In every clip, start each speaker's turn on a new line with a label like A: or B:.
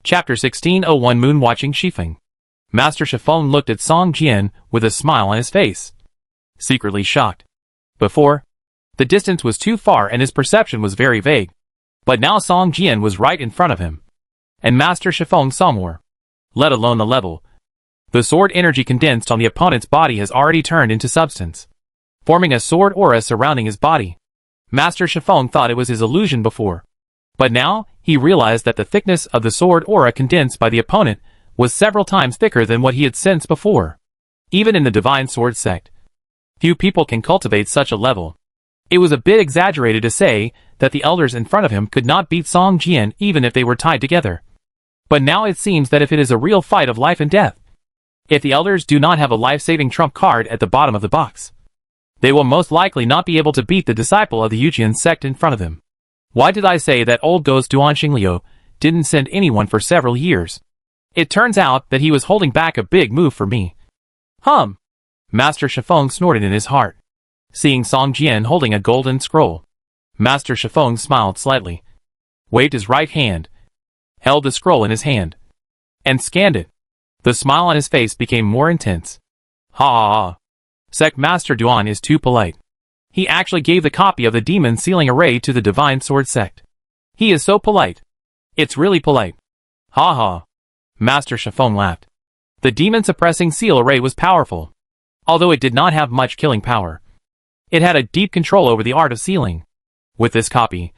A: Chapter 1601 Moon Watching Shifeng. Master Shifeng looked at Song Jian with a smile on his face, secretly shocked. Before, the distance was too far and his perception was very vague. But now Song Jian was right in front of him. And Master Shifeng saw more. Let alone the level. The sword energy condensed on the opponent's body has already turned into substance, forming a sword aura surrounding his body. Master Shifeng thought it was his illusion before. But now, he realized that the thickness of the sword aura condensed by the opponent was several times thicker than what he had sensed before. Even in the Divine Sword sect, few people can cultivate such a level. It was a bit exaggerated to say that the elders in front of him could not beat Song Jian even if they were tied together. But now it seems that if it is a real fight of life and death, if the elders do not have a life-saving trump card at the bottom of the box, they will most likely not be able to beat the disciple of the Yujian sect in front of them. Why did I say that old ghost Duanxingliu didn't send anyone for several years? It turns out that he was holding back a big move for me. Master Shifeng snorted in his heart, seeing Song Jian holding a golden scroll. Master Shifeng smiled slightly, waved his right hand, held the scroll in his hand, and scanned it. The smile on his face became more intense. Ha! Sect Master Duan is too polite. He actually gave the copy of the demon sealing array to the Divine Sword sect. He is so polite. It's really polite. Ha ha. Master Shifeng laughed. The demon suppressing seal array was powerful, although it did not have much killing power. It had a deep control over the art of sealing. With this copy,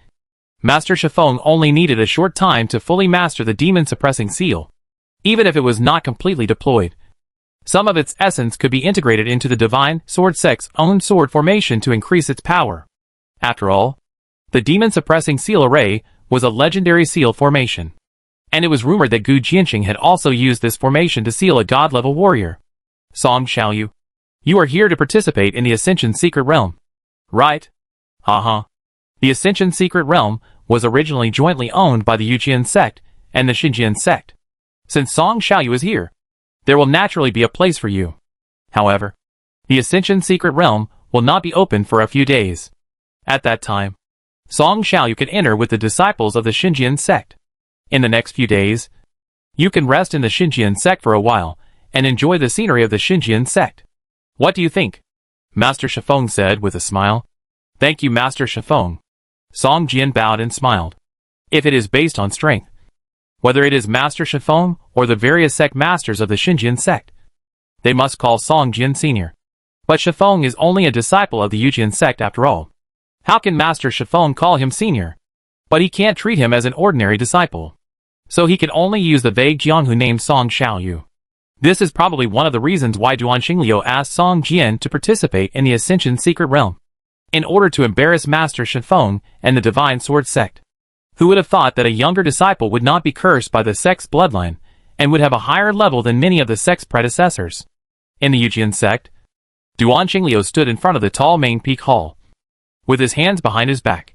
A: Master Shifeng only needed a short time to fully master the demon suppressing seal. Even if it was not completely deployed, some of its essence could be integrated into the Divine Sword sect's own sword formation to increase its power. After all, the demon-suppressing seal array was a legendary seal formation, and it was rumored that Gu Jianqing had also used this formation to seal a god-level warrior. Song Xiaoyu, you are here to participate in the Ascension Secret Realm, right? Haha. The Ascension Secret Realm was originally jointly owned by the Yujian sect and the Xinjian sect. Since Song Xiaoyu is here, there will naturally be a place for you. However, the Ascension Secret Realm will not be open for a few days. At that time, Song Xiaoyu can enter with the disciples of the Xinjian sect. In the next few days, you can rest in the Xinjian sect for a while and enjoy the scenery of the Xinjian sect. What do you think? Master Shifeng said with a smile. Thank you, Master Shifeng. Song Jian bowed and smiled. If it is based on strength, whether it is Master Shifeng or the various sect masters of the Xinjian sect, they must call Song Jian senior. But Shifeng is only a disciple of the Yujian sect after all. How can Master Shifeng call him senior? But he can't treat him as an ordinary disciple. So he can only use the vague Jianghu named Song Xiaoyu. This is probably one of the reasons why Duanxingliu asked Song Jian to participate in the Ascension Secret Realm, in order to embarrass Master Shifeng and the Divine Sword sect. Who would have thought that a younger disciple would not be cursed by the sect's bloodline, and would have a higher level than many of the sect's predecessors? In the Yujian sect, Duanxingliu stood in front of the tall main peak hall, with his hands behind his back,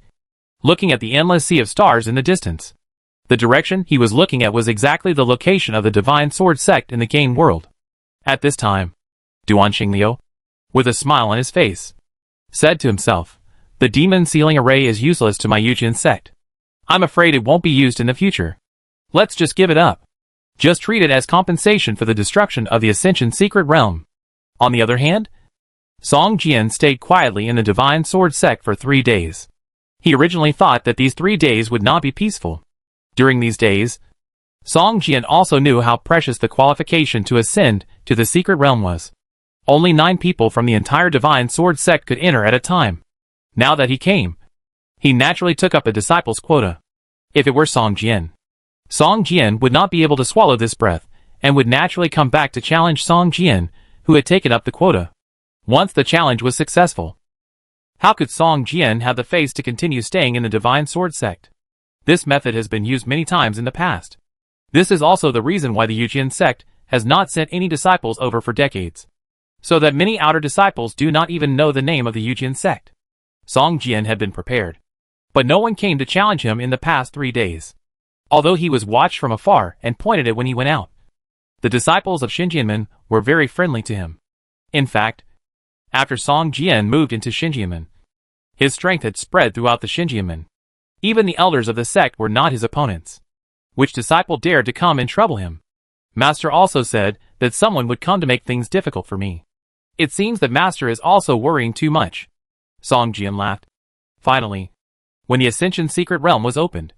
A: looking at the endless sea of stars in the distance. The direction he was looking at was exactly the location of the Divine Sword sect in the game world. At this time, Duanxingliu, with a smile on his face, said to himself, the demon sealing array is useless to my Yujian sect. I'm afraid it won't be used in the future. Let's just give it up. Just treat it as compensation for the destruction of the Ascension Secret Realm. On the other hand, Song Jian stayed quietly in the Divine Sword sect for 3 days. He originally thought that these 3 days would not be peaceful. During these days, Song Jian also knew how precious the qualification to ascend to the Secret Realm was. Only 9 people from the entire Divine Sword sect could enter at a time. Now that he came, he naturally took up a disciple's quota. If it were Song Jian would not be able to swallow this breath, and would naturally come back to challenge Song Jian, who had taken up the quota, once the challenge was successful. How could Song Jian have the face to continue staying in the Divine Sword sect? This method has been used many times in the past. This is also the reason why the Yujian sect has not sent any disciples over for decades, so that many outer disciples do not even know the name of the Yujian sect. Song Jian had been prepared, but no one came to challenge him in the past 3 days. Although he was watched from afar and pointed at when he went out, the disciples of Xinjianmen were very friendly to him. In fact, after Song Jian moved into Xinjianmen, his strength had spread throughout the Xinjianmen. Even the elders of the sect were not his opponents. Which disciple dared to come and trouble him? Master also said that someone would come to make things difficult for me. It seems that Master is also worrying too much. Song Jian laughed. Finally, when the Ascension Secret Realm was opened,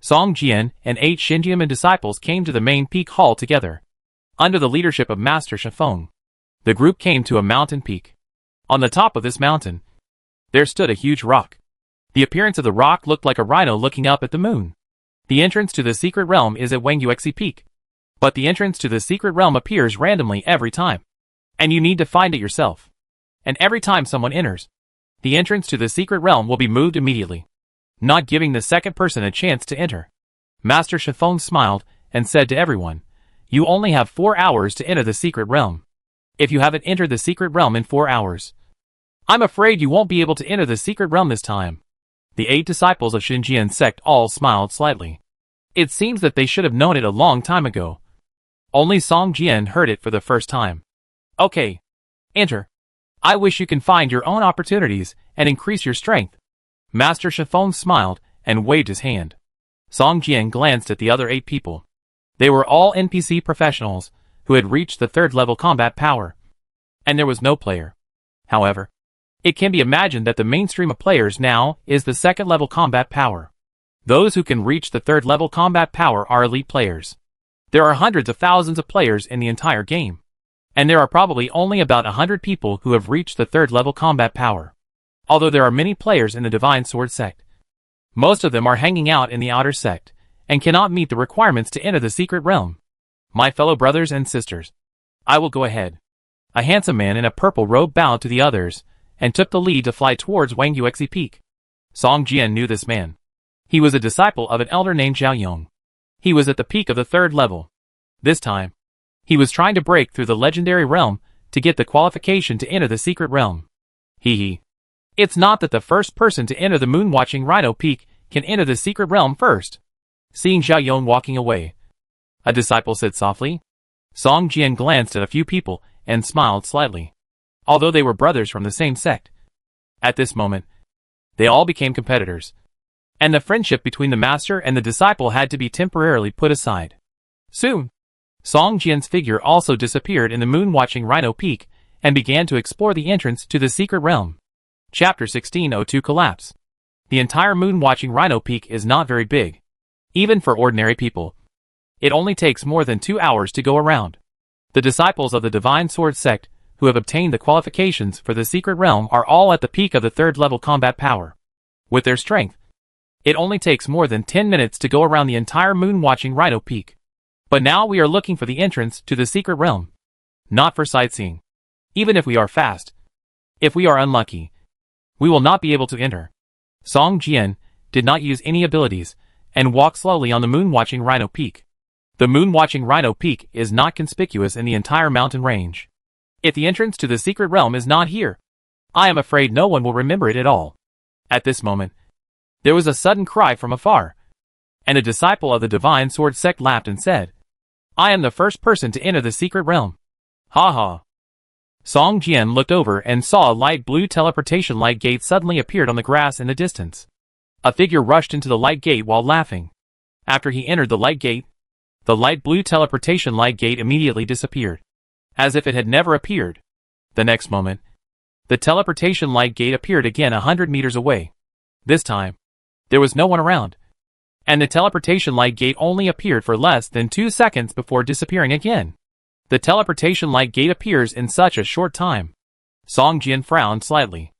A: Song Jian and 8 Xinjiaman disciples came to the main peak hall together. Under the leadership of Master Shifeng, the group came to a mountain peak. On the top of this mountain, there stood a huge rock. The appearance of the rock looked like a rhino looking up at the moon. The entrance to the secret realm is at Wangyuexi Peak. But the entrance to the secret realm appears randomly every time. And you need to find it yourself. And every time someone enters, the entrance to the secret realm will be moved immediately, not giving the second person a chance to enter. Master Shifeng smiled and said to everyone, "You only have 4 hours to enter the secret realm. If you haven't entered the secret realm in 4 hours, I'm afraid you won't be able to enter the secret realm this time." The 8 disciples of Xinjian sect all smiled slightly. It seems that they should have known it a long time ago. Only Song Jian heard it for the first time. "Okay. Enter. I wish you can find your own opportunities and increase your strength." Master Shifeng smiled and waved his hand. Song Jian glanced at the other 8 people. They were all NPC professionals who had reached the 3rd level combat power. And there was no player. However, it can be imagined that the mainstream of players now is the 2nd level combat power. Those who can reach the 3rd level combat power are elite players. There are hundreds of thousands of players in the entire game. And there are probably only about 100 people who have reached the 3rd level combat power. Although there are many players in the Divine Sword sect, most of them are hanging out in the outer sect and cannot meet the requirements to enter the secret realm. My fellow brothers and sisters, I will go ahead. A handsome man in a purple robe bowed to the others and took the lead to fly towards Wangyuexi Peak. Song Jian knew this man. He was a disciple of an elder named Zhao Yong. He was at the peak of the 3rd level. This time, he was trying to break through the legendary realm to get the qualification to enter the secret realm. Hee. It's not that the first person to enter the moon-watching Rhino Peak can enter the secret realm first. Seeing Zhao Yong walking away, a disciple said softly. Song Jian glanced at a few people and smiled slightly. Although they were brothers from the same sect, at this moment, they all became competitors. And the friendship between the master and the disciple had to be temporarily put aside. Soon, Song Jian's figure also disappeared in the moon-watching Rhino Peak and began to explore the entrance to the secret realm. Chapter 1602 Collapse. The entire moon-watching Rhino Peak is not very big. Even for ordinary people, it only takes more than 2 hours to go around. The disciples of the Divine Sword sect who have obtained the qualifications for the secret realm are all at the peak of the 3rd level combat power. With their strength, it only takes more than 10 minutes to go around the entire moon-watching Rhino Peak. But now we are looking for the entrance to the secret realm. Not for sightseeing. Even if we are fast. If we are unlucky, we will not be able to enter. Song Jian did not use any abilities and walked slowly on the moon-watching Rhino Peak. The moon-watching Rhino Peak is not conspicuous in the entire mountain range. If the entrance to the secret realm is not here, I am afraid no one will remember it at all. At this moment, there was a sudden cry from afar, and a disciple of the Divine Sword sect laughed and said, "I am the first person to enter the secret realm." Ha ha. Song Jian looked over and saw a light blue teleportation light gate suddenly appeared on the grass in the distance. A figure rushed into the light gate while laughing. After he entered the light gate, the light blue teleportation light gate immediately disappeared, as if it had never appeared. The next moment, the teleportation light gate appeared again 100 meters away. This time, there was no one around, and the teleportation light gate only appeared for less than 2 seconds before disappearing again. The teleportation light gate appears in such a short time. Song Jian frowned slightly.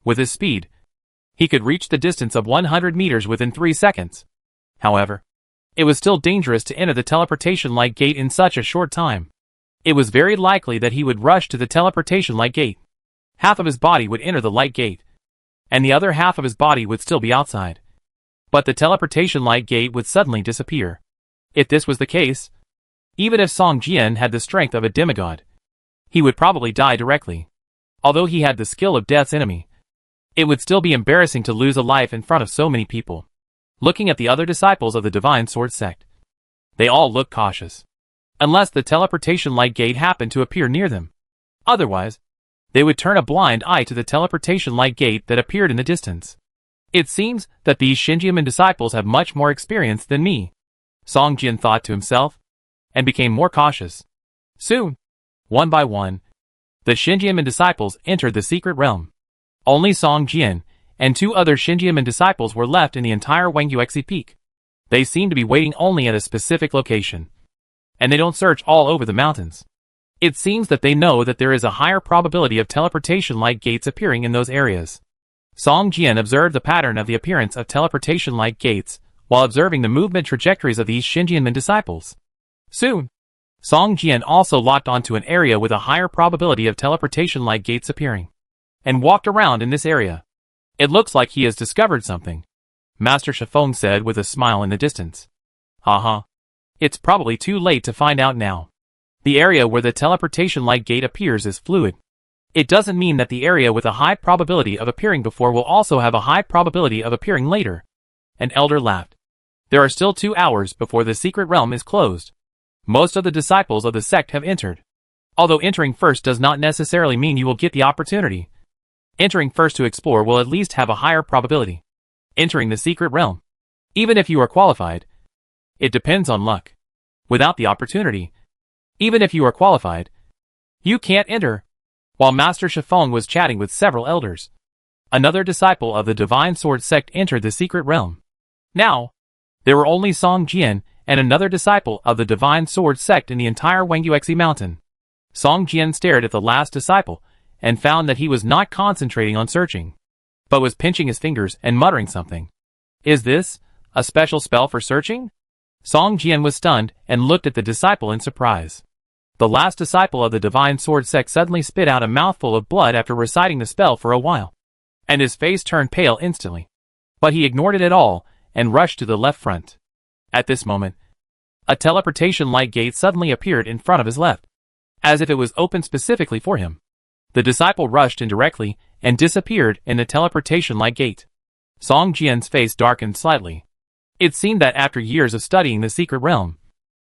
A: With his speed, he could reach the distance of 100 meters within 3 seconds. However, it was still dangerous to enter the teleportation light gate in such a short time. It was very likely that he would rush to the teleportation light gate. Half of his body would enter the light gate, and the other half of his body would still be outside. But the teleportation light gate would suddenly disappear. If this was the case, even if Song Jian had the strength of a demigod, he would probably die directly. Although he had the skill of death's enemy, it would still be embarrassing to lose a life in front of so many people. Looking at the other disciples of the Divine Sword sect, they all looked cautious. Unless the teleportation light gate happened to appear near them. Otherwise, they would turn a blind eye to the teleportation light gate that appeared in the distance. It seems that these Xinjiaman disciples have much more experience than me. Song Jian thought to himself, and became more cautious. Soon, one by one, the Xinjianmen disciples entered the secret realm. Only Song Jian and 2 other Xinjianmen disciples were left in the entire Wangyuexi peak. They seem to be waiting only at a specific location. And they don't search all over the mountains. It seems that they know that there is a higher probability of teleportation-like gates appearing in those areas. Song Jian observed the pattern of the appearance of teleportation-like gates while observing the movement trajectories of these Xinjianmen disciples. Soon, Song Jian also locked onto an area with a higher probability of teleportation-like gates appearing, and walked around in this area. It looks like he has discovered something, Master Shifeng said with a smile in the distance. Haha. It's probably too late to find out now. The area where the teleportation-like gate appears is fluid. It doesn't mean that the area with a high probability of appearing before will also have a high probability of appearing later. An elder laughed. There are still 2 hours before the secret realm is closed. Most of the disciples of the sect have entered. Although entering first does not necessarily mean you will get the opportunity. Entering first to explore will at least have a higher probability. Entering the secret realm, even if you are qualified, it depends on luck. Without the opportunity, even if you are qualified, you can't enter. While Master Shifeng was chatting with several elders, another disciple of the Divine Sword sect entered the secret realm. Now, there were only Song Jian and another disciple of the Divine Sword sect in the entire Wangyuexi mountain. Song Jian stared at the last disciple and found that he was not concentrating on searching, but was pinching his fingers and muttering something. Is this a special spell for searching? Song Jian was stunned and looked at the disciple in surprise. The last disciple of the Divine Sword sect suddenly spit out a mouthful of blood after reciting the spell for a while, and his face turned pale instantly. But he ignored it at all and rushed to the left front. At this moment, a teleportation-like gate suddenly appeared in front of his left, as if it was opened specifically for him. The disciple rushed in directly and disappeared in the teleportation-like gate. Song Jian's face darkened slightly. It seemed that after years of studying the secret realm,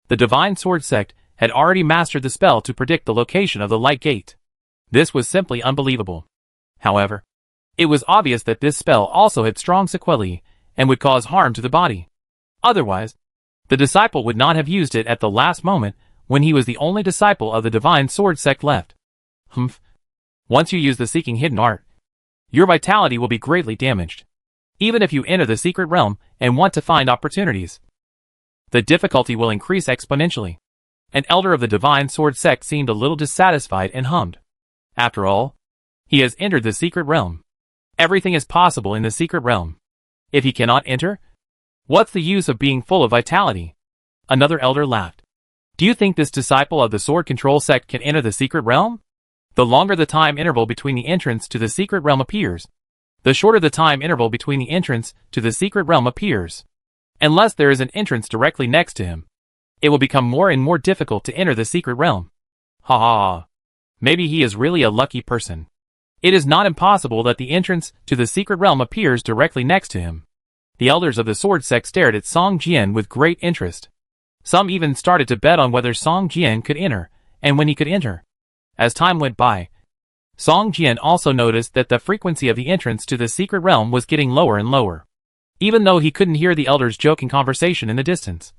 A: the Divine Sword sect had already mastered the spell to predict the location of the light gate. This was simply unbelievable. However, it was obvious that this spell also had strong sequelae and would cause harm to the body. Otherwise, the disciple would not have used it at the last moment when he was the only disciple of the Divine Sword sect left. Humph. Once you use the Seeking Hidden Art, your vitality will be greatly damaged, even if you enter the secret realm and want to find opportunities. The difficulty will increase exponentially. An elder of the Divine Sword sect seemed a little dissatisfied and hummed. After all, he has entered the secret realm. Everything is possible in the secret realm. If he cannot enter, what's the use of being full of vitality? Another elder laughed. Do you think this disciple of the Sword Control sect can enter the secret realm? The longer the time interval between the entrance to the secret realm appears, the shorter the time interval between the entrance to the secret realm appears. Unless there is an entrance directly next to him, it will become more and more difficult to enter the secret realm. Ha ha. Maybe he is really a lucky person. It is not impossible that the entrance to the secret realm appears directly next to him. The elders of the sword sect stared at Song Jian with great interest. Some even started to bet on whether Song Jian could enter, and when he could enter. As time went by, Song Jian also noticed that the frequency of the entrance to the secret realm was getting lower and lower, even though he couldn't hear the elders' joking conversation in the distance.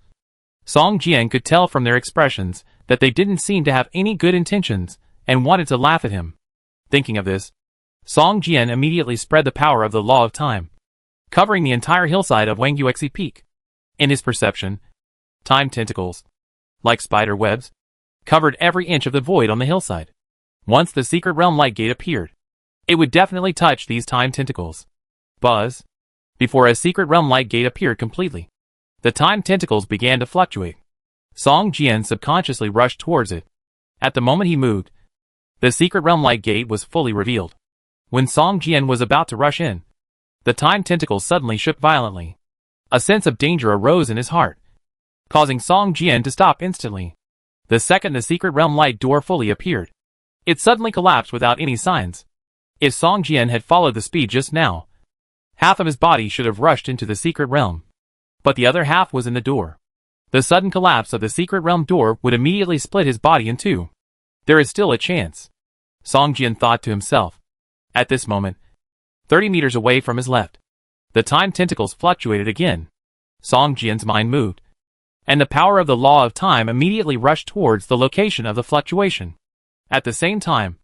A: Song Jian could tell from their expressions that they didn't seem to have any good intentions and wanted to laugh at him. Thinking of this, Song Jian immediately spread the power of the law of time, covering the entire hillside of Wangyuexi Peak. In his perception, time tentacles, like spider webs, covered every inch of the void on the hillside. Once the secret realm light gate appeared, it would definitely touch these time tentacles. Buzz. Before a secret realm light gate appeared completely, the time tentacles began to fluctuate. Song Jian subconsciously rushed towards it. At the moment he moved, the secret realm light gate was fully revealed. When Song Jian was about to rush in, the time tentacles suddenly shook violently. A sense of danger arose in his heart, causing Song Jian to stop instantly. The second the secret realm light door fully appeared, it suddenly collapsed without any signs. If Song Jian had followed the speed just now, half of his body should have rushed into the secret realm, but the other half was in the door. The sudden collapse of the secret realm door would immediately split his body in two. There is still a chance, Song Jian thought to himself. At this moment, 30 meters away from his left, the time tentacles fluctuated again. Song Jian's mind moved, and the power of the law of time immediately rushed towards the location of the fluctuation. At the same time,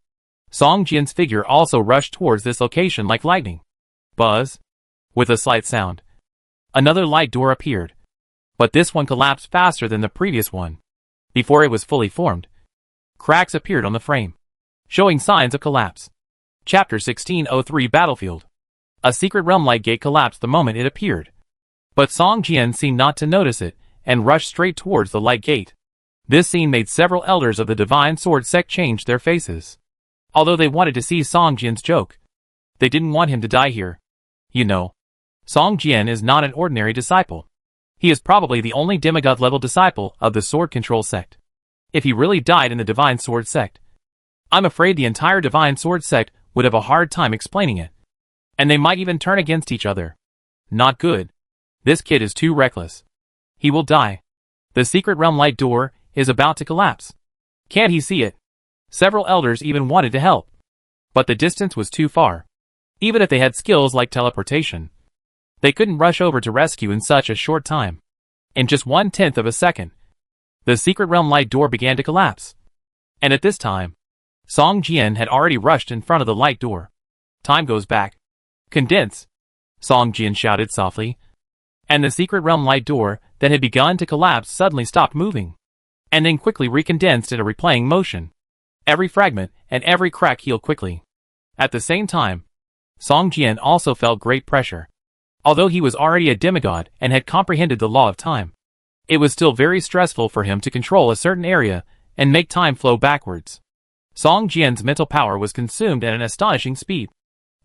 A: Song Jian's figure also rushed towards this location like lightning. Buzz. With a slight sound, another light door appeared, but this one collapsed faster than the previous one. Before it was fully formed, cracks appeared on the frame, showing signs of collapse. Chapter 1603 Battlefield. A secret realm light gate collapsed the moment it appeared, but Song Jian seemed not to notice it and rushed straight towards the light gate. This scene made several elders of the Divine Sword sect change their faces. Although they wanted to see Song Jian's joke, they didn't want him to die here. You know, Song Jian is not an ordinary disciple. He is probably the only demigod-level disciple of the Sword Control sect. If he really died in the Divine Sword sect, I'm afraid the entire Divine Sword sect would have a hard time explaining it. And they might even turn against each other. Not good. This kid is too reckless. He will die. The secret realm light door is about to collapse. Can't he see it? Several elders even wanted to help, but the distance was too far. Even if they had skills like teleportation, they couldn't rush over to rescue in such a short time. In just 1/10 of a second, the secret realm light door began to collapse. And at this time, Song Jian had already rushed in front of the light door. Time goes back. Condense! Song Jian shouted softly, and the secret realm light door that had begun to collapse suddenly stopped moving, and then quickly recondensed in a replaying motion. Every fragment and every crack healed quickly. At the same time, Song Jian also felt great pressure. Although he was already a demigod and had comprehended the law of time, it was still very stressful for him to control a certain area and make time flow backwards. Song Jian's mental power was consumed at an astonishing speed,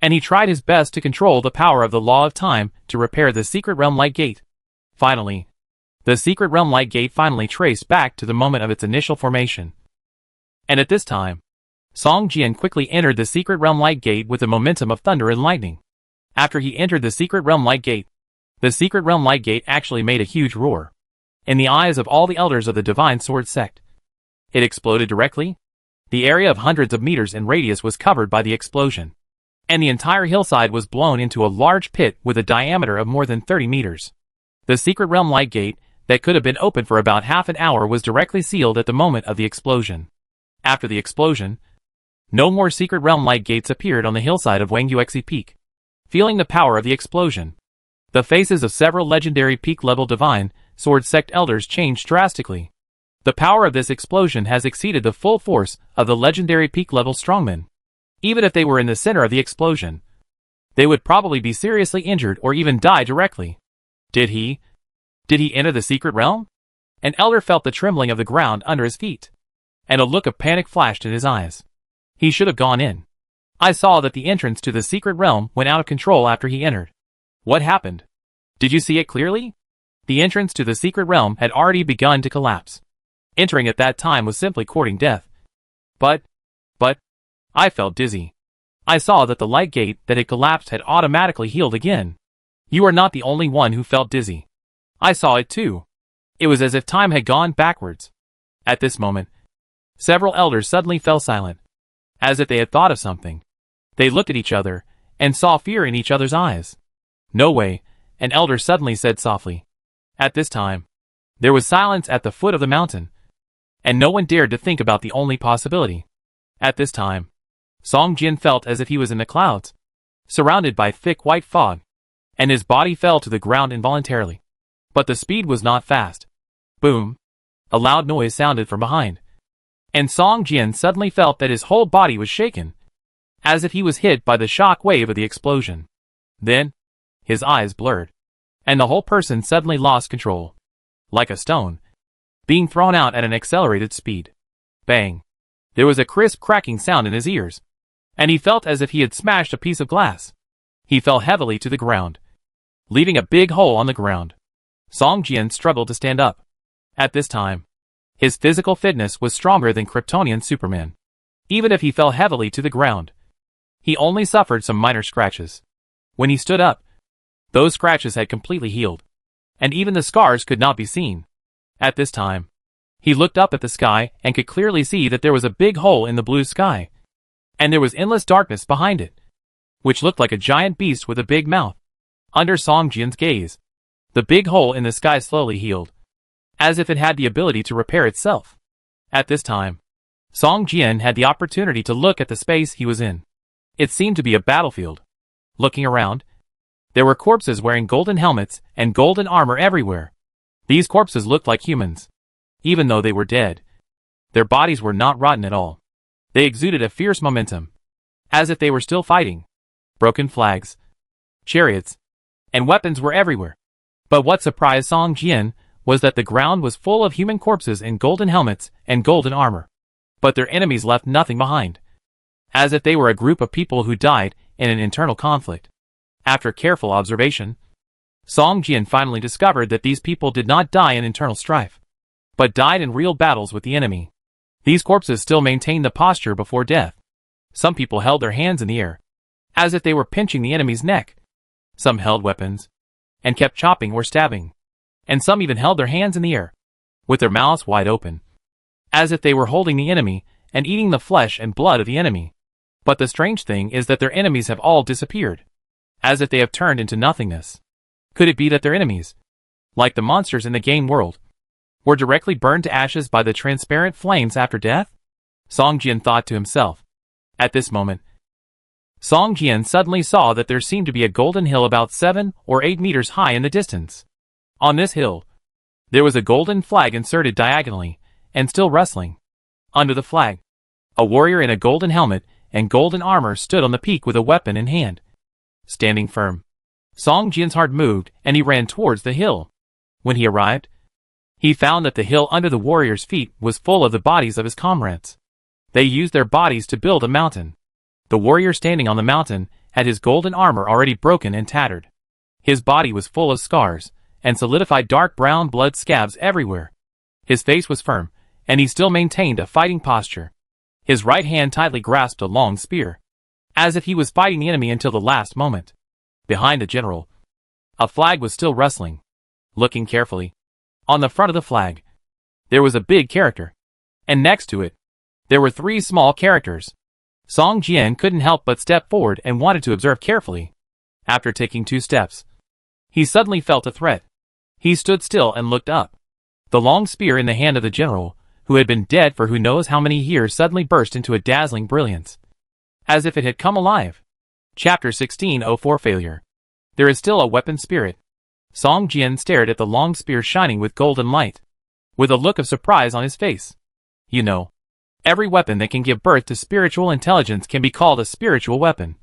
A: and he tried his best to control the power of the law of time to repair the secret realm light gate. Finally, the secret realm light gate finally traced back to the moment of its initial formation. And at this time, Song Jian quickly entered the secret realm light gate with the momentum of thunder and lightning. After he entered the secret realm light gate actually made a huge roar. In the eyes of all the elders of the Divine Sword sect, it exploded directly. The area of hundreds of meters in radius was covered by the explosion, and the entire hillside was blown into a large pit with a diameter of more than 30 meters. The secret realm light gate, that could have been open for about half an hour, was directly sealed at the moment of the explosion. After the explosion, no more secret realm light gates appeared on the hillside of Wangyuexi Peak. Feeling the power of the explosion, the faces of several legendary peak-level Divine Sword sect elders changed drastically. The power of this explosion has exceeded the full force of the legendary peak-level strongmen. Even if they were in the center of the explosion, they would probably be seriously injured or even die directly. Did he enter the secret realm? An elder felt the trembling of the ground under his feet, and a look of panic flashed in his eyes. He should have gone in. I saw that the entrance to the secret realm went out of control after he entered. What happened? Did you see it clearly? The entrance to the secret realm had already begun to collapse. Entering at that time was simply courting death. But, I felt dizzy. I saw that the light gate that had collapsed had automatically healed again. You are not the only one who felt dizzy. I saw it too. It was as if time had gone backwards. At this moment, several elders suddenly fell silent, as if they had thought of something. They looked at each other and saw fear in each other's eyes. No way, an elder suddenly said softly. At this time, there was silence at the foot of the mountain, and no one dared to think about the only possibility. At this time, Song Jian felt as if he was in the clouds, surrounded by thick white fog, and his body fell to the ground involuntarily. But the speed was not fast. Boom! A loud noise sounded from behind, and Song Jian suddenly felt that his whole body was shaken, as if he was hit by the shock wave of the explosion. Then, his eyes blurred, and the whole person suddenly lost control. Like a stone, being thrown out at an accelerated speed. Bang! There was a crisp cracking sound in his ears, and he felt as if he had smashed a piece of glass. He fell heavily to the ground, leaving a big hole on the ground. Song Jian struggled to stand up. At this time, his physical fitness was stronger than Kryptonian Superman. Even if he fell heavily to the ground, he only suffered some minor scratches. When he stood up, those scratches had completely healed, and even the scars could not be seen. At this time, he looked up at the sky and could clearly see that there was a big hole in the blue sky, and there was endless darkness behind it, which looked like a giant beast with a big mouth. Under Song Jian's gaze, the big hole in the sky slowly healed. as if it had the ability to repair itself. At this time, Song Jian had the opportunity to look at the space he was in. It seemed to be a battlefield. Looking around, there were corpses wearing golden helmets and golden armor everywhere. These corpses looked like humans. Even though they were dead, their bodies were not rotten at all. They exuded a fierce momentum, as if they were still fighting. Broken flags, chariots, and weapons were everywhere. But what surprised Song Jian was that the ground was full of human corpses in golden helmets and golden armor. But their enemies left nothing behind, as if they were a group of people who died in an internal conflict. After careful observation, Song Jian finally discovered that these people did not die in internal strife, but died in real battles with the enemy. These corpses still maintained the posture before death. Some people held their hands in the air, as if they were pinching the enemy's neck. Some held weapons, and kept chopping or stabbing. And some even held their hands in the air, with their mouths wide open, as if they were holding the enemy and eating the flesh and blood of the enemy. But the strange thing is that their enemies have all disappeared, as if they have turned into nothingness. Could it be that their enemies, like the monsters in the game world, were directly burned to ashes by the transparent flames after death? Song Jian thought to himself. At this moment, Song Jian suddenly saw that there seemed to be a golden hill about 7 or 8 meters high in the distance. On this hill, there was a golden flag inserted diagonally, and still rustling. Under the flag, a warrior in a golden helmet and golden armor stood on the peak with a weapon in hand. Standing firm, Song Jian's heart moved and he ran towards the hill. When he arrived, he found that the hill under the warrior's feet was full of the bodies of his comrades. They used their bodies to build a mountain. The warrior standing on the mountain had his golden armor already broken and tattered. His body was full of scars and solidified dark brown blood scabs everywhere. His face was firm, and he still maintained a fighting posture. His right hand tightly grasped a long spear, as if he was fighting the enemy until the last moment. Behind the general, a flag was still rustling. Looking carefully, on the front of the flag, there was a big character, and next to it, there were 3 small characters. Song Jian couldn't help but step forward and wanted to observe carefully. After taking 2 steps, he suddenly felt a threat. He stood still and looked up. The long spear in the hand of the general, who had been dead for who knows how many years, suddenly burst into a dazzling brilliance, as if it had come alive. Chapter 1604 Failure. There is still a weapon spirit. Song Jian stared at the long spear shining with golden light, with a look of surprise on his face. You know, every weapon that can give birth to spiritual intelligence can be called a spiritual weapon.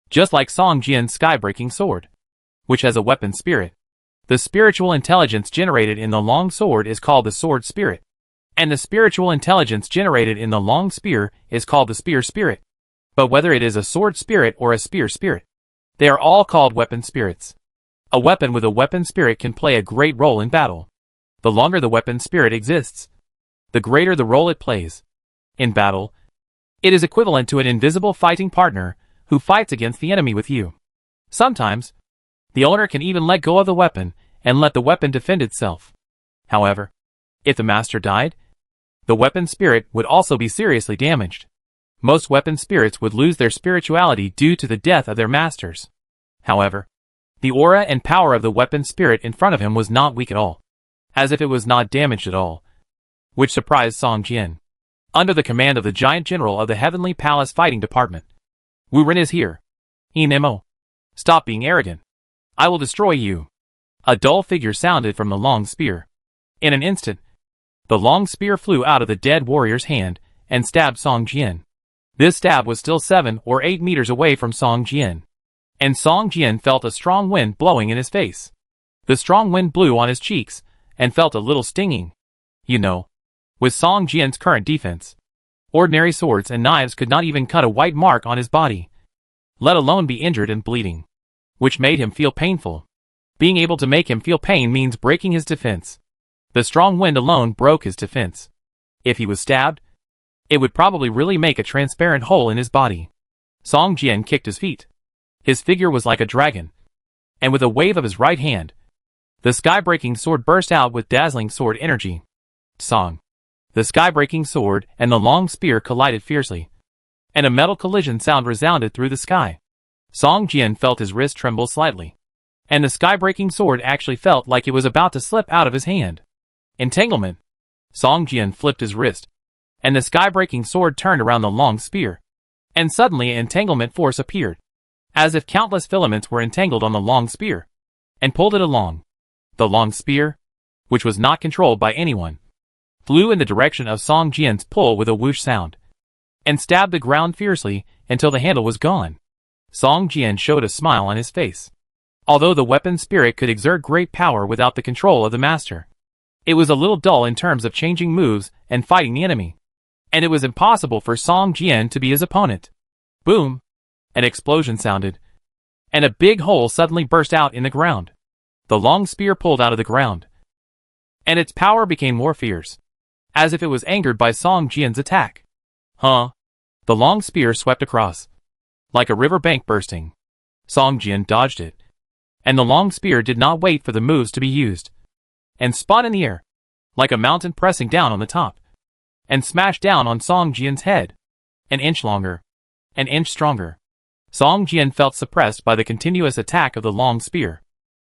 A: Just like Song Jian's sky-breaking sword, which has a weapon spirit. The spiritual intelligence generated in the long sword is called the sword spirit, and the spiritual intelligence generated in the long spear is called the spear spirit. But whether it is a sword spirit or a spear spirit, they are all called weapon spirits. A weapon with a weapon spirit can play a great role in battle. The longer the weapon spirit exists, the greater the role it plays. In battle, it is equivalent to an invisible fighting partner who fights against the enemy with you. Sometimes, the owner can even let go of the weapon and let the weapon defend itself. However, if the master died, the weapon spirit would also be seriously damaged. Most weapon spirits would lose their spirituality due to the death of their masters. However, the aura and power of the weapon spirit in front of him was not weak at all, as if it was not damaged at all, which surprised Song Jian. Under the command of the giant general of the Heavenly Palace Fighting Department, Wu Ren is here. Nemo. Stop being arrogant. I will destroy you. A dull figure sounded from the long spear. In an instant, the long spear flew out of the dead warrior's hand and stabbed Song Jian. This stab was still 7 or 8 meters away from Song Jian, and Song Jian felt a strong wind blowing in his face. The strong wind blew on his cheeks and felt a little stinging. You know, with Song Jian's current defense, ordinary swords and knives could not even cut a white mark on his body, let alone be injured and bleeding, which made him feel painful. Being able to make him feel pain means breaking his defense. The strong wind alone broke his defense. If he was stabbed, it would probably really make a transparent hole in his body. Song Jian kicked his feet. His figure was like a dragon, and with a wave of his right hand, the sky-breaking sword burst out with dazzling sword energy. Song. The sky-breaking sword and the long spear collided fiercely, and a metal collision sound resounded through the sky. Song Jian felt his wrist tremble slightly, and the sky-breaking sword actually felt like it was about to slip out of his hand. Entanglement. Song Jian flipped his wrist, and the sky-breaking sword turned around the long spear. And suddenly an entanglement force appeared, as if countless filaments were entangled on the long spear, and pulled it along. The long spear, which was not controlled by anyone, flew in the direction of Song Jian's pull with a whoosh sound, and stabbed the ground fiercely until the handle was gone. Song Jian showed a smile on his face. Although the weapon spirit could exert great power without the control of the master, it was a little dull in terms of changing moves and fighting the enemy, and it was impossible for Song Jian to be his opponent. Boom! An explosion sounded, and a big hole suddenly burst out in the ground. The long spear pulled out of the ground, and its power became more fierce, as if it was angered by Song Jian's attack. Huh? The long spear swept across, like a river bank bursting. Song Jian dodged it, and the long spear did not wait for the moves to be used, and spun in the air, like a mountain pressing down on the top, and smashed down on Song Jian's head. An inch longer, an inch stronger. Song Jian felt suppressed by the continuous attack of the long spear.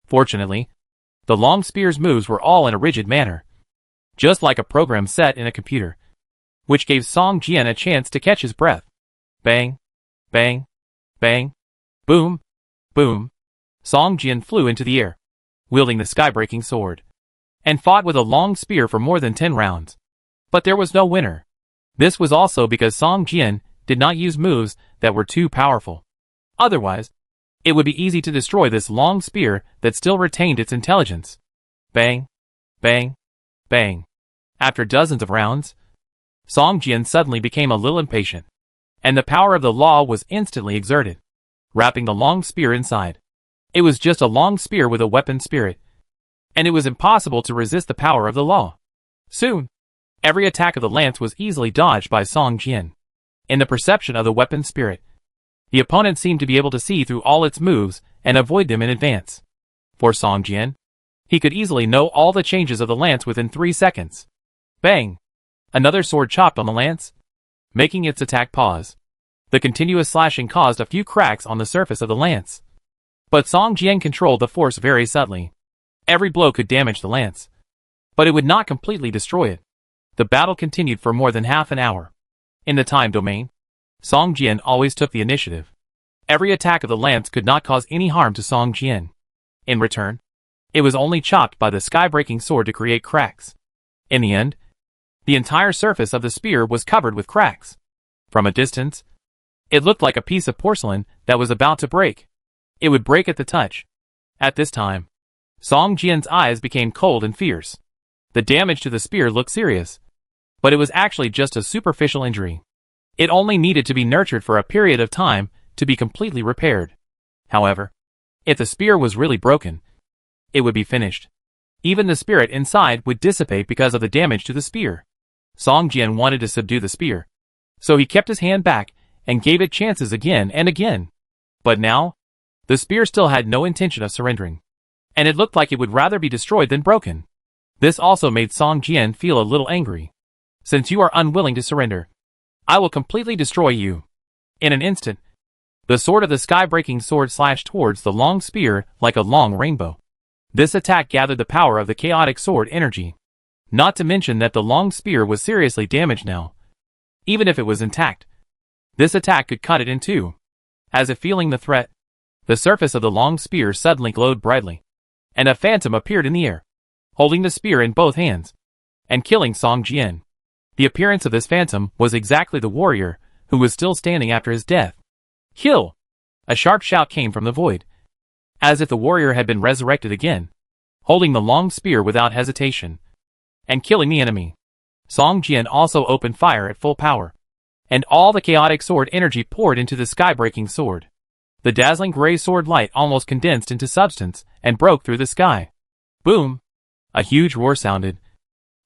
A: Fortunately, the long spear's moves were all in a rigid manner, just like a program set in a computer, which gave Song Jian a chance to catch his breath. Bang, bang, bang, boom, boom. Song Jian flew into the air, wielding the sky-breaking sword, and fought with a long spear for more than 10 rounds. But there was no winner. This was also because Song Jian did not use moves that were too powerful. Otherwise, it would be easy to destroy this long spear that still retained its intelligence. Bang, bang, bang. After dozens of rounds, Song Jian suddenly became a little impatient, and the power of the law was instantly exerted, wrapping the long spear inside. It was just a long spear with a weapon spirit, and it was impossible to resist the power of the law. Soon, every attack of the lance was easily dodged by Song Jian. In the perception of the weapon spirit, the opponent seemed to be able to see through all its moves and avoid them in advance. For Song Jian, he could easily know all the changes of the lance within 3 seconds. Bang! Another sword chopped on the lance, making its attack pause. The continuous slashing caused a few cracks on the surface of the lance, but Song Jian controlled the force very subtly. Every blow could damage the lance, but it would not completely destroy it. The battle continued for more than half an hour. In the time domain, Song Jian always took the initiative. Every attack of the lance could not cause any harm to Song Jian. In return, it was only chopped by the sky-breaking sword to create cracks. In the end, the entire surface of the spear was covered with cracks. From a distance, it looked like a piece of porcelain that was about to break. It would break at the touch. At this time, Song Jian's eyes became cold and fierce. The damage to the spear looked serious, but it was actually just a superficial injury. It only needed to be nurtured for a period of time to be completely repaired. However, if the spear was really broken, it would be finished. Even the spirit inside would dissipate because of the damage to the spear. Song Jian wanted to subdue the spear, so he kept his hand back and gave it chances again and again. But now, the spear still had no intention of surrendering, and it looked like it would rather be destroyed than broken. This also made Song Jian feel a little angry. Since you are unwilling to surrender, I will completely destroy you. In an instant, the sword of the sky-breaking sword slashed towards the long spear like a long rainbow. This attack gathered the power of the chaotic sword energy. Not to mention that the long spear was seriously damaged now. Even if it was intact, this attack could cut it in two. As if feeling the threat, the surface of the long spear suddenly glowed brightly, and a phantom appeared in the air, holding the spear in both hands, and killing Song Jian. The appearance of this phantom was exactly the warrior who was still standing after his death. Kill! A sharp shout came from the void, as if the warrior had been resurrected again, holding the long spear without hesitation, and killing the enemy. Song Jian also opened fire at full power, and all the chaotic sword energy poured into the sky-breaking sword. The dazzling gray sword light almost condensed into substance and broke through the sky. Boom! A huge roar sounded,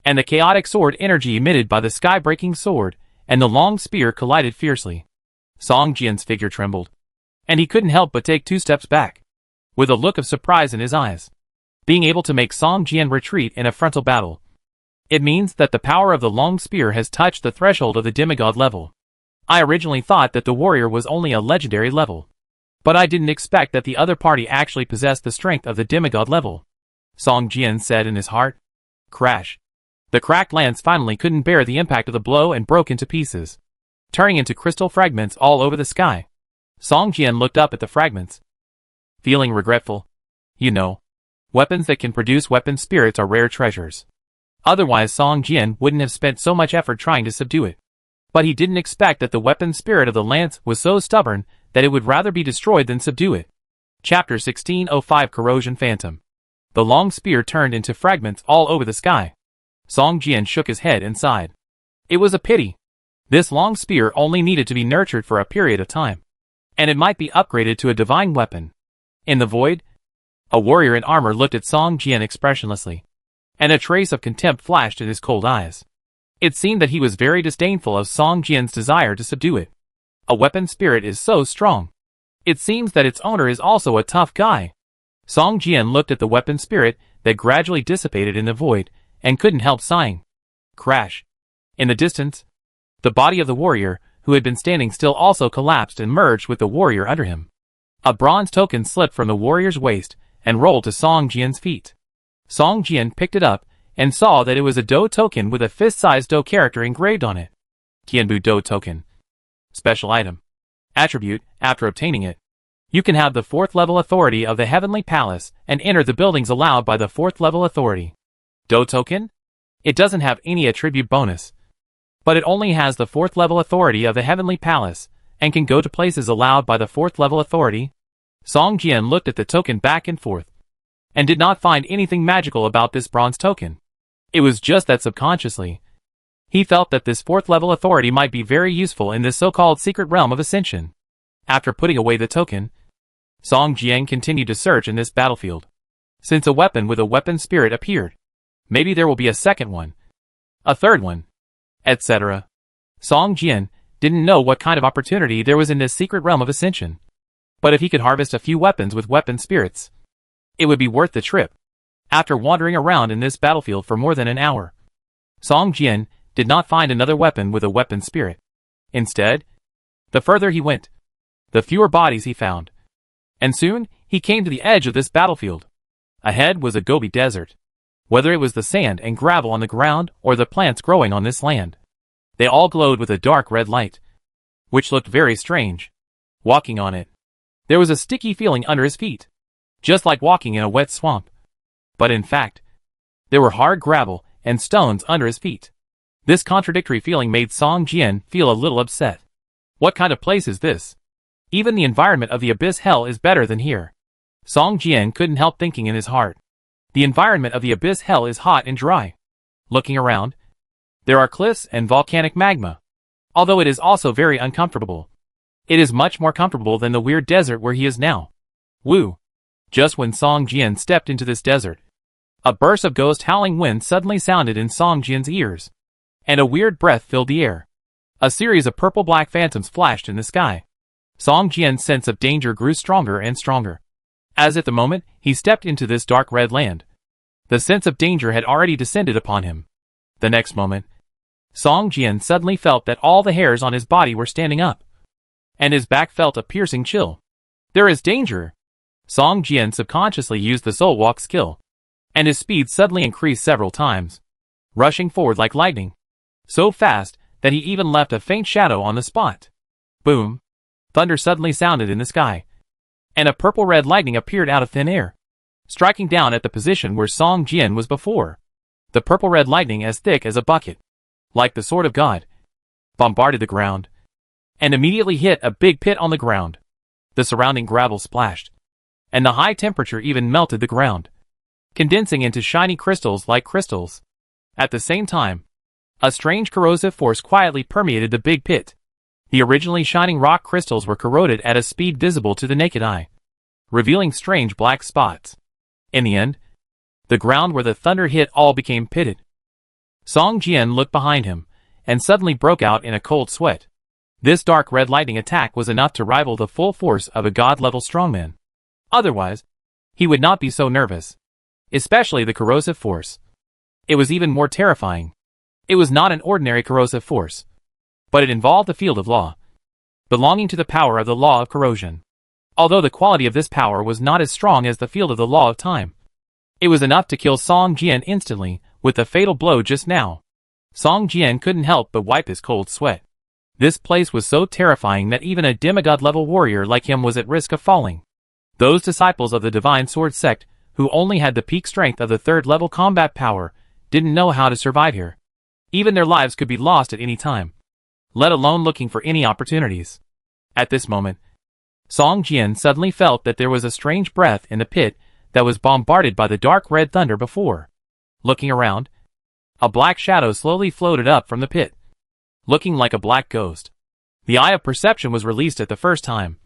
A: and the chaotic sword energy emitted by the sky-breaking sword and the long spear collided fiercely. Song Jian's figure trembled, and he couldn't help but take 2 steps back, with a look of surprise in his eyes. Being able to make Song Jian retreat in a frontal battle, it means that the power of the long spear has touched the threshold of the demigod level. I originally thought that the warrior was only a legendary level, but I didn't expect that the other party actually possessed the strength of the demigod level. Song Jian said in his heart. Crash. The cracked lance finally couldn't bear the impact of the blow and broke into pieces, turning into crystal fragments all over the sky. Song Jian looked up at the fragments, feeling regretful. You know, weapons that can produce weapon spirits are rare treasures. Otherwise Song Jian wouldn't have spent so much effort trying to subdue it. But he didn't expect that the weapon spirit of the lance was so stubborn that it would rather be destroyed than subdue it. Chapter 1605 Corrosion Phantom. The long spear turned into fragments all over the sky. Song Jian shook his head and sighed. It was a pity. This long spear only needed to be nurtured for a period of time, and it might be upgraded to a divine weapon. In the void, a warrior in armor looked at Song Jian expressionlessly, and a trace of contempt flashed in his cold eyes. It seemed that he was very disdainful of Song Jian's desire to subdue it. A weapon spirit is so strong. It seems that its owner is also a tough guy. Song Jian looked at the weapon spirit that gradually dissipated in the void, and couldn't help sighing. Crash. In the distance, the body of the warrior, who had been standing still, also collapsed and merged with the warrior under him. A bronze token slipped from the warrior's waist and rolled to Song Jian's feet. Song Jian picked it up and saw that it was a Do token with a fist-sized Do character engraved on it. Tianbu Do token. Special item. Attribute. After obtaining it, you can have the 4th level authority of the Heavenly Palace and enter the buildings allowed by the 4th level authority. Do token? It doesn't have any attribute bonus, but it only has the 4th level authority of the Heavenly Palace and can go to places allowed by the 4th level authority. Song Jian looked at the token back and forth, and did not find anything magical about this bronze token. It was just that subconsciously, he felt that this 4th level authority might be very useful in this so-called secret realm of ascension. After putting away the token, Song Jian continued to search in this battlefield. Since a weapon with a weapon spirit appeared, maybe there will be a second one, a third one, etc. Song Jian didn't know what kind of opportunity there was in this secret realm of ascension. But if he could harvest a few weapons with weapon spirits, it would be worth the trip. After wandering around in this battlefield for more than an hour, Song Jian did not find another weapon with a weapon spirit. Instead, the further he went, the fewer bodies he found. And soon, he came to the edge of this battlefield. Ahead was a Gobi desert. Whether it was the sand and gravel on the ground or the plants growing on this land, they all glowed with a dark red light, which looked very strange. Walking on it, there was a sticky feeling under his feet, just like walking in a wet swamp. But in fact, there were hard gravel and stones under his feet. This contradictory feeling made Song Jian feel a little upset. What kind of place is this? Even the environment of the abyss hell is better than here. Song Jian couldn't help thinking in his heart. The environment of the abyss hell is hot and dry. Looking around, there are cliffs and volcanic magma. Although it is also very uncomfortable, it is much more comfortable than the weird desert where he is now. Woo! Just when Song Jian stepped into this desert, a burst of ghost howling wind suddenly sounded in Song Jian's ears, and a weird breath filled the air. A series of purple-black phantoms flashed in the sky. Song Jian's sense of danger grew stronger and stronger. As at the moment he stepped into this dark red land, the sense of danger had already descended upon him. The next moment, Song Jian suddenly felt that all the hairs on his body were standing up, and his back felt a piercing chill. There is danger! Song Jian subconsciously used the Soul Walk skill, and his speed suddenly increased several times, rushing forward like lightning, so fast that he even left a faint shadow on the spot. Boom! Thunder suddenly sounded in the sky, and a purple-red lightning appeared out of thin air, striking down at the position where Song Jian was before. The purple-red lightning, as thick as a bucket, like the sword of God, bombarded the ground, and immediately hit a big pit on the ground. The surrounding gravel splashed, and the high temperature even melted the ground, condensing into shiny crystals like crystals. At the same time, a strange corrosive force quietly permeated the big pit. The originally shining rock crystals were corroded at a speed visible to the naked eye, revealing strange black spots. In the end, the ground where the thunder hit all became pitted. Song Jian looked behind him, and suddenly broke out in a cold sweat. This dark red lightning attack was enough to rival the full force of a god-level strongman. Otherwise, he would not be so nervous. Especially the corrosive force. It was even more terrifying. It was not an ordinary corrosive force, but it involved the field of law, belonging to the power of the law of corrosion. Although the quality of this power was not as strong as the field of the law of time, it was enough to kill Song Jian instantly With the fatal blow just now, Song Jian couldn't help but wipe his cold sweat. This place was so terrifying that even a demigod-level warrior like him was at risk of falling. Those disciples of the Divine Sword sect, who only had the peak strength of the 3rd level combat power, didn't know how to survive here. Even their lives could be lost at any time, let alone looking for any opportunities. At this moment, Song Jian suddenly felt that there was a strange breath in the pit that was bombarded by the dark red thunder before. Looking around, a black shadow slowly floated up from the pit, looking like a black ghost. The Eye of Perception was released at the first time,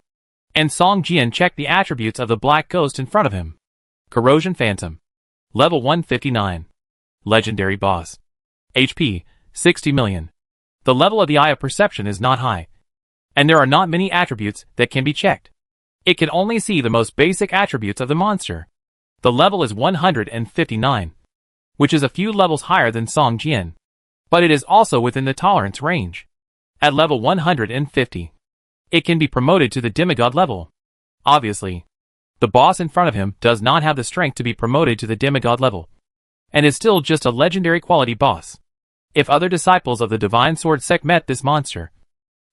A: and Song Jian checked the attributes of the black ghost in front of him. Corrosion Phantom. Level 159. Legendary Boss. HP, 60 million. The level of the Eye of Perception is not high, and there are not many attributes that can be checked. It can only see the most basic attributes of the monster. The level is 159, which is a few levels higher than Song Jian, but it is also within the tolerance range. At level 150, it can be promoted to the demigod level. Obviously, the boss in front of him does not have the strength to be promoted to the demigod level, and is still just a legendary quality boss. If other disciples of the Divine Sword sect met this monster,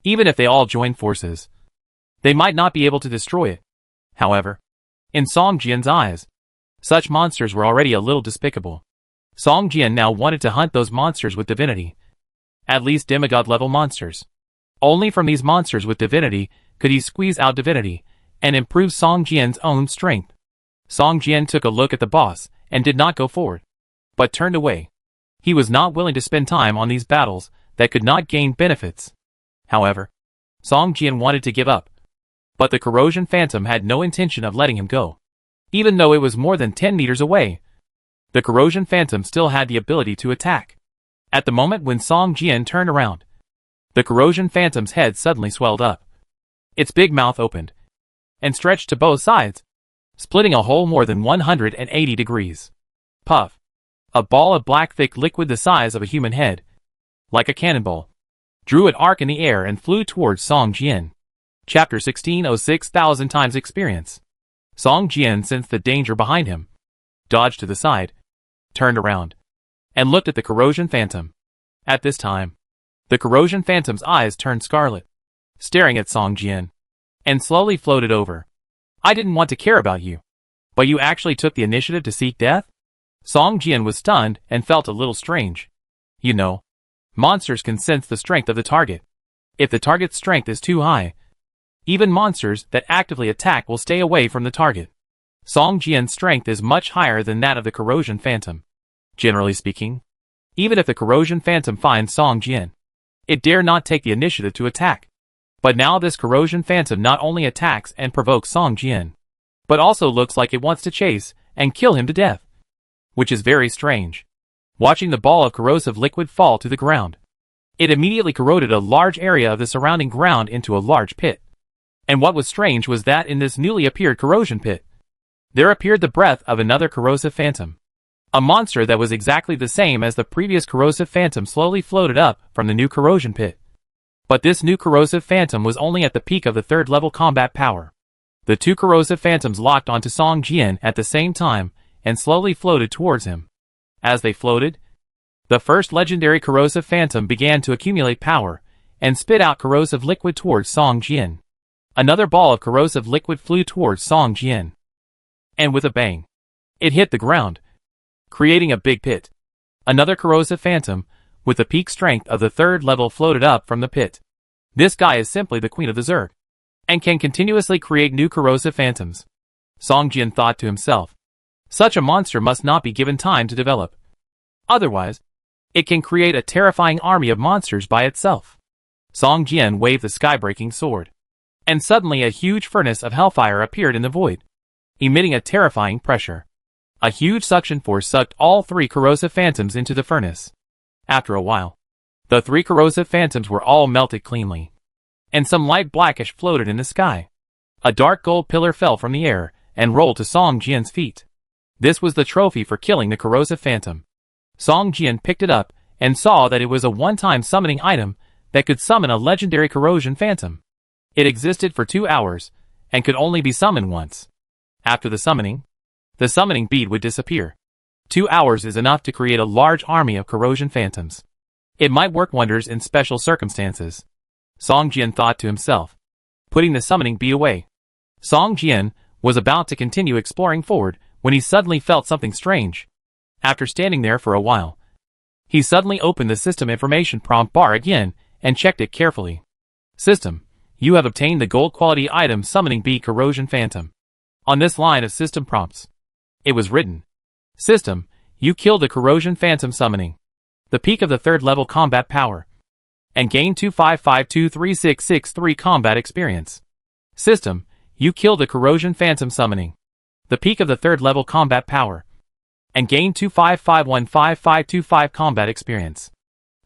A: even if they all joined forces, they might not be able to destroy it. However, in Song Jian's eyes, such monsters were already a little despicable. Song Jian now wanted to hunt those monsters with divinity. At least demigod-level monsters. Only from these monsters with divinity could he squeeze out divinity and improve Song Jian's own strength. Song Jian took a look at the boss and did not go forward, but turned away. He was not willing to spend time on these battles that could not gain benefits. However, Song Jian wanted to give up, but the Corrosion Phantom had no intention of letting him go. Even though it was more than 10 meters away, the Corrosion Phantom still had the ability to attack. At the moment when Song Jian turned around, the Corrosion Phantom's head suddenly swelled up. Its big mouth opened and stretched to both sides, splitting a hole more than 180 degrees. Puff! A ball of black thick liquid the size of a human head, like a cannonball, drew an arc in the air and flew towards Song Jian. Chapter 1606 1,000 times experience. Song Jian sensed the danger behind him, dodged to the side, turned around, and looked at the Corrosion Phantom. At this time, the Corrosion Phantom's eyes turned scarlet, staring at Song Jian, and slowly floated over. I didn't want to care about you, but you actually took the initiative to seek death? Song Jian was stunned and felt a little strange. You know, monsters can sense the strength of the target. If the target's strength is too high, even monsters that actively attack will stay away from the target. Song Jian's strength is much higher than that of the Corrosion Phantom. Generally speaking, even if the Corrosion Phantom finds Song Jian, it dare not take the initiative to attack. But now this Corrosion Phantom not only attacks and provokes Song Jian, but also looks like it wants to chase and kill him to death, which is very strange. Watching the ball of corrosive liquid fall to the ground, it immediately corroded a large area of the surrounding ground into a large pit. And what was strange was that in this newly appeared corrosion pit, there appeared the breath of another corrosive phantom. A monster that was exactly the same as the previous corrosive phantom slowly floated up from the new corrosion pit. But this new corrosive phantom was only at the peak of the 3rd level combat power. The two corrosive phantoms locked onto Song Jian at the same time and slowly floated towards him. As they floated, the first legendary corrosive phantom began to accumulate power and spit out corrosive liquid towards Song Jian. Another ball of corrosive liquid flew towards Song Jian, and with a bang, it hit the ground, creating a big pit. Another corrosive phantom, with the peak strength of the 3rd level, floated up from the pit. This guy is simply the queen of the Zerg, and can continuously create new corrosive phantoms. Song Jian thought to himself, such a monster must not be given time to develop. Otherwise, it can create a terrifying army of monsters by itself. Song Jian waved the sky-breaking sword, and suddenly a huge furnace of hellfire appeared in the void, emitting a terrifying pressure. A huge suction force sucked all 3 corrosive phantoms into the furnace. After a while, the 3 corrosive phantoms were all melted cleanly, and some light blackish floated in the sky. A dark gold pillar fell from the air and rolled to Song Jian's feet. This was the trophy for killing the corrosive phantom. Song Jian picked it up and saw that it was a one-time summoning item that could summon a legendary corrosion phantom. It existed for 2 hours and could only be summoned once. After the summoning bead would disappear. 2 hours is enough to create a large army of corrosion phantoms. It might work wonders in special circumstances. Song Jian thought to himself, putting the summoning bee away. Song Jian was about to continue exploring forward when he suddenly felt something strange. After standing there for a while, he suddenly opened the system information prompt bar again and checked it carefully. System, you have obtained the gold quality item Summoning Bee Corrosion Phantom. On this line of system prompts, it was written, System, you killed the Corrosion Phantom summoning the peak of the 3rd level combat power, and gain 255236663 combat experience. System, you killed the Corrosion Phantom summoning the peak of the 3rd level combat power, and gain 255155525 combat experience.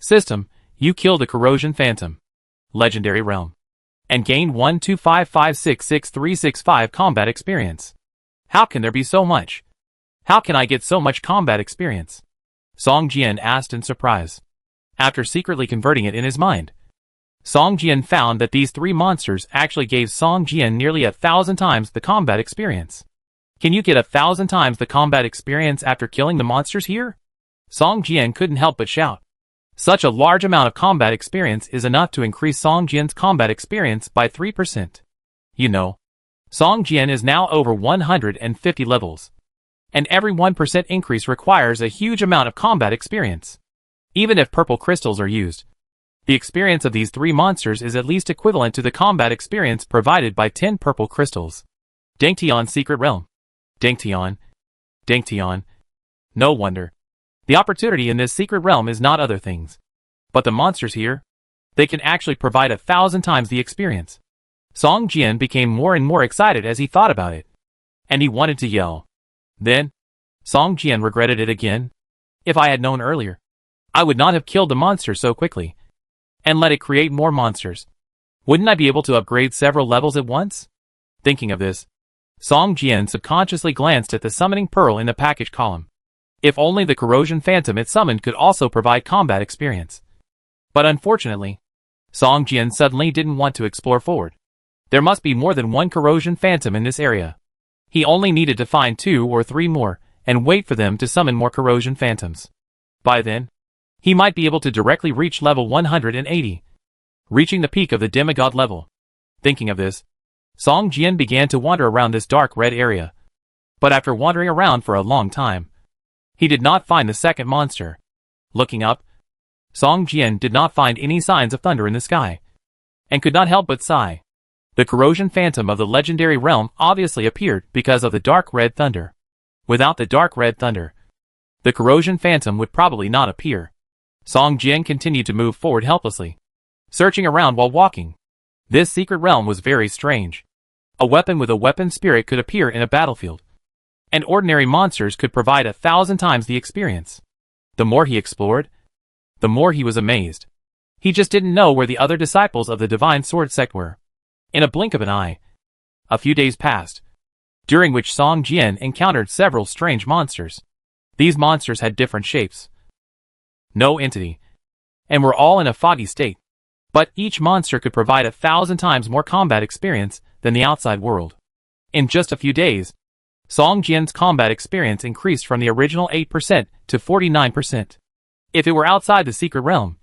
A: System, you killed the Corrosion Phantom Legendary Realm, and gain 125566365 combat experience. How can there be so much? How can I get so much combat experience? Song Jian asked in surprise. After secretly converting it in his mind, Song Jian found that these 3 monsters actually gave Song Jian nearly 1,000 times the combat experience. Can you get 1,000 times the combat experience after killing the monsters here? Song Jian couldn't help but shout. Such a large amount of combat experience is enough to increase Song Jian's combat experience by 3%. You know, Song Jian is now over 150 levels, and every 1% increase requires a huge amount of combat experience. Even if purple crystals are used, the experience of these 3 monsters is at least equivalent to the combat experience provided by 10 purple crystals. Dangtian Secret Realm. Dangtian. Dangtian. No wonder. The opportunity in this secret realm is not other things, but the monsters here. They can actually provide 1,000 times the experience. Song Jian became more and more excited as he thought about it, and he wanted to yell. Then, Song Jian regretted it again. If I had known earlier, I would not have killed the monster so quickly, and let it create more monsters. Wouldn't I be able to upgrade several levels at once? Thinking of this, Song Jian subconsciously glanced at the summoning pearl in the package column. If only the corrosion phantom it summoned could also provide combat experience. But unfortunately, Song Jian suddenly didn't want to explore forward. There must be more than 1 corrosion phantom in this area. He only needed to find 2 or 3 more, and wait for them to summon more corrosion phantoms. By then, he might be able to directly reach level 180, reaching the peak of the demigod level. Thinking of this, Song Jian began to wander around this dark red area. But after wandering around for a long time, he did not find the second monster. Looking up, Song Jian did not find any signs of thunder in the sky, and could not help but sigh. The corrosion phantom of the legendary realm obviously appeared because of the dark red thunder. Without the dark red thunder, the corrosion phantom would probably not appear. Song Jian continued to move forward helplessly, searching around while walking. This secret realm was very strange. A weapon with a weapon spirit could appear in a battlefield, and ordinary monsters could provide 1,000 times the experience. The more he explored, the more he was amazed. He just didn't know where the other disciples of the Divine Sword sect were. In a blink of an eye, a few days passed, during which Song Jian encountered several strange monsters. These monsters had different shapes, no entity, and were all in a foggy state. But each monster could provide 1,000 times more combat experience than the outside world. In just a few days, Song Jian's combat experience increased from the original 8% to 49%. If it were outside the secret realm,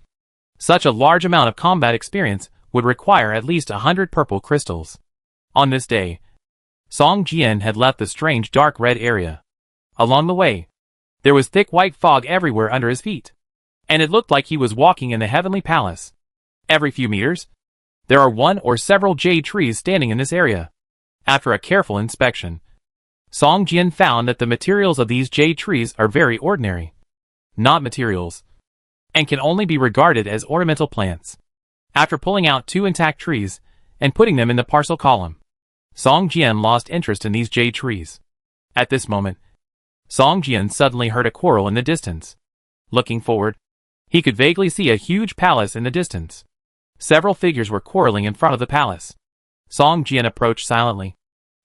A: such a large amount of combat experience would require at least 100 purple crystals. On this day, Song Jian had left the strange dark red area. Along the way, there was thick white fog everywhere under his feet, and it looked like he was walking in the heavenly palace. Every few meters, there are 1 or several jade trees standing in this area. After a careful inspection, Song Jian found that the materials of these jade trees are very ordinary, not materials, and can only be regarded as ornamental plants. After pulling out 2 intact trees and putting them in the parcel column, Song Jian lost interest in these jade trees. At this moment, Song Jian suddenly heard a quarrel in the distance. Looking forward, he could vaguely see a huge palace in the distance. Several figures were quarreling in front of the palace. Song Jian approached silently,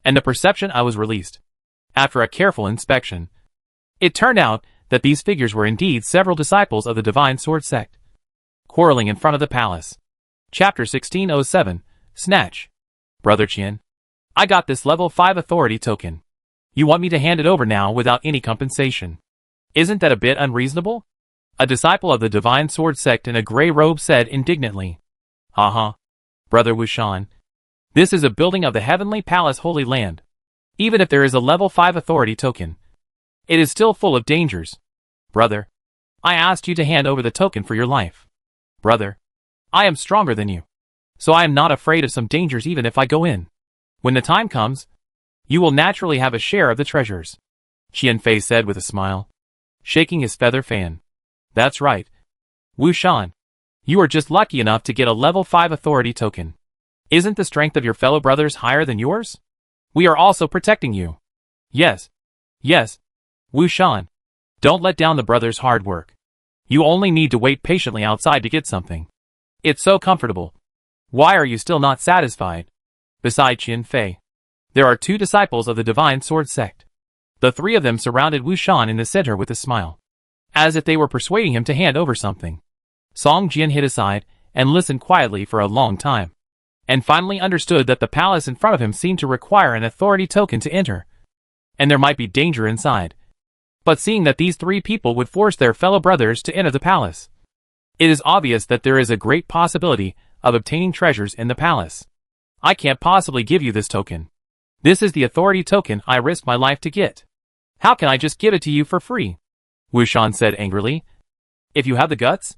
A: and the perception I was released. After a careful inspection, it turned out that these figures were indeed several disciples of the Divine Sword sect, quarreling in front of the palace. Chapter 1607, Snatch. Brother Qian, I got this level 5 authority token. You want me to hand it over now without any compensation? Isn't that a bit unreasonable? A disciple of the Divine Sword Sect in a gray robe said indignantly. Brother Wushan. This is a building of the Heavenly Palace Holy Land. Even if there is a level 5 authority token, it is still full of dangers. Brother, I asked you to hand over the token for your life. Brother, I am stronger than you, so I am not afraid of some dangers even if I go in. When the time comes, you will naturally have a share of the treasures, Qian Fei said with a smile, shaking his feather fan. That's right. Wushan, you are just lucky enough to get a level 5 authority token. Isn't the strength of your fellow brothers higher than yours? We are also protecting you. Yes. Wushan, don't let down the brothers' hard work. You only need to wait patiently outside to get something. It's so comfortable. Why are you still not satisfied? Beside Qian Fei, there are 2 disciples of the Divine Sword Sect. The 3 of them surrounded Wushan in the center with a smile, as if they were persuading him to hand over something. Song Jian hid aside and listened quietly for a long time, and finally understood that the palace in front of him seemed to require an authority token to enter, and there might be danger inside. But seeing that these 3 people would force their fellow brothers to enter the palace, it is obvious that there is a great possibility of obtaining treasures in the palace. I can't possibly give you this token. This is the authority token I risked my life to get. How can I just give it to you for free? Wushan said angrily. If you have the guts,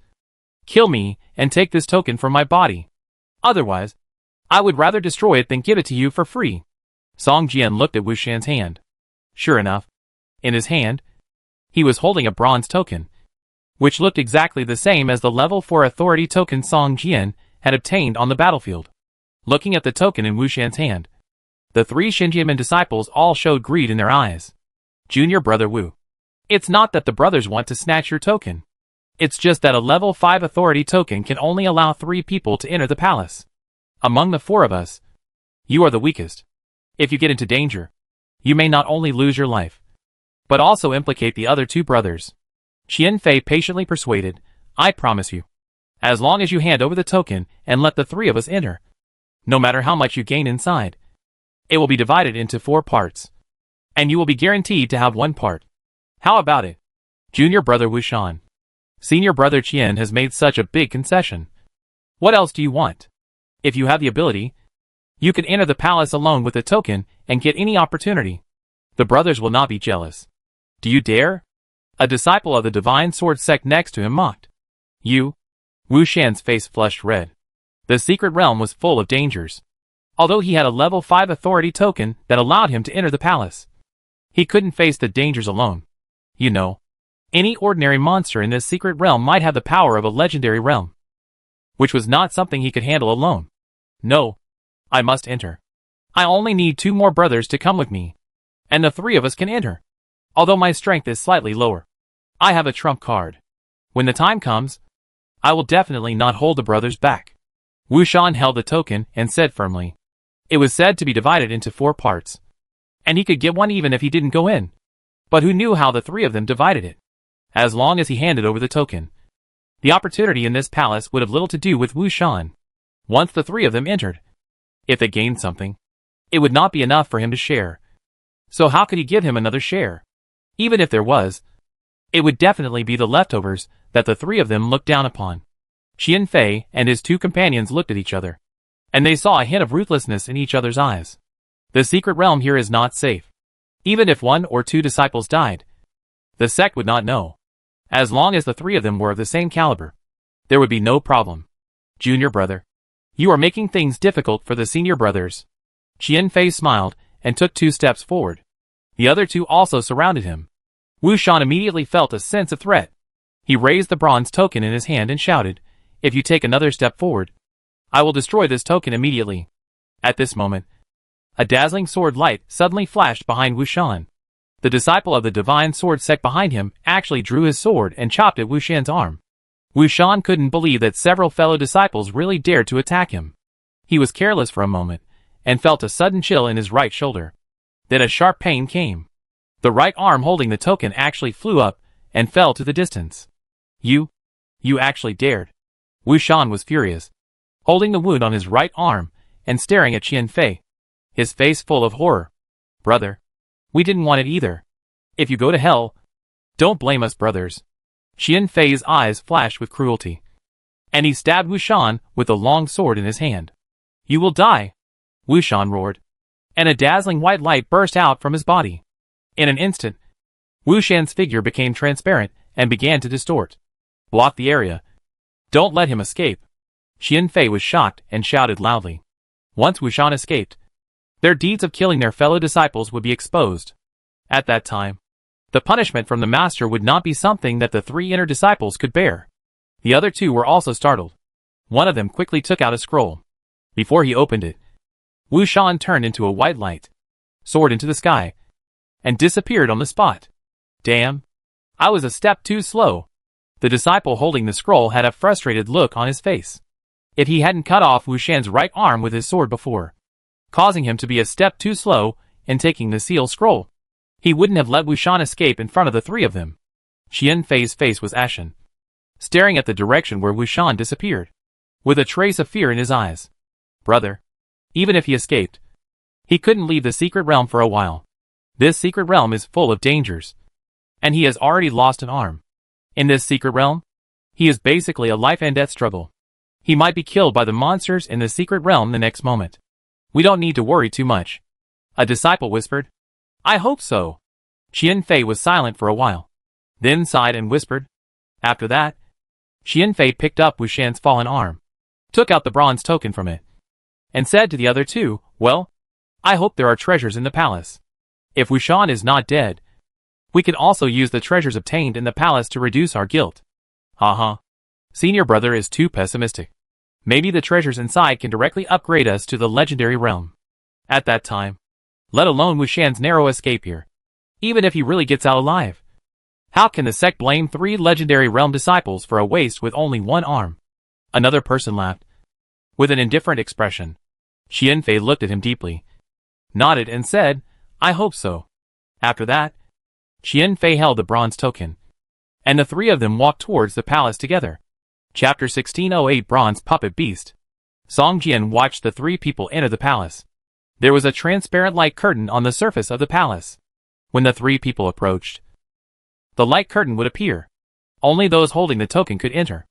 A: kill me and take this token from my body. Otherwise, I would rather destroy it than give it to you for free. Song Jian looked at Wushan's hand. Sure enough, in his hand, he was holding a bronze token, which looked exactly the same as the level 4 authority token Song Jian had obtained on the battlefield. Looking at the token in Wushan's hand, the 3 Xinjiamen disciples all showed greed in their eyes. Junior brother Wu. It's not that the brothers want to snatch your token. It's just that a level 5 authority token can only allow 3 people to enter the palace. Among the 4 of us, you are the weakest. If you get into danger, you may not only lose your life, but also implicate the other 2 brothers. Qian Fei patiently persuaded, I promise you, as long as you hand over the token and let the 3 of us enter, no matter how much you gain inside, it will be divided into 4 parts, and you will be guaranteed to have 1 part. How about it? Junior brother Wushan. Senior brother Qian has made such a big concession. What else do you want? If you have the ability, you can enter the palace alone with the token and get any opportunity. The brothers will not be jealous. Do you dare? A disciple of the Divine Sword Sect next to him mocked. You? Wushan's face flushed red. The secret realm was full of dangers. Although he had a level 5 authority token that allowed him to enter the palace, he couldn't face the dangers alone. You know, any ordinary monster in this secret realm might have the power of a legendary realm, which was not something he could handle alone. No, I must enter. I only need 2 more brothers to come with me, and the 3 of us can enter. Although my strength is slightly lower, I have a trump card. When the time comes, I will definitely not hold the brothers back. Wushan held the token and said firmly. It was said to be divided into 4 parts, and he could get 1 even if he didn't go in. But who knew how the 3 of them divided it? As long as he handed over the token, the opportunity in this palace would have little to do with Wushan. Once the 3 of them entered, if they gained something, it would not be enough for him to share. So how could he give him another share? Even if there was, it would definitely be the leftovers that the 3 of them looked down upon. Qian Fei and his 2 companions looked at each other, and they saw a hint of ruthlessness in each other's eyes. The secret realm here is not safe. Even if 1 or 2 disciples died, the sect would not know. As long as the 3 of them were of the same caliber, there would be no problem. Junior brother, you are making things difficult for the senior brothers. Qian Fei smiled and took 2 steps forward. The other 2 also surrounded him. Wushan immediately felt a sense of threat. He raised the bronze token in his hand and shouted, If you take another step forward, I will destroy this token immediately. At this moment, a dazzling sword light suddenly flashed behind Wushan. The disciple of the Divine Sword Sect behind him actually drew his sword and chopped at Wushan's arm. Wushan couldn't believe that several fellow disciples really dared to attack him. He was careless for a moment, and felt a sudden chill in his right shoulder. Then a sharp pain came. The right arm holding the token actually flew up and fell to the distance. You actually dared. Wushan was furious, holding the wound on his right arm and staring at Qian Fei, his face full of horror. Brother, we didn't want it either. If you go to hell, Don't blame us, brothers. Qian Fei's eyes flashed with cruelty, and he stabbed Wushan with the long sword in his hand. You will die, Wushan roared, and a dazzling white light burst out from his body. In an instant, Wushan's figure became transparent and began to distort. Block the area. Don't let him escape. Qian Fei was shocked and shouted loudly. Once Wushan escaped, their deeds of killing their fellow disciples would be exposed. At that time, the punishment from the master would not be something that the 3 inner disciples could bear. The other 2 were also startled. One of them quickly took out a scroll. Before he opened it, Wushan turned into a white light, soared into the sky, and disappeared on the spot. Damn! I was a step too slow. The disciple holding the scroll had a frustrated look on his face. If he hadn't cut off Wushan's right arm with his sword before, causing him to be a step too slow in taking the seal scroll, he wouldn't have let Wushan escape in front of the 3 of them. Qian Fei's face was ashen, staring at the direction where Wushan disappeared, with a trace of fear in his eyes. Brother, even if he escaped, he couldn't leave the secret realm for a while. This secret realm is full of dangers, and he has already lost an arm. In this secret realm, he is basically a life and death struggle. He might be killed by the monsters in the secret realm the next moment. We don't need to worry too much. A disciple whispered. I hope so. Qian Fei was silent for a while, then sighed and whispered. After that, Qian Fei picked up Wushan's fallen arm, took out the bronze token from it, and said to the other 2, well, I hope there are treasures in the palace. If Wushan is not dead, we can also use the treasures obtained in the palace to reduce our guilt. Haha. Senior brother is too pessimistic. Maybe the treasures inside can directly upgrade us to the legendary realm. At that time, let alone Wushan's narrow escape here. Even if he really gets out alive, how can the sect blame 3 legendary realm disciples for a waste with only 1 arm? Another person laughed, with an indifferent expression. Qian Fei looked at him deeply, nodded and said, I hope so. After that, Qian Fei held the bronze token, and the 3 of them walked towards the palace together. Chapter 1608 Bronze Puppet Beast. Song Jian watched the 3 people enter the palace. There was a transparent light curtain on the surface of the palace. When the 3 people approached, the light curtain would appear. Only those holding the token could enter.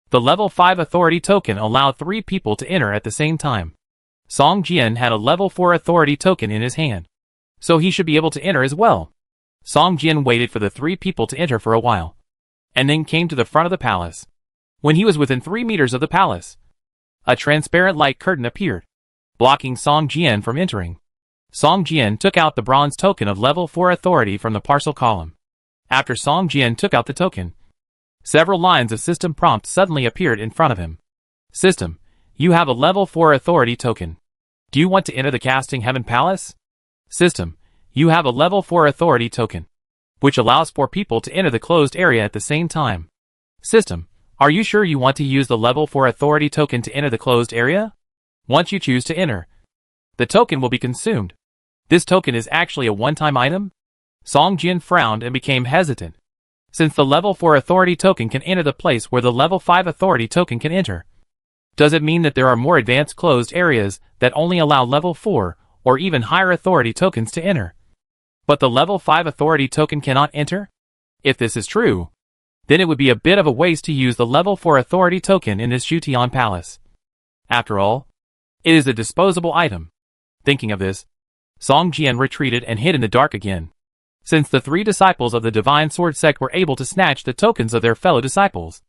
A: The level 5 authority token allowed 3 people to enter at the same time. Song Jian had a level 4 authority token in his hand, so he should be able to enter as well. Song Jian waited for the 3 people to enter for a while, and then came to the front of the palace. When he was within 3 meters of the palace, a transparent light curtain appeared, blocking Song Jian from entering. Song Jian took out the bronze token of level 4 authority from the parcel column. After Song Jian took out the token, several lines of system prompts suddenly appeared in front of him. System, you have a level 4 authority token. Do you want to enter the Casting Heaven Palace? System, you have a level 4 authority token, which allows 4 people to enter the closed area at the same time. System, are you sure you want to use the level 4 authority token to enter the closed area? Once you choose to enter, the token will be consumed. This token is actually a one-time item? Song Jian frowned and became hesitant. Since the level 4 authority token can enter the place where the level 5 authority token can enter, does it mean that there are more advanced closed areas that only allow level 4 or even higher authority tokens to enter, but the level 5 authority token cannot enter? If this is true, then it would be a bit of a waste to use the level 4 authority token in this Shutian Palace. After all, it is a disposable item. Thinking of this, Song Jian retreated and hid in the dark again. Since the 3 disciples of the Divine Sword Sect were able to snatch the tokens of their fellow disciples,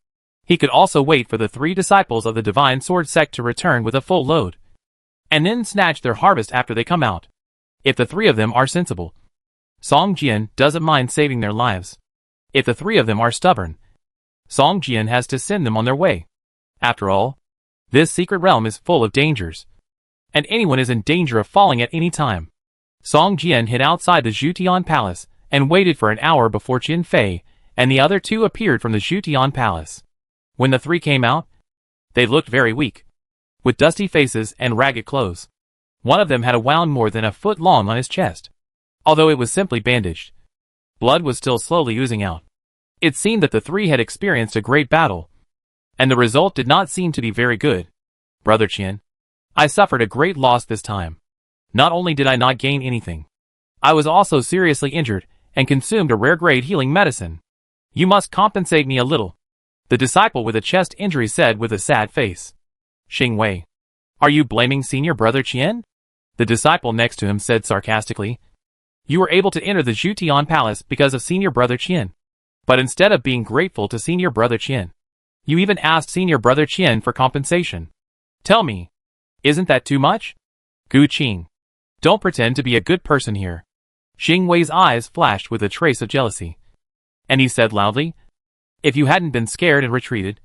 A: he could also wait for the 3 disciples of the Divine Sword Sect to return with a full load, and then snatch their harvest after they come out. If the 3 of them are sensible, Song Jian doesn't mind saving their lives. If the 3 of them are stubborn, Song Jian has to send them on their way. After all, this secret realm is full of dangers, and anyone is in danger of falling at any time. Song Jian hid outside the Shutian Palace and waited for an hour before Qian Fei and the other 2 appeared from the Shutian Palace. When the 3 came out, they looked very weak, with dusty faces and ragged clothes. One of them had a wound more than a foot long on his chest, although it was simply bandaged. Blood was still slowly oozing out. It seemed that the 3 had experienced a great battle, and the result did not seem to be very good. Brother Qian, I suffered a great loss this time. Not only did I not gain anything, I was also seriously injured and consumed a rare grade healing medicine. You must compensate me a little, the disciple with a chest injury said with a sad face. Xing Wei. Are you blaming senior brother Qian? The disciple next to him said sarcastically. You were able to enter the Zhutian Palace because of senior brother Qian. But instead of being grateful to senior brother Qian, you even asked senior brother Qian for compensation. Tell me, isn't that too much? Gu Qing. Don't pretend to be a good person here. Xing Wei's eyes flashed with a trace of jealousy. And he said loudly, if you hadn't been scared and retreated,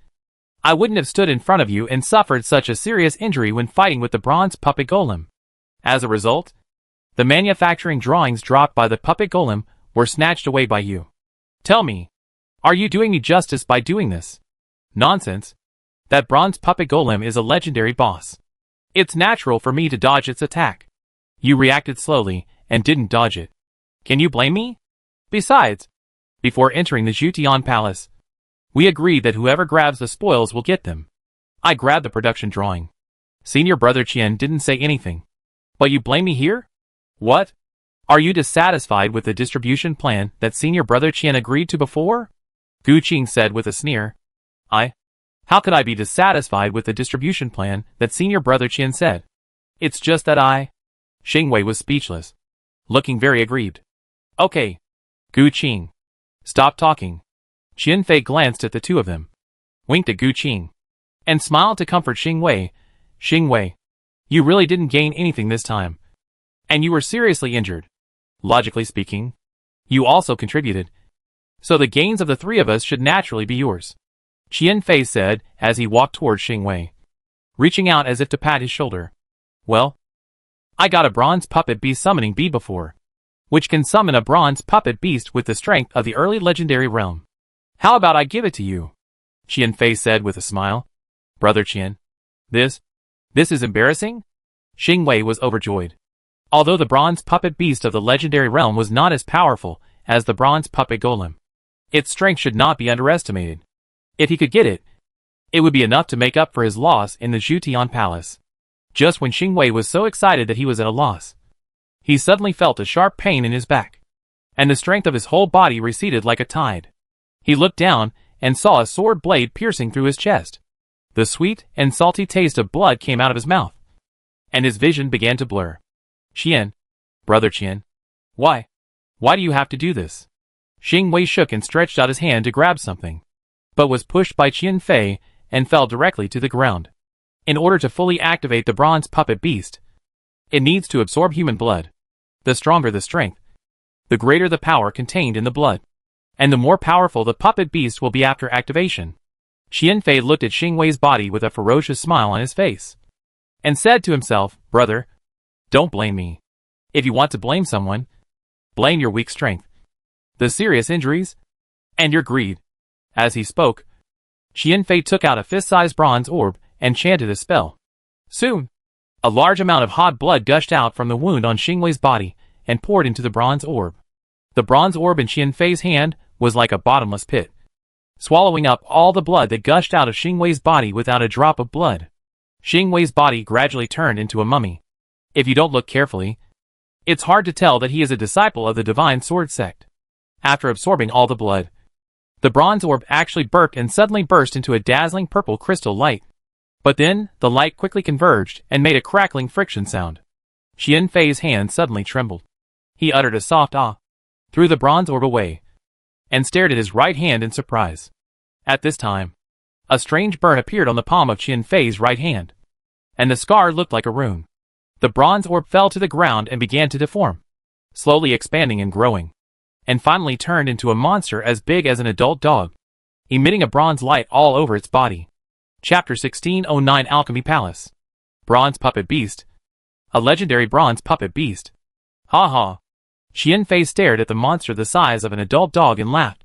A: I wouldn't have stood in front of you and suffered such a serious injury when fighting with the bronze puppet golem. As a result, the manufacturing drawings dropped by the puppet golem were snatched away by you. Tell me, are you doing me justice by doing this? Nonsense. That bronze puppet golem is a legendary boss. It's natural for me to dodge its attack. You reacted slowly and didn't dodge it. Can you blame me? Besides, before entering the Zhutian Palace, we agreed that whoever grabs the spoils will get them. I grabbed the production drawing. Senior brother Qian didn't say anything. But you blame me here? What? Are you dissatisfied with the distribution plan that senior brother Qian agreed to before? Gu Qing said with a sneer. How could I be dissatisfied with the distribution plan that senior brother Qian said? It's just that Xing Wei was speechless, looking very aggrieved. Okay. Gu Qing. Stop talking. Qian Fei glanced at the two of them, winked at Gu Qing, and smiled to comfort Xing Wei. Xing Wei, you really didn't gain anything this time. And you were seriously injured. Logically speaking, you also contributed. So the gains of the three of us should naturally be yours. Qian Fei said as he walked towards Xing Wei, reaching out as if to pat his shoulder. Well, I got a bronze puppet beast summoning bead before, which can summon a bronze puppet beast with the strength of the early legendary realm. How about I give it to you? Qian Fei said with a smile. Brother Qian, this is embarrassing? Xing Wei was overjoyed. Although the bronze puppet beast of the legendary realm was not as powerful as the bronze puppet golem, its strength should not be underestimated. If he could get it, it would be enough to make up for his loss in the Zhutian Palace. Just when Xing Wei was so excited that he was at a loss, he suddenly felt a sharp pain in his back, and the strength of his whole body receded like a tide. He looked down and saw a sword blade piercing through his chest. The sweet and salty taste of blood came out of his mouth, and his vision began to blur. Qian, brother Qian, why do you have to do this? Xing Wei shook and stretched out his hand to grab something, but was pushed by Qian Fei and fell directly to the ground. In order to fully activate the bronze puppet beast, it needs to absorb human blood. The stronger the strength, the greater the power contained in the blood, and the more powerful the puppet beast will be after activation. Qian Fei looked at Xing Wei's body with a ferocious smile on his face, and said to himself, Brother, don't blame me. If you want to blame someone, blame your weak strength, the serious injuries, and your greed. As he spoke, Qian Fei took out a fist-sized bronze orb and chanted a spell. Soon, a large amount of hot blood gushed out from the wound on Xing Wei's body and poured into the bronze orb. The bronze orb in Qian Fei's hand was like a bottomless pit, swallowing up all the blood that gushed out of Xing Wei's body without a drop of blood. Xing Wei's body gradually turned into a mummy. If you don't look carefully, it's hard to tell that he is a disciple of the Divine Sword Sect. After absorbing all the blood, the bronze orb actually burped and suddenly burst into a dazzling purple crystal light. But then, the light quickly converged and made a crackling friction sound. Qian Fei's hand suddenly trembled. He uttered a soft ah, threw the bronze orb away, and stared at his right hand in surprise. At this time, a strange burn appeared on the palm of Qian Fei's right hand, and the scar looked like a rune. The bronze orb fell to the ground and began to deform, slowly expanding and growing, and finally turned into a monster as big as an adult dog, emitting a bronze light all over its body. Chapter 1609 Alchemy Palace. Bronze Puppet Beast. A legendary bronze puppet beast. Ha ha. Qian Fei stared at the monster the size of an adult dog and laughed,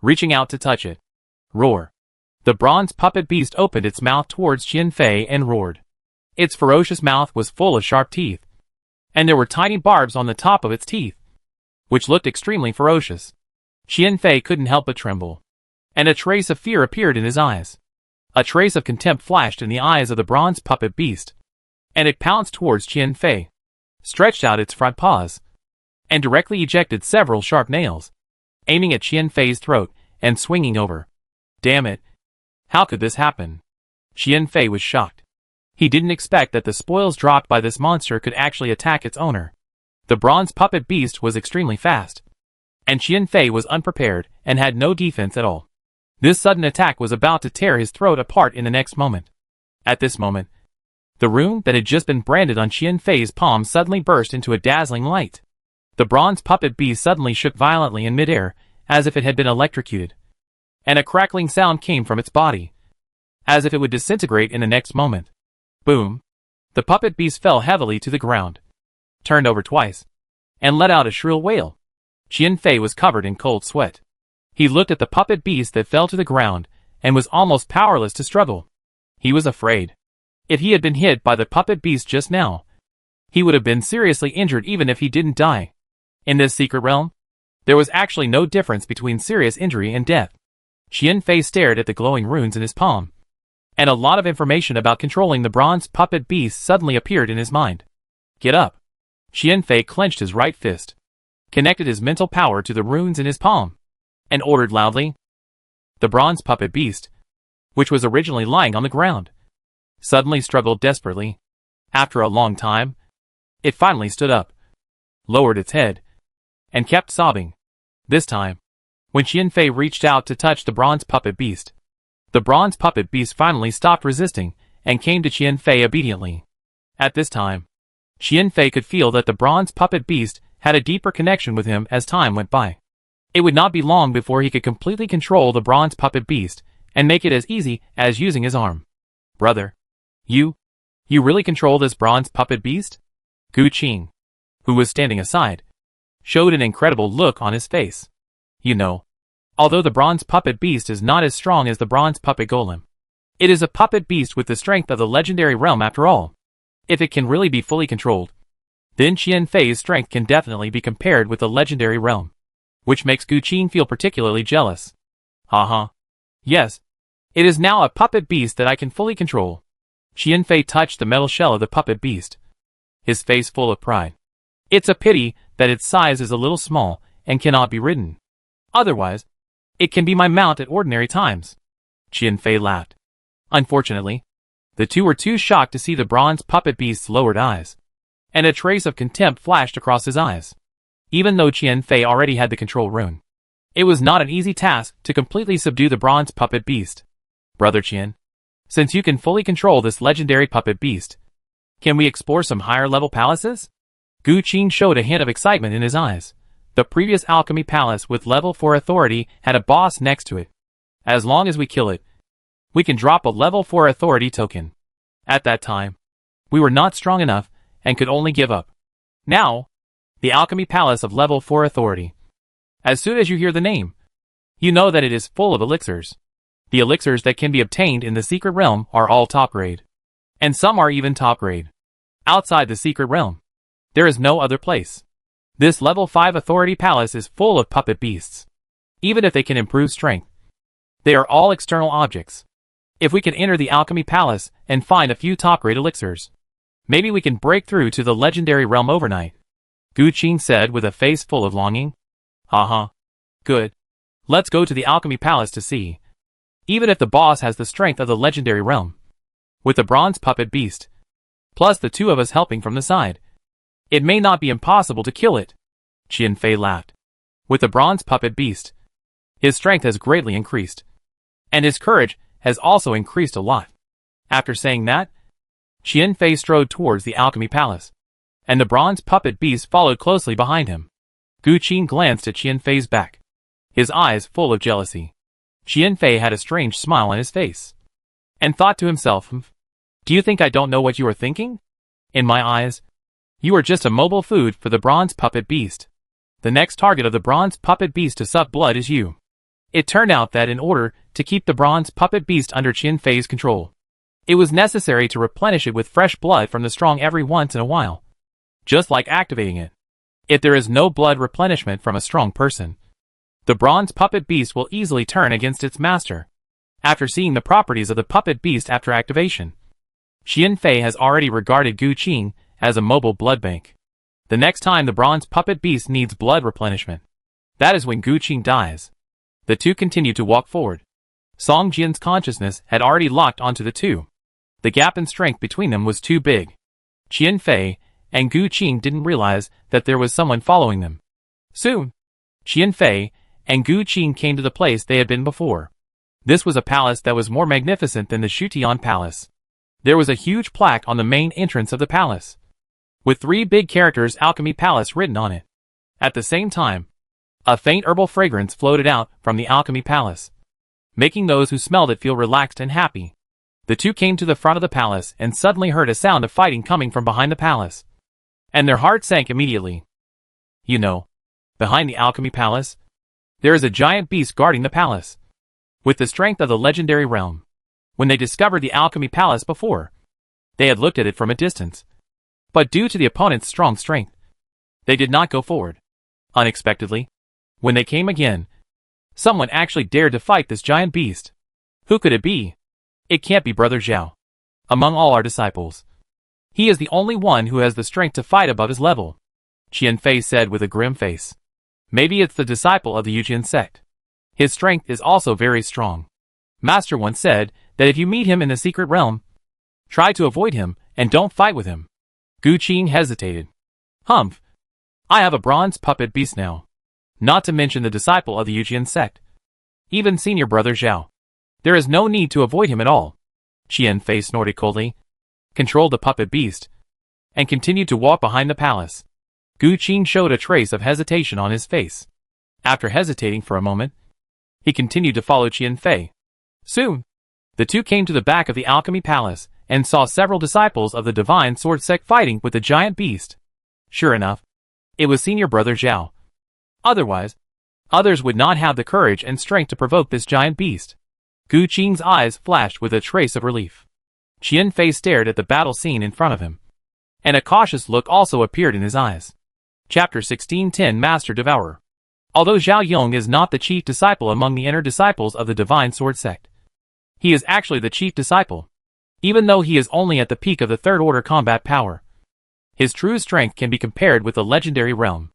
A: reaching out to touch it. Roar. The bronze puppet beast opened its mouth towards Qian Fei and roared. Its ferocious mouth was full of sharp teeth, and there were tiny barbs on the top of its teeth, which looked extremely ferocious. Qian Fei couldn't help but tremble, and a trace of fear appeared in his eyes. A trace of contempt flashed in the eyes of the bronze puppet beast, and it pounced towards Qian Fei, stretched out its front paws, and directly ejected several sharp nails, aiming at Qian Fei's throat and swinging over. Damn it. How could this happen? Qian Fei was shocked. He didn't expect that the spoils dropped by this monster could actually attack its owner. The bronze puppet beast was extremely fast, and Qian Fei was unprepared and had no defense at all. This sudden attack was about to tear his throat apart in the next moment. At this moment, the rune that had just been branded on Qian Fei's palm suddenly burst into a dazzling light. The bronze puppet beast suddenly shook violently in midair, as if it had been electrocuted, and a crackling sound came from its body, as if it would disintegrate in the next moment. Boom! The puppet beast fell heavily to the ground, turned over twice, and let out a shrill wail. Qian Fei was covered in cold sweat. He looked at the puppet beast that fell to the ground, and was almost powerless to struggle. He was afraid. If he had been hit by the puppet beast just now, he would have been seriously injured even if he didn't die. In this secret realm, there was actually no difference between serious injury and death. Qian Fei stared at the glowing runes in his palm, and a lot of information about controlling the bronze puppet beast suddenly appeared in his mind. Get up! Qian Fei clenched his right fist, connected his mental power to the runes in his palm, and ordered loudly. The bronze puppet beast, which was originally lying on the ground, suddenly struggled desperately. After a long time, it finally stood up, lowered its head, and kept sobbing. This time, when Qian Fei reached out to touch the bronze puppet beast, the bronze puppet beast finally stopped resisting and came to Qian Fei obediently. At this time, Qian Fei could feel that the bronze puppet beast had a deeper connection with him as time went by. It would not be long before he could completely control the bronze puppet beast and make it as easy as using his arm. Brother, you really control this bronze puppet beast? Gu Qing, who was standing aside, showed an incredible look on his face. You know, although the bronze puppet beast is not as strong as the bronze puppet golem, it is a puppet beast with the strength of the legendary realm after all. If it can really be fully controlled, then Qian Fei's strength can definitely be compared with the legendary realm, which makes Gu Qing feel particularly jealous. Haha. Yes, it is now a puppet beast that I can fully control. Qian Fei touched the metal shell of the puppet beast, his face full of pride. It's a pity that its size is a little small and cannot be ridden. Otherwise, it can be my mount at ordinary times. Qian Fei laughed. Unfortunately, the two were too shocked to see the bronze puppet beast's lowered eyes, and a trace of contempt flashed across his eyes. Even though Qian Fei already had the control rune, it was not an easy task to completely subdue the bronze puppet beast. Brother Qian, since you can fully control this legendary puppet beast, can we explore some higher level palaces? Gu Qing showed a hint of excitement in his eyes. The previous alchemy palace with level 4 authority had a boss next to it. As long as we kill it, we can drop a level 4 authority token. At that time, we were not strong enough and could only give up. Now, the alchemy palace of level 4 authority. As soon as you hear the name, you know that it is full of elixirs. The elixirs that can be obtained in the secret realm are all top grade, and some are even top grade. Outside the secret realm, there is no other place. This level 5 authority palace is full of puppet beasts. Even if they can improve strength, they are all external objects. If we can enter the alchemy palace and find a few top grade elixirs, maybe we can break through to the legendary realm overnight. Gu Qing said with a face full of longing. Haha. Good. Let's go to the alchemy palace to see. Even if the boss has the strength of the legendary realm, with the bronze puppet beast, plus the two of us helping from the side, it may not be impossible to kill it. Qian Fei laughed. With the bronze puppet beast, his strength has greatly increased, and his courage has also increased a lot. After saying that, Qian Fei strode towards the alchemy palace, and the bronze puppet beast followed closely behind him. Gu Qing glanced at Qian Fei's back, his eyes full of jealousy. Qian Fei had a strange smile on his face, and thought to himself, do you think I don't know what you are thinking? In my eyes, you are just a mobile food for the bronze puppet beast. The next target of the bronze puppet beast to suck blood is you. It turned out that in order to keep the bronze puppet beast under Qian Fei's control, it was necessary to replenish it with fresh blood from the strong every once in a while, just like activating it. If there is no blood replenishment from a strong person, the bronze puppet beast will easily turn against its master. After seeing the properties of the puppet beast after activation, Qian Fei has already regarded Gu Qing as a mobile blood bank. The next time the bronze puppet beast needs blood replenishment, that is when Gu Qing dies. The two continued to walk forward. Song Jian's consciousness had already locked onto the two. The gap in strength between them was too big. Qian Fei and Gu Qing didn't realize that there was someone following them. Soon, Qian Fei and Gu Qing came to the place they had been before. This was a palace that was more magnificent than the Shutian Palace. There was a huge plaque on the main entrance of the palace, with 3 big characters Alchemy Palace written on it. At the same time, a faint herbal fragrance floated out from the Alchemy Palace, making those who smelled it feel relaxed and happy. The two came to the front of the palace and suddenly heard a sound of fighting coming from behind the palace. And their hearts sank immediately. You know, behind the Alchemy Palace, there is a giant beast guarding the palace, with the strength of the legendary realm. When they discovered the Alchemy Palace before, they had looked at it from a distance. But due to the opponent's strong strength, they did not go forward. Unexpectedly, when they came again, someone actually dared to fight this giant beast. Who could it be? It can't be Brother Zhao. Among all our disciples, he is the only one who has the strength to fight above his level, Qian Fei said with a grim face. Maybe it's the disciple of the Yujian sect. His strength is also very strong. Master once said that if you meet him in the secret realm, try to avoid him and don't fight with him. Gu Qing hesitated. Humph. I have a bronze puppet beast now. Not to mention the disciple of the Yujian sect. Even senior Brother Zhao. There is no need to avoid him at all. Qian Fei snorted coldly, controlled the puppet beast, and continued to walk behind the palace. Gu Qing showed a trace of hesitation on his face. After hesitating for a moment, he continued to follow Qian Fei. Soon, the two came to the back of the Alchemy Palace and saw several disciples of the Divine Sword sect fighting with the giant beast. Sure enough, it was senior Brother Zhao. Otherwise, others would not have the courage and strength to provoke this giant beast. Gu Qing's eyes flashed with a trace of relief. Qian Fei stared at the battle scene in front of him, and a cautious look also appeared in his eyes. Chapter 1610 Master Devourer. Although Zhao Yong is not the chief disciple among the inner disciples of the Divine Sword sect, he is actually the chief disciple, even though he is only at the peak of the third order combat power. His true strength can be compared with the legendary realm.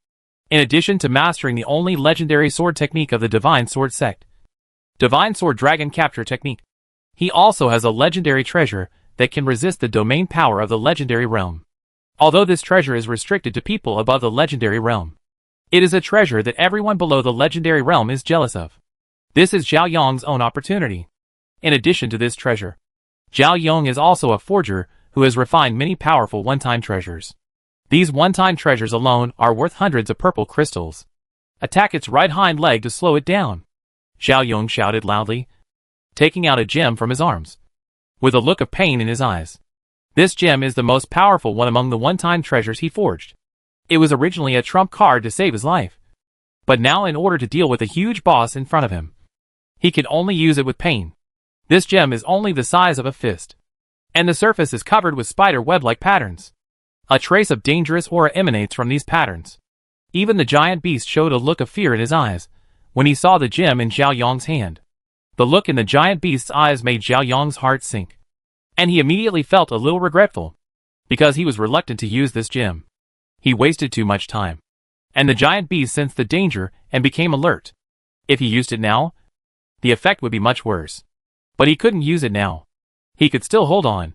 A: In addition to mastering the only legendary sword technique of the Divine Sword sect, Divine Sword Dragon Capture Technique, he also has a legendary treasure that can resist the domain power of the legendary realm. Although this treasure is restricted to people above the legendary realm, it is a treasure that everyone below the legendary realm is jealous of. This is Zhao Yong's own opportunity. In addition to this treasure, Zhao Yong is also a forger who has refined many powerful one-time treasures. These one-time treasures alone are worth hundreds of purple crystals. Attack its right hind leg to slow it down, Zhao Yong shouted loudly, taking out a gem from his arms, with a look of pain in his eyes. This gem is the most powerful one among the one-time treasures he forged. It was originally a trump card to save his life, but now in order to deal with a huge boss in front of him, he can only use it with pain. This gem is only the size of a fist, and the surface is covered with spider web-like patterns. A trace of dangerous aura emanates from these patterns. Even the giant beast showed a look of fear in his eyes when he saw the gem in Zhao Yong's hand. The look in the giant beast's eyes made Zhao Yong's heart sink, and he immediately felt a little regretful, because he was reluctant to use this gem. He wasted too much time, and the giant beast sensed the danger and became alert. If he used it now, the effect would be much worse. But he couldn't use it now. He could still hold on,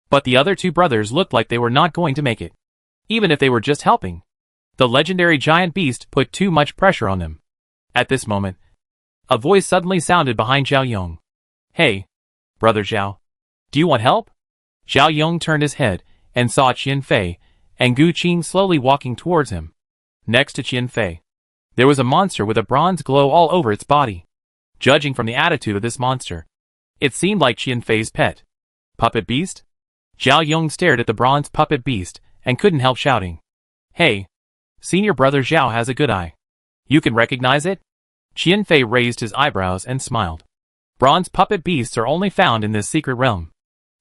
A: but the other two brothers looked like they were not going to make it, even if they were just helping. The legendary giant beast put too much pressure on them. At this moment, a voice suddenly sounded behind Zhao Yong. Hey, Brother Zhao, do you want help? Zhao Yong turned his head and saw Qian Fei and Gu Qing slowly walking towards him. Next to Qian Fei, there was a monster with a bronze glow all over its body. Judging from the attitude of this monster, it seemed like Qian Fei's pet. Puppet beast? Zhao Yong stared at the bronze puppet beast and couldn't help shouting. Hey, senior Brother Zhao has a good eye. You can recognize it? Qian Fei raised his eyebrows and smiled. Bronze puppet beasts are only found in this secret realm.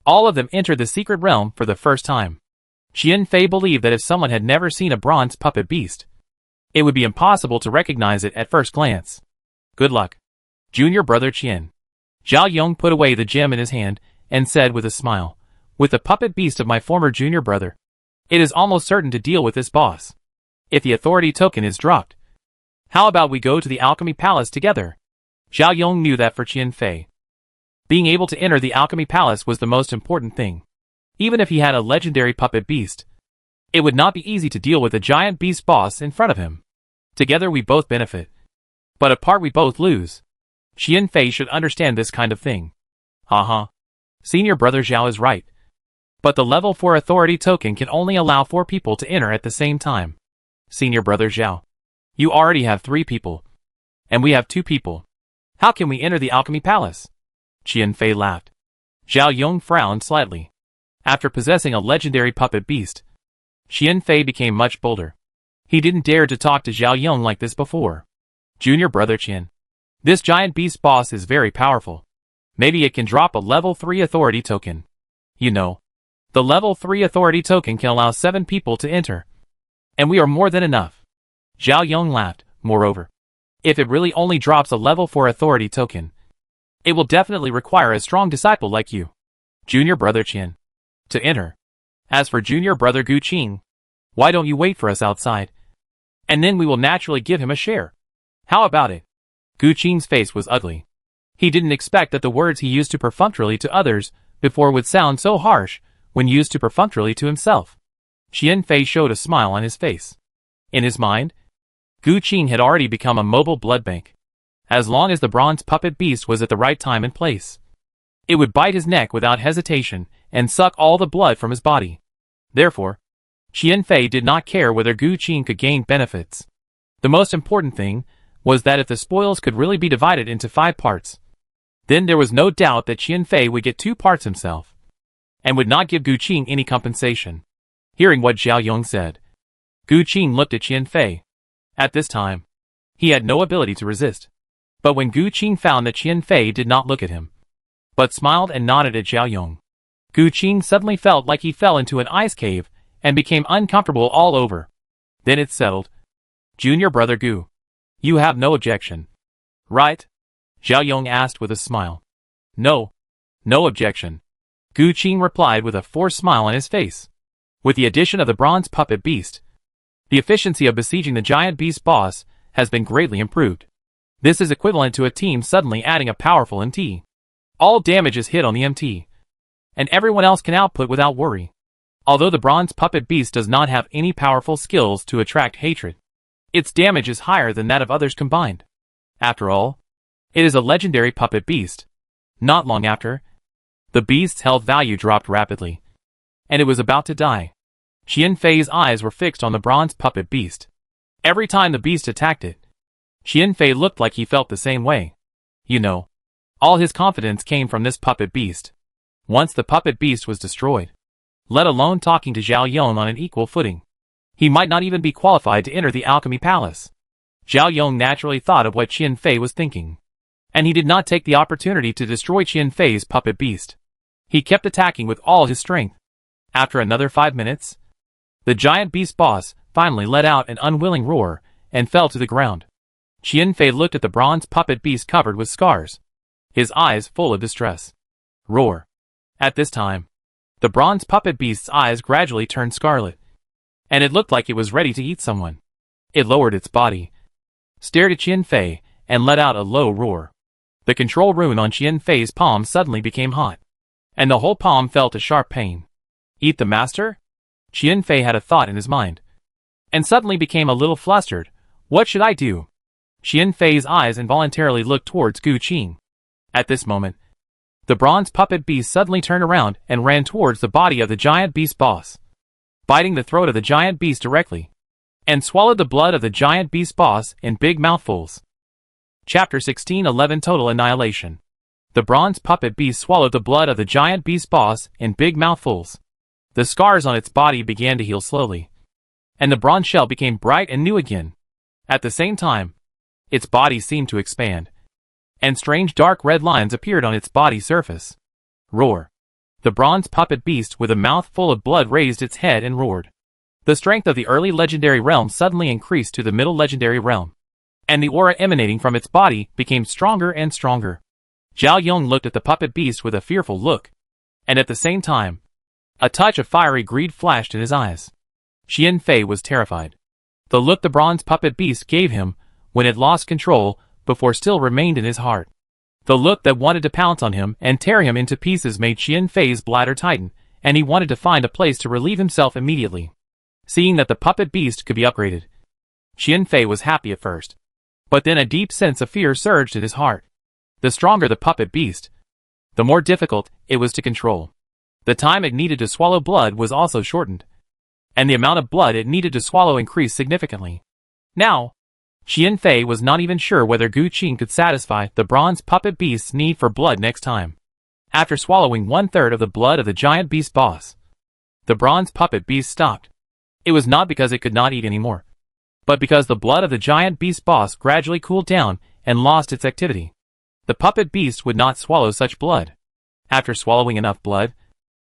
A: All of them entered the secret realm for the first time. Qian Fei believed that if someone had never seen a bronze puppet beast, it would be impossible to recognize it at first glance. Good luck, Junior Brother Qian. Zhao Yong put away the gem in his hand and said with a smile, with the puppet beast of my former junior brother, it is almost certain to deal with this boss. If the authority token is dropped, how about we go to the Alchemy Palace together? Zhao Yong knew that for Qian Fei, being able to enter the alchemy palace was the most important thing. Even if he had a legendary puppet beast, it would not be easy to deal with a giant beast boss in front of him. Together we both benefit, but apart we both lose. Qian Fei should understand this kind of thing. Haha. Senior brother Zhao is right. But the level 4 authority token can only allow 4 people to enter at the same time. Senior brother Zhao, you already have 3 people, and we have 2 people. How can we enter the alchemy palace? Qian Fei laughed. Zhao Yong frowned slightly. After possessing a legendary puppet beast, Qian Fei became much bolder. He didn't dare to talk to Zhao Yong like this before. Junior brother Qian, this giant beast boss is very powerful. Maybe it can drop a level 3 authority token. You know, the level 3 authority token can allow 7 people to enter. And we are more than enough. Zhao Yong laughed. Moreover, if it really only drops a level 4 authority token, it will definitely require a strong disciple like you, Junior brother Qian, to enter. As for junior brother Gu Qing, why don't you wait for us outside? And then we will naturally give him a share. How about it? Gu Qing's face was ugly. He didn't expect that the words he used to perfunctorily to others before would sound so harsh when used to perfunctorily to himself. Qian Fei showed a smile on his face. In his mind, Gu Qing had already become a mobile blood bank. As long as the bronze puppet beast was at the right time and place, it would bite his neck without hesitation and suck all the blood from his body. Therefore, Qian Fei did not care whether Gu Qing could gain benefits. The most important thing was that if the spoils could really be divided into 5 parts, then there was no doubt that Qian Fei would get 2 parts himself, and would not give Gu Qing any compensation. Hearing what Zhao Yong said, Gu Qing looked at Qian Fei. At this time, he had no ability to resist. But when Gu Qing found that Qian Fei did not look at him, but smiled and nodded at Zhao Yong, Gu Qing suddenly felt like he fell into an ice cave and became uncomfortable all over. Then it settled. Junior brother Gu, you have no objection, right? Zhao Yong asked with a smile. No. No objection. Gu Qing replied with a forced smile on his face. With the addition of the bronze puppet beast, the efficiency of besieging the giant beast boss has been greatly improved. This is equivalent to a team suddenly adding a powerful MT. All damage is hit on the MT, and everyone else can output without worry. Although the bronze puppet beast does not have any powerful skills to attract hatred, its damage is higher than that of others combined. After all, it is a legendary puppet beast. Not long after, the beast's health value dropped rapidly, and it was about to die. Qian Fei's eyes were fixed on the bronze puppet beast. Every time the beast attacked it, Qian Fei looked like he felt the same way. You know, all his confidence came from this puppet beast. Once the puppet beast was destroyed, let alone talking to Zhao Yong on an equal footing, he might not even be qualified to enter the alchemy palace. Zhao Yong naturally thought of what Qian Fei was thinking, and he did not take the opportunity to destroy Qian Fei's puppet beast. He kept attacking with all his strength. After another 5 minutes, the giant beast boss finally let out an unwilling roar and fell to the ground. Qian Fei looked at the bronze puppet beast covered with scars, his eyes full of distress. Roar. At this time, the bronze puppet beast's eyes gradually turned scarlet, and it looked like it was ready to eat someone. It lowered its body, stared at Qian Fei, and let out a low roar. The control rune on Qian Fei's palm suddenly became hot, and the whole palm felt a sharp pain. Eat the master? Qian Fei had a thought in his mind, and suddenly became a little flustered. What should I do? Qian Fei's eyes involuntarily looked towards Gu Qing. At this moment, the bronze puppet beast suddenly turned around and ran towards the body of the giant beast boss, biting the throat of the giant beast directly, and swallowed the blood of the giant beast boss in big mouthfuls. Chapter 1611 Total Annihilation. The bronze puppet beast swallowed the blood of the giant beast boss in big mouthfuls. The scars on its body began to heal slowly, and the bronze shell became bright and new again. At the same time, its body seemed to expand, and strange dark red lines appeared on its body surface. Roar. The bronze puppet beast with a mouth full of blood raised its head and roared. The strength of the early legendary realm suddenly increased to the middle legendary realm, and the aura emanating from its body became stronger and stronger. Zhao Yong looked at the puppet beast with a fearful look, and at the same time, a touch of fiery greed flashed in his eyes. Qian Fei was terrified. The look the bronze puppet beast gave him when it lost control before still remained in his heart. The look that wanted to pounce on him and tear him into pieces made Qian Fei's bladder tighten, and he wanted to find a place to relieve himself immediately. Seeing that the puppet beast could be upgraded, Qian Fei was happy at first. But then a deep sense of fear surged in his heart. The stronger the puppet beast, the more difficult it was to control. The time it needed to swallow blood was also shortened, and the amount of blood it needed to swallow increased significantly. Now, Qian Fei was not even sure whether Gu Qing could satisfy the bronze puppet beast's need for blood next time. After swallowing 1/3 of the blood of the giant beast boss, the bronze puppet beast stopped. It was not because it could not eat anymore, but because the blood of the giant beast boss gradually cooled down and lost its activity. The puppet beast would not swallow such blood. After swallowing enough blood,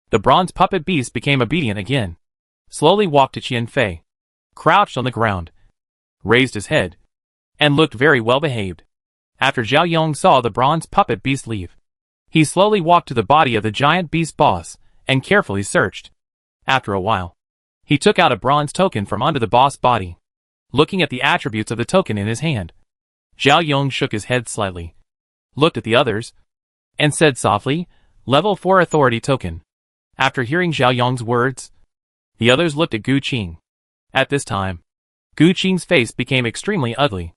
A: the bronze puppet beast became obedient again, slowly walked to Qian Fei, crouched on the ground, raised his head, and looked very well behaved. After Zhao Yong saw the bronze puppet beast leave, he slowly walked to the body of the giant beast boss and carefully searched. After a while, he took out a bronze token from under the boss body. Looking at the attributes of the token in his hand, Zhao Yong shook his head slightly, looked at the others, and said softly, "Level 4 authority token." After hearing Zhao Yong's words, the others looked at Gu Qing. At this time, Gu Qing's face became extremely ugly.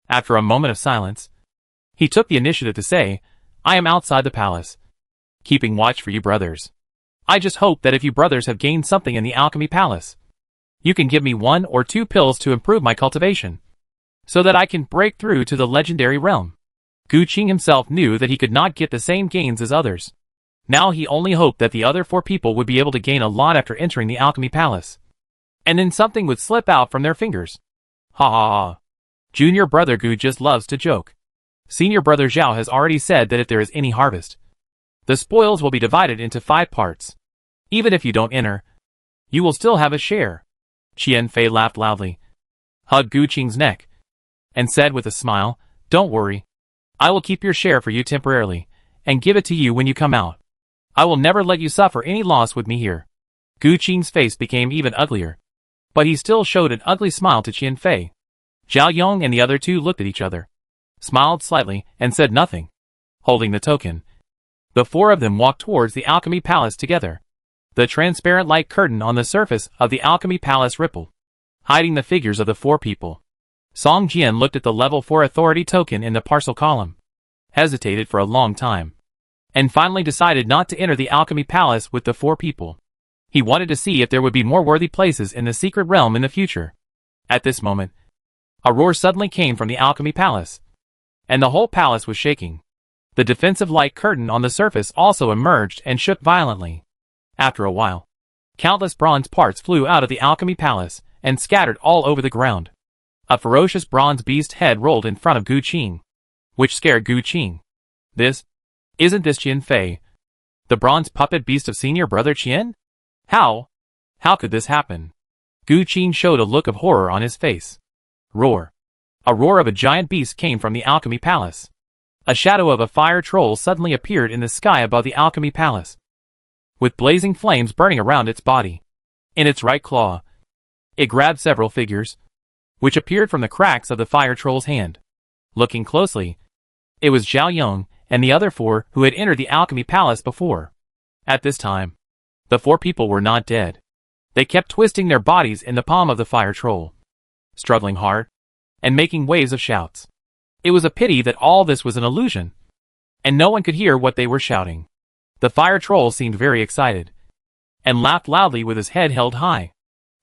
A: After a moment of silence, he took the initiative to say, "I am outside the palace, keeping watch for you brothers. I just hope that if you brothers have gained something in the alchemy palace, you can give me 1 or 2 pills to improve my cultivation, so that I can break through to the legendary realm." Gu Qing himself knew that he could not get the same gains as others. Now he only hoped that the other 4 people would be able to gain a lot after entering the alchemy palace, and then something would slip out from their fingers. Ha ha ha. Junior brother Gu just loves to joke. Senior brother Zhao has already said that if there is any harvest, the spoils will be divided into 5 parts. Even if you don't enter, you will still have a share. Qian Fei laughed loudly, hugged Gu Qing's neck, and said with a smile, "Don't worry. I will keep your share for you temporarily, and give it to you when you come out. I will never let you suffer any loss with me here." Gu Qing's face became even uglier, but he still showed an ugly smile to Qian Fei. Zhao Yong and the other 2 looked at each other, smiled slightly, and said nothing. Holding the token, the 4 of them walked towards the alchemy palace together. The transparent light curtain on the surface of the alchemy palace rippled, hiding the figures of the 4 people. Song Jian looked at the level 4 authority token in the parcel column, hesitated for a long time, and finally decided not to enter the alchemy palace with the 4 people. He wanted to see if there would be more worthy places in the secret realm in the future. At this moment, a roar suddenly came from the alchemy palace, and the whole palace was shaking. The defensive light curtain on the surface also emerged and shook violently. After a while, countless bronze parts flew out of the alchemy palace and scattered all over the ground. A ferocious bronze beast head rolled in front of Gu Qing, which scared Gu Qing. Isn't this Qian Fei, the bronze puppet beast of senior brother Qian? How could this happen? Gu Qing showed a look of horror on his face. Roar. A roar of a giant beast came from the alchemy palace. A shadow of a fire troll suddenly appeared in the sky above the alchemy palace, with blazing flames burning around its body. In its right claw, it grabbed several figures, which appeared from the cracks of the fire troll's hand. Looking closely, it was Zhao Yong and the other 4 who had entered the alchemy palace before. At this time, the 4 people were not dead. They kept twisting their bodies in the palm of the fire troll, struggling hard, and making waves of shouts. It was a pity that all this was an illusion, and no one could hear what they were shouting. The fire troll seemed very excited, and laughed loudly with his head held high.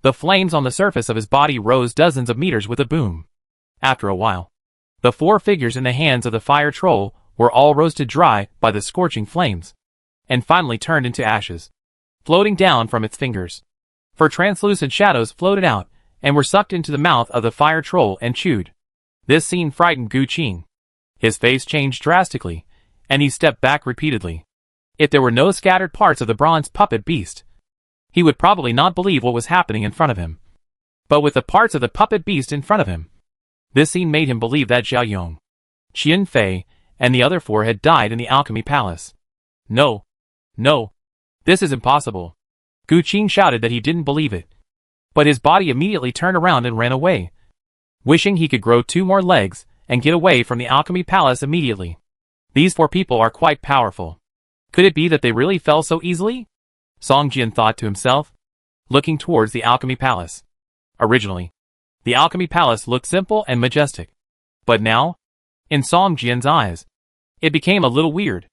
A: The flames on the surface of his body rose dozens of meters with a boom. After a while, the 4 figures in the hands of the fire troll were all roasted dry by the scorching flames, and finally turned into ashes, floating down from its fingers. For translucent shadows floated out, and were sucked into the mouth of the fire troll and chewed. This scene frightened Gu Qing. His face changed drastically, and he stepped back repeatedly. If there were no scattered parts of the bronze puppet beast, he would probably not believe what was happening in front of him. But with the parts of the puppet beast in front of him, this scene made him believe that Zhao Yong, Qian Fei, and the other 4 had died in the alchemy palace. No, this is impossible. Gu Qing shouted that he didn't believe it, but his body immediately turned around and ran away, wishing he could grow 2 more legs and get away from the alchemy palace immediately. These 4 people are quite powerful. Could it be that they really fell so easily? Song Jian thought to himself, looking towards the alchemy palace. Originally, the alchemy palace looked simple and majestic. But now, in Song Jian's eyes, it became a little weird.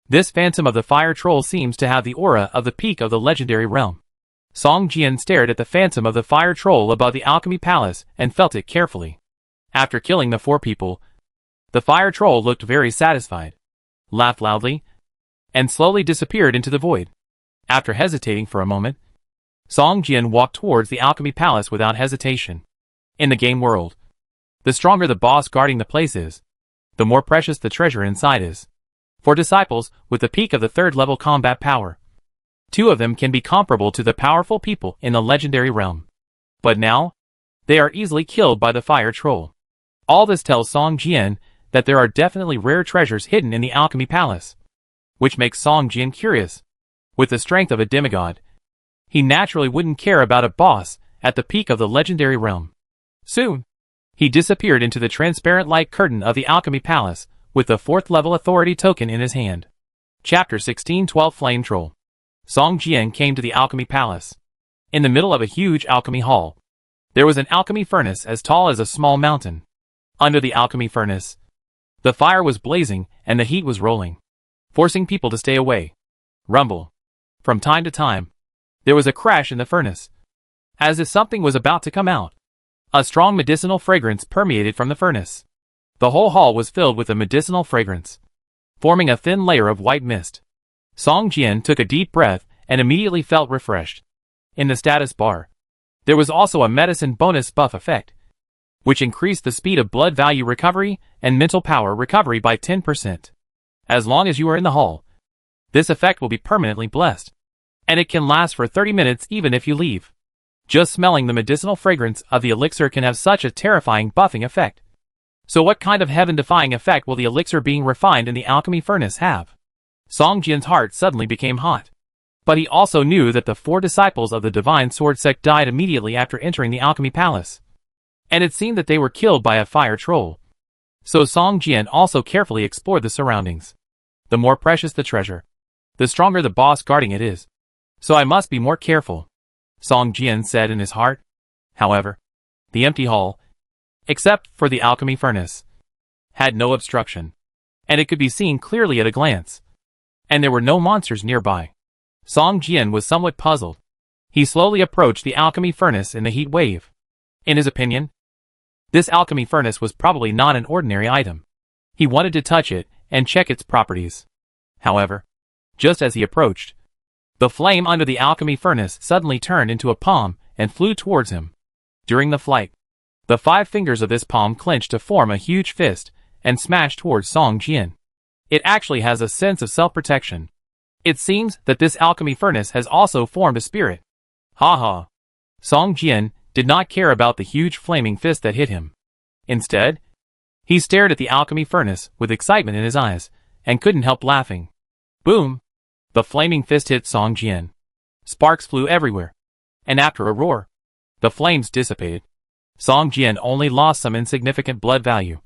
A: This phantom of the fire troll seems to have the aura of the peak of the legendary realm. Song Jian stared at the phantom of the fire troll above the alchemy palace and felt it carefully. After killing the 4 people, the fire troll looked very satisfied, laughed loudly, and slowly disappeared into the void. After hesitating for a moment, Song Jian walked towards the alchemy palace without hesitation. In the game world, the stronger the boss guarding the place is, the more precious the treasure inside is. For disciples with the peak of the 3rd level combat power, 2 of them can be comparable to the powerful people in the legendary realm. But now, they are easily killed by the fire troll. All this tells Song Jian that there are definitely rare treasures hidden in the alchemy palace, which makes Song Jian curious. With the strength of a demigod, he naturally wouldn't care about a boss at the peak of the legendary realm. Soon, he disappeared into the transparent light curtain of the alchemy palace with the 4th level authority token in his hand. Chapter 1612 Flame Troll. Song Jian came to the alchemy palace. In the middle of a huge alchemy hall, there was an alchemy furnace as tall as a small mountain. Under the alchemy furnace, the fire was blazing and the heat was rolling, forcing people to stay away. Rumble. From time to time, there was a crash in the furnace, as if something was about to come out. A strong medicinal fragrance permeated from the furnace. The whole hall was filled with a medicinal fragrance, forming a thin layer of white mist. Song Jian took a deep breath and immediately felt refreshed. In the status bar, there was also a medicine bonus buff effect, which increased the speed of blood value recovery and mental power recovery by 10%. As long as you are in the hall, this effect will be permanently blessed, and it can last for 30 minutes even if you leave. Just smelling the medicinal fragrance of the elixir can have such a terrifying buffing effect. So what kind of heaven-defying effect will the elixir being refined in the alchemy furnace have? Song Jian's heart suddenly became hot. But he also knew that the 4 disciples of the Divine Sword Sect died immediately after entering the alchemy palace, and it seemed that they were killed by a fire troll. So Song Jian also carefully explored the surroundings. The more precious the treasure, the stronger the boss guarding it is. So I must be more careful, Song Jian said in his heart. However, the empty hall, except for the alchemy furnace, had no obstruction, and it could be seen clearly at a glance. And there were no monsters nearby. Song Jian was somewhat puzzled. He slowly approached the alchemy furnace in the heat wave. In his opinion, this alchemy furnace was probably not an ordinary item. He wanted to touch it and check its properties. However, just as he approached, the flame under the alchemy furnace suddenly turned into a palm and flew towards him. During the flight, the 5 fingers of this palm clenched to form a huge fist and smashed towards Song Jian. It actually has a sense of self-protection. It seems that this alchemy furnace has also formed a spirit. Ha ha. Song Jian did not care about the huge flaming fist that hit him. Instead, he stared at the alchemy furnace with excitement in his eyes and couldn't help laughing. Boom! The flaming fist hit Song Jian. Sparks flew everywhere, and after a roar, the flames dissipated. Song Jian only lost some insignificant blood value,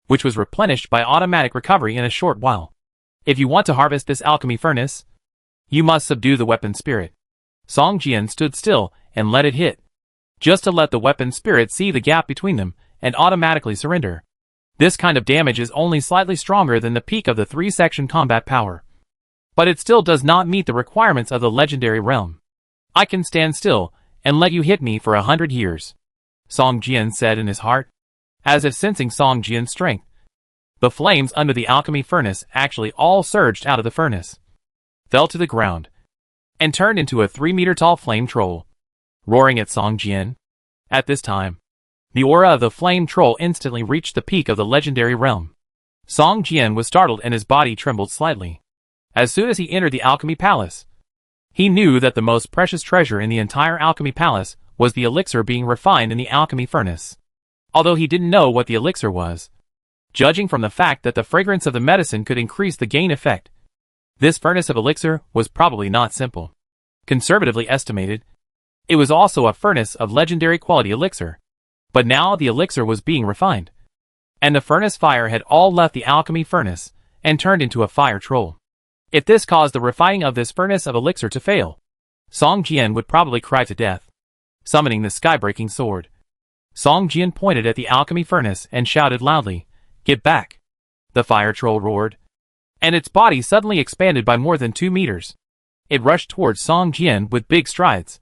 A: which was replenished by automatic recovery in a short while. If you want to harvest this alchemy furnace, you must subdue the weapon spirit. Song Jian stood still and let it hit, just to let the weapon spirit see the gap between them and automatically surrender. This kind of damage is only slightly stronger than the peak of the 3-section combat power, but it still does not meet the requirements of the legendary realm. I can stand still and let you hit me for 100 years, Song Jian said in his heart. As if sensing Song Jian's strength, the flames under the alchemy furnace actually all surged out of the furnace, fell to the ground, and turned into a 3-meter-tall flame troll, roaring at Song Jian. At this time, the aura of the flame troll instantly reached the peak of the legendary realm. Song Jian was startled and his body trembled slightly. As soon as he entered the alchemy palace, he knew that the most precious treasure in the entire alchemy palace was the elixir being refined in the alchemy furnace. Although he didn't know what the elixir was, judging from the fact that the fragrance of the medicine could increase the gain effect, this furnace of elixir was probably not simple. Conservatively estimated, it was also a furnace of legendary quality elixir. But now the elixir was being refined, and the furnace fire had all left the alchemy furnace and turned into a fire troll. If this caused the refining of this furnace of elixir to fail, Song Jian would probably cry to death. Summoning the sky-breaking sword, Song Jian pointed at the alchemy furnace and shouted loudly, "Get back!" The fire troll roared, and its body suddenly expanded by more than 2 meters. It rushed towards Song Jian with big strides.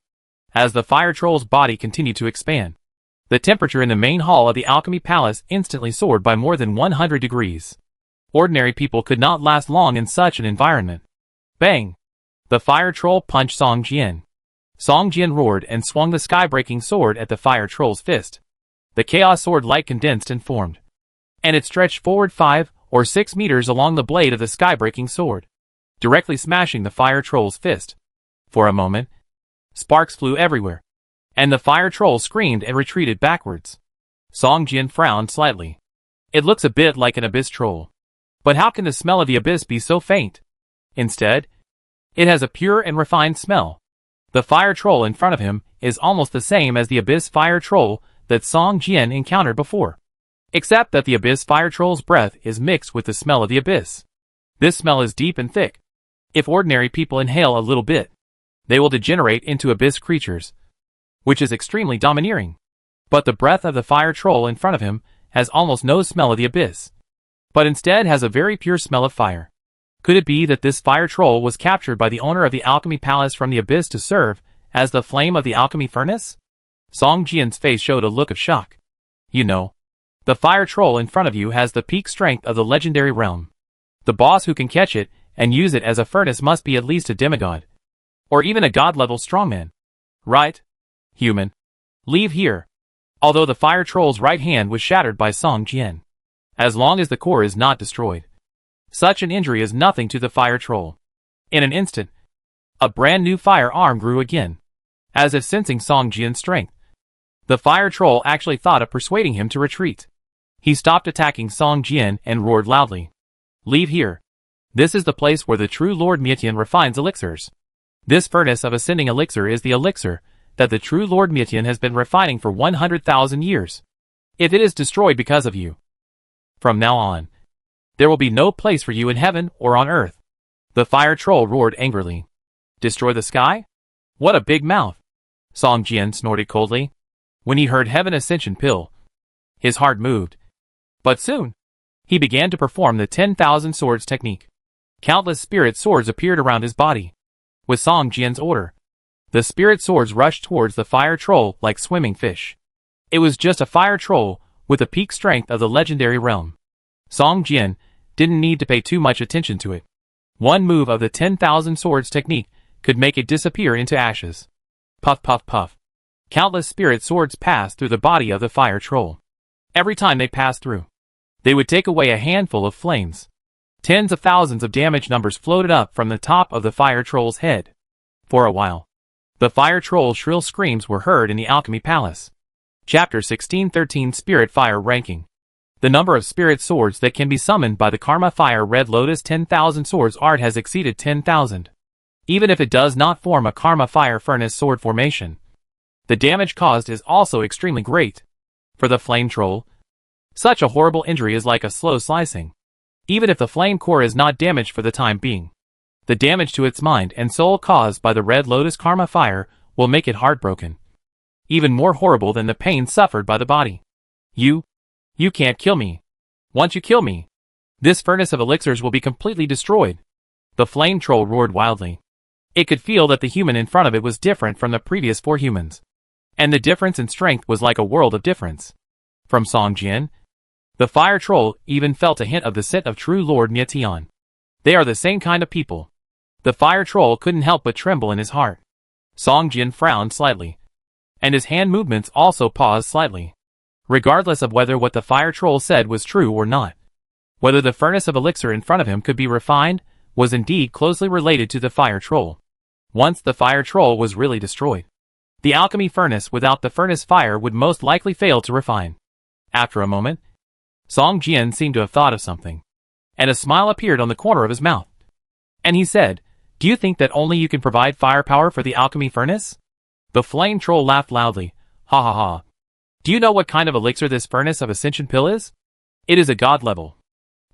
A: As the fire troll's body continued to expand, the temperature in the main hall of the alchemy palace instantly soared by more than 100 degrees. Ordinary people could not last long in such an environment. Bang! The fire troll punched Song Jian. Song Jian roared and swung the sky-breaking sword at the fire troll's fist. The chaos sword light condensed and formed, and it stretched forward 5 or 6 meters along the blade of the sky-breaking sword, directly smashing the fire troll's fist. For a moment, sparks flew everywhere, and the fire troll screamed and retreated backwards. Song Jian frowned slightly. It looks a bit like an abyss troll. But how can the smell of the abyss be so faint? Instead, it has a pure and refined smell. The fire troll in front of him is almost the same as the abyss fire troll that Song Jian encountered before, except that the abyss fire troll's breath is mixed with the smell of the abyss. This smell is deep and thick. If ordinary people inhale a little bit, they will degenerate into abyss creatures, which is extremely domineering. But the breath of the fire troll in front of him has almost no smell of the abyss, but instead has a very pure smell of fire. Could it be that this fire troll was captured by the owner of the alchemy palace from the abyss to serve as the flame of the alchemy furnace? Song Jian's face showed a look of shock. You know, the fire troll in front of you has the peak strength of the legendary realm. The boss who can catch it and use it as a furnace must be at least a demigod, or even a god-level strongman. Right? Human. Leave here. Although the fire troll's right hand was shattered by Song Jian, as long as the core is not destroyed, such an injury is nothing to the fire troll. In an instant, a brand new fire arm grew again. As if sensing Song Jian's strength, the fire troll actually thought of persuading him to retreat. He stopped attacking Song Jian and roared loudly, "Leave here. This is the place where the true Lord Mietian refines elixirs. This furnace of ascending elixir is the elixir that the true Lord Mietian has been refining for 100,000 years. If it is destroyed because of you, from now on, there will be no place for you in heaven or on earth." The fire troll roared angrily. "Destroy the sky? What a big mouth!" Song Jian snorted coldly. When he heard Heaven Ascension Pill, his heart moved. But soon, he began to perform the 10,000 swords technique. Countless spirit swords appeared around his body. With Song Jian's order, the spirit swords rushed towards the fire troll like swimming fish. It was just a fire troll with the peak strength of the legendary realm. Song Jian didn't need to pay too much attention to it. One move of the 10,000 swords technique could make it disappear into ashes. Puff puff puff. Countless spirit swords passed through the body of the fire troll. Every time they passed through, they would take away a handful of flames. Tens of thousands of damage numbers floated up from the top of the fire troll's head. For a while, the fire troll's shrill screams were heard in the alchemy palace. Chapter 1613 Spirit Fire Ranking. The number of spirit swords that can be summoned by the Karma Fire Red Lotus 10,000 Swords Art has exceeded 10,000. Even if it does not form a Karma Fire Furnace sword formation, the damage caused is also extremely great. For the flame troll, such a horrible injury is like a slow slicing. Even if the flame core is not damaged for the time being, the damage to its mind and soul caused by the Red Lotus Karma Fire will make it heartbroken. Even more horrible than the pain suffered by the body. You can't kill me. Once you kill me, this furnace of elixirs will be completely destroyed. The flame troll roared wildly. It could feel that the human in front of it was different from the previous 4 humans. And the difference in strength was like a world of difference. From Song Jian, the fire troll even felt a hint of the scent of true Lord Mietian. They are the same kind of people. The fire troll couldn't help but tremble in his heart. Song Jian frowned slightly, and his hand movements also paused slightly. Regardless of whether what the fire troll said was true or not, whether the furnace of elixir in front of him could be refined was indeed closely related to the fire troll. Once the fire troll was really destroyed, the alchemy furnace without the furnace fire would most likely fail to refine. After a moment, Song Jian seemed to have thought of something, and a smile appeared on the corner of his mouth. And he said, "Do you think that only you can provide firepower for the alchemy furnace?" The flame troll laughed loudly. "Ha ha ha. Do you know what kind of elixir this furnace of ascension pill is? It is a God level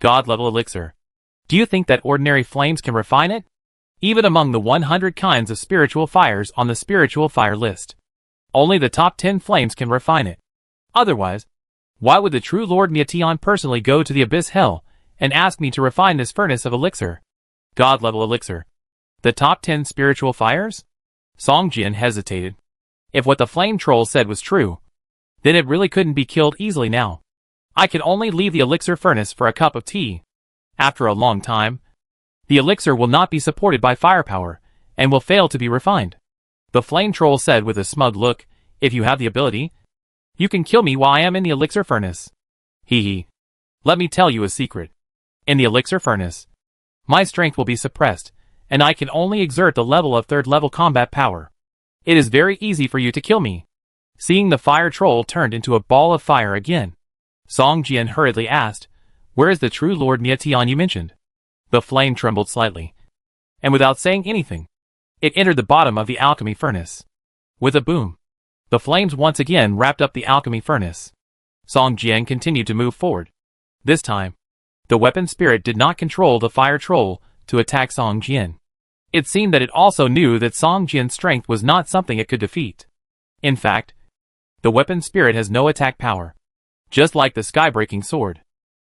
A: elixir. Do you think that ordinary flames can refine it? Even among the 100 kinds of spiritual fires on the spiritual fire list, only the top 10 flames can refine it. Otherwise, why would the true Lord Meteon personally go to the abyss hell and ask me to refine this furnace of elixir? God level elixir. The top 10 spiritual fires? Song Jian hesitated. If what the flame troll said was true, then it really couldn't be killed easily now. I can only leave the elixir furnace for a cup of tea. After a long time, the elixir will not be supported by firepower and will fail to be refined. The flame troll said with a smug look, if you have the ability, you can kill me while I am in the elixir furnace. Hee hee. Let me tell you a secret. In the elixir furnace, my strength will be suppressed, and I can only exert the level of 3rd level combat power. It is very easy for you to kill me. Seeing the fire troll turned into a ball of fire again, Song Jian hurriedly asked, where is the true Lord Meteon you mentioned? The flame trembled slightly, and without saying anything, it entered the bottom of the alchemy furnace. With a boom, the flames once again wrapped up the alchemy furnace. Song Jian continued to move forward. This time, the weapon spirit did not control the fire troll to attack Song Jian. It seemed that it also knew that Song Jian's strength was not something it could defeat. In fact, the weapon spirit has no attack power, just like the sky-breaking sword.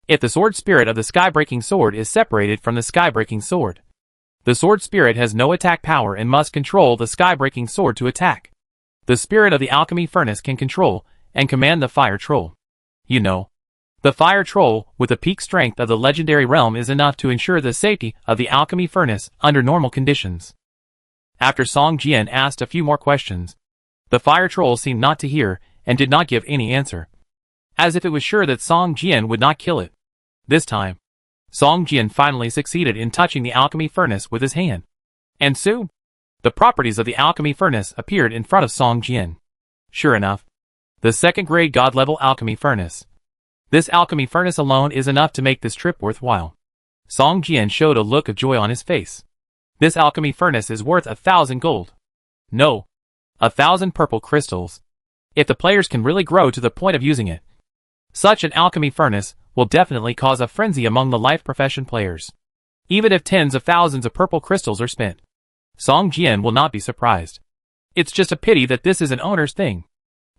A: If the sword spirit of the sky-breaking sword is separated from the sky-breaking sword, the sword spirit has no attack power and must control the sky-breaking sword to attack. The spirit of the alchemy furnace can control and command the fire troll. You know, the fire troll with the peak strength of the legendary realm is enough to ensure the safety of the alchemy furnace under normal conditions. After Song Jian asked a few more questions, the fire troll seemed not to hear and did not give any answer, as if it was sure that Song Jian would not kill it. This time, Song Jian finally succeeded in touching the alchemy furnace with his hand. And soon, the properties of the alchemy furnace appeared in front of Song Jian. Sure enough, the 2nd grade God level alchemy furnace. This alchemy furnace alone is enough to make this trip worthwhile. Song Jian showed a look of joy on his face. This alchemy furnace is worth 1,000 gold. No, 1,000 purple crystals. If the players can really grow to the point of using it, such an alchemy furnace will definitely cause a frenzy among the life profession players. Even if tens of thousands of purple crystals are spent, Song Jian will not be surprised. It's just a pity that this is an owner's thing.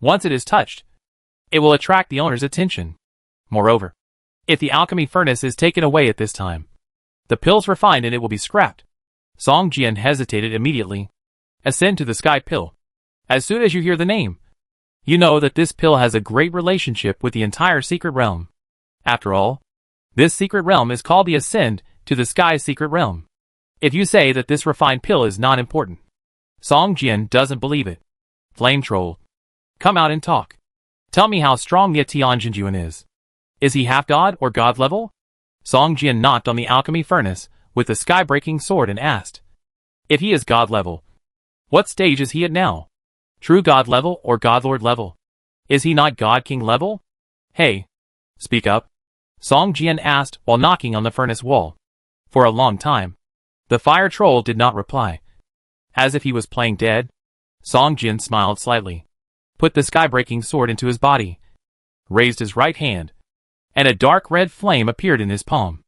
A: Once it is touched, it will attract the owner's attention. Moreover, if the alchemy furnace is taken away at this time, the pills refined in it will be scrapped. Song Jian hesitated immediately. Ascend to the sky pill. As soon as you hear the name, you know that this pill has a great relationship with the entire secret realm. After all, this secret realm is called the Ascend to the Sky secret realm. If you say that this refined pill is not important, Song Jian doesn't believe it. Flame troll, come out and talk. Tell me how strong the Tianjinjuan is. Is he half god or god level? Song Jian knocked on the alchemy furnace with the sky-breaking sword and asked, if he is god level, what stage is he at now? True god level or god lord level? Is he not god king level? Hey, speak up. Song Jian asked while knocking on the furnace wall. For a long time, the fire troll did not reply. As if he was playing dead, Song Jian smiled slightly, put the sky-breaking sword into his body, raised his right hand, and a dark red flame appeared in his palm.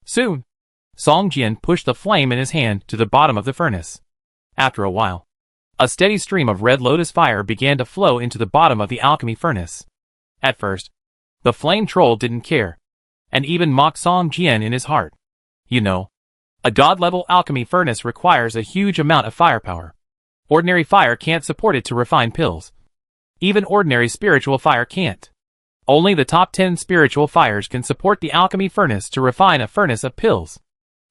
A: Soon, Song Jian pushed the flame in his hand to the bottom of the furnace. After a while, a steady stream of red lotus fire began to flow into the bottom of the alchemy furnace. At first, the flame troll didn't care, and even mocked Song Jian in his heart. You know, a god-level alchemy furnace requires a huge amount of firepower. Ordinary fire can't support it to refine pills. Even ordinary spiritual fire can't. Only the top 10 spiritual fires can support the alchemy furnace to refine a furnace of pills.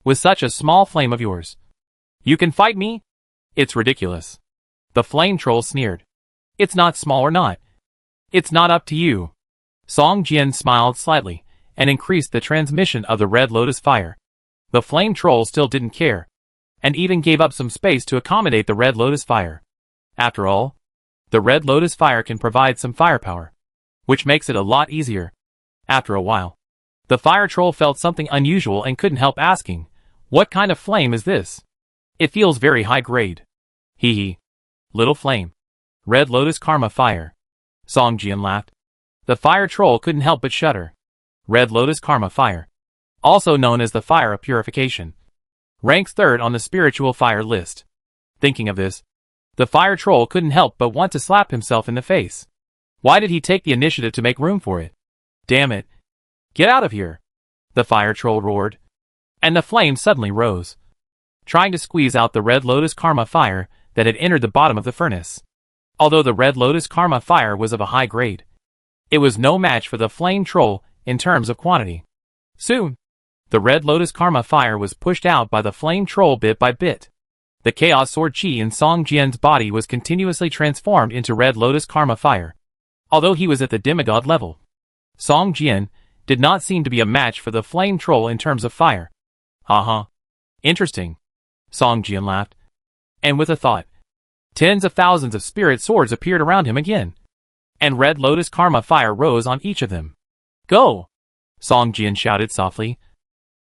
A: With such a small flame of yours, you can fight me? It's ridiculous. The flame troll sneered. It's not small or not. It's not up to you. Song Jian smiled slightly and increased the transmission of the red lotus fire. The flame troll still didn't care, and even gave up some space to accommodate the red lotus fire. After all, the red lotus fire can provide some firepower, which makes it a lot easier. After a while, the fire troll felt something unusual and couldn't help asking, what kind of flame is this? It feels very high grade. Hee hee. Little flame. Red lotus karma fire. Song Jian laughed. The fire troll couldn't help but shudder. Red Lotus Karma Fire, also known as the Fire of Purification, ranks third on the spiritual fire list. Thinking of this, the fire troll couldn't help but want to slap himself in the face. Why did he take the initiative to make room for it? Damn it. Get out of here, the fire troll roared. And the flames suddenly rose, trying to squeeze out the Red Lotus Karma Fire that had entered the bottom of the furnace. Although the Red Lotus Karma Fire was of a high grade, it was no match for the flame troll in terms of quantity. Soon, the Red Lotus Karma Fire was pushed out by the flame troll bit by bit. The Chaos Sword Chi in Song Jian's body was continuously transformed into Red Lotus Karma Fire. Although he was at the demigod level, Song Jian did not seem to be a match for the flame troll in terms of fire. Interesting, Song Jian laughed. And with a thought, tens of thousands of spirit swords appeared around him again, and Red Lotus Karma Fire rose on each of them. Go! Song Jian shouted softly,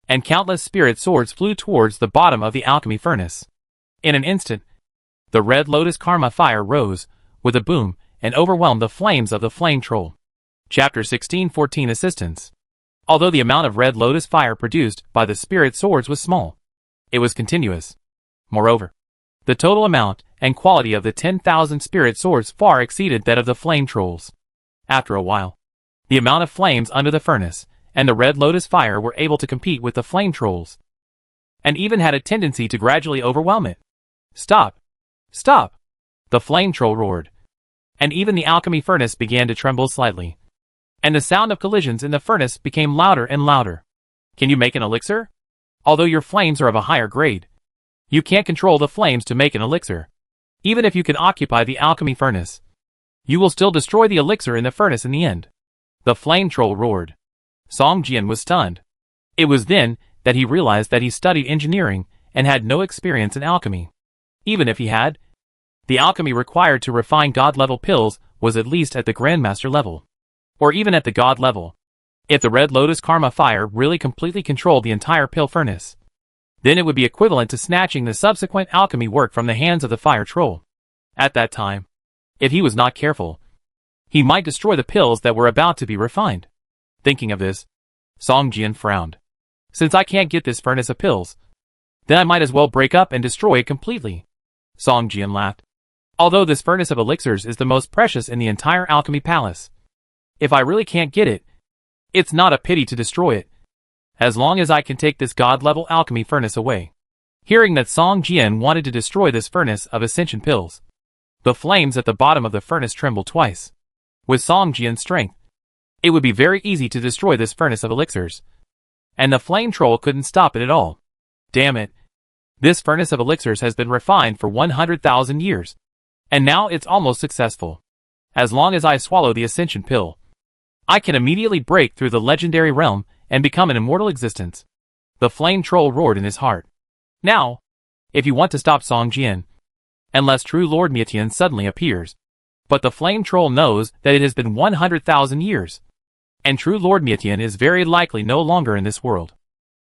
A: and countless spirit swords flew towards the bottom of the alchemy furnace. In an instant, the Red Lotus Karma Fire rose with a boom and overwhelmed the flames of the flame troll. Chapter 1614 Assistance. Although the amount of Red Lotus fire produced by the spirit swords was small, it was continuous. Moreover, the total amount and quality of the 10,000 spirit swords far exceeded that of the flame trolls. After a while, the amount of flames under the furnace and the Red Lotus fire were able to compete with the flame trolls, and even had a tendency to gradually overwhelm it. Stop! Stop! The flame troll roared, and even the alchemy furnace began to tremble slightly, and the sound of collisions in the furnace became louder and louder. Can you make an elixir? Although your flames are of a higher grade, you can't control the flames to make an elixir. Even if you can occupy the alchemy furnace, you will still destroy the elixir in the furnace in the end. The flame troll roared. Song Jian was stunned. It was then that he realized that he studied engineering and had no experience in alchemy. Even if he had, the alchemy required to refine god-level pills was at least at the Grandmaster level, or even at the god level. If the Red Lotus Karma Fire really completely controlled the entire pill furnace, then it would be equivalent to snatching the subsequent alchemy work from the hands of the fire troll. At that time, if he was not careful, he might destroy the pills that were about to be refined. Thinking of this, Song Jian frowned. Since I can't get this furnace of pills, then I might as well break up and destroy it completely. Song Jian laughed. Although this furnace of elixirs is the most precious in the entire alchemy palace, if I really can't get it, it's not a pity to destroy it, as long as I can take this god-level alchemy furnace away. Hearing that Song Jian wanted to destroy this furnace of ascension pills, the flames at the bottom of the furnace trembled twice. With Song Jian's strength, it would be very easy to destroy this furnace of elixirs, and the flame troll couldn't stop it at all. Damn it. This furnace of elixirs has been refined for 100,000 years, and now it's almost successful. As long as I swallow the ascension pill, I can immediately break through the legendary realm and become an immortal existence. The flame troll roared in his heart. Now, if you want to stop Song Jian, unless true Lord Mietian suddenly appears. But the flame troll knows that it has been 100,000 years, and true Lord Mietian is very likely no longer in this world.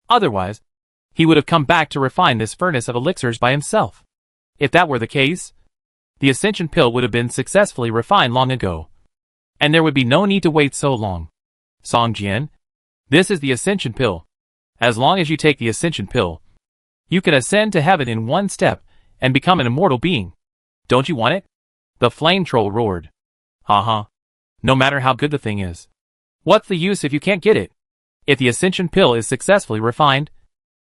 A: Otherwise, he would have come back to refine this furnace of elixirs by himself. If that were the case, the ascension pill would have been successfully refined long ago, and there would be no need to wait so long. Song Jian, this is the ascension pill. As long as you take the ascension pill, you can ascend to heaven in one step and become an immortal being. Don't you want it? The flame troll roared. No matter how good the thing is, what's the use if you can't get it? If the ascension pill is successfully refined,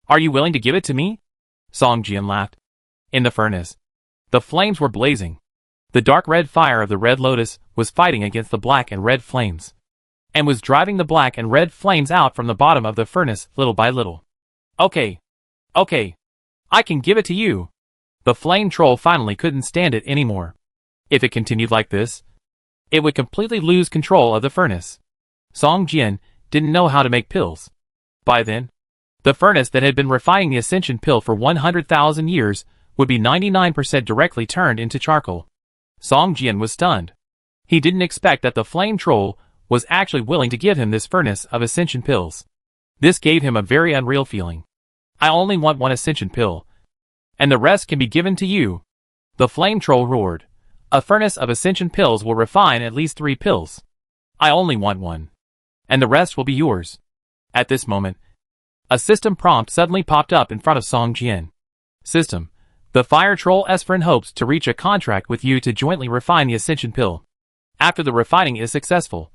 A: are you willing to give it to me? Song Jian laughed. In the furnace, the flames were blazing. The dark red fire of the Red Lotus was fighting against the black and red flames, and was driving the black and red flames out from the bottom of the furnace little by little. Okay, I can give it to you. The flame troll finally couldn't stand it anymore. If it continued like this, it would completely lose control of the furnace. Song Jian didn't know how to make pills. By then, the furnace that had been refining the ascension pill for 100,000 years would be 99% directly turned into charcoal. Song Jian was stunned. He didn't expect that the flame troll was actually willing to give him this furnace of ascension pills. This gave him a very unreal feeling. I only want one ascension pill, and the rest can be given to you. The flame troll roared. A furnace of ascension pills will refine at least 3 pills. I only want one, and the rest will be yours. At this moment, a system prompt suddenly popped up in front of Song Jian. System. The Fire Troll Esfrin hopes to reach a contract with you to jointly refine the Ascension Pill. After the refining is successful,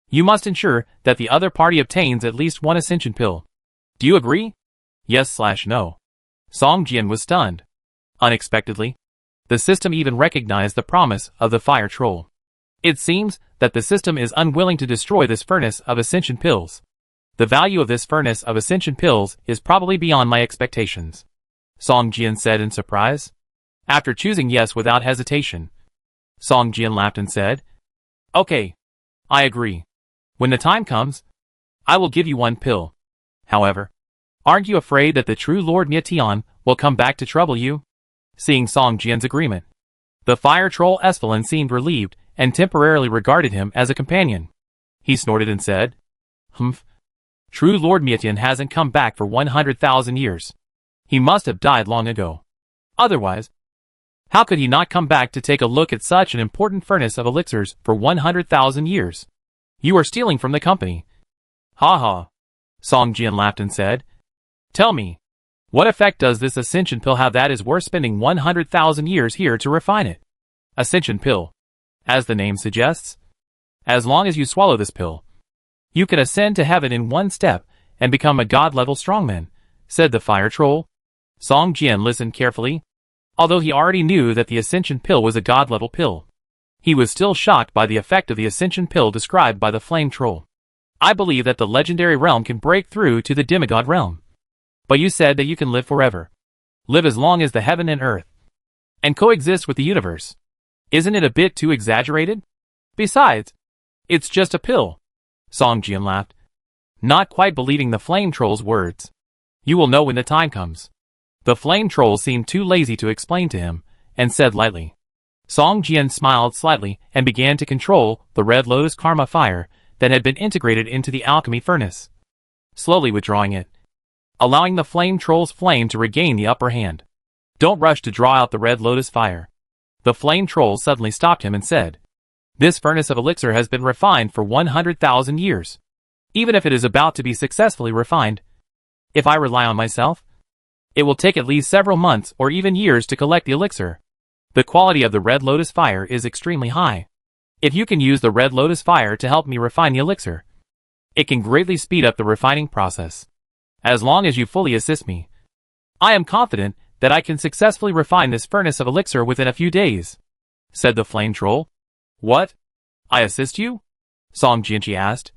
A: you must ensure that the other party obtains at least one Ascension Pill. Do you agree? Yes/no. Song Jian was stunned. Unexpectedly, the system even recognized the promise of the Fire Troll. It seems that the system is unwilling to destroy this furnace of Ascension Pills. The value of this furnace of Ascension Pills is probably beyond my expectations, Song Jian said in surprise. After choosing yes without hesitation, Song Jian laughed and said, Okay, I agree. When the time comes, I will give you one pill. However, aren't you afraid that the true Lord Mietian will come back to trouble you? Seeing Song Jian's agreement, the Fire Troll Esfalin seemed relieved and temporarily regarded him as a companion. He snorted and said, Humph. True Lord Mietian hasn't come back for 100,000 years. He must have died long ago. Otherwise, how could he not come back to take a look at such an important furnace of elixirs for 100,000 years? You are stealing from the company. Ha ha. Song Jian laughed and said, Tell me, what effect does this Ascension Pill have that is worth spending 100,000 years here to refine it? Ascension Pill. As the name suggests, as long as you swallow this pill, you can ascend to heaven in one step and become a god-level strongman, said the Fire Troll. Song Jian listened carefully. Although he already knew that the Ascension Pill was a god-level pill, he was still shocked by the effect of the Ascension Pill described by the Flame Troll. I believe that the legendary realm can break through to the demigod realm. But you said that you can live forever. Live as long as the heaven and earth. And coexist with the universe. Isn't it a bit too exaggerated? Besides, it's just a pill. Song Jian laughed, not quite believing the Flame Troll's words. You will know when the time comes. The Flame Troll seemed too lazy to explain to him, and said lightly. Song Jian smiled slightly and began to control the Red Lotus Karma fire that had been integrated into the alchemy furnace, slowly withdrawing it, allowing the Flame Troll's flame to regain the upper hand. Don't rush to draw out the Red Lotus fire. The Flame Troll suddenly stopped him and said, This furnace of elixir has been refined for 100,000 years. Even if it is about to be successfully refined, if I rely on myself, it will take at least several months or even years to collect the elixir. The quality of the Red Lotus fire is extremely high. If you can use the Red Lotus fire to help me refine the elixir, it can greatly speed up the refining process. As long as you fully assist me, I am confident that I can successfully refine this furnace of elixir within a few days, said the Flame Troll. What? I assist you? Song Jian asked.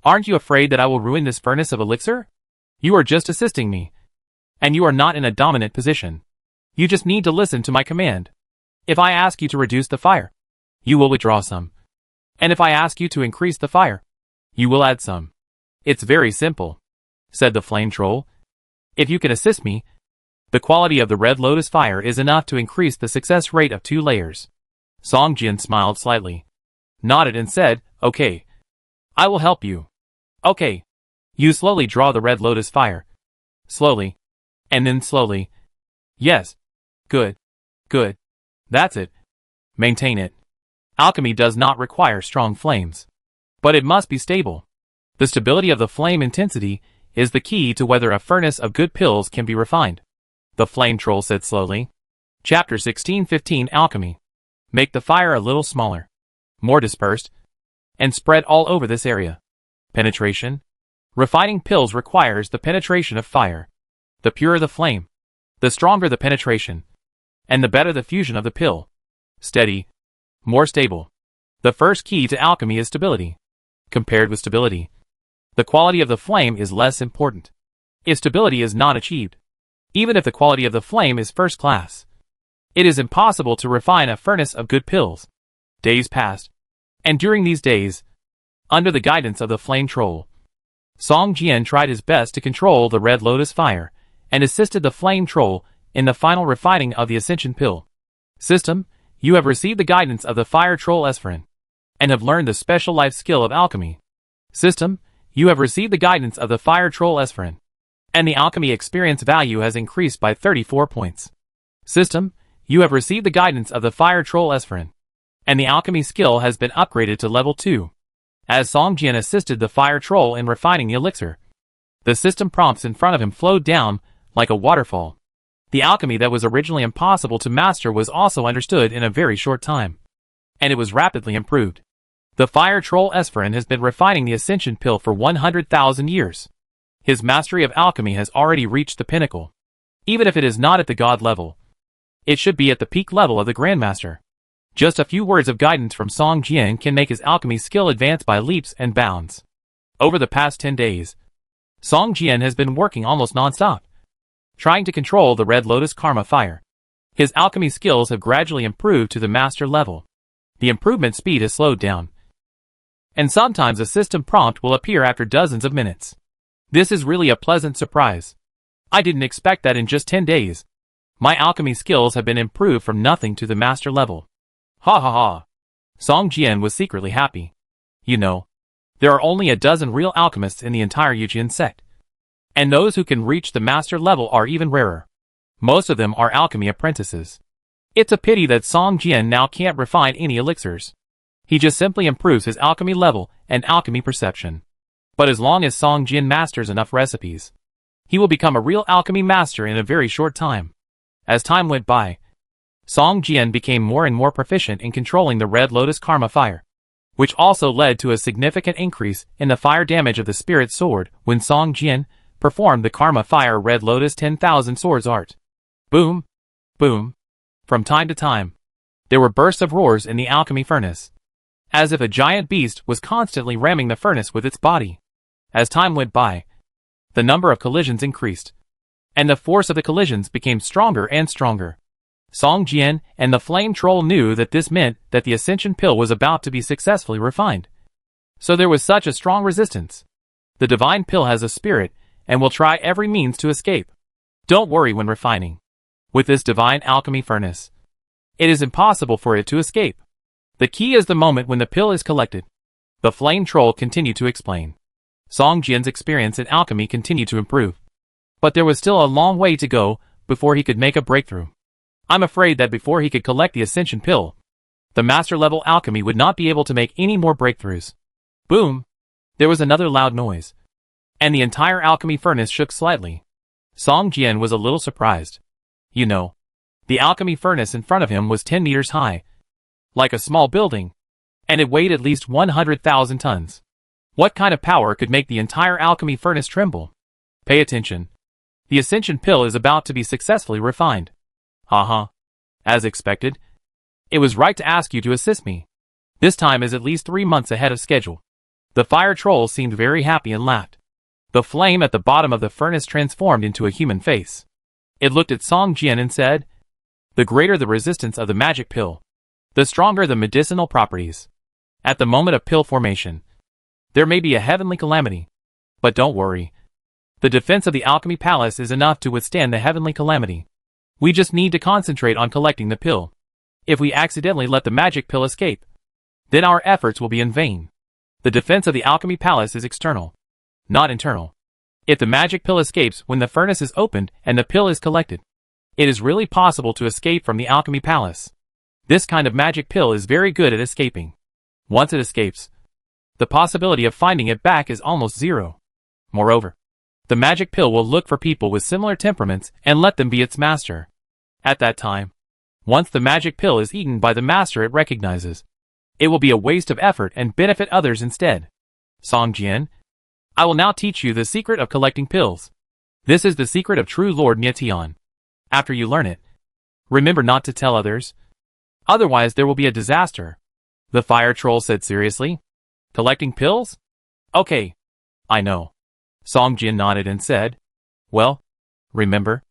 A: Aren't you afraid that I will ruin this furnace of elixir? You are just assisting me, and you are not in a dominant position. You just need to listen to my command. If I ask you to reduce the fire, you will withdraw some. And if I ask you to increase the fire, you will add some. It's very simple, said the Flame Troll. If you can assist me, the quality of the Red Lotus fire is enough to increase the success rate of 2 layers. Song Jian smiled slightly, nodded and said, Okay. I will help you. Okay. You slowly draw the Red Lotus fire. Slowly. And then slowly. Yes. Good. Good. That's it. Maintain it. Alchemy does not require strong flames, but it must be stable. The stability of the flame intensity is the key to whether a furnace of good pills can be refined, the Flame Troll said slowly. Chapter 1615 Alchemy. Make the fire a little smaller, more dispersed, and spread all over this area. Penetration. Refining pills requires the penetration of fire. The purer the flame, the stronger the penetration, and the better the fusion of the pill. Steady. More stable. The first key to alchemy is stability. Compared with stability, the quality of the flame is less important. If stability is not achieved, even if the quality of the flame is first class, it is impossible to refine a furnace of good pills. Days passed, and during these days, under the guidance of the Flame Troll, Song Jian tried his best to control the Red Lotus fire and assisted the Flame Troll in the final refining of the Ascension Pill. System, you have received the guidance of the Fire Troll Esfrin, and have learned the special life skill of alchemy. System, you have received the guidance of the Fire Troll Esfrin, and the alchemy experience value has increased by 34 points. System, you have received the guidance of the Fire Troll Esfrin, and the alchemy skill has been upgraded to level 2. As Song Jian assisted the Fire Troll in refining the elixir, The system prompts in front of him flowed down like a waterfall. The alchemy that was originally impossible to master was also understood in a very short time. And it was rapidly improved. The fire troll Esferin has been refining the ascension pill for 100,000 years. His mastery of alchemy has already reached the pinnacle. Even if it is not at the god level, it should be at the peak level of the Grandmaster. Just a few words of guidance from Song Jian can make his alchemy skill advance by leaps and bounds. Over the past 10 days, Song Jian has been working almost non-stop, trying to control the Red Lotus Karma fire. His alchemy skills have gradually improved to the master level. The improvement speed has slowed down, and sometimes a system prompt will appear after dozens of minutes. This is really a pleasant surprise. I didn't expect that in just 10 days. My alchemy skills have been improved from nothing to the master level. Ha ha ha. Song Jian was secretly happy. You know, there are only a dozen real alchemists in the entire Yujian sect. And those who can reach the master level are even rarer. Most of them are alchemy apprentices. It's a pity that Song Jian now can't refine any elixirs. He just simply improves his alchemy level and alchemy perception. But as long as Song Jian masters enough recipes, he will become a real alchemy master in a very short time. As time went by, Song Jian became more and more proficient in controlling the Red Lotus Karma fire, which also led to a significant increase in the fire damage of the Spirit Sword when Song Jian performed the Karma Fire Red Lotus 10,000 Swords art. Boom! Boom! From time to time, there were bursts of roars in the alchemy furnace, as if a giant beast was constantly ramming the furnace with its body. As time went by, the number of collisions increased, and the force of the collisions became stronger and stronger. Song Jian and the Flame Troll knew that this meant that the Ascension Pill was about to be successfully refined. So there was such a strong resistance. The Divine Pill has a spirit and will try every means to escape. Don't worry when refining. With this Divine Alchemy Furnace, it is impossible for it to escape. The key is the moment when the pill is collected. The Flame Troll continued to explain. Song Jian's experience in alchemy continued to improve. But there was still a long way to go before he could make a breakthrough. I'm afraid that before he could collect the Ascension Pill, the master-level alchemy would not be able to make any more breakthroughs. Boom! There was another loud noise, and the entire alchemy furnace shook slightly. Song Jian was a little surprised. You know, the alchemy furnace in front of him was 10 meters high, like a small building, and it weighed at least 100,000 tons. What kind of power could make the entire alchemy furnace tremble? Pay attention. The Ascension Pill is about to be successfully refined. Haha. As expected. It was right to ask you to assist me. This time is at least 3 months ahead of schedule. The fire troll seemed very happy and laughed. The flame at the bottom of the furnace transformed into a human face. It looked at Song Jian and said, "The greater the resistance of the magic pill, the stronger the medicinal properties. At the moment of pill formation, there may be a heavenly calamity. But don't worry. The defense of the alchemy palace is enough to withstand the heavenly calamity. We just need to concentrate on collecting the pill. If we accidentally let the magic pill escape, then our efforts will be in vain. The defense of the alchemy palace is external, not internal. If the magic pill escapes when the furnace is opened and the pill is collected, it is really possible to escape from the alchemy palace. This kind of magic pill is very good at escaping. Once it escapes, the possibility of finding it back is almost zero. Moreover, the magic pill will look for people with similar temperaments and let them be its master. At that time, once the magic pill is eaten by the master it recognizes, it will be a waste of effort and benefit others instead. Song Jian, I will now teach you the secret of collecting pills. This is the secret of true Lord Mietian. After you learn it, remember not to tell others. Otherwise there will be a disaster. The fire troll said seriously. Collecting pills? Okay. I know. Song Jian nodded and said, well, remember,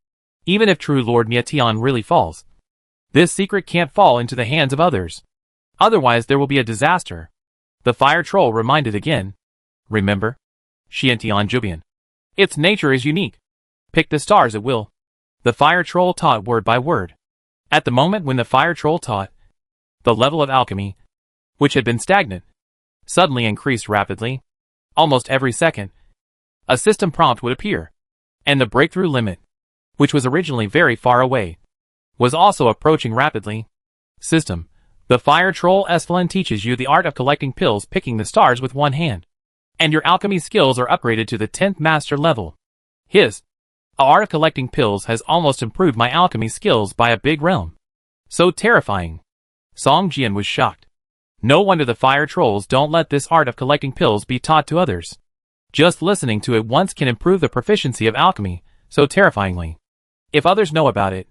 A: even if true Lord Mietian really falls, this secret can't fall into the hands of others. Otherwise there will be a disaster. The fire troll reminded again. Remember, Xiantian Jubian. Its nature is unique. Pick the stars at will. The fire troll taught word by word. At the moment when the fire troll taught, the level of alchemy, which had been stagnant, suddenly increased rapidly. Almost every second, a system prompt would appear, and the breakthrough limit, which was originally very far away, was also approaching rapidly. System. The fire troll Esfalin teaches you the art of collecting pills, picking the stars with one hand, and your alchemy skills are upgraded to the 10th master level. His art of collecting pills has almost improved my alchemy skills by a big realm. So terrifying. Song Jian was shocked. No wonder the fire trolls don't let this art of collecting pills be taught to others. Just listening to it once can improve the proficiency of alchemy so terrifyingly. If others know about it,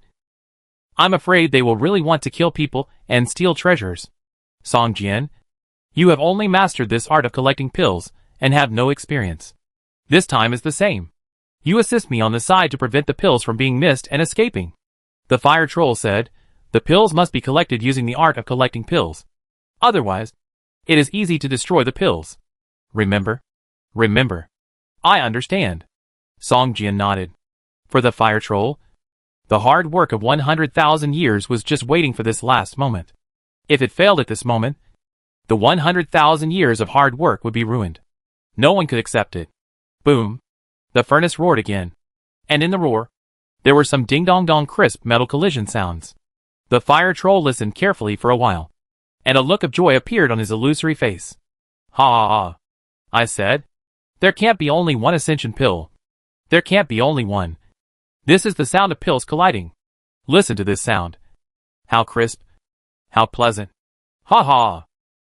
A: I'm afraid they will really want to kill people and steal treasures. Song Jian, you have only mastered this art of collecting pills and have no experience. This time is the same. You assist me on the side to prevent the pills from being missed and escaping. The fire troll said, the pills must be collected using the art of collecting pills. Otherwise, it is easy to destroy the pills. Remember? Remember. I understand. Song Jian nodded. For the fire troll, the hard work of 100,000 years was just waiting for this last moment. If it failed at this moment, the 100,000 years of hard work would be ruined. No one could accept it. Boom. The furnace roared again. And in the roar, there were some ding-dong-dong crisp metal collision sounds. The fire troll listened carefully for a while, and a look of joy appeared on his illusory face. Ha ha ha. I said. There can't be only one ascension pill. There can't be only one. This is the sound of pills colliding. Listen to this sound. How crisp. How pleasant. Ha ha.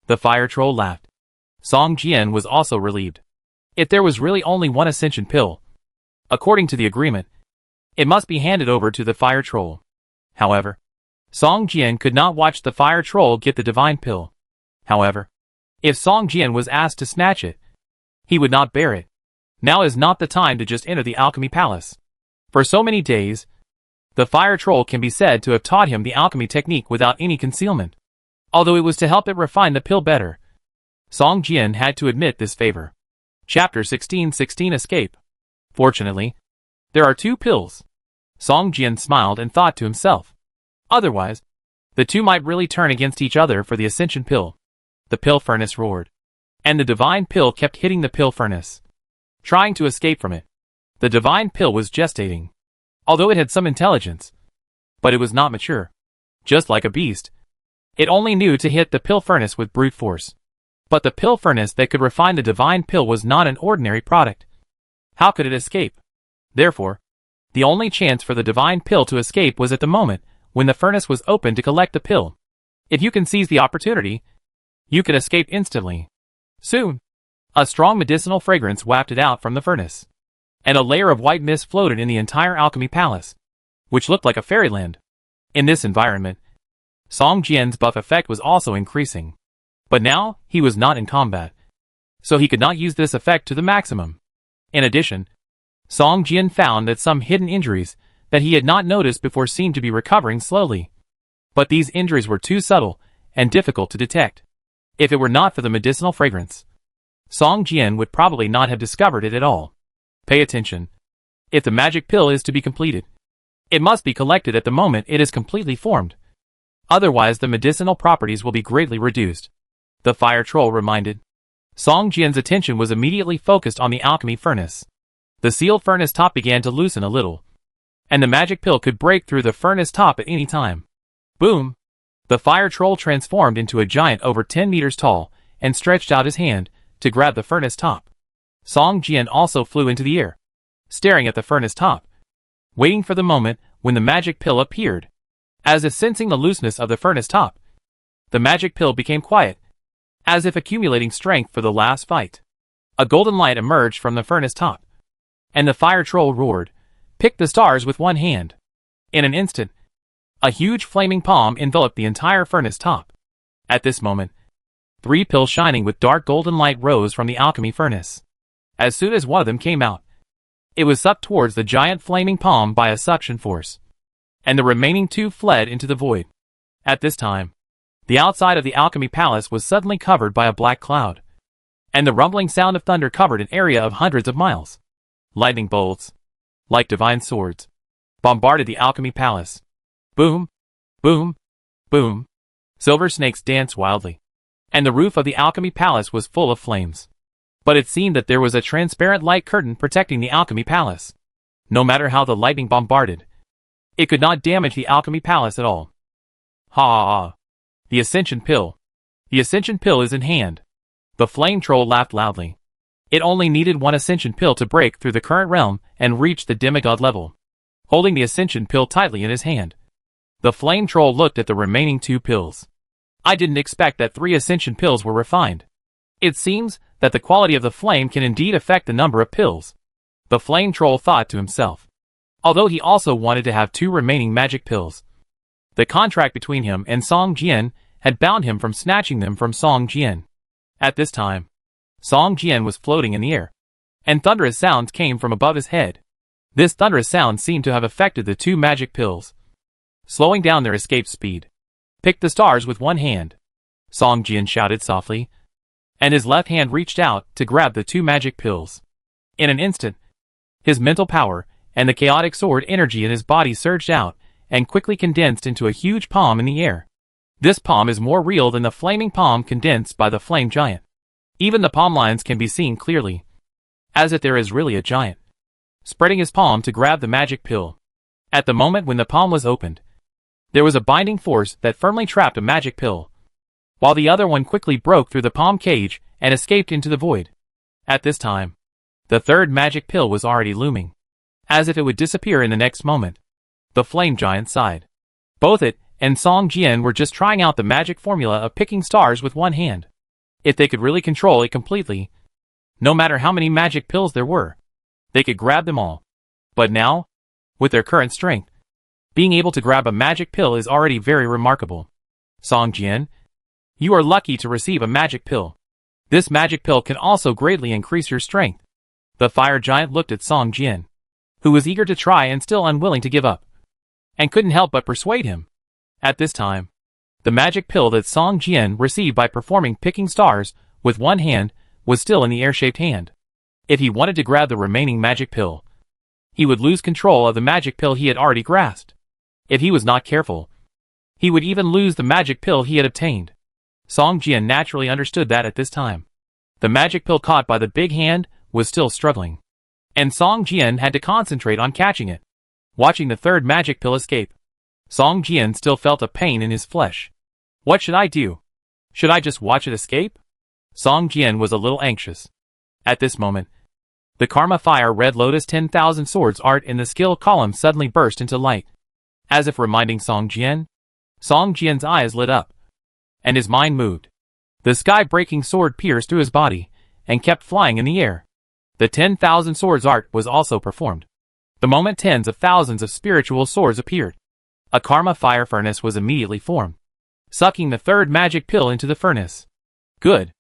A: The fire troll laughed. Song Jian was also relieved. If there was really only one ascension pill, according to the agreement, it must be handed over to the fire troll. However, Song Jian could not watch the fire troll get the divine pill. However, if Song Jian was asked to snatch it, he would not bear it. Now is not the time to just enter the alchemy palace. For so many days, the fire troll can be said to have taught him the alchemy technique without any concealment. Although it was to help it refine the pill better, Song Jian had to admit this favor. Chapter 1616 Escape. Fortunately, there are two pills. Song Jian smiled and thought to himself. Otherwise, the two might really turn against each other for the ascension pill. The pill furnace roared, and the divine pill kept hitting the pill furnace, trying to escape from it. The divine pill was gestating, although it had some intelligence, but it was not mature. Just like a beast, it only knew to hit the pill furnace with brute force. But the pill furnace that could refine the divine pill was not an ordinary product. How could it escape? Therefore, the only chance for the divine pill to escape was at the moment when the furnace was open to collect the pill. If you can seize the opportunity, you can escape instantly. Soon, a strong medicinal fragrance wafted out from the furnace, and a layer of white mist floated in the entire alchemy palace, which looked like a fairyland. In this environment, Song Jian's buff effect was also increasing. But now, he was not in combat, so he could not use this effect to the maximum. In addition, Song Jian found that some hidden injuries that he had not noticed before seemed to be recovering slowly. But these injuries were too subtle and difficult to detect. If it were not for the medicinal fragrance, Song Jian would probably not have discovered it at all. Pay attention. If the magic pill is to be completed, it must be collected at the moment it is completely formed. Otherwise the medicinal properties will be greatly reduced. The fire troll reminded. Song Jian's attention was immediately focused on the alchemy furnace. The sealed furnace top began to loosen a little, and the magic pill could break through the furnace top at any time. Boom! The fire troll transformed into a giant over 10 meters tall and stretched out his hand to grab the furnace top. Song Jian also flew into the air, staring at the furnace top, waiting for the moment when the magic pill appeared. As if sensing the looseness of the furnace top, the magic pill became quiet, as if accumulating strength for the last fight. A golden light emerged from the furnace top, and the fire troll roared, picked the stars with one hand. In an instant, a huge flaming palm enveloped the entire furnace top. At this moment, 3 pills shining with dark golden light rose from the alchemy furnace. As soon as one of them came out, it was sucked towards the giant flaming palm by a suction force, and the remaining 2 fled into the void. At this time, the outside of the alchemy palace was suddenly covered by a black cloud, and the rumbling sound of thunder covered an area of hundreds of miles. Lightning bolts, like divine swords, bombarded the alchemy palace. Boom, boom, boom. Silver snakes danced wildly, and the roof of the alchemy palace was full of flames. But it seemed that there was a transparent light curtain protecting the alchemy palace. No matter how the lightning bombarded, it could not damage the alchemy palace at all. Ha ha ha. The ascension pill. The ascension pill is in hand. The flame troll laughed loudly. It only needed one ascension pill to break through the current realm and reach the demigod level. Holding the ascension pill tightly in his hand, the flame troll looked at the remaining 2 pills. I didn't expect that 3 ascension pills were refined. It seems that the quality of the flame can indeed affect the number of pills, the flame troll thought to himself. Although he also wanted to have 2 remaining magic pills. The contract between him and Song Jian had bound him from snatching them from Song Jian. At this time, Song Jian was floating in the air, and thunderous sounds came from above his head. This thunderous sound seemed to have affected the 2 magic pills, slowing down their escape speed. Pick the stars with one hand, Song Jian shouted softly, and his left hand reached out to grab the 2 magic pills. In an instant, his mental power and the chaotic sword energy in his body surged out and quickly condensed into a huge palm in the air. This palm is more real than the flaming palm condensed by the flame giant. Even the palm lines can be seen clearly, as if there is really a giant spreading his palm to grab the magic pill. At the moment when the palm was opened, there was a binding force that firmly trapped a magic pill, while the other one quickly broke through the palm cage and escaped into the void. At this time, the 3rd magic pill was already looming, as if it would disappear in the next moment. The flame giant sighed. Both it and Song Jian were just trying out the magic formula of picking stars with one hand. If they could really control it completely, no matter how many magic pills there were, they could grab them all. But now, with their current strength, being able to grab a magic pill is already very remarkable. Song Jian, you are lucky to receive a magic pill. This magic pill can also greatly increase your strength. The fire giant looked at Song Jian, who was eager to try and still unwilling to give up, and couldn't help but persuade him. At this time, the magic pill that Song Jian received by performing picking stars with one hand was still in the air-shaped hand. If he wanted to grab the remaining magic pill, he would lose control of the magic pill he had already grasped. If he was not careful, he would even lose the magic pill he had obtained. Song Jian naturally understood that at this time, the magic pill caught by the big hand was still struggling, and Song Jian had to concentrate on catching it. Watching the 3rd magic pill escape, Song Jian still felt a pain in his flesh. What should I do? Should I just watch it escape? Song Jian was a little anxious. At this moment, the Karma Fire Red Lotus 10,000 Swords art in the skill column suddenly burst into light. As if reminding Song Jian's eyes lit up, and his mind moved. The sky-breaking sword pierced through his body, and kept flying in the air. The 10,000 Swords art was also performed. The moment tens of thousands of spiritual swords appeared, a Karma Fire Furnace was immediately formed, sucking the 3rd magic pill into the furnace. Good.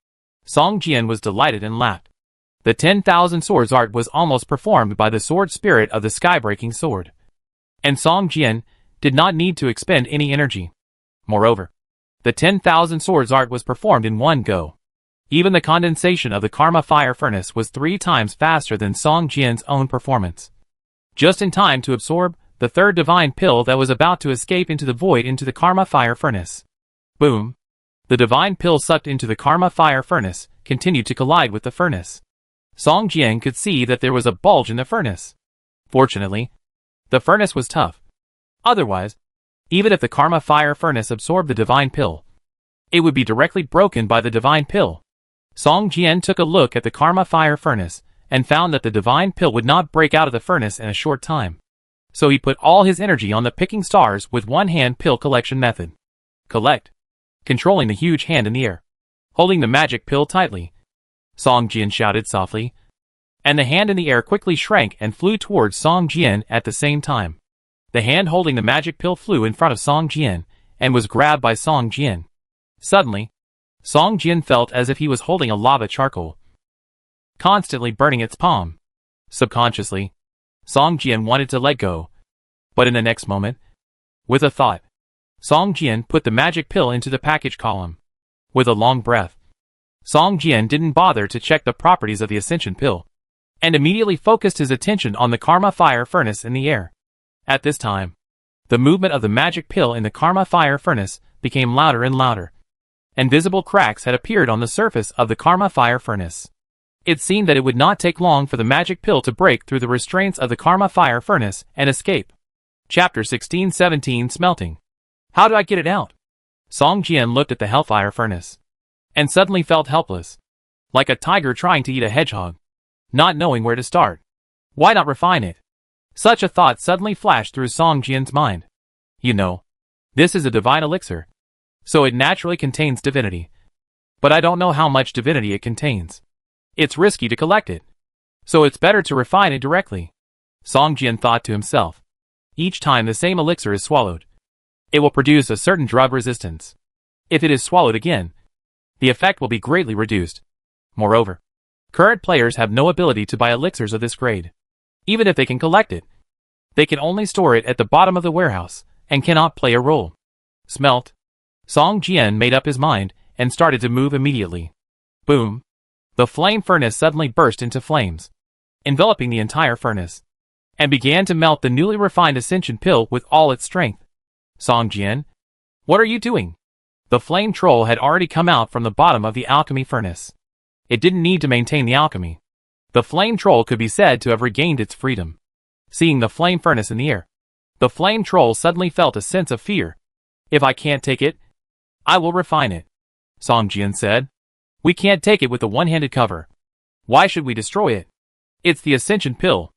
A: Song Jian was delighted and laughed. The 10,000 Swords art was almost performed by the sword spirit of the sky-breaking sword, and Song Jian did not need to expend any energy. Moreover, the 10,000 Swords art was performed in one go. Even the condensation of the Karma Fire Furnace was 3 times faster than Song Jian's own performance. Just in time to absorb the 3rd divine pill that was about to escape into the void into the Karma Fire Furnace. Boom! The divine pill sucked into the Karma Fire Furnace continued to collide with the furnace. Song Jian could see that there was a bulge in the furnace. Fortunately, the furnace was tough. Otherwise, even if the Karma Fire Furnace absorbed the divine pill, it would be directly broken by the divine pill. Song Jian took a look at the Karma Fire Furnace and found that the divine pill would not break out of the furnace in a short time. So he put all his energy on the picking stars with one hand pill collection method. Collect. Controlling the huge hand in the air, holding the magic pill tightly, Song Jian shouted softly, and the hand in the air quickly shrank and flew towards Song Jian at the same time. The hand holding the magic pill flew in front of Song Jian and was grabbed by Song Jian. Suddenly, Song Jian felt as if he was holding a lava charcoal, constantly burning its palm. Subconsciously, Song Jian wanted to let go, but in the next moment, with a thought, Song Jian put the magic pill into the package column. With a long breath, Song Jian didn't bother to check the properties of the Ascension pill, and immediately focused his attention on the Karma Fire Furnace in the air. At this time, the movement of the magic pill in the Karma Fire Furnace became louder and louder, and visible cracks had appeared on the surface of the Karma Fire Furnace. It seemed that it would not take long for the magic pill to break through the restraints of the Karma Fire Furnace and escape. Chapter 1617 Smelting. How do I get it out? Song Jian looked at the Hellfire Furnace, and suddenly felt helpless. Like a tiger trying to eat a hedgehog. Not knowing where to start. Why not refine it? Such a thought suddenly flashed through Song Jian's mind. You know, this is a divine elixir. So it naturally contains divinity. But I don't know how much divinity it contains. It's risky to collect it. So it's better to refine it directly. Song Jian thought to himself. Each time the same elixir is swallowed, it will produce a certain drug resistance. If it is swallowed again, the effect will be greatly reduced. Moreover, current players have no ability to buy elixirs of this grade. Even if they can collect it, they can only store it at the bottom of the warehouse, and cannot play a role. Smelt. Song Jian made up his mind, and started to move immediately. Boom. The flame furnace suddenly burst into flames, enveloping the entire furnace, and began to melt the newly refined ascension pill with all its strength. Song Jian, what are you doing? The flame troll had already come out from the bottom of the alchemy furnace. It didn't need to maintain the alchemy. The flame troll could be said to have regained its freedom. Seeing the flame furnace in the air, the flame troll suddenly felt a sense of fear. If I can't take it, I will refine it, Song Jian said. We can't take it with a one-handed cover. Why should we destroy it? It's the ascension pill.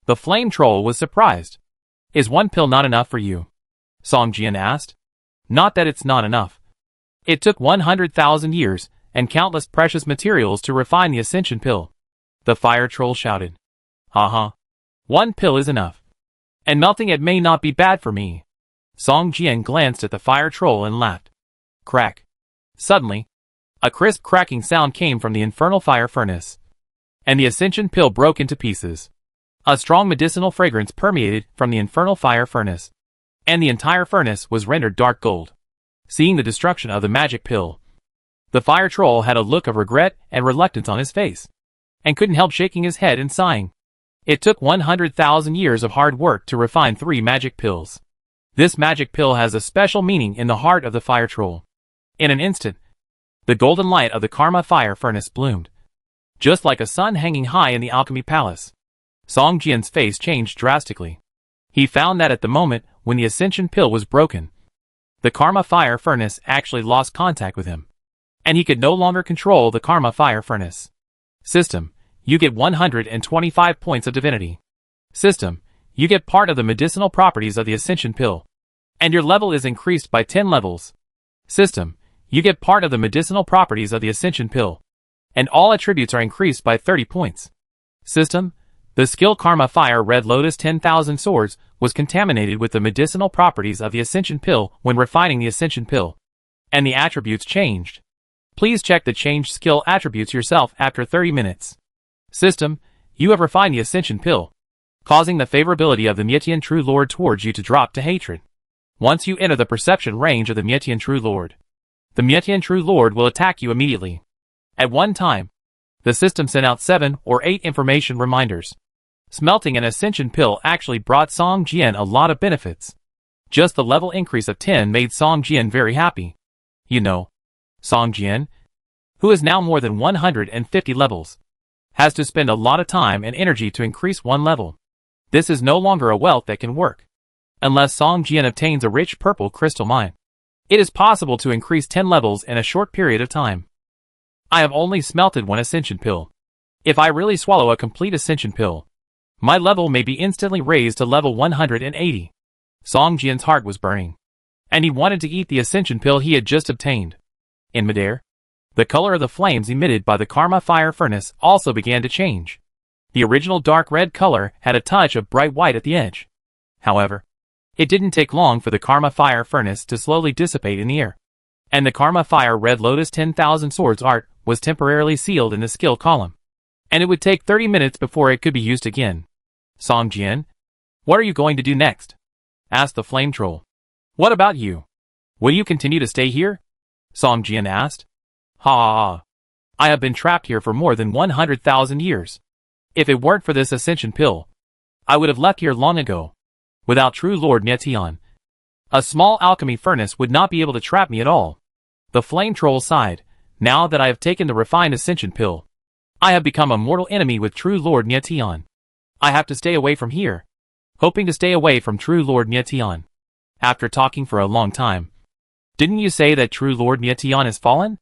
A: The flame troll was surprised. Is one pill not enough for you? Song Jian asked. Not that it's not enough. It took 100,000 years and countless precious materials to refine the ascension pill. The fire troll shouted. Haha. One pill is enough. And melting it may not be bad for me. Song Jian glanced at the fire troll and laughed. Crack. Suddenly, a crisp cracking sound came from the infernal fire furnace, and the ascension pill broke into pieces. A strong medicinal fragrance permeated from the infernal fire furnace, and the entire furnace was rendered dark gold. Seeing the destruction of the magic pill, the fire troll had a look of regret and reluctance on his face, and couldn't help shaking his head and sighing. It took 100,000 years of hard work to refine 3 magic pills. This magic pill has a special meaning in the heart of the fire troll. In an instant, the golden light of the karma fire furnace bloomed, just like a sun hanging high in the alchemy palace. Song Jian's face changed drastically. He found that at the moment when the ascension pill was broken, the karma fire furnace actually lost contact with him, and he could no longer control the karma fire furnace. System, you get 125 points of divinity. System, you get part of the medicinal properties of the ascension pill, and your level is increased by 10 levels. System, you get part of the medicinal properties of the ascension pill, and all attributes are increased by 30 points. System, the skill Karma Fire Red Lotus 10,000 Swords was contaminated with the medicinal properties of the ascension pill when refining the ascension pill, and the attributes changed. Please check the changed skill attributes yourself after 30 minutes. System, you have refined the ascension pill, causing the favorability of the Mietian True Lord towards you to drop to hatred. Once you enter the perception range of the Mietian True Lord, the Mietian True Lord will attack you immediately. At one time, the system sent out 7 or 8 information reminders. Smelting an ascension pill actually brought Song Jian a lot of benefits. Just the level increase of 10 made Song Jian very happy. You know, Song Jian, who is now more than 150 levels, has to spend a lot of time and energy to increase one level. This is no longer a wealth that can work, unless Song Jian obtains a rich purple crystal mine. It is possible to increase 10 levels in a short period of time. I have only smelted 1 ascension pill. If I really swallow a complete ascension pill, my level may be instantly raised to level 180. Song Jian's heart was burning, and he wanted to eat the ascension pill he had just obtained. In midair, the color of the flames emitted by the Karma Fire Furnace also began to change. The original dark red color had a touch of bright white at the edge. However, it didn't take long for the Karma Fire Furnace to slowly dissipate in the air, and the Karma Fire Red Lotus 10,000 Swords art was temporarily sealed in the skill column, and it would take 30 minutes before it could be used again. Song Jian, what are you going to do next? Asked the flame troll. What about you? Will you continue to stay here? Song Jian asked. Ha ha ha. I have been trapped here for more than 100,000 years. If it weren't for this ascension pill, I would have left here long ago. Without True Lord Nietian, a small alchemy furnace would not be able to trap me at all. The flame troll sighed. Now that I have taken the refined ascension pill, I have become a mortal enemy with True Lord Nietian. I have to stay away from here, hoping to stay away from True Lord Nietian. After talking for a long time, didn't you say that True Lord Nietian has fallen?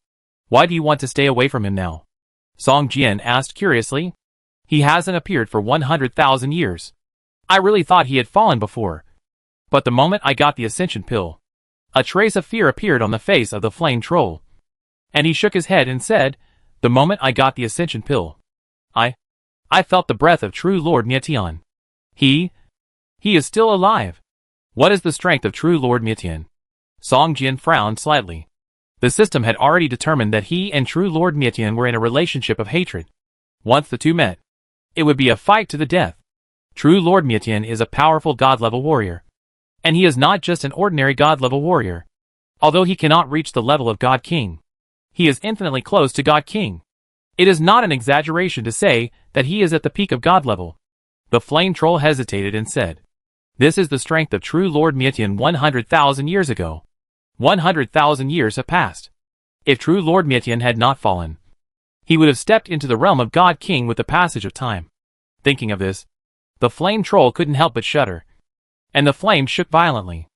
A: Why do you want to stay away from him now? Song Jian asked curiously. He hasn't appeared for 100,000 years. I really thought he had fallen before. But the moment I got the ascension pill, a trace of fear appeared on the face of the flame troll. And he shook his head and said, the moment I got the ascension pill, I felt the breath of true Lord Mietian. He is still alive. What is the strength of true Lord Mietian? Song Jian frowned slightly. The system had already determined that he and true Lord Mietian were in a relationship of hatred. Once the two met, it would be a fight to the death. True Lord Mietian is a powerful god-level warrior. And he is not just an ordinary god-level warrior. Although he cannot reach the level of God King, he is infinitely close to God King. It is not an exaggeration to say that he is at the peak of God level. The flame troll hesitated and said, this is the strength of true Lord Mietian 100,000 years ago. 100,000 years have passed. If true Lord Mietian had not fallen, he would have stepped into the realm of God King with the passage of time. Thinking of this, the flame troll couldn't help but shudder. And the flame shook violently.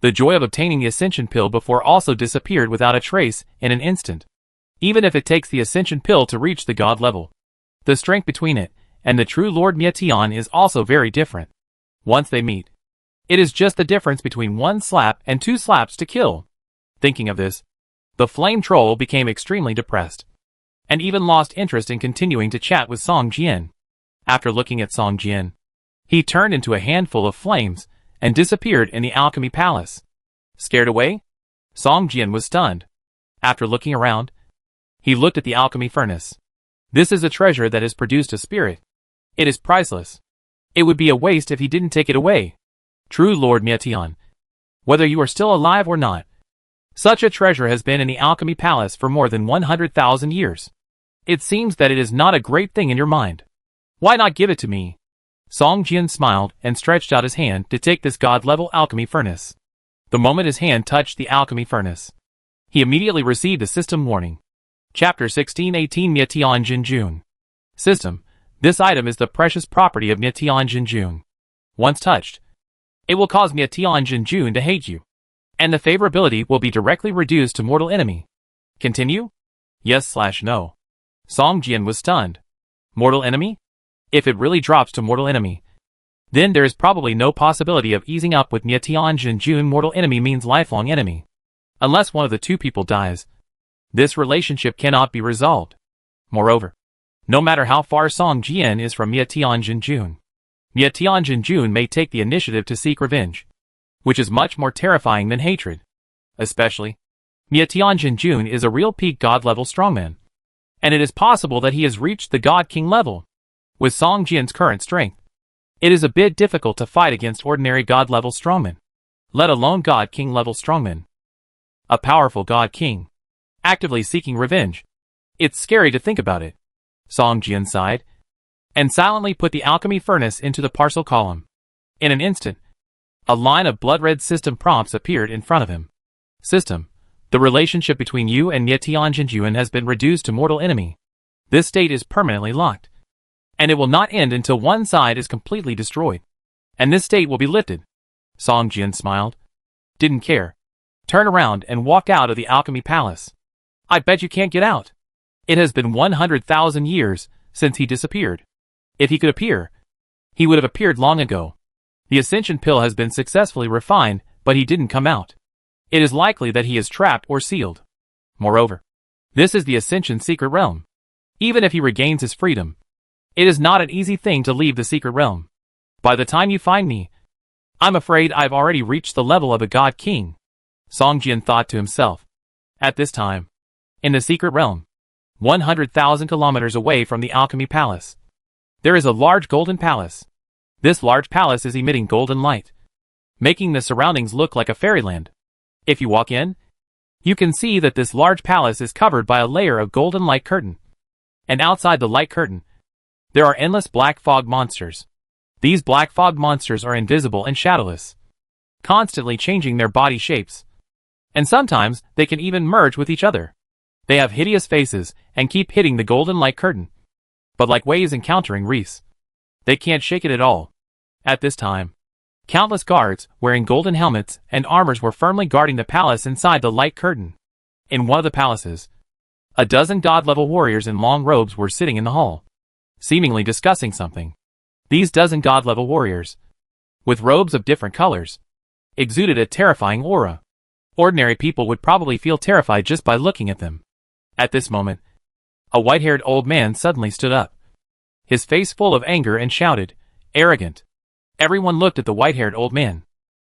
A: The joy of obtaining the ascension pill before also disappeared without a trace in an instant. Even if it takes the ascension pill to reach the god level, the strength between it and the true Lord Mietian is also very different. Once they meet, it is just the difference between one slap and two slaps to kill. Thinking of this, the flame troll became extremely depressed, and even lost interest in continuing to chat with Song Jian. After looking at Song Jian, he turned into a handful of flames and disappeared in the alchemy palace. Scared away? Song Jian was stunned. After looking around, he looked at the alchemy furnace. This is a treasure that has produced a spirit. It is priceless. It would be a waste if he didn't take it away. True Lord Mietian, whether you are still alive or not, such a treasure has been in the alchemy palace for more than 100,000 years. It seems that it is not a great thing in your mind. Why not give it to me? Song Jian smiled and stretched out his hand to take this god-level alchemy furnace. The moment his hand touched the alchemy furnace, he immediately received a system warning. Chapter 1618 Mietian Jinjun. System. This item is the precious property of Mietian Jinjun. Once touched, it will cause Mietian Jinjun to hate you, and the favorability will be directly reduced to mortal enemy. Continue? Yes/no. Song Jian was stunned. Mortal enemy? If it really drops to mortal enemy, then there is probably no possibility of easing up with Mietian Jinjun. Mortal enemy means lifelong enemy. Unless one of the two people dies, this relationship cannot be resolved. Moreover, no matter how far Song Jian is from Mietian Jinjun, Mietian Jinjun may take the initiative to seek revenge, which is much more terrifying than hatred. Especially, Mietian Jinjun is a real peak god-level strongman, and it is possible that he has reached the God King level. With Song Jian's current strength, it is a bit difficult to fight against ordinary god-level strongmen, let alone God King level strongmen. A powerful God King, actively seeking revenge. It's scary to think about it. Song Jian sighed, and silently put the alchemy furnace into the parcel column. In an instant, a line of blood-red system prompts appeared in front of him. System. The relationship between you and Mietian Jinjun has been reduced to mortal enemy. This state is permanently locked, and it will not end until one side is completely destroyed, and this state will be lifted. Song Jian smiled. Didn't care. Turn around and walk out of the alchemy palace. I bet you can't get out. It has been 100,000 years since he disappeared. If he could appear, he would have appeared long ago. The ascension pill has been successfully refined, but he didn't come out. It is likely that he is trapped or sealed. Moreover, this is the ascension secret realm. Even if he regains his freedom, it is not an easy thing to leave the secret realm. By the time you find me, I'm afraid I've already reached the level of a God King. Song Jian thought to himself. At this time, in the secret realm, 100,000 kilometers away from the alchemy palace, there is a large golden palace. This large palace is emitting golden light, making the surroundings look like a fairyland. If you walk in, you can see that this large palace is covered by a layer of golden light curtain. And outside the light curtain, there are endless black fog monsters. These black fog monsters are invisible and shadowless, constantly changing their body shapes. And sometimes they can even merge with each other. They have hideous faces and keep hitting the golden light curtain. But like waves encountering reefs, they can't shake it at all. At this time, countless guards, wearing golden helmets and armors, were firmly guarding the palace inside the light curtain. In one of the palaces, A dozen god-level warriors in long robes were sitting in the hall, seemingly discussing something. These dozen god-level warriors, with robes of different colors, exuded a terrifying aura. Ordinary people would probably feel terrified just by looking at them. At this moment, a white-haired old man suddenly stood up, his face full of anger, and shouted, "Arrogant!" Everyone looked at the white-haired old man.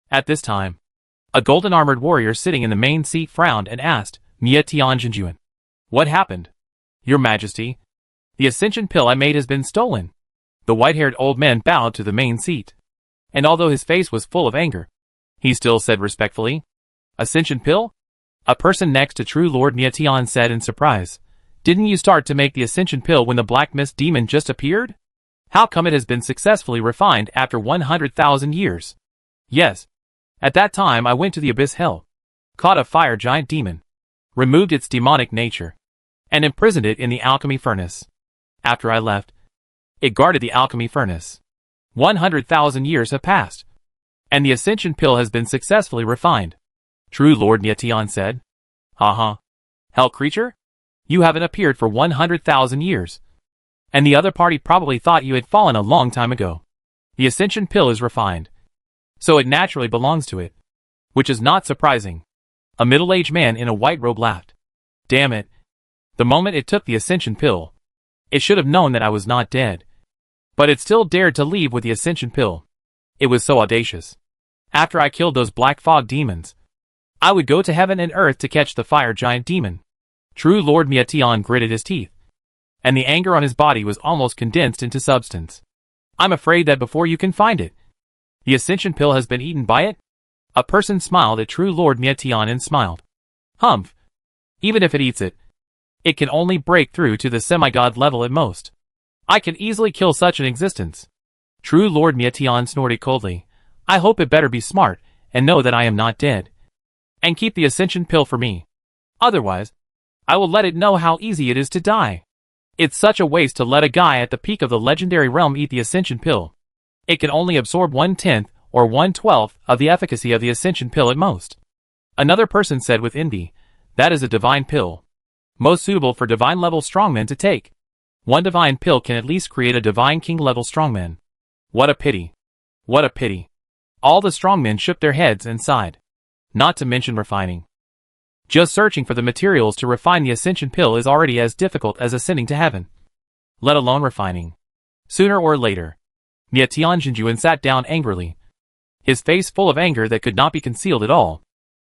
A: At this time, a golden-armored warrior sitting in the main seat frowned and asked, "Mia Tianjinjuan, what happened? Your Majesty, the ascension pill I made has been stolen." The white-haired old man bowed to the main seat, and although his face was full of anger, he still said respectfully, "Ascension pill?" A person next to True Lord Miatian said in surprise, "Didn't you start to make the ascension pill when the Black Mist demon just appeared? How come it has been successfully refined after 100,000 years?" "Yes. At that time I went to the abyss hell, caught a fire giant demon, removed its demonic nature, and imprisoned it in the alchemy furnace. After I left, it guarded the alchemy furnace. 100,000 years have passed, and the ascension pill has been successfully refined." True Lord Nietian said, "Haha. Hell creature? You haven't appeared for 100,000 years, and the other party probably thought you had fallen a long time ago. The ascension pill is refined, so it naturally belongs to it, which is not surprising." A middle-aged man in a white robe laughed. "Damn it. The moment it took the ascension pill, it should have known that I was not dead. But it still dared to leave with the ascension pill. It was so audacious. After I killed those black fog demons, I would go to heaven and earth to catch the fire giant demon." True Lord Miatian gritted his teeth, and the anger on his body was almost condensed into substance. "I'm afraid that before you can find it, the ascension pill has been eaten by it?" A person smiled at True Lord Miatian and smiled. "Humph. Even if it eats it, it can only break through to the semi-god level at most. I can easily kill such an existence." True Lord Miatian snorted coldly. "I hope it better be smart and know that I am not dead, and keep the ascension pill for me. Otherwise, I will let it know how easy it is to die. It's such a waste to let a guy at the peak of the legendary realm eat the ascension pill. It can only absorb 1/10 or 1/12 of the efficacy of the ascension pill at most." Another person said with envy, "That is a divine pill, most suitable for divine level strongmen to take. One divine pill can at least create a divine king level strongman. What a pity. What a pity." All the strongmen shook their heads and sighed. Not to mention refining. Just searching for the materials to refine the ascension pill is already as difficult as ascending to heaven, let alone refining. Sooner or later, Mia Tianjinjuan sat down angrily, his face full of anger that could not be concealed at all.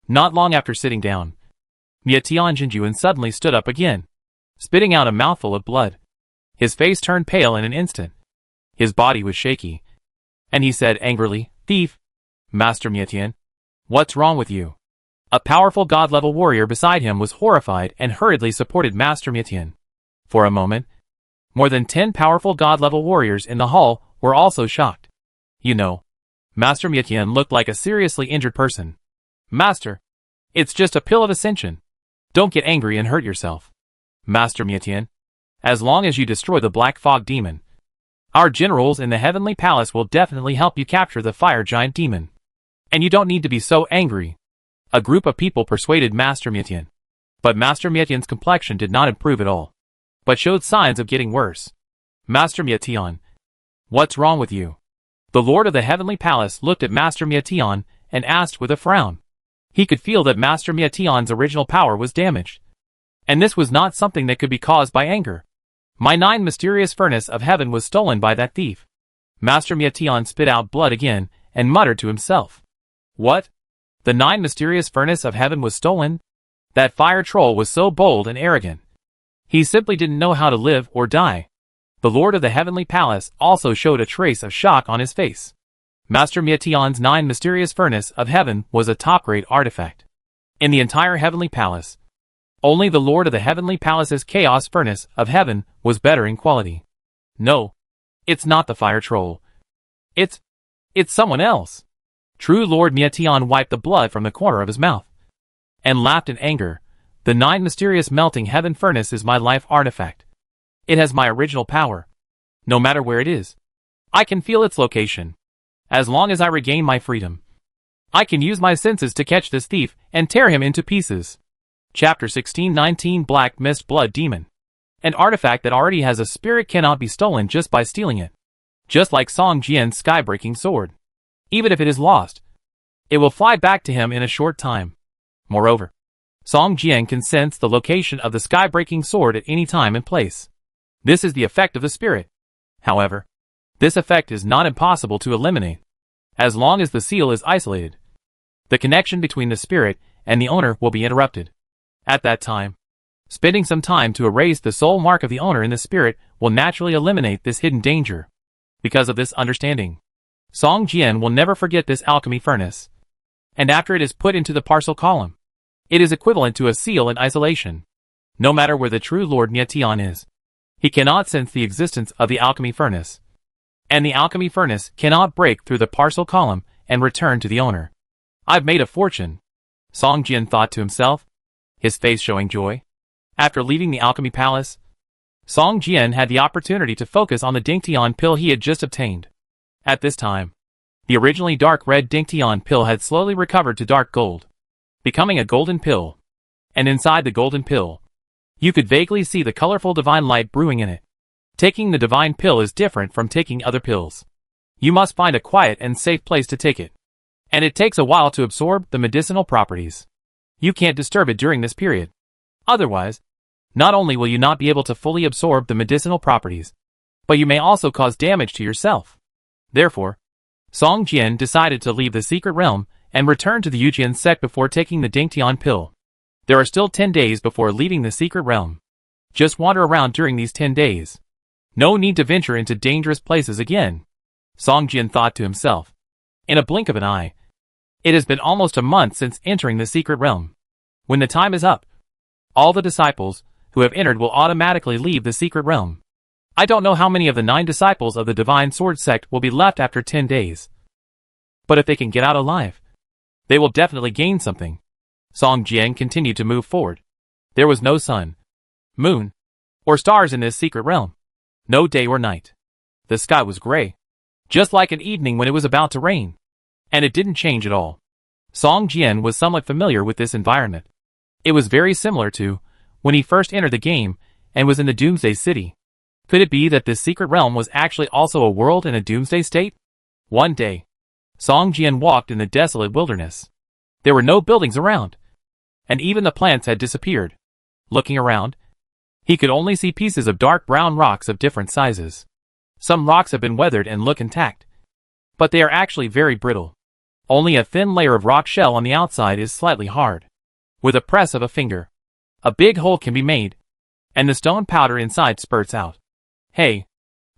A: Not long after sitting down, Mia Tianjinjuan suddenly stood up again, spitting out a mouthful of blood. His face turned pale in an instant. His body was shaky, and he said angrily, "Thief! Master Mietian, what's wrong with you?" A powerful god-level warrior beside him was horrified and hurriedly supported Master Mietian. For a moment, more than 10 powerful god-level warriors in the hall were also shocked. "You know, Master Mietian looked like a seriously injured person." "Master, it's just a pill of ascension. Don't get angry and hurt yourself." "Master Mietian, as long as you destroy the Black Fog Demon, our generals in the Heavenly Palace will definitely help you capture the Fire Giant Demon. And you don't need to be so angry." A group of people persuaded Master Mietian. But Master Mietian's complexion did not improve at all, but showed signs of getting worse. "Master Mietian, what's wrong with you?" The Lord of the Heavenly Palace looked at Master Mietian and asked with a frown. He could feel that Master Mietian's original power was damaged, and this was not something that could be caused by anger. "My 9 mysterious furnace of heaven was stolen by that thief." Master Mietian spit out blood again and muttered to himself. "What? The 9 mysterious furnace of heaven was stolen? That fire troll was so bold and arrogant. He simply didn't know how to live or die." The Lord of the Heavenly Palace also showed a trace of shock on his face. Master Mietian's 9 mysterious furnace of heaven was a top-grade artifact. In the entire Heavenly Palace, only the Lord of the Heavenly Palace's chaos furnace of heaven was better in quality. "No, it's not the fire troll. It's someone else." True Lord Mietian wiped the blood from the corner of his mouth and laughed in anger. "The 9 mysterious melting heaven furnace is my life artifact. It has my original power. No matter where it is, I can feel its location. As long as I regain my freedom, I can use my senses to catch this thief and tear him into pieces." Chapter 1619 Black Mist Blood Demon. An artifact that already has a spirit cannot be stolen just by stealing it. Just like Song Jian's sky-breaking sword. Even if it is lost, it will fly back to him in a short time. Moreover, Song Jian can sense the location of the sky-breaking sword at any time and place. This is the effect of the spirit. However, this effect is not impossible to eliminate. As long as the seal is isolated, the connection between the spirit and the owner will be interrupted. At that time, spending some time to erase the soul mark of the owner in the spirit will naturally eliminate this hidden danger. Because of this understanding, Song Jian will never forget this alchemy furnace. And after it is put into the parcel column, it is equivalent to a seal in isolation. No matter where the true Lord Nietian is, he cannot sense the existence of the alchemy furnace. And the alchemy furnace cannot break through the parcel column and return to the owner. I've made a fortune, Song Jian thought to himself, his face showing joy. After leaving the alchemy palace, Song Jian had the opportunity to focus on the Dingtian pill he had just obtained. At this time, the originally dark red Dingtian pill had slowly recovered to dark gold, becoming a golden pill. And inside the golden pill, you could vaguely see the colorful divine light brewing in it. Taking the divine pill is different from taking other pills. You must find a quiet and safe place to take it. And it takes a while to absorb the medicinal properties. You can't disturb it during this period. Otherwise, not only will you not be able to fully absorb the medicinal properties, but you may also cause damage to yourself. Therefore, Song Jian decided to leave the secret realm and return to the Yujian sect before taking the Dingtian pill. There are still 10 days before leaving the secret realm. Just wander around during these 10 days. No need to venture into dangerous places again, Song Jian thought to himself. In a blink of an eye, it has been almost a month since entering the secret realm. When the time is up, all the disciples who have entered will automatically leave the secret realm. I don't know how many of the 9 disciples of the Divine Sword sect will be left after 10 days. But if they can get out alive, they will definitely gain something. Song Jian continued to move forward. There was no sun, moon, or stars in this secret realm. No day or night. The sky was gray, just like an evening when it was about to rain. And it didn't change at all. Song Jian was somewhat familiar with this environment. It was very similar to when he first entered the game and was in the Doomsday city. Could it be that this secret realm was actually also a world in a Doomsday state? One day, Song Jian walked in the desolate wilderness. There were no buildings around, and even the plants had disappeared. Looking around, he could only see pieces of dark brown rocks of different sizes. Some rocks have been weathered and look intact, but they are actually very brittle. Only a thin layer of rock shell on the outside is slightly hard. With a press of a finger, a big hole can be made, and the stone powder inside spurts out. Hey,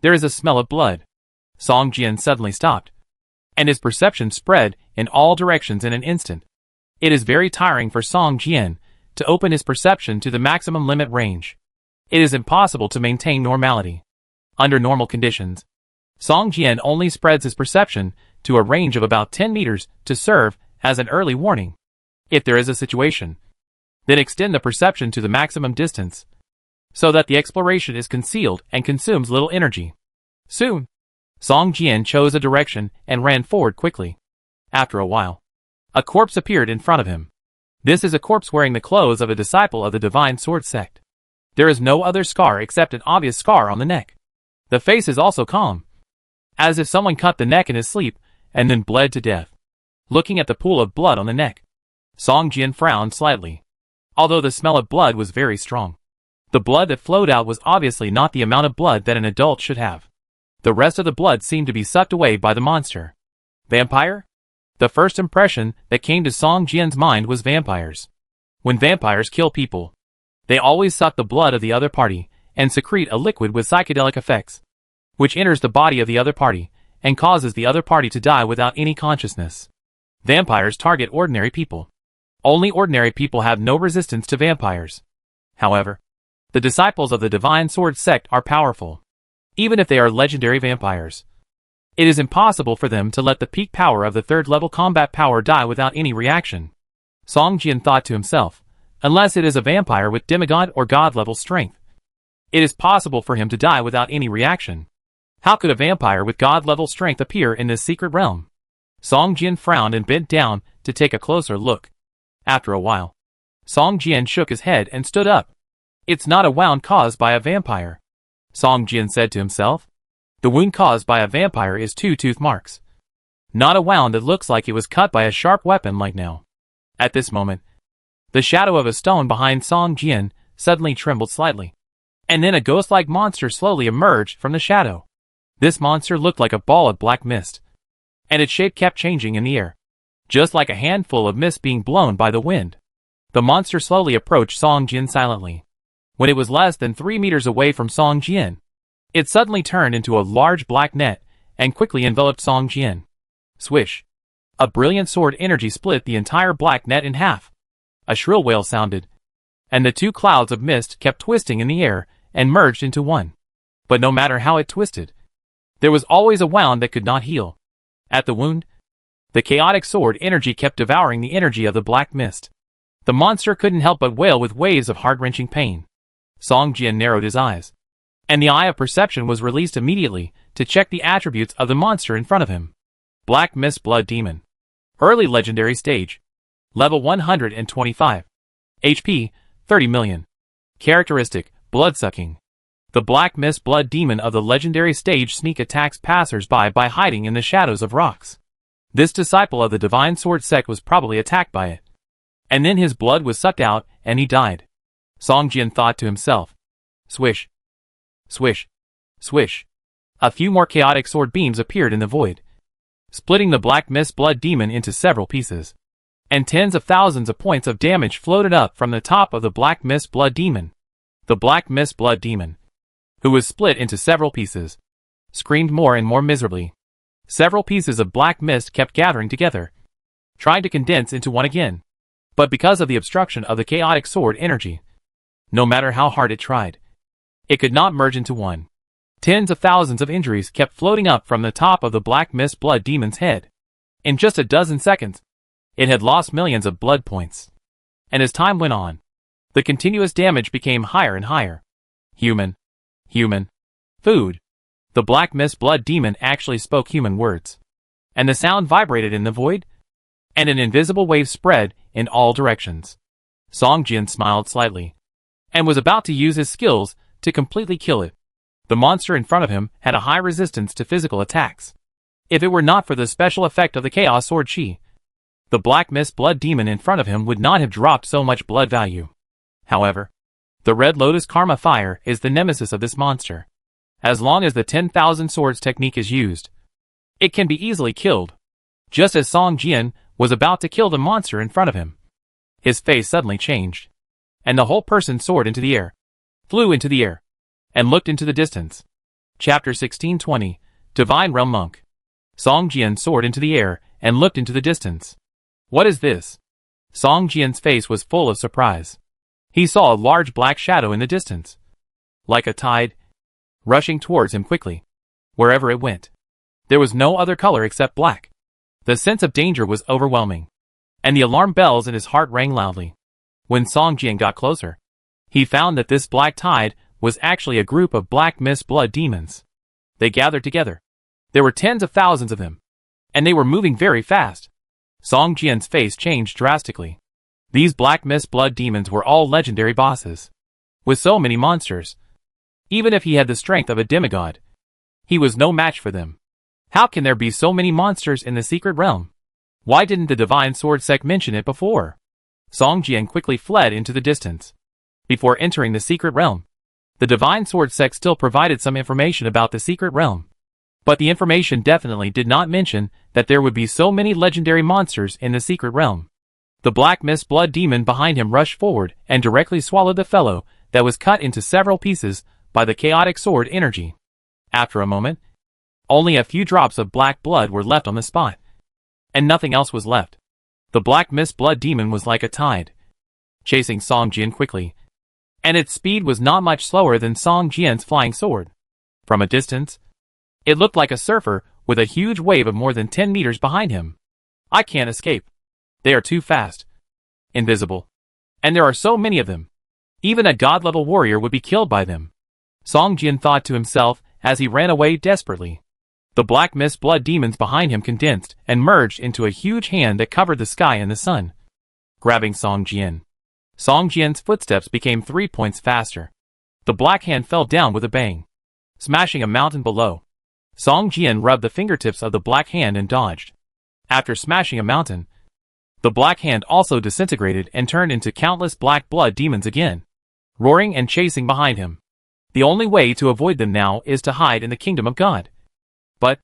A: there is a smell of blood. Song Jian suddenly stopped, and his perception spread in all directions in an instant. It is very tiring for Song Jian to open his perception to the maximum limit range. It is impossible to maintain normality. Under normal conditions, Song Jian only spreads his perception to a range of about 10 meters to serve as an early warning. If there is a situation, then extend the perception to the maximum distance, so that the exploration is concealed and consumes little energy. Soon, Song Jian chose a direction and ran forward quickly. After a while, a corpse appeared in front of him. This is a corpse wearing the clothes of a disciple of the Divine Sword sect. There is no other scar except an obvious scar on the neck. The face is also calm, as if someone cut the neck in his sleep and then bled to death. Looking at the pool of blood on the neck, Song Jian frowned slightly. Although the smell of blood was very strong, the blood that flowed out was obviously not the amount of blood that an adult should have. The rest of the blood seemed to be sucked away by the monster. Vampire? The first impression that came to Song Jian's mind was vampires. When vampires kill people, they always suck the blood of the other party and secrete a liquid with psychedelic effects, which enters the body of the other party and causes the other party to die without any consciousness. Vampires target ordinary people. Only ordinary people have no resistance to vampires. However, the disciples of the Divine Sword sect are powerful. Even if they are legendary vampires, it is impossible for them to let the peak power of the 3rd level combat power die without any reaction. Song Jian thought to himself, unless it is a vampire with demigod or god level strength, it is possible for him to die without any reaction. How could a vampire with god level strength appear in this secret realm? Song Jian frowned and bent down to take a closer look. After a while, Song Jian shook his head and stood up. It's not a wound caused by a vampire, Song Jian said to himself. The wound caused by a vampire is 2 tooth marks. Not a wound that looks like it was cut by a sharp weapon like now. At this moment, the shadow of a stone behind Song Jian suddenly trembled slightly. And then a ghost-like monster slowly emerged from the shadow. This monster looked like a ball of black mist, and its shape kept changing in the air, just like a handful of mist being blown by the wind. The monster slowly approached Song Jian silently. When it was less than 3 meters away from Song Jian, it suddenly turned into a large black net and quickly enveloped Song Jian. Swish! A brilliant sword energy split the entire black net in half. A shrill wail sounded, and the 2 clouds of mist kept twisting in the air and merged into one. But no matter how it twisted, there was always a wound that could not heal. At the wound, the chaotic sword energy kept devouring the energy of the black mist. The monster couldn't help but wail with waves of heart-wrenching pain. Song Jian narrowed his eyes, and the eye of perception was released immediately to check the attributes of the monster in front of him. Black Mist Blood Demon. Early Legendary Stage. Level 125. HP, 30 million. Characteristic, Bloodsucking. The Black Mist Blood Demon of the Legendary Stage sneak attacks passers-by by hiding in the shadows of rocks. This disciple of the Divine Sword sect was probably attacked by it. And then his blood was sucked out, and he died. Song Jian thought to himself. Swish. Swish. Swish. A few more chaotic sword beams appeared in the void, splitting the Black Mist Blood Demon into several pieces. And tens of thousands of points of damage floated up from the top of the Black Mist Blood Demon. The Black Mist Blood Demon, who was split into several pieces, screamed more and more miserably. Several pieces of black mist kept gathering together, trying to condense into one again. But because of the obstruction of the chaotic sword energy, no matter how hard it tried, it could not merge into one. Tens of thousands of injuries kept floating up from the top of the Black Mist Blood Demon's head. In just a dozen seconds, it had lost millions of blood points. And as time went on, the continuous damage became higher and higher. Human. Food. The Black Mist Blood Demon actually spoke human words. And the sound vibrated in the void, and an invisible wave spread in all directions. Song Jian smiled slightly, and was about to use his skills to completely kill it. The monster in front of him had a high resistance to physical attacks. If it were not for the special effect of the Chaos Sword Chi, the Black Mist Blood Demon in front of him would not have dropped so much blood value. However, the Red Lotus Karma Fire is the nemesis of this monster. As long as the 10,000 Swords technique is used, it can be easily killed. Just as Song Jian was about to kill the monster in front of him, his face suddenly changed, and the whole person soared into the air, flew into the air, and looked into the distance. Chapter 1620, Divine Realm Monk. Song Jian soared into the air and looked into the distance. What is this? Song Jian's face was full of surprise. He saw a large black shadow in the distance, like a tide, rushing towards him quickly. Wherever it went, there was no other color except black. The sense of danger was overwhelming, and the alarm bells in his heart rang loudly. When Song Jian got closer, he found that this black tide was actually a group of Black Mist Blood Demons. They gathered together. There were tens of thousands of them, and they were moving very fast. Song Jian's face changed drastically. These Black Mist Blood Demons were all legendary bosses. With so many monsters, even if he had the strength of a demigod, he was no match for them. How can there be so many monsters in the secret realm? Why didn't the Divine Sword sect mention it before? Song Jian quickly fled into the distance. Before entering the secret realm, the Divine Sword sect still provided some information about the secret realm. But the information definitely did not mention that there would be so many legendary monsters in the secret realm. The Black Mist Blood Demon behind him rushed forward and directly swallowed the fellow that was cut into several pieces by the chaotic sword energy. After a moment, only a few drops of black blood were left on the spot, and nothing else was left. The Black Mist Blood Demon was like a tide, chasing Song Jian quickly, and its speed was not much slower than Song Jian's flying sword. From a distance, it looked like a surfer with a huge wave of more than 10 meters behind him. I can't escape. They are too fast, invisible, and there are so many of them. Even a god-level warrior would be killed by them. Song Jian thought to himself as he ran away desperately. The Black Mist Blood Demons behind him condensed and merged into a huge hand that covered the sky and the sun, grabbing Song Jian. Song Jian's footsteps became 3 points faster. The black hand fell down with a bang, smashing a mountain below. Song Jian rubbed the fingertips of the black hand and dodged. After smashing a mountain, the black hand also disintegrated and turned into countless black blood demons again, roaring and chasing behind him. The only way to avoid them now is to hide in the kingdom of God. But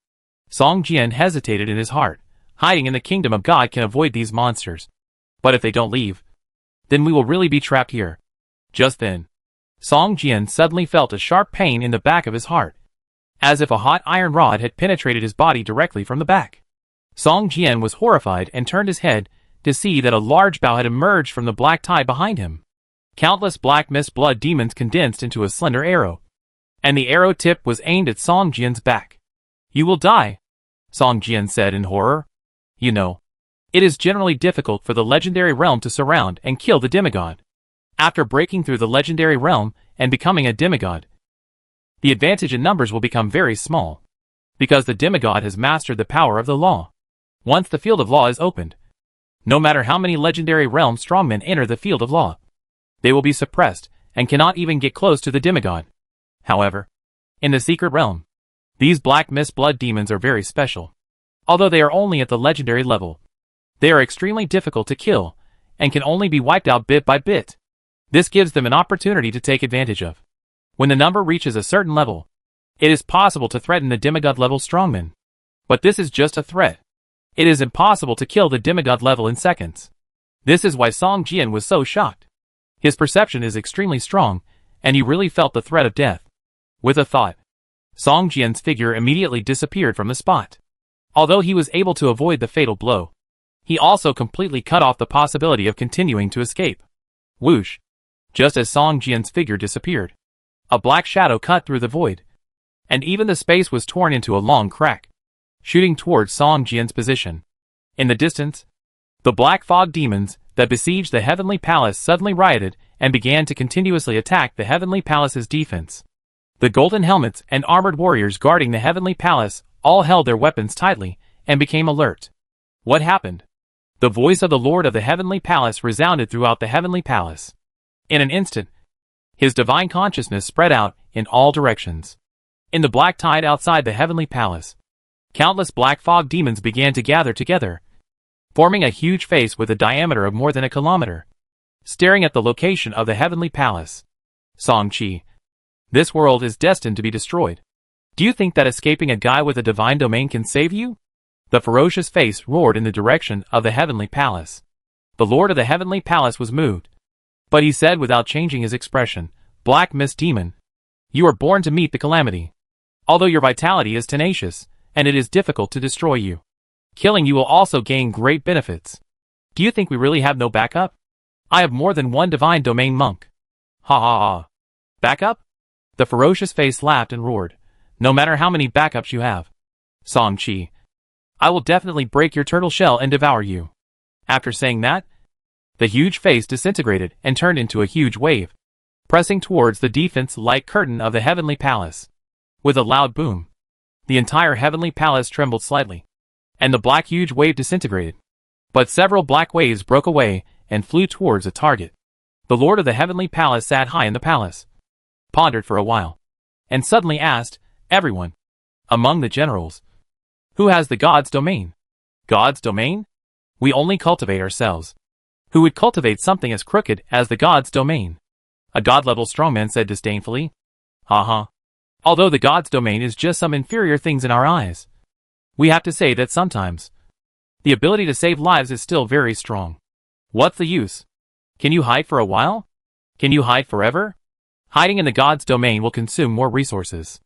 A: Song Jian hesitated in his heart. Hiding in the kingdom of God can avoid these monsters. But if they don't leave, then we will really be trapped here. Just then, Song Jian suddenly felt a sharp pain in the back of his heart, as if a hot iron rod had penetrated his body directly from the back. Song Jian was horrified and turned his head to see that a large bow had emerged from the black tide behind him. Countless black mist blood demons condensed into a slender arrow, and the arrow tip was aimed at Song Jian's back. "You will die," Song Jian said in horror. "You know, it is generally difficult for the legendary realm to surround and kill the demigod. After breaking through the legendary realm and becoming a demigod, the advantage in numbers will become very small, because the demigod has mastered the power of the law. Once the field of law is opened, no matter how many legendary realm strongmen enter the field of law, they will be suppressed and cannot even get close to the demigod. However, in the secret realm, these black mist blood demons are very special. Although they are only at the legendary level, they are extremely difficult to kill and can only be wiped out bit by bit. This gives them an opportunity to take advantage of. When the number reaches a certain level, it is possible to threaten the demigod level strongmen. But this is just a threat. It is impossible to kill the demigod level in seconds. This is why Song Jian was so shocked. His perception is extremely strong, and he really felt the threat of death. With a thought, Song Jian's figure immediately disappeared from the spot. Although he was able to avoid the fatal blow, he also completely cut off the possibility of continuing to escape. Whoosh! Just as Song Jian's figure disappeared, a black shadow cut through the void, and even the space was torn into a long crack, shooting towards Song Jian's position. In the distance, the black fog demons that besieged the Heavenly Palace suddenly rioted and began to continuously attack the Heavenly Palace's defense. The golden helmets and armored warriors guarding the Heavenly Palace all held their weapons tightly and became alert. What happened? The voice of the Lord of the Heavenly Palace resounded throughout the Heavenly Palace. In an instant, his divine consciousness spread out in all directions. In the black tide outside the Heavenly Palace, countless black fog demons began to gather together, forming a huge face with a diameter of more than a kilometer, staring at the location of the Heavenly Palace. Song Qi, this world is destined to be destroyed. Do you think that escaping a guy with a divine domain can save you? The ferocious face roared in the direction of the Heavenly Palace. The Lord of the Heavenly Palace was moved, but he said without changing his expression, "Black Mist Demon, you are born to meet the calamity. Although your vitality is tenacious, and it is difficult to destroy you, killing you will also gain great benefits. Do you think we really have no backup? I have more than one divine domain monk." Ha ha ha. Backup? The ferocious face laughed and roared. "No matter how many backups you have, Song Qi, I will definitely break your turtle shell and devour you." After saying that, the huge face disintegrated and turned into a huge wave, pressing towards the defense-like curtain of the Heavenly Palace. With a loud boom, the entire Heavenly Palace trembled slightly, and the black huge wave disintegrated. But several black waves broke away and flew towards a target. The Lord of the Heavenly Palace sat high in the palace, pondered for a while, and suddenly asked, "Everyone, among the generals, who has the God's domain?" "God's domain? We only cultivate ourselves. Who would cultivate something as crooked as the God's domain?" A God-level strongman said disdainfully. "Ha. Although the God's domain is just some inferior things in our eyes, we have to say that sometimes the ability to save lives is still very strong. What's the use? Can you hide for a while? Can you hide forever? Hiding in the God's domain will consume more resources.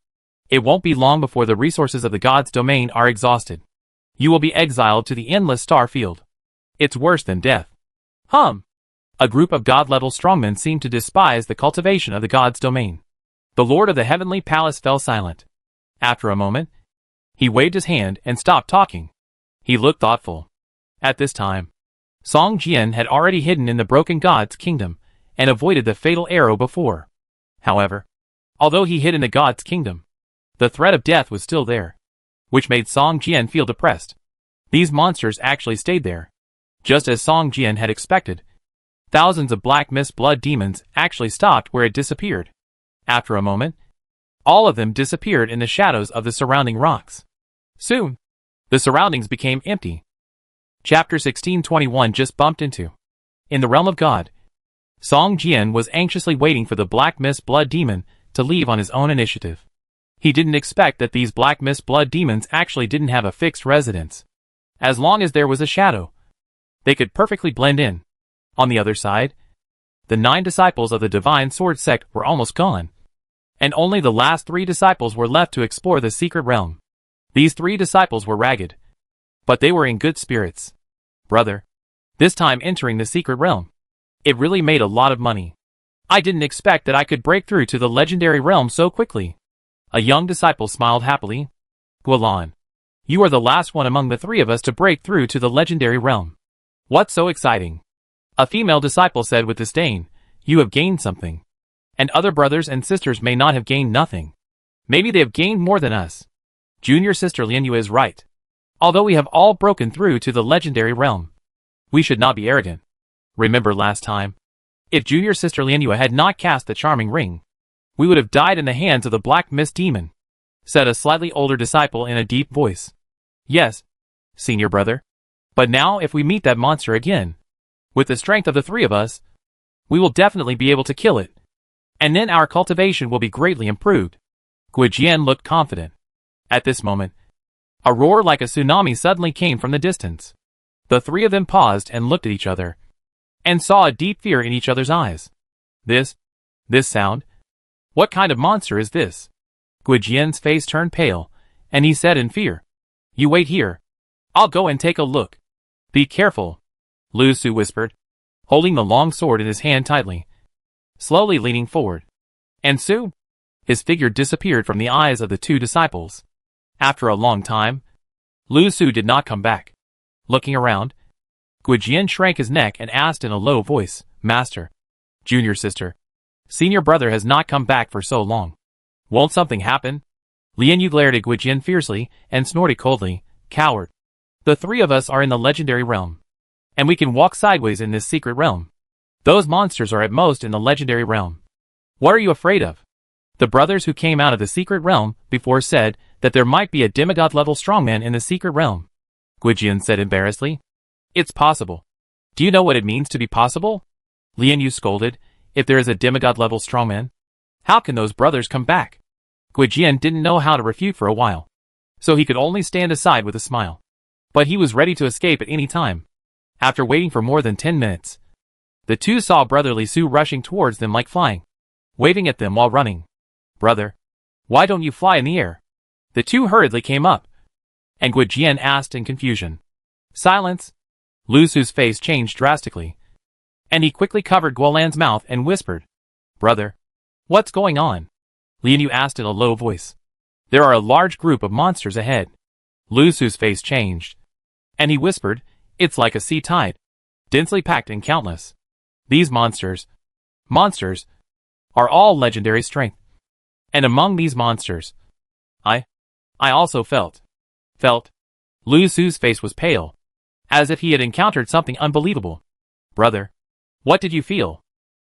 A: It won't be long before the resources of the God's domain are exhausted. You will be exiled to the endless star field. It's worse than death." A group of God-level strongmen seemed to despise the cultivation of the God's domain. The Lord of the Heavenly Palace fell silent. After a moment, he waved his hand and stopped talking. He looked thoughtful. At this time, Song Jian had already hidden in the broken God's kingdom and avoided the fatal arrow before. However, although he hid in the God's kingdom, the threat of death was still there, which made Song Jian feel depressed. These monsters actually stayed there, just as Song Jian had expected. Thousands of black mist blood demons actually stopped where it disappeared. After a moment, all of them disappeared in the shadows of the surrounding rocks. Soon, the surroundings became empty. Chapter 1621 just bumped into. In the realm of God, Song Jian was anxiously waiting for the black mist blood demon to leave on his own initiative. He didn't expect that these black mist blood demons actually didn't have a fixed residence. As long as there was a shadow, they could perfectly blend in. On the other side, the 9 disciples of the Divine Sword sect were almost gone, and only the last 3 disciples were left to explore the secret realm. These 3 disciples were ragged, but they were in good spirits. Brother, this time entering the secret realm, it really made a lot of money. I didn't expect that I could break through to the legendary realm so quickly. A young disciple smiled happily. Guolan, you are the last one among the 3 of us to break through to the legendary realm. What's so exciting? A female disciple said with disdain. You have gained something. And other brothers and sisters may not have gained nothing. Maybe they have gained more than us. Junior sister Lianyu is right. Although we have all broken through to the legendary realm, we should not be arrogant. Remember last time? If junior sister Lianyu had not cast the charming ring, we would have died in the hands of the black mist demon, said a slightly older disciple in a deep voice. Yes, senior brother. But now if we meet that monster again, with the strength of the 3 of us, we will definitely be able to kill it. And then our cultivation will be greatly improved. Guijian looked confident. At this moment, a roar like a tsunami suddenly came from the distance. The 3 of them paused and looked at each other, and saw a deep fear in each other's eyes. This sound? What kind of monster is this? Guijian's face turned pale, and he said in fear, You wait here. I'll go and take a look. Be careful, Lu Su whispered, holding the long sword in his hand tightly, slowly leaning forward. And soon, his figure disappeared from the eyes of the 2 disciples. After a long time, Lu Su did not come back. Looking around, Guijian shrank his neck and asked in a low voice, Master, junior sister, senior brother has not come back for so long. Won't something happen? Lianyu glared at Guijian fiercely and snorted coldly, Coward. The 3 of us are in the legendary realm, and we can walk sideways in this secret realm. Those monsters are at most in the legendary realm. What are you afraid of? The brothers who came out of the secret realm before said that there might be a demigod-level strongman in the secret realm. Guijian said embarrassedly. It's possible. Do you know what it means to be possible? Lianyu scolded. If there is a demigod-level strongman, how can those brothers come back? Guijian didn't know how to refute for a while, so he could only stand aside with a smile. But he was ready to escape at any time. After waiting for more than 10 minutes, the 2 saw Brother Li Su rushing towards them like flying, waving at them while running. Brother, why don't you fly in the air? The 2 hurriedly came up, and Guijian asked in confusion. Silence. Lu Su's face changed drastically, and he quickly covered Guolan's mouth and whispered, Brother, what's going on? Lianyu asked in a low voice. There are a large group of monsters ahead. Lu Su's face changed, and he whispered, It's like a sea tide, densely packed and countless. These monsters, are all legendary strength. And among these monsters, I also felt. Lu Su's face was pale, as if he had encountered something unbelievable. Brother, what did you feel?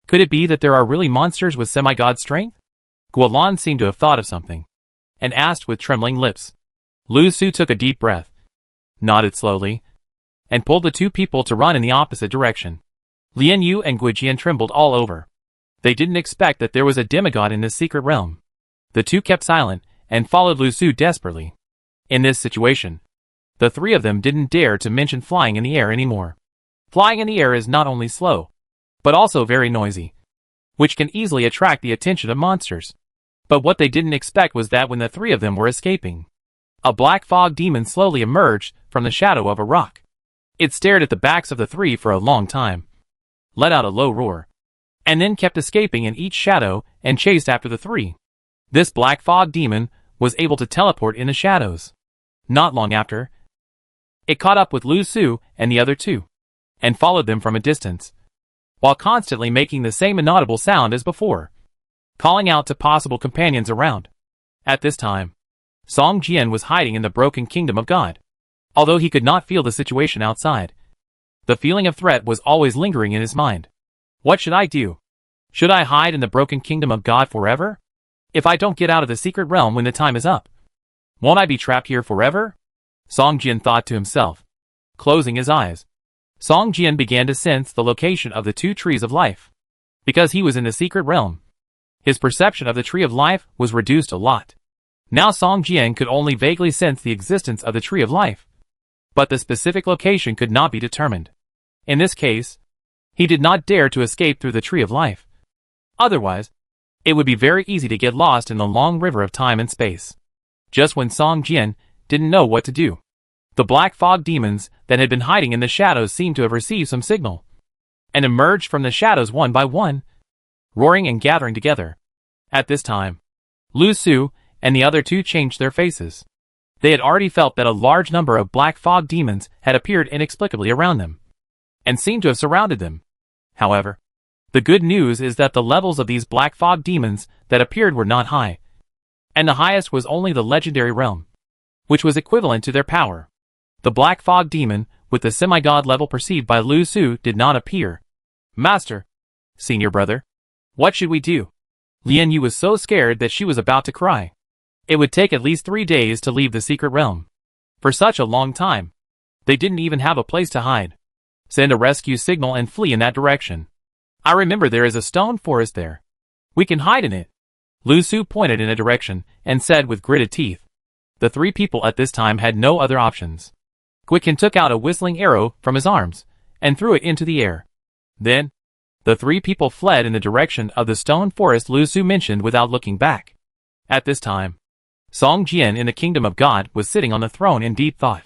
A: Could it be that there are really monsters with semi-god strength? Guolan seemed to have thought of something, and asked with trembling lips. Lu Su took a deep breath, nodded slowly, and pulled the 2 people to run in the opposite direction. Lianyu and Guijian trembled all over. They didn't expect that there was a demigod in this secret realm. The 2 kept silent and followed Lu Su desperately. In this situation, the 3 of them didn't dare to mention flying in the air anymore. Flying in the air is not only slow, but also very noisy, which can easily attract the attention of monsters. But what they didn't expect was that when the 3 of them were escaping, a black fog demon slowly emerged from the shadow of a rock. It stared at the backs of the 3 for a long time, let out a low roar, and then kept escaping in each shadow and chased after the 3. This black fog demon was able to teleport in the shadows. Not long after, it caught up with Lu Su and the other 2, and followed them from a distance, while constantly making the same inaudible sound as before, calling out to possible companions around. At this time, Song Jian was hiding in the broken kingdom of God. Although he could not feel the situation outside, the feeling of threat was always lingering in his mind. What should I do? Should I hide in the broken kingdom of God forever? If I don't get out of the secret realm when the time is up, won't I be trapped here forever? Song Jian thought to himself. Closing his eyes, Song Jian began to sense the location of the two trees of life. Because he was in the secret realm, his perception of the tree of life was reduced a lot. Now Song Jian could only vaguely sense the existence of the tree of life, but the specific location could not be determined. In this case, he did not dare to escape through the tree of life. Otherwise, it would be very easy to get lost in the long river of time and space. Just when Song Jian didn't know what to do, the black fog demons that had been hiding in the shadows seemed to have received some signal, and emerged from the shadows one by one, roaring and gathering together. At this time, Lu Su and the other two changed their faces. They had already felt that a large number of black fog demons had appeared inexplicably around them, and seemed to have surrounded them. However, the good news is that the levels of these black fog demons that appeared were not high, and the highest was only the legendary realm, which was equivalent to their power. The black fog demon, with the semi-god level perceived by Lu Su, did not appear. Master, senior brother, what should we do? Lian Yu was so scared that she was about to cry. It would take at least 3 days to leave the secret realm. For such a long time, they didn't even have a place to hide. Send a rescue signal and flee in that direction. I remember there is a stone forest there. We can hide in it. Lu Su pointed in a direction and said with gritted teeth. The three people at this time had no other options. Quicken took out a whistling arrow from his arms and threw it into the air. Then, the three people fled in the direction of the stone forest Lu Su mentioned without looking back. At this time, Song Jian in the kingdom of God was sitting on the throne in deep thought.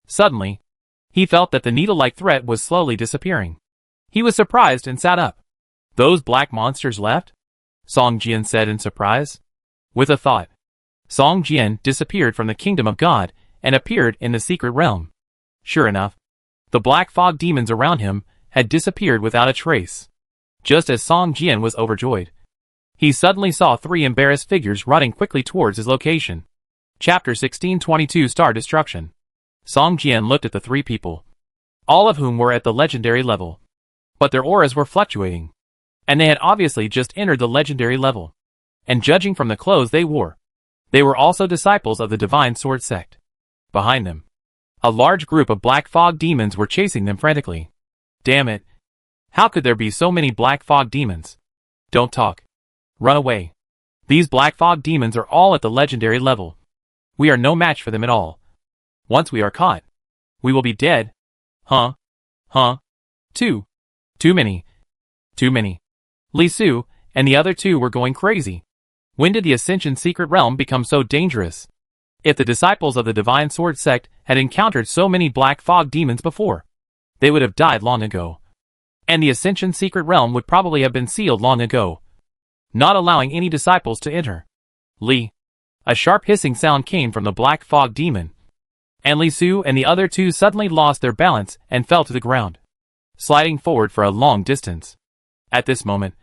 A: Suddenly, he felt that the needle-like threat was slowly disappearing. He was surprised and sat up. Those black monsters left? Song Jian said in surprise. With a thought, Song Jian disappeared from the kingdom of God and appeared in the secret realm. Sure enough, the black fog demons around him had disappeared without a trace. Just as Song Jian was overjoyed, he suddenly saw 3 embarrassed figures running quickly towards his location. Chapter 1622 Star Destruction. Song Jian looked at the 3 people, all of whom were at the legendary level. But their auras were fluctuating, and they had obviously just entered the legendary level. And judging from the clothes they wore, they were also disciples of the Divine Sword Sect. Behind them, a large group of black fog demons were chasing them frantically. Damn it! How could there be so many black fog demons? Don't talk. Run away. These black fog demons are all at the legendary level. We are no match for them at all. Once we are caught, we will be dead. Huh? Too many. Li Su and the other 2 were going crazy. When did the Ascension secret realm become so dangerous? If the disciples of the Divine Sword Sect had encountered so many black fog demons before, they would have died long ago. And the Ascension secret realm would probably have been sealed long ago, not allowing any disciples to enter. Li. A sharp hissing sound came from the black fog demon, and Li Su and the other 2 suddenly lost their balance and fell to the ground, sliding forward for a long distance. At this moment,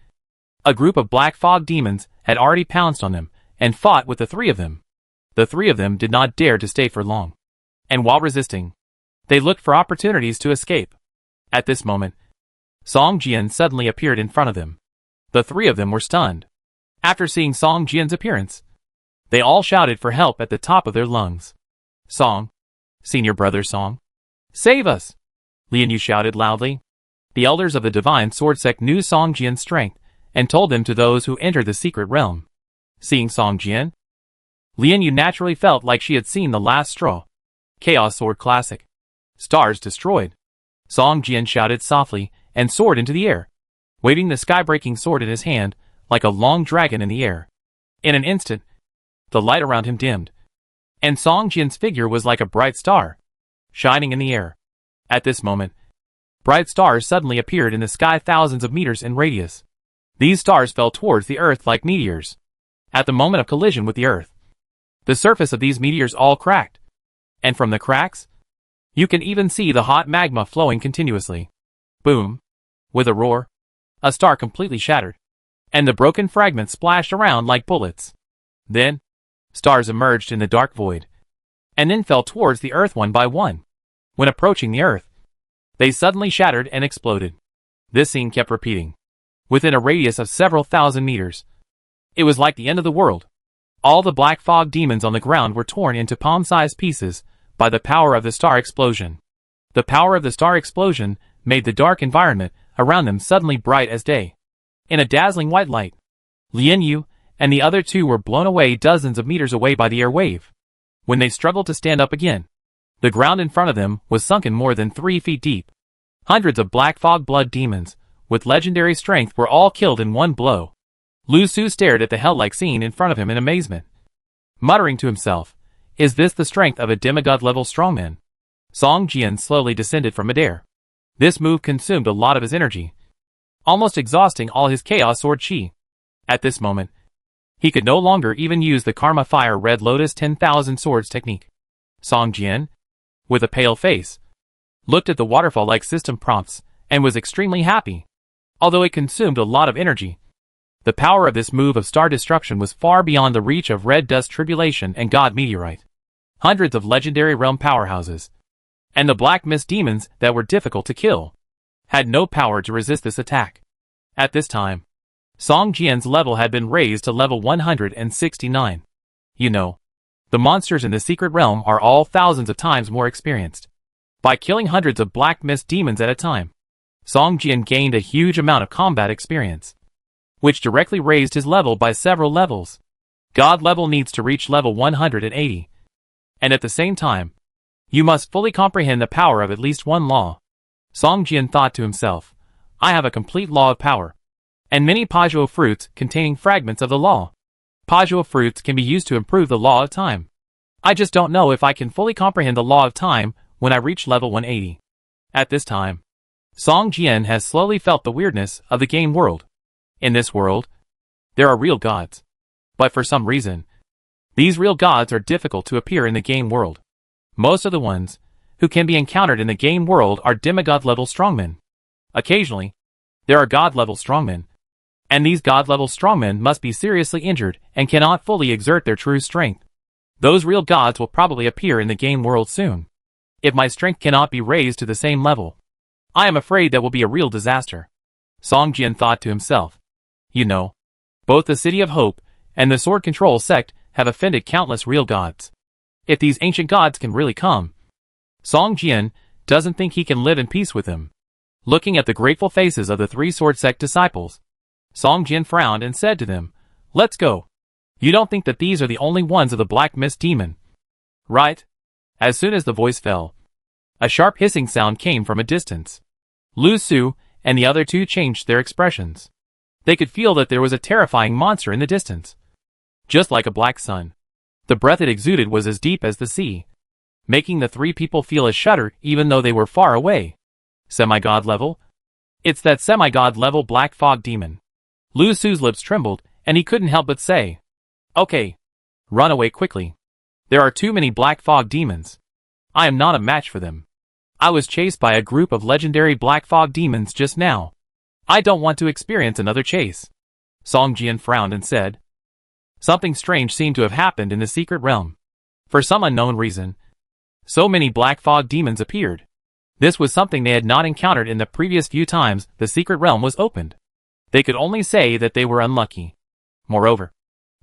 A: a group of black fog demons had already pounced on them and fought with the 3 of them. The 3 of them did not dare to stay for long, and while resisting, they looked for opportunities to escape. At this moment, Song Jian suddenly appeared in front of them. The 3 of them were stunned. After seeing Song Jian's appearance, they all shouted for help at the top of their lungs. Song, senior brother Song, save us! Lian Yu shouted loudly. The elders of the Divine Sword Sect knew Song Jian's strength and told him to those who entered the secret realm. Seeing Song Jian, Lian Yu naturally felt like she had seen the last straw. Chaos Sword Classic. Stars destroyed. Song Jian shouted softly and soared into the air, waving the sky-breaking sword in his hand like a long dragon in the air. In an instant, the light around him dimmed, and Song Jian's figure was like a bright star, shining in the air. At this moment, bright stars suddenly appeared in the sky thousands of meters in radius. These stars fell towards the earth like meteors. At the moment of collision with the earth, the surface of these meteors all cracked, and from the cracks, you can even see the hot magma flowing continuously. Boom! With a roar, a star completely shattered, and the broken fragments splashed around like bullets. Then, stars emerged in the dark void, and then fell towards the earth one by one. When approaching the earth, they suddenly shattered and exploded. This scene kept repeating. within a radius of several thousand meters. It was like the end of the world. All the black fog demons on the ground were torn into palm-sized pieces by the power of the star explosion. The power of the star explosion made the dark environment around them suddenly bright as day. In a dazzling white light, Lian Yu and the other two were blown away dozens of meters away by the air wave. When they struggled to stand up again, the ground in front of them was sunken more than 3 feet deep. Hundreds of black fog blood demons, with legendary strength, were all killed in one blow. Lu Su stared at the hell-like scene in front of him in amazement, muttering to himself, "Is this the strength of a demigod-level strongman?" Song Jian slowly descended from midair. This move consumed a lot of his energy, almost exhausting all his Chaos Sword Chi. At this moment, he could no longer even use the Karma Fire Red Lotus 10,000 Swords technique. Song Jian, with a pale face, looked at the waterfall-like system prompts and was extremely happy. Although it consumed a lot of energy, the power of this move of star destruction was far beyond the reach of Red Dust Tribulation and God Meteorite. Hundreds of legendary realm powerhouses, and the black mist demons that were difficult to kill, had no power to resist this attack. At this time, Song Jian's level had been raised to level 169. You know, the monsters in the secret realm are all thousands of times more experienced. By killing hundreds of black mist demons at a time, Song Jian gained a huge amount of combat experience, which directly raised his level by several levels. God level needs to reach level 180. And at the same time, you must fully comprehend the power of at least one law. Song Jian thought to himself, I have a complete law of power, and many Pajuo fruits containing fragments of the law. Pajuo fruits can be used to improve the law of time. I just don't know if I can fully comprehend the law of time when I reach level 180. At this time, Song Jian has slowly felt the weirdness of the game world. In this world, there are real gods. But for some reason, these real gods are difficult to appear in the game world. Most of the ones who can be encountered in the game world are demigod-level strongmen. Occasionally, there are god-level strongmen, and these god-level strongmen must be seriously injured and cannot fully exert their true strength. Those real gods will probably appear in the game world soon. If my strength cannot be raised to the same level, I am afraid that will be a real disaster. Song Jian thought to himself. You know, both the City of Hope and the Sword Control sect have offended countless real gods. If these ancient gods can really come, Song Jian doesn't think he can live in peace with them. Looking at the grateful faces of the 3 sword sect disciples, Song Jian frowned and said to them, Let's go. You don't think that these are the only ones of the Black Mist Demon, right? As soon as the voice fell, a sharp hissing sound came from a distance. Lu Su and the other two changed their expressions. They could feel that there was a terrifying monster in the distance. Just like a black sun, the breath it exuded was as deep as the sea, making the 3 people feel a shudder even though they were far away. Semi-god level? It's that semi-god level black fog demon. Lu Su's lips trembled, and he couldn't help but say, Okay, run away quickly. There are too many black fog demons. I am not a match for them. I was chased by a group of legendary black fog demons just now. I don't want to experience another chase. Song Jian frowned and said, Something strange seemed to have happened in the secret realm. For some unknown reason, so many black fog demons appeared. This was something they had not encountered in the previous few times the secret realm was opened. They could only say that they were unlucky. Moreover,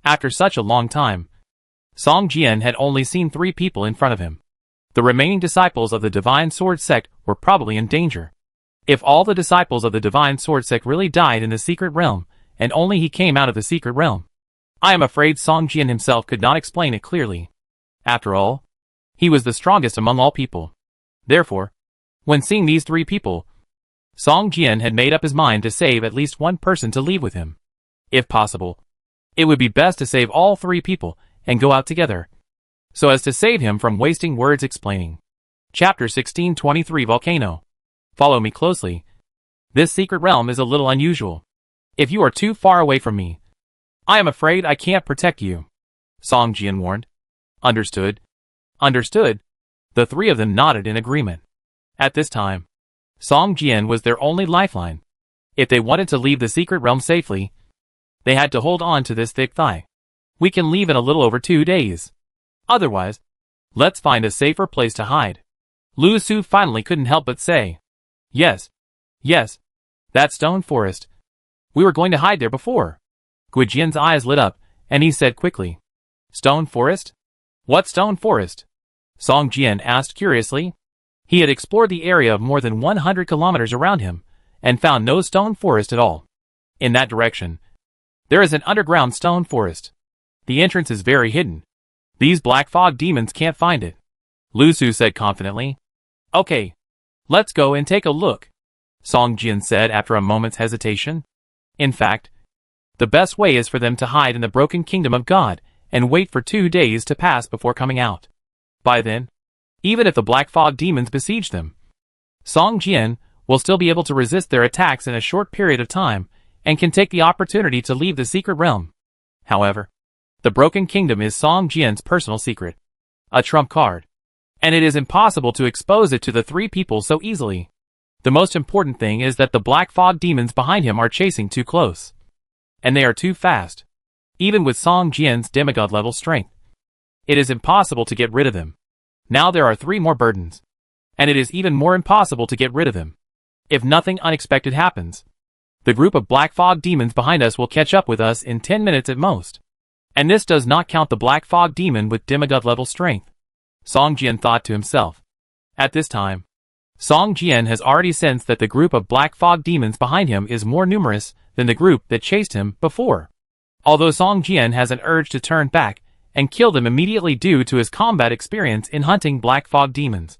A: after such a long time, Song Jian had only seen 3 people in front of him. The remaining disciples of the Divine Sword Sect were probably in danger. If all the disciples of the Divine Sword Sect really died in the secret realm, and only he came out of the secret realm, I am afraid Song Jian himself could not explain it clearly. After all, he was the strongest among all people. Therefore, when seeing these 3 people, Song Jian had made up his mind to save at least one person to leave with him. If possible, it would be best to save all 3 people and go out together, so as to save him from wasting words explaining. Chapter 1623 Volcano. Follow me closely. This secret realm is a little unusual. If you are too far away from me, I am afraid I can't protect you. Song Jian warned. Understood. Understood. The 3 of them nodded in agreement. At this time, Song Jian was their only lifeline. If they wanted to leave the secret realm safely, they had to hold on to this thick thigh. We can leave in a little over 2 days. Otherwise, let's find a safer place to hide. Lu Su finally couldn't help but say, Yes. Yes. That stone forest. We were going to hide there before. Guijian's eyes lit up, and he said quickly. Stone Forest? What stone forest? Song Jian asked curiously. He had explored the area of more than 100 kilometers around him, and found no stone forest at all. In that direction, there is an underground stone forest. The entrance is very hidden. These black fog demons can't find it. Lu Su said confidently. Okay. Let's go and take a look, Song Jian said after a moment's hesitation. In fact, the best way is for them to hide in the broken kingdom of God and wait for 2 days to pass before coming out. By then, even if the black fog demons besiege them, Song Jian will still be able to resist their attacks in a short period of time and can take the opportunity to leave the secret realm. However, the broken kingdom is Song Jian's personal secret, a trump card, and it is impossible to expose it to the 3 people so easily. The most important thing is that the black fog demons behind him are chasing too close, and they are too fast. Even with Song Jian's demigod level strength, it is impossible to get rid of them. Now there are 3 more burdens, and it is even more impossible to get rid of them. If nothing unexpected happens, the group of black fog demons behind us will catch up with us in 10 minutes at most. And this does not count the black fog demon with demigod level strength, Song Jian thought to himself. At this time, Song Jian has already sensed that the group of black fog demons behind him is more numerous than the group that chased him before. Although Song Jian has an urge to turn back and kill them immediately due to his combat experience in hunting black fog demons,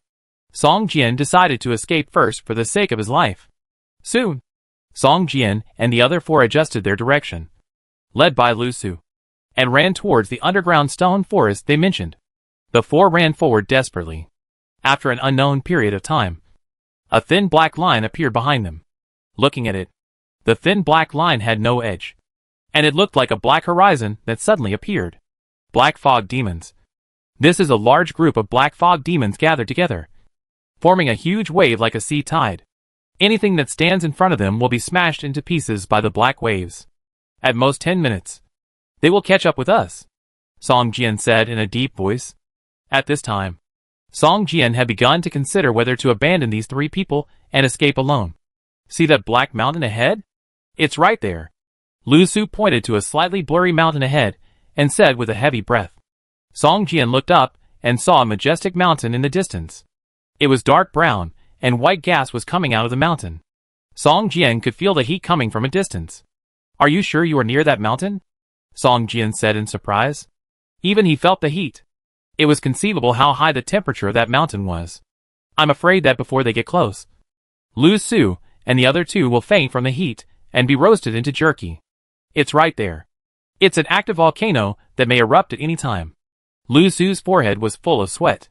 A: Song Jian decided to escape first for the sake of his life. Soon, Song Jian and the other 4 adjusted their direction, led by Lu Su, and ran towards the underground stone forest they mentioned. The 4 ran forward desperately. After an unknown period of time, a thin black line appeared behind them. Looking at it, the thin black line had no edge, and it looked like a black horizon that suddenly appeared. Black fog demons. This is a large group of black fog demons gathered together, forming a huge wave like a sea tide. Anything that stands in front of them will be smashed into pieces by the black waves. At most 10 minutes, they will catch up with us, Song Jian said in a deep voice. At this time, Song Jian had begun to consider whether to abandon these 3 people and escape alone. See that black mountain ahead? It's right there. Lu Su pointed to a slightly blurry mountain ahead and said with a heavy breath. Song Jian looked up and saw a majestic mountain in the distance. It was dark brown, and white gas was coming out of the mountain. Song Jian could feel the heat coming from a distance. Are you sure you are near that mountain? Song Jian said in surprise. Even he felt the heat. It was conceivable how high the temperature of that mountain was. I'm afraid that before they get close, Lu Su and the other 2 will faint from the heat and be roasted into jerky. It's right there. It's an active volcano that may erupt at any time. Lu Su's forehead was full of sweat.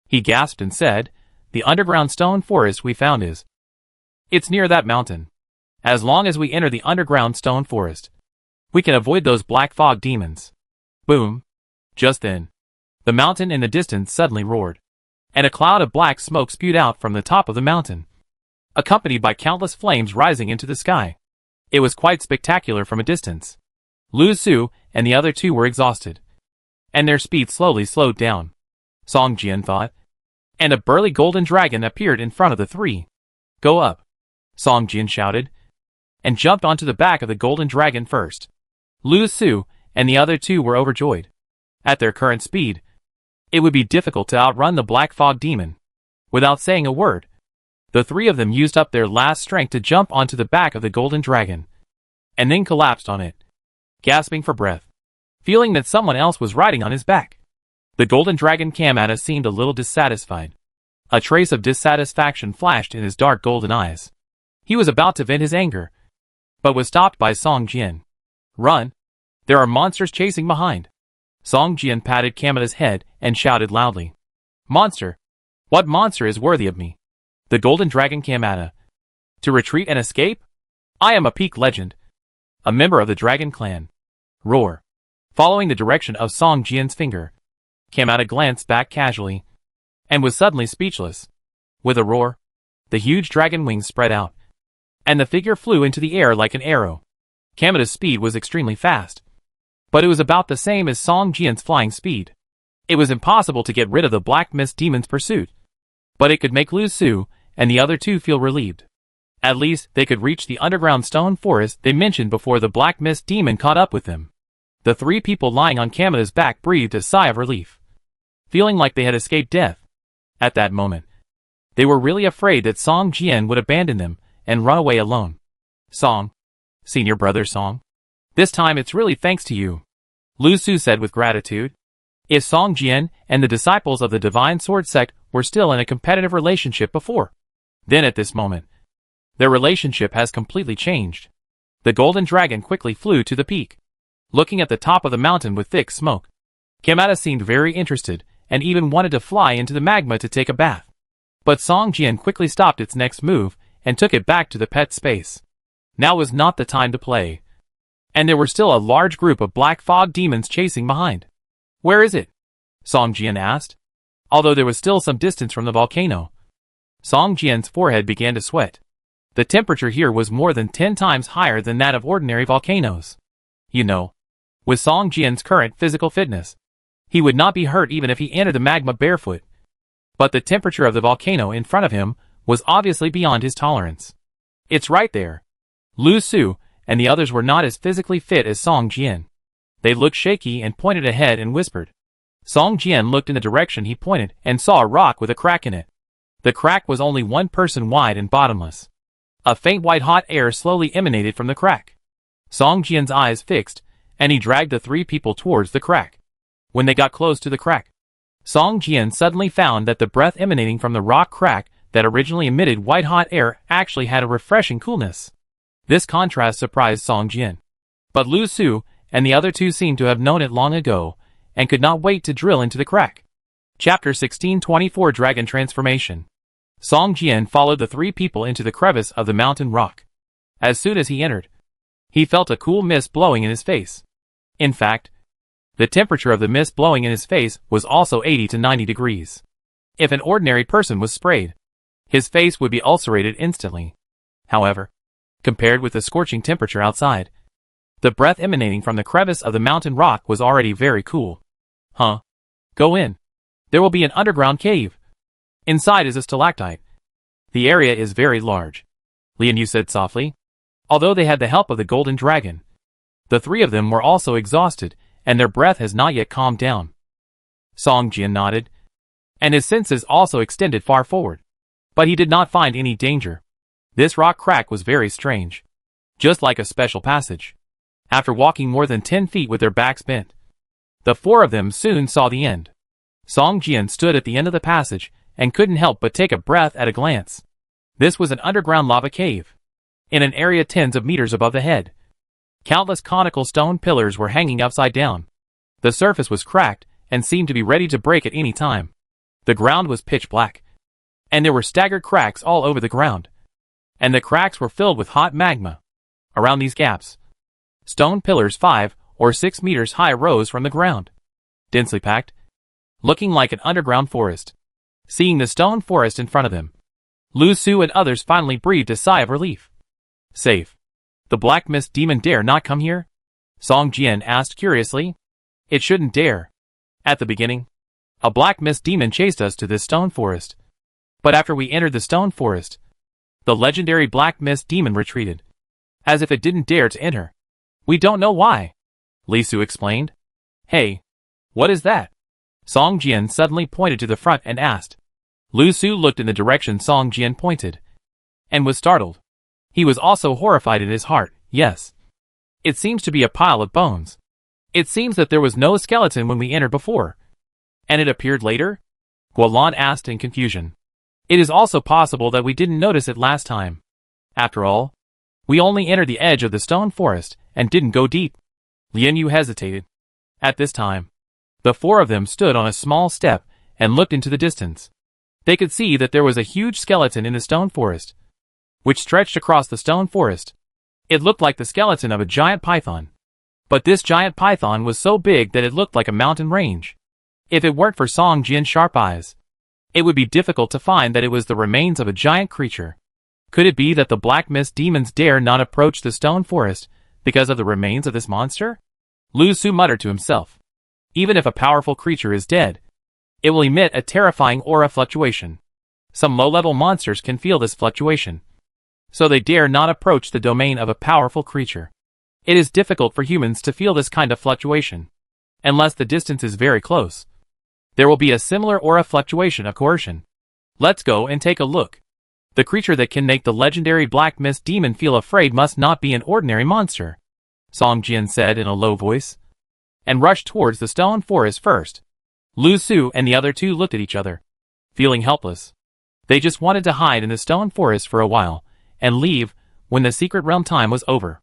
A: He gasped and said, the underground stone forest we found is. It's near that mountain. As long as we enter the underground stone forest, we can avoid those black fog demons. Boom. Just then, the mountain in the distance suddenly roared, and a cloud of black smoke spewed out from the top of the mountain, accompanied by countless flames rising into the sky. It was quite spectacular from a distance. Lu Su and the other 2 were exhausted, and their speed slowly slowed down, Song Jian thought, and a burly golden dragon appeared in front of the 3. Go up, Song Jian shouted, and jumped onto the back of the golden dragon first. Lu Su and the other 2 were overjoyed. At their current speed, it would be difficult to outrun the black fog demon. Without saying a word, the 3 of them used up their last strength to jump onto the back of the golden dragon, and then collapsed on it, gasping for breath, feeling that someone else was riding on his back. The golden dragon Kamata seemed a little dissatisfied. A trace of dissatisfaction flashed in his dark golden eyes. He was about to vent his anger, but was stopped by Song Jian. Run! There are monsters chasing behind. Song Jian patted Kamata's head and shouted loudly. Monster! What monster is worthy of me? The golden dragon Kamata. To retreat and escape? I am a peak legend, a member of the dragon clan. Roar. Following the direction of Song Jian's finger, Kamata glanced back casually, and was suddenly speechless. With a roar, the huge dragon wings spread out, and the figure flew into the air like an arrow. Kamata's speed was extremely fast, but it was about the same as Song Jian's flying speed. It was impossible to get rid of the black mist demon's pursuit, but it could make Lu Su and the other 2 feel relieved. At least, they could reach the underground stone forest they mentioned before the black mist demon caught up with them. The three people lying on Kamada's back breathed a sigh of relief, feeling like they had escaped death. At that moment, they were really afraid that Song Jian would abandon them and run away alone. Song, senior brother Song, this time it's really thanks to you, Lu Su said with gratitude. If Song Jian and the disciples of the Divine Sword Sect were still in a competitive relationship before, then at this moment, their relationship has completely changed. The golden dragon quickly flew to the peak, looking at the top of the mountain with thick smoke. Kamada seemed very interested and even wanted to fly into the magma to take a bath. But Song Jian quickly stopped its next move and took it back to the pet space. Now was not the time to play. And there were still a large group of black fog demons chasing behind. Where is it? Song Jian asked. Although there was still some distance from the volcano, Song Jian's forehead began to sweat. The temperature here was more than 10 times higher than that of ordinary volcanoes. You know, with Song Jian's current physical fitness, he would not be hurt even if he entered the magma barefoot. But the temperature of the volcano in front of him was obviously beyond his tolerance. It's right there. Lu Su and the others were not as physically fit as Song Jian. They looked shaky and pointed ahead and whispered. Song Jian looked in the direction he pointed and saw a rock with a crack in it. The crack was only 1 person wide and bottomless. A faint white-hot air slowly emanated from the crack. Song Jian's eyes fixed, and he dragged the 3 people towards the crack. When they got close to the crack, Song Jian suddenly found that the breath emanating from the rock crack that originally emitted white-hot air actually had a refreshing coolness. This contrast surprised Song Jian. But Lu Su and the other 2 seemed to have known it long ago, and could not wait to drill into the crack. Chapter 1624 Dragon Transformation. Song Jian followed the 3 people into the crevice of the mountain rock. As soon as he entered, he felt a cool mist blowing in his face. In fact, the temperature of the mist blowing in his face was also 80 to 90 degrees. If an ordinary person was sprayed, his face would be ulcerated instantly. However, compared with the scorching temperature outside, the breath emanating from the crevice of the mountain rock was already very cool. Huh? Go in. There will be an underground cave. Inside is a stalactite. The area is very large, Lian Yu said softly. Although they had the help of the golden dragon, the 3 of them were also exhausted, and their breath has not yet calmed down. Song Jian nodded, and his senses also extended far forward. But he did not find any danger. This rock crack was very strange, just like a special passage. After walking more than 10 feet with their backs bent, the 4 of them soon saw the end. Song Jian stood at the end of the passage and couldn't help but take a breath at a glance. This was an underground lava cave, in an area tens of meters above the head. Countless conical stone pillars were hanging upside down. The surface was cracked and seemed to be ready to break at any time. The ground was pitch black, and there were staggered cracks all over the ground. And the cracks were filled with hot magma. Around these gaps, stone pillars 5 or 6 meters high rose from the ground, densely packed, looking like an underground forest. Seeing the stone forest in front of them, Lu Su and others finally breathed a sigh of relief. Safe. The black mist demon dare not come here? Song Jian asked curiously. It shouldn't dare. At the beginning, a black mist demon chased us to this stone forest. But after we entered the stone forest, the legendary black mist demon retreated, as if it didn't dare to enter. We don't know why, Li Su explained. Hey, what is that? Song Jian suddenly pointed to the front and asked. Lu Su looked in the direction Song Jian pointed, and was startled. He was also horrified in his heart. Yes. It seems to be a pile of bones. It seems that there was no skeleton when we entered before. And it appeared later? Guolan asked in confusion. It is also possible that we didn't notice it last time. After all, we only entered the edge of the stone forest and didn't go deep. Lian Yu hesitated. At this time, the 4 of them stood on a small step and looked into the distance. They could see that there was a huge skeleton in the stone forest, which stretched across the stone forest. It looked like the skeleton of a giant python. But this giant python was so big that it looked like a mountain range. If it weren't for Song Jian's sharp eyes, it would be difficult to find that it was the remains of a giant creature. Could it be that the black mist demons dare not approach the stone forest because of the remains of this monster? Lu Su muttered to himself. Even if a powerful creature is dead, it will emit a terrifying aura fluctuation. Some low-level monsters can feel this fluctuation. so they dare not approach the domain of a powerful creature. It is difficult for humans to feel this kind of fluctuation, unless the distance is very close. There will be a similar aura fluctuation of coercion. Let's go and take a look. The creature that can make the legendary Black Mist Demon feel afraid must not be an ordinary monster, Song Jian said in a low voice, and rushed towards the stone forest first. Lu Su and the other two looked at each other, feeling helpless. They just wanted to hide in the stone forest for a while, and leave when the secret realm time was over.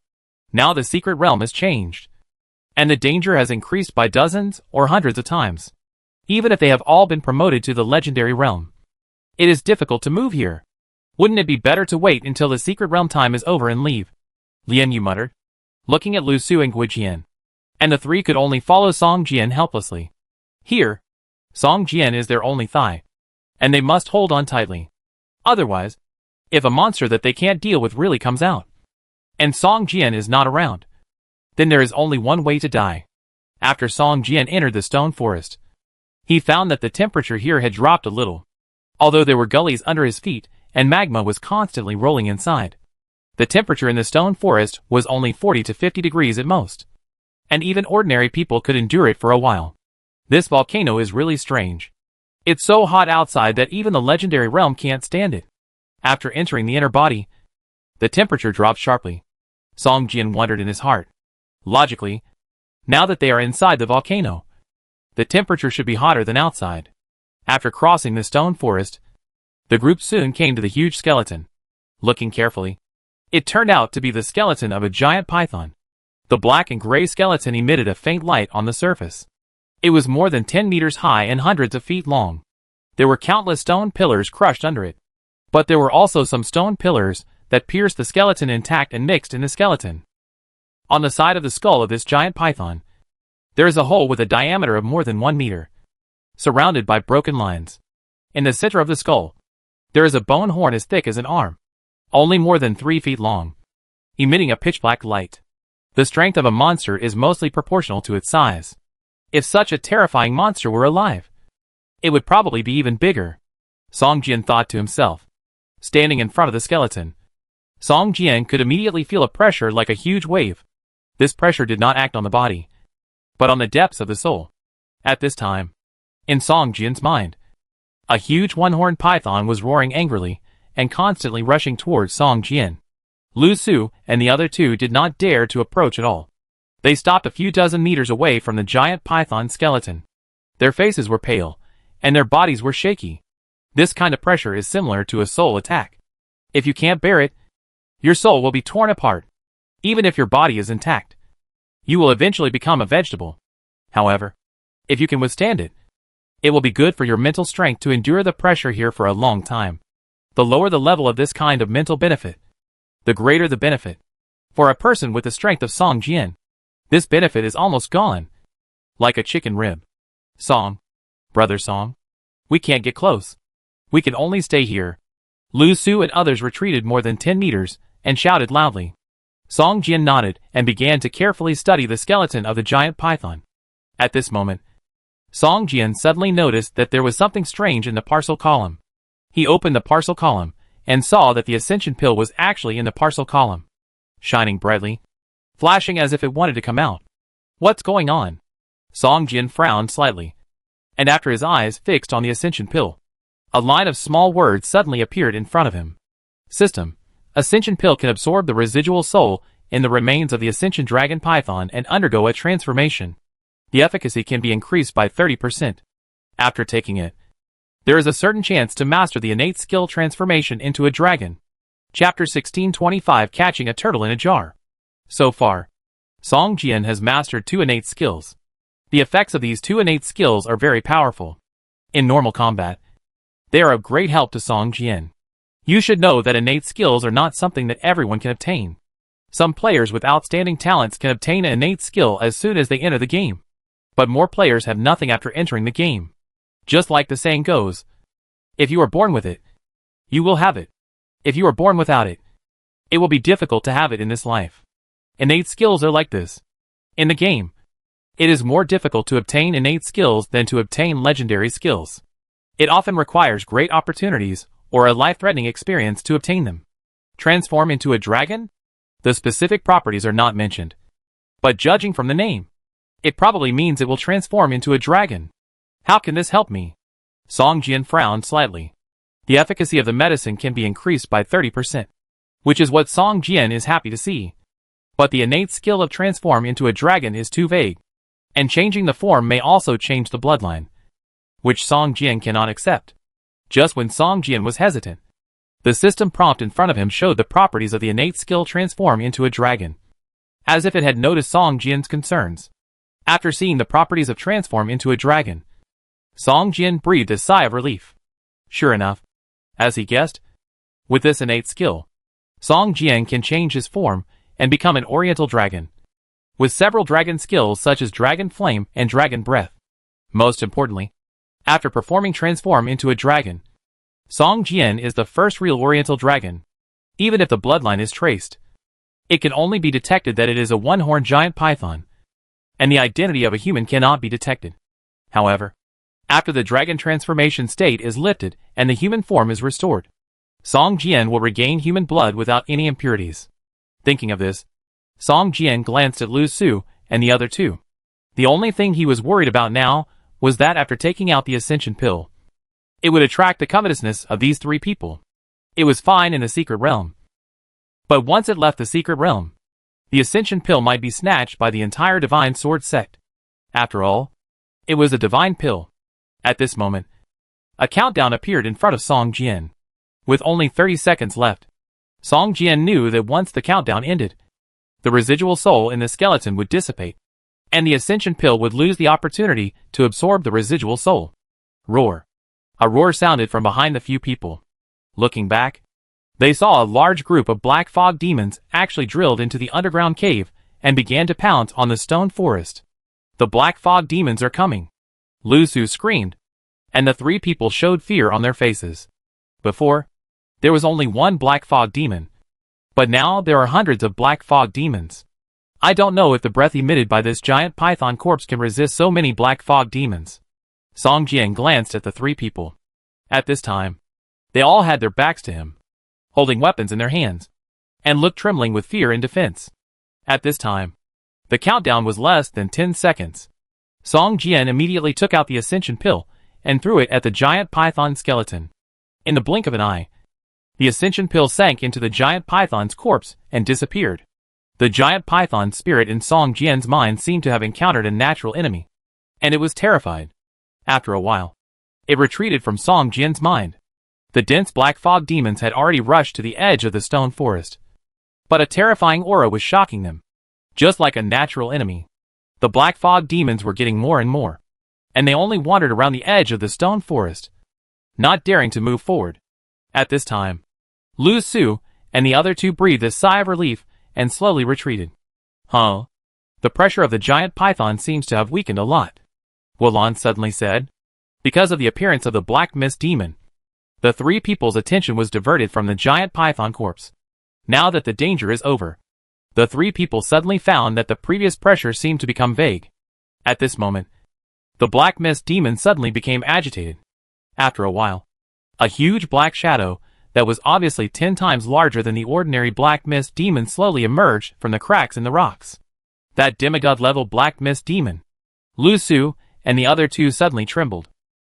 A: Now the secret realm has changed, and the danger has increased by dozens or hundreds of times. Even if they have all been promoted to the legendary realm, it is difficult to move here. Wouldn't it be better to wait until the secret realm time is over and leave? Lian Yu muttered, looking at Lu Su and Guijian. And the three could only follow Song Jian helplessly. Here, Song Jian is their only thigh, and they must hold on tightly. Otherwise, if a monster that they can't deal with really comes out, and Song Jian is not around, then there is only one way to die. After Song Jian entered the stone forest, he found that the temperature here had dropped a little, although there were gullies under his feet and magma was constantly rolling inside. The temperature in the stone forest was only 40 to 50 degrees at most, and even ordinary people could endure it for a while. This volcano is really strange. It's so hot outside that even the legendary realm can't stand it. After entering the inner body, the temperature dropped sharply. Song Jian wondered in his heart. Logically, now that they are inside the volcano, the temperature should be hotter than outside. After crossing the stone forest, the group soon came to the huge skeleton. Looking carefully, it turned out to be the skeleton of a giant python. The black and gray skeleton emitted a faint light on the surface. It was more than 10 meters high and hundreds of feet long. There were countless stone pillars crushed under it, but there were also some stone pillars that pierced the skeleton intact and mixed in the skeleton. On the side of the skull of this giant python, there is a hole with a diameter of more than 1 meter, surrounded by broken lines. In the center of the skull, there is a bone horn as thick as an arm, only more than 3 feet long, emitting a pitch-black light. The strength of a monster is mostly proportional to its size. If such a terrifying monster were alive, it would probably be even bigger, Song Jian thought to himself. Standing in front of the skeleton, Song Jian could immediately feel a pressure like a huge wave. This pressure did not act on the body, but on the depths of the soul. At this time, in Song Jian's mind, a huge one-horned python was roaring angrily and constantly rushing towards Song Jian. Lu Su and the other two did not dare to approach at all. They stopped a few dozen meters away from the giant python skeleton. Their faces were pale, and their bodies were shaky. This kind of pressure is similar to a soul attack. If you can't bear it, your soul will be torn apart. Even if your body is intact, you will eventually become a vegetable. However, if you can withstand it, it will be good for your mental strength to endure the pressure here for a long time. The lower the level of this kind of mental benefit, the greater the benefit. For a person with the strength of Song Jian, this benefit is almost gone. Like a chicken rib. Song. Brother Song. We can't get close. We can only stay here. Lu Su and others retreated more than 10 meters and shouted loudly. Song Jian nodded and began to carefully study the skeleton of the giant python. At this moment, Song Jian suddenly noticed that there was something strange in the parcel column. He opened the parcel column and saw that the ascension pill was actually in the parcel column, shining brightly, flashing as if it wanted to come out. What's going on? Song Jian frowned slightly, and after his eyes fixed on the ascension pill, a line of small words suddenly appeared in front of him. System. Ascension pill can absorb the residual soul in the remains of the ascension dragon python and undergo a transformation. The efficacy can be increased by 30%. After taking it, there is a certain chance to master the innate skill transformation into a dragon. Chapter 1625 Catching a Turtle in a Jar. So far, Song Jian has mastered 2 innate skills. The effects of these 2 innate skills are very powerful. In normal combat, they are of great help to Song Jian. You should know that innate skills are not something that everyone can obtain. Some players with outstanding talents can obtain an innate skill as soon as they enter the game, but more players have nothing after entering the game. Just like the saying goes, if you are born with it, you will have it. If you are born without it, it will be difficult to have it in this life. Innate skills are like this. In the game, it is more difficult to obtain innate skills than to obtain legendary skills. It often requires great opportunities or a life-threatening experience to obtain them. Transform into a dragon? The specific properties are not mentioned. But judging from the name, it probably means it will transform into a dragon. How can this help me? Song Jian frowned slightly. The efficacy of the medicine can be increased by 30%, which is what Song Jian is happy to see. But the innate skill of transform into a dragon is too vague, and changing the form may also change the bloodline, which Song Jian cannot accept. Just when Song Jian was hesitant, the system prompt in front of him showed the properties of the innate skill transform into a dragon, as if it had noticed Song Jian's concerns. After seeing the properties of transform into a dragon, Song Jian breathed a sigh of relief. Sure enough, as he guessed, with this innate skill, Song Jian can change his form and become an oriental dragon, with several dragon skills such as Dragon Flame and Dragon Breath. Most importantly, after performing transform into a dragon, Song Jian is the first real oriental dragon. Even if the bloodline is traced, it can only be detected that it is a one-horned giant python, and the identity of a human cannot be detected. However, after the dragon transformation state is lifted and the human form is restored, Song Jian will regain human blood without any impurities. Thinking of this, Song Jian glanced at Lu Su and the other two. The only thing he was worried about now was that after taking out the ascension pill, it would attract the covetousness of these three people. It was fine in the secret realm, but once it left the secret realm, the ascension pill might be snatched by the entire divine sword sect. After all, it was a divine pill. At this moment, a countdown appeared in front of Song Jian. With only 30 seconds left, Song Jian knew that once the countdown ended, the residual soul in the skeleton would dissipate, and the ascension pill would lose the opportunity to absorb the residual soul. Roar. A roar sounded from behind the few people. Looking back, they saw a large group of black fog demons actually drilled into the underground cave and began to pounce on the stone forest. The black fog demons are coming. Lu Su screamed, and the three people showed fear on their faces. Before, there was only one black fog demon, but now there are hundreds of black fog demons. I don't know if the breath emitted by this giant python corpse can resist so many black fog demons. Song Jian glanced at the three people. At this time, they all had their backs to him, holding weapons in their hands, and looked trembling with fear and defense. At this time, the countdown was less than 10 seconds. Song Jian immediately took out the ascension pill and threw it at the giant python skeleton. In the blink of an eye, the ascension pill sank into the giant python's corpse and disappeared. The giant python spirit in Song Jian's mind seemed to have encountered a natural enemy, and it was terrified. After a while, it retreated from Song Jian's mind. The dense black fog demons had already rushed to the edge of the stone forest, but a terrifying aura was shocking them. Just like a natural enemy, the black fog demons were getting more and more, and they only wandered around the edge of the stone forest, not daring to move forward. At this time, Lu Su and the other two breathed a sigh of relief and slowly retreated. Huh? The pressure of the giant python seems to have weakened a lot, Wulan suddenly said. Because of the appearance of the black mist demon, the three people's attention was diverted from the giant python corpse. Now that the danger is over, the three people suddenly found that the previous pressure seemed to become vague. At this moment, the black mist demon suddenly became agitated. After a while, a huge black shadow that was obviously 10 times larger than the ordinary black mist demon slowly emerged from the cracks in the rocks. That demigod-level black mist demon. Lu Su and the other two suddenly trembled.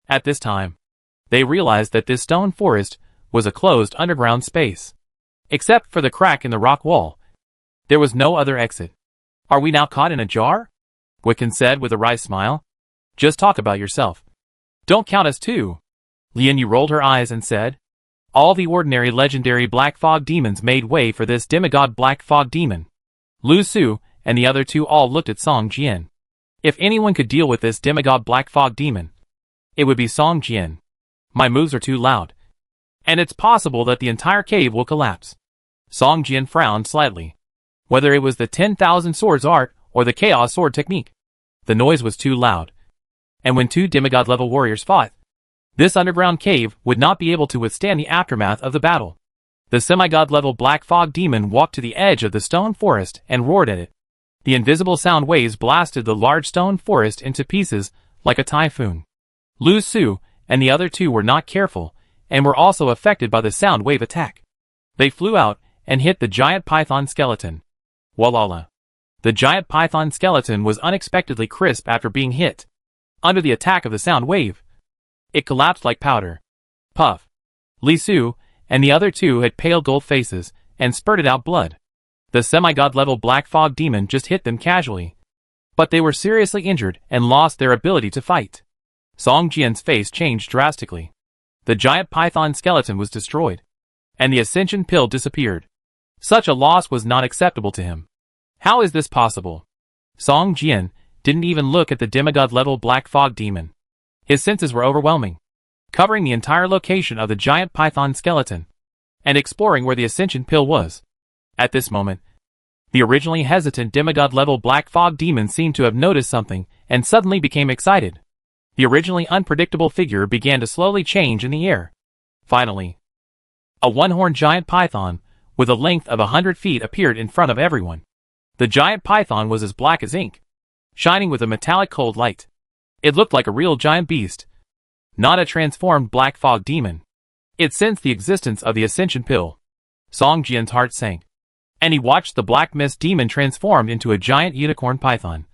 A: At this time, they realized that this stone forest was a closed underground space. Except for the crack in the rock wall, there was no other exit. Are we now caught in a jar? Wiccan said with a wry smile. Just talk about yourself. Don't count us too. Lian Yu rolled her eyes and said, all the ordinary legendary black fog demons made way for this demigod black fog demon. Lu Su and the other two all looked at Song Jian. If anyone could deal with this demigod black fog demon, it would be Song Jian. My moves are too loud, and it's possible that the entire cave will collapse. Song Jian frowned slightly. Whether it was the 10,000 swords art or the chaos sword technique, the noise was too loud. And when two demigod-level warriors fought, this underground cave would not be able to withstand the aftermath of the battle. The semi-god-level black fog demon walked to the edge of the stone forest and roared at it. The invisible sound waves blasted the large stone forest into pieces like a typhoon. Lu Su and the other two were not careful and were also affected by the sound wave attack. They flew out and hit the giant python skeleton. Walala. The giant python skeleton was unexpectedly crisp after being hit. Under the attack of the sound wave, it collapsed like powder. Puff. Li Su and the other two had pale gold faces and spurted out blood. The semi-god level black fog demon just hit them casually, but they were seriously injured and lost their ability to fight. Song Jian's face changed drastically. The giant python skeleton was destroyed, and the ascension pill disappeared. Such a loss was not acceptable to him. How is this possible? Song Jian didn't even look at the demigod level black fog demon. His senses were overwhelming, covering the entire location of the giant python skeleton, and exploring where the ascension pill was. At this moment, the originally hesitant demigod level black fog demon seemed to have noticed something and suddenly became excited. The originally unpredictable figure began to slowly change in the air. Finally, a one-horned giant python with a length of 100 feet appeared in front of everyone. The giant python was as black as ink, shining with a metallic cold light. It looked like a real giant beast, not a transformed black fog demon. It sensed the existence of the ascension pill. Song Jian's heart sank, and he watched the black mist demon transformed into a giant unicorn python,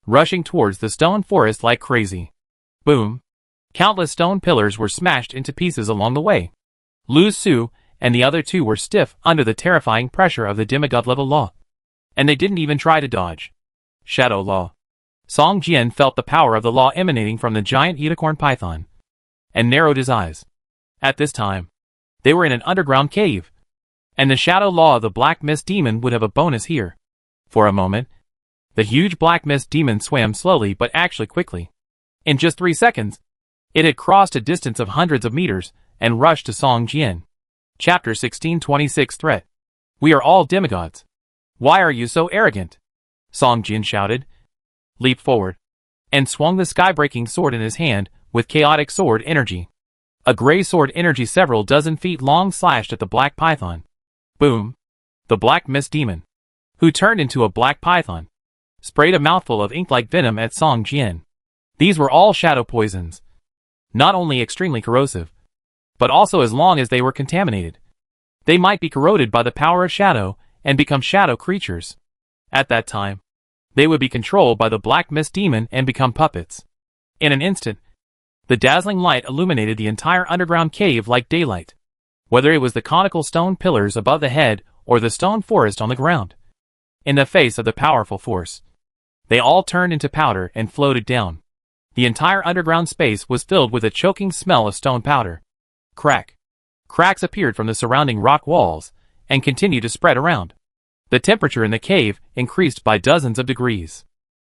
A: rushing towards the stone forest like crazy. Boom! Countless stone pillars were smashed into pieces along the way. Lu Su and the other two were stiff under the terrifying pressure of the demigod level law, and they didn't even try to dodge. Shadow Law. Song Jian felt the power of the law emanating from the giant unicorn python, and narrowed his eyes. At this time, they were in an underground cave, and the shadow law of the black mist demon would have a bonus here. For a moment, the huge black mist demon swam slowly but actually quickly. In just 3 seconds, it had crossed a distance of hundreds of meters and rushed to Song Jian. Chapter 1626 Threat. We are all demigods. Why are you so arrogant? Song Jian shouted, leaped forward, and swung the sky-breaking sword in his hand with chaotic sword energy. A gray sword energy several dozen feet long slashed at the black python. Boom! The black mist demon, who turned into a black python, sprayed a mouthful of ink-like venom at Song Jian. These were all shadow poisons, not only extremely corrosive, but also as long as they were contaminated, they might be corroded by the power of shadow and become shadow creatures. At that time, they would be controlled by the black mist demon and become puppets. In an instant, the dazzling light illuminated the entire underground cave like daylight, whether it was the conical stone pillars above the head or the stone forest on the ground. In the face of the powerful force, they all turned into powder and floated down. The entire underground space was filled with a choking smell of stone powder. Crack. Cracks appeared from the surrounding rock walls and continued to spread around. The temperature in the cave increased by dozens of degrees.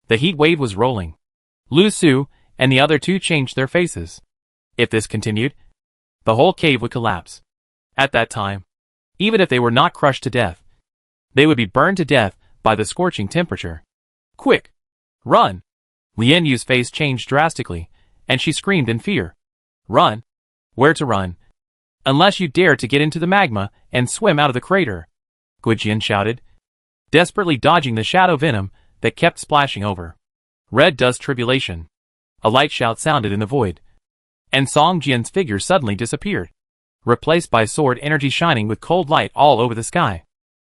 A: The heat wave was rolling. Lu Su and the other two changed their faces. If this continued, the whole cave would collapse. At that time, even if they were not crushed to death, they would be burned to death by the scorching temperature. Quick! Run! Lian Yu's face changed drastically, and she screamed in fear. Run? Where to run? Unless you dare to get into the magma and swim out of the crater, Guijian shouted, desperately dodging the shadow venom that kept splashing over. Red Dust Tribulation. A light shout sounded in the void, and Song Jian's figure suddenly disappeared, replaced by sword energy shining with cold light all over the sky.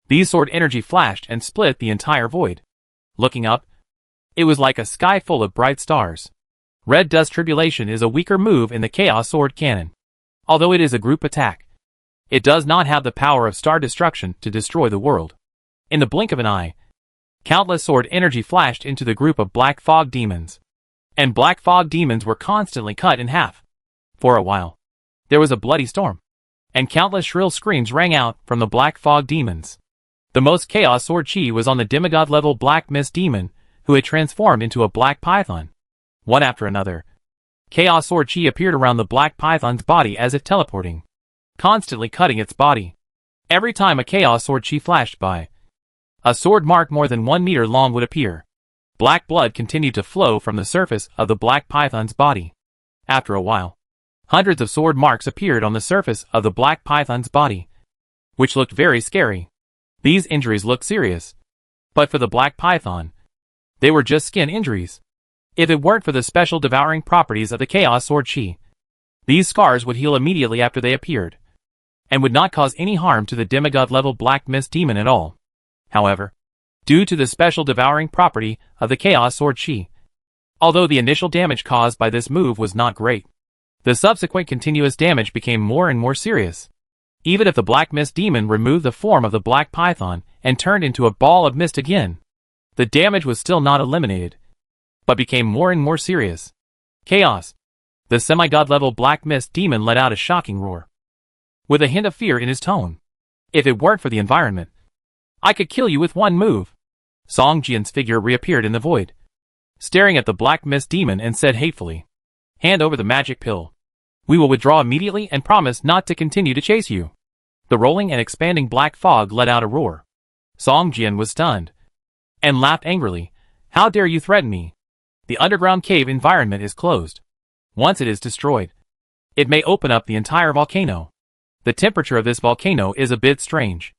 A: These sword energy flashed and split the entire void. Looking up, it was like a sky full of bright stars. Red Dust Tribulation is a weaker move in the Chaos Sword Cannon. Although it is a group attack, it does not have the power of star destruction to destroy the world. In the blink of an eye, countless sword energy flashed into the group of black fog demons, and black fog demons were constantly cut in half. For a while, there was a bloody storm, and countless shrill screams rang out from the black fog demons. The most chaos sword chi was on the demigod level black mist demon, who had transformed into a black python. One after another, chaos sword chi appeared around the black python's body as if teleporting, constantly cutting its body. Every time a chaos sword chi flashed by, a sword mark more than 1 meter long would appear. Black blood continued to flow from the surface of the black python's body. After a while, hundreds of sword marks appeared on the surface of the black python's body, which looked very scary. These injuries looked serious, but for the black python, they were just skin injuries. If it weren't for the special devouring properties of the chaos sword chi, these scars would heal immediately after they appeared. and would not cause any harm to the demigod-level Black Mist Demon at all. However, due to the special devouring property of the Chaos Sword Chi, although the initial damage caused by this move was not great, the subsequent continuous damage became more and more serious. Even if the Black Mist Demon removed the form of the Black Python and turned into a ball of mist again, the damage was still not eliminated, but became more and more serious. Chaos. The semi-god-level Black Mist Demon let out a shocking roar, with a hint of fear in his tone. If it weren't for the environment, I could kill you with one move. Song Jian's figure reappeared in the void, staring at the Black Mist Demon, and said hatefully, "Hand over the magic pill. We will withdraw immediately and promise not to continue to chase you." The rolling and expanding black fog let out a roar. Song Jian was stunned and laughed angrily. "How dare you threaten me? The underground cave environment is closed. Once it is destroyed, it may open up the entire volcano. The temperature of this volcano is a bit strange.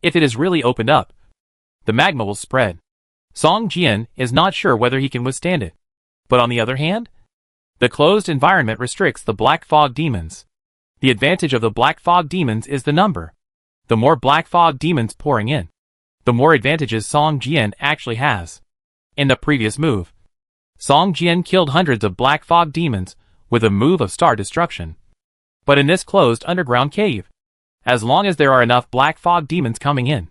A: If it is really opened up, the magma will spread." Song Jian is not sure whether he can withstand it. But on the other hand, the closed environment restricts the Black Fog Demons. The advantage of the Black Fog Demons is the number. The more Black Fog Demons pouring in, the more advantages Song Jian actually has. In the previous move, Song Jian killed hundreds of Black Fog Demons with a move of Star Destruction. But in this closed underground cave, as long as there are enough Black Fog Demons coming in,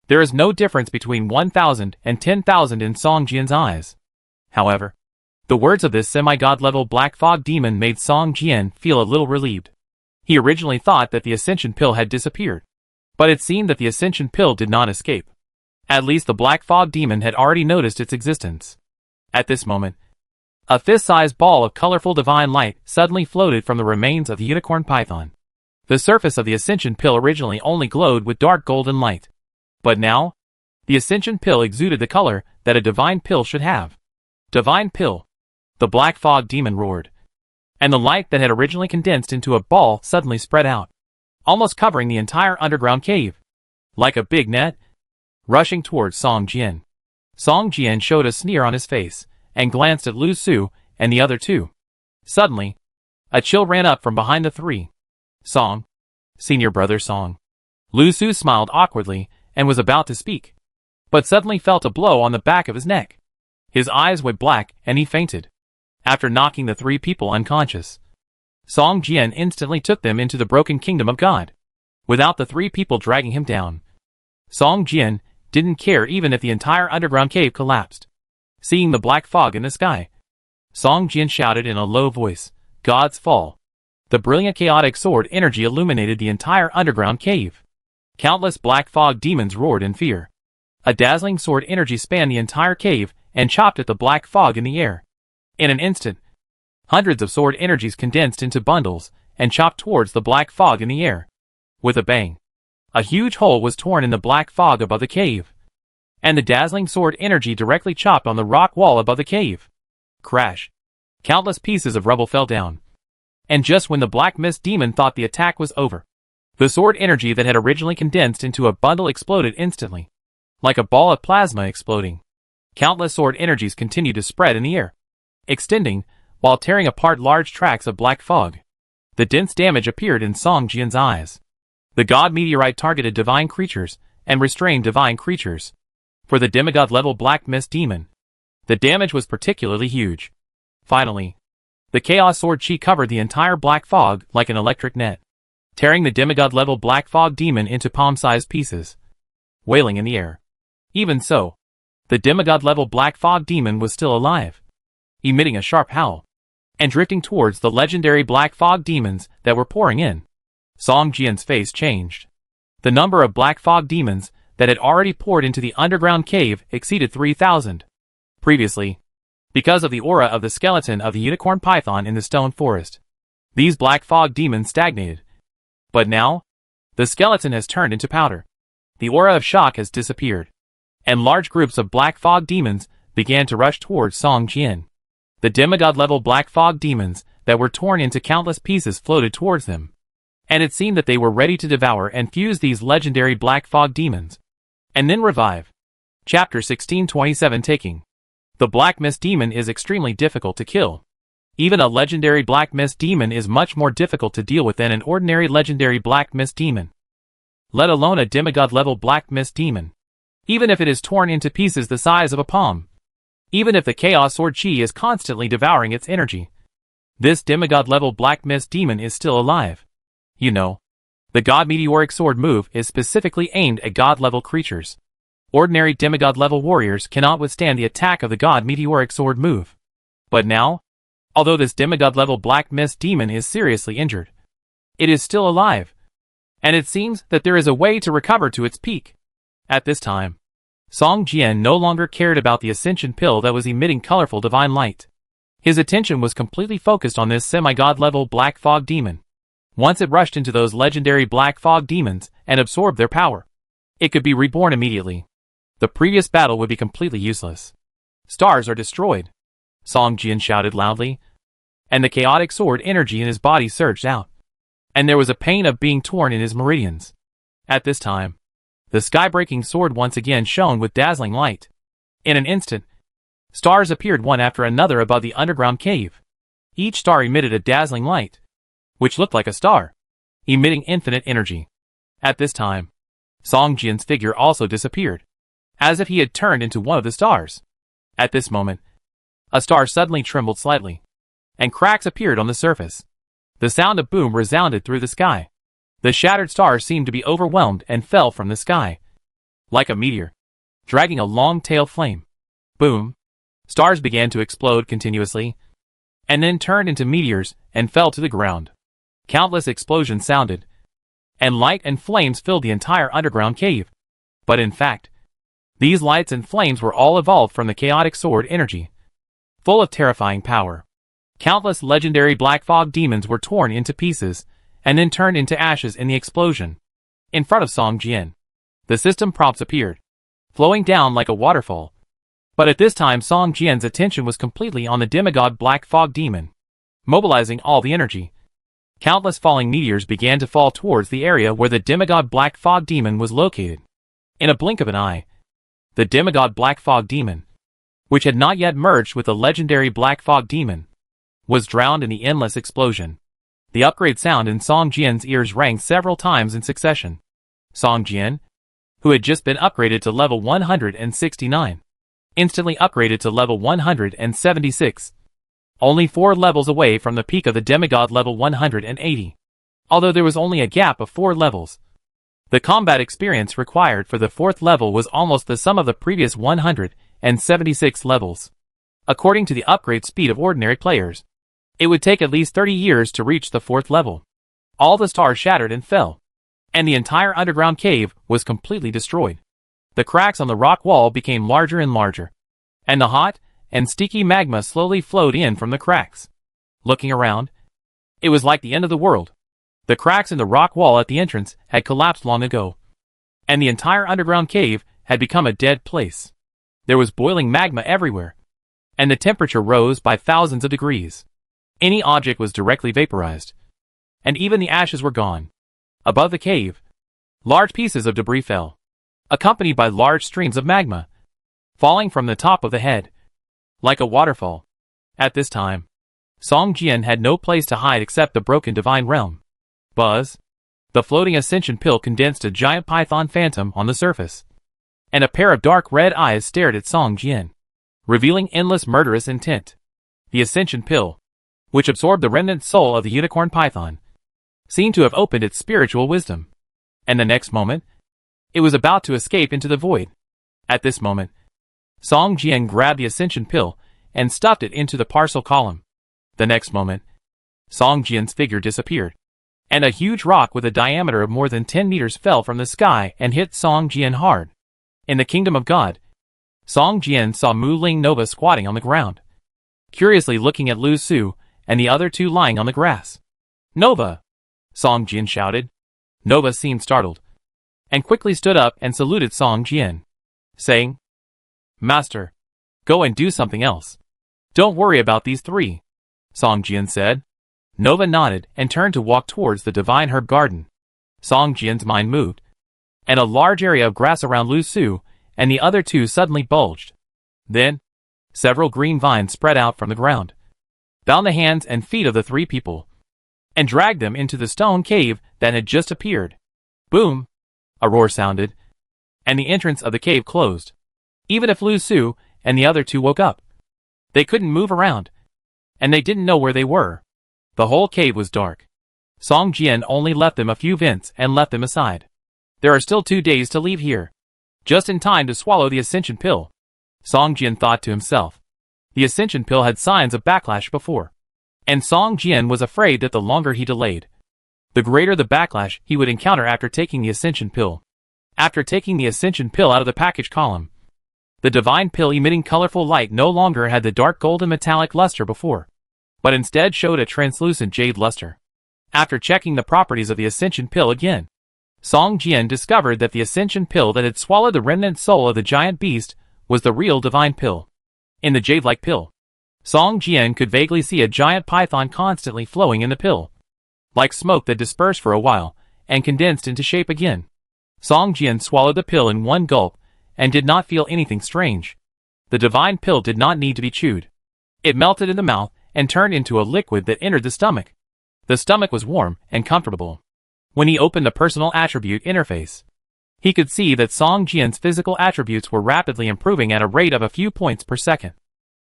A: there is no difference between 1,000 and 10,000 in Song Jian's eyes. However, the words of this semi-god-level Black Fog Demon made Song Jian feel a little relieved. He originally thought that the Ascension Pill had disappeared, but it seemed that the Ascension Pill did not escape. At least the Black Fog Demon had already noticed its existence. At this moment, a fist-sized ball of colorful divine light suddenly floated from the remains of the Unicorn Python. The surface of the Ascension Pill originally only glowed with dark golden light, but now, the Ascension Pill exuded the color that a Divine Pill should have. Divine Pill! The Black Fog Demon roared, and the light that had originally condensed into a ball suddenly spread out, almost covering the entire underground cave, like a big net, rushing towards Song Jian. Song Jian showed a sneer on his face, and glanced at Lu Su and the other two. Suddenly, a chill ran up from behind the three. "Song. Senior brother Song." Lu Su smiled awkwardly and was about to speak, but suddenly felt a blow on the back of his neck. His eyes went black and he fainted, after knocking the three people unconscious. Song Jian instantly took them into the broken kingdom of God, without the three people dragging him down. Song Jian didn't care even if the entire underground cave collapsed. Seeing the black fog in the sky, Song Jian shouted in a low voice, "God's fall." The brilliant chaotic sword energy illuminated the entire underground cave. Countless Black Fog Demons roared in fear. A dazzling sword energy spanned the entire cave and chopped at the black fog in the air. In an instant, hundreds of sword energies condensed into bundles and chopped towards the black fog in the air. With a bang, a huge hole was torn in the black fog above the cave, and the dazzling sword energy directly chopped on the rock wall above the cave. Crash! Countless pieces of rubble fell down. And just when the Black Mist Demon thought the attack was over, the sword energy that had originally condensed into a bundle exploded instantly, like a ball of plasma exploding. Countless sword energies continued to spread in the air, extending, while tearing apart large tracts of black fog. The dense damage appeared in Song Jian's eyes. The God Meteorite targeted divine creatures and restrained divine creatures. For the demigod-level Black Mist Demon, the damage was particularly huge. Finally, the Chaos Sword Chi covered the entire black fog like an electric net, tearing the demigod-level Black Fog Demon into palm-sized pieces, wailing in the air. Even so, the demigod-level Black Fog Demon was still alive, emitting a sharp howl, and drifting towards the legendary Black Fog Demons that were pouring in. Song Jian's face changed. The number of Black Fog Demons that had already poured into the underground cave exceeded 3,000. Previously, because of the aura of the skeleton of the Unicorn Python in the stone forest, these Black Fog Demons stagnated. But now, the skeleton has turned into powder. The aura of shock has disappeared, and large groups of Black Fog Demons began to rush towards Song Jian. The demigod-level Black Fog Demons that were torn into countless pieces floated towards them, and it seemed that they were ready to devour and fuse these legendary Black Fog Demons, and then revive. Chapter 1627 Taking. The Black Mist Demon is extremely difficult to kill. Even a legendary black mist demon is much more difficult to deal with than an ordinary legendary black mist demon, let alone a demigod-level black mist demon. Even if it is torn into pieces the size of a palm, even if the Chaos Sword Chi is constantly devouring its energy, this demigod-level black mist demon is still alive. You know, the God Meteoric Sword move is specifically aimed at God-level creatures. Ordinary demigod-level warriors cannot withstand the attack of the God Meteoric Sword move. But now, although this demigod-level black mist demon is seriously injured, it is still alive, and it seems that there is a way to recover to its peak. At this time, Song Jian no longer cared about the ascension pill that was emitting colorful divine light. His attention was completely focused on this semi-god-level black fog demon. Once it rushed into those legendary black fog demons and absorbed their power, it could be reborn immediately. The previous battle would be completely useless. Stars are destroyed, Song Jian shouted loudly, and the chaotic sword energy in his body surged out, and there was a pain of being torn in his meridians. At this time, the sky-breaking sword once again shone with dazzling light. In an instant, stars appeared one after another above the underground cave. Each star emitted a dazzling light, which looked like a star, emitting infinite energy. At this time, Song Jian's figure also disappeared, as if he had turned into one of the stars. At this moment, a star suddenly trembled slightly, and cracks appeared on the surface. The sound of boom resounded through the sky. The shattered star seemed to be overwhelmed and fell from the sky, like a meteor, dragging a long tail flame. Boom! Stars began to explode continuously, and then turned into meteors and fell to the ground. Countless explosions sounded, and light and flames filled the entire underground cave. But in fact, these lights and flames were all evolved from the chaotic sword energy, full of terrifying power. Countless legendary black fog demons were torn into pieces, and then turned into ashes in the explosion. In front of Song Jian, the system prompts appeared, flowing down like a waterfall. But at this time Song Jian's attention was completely on the demigod black fog demon. Mobilizing all the energy, countless falling meteors began to fall towards the area where the demigod black fog demon was located. In a blink of an eye, the demigod black fog demon, which had not yet merged with the legendary black fog demon, was drowned in the endless explosion. The upgrade sound in Song Jian's ears rang several times in succession. Song Jian, who had just been upgraded to level 169, instantly upgraded to level 176, only 4 levels away from the peak of the demigod level 180. Although there was only a gap of 4 levels, the combat experience required for the 4th level was almost the sum of the previous 176 levels. According to the upgrade speed of ordinary players, it would take at least 30 years to reach the 4th level. All the stars shattered and fell, and the entire underground cave was completely destroyed. The cracks on the rock wall became larger and larger, and the hot and sticky magma slowly flowed in from the cracks. Looking around, it was like the end of the world. The cracks in the rock wall at the entrance had collapsed long ago, and the entire underground cave had become a dead place. There was boiling magma everywhere, and the temperature rose by thousands of degrees. Any object was directly vaporized, and even the ashes were gone. Above the cave, large pieces of debris fell, accompanied by large streams of magma, falling from the top of the head, like a waterfall. At this time, Song Jian had no place to hide except the broken divine realm. Buzz! The floating ascension pill condensed a giant python phantom on the surface, and a pair of dark red eyes stared at Song Jian, revealing endless murderous intent. The ascension pill, which absorbed the remnant soul of the unicorn python, seemed to have opened its spiritual wisdom, and the next moment, it was about to escape into the void. At this moment, Song Jian grabbed the ascension pill and stuffed it into the parcel column. The next moment, Song Jian's figure disappeared, and a huge rock with a diameter of more than 10 meters fell from the sky and hit Song Jian hard. In the kingdom of God, Song Jian saw Mu Ling Nova squatting on the ground, curiously looking at Lu Su and the other two lying on the grass. "Nova!" Song Jian shouted. Nova seemed startled, and quickly stood up and saluted Song Jian, saying, "Master, go and do something else. Don't worry about these 3. Song Jian said. Nova nodded and turned to walk towards the divine herb garden. Song Jian's mind moved, and a large area of grass around Lu Su and the other two suddenly bulged. Then, several green vines spread out from the ground, bound the hands and feet of the three people, and dragged them into the stone cave that had just appeared. Boom! A roar sounded, and the entrance of the cave closed. Even if Lu Su and the other two woke up, they couldn't move around, and they didn't know where they were. The whole cave was dark. Song Jian only left them a few vents and left them aside. There are still 2 days to leave here, just in time to swallow the ascension pill, Song Jian thought to himself. The ascension pill had signs of backlash before, and Song Jian was afraid that the longer he delayed, the greater the backlash he would encounter after taking the ascension pill. After taking the ascension pill out of the package column, the divine pill emitting colorful light no longer had the dark golden metallic luster before, but instead showed a translucent jade luster. After checking the properties of the ascension pill again, Song Jian discovered that the ascension pill that had swallowed the remnant soul of the giant beast was the real divine pill. In the jade-like pill, Song Jian could vaguely see a giant python constantly flowing in the pill, like smoke that dispersed for a while and condensed into shape again. Song Jian swallowed the pill in one gulp and did not feel anything strange. The divine pill did not need to be chewed. It melted in the mouth and turned into a liquid that entered the stomach. The stomach was warm and comfortable. When he opened the personal attribute interface, he could see that Song Jian's physical attributes were rapidly improving at a rate of a few points per second.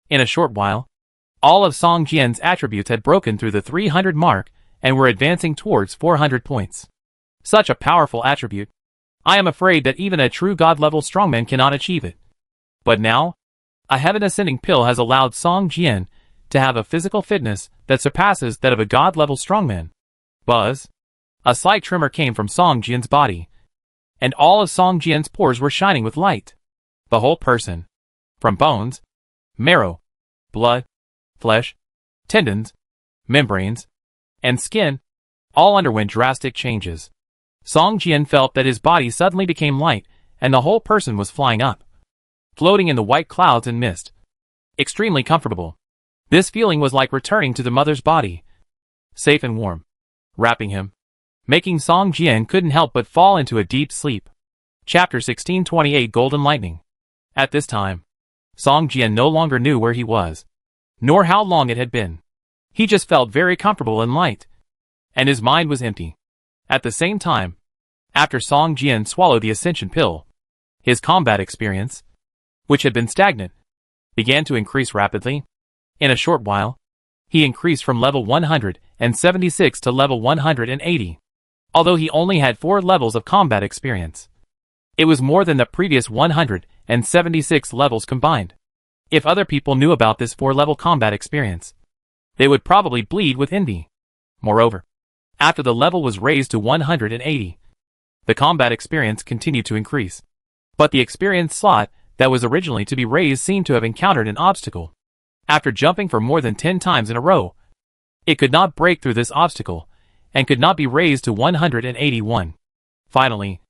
A: In a short while, all of Song Jian's attributes had broken through the 300 mark and were advancing towards 400 points. Such a powerful attribute. I am afraid that even a true god-level strongman cannot achieve it. But now, a heaven-ascending pill has allowed Song Jian to have a physical fitness that surpasses that of a god-level strongman. Buzz! A slight tremor came from Song Jian's body, and all of Song Jian's pores were shining with light. The whole person, from bones, marrow, blood, flesh, tendons, membranes, and skin, all underwent drastic changes. Song Jian felt that his body suddenly became light, and the whole person was flying up, floating in the white clouds and mist. Extremely comfortable. This feeling was like returning to the mother's body, safe and warm, wrapping him, making Song Jian couldn't help but fall into a deep sleep. Chapter 1628 Golden Lightning. At this time, Song Jian no longer knew where he was, nor how long it had been. He just felt very comfortable and light, and his mind was empty. At the same time, after Song Jian swallowed the ascension pill, his combat experience, which had been stagnant, began to increase rapidly. In a short while, he increased from level 176 to level 180. Although he only had 4 levels of combat experience, it was more than the previous 176 levels combined. If other people knew about this 4-level combat experience, they would probably bleed with envy. Moreover, after the level was raised to 180, the combat experience continued to increase. But the experience slot that was originally to be raised seemed to have encountered an obstacle. After jumping for more than 10 times in a row, it could not break through this obstacle, and could not be raised to 181. Finally,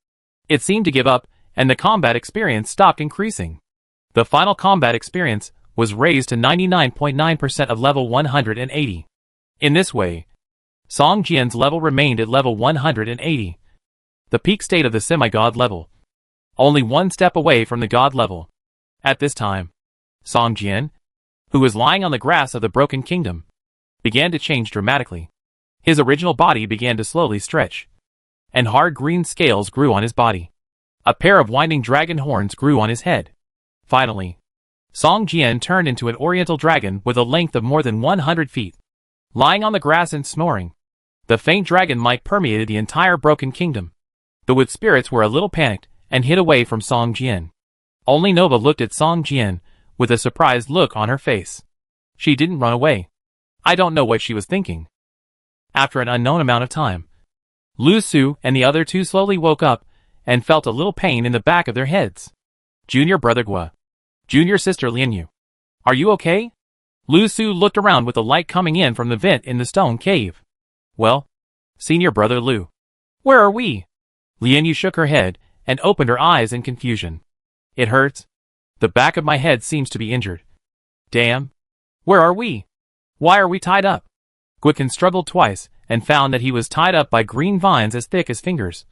A: it seemed to give up, and the combat experience stopped increasing. The final combat experience was raised to 99.9% of level 180. In this way, Song Jian's level remained at level 180, the peak state of the semi-god level, only one step away from the god level. At this time, Song Jian, who was lying on the grass of the Broken Kingdom, began to change dramatically. His original body began to slowly stretch, and hard green scales grew on his body. A pair of winding dragon horns grew on his head. Finally, Song Jian turned into an oriental dragon with a length of more than 100 feet. Lying on the grass and snoring, the faint dragon might permeated the entire Broken Kingdom. The wood spirits were a little panicked and hid away from Song Jian. Only Nova looked at Song Jian with a surprised look on her face. She didn't run away. I don't know what she was thinking. After an unknown amount of time, Lu Su and the other two slowly woke up and felt a little pain in the back of their heads. Junior brother Gua. Junior sister Lianyu. Are you okay? Lu Su looked around with the light coming in from the vent in the stone cave. Well, senior brother Lu. Where are we? Lianyu shook her head and opened her eyes in confusion. It hurts. The back of my head seems to be injured. Damn. Where are we? Why are we tied up? Guican struggled twice and found that he was tied up by green vines as thick as fingers.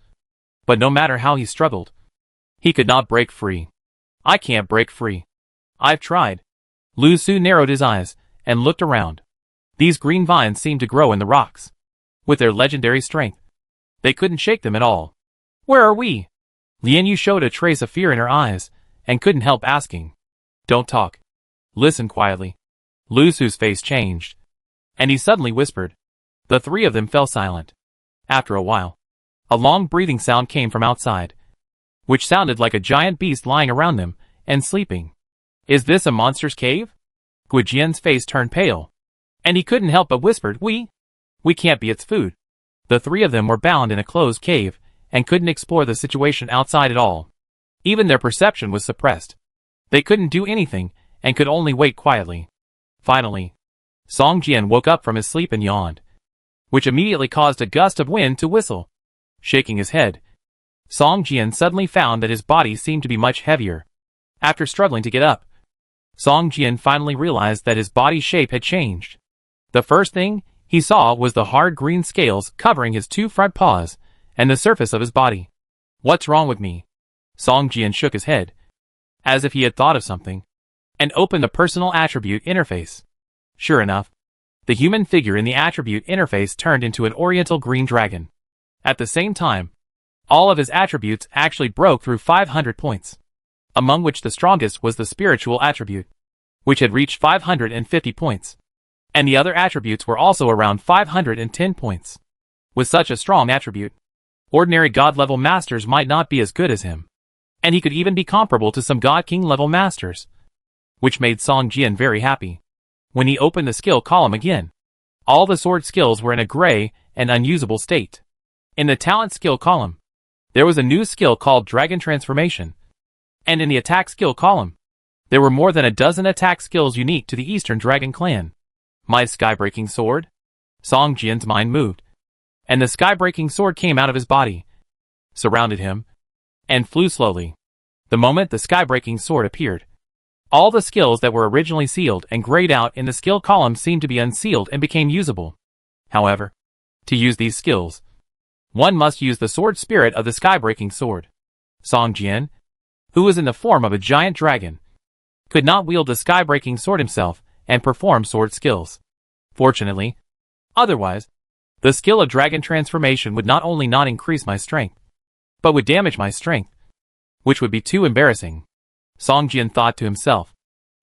A: But no matter how he struggled, he could not break free. I can't break free. I've tried. Lu Su narrowed his eyes and looked around. These green vines seemed to grow in the rocks. With their legendary strength, they couldn't shake them at all. Where are we? Lian Yu showed a trace of fear in her eyes, and couldn't help asking. Don't talk. Listen quietly. Lu Su's face changed, and he suddenly whispered. The three of them fell silent. After a while, a long breathing sound came from outside, which sounded like a giant beast lying around them and sleeping. Is this a monster's cave? Guijian's face turned pale, and he couldn't help but whispered, We can't be its food. The three of them were bound in a closed cave and couldn't explore the situation outside at all. Even their perception was suppressed. They couldn't do anything and could only wait quietly. Finally, Song Jian woke up from his sleep and yawned, which immediately caused a gust of wind to whistle. Shaking his head, Song Jian suddenly found that his body seemed to be much heavier. After struggling to get up, Song Jian finally realized that his body's shape had changed. The first thing he saw was the hard green scales covering his two front paws and the surface of his body. What's wrong with me? Song Jian shook his head, as if he had thought of something, and opened the personal attribute interface. Sure enough, the human figure in the attribute interface turned into an oriental green dragon. At the same time, all of his attributes actually broke through 500 points, among which the strongest was the spiritual attribute, which had reached 550 points, and the other attributes were also around 510 points. With such a strong attribute, ordinary god-level masters might not be as good as him, and he could even be comparable to some god-king-level masters, which made Song Jian very happy. When he opened the skill column again, all the sword skills were in a gray and unusable state. In the talent skill column, there was a new skill called Dragon Transformation, and in the attack skill column, there were more than a dozen attack skills unique to the Eastern Dragon Clan. My sky-breaking sword? Song Jian's mind moved, and the sky-breaking sword came out of his body, surrounded him, and flew slowly. The moment the sky-breaking sword appeared, all the skills that were originally sealed and grayed out in the skill column seemed to be unsealed and became usable. However, to use these skills, one must use the sword spirit of the sky-breaking sword. Song Jian, who was in the form of a giant dragon, could not wield the sky-breaking sword himself and perform sword skills. Fortunately, otherwise, the skill of Dragon Transformation would not only not increase my strength, but would damage my strength, which would be too embarrassing. Song Jian thought to himself.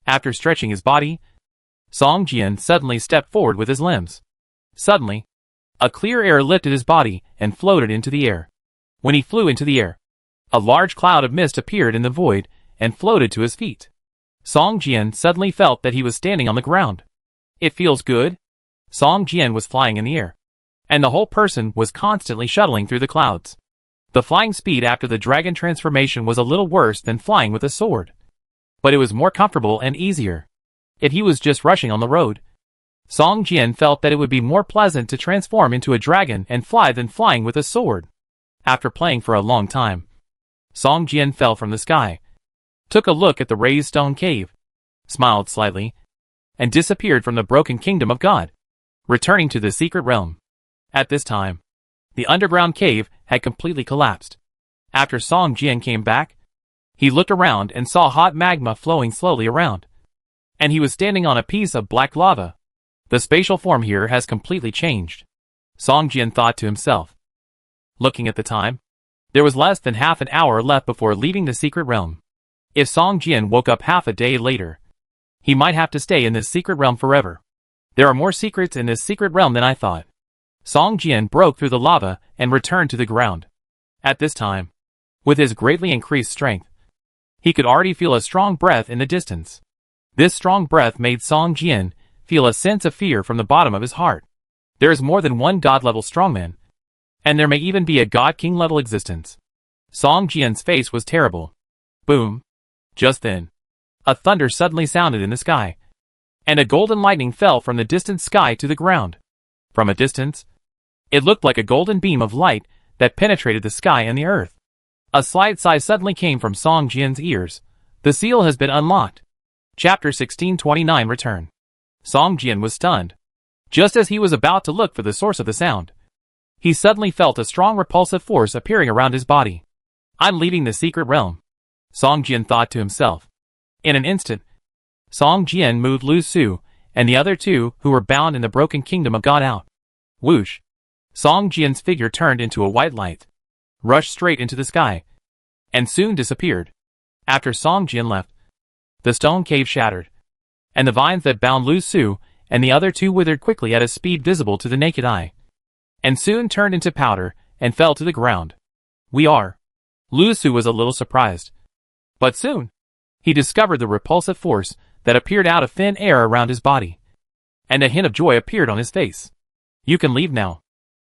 A: After stretching his body, Song Jian suddenly stepped forward with his limbs. Suddenly, a clear air lifted his body and floated into the air. When he flew into the air, a large cloud of mist appeared in the void and floated to his feet. Song Jian suddenly felt that he was standing on the ground. It feels good? Song Jian was flying in the air, and the whole person was constantly shuttling through the clouds. The flying speed after the dragon transformation was a little worse than flying with a sword, but it was more comfortable and easier. If he was just rushing on the road, Song Jian felt that it would be more pleasant to transform into a dragon and fly than flying with a sword. After playing for a long time, Song Jian fell from the sky, took a look at the raised stone cave, smiled slightly, and disappeared from the broken kingdom of God, returning to the secret realm. At this time, the underground cave had completely collapsed. After Song Jian came back, he looked around and saw hot magma flowing slowly around, and he was standing on a piece of black lava. The spatial form here has completely changed, Song Jian thought to himself. Looking at the time, there was less than half an hour left before leaving the secret realm. If Song Jian woke up half a day later, he might have to stay in this secret realm forever. There are more secrets in this secret realm than I thought. Song Jian broke through the lava and returned to the ground. At this time, with his greatly increased strength, he could already feel a strong breath in the distance. This strong breath made Song Jian feel a sense of fear from the bottom of his heart. There is more than one god-level strongman, and there may even be a god-king level existence. Song Jian's face was terrible. Boom! Just then, a thunder suddenly sounded in the sky, and a golden lightning fell from the distant sky to the ground. From a distance, it looked like a golden beam of light that penetrated the sky and the earth. A slight sigh suddenly came from Song Jian's ears. The seal has been unlocked. Chapter 1629 Return. Song Jian was stunned. Just as he was about to look for the source of the sound, he suddenly felt a strong repulsive force appearing around his body. I'm leaving the secret realm, Song Jian thought to himself. In an instant, Song Jian moved Lu Su and the other two, who were bound in the broken kingdom of God, out. Whoosh! Song Jian's figure turned into a white light, rushed straight into the sky, and soon disappeared. After Song Jian left, the stone cave shattered, and the vines that bound Lu Su and the other two withered quickly at a speed visible to the naked eye, and soon turned into powder and fell to the ground. Lu Su was a little surprised, but soon he discovered the repulsive force that appeared out of thin air around his body, and a hint of joy appeared on his face. You can leave now.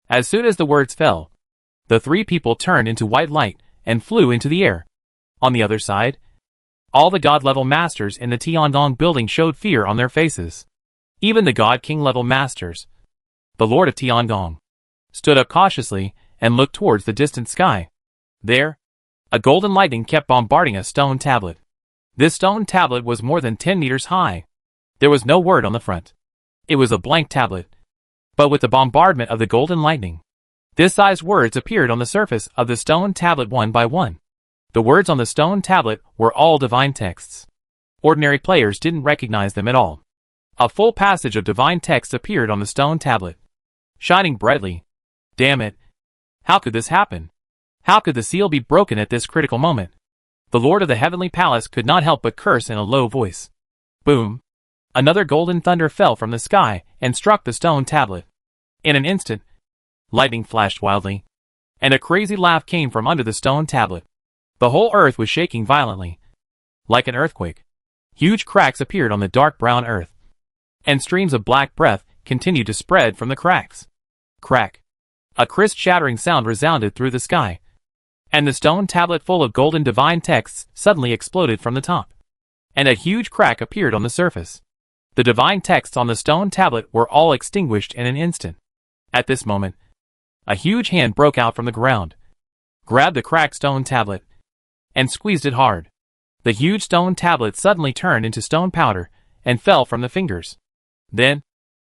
A: As soon as the words fell, the three people turned into white light and flew into the air. On the other side, all the God-level masters in the Tiangong building showed fear on their faces. Even the God-King level masters, the Lord of Tiangong, stood up cautiously and looked towards the distant sky. There, a golden lightning kept bombarding a stone tablet. This stone tablet was more than 10 meters high. There was no word on the front. It was a blank tablet. But with the bombardment of the golden lightning, this size words appeared on the surface of the stone tablet one by one. The words on the stone tablet were all divine texts. Ordinary players didn't recognize them at all. A full passage of divine text appeared on the stone tablet, shining brightly. Damn it! How could this happen? How could the seal be broken at this critical moment? The Lord of the Heavenly Palace could not help but curse in a low voice. Boom! Another golden thunder fell from the sky and struck the stone tablet. In an instant, lightning flashed wildly, and a crazy laugh came from under the stone tablet. The whole earth was shaking violently. Like an earthquake, huge cracks appeared on the dark brown earth, and streams of black breath continued to spread from the cracks. Crack! A crisp shattering sound resounded through the sky, and the stone tablet full of golden divine texts suddenly exploded from the top, and a huge crack appeared on the surface. The divine texts on the stone tablet were all extinguished in an instant. At this moment, a huge hand broke out from the ground, grabbed the cracked stone tablet, and squeezed it hard. The huge stone tablet suddenly turned into stone powder and fell from the fingers. Then,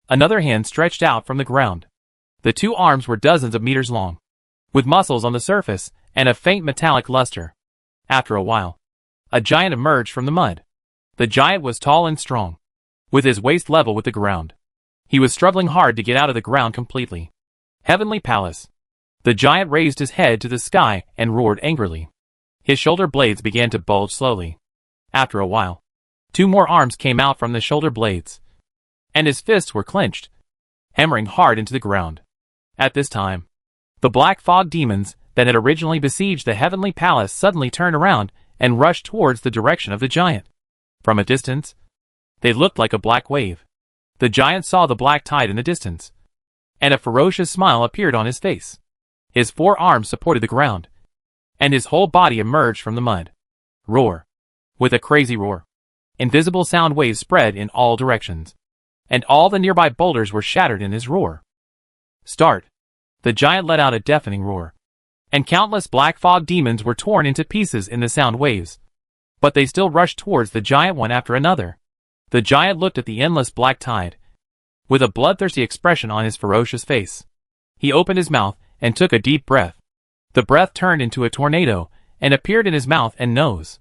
A: another hand stretched out from the ground. The two arms were dozens of meters long, with muscles on the surface and a faint metallic luster. After a while, a giant emerged from the mud. The giant was tall and strong, with his waist level with the ground. He was struggling hard to get out of the ground completely. Heavenly Palace. The giant raised his head to the sky and roared angrily. His shoulder blades began to bulge slowly. After a while, two more arms came out from the shoulder blades, and his fists were clenched, hammering hard into the ground. At this time, the black fog demons that had originally besieged the Heavenly Palace suddenly turned around and rushed towards the direction of the giant. From a distance, they looked like a black wave. The giant saw the black tide in the distance, and a ferocious smile appeared on his face. His four arms supported the ground, and his whole body emerged from the mud. Roar! With a crazy roar, invisible sound waves spread in all directions, and all the nearby boulders were shattered in his roar. Start! The giant let out a deafening roar, and countless black fog demons were torn into pieces in the sound waves. But they still rushed towards the giant one after another. The giant looked at the endless black tide, with a bloodthirsty expression on his ferocious face. He opened his mouth and took a deep breath. The breath turned into a tornado and appeared in his mouth and nose.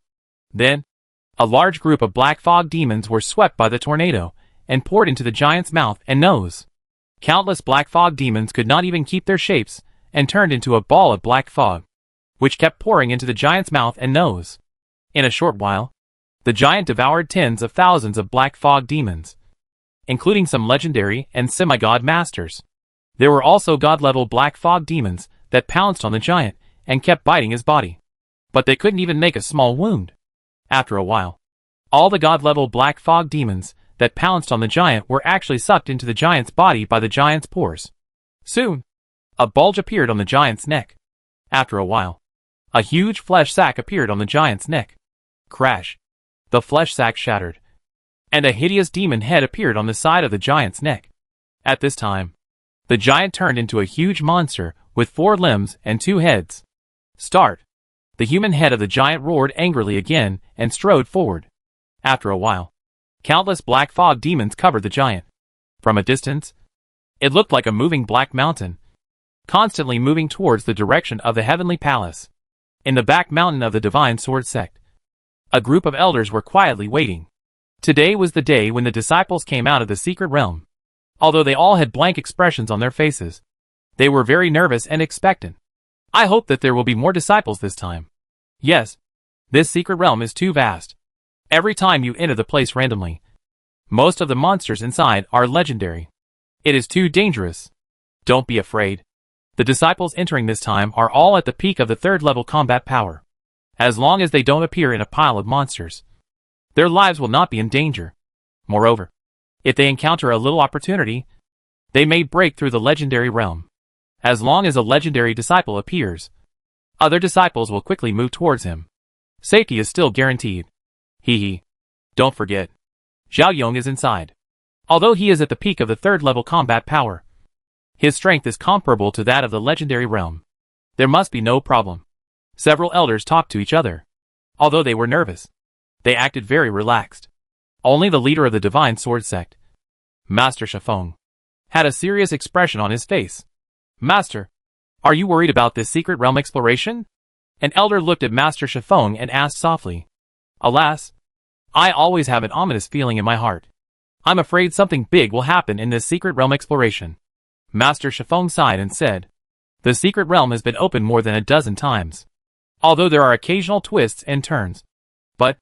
A: Then, a large group of black fog demons were swept by the tornado and poured into the giant's mouth and nose. Countless black fog demons could not even keep their shapes and turned into a ball of black fog, which kept pouring into the giant's mouth and nose. In a short while, the giant devoured tens of thousands of black fog demons, including some legendary and semi-god masters. There were also god-level black fog demons that pounced on the giant and kept biting his body, but they couldn't even make a small wound. After a while, all the god-level black fog demons that pounced on the giant were actually sucked into the giant's body by the giant's pores. Soon, a bulge appeared on the giant's neck. After a while, a huge flesh sac appeared on the giant's neck. Crash! The flesh sac shattered, and a hideous demon head appeared on the side of the giant's neck. At this time, the giant turned into a huge monster with 4 limbs and 2 heads. Start! The human head of the giant roared angrily again and strode forward. After a while, countless black fog demons covered the giant. From a distance, it looked like a moving black mountain, constantly moving towards the direction of the Heavenly Palace. In the back mountain of the Divine Sword Sect, a group of elders were quietly waiting. Today was the day when the disciples came out of the secret realm. Although they all had blank expressions on their faces, they were very nervous and expectant. I hope that there will be more disciples this time. Yes, this secret realm is too vast. Every time you enter the place randomly, most of the monsters inside are legendary. It is too dangerous. Don't be afraid. The disciples entering this time are all at the peak of the 3rd level combat power. As long as they don't appear in a pile of monsters, their lives will not be in danger. Moreover, if they encounter a little opportunity, they may break through the legendary realm. As long as a legendary disciple appears, other disciples will quickly move towards him. Safety is still guaranteed. Hee. Don't forget, Zhao Yong is inside. Although he is at the peak of the 3rd level combat power, his strength is comparable to that of the legendary realm. There must be no problem. Several elders talked to each other. Although they were nervous, they acted very relaxed. Only the leader of the Divine Sword Sect, Master Shifeng, had a serious expression on his face. Master, are you worried about this secret realm exploration? An elder looked at Master Shifeng and asked softly. Alas, I always have an ominous feeling in my heart. I'm afraid something big will happen in this secret realm exploration. Master Shifeng sighed and said, the secret realm has been opened more than a dozen times, although there are occasional twists and turns. But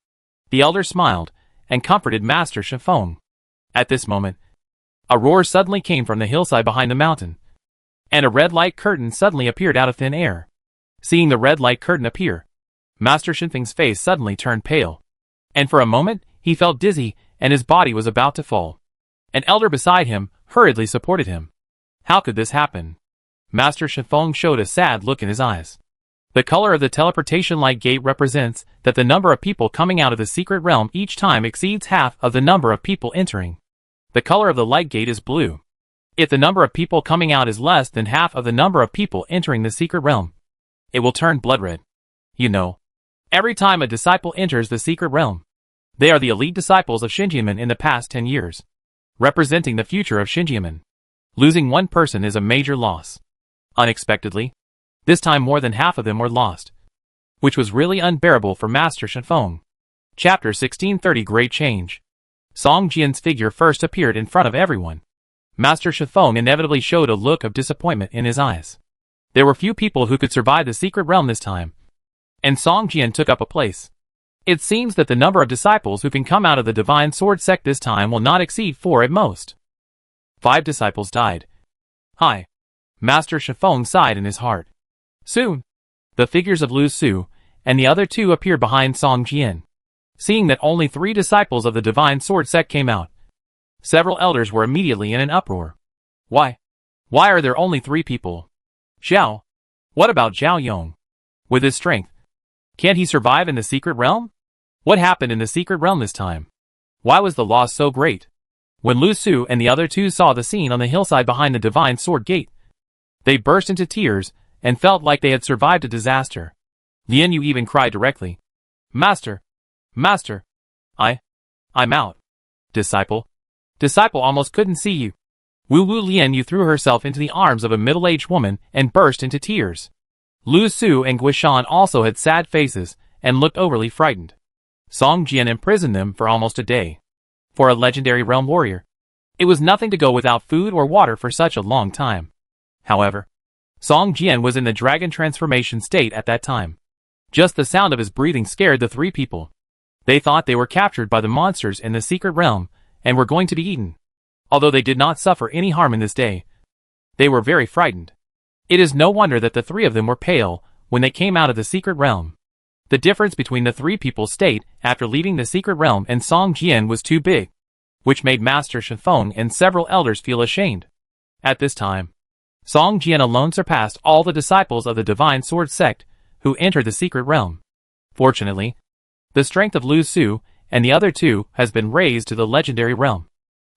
A: the elder smiled and comforted Master Shifeng. At this moment, a roar suddenly came from the hillside behind the mountain, and a red light curtain suddenly appeared out of thin air. Seeing the red light curtain appear, Master Shifeng's face suddenly turned pale, and for a moment he felt dizzy and his body was about to fall. An elder beside him hurriedly supported him. How could this happen? Master Shifeng showed a sad look in his eyes. The color of the teleportation light gate represents that the number of people coming out of the secret realm each time exceeds half of the number of people entering. The color of the light gate is blue. If the number of people coming out is less than half of the number of people entering the secret realm, it will turn blood red. You know, every time a disciple enters the secret realm, they are the elite disciples of Xinjiamen in the past 10 years, representing the future of Xinjiamen. Losing one person is a major loss. Unexpectedly, this time more than half of them were lost, which was really unbearable for Master Shifeng. Chapter 1630 Great Change. Song Jian's figure first appeared in front of everyone. Master Shifeng inevitably showed a look of disappointment in his eyes. There were few people who could survive the secret realm this time, and Song Jian took up a place. It seems that the number of disciples who can come out of the Divine Sword Sect this time will not exceed 4 at most. 5 disciples died. Hi. Master Shifeng sighed in his heart. Soon, the figures of Lu Su and the other 2 appeared behind Song Jian. Seeing that only 3 disciples of the Divine Sword Sect came out, several elders were immediately in an uproar. Why? Why are there only 3 people? Xiao, what about Zhao Yong? With his strength, can't he survive in the secret realm? What happened in the secret realm this time? Why was the loss so great? When Lu Su and the other 2 saw the scene on the hillside behind the Divine Sword Gate, they burst into tears and felt like they had survived a disaster. Lian Yu even cried directly. Master! Master! I'm out. Disciple almost couldn't see you. Wu Lian Yu threw herself into the arms of a middle-aged woman and burst into tears. Lu Su and Guishan also had sad faces and looked overly frightened. Song Jian imprisoned them for almost a day. For a legendary realm warrior, it was nothing to go without food or water for such a long time. However, Song Jian was in the dragon transformation state at that time. Just the sound of his breathing scared the 3 people. They thought they were captured by the monsters in the secret realm and were going to be eaten. Although they did not suffer any harm in this day, they were very frightened. It is no wonder that the 3 of them were pale when they came out of the secret realm. The difference between the 3 people's state after leaving the secret realm and Song Jian was too big, which made Master Shifeng and several elders feel ashamed. At this time, Song Jian alone surpassed all the disciples of the Divine Sword Sect who entered the secret realm. Fortunately, the strength of Lu Su and the other 2 has been raised to the legendary realm,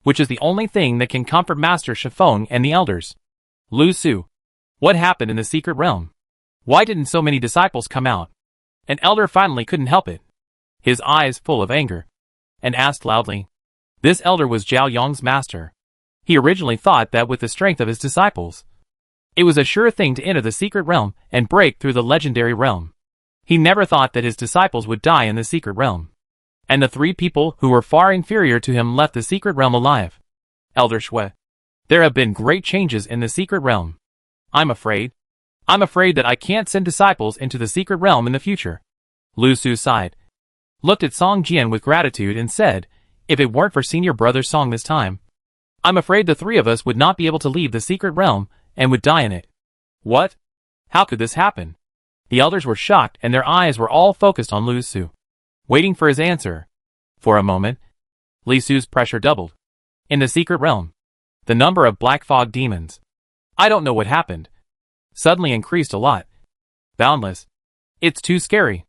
A: which is the only thing that can comfort Master Shifeng and the elders. Lu Su, what happened in the secret realm? Why didn't so many disciples come out? An elder finally couldn't help it, his eyes full of anger, and asked loudly. This elder was Zhao Yong's master. He originally thought that with the strength of his disciples, it was a sure thing to enter the secret realm and break through the legendary realm. He never thought that his disciples would die in the secret realm. and the 3 people who were far inferior to him left the secret realm alive. Elder Shui, there have been great changes in the secret realm. I'm afraid that I can't send disciples into the secret realm in the future. Lu Su sighed, looked at Song Jian with gratitude and said, if it weren't for senior brother Song this time, I'm afraid the 3 of us would not be able to leave the secret realm and would die in it. What? How could this happen? The elders were shocked and their eyes were all focused on Lu Su, waiting for his answer. For a moment, Li Su's pressure doubled. In the secret realm, the number of black fog demons, I don't know what happened, suddenly increased a lot. Boundless. It's too scary.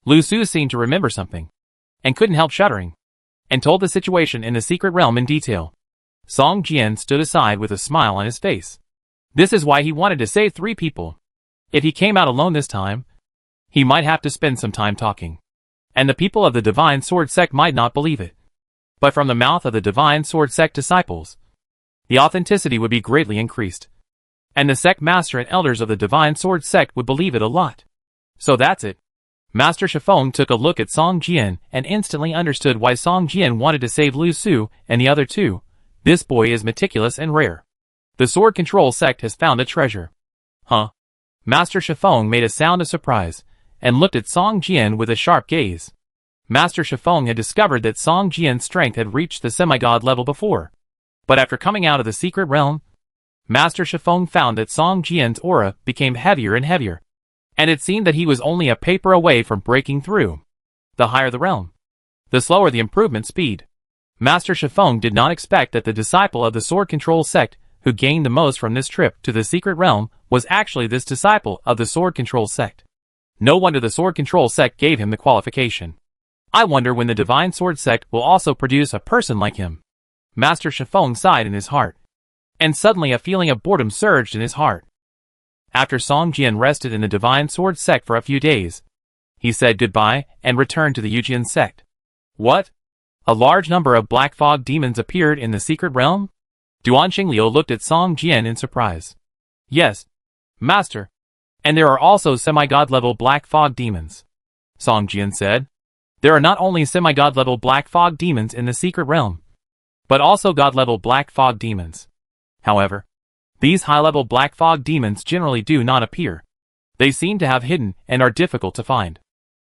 A: Lu Su seemed to remember something, and couldn't help shuddering, and told the situation in the secret realm in detail. Song Jian stood aside with a smile on his face. This is why he wanted to save 3 people. If he came out alone this time, he might have to spend some time talking, and the people of the Divine Sword Sect might not believe it. But from the mouth of the Divine Sword Sect disciples, the authenticity would be greatly increased, and the sect master and elders of the Divine Sword Sect would believe it a lot. So that's it. Master Shifeng took a look at Song Jian and instantly understood why Song Jian wanted to save Lu Su and the other 2. This boy is meticulous and rare. The Sword Control Sect has found a treasure. Huh? Master Shifeng made a sound of surprise, and looked at Song Jian with a sharp gaze. Master Shifeng had discovered that Song Jian's strength had reached the semi-god level before. But after coming out of the secret realm, Master Shifeng found that Song Jian's aura became heavier and heavier, and it seemed that he was only a paper away from breaking through. The higher the realm, the slower the improvement speed. Master Shifeng did not expect that the disciple of the Sword Control Sect who gained the most from this trip to the secret realm was actually this disciple of the Sword Control Sect. No wonder the Sword Control Sect gave him the qualification. I wonder when the Divine Sword Sect will also produce a person like him. Master Shifeng sighed in his heart, and suddenly a feeling of boredom surged in his heart. After Song Jian rested in the Divine Sword Sect for a few days, he said goodbye and returned to the Yujian sect. What? A large number of black fog demons appeared in the secret realm? Duan Xingliu looked at Song Jian in surprise. Yes, Master. And there are also semi-god level black fog demons, Song Jian said. There are not only semi-god level black fog demons in the secret realm, but also god level black fog demons. However, these high-level black fog demons generally do not appear. They seem to have hidden and are difficult to find.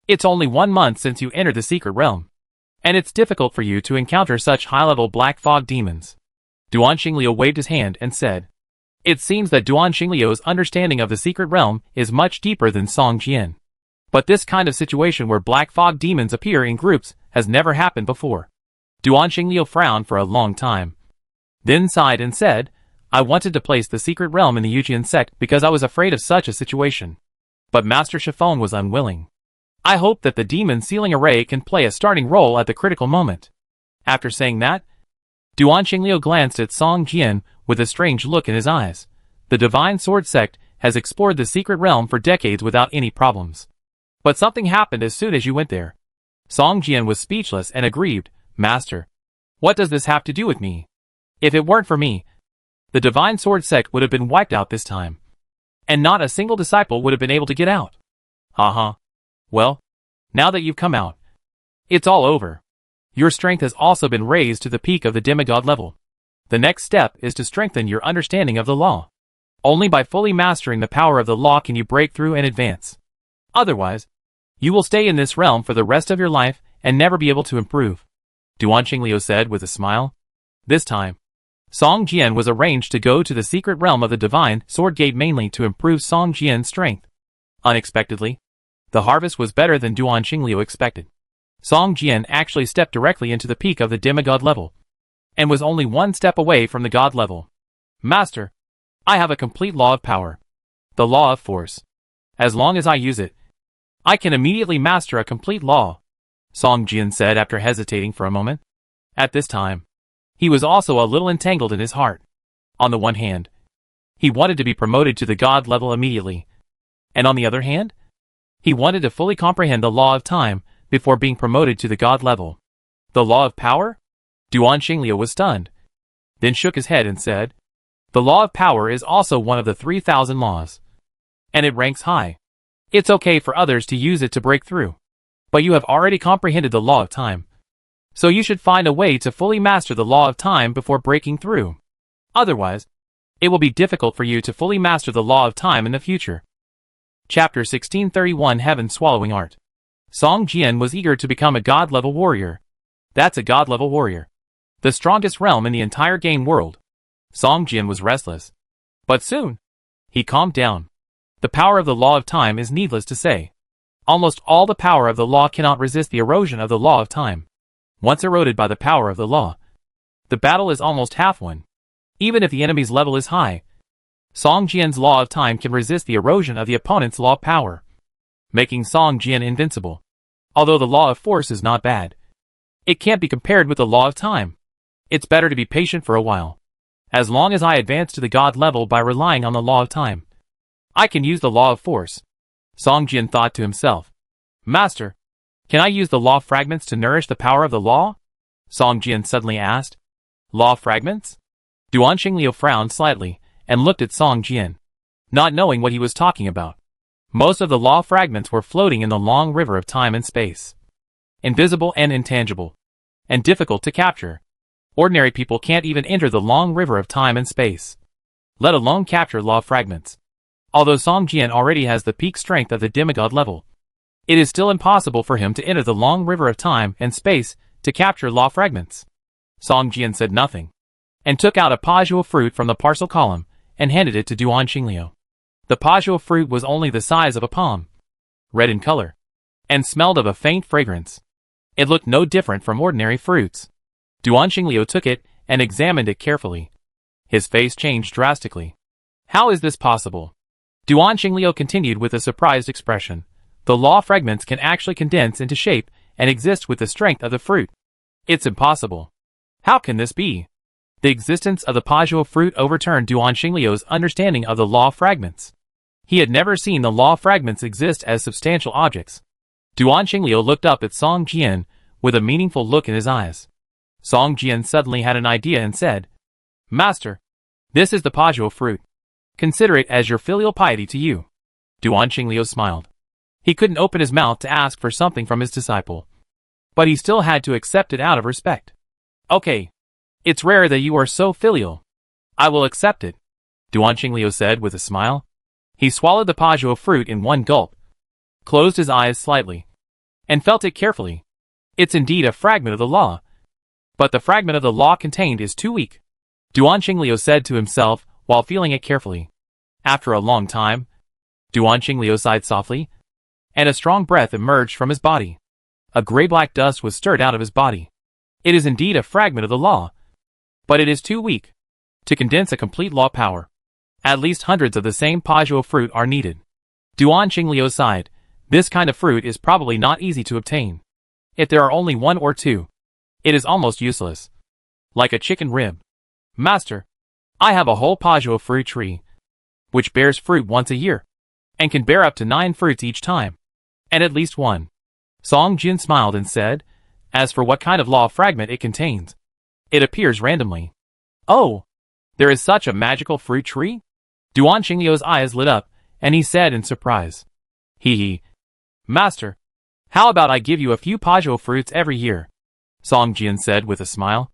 A: It's only 1 month since you entered the secret realm, and it's difficult for you to encounter such high-level black fog demons. Duan Xingliu waved his hand and said, it seems that Duan Xingliu's understanding of the secret realm is much deeper than Song Jian. But this kind of situation where black fog demons appear in groups has never happened before. Duan Xingliu frowned for a long time, then sighed and said, I wanted to place the secret realm in the Yujian sect because I was afraid of such a situation. But Master Shifeng was unwilling. I hope that the demon sealing array can play a starting role at the critical moment. After saying that, Duan Xingliu glanced at Song Jian with a strange look in his eyes. The Divine Sword Sect has explored the secret realm for decades without any problems. But something happened as soon as you went there. Song Jian was speechless and aggrieved. Master, what does this have to do with me? If it weren't for me, the Divine Sword Sect would have been wiped out this time, and not a single disciple would have been able to get out. Haha. Well, now that you've come out, it's all over. Your strength has also been raised to the peak of the demigod level. The next step is to strengthen your understanding of the law. Only by fully mastering the power of the law can you break through and advance. Otherwise, you will stay in this realm for the rest of your life and never be able to improve. Duan Xingliu said with a smile. This time, Song Jian was arranged to go to the secret realm of the Divine Sword Gate mainly to improve Song Jian's strength. Unexpectedly, the harvest was better than Duan Xingliu expected. Song Jian actually stepped directly into the peak of the demigod level, and was only 1 step away from the god level. Master, I have a complete law of power, the law of force. As long as I use it, I can immediately master a complete law, Song Jian said after hesitating for a moment. At this time, he was also a little entangled in his heart. On the one hand, he wanted to be promoted to the god level immediately, and on the other hand, he wanted to fully comprehend the law of time before being promoted to the god level. The law of power? Duan Xingliu was stunned, then shook his head and said, the law of power is also one of the 3,000 laws, and it ranks high. It's okay for others to use it to break through. But you have already comprehended the law of time, So you should find a way to fully master the law of time before breaking through. Otherwise, it will be difficult for you to fully master the law of time in the future. Chapter 1631 Heaven-Swallowing Art. Song Jian was eager to become a god-level warrior. That's a god-level warrior. The strongest realm in the entire game world. Song Jian was restless. But soon, he calmed down. The power of the law of time is needless to say. Almost all the power of the law cannot resist the erosion of the law of time. Once eroded by the power of the law, the battle is almost half won. Even if the enemy's level is high, Song Jian's law of time can resist the erosion of the opponent's law of power, making Song Jian invincible. Although the law of force is not bad, it can't be compared with the law of time. It's better to be patient for a while. As long as I advance to the god level by relying on the law of time, I can use the law of force. Song Jian thought to himself. Master, can I use the law fragments to nourish the power of the law? Song Jian suddenly asked. Law fragments? Duan Xingliu frowned slightly and looked at Song Jian, not knowing what he was talking about. Most of the law fragments were floating in the long river of time and space. Invisible and intangible, and difficult to capture. Ordinary people can't even enter the long river of time and space, let alone capture law fragments. Although Song Jian already has the peak strength of the demigod level, it is still impossible for him to enter the long river of time and space to capture law fragments. Song Jian said nothing, and took out a pajua fruit from the parcel column and handed it to Duan Xingliu. The pajua fruit was only the size of a palm, red in color, and smelled of a faint fragrance. It looked no different from ordinary fruits. Duan Xingliu took it and examined it carefully. His face changed drastically. How is this possible? Duan Xingliu continued with a surprised expression. The law fragments can actually condense into shape and exist with the strength of the fruit. It's impossible. How can this be? The existence of the pajua fruit overturned Duan Xingliu's understanding of the law fragments. He had never seen the law fragments exist as substantial objects. Duan Xingliu looked up at Song Jian with a meaningful look in his eyes. Song Jian suddenly had an idea and said, Master, this is the pajua fruit. Consider it as your filial piety to you. Duan Xingliu smiled. He couldn't open his mouth to ask for something from his disciple, but he still had to accept it out of respect. Okay. It's rare that you are so filial. I will accept it, Duan Xingliu said with a smile. He swallowed the pajua fruit in one gulp, closed his eyes slightly, and felt it carefully. It's indeed a fragment of the law, but the fragment of the law contained is too weak, Duan Xingliu said to himself while feeling it carefully. After a long time, Duan Xingliu sighed softly, and a strong breath emerged from his body. A gray-black dust was stirred out of his body. It is indeed a fragment of the law, but it is too weak to condense a complete law power. At least hundreds of the same pajua fruit are needed. Duan Xingliu sighed. This kind of fruit is probably not easy to obtain. If there are only one or two, it is almost useless. Like a chicken rib. Master, I have a whole pajua fruit tree, which bears fruit once a year, and can bear up to 9 fruits each time, and at least one. Song Jian smiled and said, as for what kind of law fragment it contains, it appears randomly. Oh, there is such a magical fruit tree? Duan Xingliu's eyes lit up, and he said in surprise, Hee. Master, how about I give you a few pajua fruits every year? Song Jian said with a smile.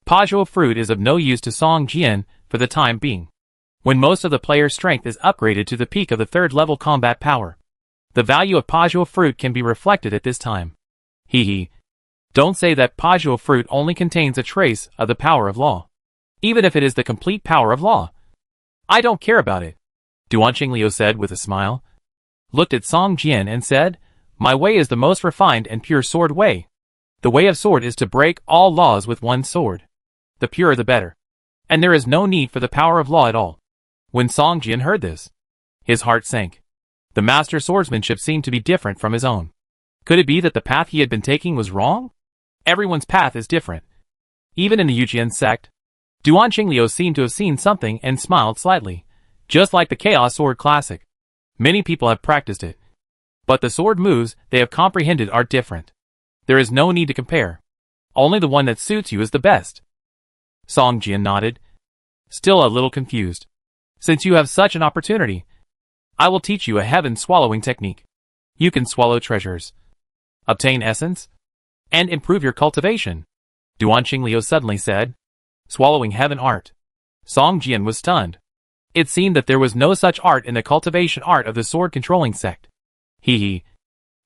A: Pajua fruit is of no use to Song Jian for the time being. When most of the player's strength is upgraded to the peak of the 3rd level combat power, the value of pajua fruit can be reflected at this time. Hee. Don't say that pajua fruit only contains a trace of the power of law. Even if it is the complete power of law, I don't care about it, Duan Xingliu said with a smile, looked at Song Jian and said, My way is the most refined and pure sword way. The way of sword is to break all laws with one sword. The purer the better. And there is no need for the power of law at all. When Song Jian heard this, his heart sank. The master's swordsmanship seemed to be different from his own. Could it be that the path he had been taking was wrong? Everyone's path is different. Even in the Yujian sect, Duan Xingliu seemed to have seen something and smiled slightly, just like the Chaos Sword Classic. Many people have practiced it, but the sword moves they have comprehended are different. There is no need to compare. Only the one that suits you is the best. Song Jian nodded, still a little confused. Since you have such an opportunity, I will teach you a heaven-swallowing technique. You can swallow treasures, obtain essence, and improve your cultivation, Duan Qingliu suddenly said. Swallowing heaven art. Song Jian was stunned. It seemed that there was no such art in the cultivation art of the sword controlling sect. Hee.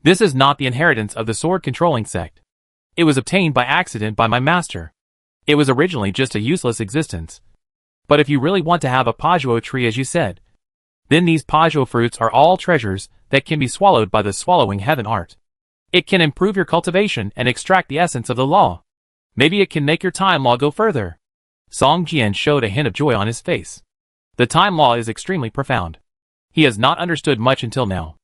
A: This is not the inheritance of the sword controlling sect. It was obtained by accident by my master. It was originally just a useless existence. But if you really want to have a Pajuo tree as you said, then these Pajuo fruits are all treasures that can be swallowed by the swallowing heaven art. It can improve your cultivation and extract the essence of the law. Maybe it can make your time law go further. Song Jian showed a hint of joy on his face. The time law is extremely profound. He has not understood much until now.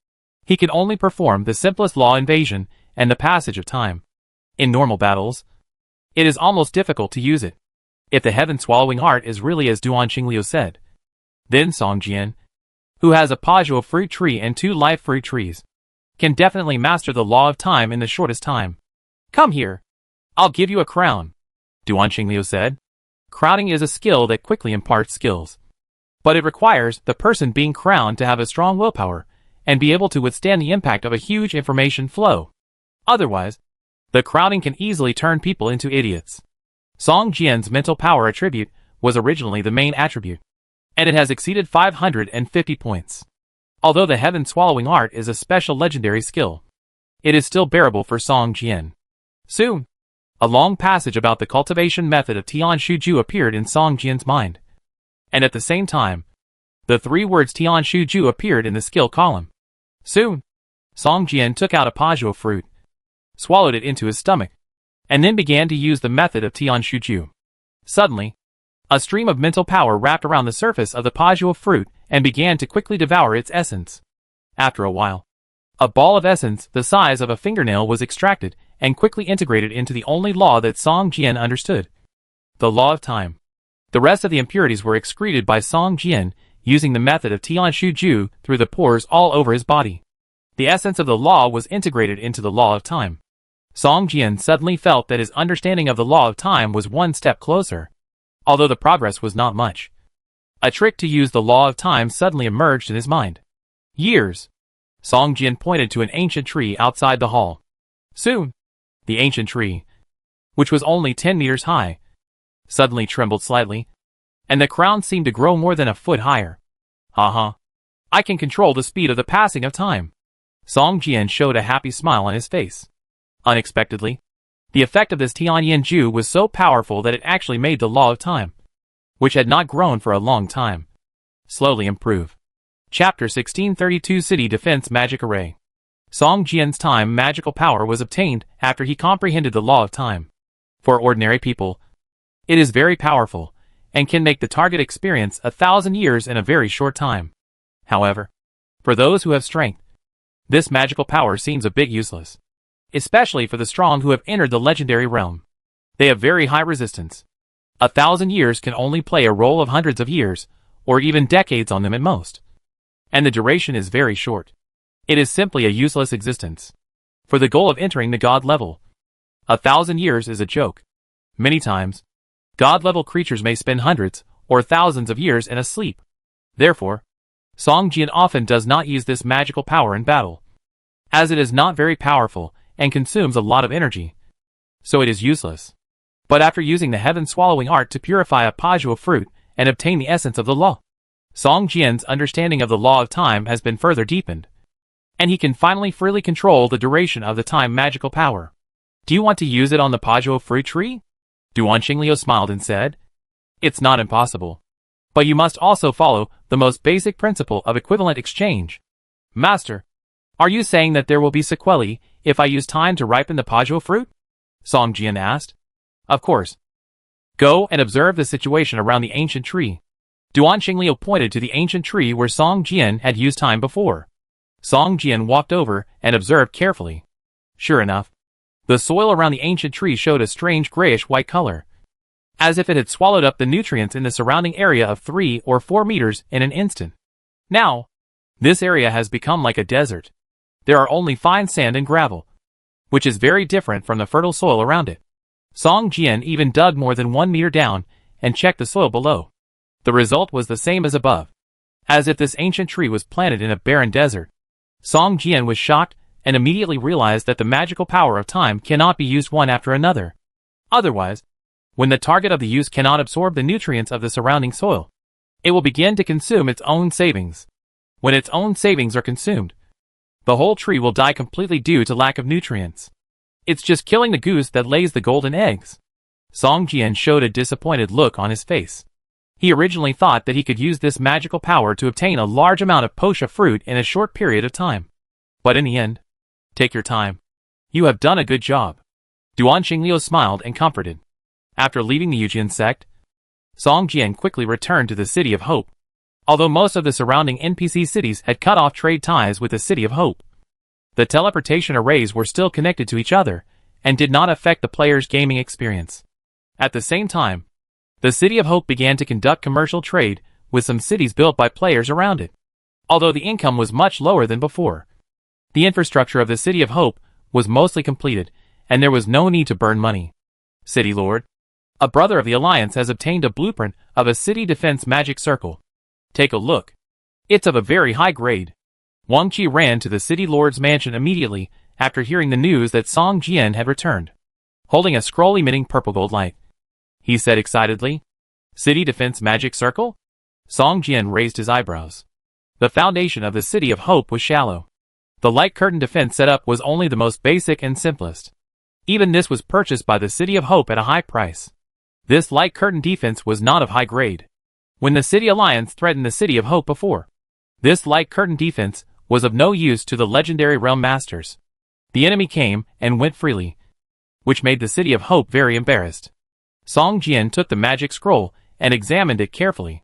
A: He can only perform the simplest law invasion and the passage of time. In normal battles, it is almost difficult to use it. If the heaven-swallowing art is really as Duan Qingliu said, then Song Jian, who has a Pajuo fruit tree and 2 life fruit trees, can definitely master the law of time in the shortest time. Come here. I'll give you a crown, Duan Qingliu said. Crowning is a skill that quickly imparts skills. But it requires the person being crowned to have a strong willpower and be able to withstand the impact of a huge information flow. Otherwise, the crowning can easily turn people into idiots. Song Jian's mental power attribute was originally the main attribute, and it has exceeded 550 points. Although the heaven-swallowing art is a special legendary skill, it is still bearable for Song Jian. Soon, a long passage about the cultivation method of Tian Shuju appeared in Song Jian's mind. And at the same time, the 3 words Tian Shuju appeared in the skill column. Soon, Song Jian took out a Pajuo fruit, swallowed it into his stomach, and then began to use the method of Tian Shuju. Suddenly, a stream of mental power wrapped around the surface of the Pajuo fruit and began to quickly devour its essence. After a while, a ball of essence the size of a fingernail was extracted and quickly integrated into the only law that Song Jian understood, the law of time. The rest of the impurities were excreted by Song Jian using the method of Tian Shuju through the pores all over his body. The essence of the law was integrated into the law of time. Song Jian suddenly felt that his understanding of the law of time was one step closer, although the progress was not much. A trick to use the law of time suddenly emerged in his mind. Years. Song Jian pointed to an ancient tree outside the hall. Soon, the ancient tree, which was only 10 meters high, suddenly trembled slightly, and the crown seemed to grow more than a foot higher. I can control the speed of the passing of time. Song Jian showed a happy smile on his face. Unexpectedly, the effect of this Tianyan Ju was so powerful that it actually made the law of time, which had not grown for a long time, slowly improve. Chapter 1632 City Defense Magic Array. Song Jian's time magical power was obtained after he comprehended the law of time. For ordinary people, it is very powerful, and can make the target experience 1,000 years in a very short time. However, for those who have strength, this magical power seems a bit useless, especially for the strong who have entered the legendary realm. They have very high resistance. 1,000 years can only play a role of hundreds of years, or even decades on them at most. And the duration is very short. It is simply a useless existence. For the goal of entering the god level, 1,000 years is a joke. Many times, god-level creatures may spend hundreds or thousands of years in a sleep. Therefore, Song Jian often does not use this magical power in battle, as it is not very powerful and consumes a lot of energy, so it is useless. But after using the heaven-swallowing art to purify a Pajuo fruit and obtain the essence of the law, Song Jian's understanding of the law of time has been further deepened, and he can finally freely control the duration of the time magical power. Do you want to use it on the Pajuo fruit tree? Duan Qingliu smiled and said, It's not impossible. But you must also follow the most basic principle of equivalent exchange. Master, are you saying that there will be sequelae if I use time to ripen the Pajuo fruit? Song Jian asked. Of course. Go and observe the situation around the ancient tree. Duan Qingliu pointed to the ancient tree where Song Jian had used time before. Song Jian walked over and observed carefully. Sure enough, the soil around the ancient tree showed a strange grayish-white color, as if it had swallowed up the nutrients in the surrounding area of 3 or 4 meters in an instant. Now, this area has become like a desert. There are only fine sand and gravel, which is very different from the fertile soil around it. Song Jian even dug more than 1 meter down and checked the soil below. The result was the same as above, as if this ancient tree was planted in a barren desert. Song Jian was shocked and immediately realized that the magical power of time cannot be used one after another. Otherwise, when the target of the use cannot absorb the nutrients of the surrounding soil, it will begin to consume its own savings. When its own savings are consumed, the whole tree will die completely due to lack of nutrients. It's just killing the goose that lays the golden eggs. Song Jian showed a disappointed look on his face. He originally thought that he could use this magical power to obtain a large amount of posha fruit in a short period of time. But in the end, take your time. You have done a good job. Duan Xingliu smiled and comforted. After leaving the Yujin sect, Song Jian quickly returned to the City of Hope. Although most of the surrounding NPC cities had cut off trade ties with the City of Hope, the teleportation arrays were still connected to each other and did not affect the player's gaming experience. At the same time, the City of Hope began to conduct commercial trade with some cities built by players around it. Although the income was much lower than before, the infrastructure of the City of Hope was mostly completed, and there was no need to burn money. City Lord, a brother of the Alliance has obtained a blueprint of a city defense magic circle. Take a look. It's of a very high grade. Wang Qi ran to the City Lord's mansion immediately after hearing the news that Song Jian had returned, holding a scroll emitting purple gold light. He said excitedly, "City defense magic circle?" Song Jian raised his eyebrows. The foundation of the City of Hope was shallow. The light curtain defense setup was only the most basic and simplest. Even this was purchased by the City of Hope at a high price. This light curtain defense was not of high grade. When the City Alliance threatened the City of Hope before, this light curtain defense was of no use to the legendary realm masters. The enemy came and went freely, which made the City of Hope very embarrassed. Song Jian took the magic scroll and examined it carefully.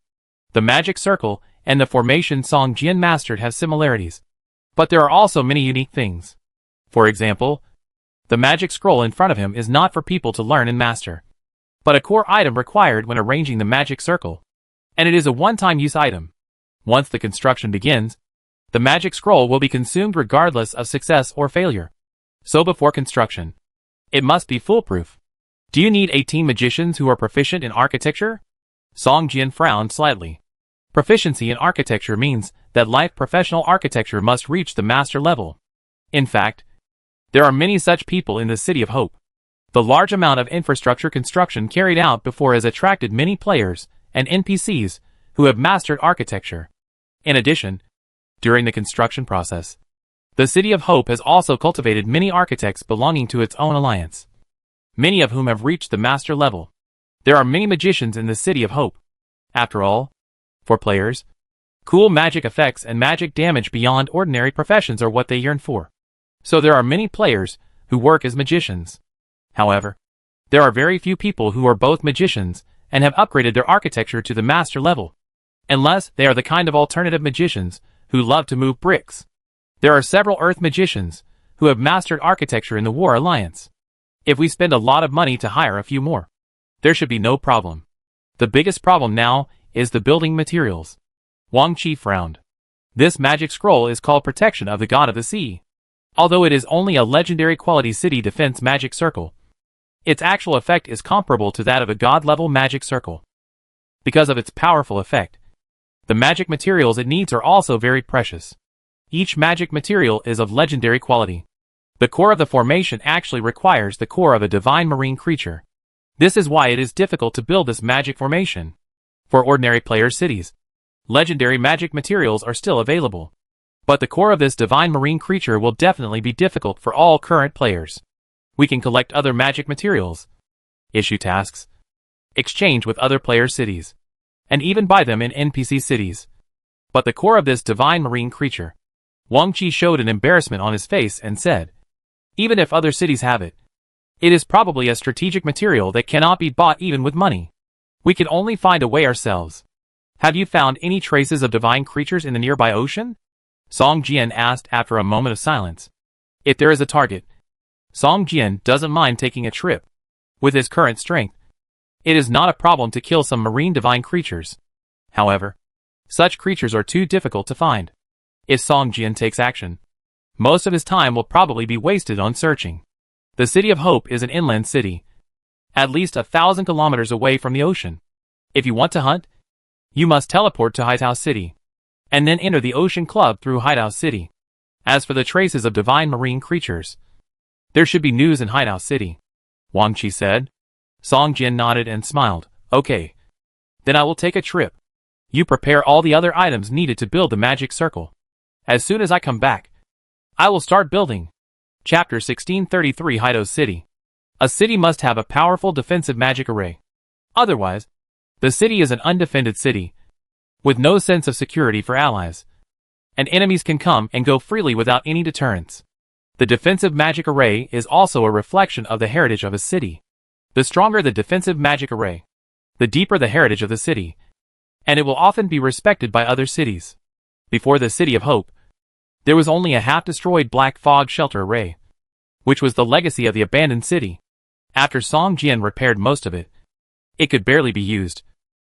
A: The magic circle and the formation Song Jian mastered have similarities, but there are also many unique things. For example, the magic scroll in front of him is not for people to learn and master, but a core item required when arranging the magic circle, and it is a one-time use item. Once the construction begins, the magic scroll will be consumed regardless of success or failure. So before construction, it must be foolproof. Do you need 18 magicians who are proficient in architecture? Song Jian frowned slightly. Proficiency in architecture means that life professional architecture must reach the master level. In fact, there are many such people in the City of Hope. The large amount of infrastructure construction carried out before has attracted many players and NPCs who have mastered architecture. In addition, during the construction process, the City of Hope has also cultivated many architects belonging to its own alliance, many of whom have reached the master level. There are many magicians in the City of Hope. After all, for players, cool magic effects and magic damage beyond ordinary professions are what they yearn for. So there are many players who work as magicians. However, there are very few people who are both magicians and have upgraded their architecture to the master level, unless they are the kind of alternative magicians who love to move bricks. There are several Earth magicians who have mastered architecture in the War Alliance. If we spend a lot of money to hire a few more, there should be no problem. The biggest problem now is the building materials. Wang Qi frowned. This magic scroll is called Protection of the God of the Sea. Although it is only a legendary quality city defense magic circle, its actual effect is comparable to that of a god-level magic circle. Because of its powerful effect, the magic materials it needs are also very precious. Each magic material is of legendary quality. The core of the formation actually requires the core of a divine marine creature. This is why it is difficult to build this magic formation. For ordinary player cities, legendary magic materials are still available, but the core of this divine marine creature will definitely be difficult for all current players. We can collect other magic materials, issue tasks, exchange with other player cities, and even buy them in NPC cities. But the core of this divine marine creature, Wang Qi showed an embarrassment on his face and said, even if other cities have it, it is probably a strategic material that cannot be bought even with money. We can only find a way ourselves. Have you found any traces of divine creatures in the nearby ocean? Song Jian asked after a moment of silence. If there is a target, Song Jian doesn't mind taking a trip. With his current strength, it is not a problem to kill some marine divine creatures. However, such creatures are too difficult to find. If Song Jian takes action, most of his time will probably be wasted on searching. The City of Hope is an inland city, at least 1,000 kilometers away from the ocean. If you want to hunt, you must teleport to Hideout City, and then enter the Ocean Club through Hideout City. As for the traces of divine marine creatures, there should be news in Hideout City, Wang Qi said. Song Jian nodded and smiled. Okay. Then I will take a trip. You prepare all the other items needed to build the magic circle. As soon as I come back, I will start building. Chapter 1633 Hideout City. A city must have a powerful defensive magic array. Otherwise, the city is an undefended city, with no sense of security for allies, and enemies can come and go freely without any deterrence. The defensive magic array is also a reflection of the heritage of a city. The stronger the defensive magic array, the deeper the heritage of the city, and it will often be respected by other cities. Before the City of Hope, there was only a half-destroyed black fog shelter array, which was the legacy of the abandoned city. After Song Jian repaired most of it, it could barely be used.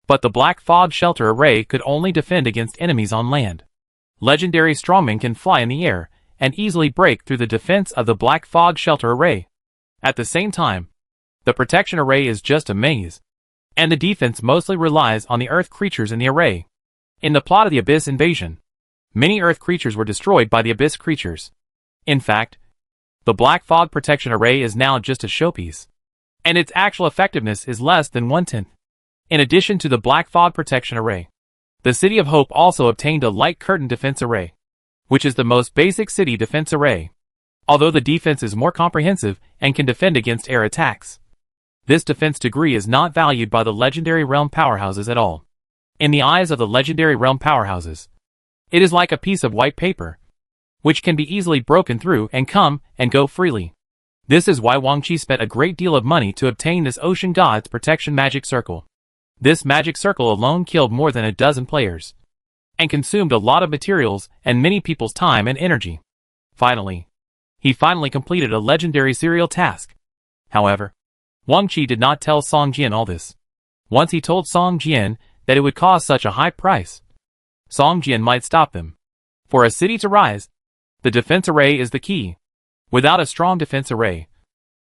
A: But the black fog shelter array could only defend against enemies on land. Legendary strongmen can fly in the air and easily break through the defense of the black fog shelter array. At the same time, the protection array is just a maze, and the defense mostly relies on the earth creatures in the array. In the plot of the Abyss invasion, many earth creatures were destroyed by the Abyss creatures. In fact, the black fog protection array is now just a showpiece, and its actual effectiveness is less than 1/10. In addition to the black fog protection array, the City of Hope also obtained a light curtain defense array, which is the most basic city defense array, although the defense is more comprehensive and can defend against air attacks. This defense degree is not valued by the legendary realm powerhouses at all. In the eyes of the legendary realm powerhouses, it is like a piece of white paper, which can be easily broken through and come and go freely. This is why Wang Qi spent a great deal of money to obtain this Ocean God's Protection Magic Circle. This magic circle alone killed more than a dozen players, and consumed a lot of materials and many people's time and energy. He finally completed a legendary serial task. However, Wang Qi did not tell Song Jian all this. Once he told Song Jian that it would cost such a high price, Song Jian might stop them. For a city to rise, the defense array is the key. Without a strong defense array,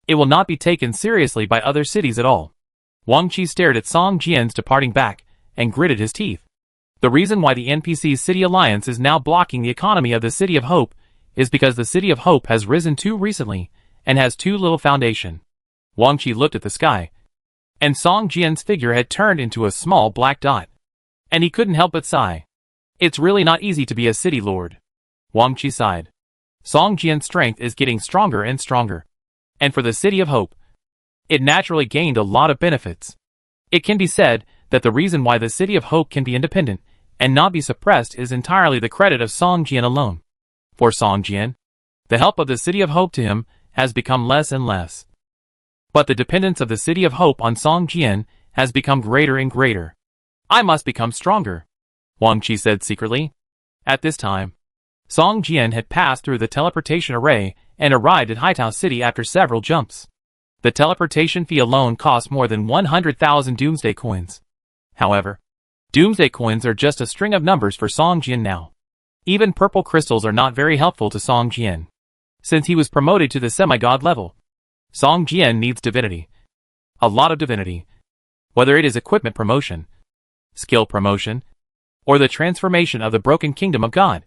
A: it will not be taken seriously by other cities at all. Wang Qi stared at Song Jian's departing back and gritted his teeth. The reason why the NPC's City Alliance is now blocking the economy of the City of Hope is because the City of Hope has risen too recently and has too little foundation. Wang Qi looked at the sky, and Song Jian's figure had turned into a small black dot, and he couldn't help but sigh. It's really not easy to be a city lord. Wang Qi sighed. Song Jian's strength is getting stronger and stronger, and for the City of Hope, it naturally gained a lot of benefits. It can be said that the reason why the City of Hope can be independent and not be suppressed is entirely the credit of Song Jian alone. For Song Jian, the help of the City of Hope to him has become less and less. But the dependence of the City of Hope on Song Jian has become greater and greater. I must become stronger, Wang Qi said secretly. At this time, Song Jian had passed through the teleportation array and arrived at Hideout City after several jumps. The teleportation fee alone cost more than 100,000 Doomsday coins. However, Doomsday coins are just a string of numbers for Song Jian now. Even purple crystals are not very helpful to Song Jian, since he was promoted to the semi-god level. Song Jian needs divinity. A lot of divinity. Whether it is equipment promotion, skill promotion, or the transformation of the broken kingdom of God,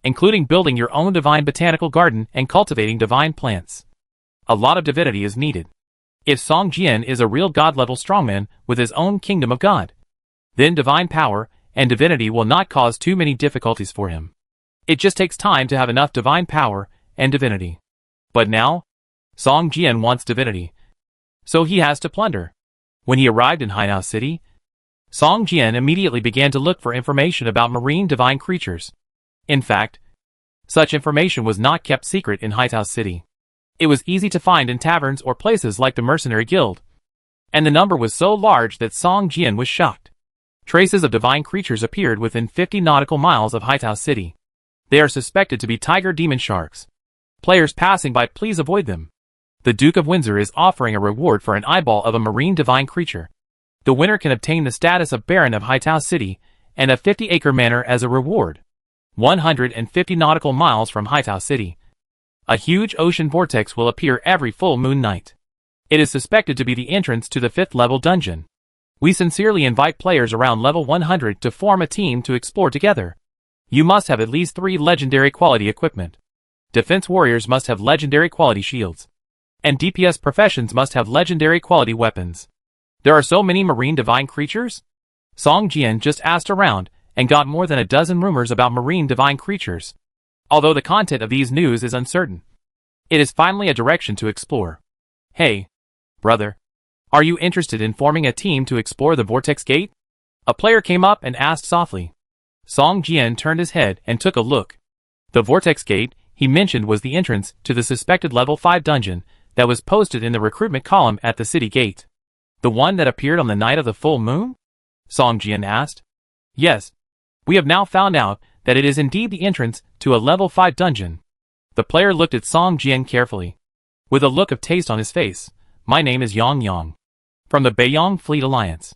A: including building your own divine botanical garden and cultivating divine plants. A lot of divinity is needed. If Song Jian is a real god-level strongman with his own kingdom of God, then divine power and divinity will not cause too many difficulties for him. It just takes time to have enough divine power and divinity. But now, Song Jian wants divinity, so he has to plunder. When he arrived in Hideout City, Song Jian immediately began to look for information about marine divine creatures. In fact, such information was not kept secret in Hideout City. It was easy to find in taverns or places like the Mercenary Guild, and the number was so large that Song Jian was shocked. Traces of divine creatures appeared within 50 nautical miles of Hideout City. They are suspected to be tiger demon sharks. Players passing by, please avoid them. The Duke of Windsor is offering a reward for an eyeball of a marine divine creature. The winner can obtain the status of Baron of Hideout City and a 50-acre manor as a reward. 150 nautical miles from Hideout City, a huge ocean vortex will appear every full moon night. It is suspected to be the entrance to the 5th level dungeon. We sincerely invite players around level 100 to form a team to explore together. You must have at least 3 legendary quality equipment. Defense warriors must have legendary quality shields. And DPS professions must have legendary quality weapons. There are so many marine divine creatures? Song Jian just asked around and got more than a dozen rumors about marine divine creatures. Although the content of these news is uncertain, it is finally a direction to explore. Hey, brother. Are you interested in forming a team to explore the Vortex Gate? A player came up and asked softly. Song Jian turned his head and took a look. The Vortex Gate, he mentioned, was the entrance to the suspected level 5 dungeon that was posted in the recruitment column at the city gate. The one that appeared on the night of the full moon? Song Jian asked. Yes. We have now found out that it is indeed the entrance to a level 5 dungeon. The player looked at Song Jian carefully, with a look of taste on his face. My name is Yang Yang, from the Beiyang Fleet Alliance.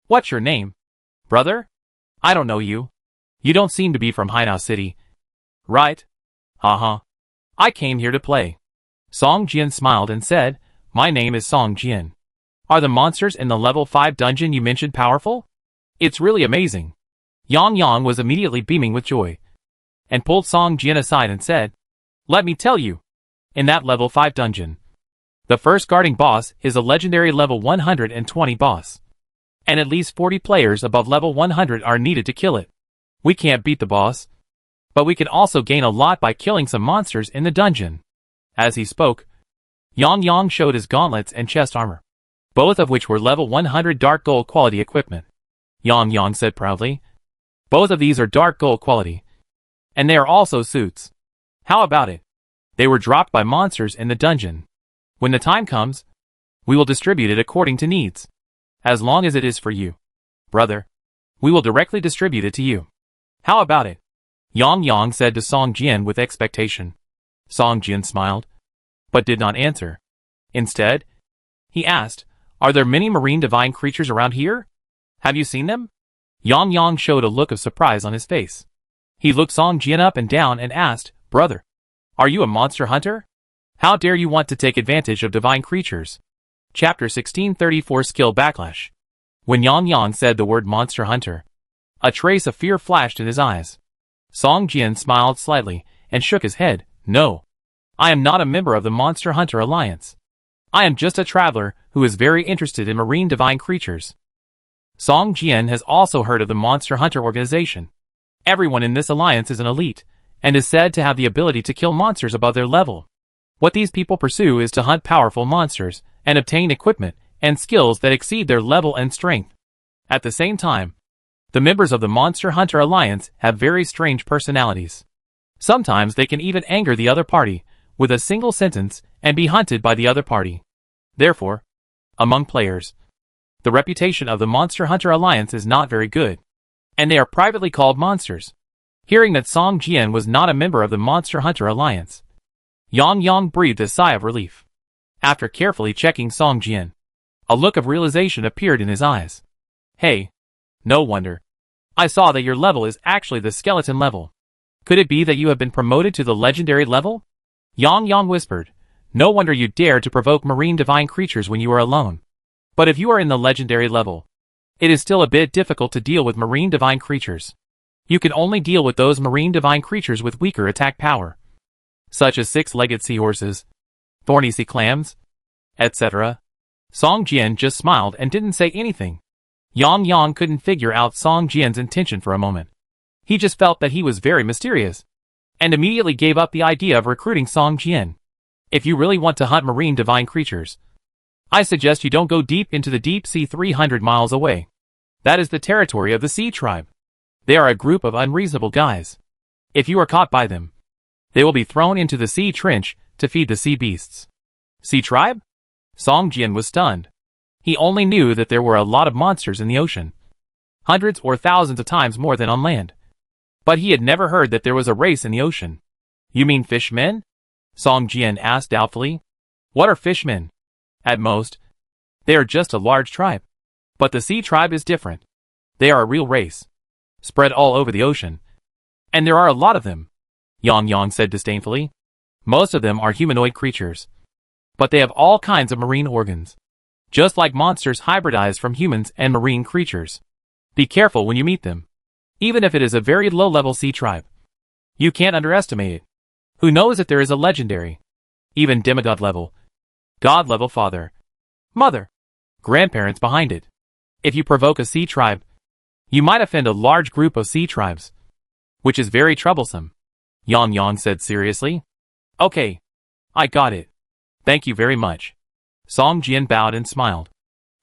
A: What's your name, brother? I don't know you. You don't seem to be from Hainao City. Right? Haha. I came here to play. Song Jian smiled and said, my name is Song Jian. Are the monsters in the level 5 dungeon you mentioned powerful? It's really amazing. Yang Yang was immediately beaming with joy, and pulled Song Jian aside and said, let me tell you, in that level 5 dungeon, the first guarding boss is a legendary level 120 boss, and at least 40 players above level 100 are needed to kill it. We can't beat the boss, but we can also gain a lot by killing some monsters in the dungeon. As he spoke, Yang Yang showed his gauntlets and chest armor, both of which were level 100 dark gold quality equipment. Yang Yang said proudly, both of these are dark gold quality, and they are also suits. How about it? They were dropped by monsters in the dungeon. When the time comes, we will distribute it according to needs. As long as it is for you, brother, we will directly distribute it to you. How about it? Yang Yang said to Song Jian with expectation. Song Jian smiled, but did not answer. Instead, he asked, are there many marine divine creatures around here? Have you seen them? Yang Yang showed a look of surprise on his face. He looked Song Jian up and down and asked, brother, are you a monster hunter? How dare you want to take advantage of divine creatures? Chapter 1634 Skill Backlash. When Yang Yang said the word monster hunter, a trace of fear flashed in his eyes. Song Jian smiled slightly and shook his head. No. I am not a member of the Monster Hunter Alliance. I am just a traveler who is very interested in marine divine creatures. Song Jian has also heard of the Monster Hunter organization. Everyone in this alliance is an elite, and is said to have the ability to kill monsters above their level. What these people pursue is to hunt powerful monsters, and obtain equipment and skills that exceed their level and strength. At the same time, the members of the Monster Hunter Alliance have very strange personalities. Sometimes they can even anger the other party with a single sentence and be hunted by the other party. Therefore, among players, the reputation of the Monster Hunter Alliance is not very good, and they are privately called monsters. Hearing that Song Jian was not a member of the Monster Hunter Alliance, Yang Yang breathed a sigh of relief. After carefully checking Song Jian, a look of realization appeared in his eyes. Hey, no wonder. I saw that your level is actually the skeleton level. Could it be that you have been promoted to the legendary level? Yang Yang whispered. No wonder you dare to provoke marine divine creatures when you are alone. But if you are in the legendary level, it is still a bit difficult to deal with marine divine creatures. You can only deal with those marine divine creatures with weaker attack power, such as six-legged seahorses, thorny sea clams, etc. Song Jian just smiled and didn't say anything. Yang Yang couldn't figure out Song Jian's intention for a moment. He just felt that he was very mysterious, and immediately gave up the idea of recruiting Song Jian. If you really want to hunt marine divine creatures, I suggest you don't go deep into the deep sea 300 miles away. That is the territory of the Sea Tribe. They are a group of unreasonable guys. If you are caught by them, they will be thrown into the sea trench to feed the sea beasts. Sea Tribe? Song Jian was stunned. He only knew that there were a lot of monsters in the ocean, hundreds or thousands of times more than on land. But he had never heard that there was a race in the ocean. You mean fishmen? Song Jian asked doubtfully. What are fishmen? At most, they are just a large tribe. But the Sea Tribe is different. They are a real race, spread all over the ocean. And there are a lot of them, Yang Yang said disdainfully. Most of them are humanoid creatures, but they have all kinds of marine organs, just like monsters hybridized from humans and marine creatures. Be careful when you meet them, even if it is a very low-level sea tribe. You can't underestimate it. Who knows if there is a legendary, even demigod level, god level father, mother, grandparents behind it. If you provoke a sea tribe, you might offend a large group of sea tribes, which is very troublesome. Yang Yang said seriously. Okay. I got it. Thank you very much. Song Jian bowed and smiled.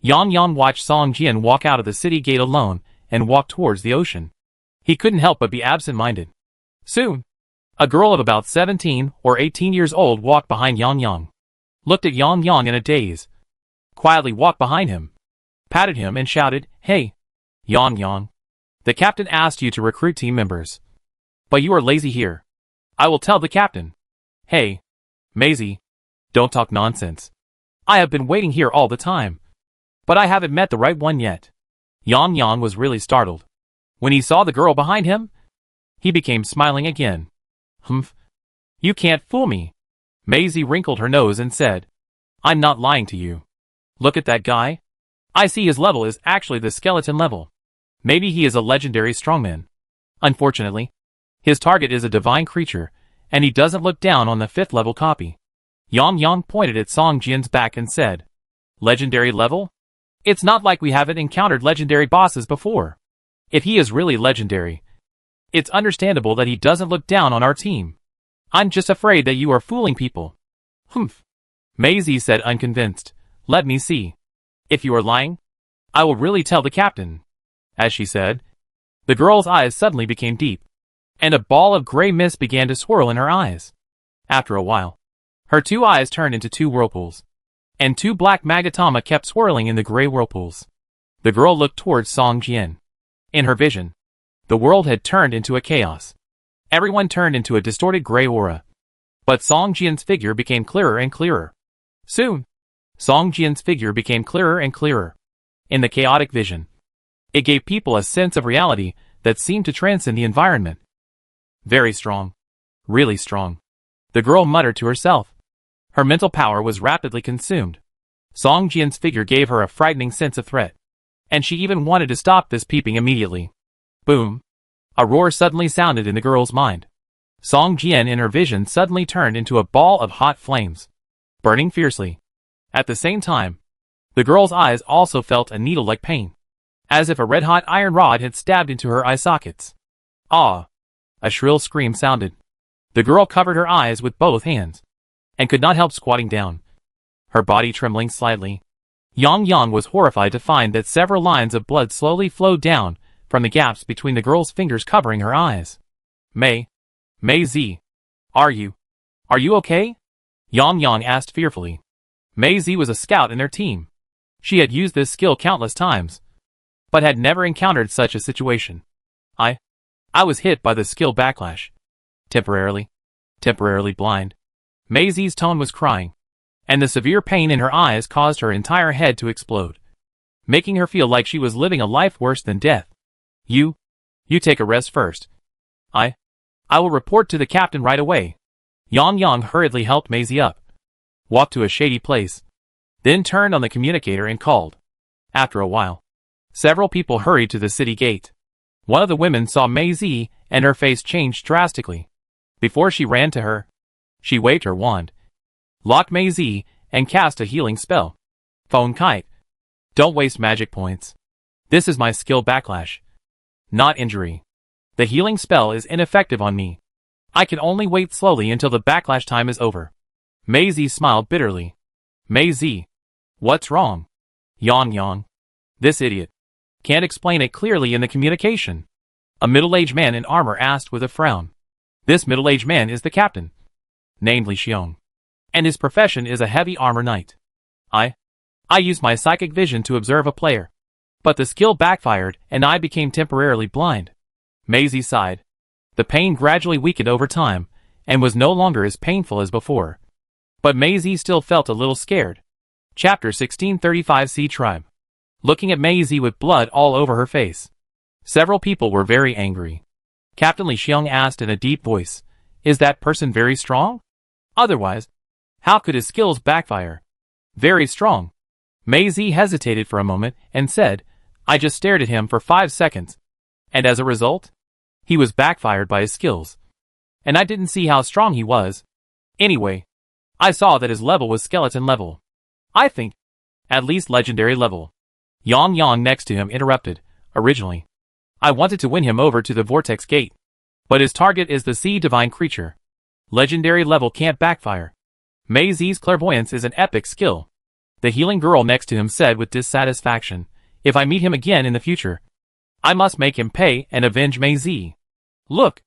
A: Yang Yang watched Song Jian walk out of the city gate alone and walk towards the ocean. He couldn't help but be absent-minded. Soon, a girl of about 17 or 18 years old walked behind Yang Yang, looked at Yang Yang in a daze, quietly walked behind him, patted him and shouted, Hey, Yang Yang. The captain asked you to recruit team members. But you are lazy here. I will tell the captain. Hey, Maisie, don't talk nonsense. I have been waiting here all the time, but I haven't met the right one yet. Yang Yang was really startled. When he saw the girl behind him, he became smiling again. Humph. You can't fool me. Maisie wrinkled her nose and said, I'm not lying to you. Look at that guy. I see his level is actually the skeleton level. Maybe he is a legendary strongman. Unfortunately, his target is a divine creature, and he doesn't look down on the 5th level copy. Yang Yang pointed at Song Jian's back and said, Legendary level? It's not like we haven't encountered legendary bosses before. If he is really legendary, it's understandable that he doesn't look down on our team. I'm just afraid that you are fooling people. Humph. Maisie said unconvinced. Let me see. If you are lying, I will really tell the captain. As she said, the girl's eyes suddenly became deep, and a ball of gray mist began to swirl in her eyes. After a while, her 2 eyes turned into 2 whirlpools, and 2 black magatama kept swirling in the gray whirlpools. The girl looked towards Song Jian. In her vision, the world had turned into a chaos. Everyone turned into a distorted gray aura. But Song Jian's figure became clearer and clearer. Soon, Song Jian's figure became clearer and clearer. In the chaotic vision, it gave people a sense of reality that seemed to transcend the environment. Very strong. Really strong. The girl muttered to herself. Her mental power was rapidly consumed. Song Jian's figure gave her a frightening sense of threat, and she even wanted to stop this peeping immediately. Boom. A roar suddenly sounded in the girl's mind. Song Jian in her vision suddenly turned into a ball of hot flames, burning fiercely. At the same time, the girl's eyes also felt a needle-like pain, as if a red-hot iron rod had stabbed into her eye sockets. Ah! A shrill scream sounded. The girl covered her eyes with both hands, and could not help squatting down, her body trembling slightly. Yang Yang was horrified to find that several lines of blood slowly flowed down from the gaps between the girl's fingers covering her eyes. Maisie, are you okay? Yang Yang asked fearfully. Maisie was a scout in their team. She had used this skill countless times, but had never encountered such a situation. I was hit by the skill backlash. Temporarily blind. Maisie's tone was crying, and the severe pain in her eyes caused her entire head to explode, making her feel like she was living a life worse than death. You take a rest first. I will report to the captain right away. Yang Yang hurriedly helped Maisie up, walked to a shady place, then turned on the communicator and called. After a while, several people hurried to the city gate. One of the women saw Maisie, and her face changed drastically. Before she ran to her, she waved her wand, locked Maisie, and cast a healing spell. Phone kite. Don't waste magic points. This is my skill backlash, not injury. The healing spell is ineffective on me. I can only wait slowly until the backlash time is over. Maisie smiled bitterly. Maisie, what's wrong? Yang Yang. This idiot can't explain it clearly in the communication. A middle-aged man in armor asked with a frown. This middle-aged man is the captain, named Li Xiong, and his profession is a heavy armor knight. I used my psychic vision to observe a player, but the skill backfired and I became temporarily blind. Maisie sighed. The pain gradually weakened over time, and was no longer as painful as before. But Maisie still felt a little scared. Chapter 1635 Sea Tribe. Looking at Maisie with blood all over her face, several people were very angry. Captain Li Xiong asked in a deep voice, Is that person very strong? Otherwise, how could his skills backfire? Very strong. Maisie hesitated for a moment and said, I just stared at him for 5 seconds, and as a result, he was backfired by his skills. and I didn't see how strong he was. Anyway, I saw that his level was skeleton level. I think, at least legendary level. Yang Yang next to him interrupted. Originally, I wanted to win him over to the Vortex Gate. But his target is the sea divine creature. Legendary level can't backfire. Mei Zi's clairvoyance is an epic skill. The healing girl next to him said with dissatisfaction. If I meet him again in the future, I must make him pay and avenge Mei Zi. Look,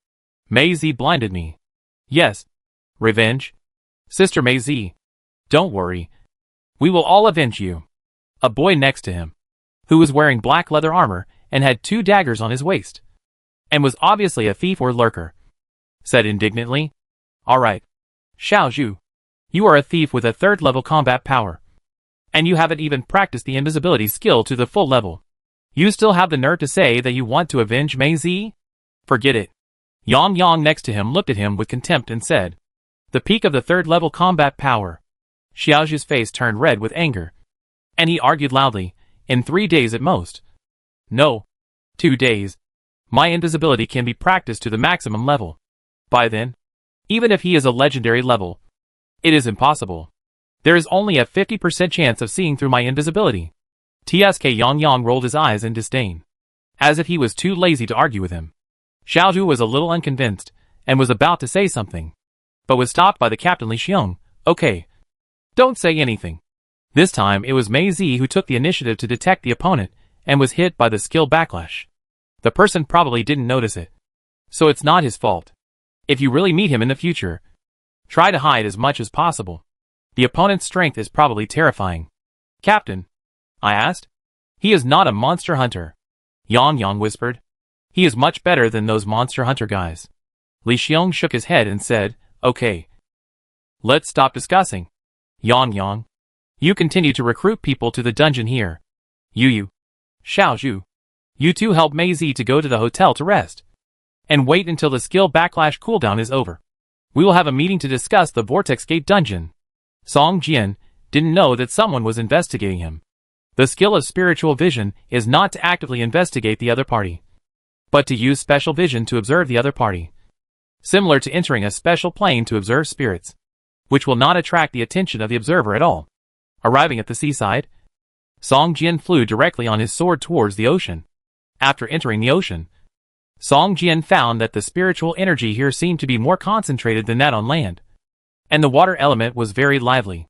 A: Mei Zi blinded me. Yes, revenge. Sister Mei Zi, don't worry. We will all avenge you. A boy next to him, who was wearing black leather armor and had 2 daggers on his waist, and was obviously a thief or lurker, said indignantly, Alright, Xiao Zhu, you are a thief with a 3rd level combat power. And you haven't even practiced the invisibility skill to the full level. You still have the nerve to say that you want to avenge Mei Zi? Forget it. Yang Yang next to him looked at him with contempt and said, The peak of the 3rd level combat power. Xiao Zhu's face turned red with anger. And he argued loudly, in 3 days at most. No. 2 days. My invisibility can be practiced to the maximum level. By then, even if he is a legendary level, it is impossible. There is only a 50% chance of seeing through my invisibility. TSK Yang Yang rolled his eyes in disdain, as if he was too lazy to argue with him. Xiao Zhu was a little unconvinced, and was about to say something, but was stopped by the captain Li Xiong. Okay. Don't say anything. This time it was Mei Zi who took the initiative to detect the opponent, and was hit by the skill backlash. The person probably didn't notice it, so it's not his fault. If you really meet him in the future, try to hide as much as possible. The opponent's strength is probably terrifying. Captain, I asked. He is not a monster hunter. Yang Yang whispered. He is much better than those monster hunter guys. Li Xiong shook his head and said, Okay. Let's stop discussing. Yang Yang, you continue to recruit people to the dungeon here. Yu, Xiao Zhu, you two help Mei Zi to go to the hotel to rest. And wait until the skill backlash cooldown is over. We will have a meeting to discuss the Vortex Gate dungeon. Song Jian didn't know that someone was investigating him. The skill of spiritual vision is not to actively investigate the other party, but to use special vision to observe the other party. Similar to entering a special plane to observe spirits, which will not attract the attention of the observer at all. Arriving at the seaside, Song Jian flew directly on his sword towards the ocean. After entering the ocean, Song Jian found that the spiritual energy here seemed to be more concentrated than that on land, and the water element was very lively.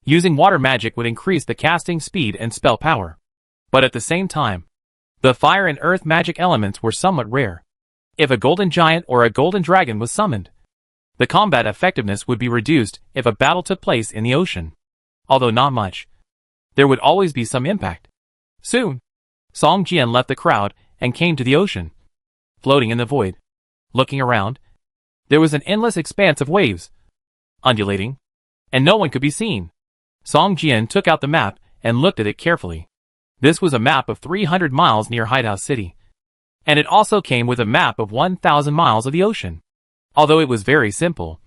A: Using water magic would increase the casting speed and spell power. But at the same time, the fire and earth magic elements were somewhat rare. If a golden giant or a golden dragon was summoned, the combat effectiveness would be reduced if a battle took place in the ocean. Although not much, there would always be some impact. Soon, Song Jian left the crowd and came to the ocean. Floating in the void, looking around, there was an endless expanse of waves, undulating, and no one could be seen. Song Jian took out the map and looked at it carefully. This was a map of 300 miles near Hideout City, and it also came with a map of 1,000 miles of the ocean. Although it was very simple,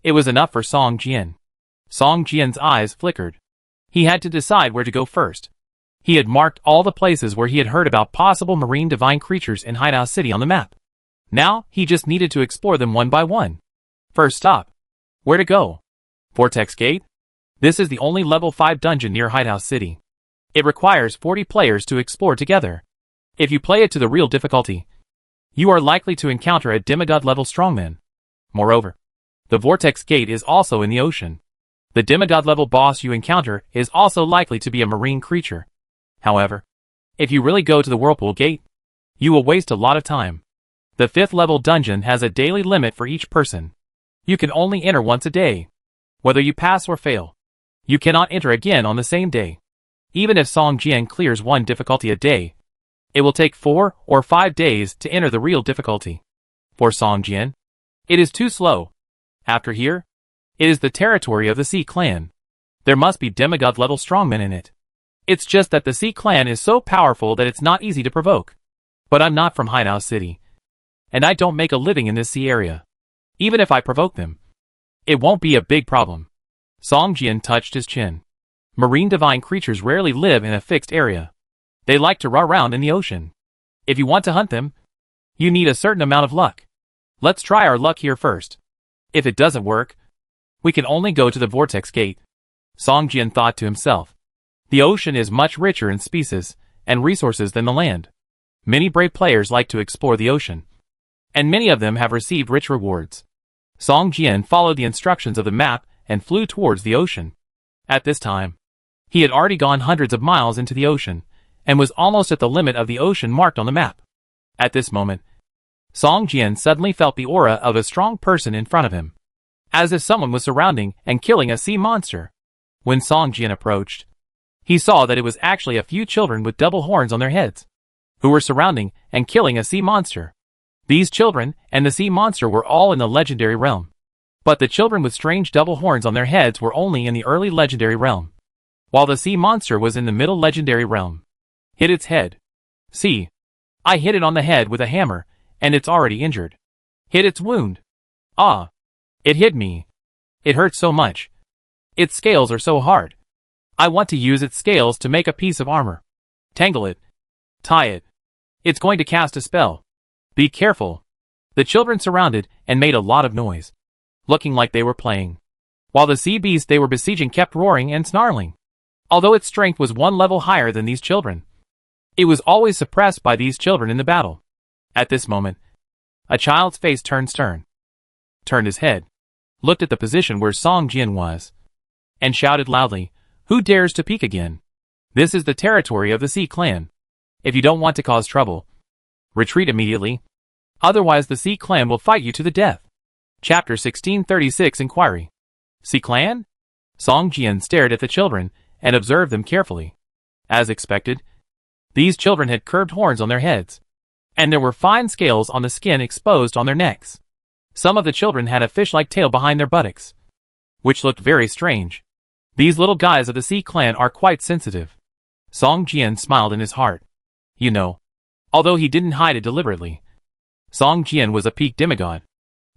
A: it was enough for Song Jian. Song Jian's eyes flickered. He had to decide where to go first. He had marked all the places where he had heard about possible marine divine creatures in Hideout City on the map. Now, he just needed to explore them one by one. First stop. Where to go? Vortex Gate? This is the only level 5 dungeon near Hideout City. It requires 40 players to explore together. If you play it to the real difficulty, you are likely to encounter a demigod level strongman. Moreover, the Vortex Gate is also in the ocean. The demigod level boss you encounter is also likely to be a marine creature. However, if you really go to the Whirlpool Gate, you will waste a lot of time. The 5th level dungeon has a daily limit for each person. You can only enter once a day. Whether you pass or fail, you cannot enter again on the same day. Even if Song Jian clears one difficulty a day, it will take 4 or 5 days to enter the real difficulty. For Song Jian, it is too slow. After here, it is the territory of the Sea Clan. There must be demigod level strongmen in it. It's just that the Sea Clan is so powerful that it's not easy to provoke. But I'm not from Hideout City, and I don't make a living in this sea area. Even if I provoke them, it won't be a big problem. Song Jian touched his chin. Marine divine creatures rarely live in a fixed area. They like to run around in the ocean. If you want to hunt them, you need a certain amount of luck. Let's try our luck here first. If it doesn't work, we can only go to the vortex gate. Song Jian thought to himself. The ocean is much richer in species and resources than the land. Many brave players like to explore the ocean, and many of them have received rich rewards. Song Jian followed the instructions of the map and flew towards the ocean. At this time, he had already gone hundreds of miles into the ocean, and was almost at the limit of the ocean marked on the map. At this moment, Song Jian suddenly felt the aura of a strong person in front of him, as if someone was surrounding and killing a sea monster. When Song Jian approached, he saw that it was actually a few children with double horns on their heads, who were surrounding and killing a sea monster. These children and the sea monster were all in the legendary realm, but the children with strange double horns on their heads were only in the early legendary realm, while the sea monster was in the middle legendary realm. Hit its head. See, I hit it on the head with a hammer, and it's already injured. Hit its wound. Ah, it hit me. It hurts so much. Its scales are so hard. I want to use its scales to make a piece of armor. Tangle it. Tie it. It's going to cast a spell. Be careful. The children surrounded and made a lot of noise, looking like they were playing, while the sea beast they were besieging kept roaring and snarling. Although its strength was one level higher than these children, it was always suppressed by these children in the battle. At this moment, a child's face turned stern, turned his head, looked at the position where Song Jian was, and shouted loudly, "Who dares to peek again? This is the territory of the Sea Clan. If you don't want to cause trouble, retreat immediately. Otherwise the Sea Clan will fight you to the death." Chapter 1636 Inquiry. Sea Clan? Song Jian stared at the children and observed them carefully. As expected, these children had curved horns on their heads, and there were fine scales on the skin exposed on their necks. Some of the children had a fish-like tail behind their buttocks, which looked very strange. These little guys of the Sea Clan are quite sensitive. Song Jian smiled in his heart. You know, although he didn't hide it deliberately, Song Jian was a peak demigod.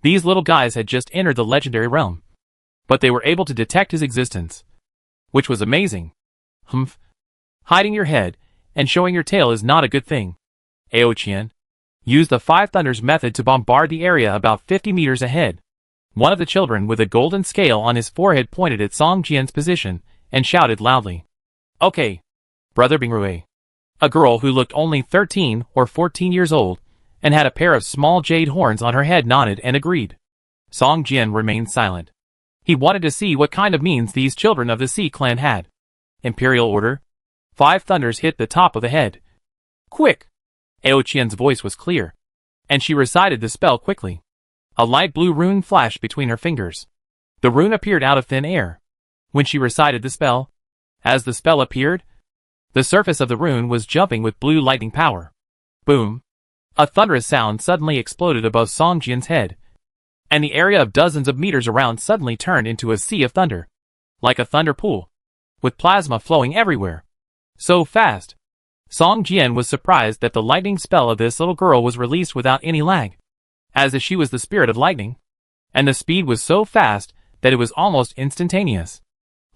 A: These little guys had just entered the legendary realm, but they were able to detect his existence, which was amazing. Humph. Hiding your head and showing your tail is not a good thing. Ao Qian, use the Five Thunders method to bombard the area about 50 meters ahead. One of the children with a golden scale on his forehead pointed at Song Jian's position and shouted loudly. Okay, Brother Bingrui. A girl who looked only 13 or 14 years old and had a pair of small jade horns on her head nodded and agreed. Song Jian remained silent. He wanted to see what kind of means these children of the Sea Clan had. Imperial order. 5 thunders hit the top of the head. Quick! Ao Qian's voice was clear, and she recited the spell quickly. A light blue rune flashed between her fingers. The rune appeared out of thin air. When she recited the spell, as the spell appeared, the surface of the rune was jumping with blue lightning power. Boom! A thunderous sound suddenly exploded above Song Jian's head, and the area of dozens of meters around suddenly turned into a sea of thunder, like a thunder pool, with plasma flowing everywhere. So fast! Song Jian was surprised that the lightning spell of this little girl was released without any lag, as if she was the spirit of lightning, and the speed was so fast that it was almost instantaneous.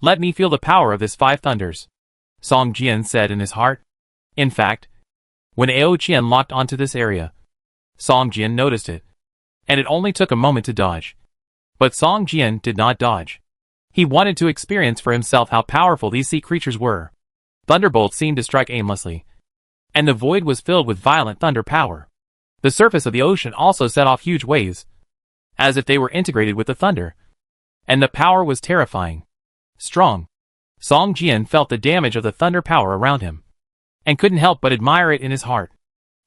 A: Let me feel the power of this 5 thunders, Song Jian said in his heart. In fact, when Ao Qian locked onto this area, Song Jian noticed it, and it only took a moment to dodge. But Song Jian did not dodge. He wanted to experience for himself how powerful these sea creatures were. Thunderbolts seemed to strike aimlessly, and the void was filled with violent thunder power. The surface of the ocean also set off huge waves, as if they were integrated with the thunder, and the power was terrifying. Strong. Song Jian felt the damage of the thunder power around him, and couldn't help but admire it in his heart.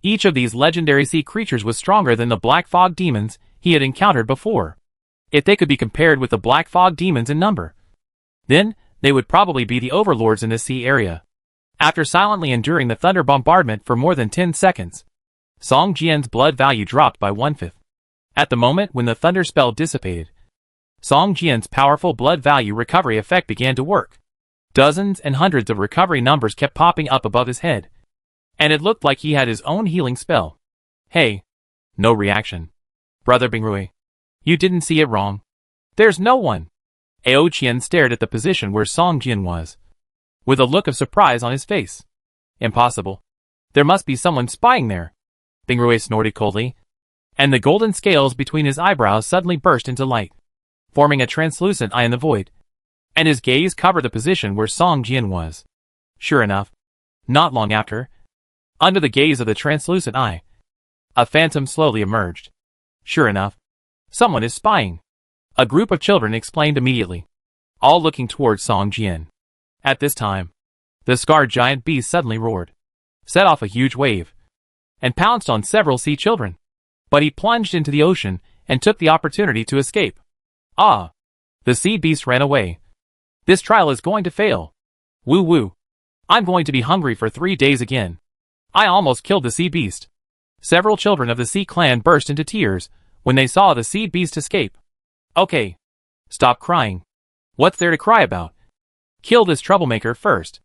A: Each of these legendary sea creatures was stronger than the Black Fog demons he had encountered before. If they could be compared with the Black Fog demons in number, then they would probably be the overlords in this sea area. After silently enduring the thunder bombardment for more than 10 seconds, Song Jian's blood value dropped by 1/5. At the moment when the thunder spell dissipated, Song Jian's powerful blood value recovery effect began to work. Dozens and hundreds of recovery numbers kept popping up above his head, and it looked like he had his own healing spell. Hey! No reaction. Brother Bingrui, you didn't see it wrong. There's no one. Ao Qian stared at the position where Song Jian was, with a look of surprise on his face. Impossible. There must be someone spying there. Bingrui snorted coldly. and the golden scales between his eyebrows suddenly burst into light, forming a translucent eye in the void, and his gaze covered the position where Song Jian was. Sure enough, not long after, under the gaze of the translucent eye, a phantom slowly emerged. Sure enough, someone is spying. A group of children exclaimed immediately, all looking towards Song Jian. At this time, the scarred giant beast suddenly roared, set off a huge wave, and pounced on several sea children. But he plunged into the ocean and took the opportunity to escape. Ah! The sea beast ran away. This trial is going to fail. Woo woo. I'm going to be hungry for 3 days again. I almost killed the sea beast. Several children of the Sea clan burst into tears when they saw the sea beast escape. Okay. Stop crying. What's there to cry about? Kill this troublemaker first.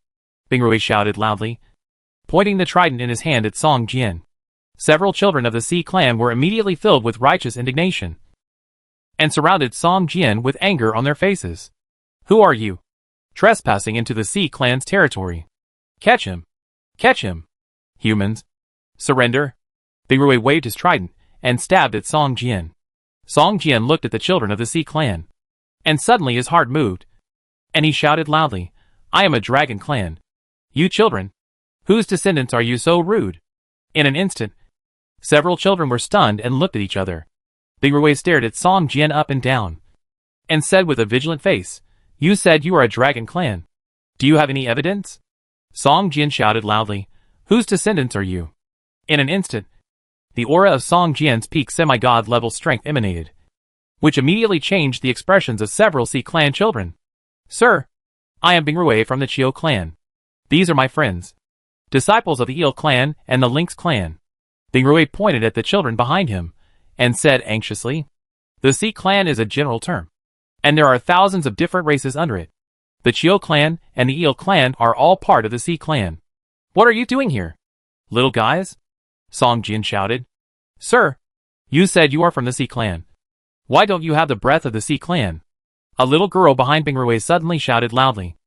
A: Bingrui shouted loudly, pointing the trident in his hand at Song Jian. Several children of the Sea clan were immediately filled with righteous indignation and surrounded Song Jian with anger on their faces. Who are you? Trespassing into the Sea clan's territory. Catch him. Catch him. Humans. Surrender. Bingrui waved his trident and stabbed at Song Jian. Song Jian looked at the children of the Sea clan, and suddenly his heart moved, and he shouted loudly, I am a dragon clan. You children, whose descendants are you so rude? In an instant, several children were stunned and looked at each other. Bingrui stared at Song Jian up and down, and said with a vigilant face, You said you are a dragon clan. Do you have any evidence? Song Jian shouted loudly, Whose descendants are you? In an instant, the aura of Song Jian's peak semi-god level strength emanated, which immediately changed the expressions of several Sea clan children. Sir, I am Bingrui from the Chio clan. These are my friends, disciples of the Eel clan and the Lynx clan. Bingrui pointed at the children behind him, and said anxiously, The Sea clan is a general term, and there are thousands of different races under it. The Chio clan and the Eel clan are all part of the Sea clan. What are you doing here? Little guys? Song Jian shouted. Sir, you said you are from the Sea clan. Why don't you have the breath of the Sea clan? A little girl behind Bingrui suddenly shouted loudly.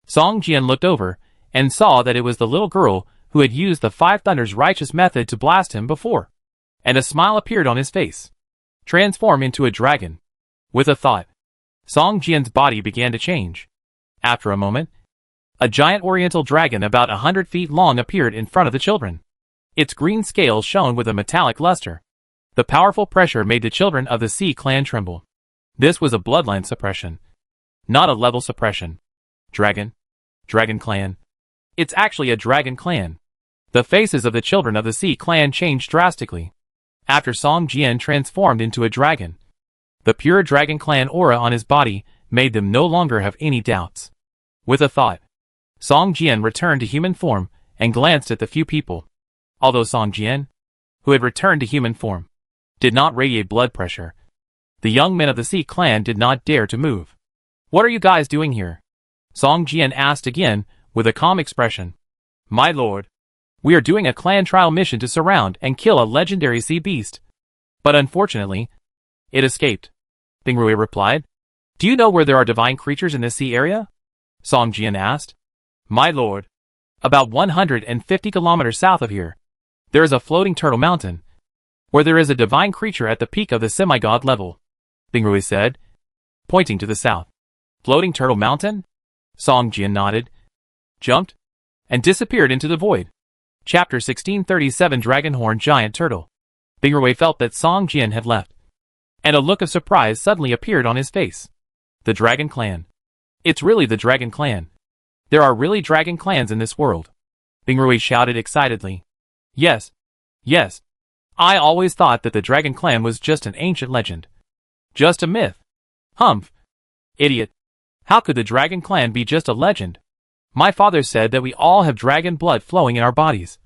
A: Song Jian looked over, and saw that it was the little girl who had used the Five Thunders righteous method to blast him before. And a smile appeared on his face. Transform into a dragon. With a thought, Song Jian's body began to change. After a moment, a giant oriental dragon about 100 feet long appeared in front of the children. Its green scales shone with a metallic luster. The powerful pressure made the children of the Sea clan tremble. This was a bloodline suppression, not a level suppression. Dragon clan. It's actually a dragon clan. The faces of the children of the Sea clan changed drastically after Song Jian transformed into a dragon. The pure dragon clan aura on his body made them no longer have any doubts. With a thought, Song Jian returned to human form and glanced at the few people. Although Song Jian, who had returned to human form, did not radiate blood pressure, the young men of the Sea clan did not dare to move. What are you guys doing here? Song Jian asked again with a calm expression. My lord, we are doing a clan trial mission to surround and kill a legendary sea beast. But unfortunately, it escaped. Bingrui replied. Do you know where there are divine creatures in this sea area? Song Jian asked. My lord, about 150 kilometers south of here, there is a floating turtle mountain, where there is a divine creature at the peak of the semi-god level, Bingrui said, pointing to the south. Floating turtle mountain? Song Jian nodded, jumped, and disappeared into the void. Chapter 1637 Dragonhorn Giant Turtle. Bingrui felt that Song Jian had left, and a look of surprise suddenly appeared on his face. The Dragon Clan. It's really the Dragon Clan. There are really dragon clans in this world. Bingrui shouted excitedly. Yes. Yes. I always thought that the Dragon Clan was just an ancient legend. Just a myth. Humph. Idiot. How could the Dragon Clan be just a legend? My father said that we all have dragon blood flowing in our bodies.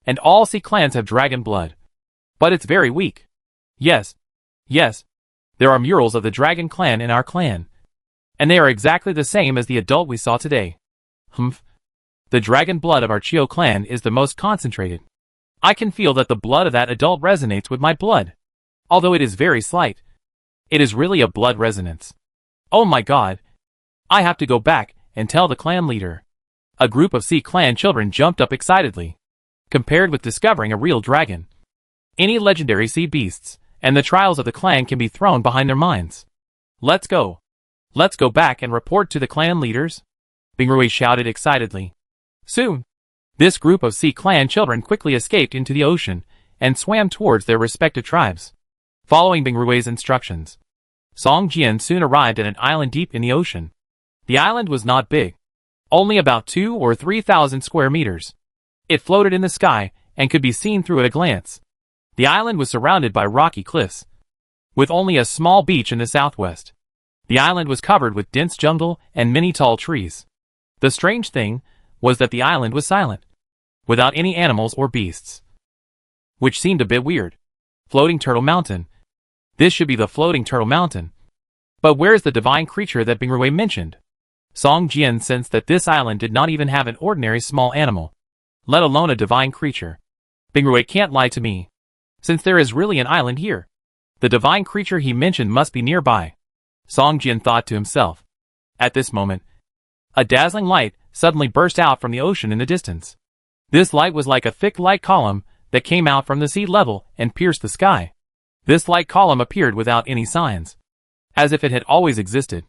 A: And all sea clans have dragon blood. But it's very weak. Yes. Yes. There are murals of the Dragon Clan in our clan. And they are exactly the same as the adult we saw today. Humph. The dragon blood of our Chio clan is the most concentrated. I can feel that the blood of that adult resonates with my blood. Although it is very slight. It is really a blood resonance. Oh my god. I have to go back and tell the clan leader. A group of Sea clan children jumped up excitedly. Compared with discovering a real dragon, any legendary sea beasts, and the trials of the clan can be thrown behind their minds. Let's go. Let's go back and report to the clan leaders, Bingrui shouted excitedly. Soon, this group of Sea Clan children quickly escaped into the ocean and swam towards their respective tribes. Following Bingrui's instructions, Song Jian soon arrived at an island deep in the ocean. The island was not big, only about 2,000 or 3,000 square meters. It floated in the sky and could be seen through at a glance. The island was surrounded by rocky cliffs, with only a small beach in the southwest. The island was covered with dense jungle and many tall trees. The strange thing was that the island was silent, without any animals or beasts, which seemed a bit weird. Floating Turtle Mountain. This should be the Floating Turtle Mountain. But where's the divine creature that Bingrui mentioned? Song Jian sensed that this island did not even have an ordinary small animal, let alone a divine creature. Bingrui can't lie to me, since there is really an island here. The divine creature he mentioned must be nearby, Song Jian thought to himself. At this moment, a dazzling light suddenly burst out from the ocean in the distance. This light was like a thick light column that came out from the sea level and pierced the sky. This light column appeared without any signs, as if it had always existed.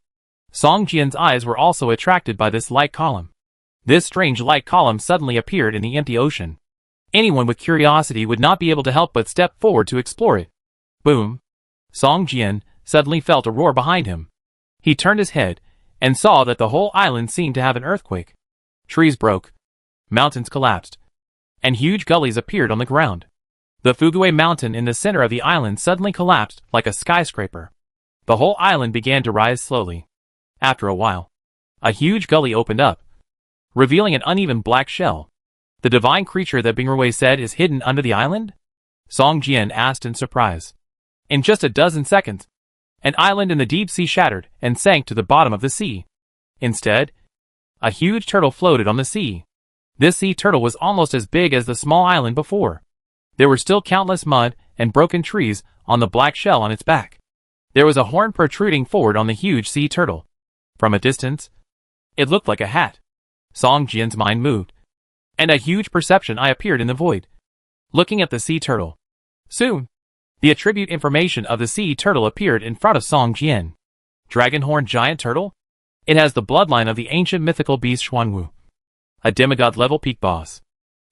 A: Song Jian's eyes were also attracted by this light column. This strange light column suddenly appeared in the empty ocean. Anyone with curiosity would not be able to help but step forward to explore it. Boom! Song Jian suddenly felt a roar behind him. He turned his head and saw that the whole island seemed to have an earthquake. Trees broke, mountains collapsed, and huge gullies appeared on the ground. The Fugue mountain in the center of the island suddenly collapsed like a skyscraper. The whole island began to rise slowly. After a while, a huge gully opened up, revealing an uneven black shell. The divine creature that Bingrui said is hidden under the island? Song Jian asked in surprise. In just a dozen seconds, an island in the deep sea shattered and sank to the bottom of the sea. Instead, a huge turtle floated on the sea. This sea turtle was almost as big as the small island before. There were still countless mud and broken trees on the black shell on its back. There was a horn protruding forward on the huge sea turtle. From a distance, it looked like a hat. Song Jian's mind moved, and a huge perception eye appeared in the void, looking at the sea turtle. Soon, the attribute information of the sea turtle appeared in front of Song Jian. Dragonhorn giant turtle? It has the bloodline of the ancient mythical beast Xuanwu, a demigod-level peak boss.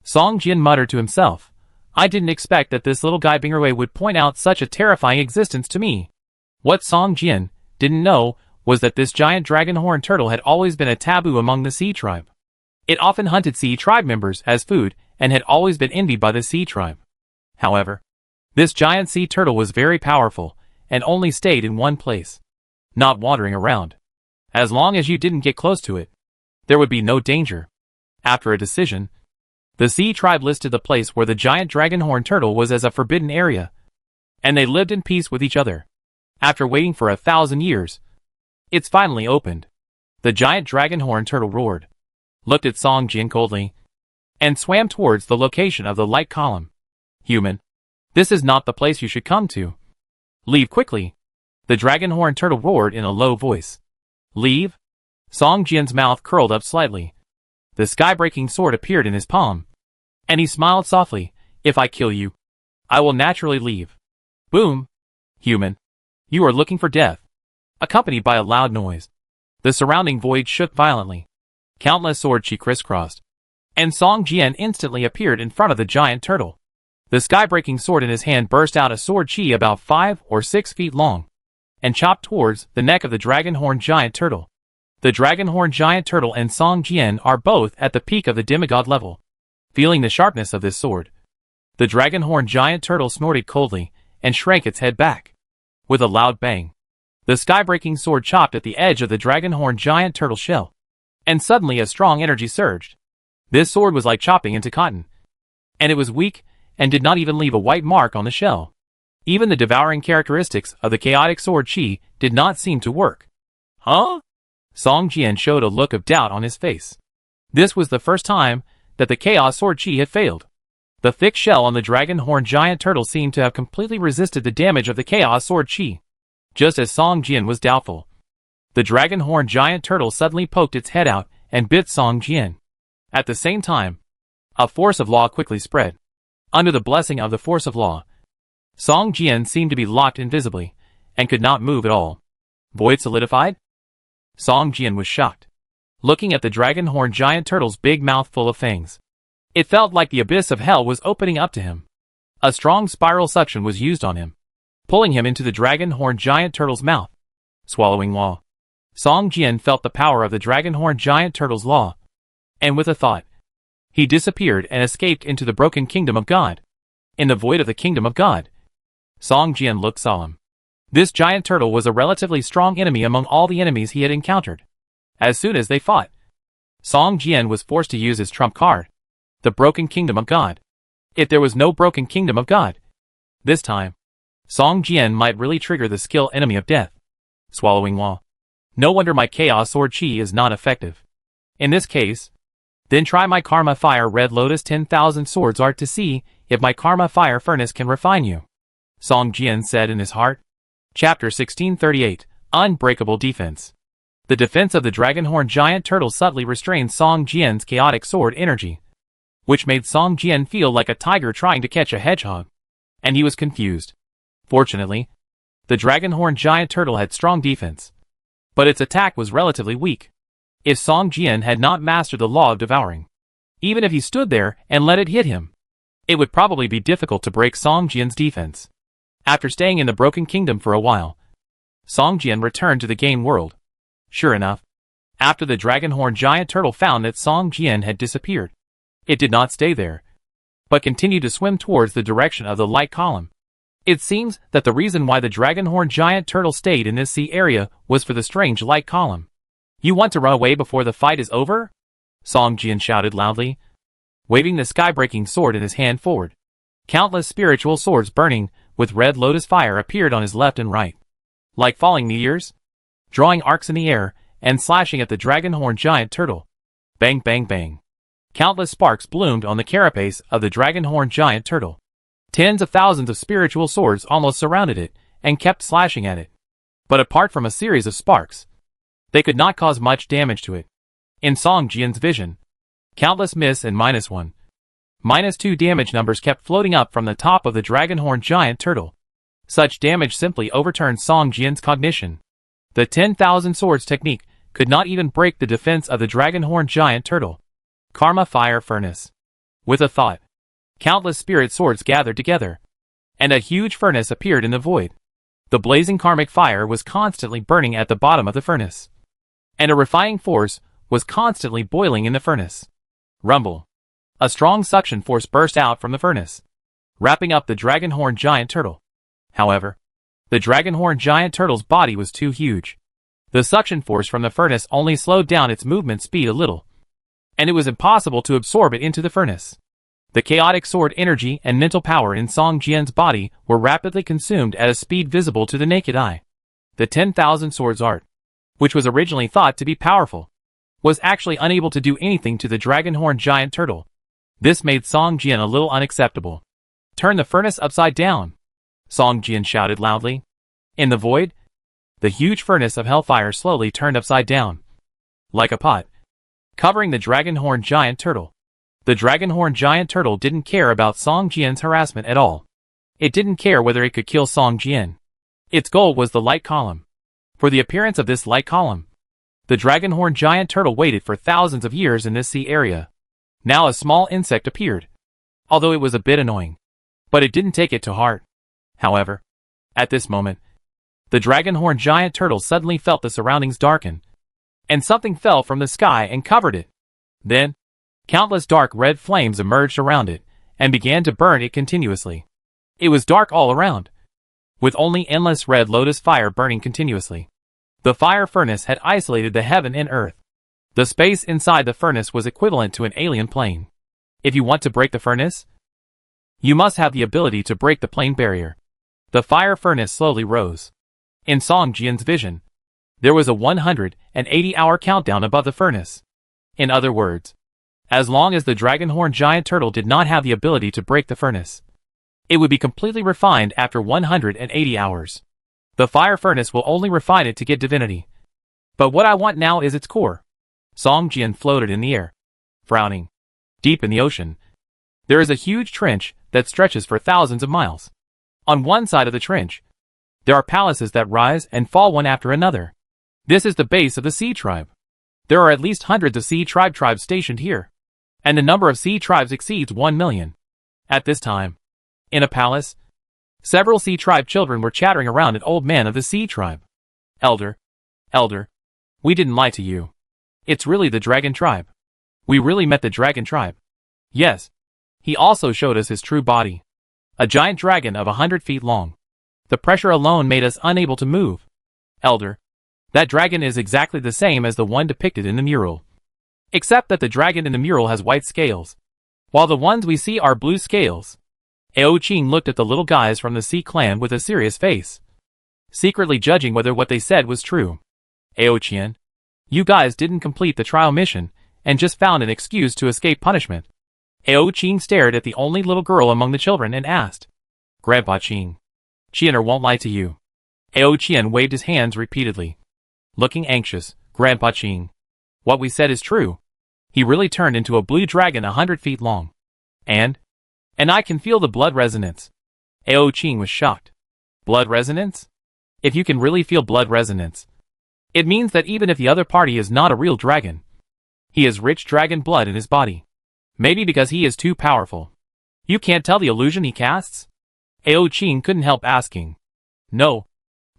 A: Song Jian muttered to himself, I didn't expect that this little guy Bingrui would point out such a terrifying existence to me. What Song Jian didn't know was that this giant dragonhorn turtle had always been a taboo among the sea tribe. It often hunted sea tribe members as food and had always been envied by the sea tribe. However, this giant sea turtle was very powerful and only stayed in one place, not wandering around. As long as you didn't get close to it, there would be no danger. After a decision, the sea tribe listed the place where the giant dragonhorn turtle was as a forbidden area, and they lived in peace with each other. After waiting for 1,000 years, it's finally opened. The giant dragonhorn turtle roared, looked at Song Jian coldly, and swam towards the location of the light column. Human, this is not the place you should come to. Leave quickly. The dragonhorn turtle roared in a low voice. Leave? Song Jian's mouth curled up slightly. The sky-breaking sword appeared in his palm, and he smiled softly. If I kill you, I will naturally leave. Boom! Human, you are looking for death. Accompanied by a loud noise, the surrounding void shook violently. Countless sword chi crisscrossed, and Song Jian instantly appeared in front of the giant turtle. The sky-breaking sword in his hand burst out a sword chi about 5 or 6 feet long, and chopped towards the neck of the dragonhorn giant turtle. The dragonhorn giant turtle and Song Jian are both at the peak of the demigod level. Feeling the sharpness of this sword, the dragonhorn giant turtle snorted coldly and shrank its head back. With a loud bang, the sky-breaking sword chopped at the edge of the dragonhorn giant turtle shell, and suddenly a strong energy surged. This sword was like chopping into cotton, and it was weak and did not even leave a white mark on the shell. Even the devouring characteristics of the chaotic sword chi did not seem to work. Huh? Song Jian showed a look of doubt on his face. This was the first time that the chaos sword chi had failed. The thick shell on the dragonhorn giant turtle seemed to have completely resisted the damage of the chaos sword chi. Just as Song Jian was doubtful, the dragonhorn giant turtle suddenly poked its head out and bit Song Jian. At the same time, a force of law quickly spread. Under the blessing of the force of law, Song Jian seemed to be locked invisibly, and could not move at all. Void solidified? Song Jian was shocked, looking at the dragon horn giant turtle's big mouth full of fangs. It felt like the abyss of hell was opening up to him. A strong spiral suction was used on him, pulling him into the dragon horn giant turtle's mouth. Swallowing law. Song Jian felt the power of the dragon horn giant turtle's law, and with a thought, he disappeared and escaped into the broken kingdom of God. In the void of the kingdom of God, Song Jian looked solemn. This giant turtle was a relatively strong enemy among all the enemies he had encountered. As soon as they fought, Song Jian was forced to use his trump card, the broken kingdom of God. If there was no broken kingdom of God, this time, Song Jian might really trigger the skill enemy of death. Swallowing law. No wonder my chaos sword chi is not effective. In this case, then try my Karma Fire Red Lotus 10,000 Swords Art to see if my Karma Fire Furnace can refine you. Song Jian said in his heart. Chapter 1638, Unbreakable Defense. The defense of the Dragonhorn Giant Turtle subtly restrained Song Jian's chaotic sword energy, which made Song Jian feel like a tiger trying to catch a hedgehog, and he was confused. Fortunately, the Dragonhorn Giant Turtle had strong defense, but its attack was relatively weak. If Song Jian had not mastered the law of devouring, even if he stood there and let it hit him, it would probably be difficult to break Song Jian's defense. After staying in the Broken Kingdom for a while, Song Jian returned to the game world. Sure enough, after the Dragonhorn Giant Turtle found that Song Jian had disappeared, it did not stay there, but continued to swim towards the direction of the light column. It seems that the reason why the Dragonhorn Giant Turtle stayed in this sea area was for the strange light column. You want to run away before the fight is over? Song Jian shouted loudly, waving the sky-breaking sword in his hand forward. Countless spiritual swords burning with red lotus fire appeared on his left and right, like falling meteors, drawing arcs in the air and slashing at the Dragonhorn Giant Turtle. Bang bang bang. Countless sparks bloomed on the carapace of the Dragonhorn Giant Turtle. Tens of thousands of spiritual swords almost surrounded it and kept slashing at it. But apart from a series of sparks, they could not cause much damage to it. In Song Jian's vision, countless miss and -1, -2 damage numbers kept floating up from the top of the Dragonhorn Giant Turtle. Such damage simply overturned Song Jian's cognition. The 10,000 swords technique could not even break the defense of the Dragonhorn Giant Turtle. Karma Fire Furnace. With a thought, countless spirit swords gathered together, and a huge furnace appeared in the void. The blazing karmic fire was constantly burning at the bottom of the furnace, and a refining force was constantly boiling in the furnace. Rumble. A strong suction force burst out from the furnace, wrapping up the Dragonhorn Giant Turtle. However, the Dragonhorn Giant Turtle's body was too huge. The suction force from the furnace only slowed down its movement speed a little, and it was impossible to absorb it into the furnace. The chaotic sword energy and mental power in Song Jian's body were rapidly consumed at a speed visible to the naked eye. The 10,000 Swords Art, which was originally thought to be powerful, was actually unable to do anything to the Dragonhorn Giant Turtle. This made Song Jian a little unacceptable. Turn the furnace upside down, Song Jian shouted loudly. In the void, the huge furnace of hellfire slowly turned upside down, like a pot, covering the Dragonhorn Giant Turtle. The Dragonhorn Giant Turtle didn't care about Song Jian's harassment at all. It didn't care whether it could kill Song Jian. Its goal was the light column. For the appearance of this light column, the Dragonhorn Giant Turtle waited for thousands of years in this sea area. Now a small insect appeared, although it was a bit annoying, but it didn't take it to heart. However, at this moment, the Dragonhorn Giant Turtle suddenly felt the surroundings darken, and something fell from the sky and covered it. Then, countless dark red flames emerged around it, and began to burn it continuously. It was dark all around, with only endless red lotus fire burning continuously. The fire furnace had isolated the heaven and earth. The space inside the furnace was equivalent to an alien plane. If you want to break the furnace, you must have the ability to break the plane barrier. The fire furnace slowly rose. In Song Jian's vision, there was a 180-hour countdown above the furnace. In other words, as long as the Dragonhorn Giant Turtle did not have the ability to break the furnace, it would be completely refined after 180 hours. The fire furnace will only refine it to get divinity. But what I want now is its core. Song Jian floated in the air, frowning. Deep in the ocean, there is a huge trench that stretches for thousands of miles. On one side of the trench, there are palaces that rise and fall one after another. This is the base of the Sea Tribe. There are at least hundreds of Sea Tribe tribes stationed here, and the number of Sea Tribes exceeds 1 million. At this time, in a palace, several Sea Tribe children were chattering around an old man of the Sea Tribe. Elder, we didn't lie to you. It's really the Dragon Tribe. We really met the Dragon Tribe. Yes. He also showed us his true body. A giant dragon of 100 feet long. The pressure alone made us unable to move. Elder, that dragon is exactly the same as the one depicted in the mural. Except that the dragon in the mural has white scales, while the ones we see are blue scales. Ao Qing looked at the little guys from the Sea Clan with a serious face, secretly judging whether what they said was true. Ao Qian, you guys didn't complete the trial mission, and just found an excuse to escape punishment. Ao Qing stared at the only little girl among the children and asked, Grandpa Qing, Qianer won't lie to you. Ao Qian waved his hands repeatedly, looking anxious. Grandpa Qing, what we said is true. He really turned into a blue dragon 100 feet long. And I can feel the blood resonance. Ao Qing was shocked. Blood resonance? If you can really feel blood resonance, it means that even if the other party is not a real dragon, he has rich dragon blood in his body. Maybe because he is too powerful. You can't tell the illusion he casts? Ao Qing couldn't help asking. No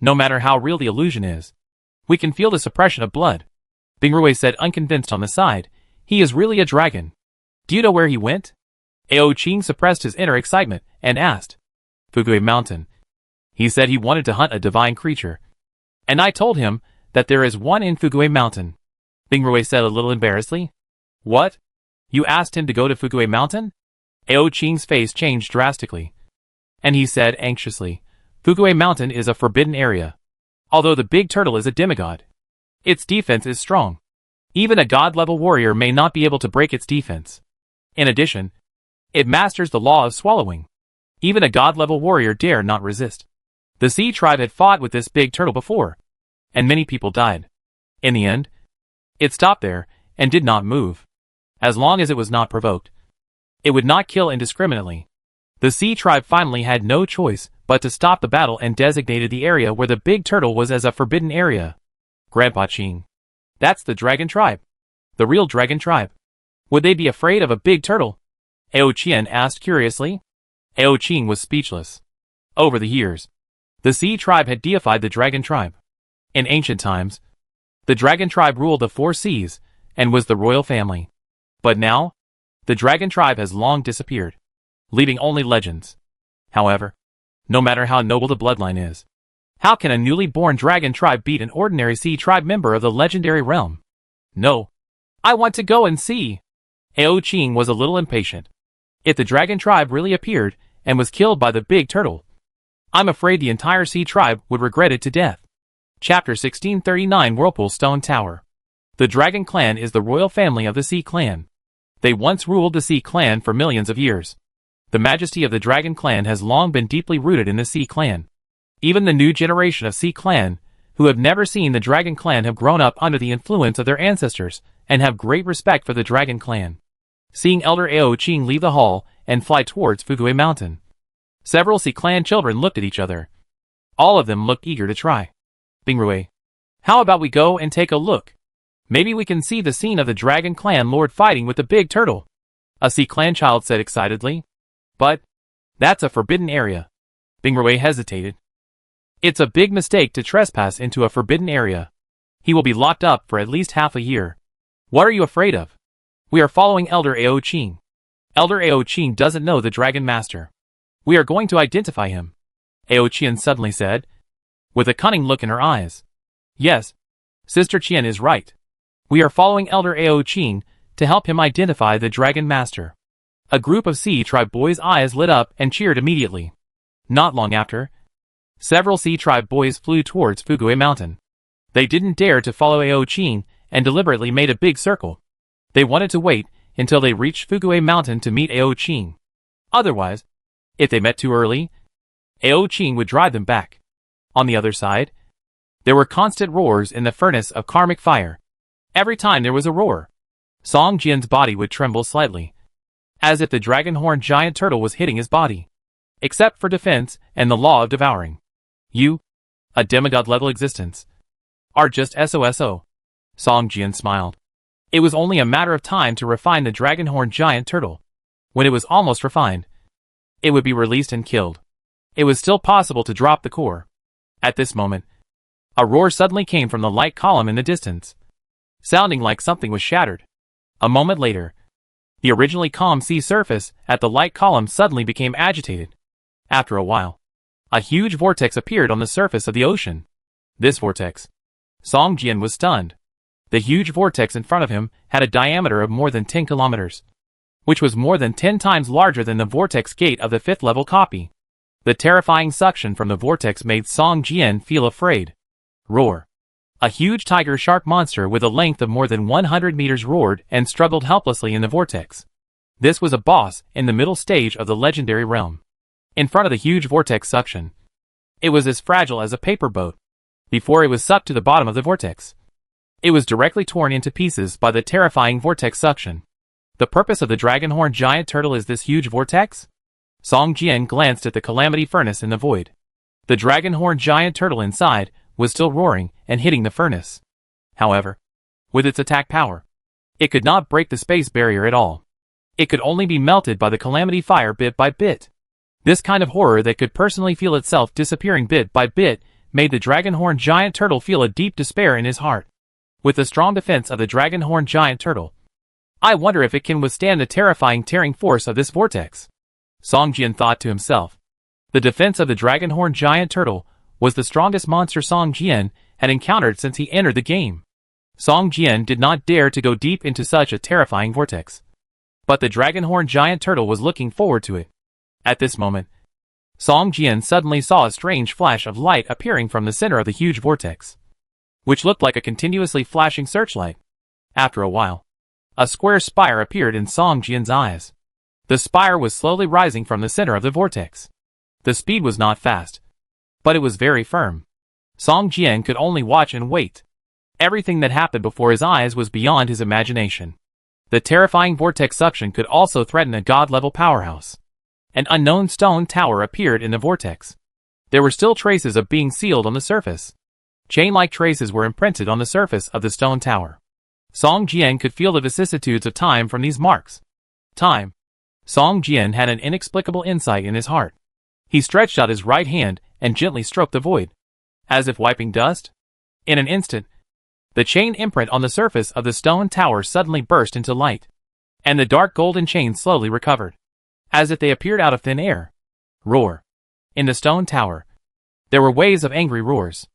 A: matter how real the illusion is, we can feel the suppression of blood. Bingrui said, unconvinced on the side. He is really a dragon. Do you know where he went? Ao Qing suppressed his inner excitement and asked. Fugui Mountain. He said he wanted to hunt a divine creature. And I told him that there is one in Fugui Mountain. Bingrui said a little embarrassedly. What? You asked him to go to Fugui Mountain? Ao Qing's face changed drastically, and he said anxiously, Fugui Mountain is a forbidden area. Although the big turtle is a demigod, its defense is strong. Even a god-level warrior may not be able to break its defense. In addition, it masters the law of swallowing. Even a god-level warrior dare not resist. The Sea Tribe had fought with this big turtle before, and many people died. In the end, it stopped there and did not move. As long as it was not provoked, it would not kill indiscriminately. The Sea Tribe finally had no choice but to stop the battle and designated the area where the big turtle was as a forbidden area. Grandpa Qing. That's the Dragon Tribe. The real Dragon Tribe. Would they be afraid of a big turtle? Ao Qian asked curiously. Ao Qing was speechless. Over the years, the Sea Tribe had deified the Dragon Tribe. In ancient times, the Dragon Tribe ruled the 4 seas and was the royal family. But now, the Dragon Tribe has long disappeared, leaving only legends. However, no matter how noble the bloodline is, how can a newly born Dragon Tribe beat an ordinary Sea Tribe member of the legendary realm? No. I want to go and see. Ao Qing was a little impatient. If the Dragon Tribe really appeared and was killed by the big turtle, I'm afraid the entire Sea Tribe would regret it to death. Chapter 1639 Whirlpool Stone Tower. The Dragon Clan is the royal family of the Sea Clan. They once ruled the Sea Clan for millions of years. The majesty of the Dragon Clan has long been deeply rooted in the Sea Clan. Even the new generation of Sea Clan, who have never seen the Dragon Clan, have grown up under the influence of their ancestors, and have great respect for the Dragon Clan. Seeing Elder Ao Qing leave the hall and fly towards Fugui Mountain, several Sea Clan children looked at each other. All of them looked eager to try. Bingrui, how about we go and take a look? Maybe we can see the scene of the Dragon Clan Lord fighting with the big turtle. A Sea Clan child said excitedly. But that's a forbidden area. Bingrui hesitated. It's a big mistake to trespass into a forbidden area. He will be locked up for at least half a year. What are you afraid of? We are following Elder Ao Qing. Elder Ao Qing doesn't know the Dragon Master. We are going to identify him. Ao Qian suddenly said, with a cunning look in her eyes. Yes, Sister Qian is right. We are following Elder Ao Qing to help him identify the Dragon Master. A group of Sea Tribe boys' eyes lit up and cheered immediately. Not long after, several Sea Tribe boys flew towards Fugui Mountain. They didn't dare to follow Ao Qing and deliberately made a big circle. They wanted to wait until they reached Fugui Mountain to meet Ao Qing. Otherwise, if they met too early, Ao Qing would drive them back. On the other side, there were constant roars in the furnace of karmic fire. Every time there was a roar, Song Jian's body would tremble slightly, as if the dragon-horned giant turtle was hitting his body. except for defense and the law of devouring. You, a demigod-level existence, are just SOSO. Song Jian smiled. It was only a matter of time to refine the dragonhorn giant turtle. When it was almost refined, it would be released and killed. It was still possible to drop the core. At this moment, a roar suddenly came from the light column in the distance, sounding like something was shattered. A moment later, the originally calm sea surface at the light column suddenly became agitated. After a while, a huge vortex appeared on the surface of the ocean. This vortex. Song Jian was stunned. The huge vortex in front of him had a diameter of more than 10 kilometers, which was more than 10 times larger than the vortex gate of the 5th level copy. The terrifying suction from the vortex made Song Jian feel afraid. Roar. A huge tiger shark monster with a length of more than 100 meters roared and struggled helplessly in the vortex. This was a boss in the middle stage of the legendary realm. In front of the huge vortex suction, it was as fragile as a paper boat. Before it was sucked to the bottom of the vortex, it was directly torn into pieces by the terrifying vortex suction. The purpose of the dragonhorn giant turtle is this huge vortex? Song Jian glanced at the calamity furnace in the void. The dragonhorn giant turtle inside was still roaring and hitting the furnace. However, with its attack power, it could not break the space barrier at all. It could only be melted by the calamity fire bit by bit. This kind of horror that could personally feel itself disappearing bit by bit made the dragonhorn giant turtle feel a deep despair in his heart. With the strong defense of the dragonhorn giant turtle, I wonder if it can withstand the terrifying tearing force of this vortex. Song Jian thought to himself. The defense of the dragonhorn giant turtle was the strongest monster Song Jian had encountered since he entered the game. Song Jian did not dare to go deep into such a terrifying vortex. But the dragonhorn giant turtle was looking forward to it. At this moment, Song Jian suddenly saw a strange flash of light appearing from the center of the huge vortex, which looked like a continuously flashing searchlight. After a while, a square spire appeared in Song Jian's eyes. The spire was slowly rising from the center of the vortex. The speed was not fast, but it was very firm. Song Jian could only watch and wait. Everything that happened before his eyes was beyond his imagination. The terrifying vortex suction could also threaten a god-level powerhouse. An unknown stone tower appeared in the vortex. There were still traces of being sealed on the surface. Chain-like traces were imprinted on the surface of the stone tower. Song Jian could feel the vicissitudes of time from these marks. Time. Song Jian had an inexplicable insight in his heart. He stretched out his right hand and gently stroked the void, as if wiping dust. In an instant, the chain imprint on the surface of the stone tower suddenly burst into light, and the dark golden chains slowly recovered, as if they appeared out of thin air. Roar. In the stone tower, there were waves of angry roars.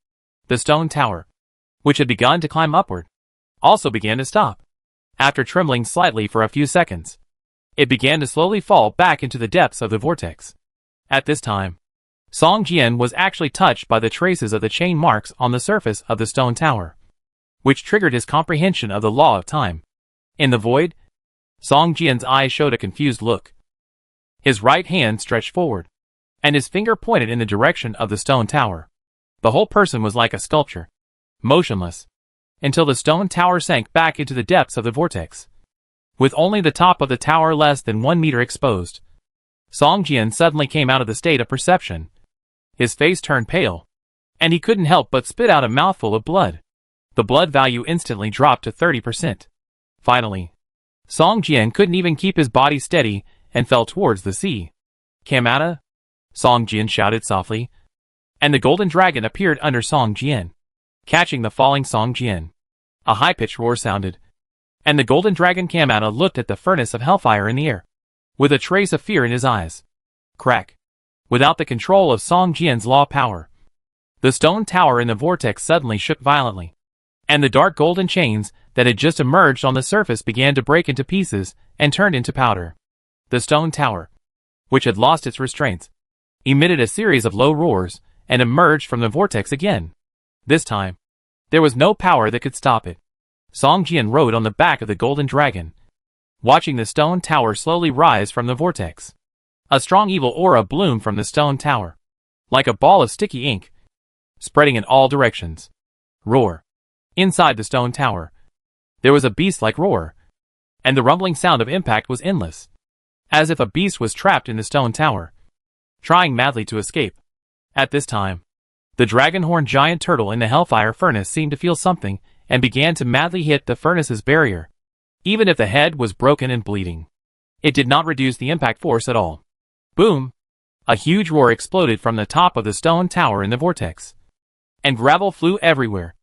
A: The stone tower, which had begun to climb upward, also began to stop. After trembling slightly for a few seconds, it began to slowly fall back into the depths of the vortex. At this time, Song Jian was actually touched by the traces of the chain marks on the surface of the stone tower, which triggered his comprehension of the law of time. In the void, Song Jian's eyes showed a confused look. His right hand stretched forward, and his finger pointed in the direction of the stone tower. The whole person was like a sculpture, motionless, until the stone tower sank back into the depths of the vortex, with only the top of the tower less than 1 meter exposed. Song Jian suddenly came out of the state of perception. His face turned pale, and he couldn't help but spit out a mouthful of blood. The blood value instantly dropped to 30%. Finally, Song Jian couldn't even keep his body steady and fell towards the sea. Kamata? Song Jian shouted softly, and the golden dragon appeared under Song Jian, catching the falling Song Jian. A high-pitched roar sounded, and the golden dragon Kamata looked at the furnace of hellfire in the air, with a trace of fear in his eyes. Crack. Without the control of Song Jian's law power, the stone tower in the vortex suddenly shook violently, and the dark golden chains that had just emerged on the surface began to break into pieces and turned into powder. The stone tower, which had lost its restraints, emitted a series of low roars and emerged from the vortex again. This time, there was no power that could stop it. Song Jian rode on the back of the golden dragon, watching the stone tower slowly rise from the vortex. A strong evil aura bloomed from the stone tower, like a ball of sticky ink, spreading in all directions. Roar. Inside the stone tower, there was a beast-like roar, and the rumbling sound of impact was endless, as if a beast was trapped in the stone tower. trying madly to escape. At this time, the dragon-horned giant turtle in the hellfire furnace seemed to feel something and began to madly hit the furnace's barrier. Even if the head was broken and bleeding, it did not reduce the impact force at all. Boom! A huge roar exploded from the top of the stone tower in the vortex, and gravel flew everywhere.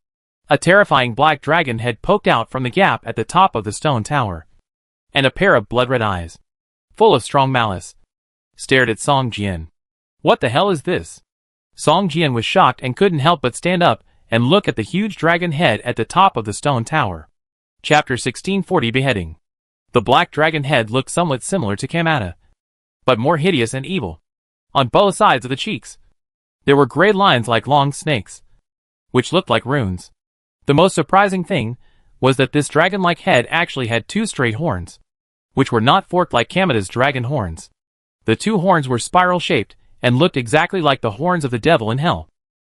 A: A terrifying black dragon head poked out from the gap at the top of the stone tower, and a pair of blood-red eyes, full of strong malice, stared at Song Jian. What the hell is this? Song Jian was shocked and couldn't help but stand up and look at the huge dragon head at the top of the stone tower. Chapter 1640 Beheading. The black dragon head looked somewhat similar to Kamata, but more hideous and evil. On both sides of the cheeks, there were gray lines like long snakes, which looked like runes. The most surprising thing was that this dragon-like head actually had two straight horns, which were not forked like Kamata's dragon horns. The two horns were spiral-shaped and looked exactly like the horns of the devil in hell.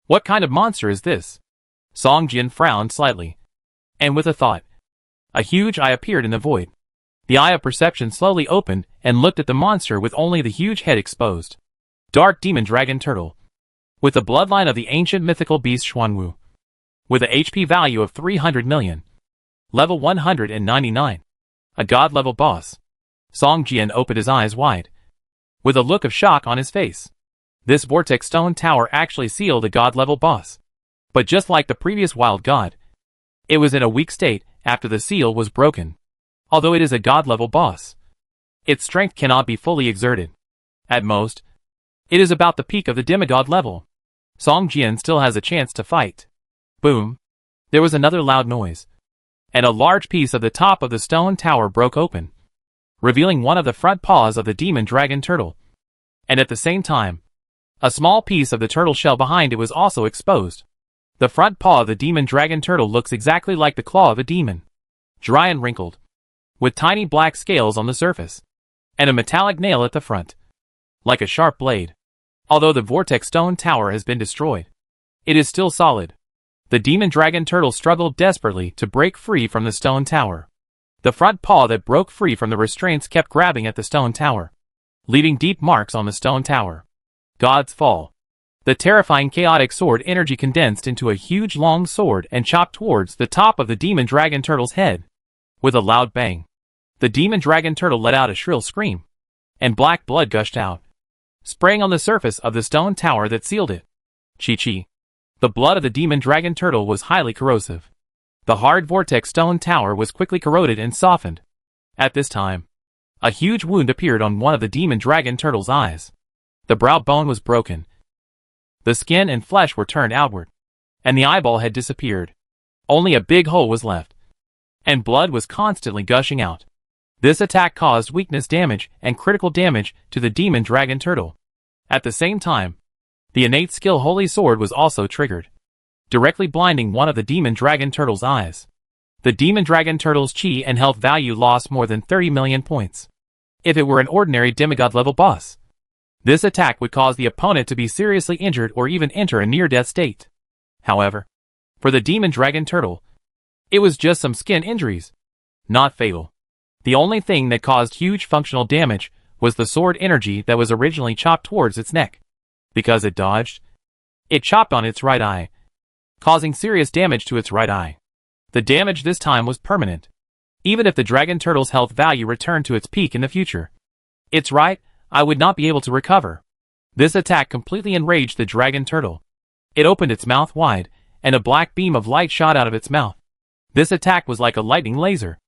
A: What kind of monster is this? Song Jian frowned slightly, and with a thought, a huge eye appeared in the void. The eye of perception slowly opened and looked at the monster with only the huge head exposed. Dark Demon Dragon Turtle, with the bloodline of the ancient mythical beast Xuanwu, with a HP value of 300 million. Level 199. A god-level boss. Song Jian opened his eyes wide, with a look of shock on his face. This vortex stone tower actually sealed a god-level boss. But just like the previous wild god, it was in a weak state after the seal was broken. Although it is a god-level boss, its strength cannot be fully exerted. At most, it is about the peak of the demigod level. Song Jian still has a chance to fight. Boom! There was another loud noise, and a large piece of the top of the stone tower broke open, revealing one of the front paws of the demon dragon turtle. And at the same time, a small piece of the turtle shell behind it was also exposed. The front paw of the demon dragon turtle looks exactly like the claw of a demon, dry and wrinkled, with tiny black scales on the surface, and a metallic nail at the front, like a sharp blade. Although the vortex stone tower has been destroyed, it is still solid. The demon dragon turtle struggled desperately to break free from the stone tower. The front paw that broke free from the restraints kept grabbing at the stone tower, leaving deep marks on the stone tower. God's Fall. The terrifying chaotic sword energy condensed into a huge long sword and chopped towards the top of the demon dragon turtle's head. With a loud bang, the demon dragon turtle let out a shrill scream, and black blood gushed out, spraying on the surface of the stone tower that sealed it. Chi-chi. The blood of the demon dragon turtle was highly corrosive. The hard vortex stone tower was quickly corroded and softened. At this time, a huge wound appeared on one of the demon dragon turtle's eyes. The brow bone was broken. The skin and flesh were turned outward, and the eyeball had disappeared. Only a big hole was left, and blood was constantly gushing out. This attack caused weakness damage and critical damage to the demon dragon turtle. At the same time, the innate skill Holy Sword was also triggered, directly blinding one of the demon dragon turtle's eyes. The demon dragon turtle's chi and health value lost more than 30 million points. If it were an ordinary demigod level boss, this attack would cause the opponent to be seriously injured or even enter a near-death state. However, for the demon dragon turtle, it was just some skin injuries, not fatal. The only thing that caused huge functional damage was the sword energy that was originally chopped towards its neck. Because it dodged, it chopped on its right eye, causing serious damage to its right eye. The damage this time was permanent, even if the dragon turtle's health value returned to its peak in the future. Its right eye would not be able to recover. This attack completely enraged the dragon turtle. It opened its mouth wide, and a black beam of light shot out of its mouth. This attack was like a lightning laser,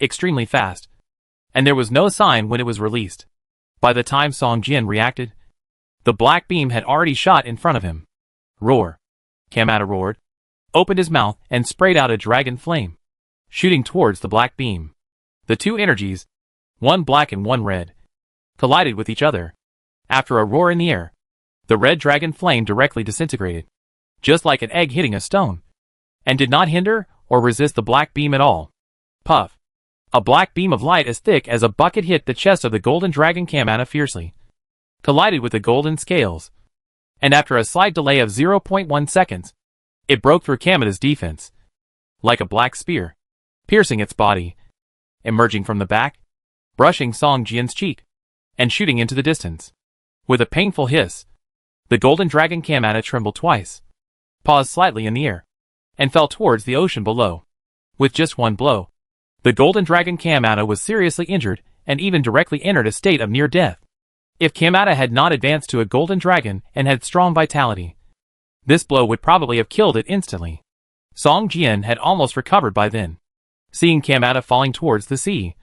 A: extremely fast, and there was no sign when it was released. By the time Song Jian reacted, the black beam had already shot in front of him. Roar. Kamata roared, opened his mouth and sprayed out a dragon flame, shooting towards the black beam. The two energies, one black and one red, collided with each other. After a roar in the air, the red dragon flame directly disintegrated, just like an egg hitting a stone, and did not hinder or resist the black beam at all. Puff. A black beam of light as thick as a bucket hit the chest of the golden dragon Kamata fiercely, collided with the golden scales, and after a slight delay of 0.1 seconds, it broke through Kamata's defense, like a black spear, piercing its body, emerging from the back, brushing Song Jian's cheek, and shooting into the distance. With a painful hiss, the golden dragon Kamata trembled twice, paused slightly in the air, and fell towards the ocean below. With just one blow, the golden dragon Kamata was seriously injured and even directly entered a state of near death. If Kamata had not advanced to a golden dragon and had strong vitality, this blow would probably have killed it instantly. Song Jian had almost recovered by then. Seeing Kamata falling towards the sea,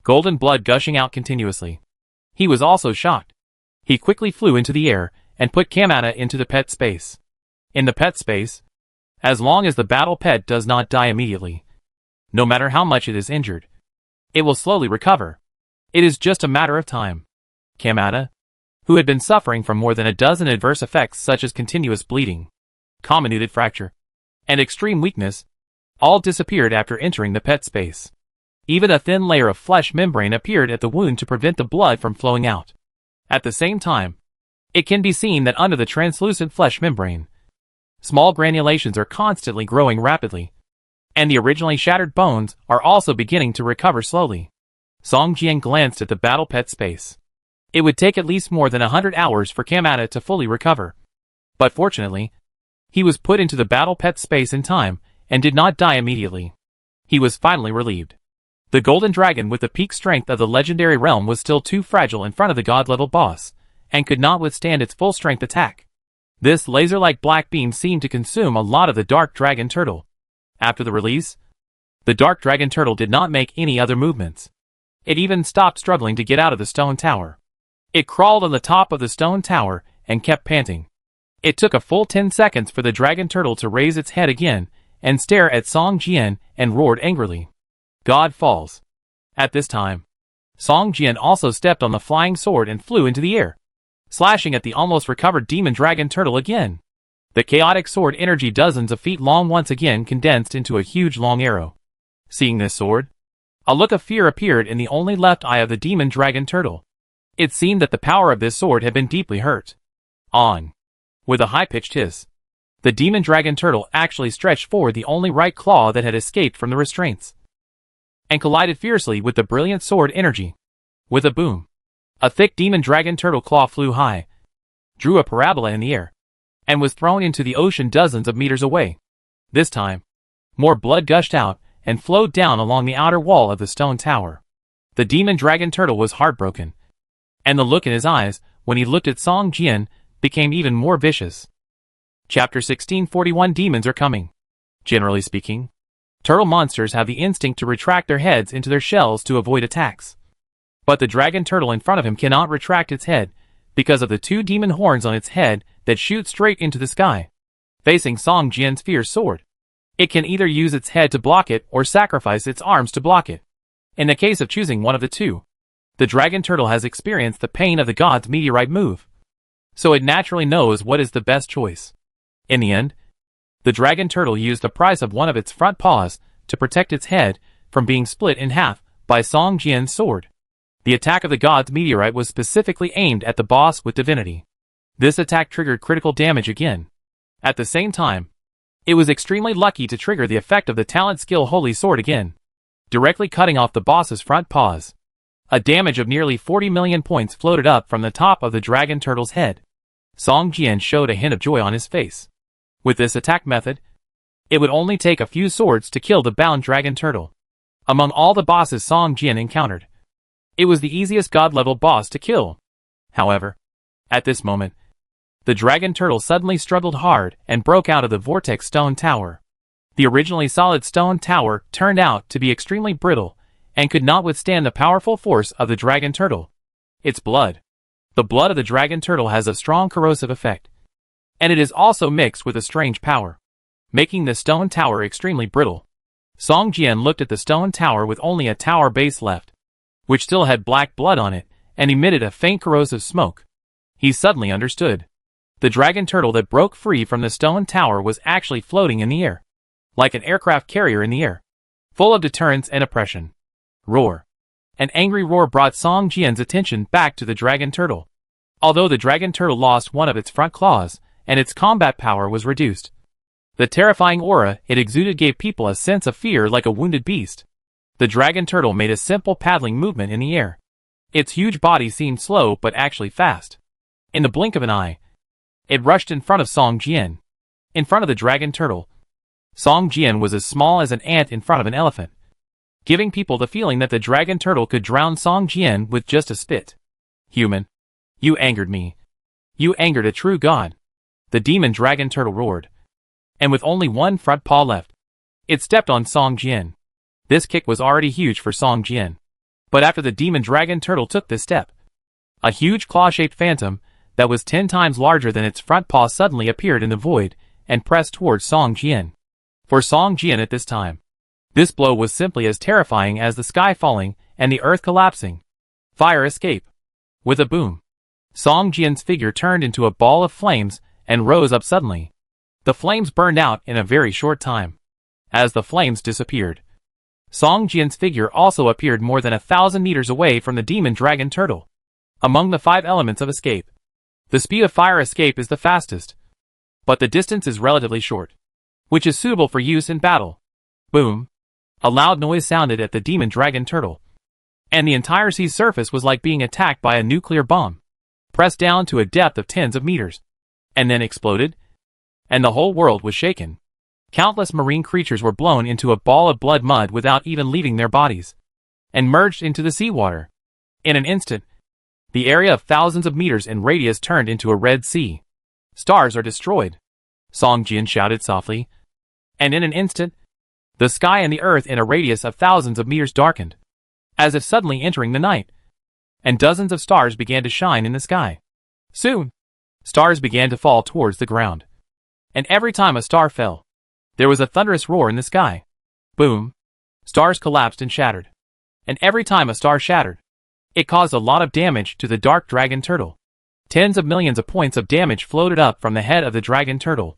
A: golden blood gushing out continuously, he was also shocked. He quickly flew into the air and put Kamata into the pet space. In the pet space, as long as the battle pet does not die immediately, no matter how much it is injured, it will slowly recover. It is just a matter of time. Kamata, who had been suffering from more than a dozen adverse effects such as continuous bleeding, comminuted fracture, and extreme weakness, all disappeared after entering the pet space. Even a thin layer of flesh membrane appeared at the wound to prevent the blood from flowing out. At the same time, it can be seen that under the translucent flesh membrane, small granulations are constantly growing rapidly, and the originally shattered bones are also beginning to recover slowly. Song Jian glanced at the battle pet space. It would take at least more than 100 hours for Kamata to fully recover. But fortunately, he was put into the battle pet space in time and did not die immediately. He was finally relieved. The golden dragon with the peak strength of the legendary realm was still too fragile in front of the god-level boss, and could not withstand its full strength attack. This laser-like black beam seemed to consume a lot of the dark dragon turtle. After the release, the dark dragon turtle did not make any other movements. It even stopped struggling to get out of the stone tower. It crawled on the top of the stone tower and kept panting. It took a full 10 seconds for the dragon turtle to raise its head again and stare at Song Jian and roared angrily. God falls. At this time, Song Jian also stepped on the flying sword and flew into the air, slashing at the almost recovered demon dragon turtle again. The chaotic sword energy dozens of feet long once again condensed into a huge long arrow. Seeing this sword, a look of fear appeared in the only left eye of the demon dragon turtle. It seemed that the power of this sword had been deeply hurt. On. With a high-pitched hiss, the demon dragon turtle actually stretched forward the only right claw that had escaped from the restraints, and collided fiercely with the brilliant sword energy. With a boom, a thick demon dragon turtle claw flew high, drew a parabola in the air, and was thrown into the ocean dozens of meters away. This time, more blood gushed out and flowed down along the outer wall of the stone tower. The demon dragon turtle was heartbroken, and the look in his eyes when he looked at Song Jian became even more vicious. Chapter 1641 Demons are coming. Generally speaking, turtle monsters have the instinct to retract their heads into their shells to avoid attacks. But the dragon turtle in front of him cannot retract its head because of the two demon horns on its head that shoot straight into the sky. Facing Song Jian's fierce sword, it can either use its head to block it or sacrifice its arms to block it. In the case of choosing one of the two, the dragon turtle has experienced the pain of the god's meteorite move, so it naturally knows what is the best choice. In the end, the dragon turtle used the price of one of its front paws to protect its head from being split in half by Song Jian's sword. The attack of the god's meteorite was specifically aimed at the boss with divinity. This attack triggered critical damage again. At the same time, it was extremely lucky to trigger the effect of the talent skill Holy Sword again, directly cutting off the boss's front paws. A damage of nearly 40 million points floated up from the top of the dragon turtle's head. Song Jian showed a hint of joy on his face. With this attack method, it would only take a few swords to kill the bound dragon turtle. Among all the bosses Song Jian encountered, it was the easiest god-level boss to kill. However, at this moment, the dragon turtle suddenly struggled hard and broke out of the vortex stone tower. The originally solid stone tower turned out to be extremely brittle and could not withstand the powerful force of the dragon turtle. Its blood. The blood of the dragon turtle has a strong corrosive effect, and it is also mixed with a strange power, making the stone tower extremely brittle. Song Jian looked at the stone tower with only a tower base left, which still had black blood on it and emitted a faint corrosive smoke. He suddenly understood. The dragon turtle that broke free from the stone tower was actually floating in the air, like an aircraft carrier in the air, full of deterrence and oppression. Roar. An angry roar brought Song Jian's attention back to the dragon turtle. Although the dragon turtle lost one of its front claws, and its combat power was reduced, the terrifying aura it exuded gave people a sense of fear like a wounded beast. The dragon turtle made a simple paddling movement in the air. Its huge body seemed slow but actually fast. In the blink of an eye, it rushed in front of Song Jian. In front of the dragon turtle, Song Jian was as small as an ant in front of an elephant, giving people the feeling that the dragon turtle could drown Song Jian with just a spit. Human, you angered me. You angered a true god. The demon dragon turtle roared. And with only one front paw left, it stepped on Song Jian. This kick was already huge for Song Jian. But after the demon dragon turtle took this step, a huge claw-shaped phantom that was 10 times larger than its front paw suddenly appeared in the void and pressed towards Song Jian. For Song Jian at this time, this blow was simply as terrifying as the sky falling and the earth collapsing. Fire escape. With a boom, Song Jian's figure turned into a ball of flames and rose up suddenly. The flames burned out in a very short time. As the flames disappeared, Song Jian's figure also appeared more than 1,000 meters away from the demon dragon turtle. Among the 5 elements of escape, the speed of fire escape is the fastest, but the distance is relatively short, which is suitable for use in battle. Boom! A loud noise sounded at the demon dragon turtle, and the entire sea surface was like being attacked by a nuclear bomb, pressed down to a depth of tens of meters, and then exploded, and the whole world was shaken. Countless marine creatures were blown into a ball of blood mud without even leaving their bodies, and merged into the seawater. In an instant, the area of thousands of meters in radius turned into a red sea. Stars are destroyed, Song Jian shouted softly. And in an instant, the sky and the earth in a radius of thousands of meters darkened, as if suddenly entering the night, and dozens of stars began to shine in the sky. Soon, stars began to fall towards the ground, and every time a star fell, there was a thunderous roar in the sky. Boom! Stars collapsed and shattered, and every time a star shattered, it caused a lot of damage to the dark dragon turtle. Tens of millions of points of damage floated up from the head of the dragon turtle.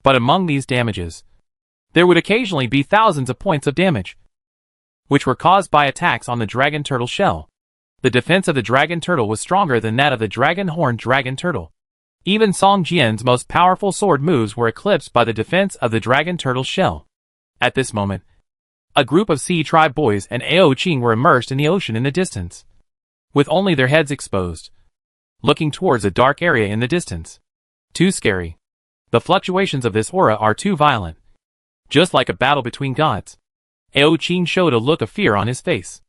A: But among these damages, there would occasionally be thousands of points of damage, which were caused by attacks on the dragon turtle shell. The defense of the dragon turtle was stronger than that of the dragon-horned dragon turtle. Even Song Jian's most powerful sword moves were eclipsed by the defense of the dragon turtle's shell. At this moment, a group of sea tribe boys and Ao Qing were immersed in the ocean in the distance, with only their heads exposed, looking towards a dark area in the distance. Too scary. The fluctuations of this aura are too violent. Just like a battle between gods. Ao Qing showed a look of fear on his face.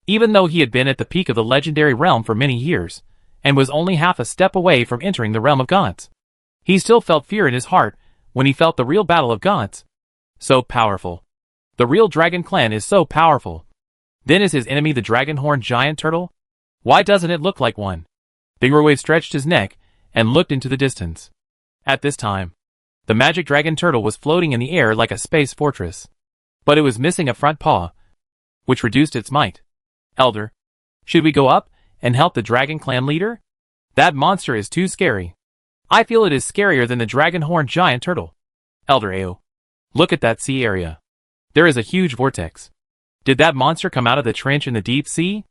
A: Even though he had been at the peak of the legendary realm for many years, and was only half a step away from entering the realm of gods, he still felt fear in his heart when he felt the real battle of gods. So powerful. The real dragon clan is so powerful. Then is his enemy the dragon-horned giant turtle? Why doesn't it look like one? Bingrowave stretched his neck and looked into the distance. At this time, the magic dragon turtle was floating in the air like a space fortress. But it was missing a front paw, which reduced its might. Elder, should we go up and help the dragon clan leader? That monster is too scary. I feel it is scarier than the dragon-horned giant turtle. Elder Ao, look at that sea area. There is a huge vortex. Did that monster come out of the trench in the deep sea?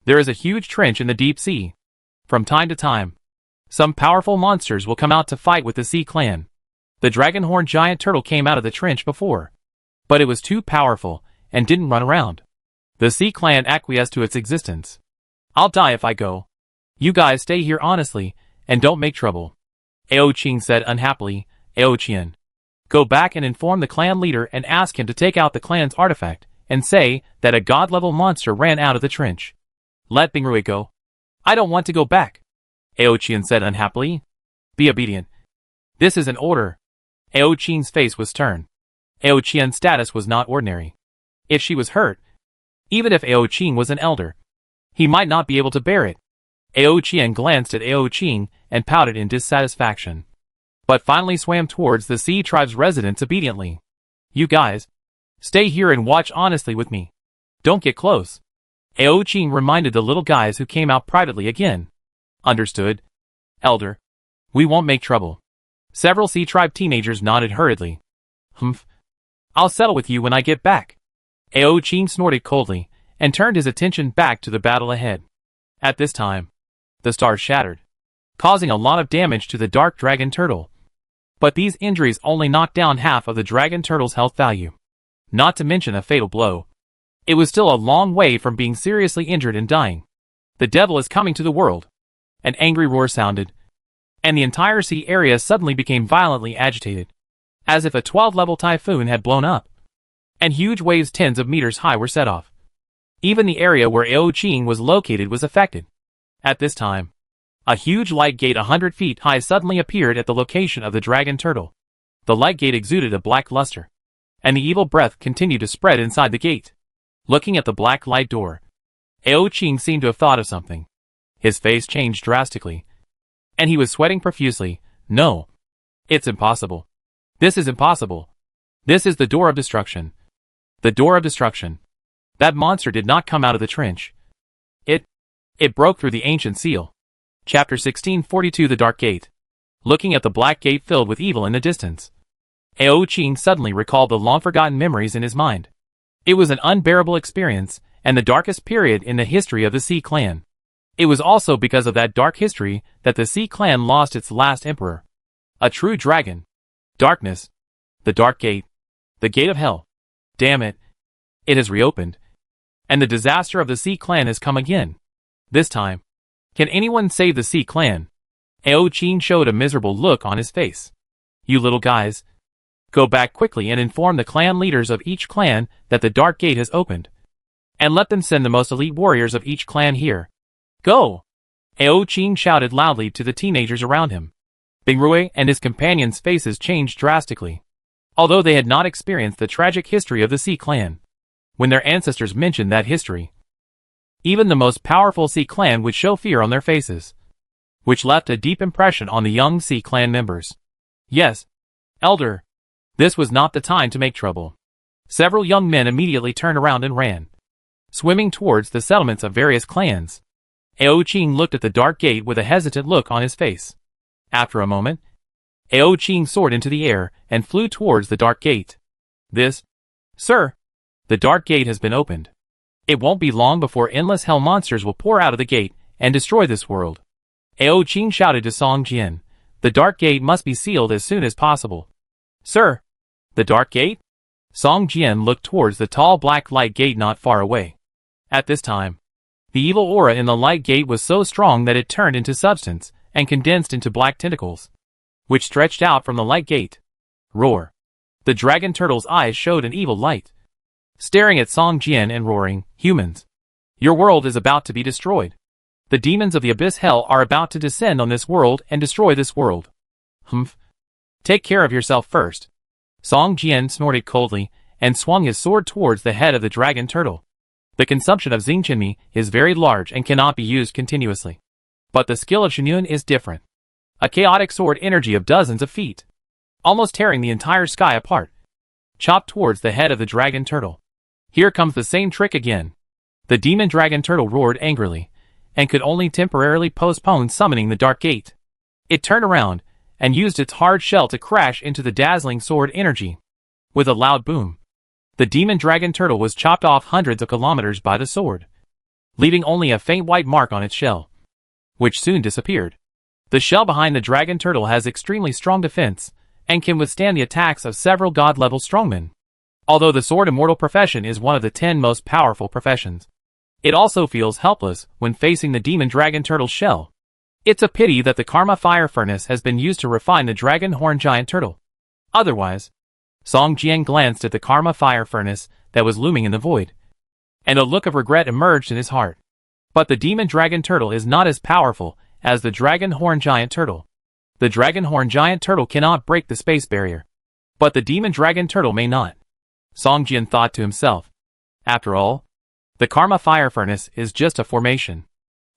A: There is a huge trench in the deep sea. From time to time, some powerful monsters will come out to fight with the sea clan. The dragon-horned giant turtle came out of the trench before, but it was too powerful and didn't run around. The sea clan acquiesced to its existence. I'll die if I go. You guys stay here honestly and don't make trouble. Ao Qing said unhappily. Ao Qian, go back and inform the clan leader and ask him to take out the clan's artifact and say that a god-level monster ran out of the trench. Let Bingrui go. I don't want to go back. Ao Qian said unhappily. Be obedient. This is an order. Ao Qing's face was stern. Ao Qian's status was not ordinary. If she was hurt, even if Ao Qing was an elder, he might not be able to bear it. Ao Qian glanced at Ao Qing and pouted in dissatisfaction, but finally swam towards the sea tribe's residence obediently. You guys, stay here and watch honestly with me. Don't get close. Ao Qing reminded the little guys who came out privately again. Understood. Elder. We won't make trouble. Several sea tribe teenagers nodded hurriedly. Humph. I'll settle with you when I get back. Ao Qing snorted coldly and turned his attention back to the battle ahead. At this time, the stars shattered, causing a lot of damage to the dark dragon turtle. But these injuries only knocked down half of the dragon turtle's health value, not to mention a fatal blow. It was still a long way from being seriously injured and dying. The devil is coming to the world. An angry roar sounded, and the entire sea area suddenly became violently agitated, as if a 12-level typhoon had blown up, and huge waves tens of meters high were set off. Even the area where Ao Qing was located was affected. At this time, a huge light gate 100 feet high suddenly appeared at the location of the dragon turtle. The light gate exuded a black luster, and the evil breath continued to spread inside the gate. Looking at the black light door, Ao Qing seemed to have thought of something. His face changed drastically, and he was sweating profusely. No. It's impossible. This is impossible. This is the door of destruction. The door of destruction. That monster did not come out of the trench. It broke through the ancient seal. Chapter 1642 The Dark Gate. Looking at the black gate filled with evil in the distance, Ao Qing suddenly recalled the long-forgotten memories in his mind. It was an unbearable experience, and the darkest period in the history of the Sea Clan. It was also because of that dark history that the Sea Clan lost its last emperor. A true dragon. Darkness. The Dark Gate. The Gate of Hell. Damn it. It has reopened. And the disaster of the Sea Clan has come again. This time. Can anyone save the Sea Clan? Ao Qing showed a miserable look on his face. You little guys. Go back quickly and inform the clan leaders of each clan that the Dark Gate has opened. And let them send the most elite warriors of each clan here. Go! Ao Qing shouted loudly to the teenagers around him. Bingrui and his companions' faces changed drastically, although they had not experienced the tragic history of the Sea Clan. When their ancestors mentioned that history, even the most powerful Sea Clan would show fear on their faces, which left a deep impression on the young Sea Clan members. Yes, Elder. This was not the time to make trouble. Several young men immediately turned around and ran, swimming towards the settlements of various clans. Ao Qing looked at the Dark Gate with a hesitant look on his face. After a moment, Ao Qing soared into the air and flew towards the Dark Gate. Sir, the Dark Gate has been opened. It won't be long before endless hell monsters will pour out of the gate and destroy this world. Ao Qing shouted to Song Jian. The Dark Gate must be sealed as soon as possible. Sir, the Dark Gate? Song Jian looked towards the tall black light gate not far away. At this time, the evil aura in the light gate was so strong that it turned into substance and condensed into black tentacles, which stretched out from the light gate. Roar. The dragon turtle's eyes showed an evil light, staring at Song Jian and roaring, Humans! Your world is about to be destroyed. The demons of the abyss hell are about to descend on this world and destroy this world. Humph. Take care of yourself first. Song Jian snorted coldly and swung his sword towards the head of the dragon turtle. The consumption of Xingqianmi is very large and cannot be used continuously. But the skill of Shenyun is different. A chaotic sword energy of dozens of feet, almost tearing the entire sky apart, chopped towards the head of the dragon turtle. Here comes the same trick again. The demon dragon turtle roared angrily, and could only temporarily postpone summoning the Dark Gate. It turned around, and used its hard shell to crash into the dazzling sword energy. With a loud boom, the demon dragon turtle was chopped off hundreds of kilometers by the sword, leaving only a faint white mark on its shell, which soon disappeared. The shell behind the dragon turtle has extremely strong defense, and can withstand the attacks of several god-level strongmen. Although the sword immortal profession is one of the 10 most powerful professions, it also feels helpless when facing the demon dragon turtle's shell. It's a pity that the Karma Fire Furnace has been used to refine the dragon horn giant turtle. Otherwise, Song Jian glanced at the Karma Fire Furnace that was looming in the void, and a look of regret emerged in his heart. But the demon dragon turtle is not as powerful as the dragon horn giant turtle. The dragon horn giant turtle cannot break the space barrier, but the demon dragon turtle may not. Song Jian thought to himself. After all, the Karma Fire Furnace is just a formation.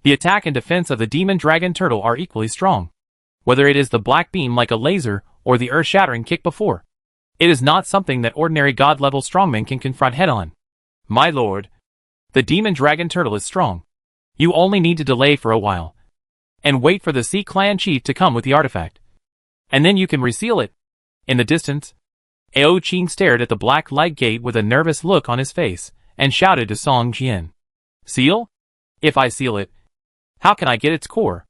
A: The attack and defense of the demon dragon turtle are equally strong. Whether it is the black beam like a laser or the earth-shattering kick before, it is not something that ordinary god-level strongmen can confront head-on. My lord, the demon dragon turtle is strong. You only need to delay for a while, and wait for the Sea Clan chief to come with the artifact, and then you can reseal it. In the distance, Ao Qing stared at the black light gate with a nervous look on his face, and shouted to Song Jian. Seal? If I seal it, how can I get its core?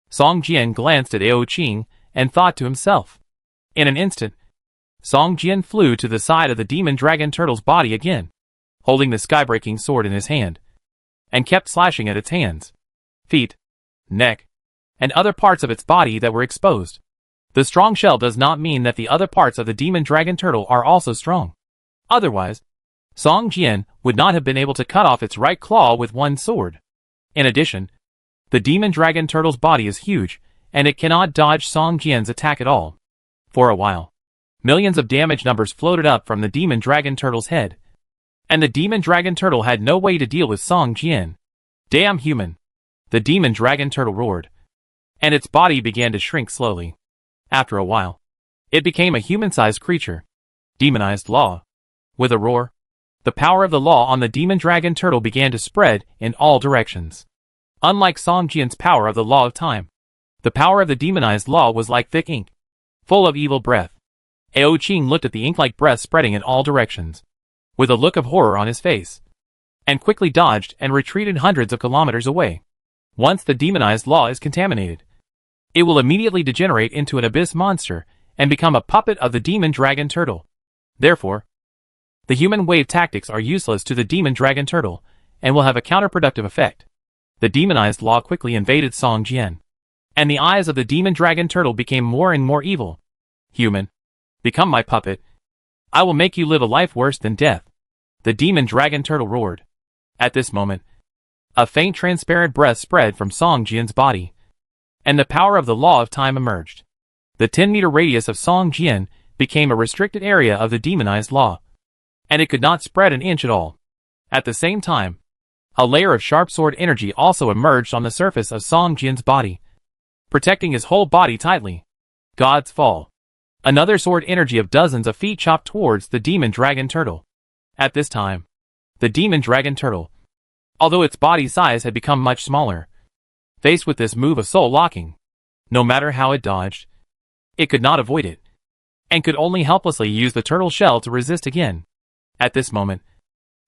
A: Song Jian glanced at Ao Qing, and thought to himself. In an instant, Song Jian flew to the side of the demon dragon turtle's body again, holding the sky-breaking sword in his hand, and kept slashing at its hands, feet, neck, and other parts of its body that were exposed. The strong shell does not mean that the other parts of the demon dragon turtle are also strong. Otherwise, Song Jian would not have been able to cut off its right claw with one sword. In addition, the demon dragon turtle's body is huge, and it cannot dodge Song Jian's attack at all. For a while, millions of damage numbers floated up from the demon dragon turtle's head, and the demon dragon turtle had no way to deal with Song Jian. Damn human! The demon dragon turtle roared, and its body began to shrink slowly. After a while, it became a human-sized creature. Demonized law. With a roar, the power of the law on the demon dragon turtle began to spread in all directions. Unlike Song Jian's power of the law of time, the power of the demonized law was like thick ink, full of evil breath. Ao Qing looked at the ink-like breath spreading in all directions, with a look of horror on his face, and quickly dodged and retreated hundreds of kilometers away. Once the demonized law is contaminated, it will immediately degenerate into an abyss monster and become a puppet of the demon dragon turtle. Therefore, the human wave tactics are useless to the demon dragon turtle and will have a counterproductive effect. The demonized law quickly invaded Song Jian, and the eyes of the demon dragon turtle became more and more evil. Human, become my puppet. I will make you live a life worse than death. The demon dragon turtle roared. At this moment, a faint transparent breath spread from Song Jian's body, and the power of the law of time emerged. The 10-meter radius of Song Jian became a restricted area of the demonized law, and it could not spread an inch at all. At the same time, a layer of sharp sword energy also emerged on the surface of Song Jian's body, protecting his whole body tightly. God's fall. Another sword energy of dozens of feet chopped towards the demon dragon turtle. At this time, the demon dragon turtle, although its body size had become much smaller, faced with this move of soul locking, no matter how it dodged, it could not avoid it, and could only helplessly use the turtle shell to resist again. At this moment,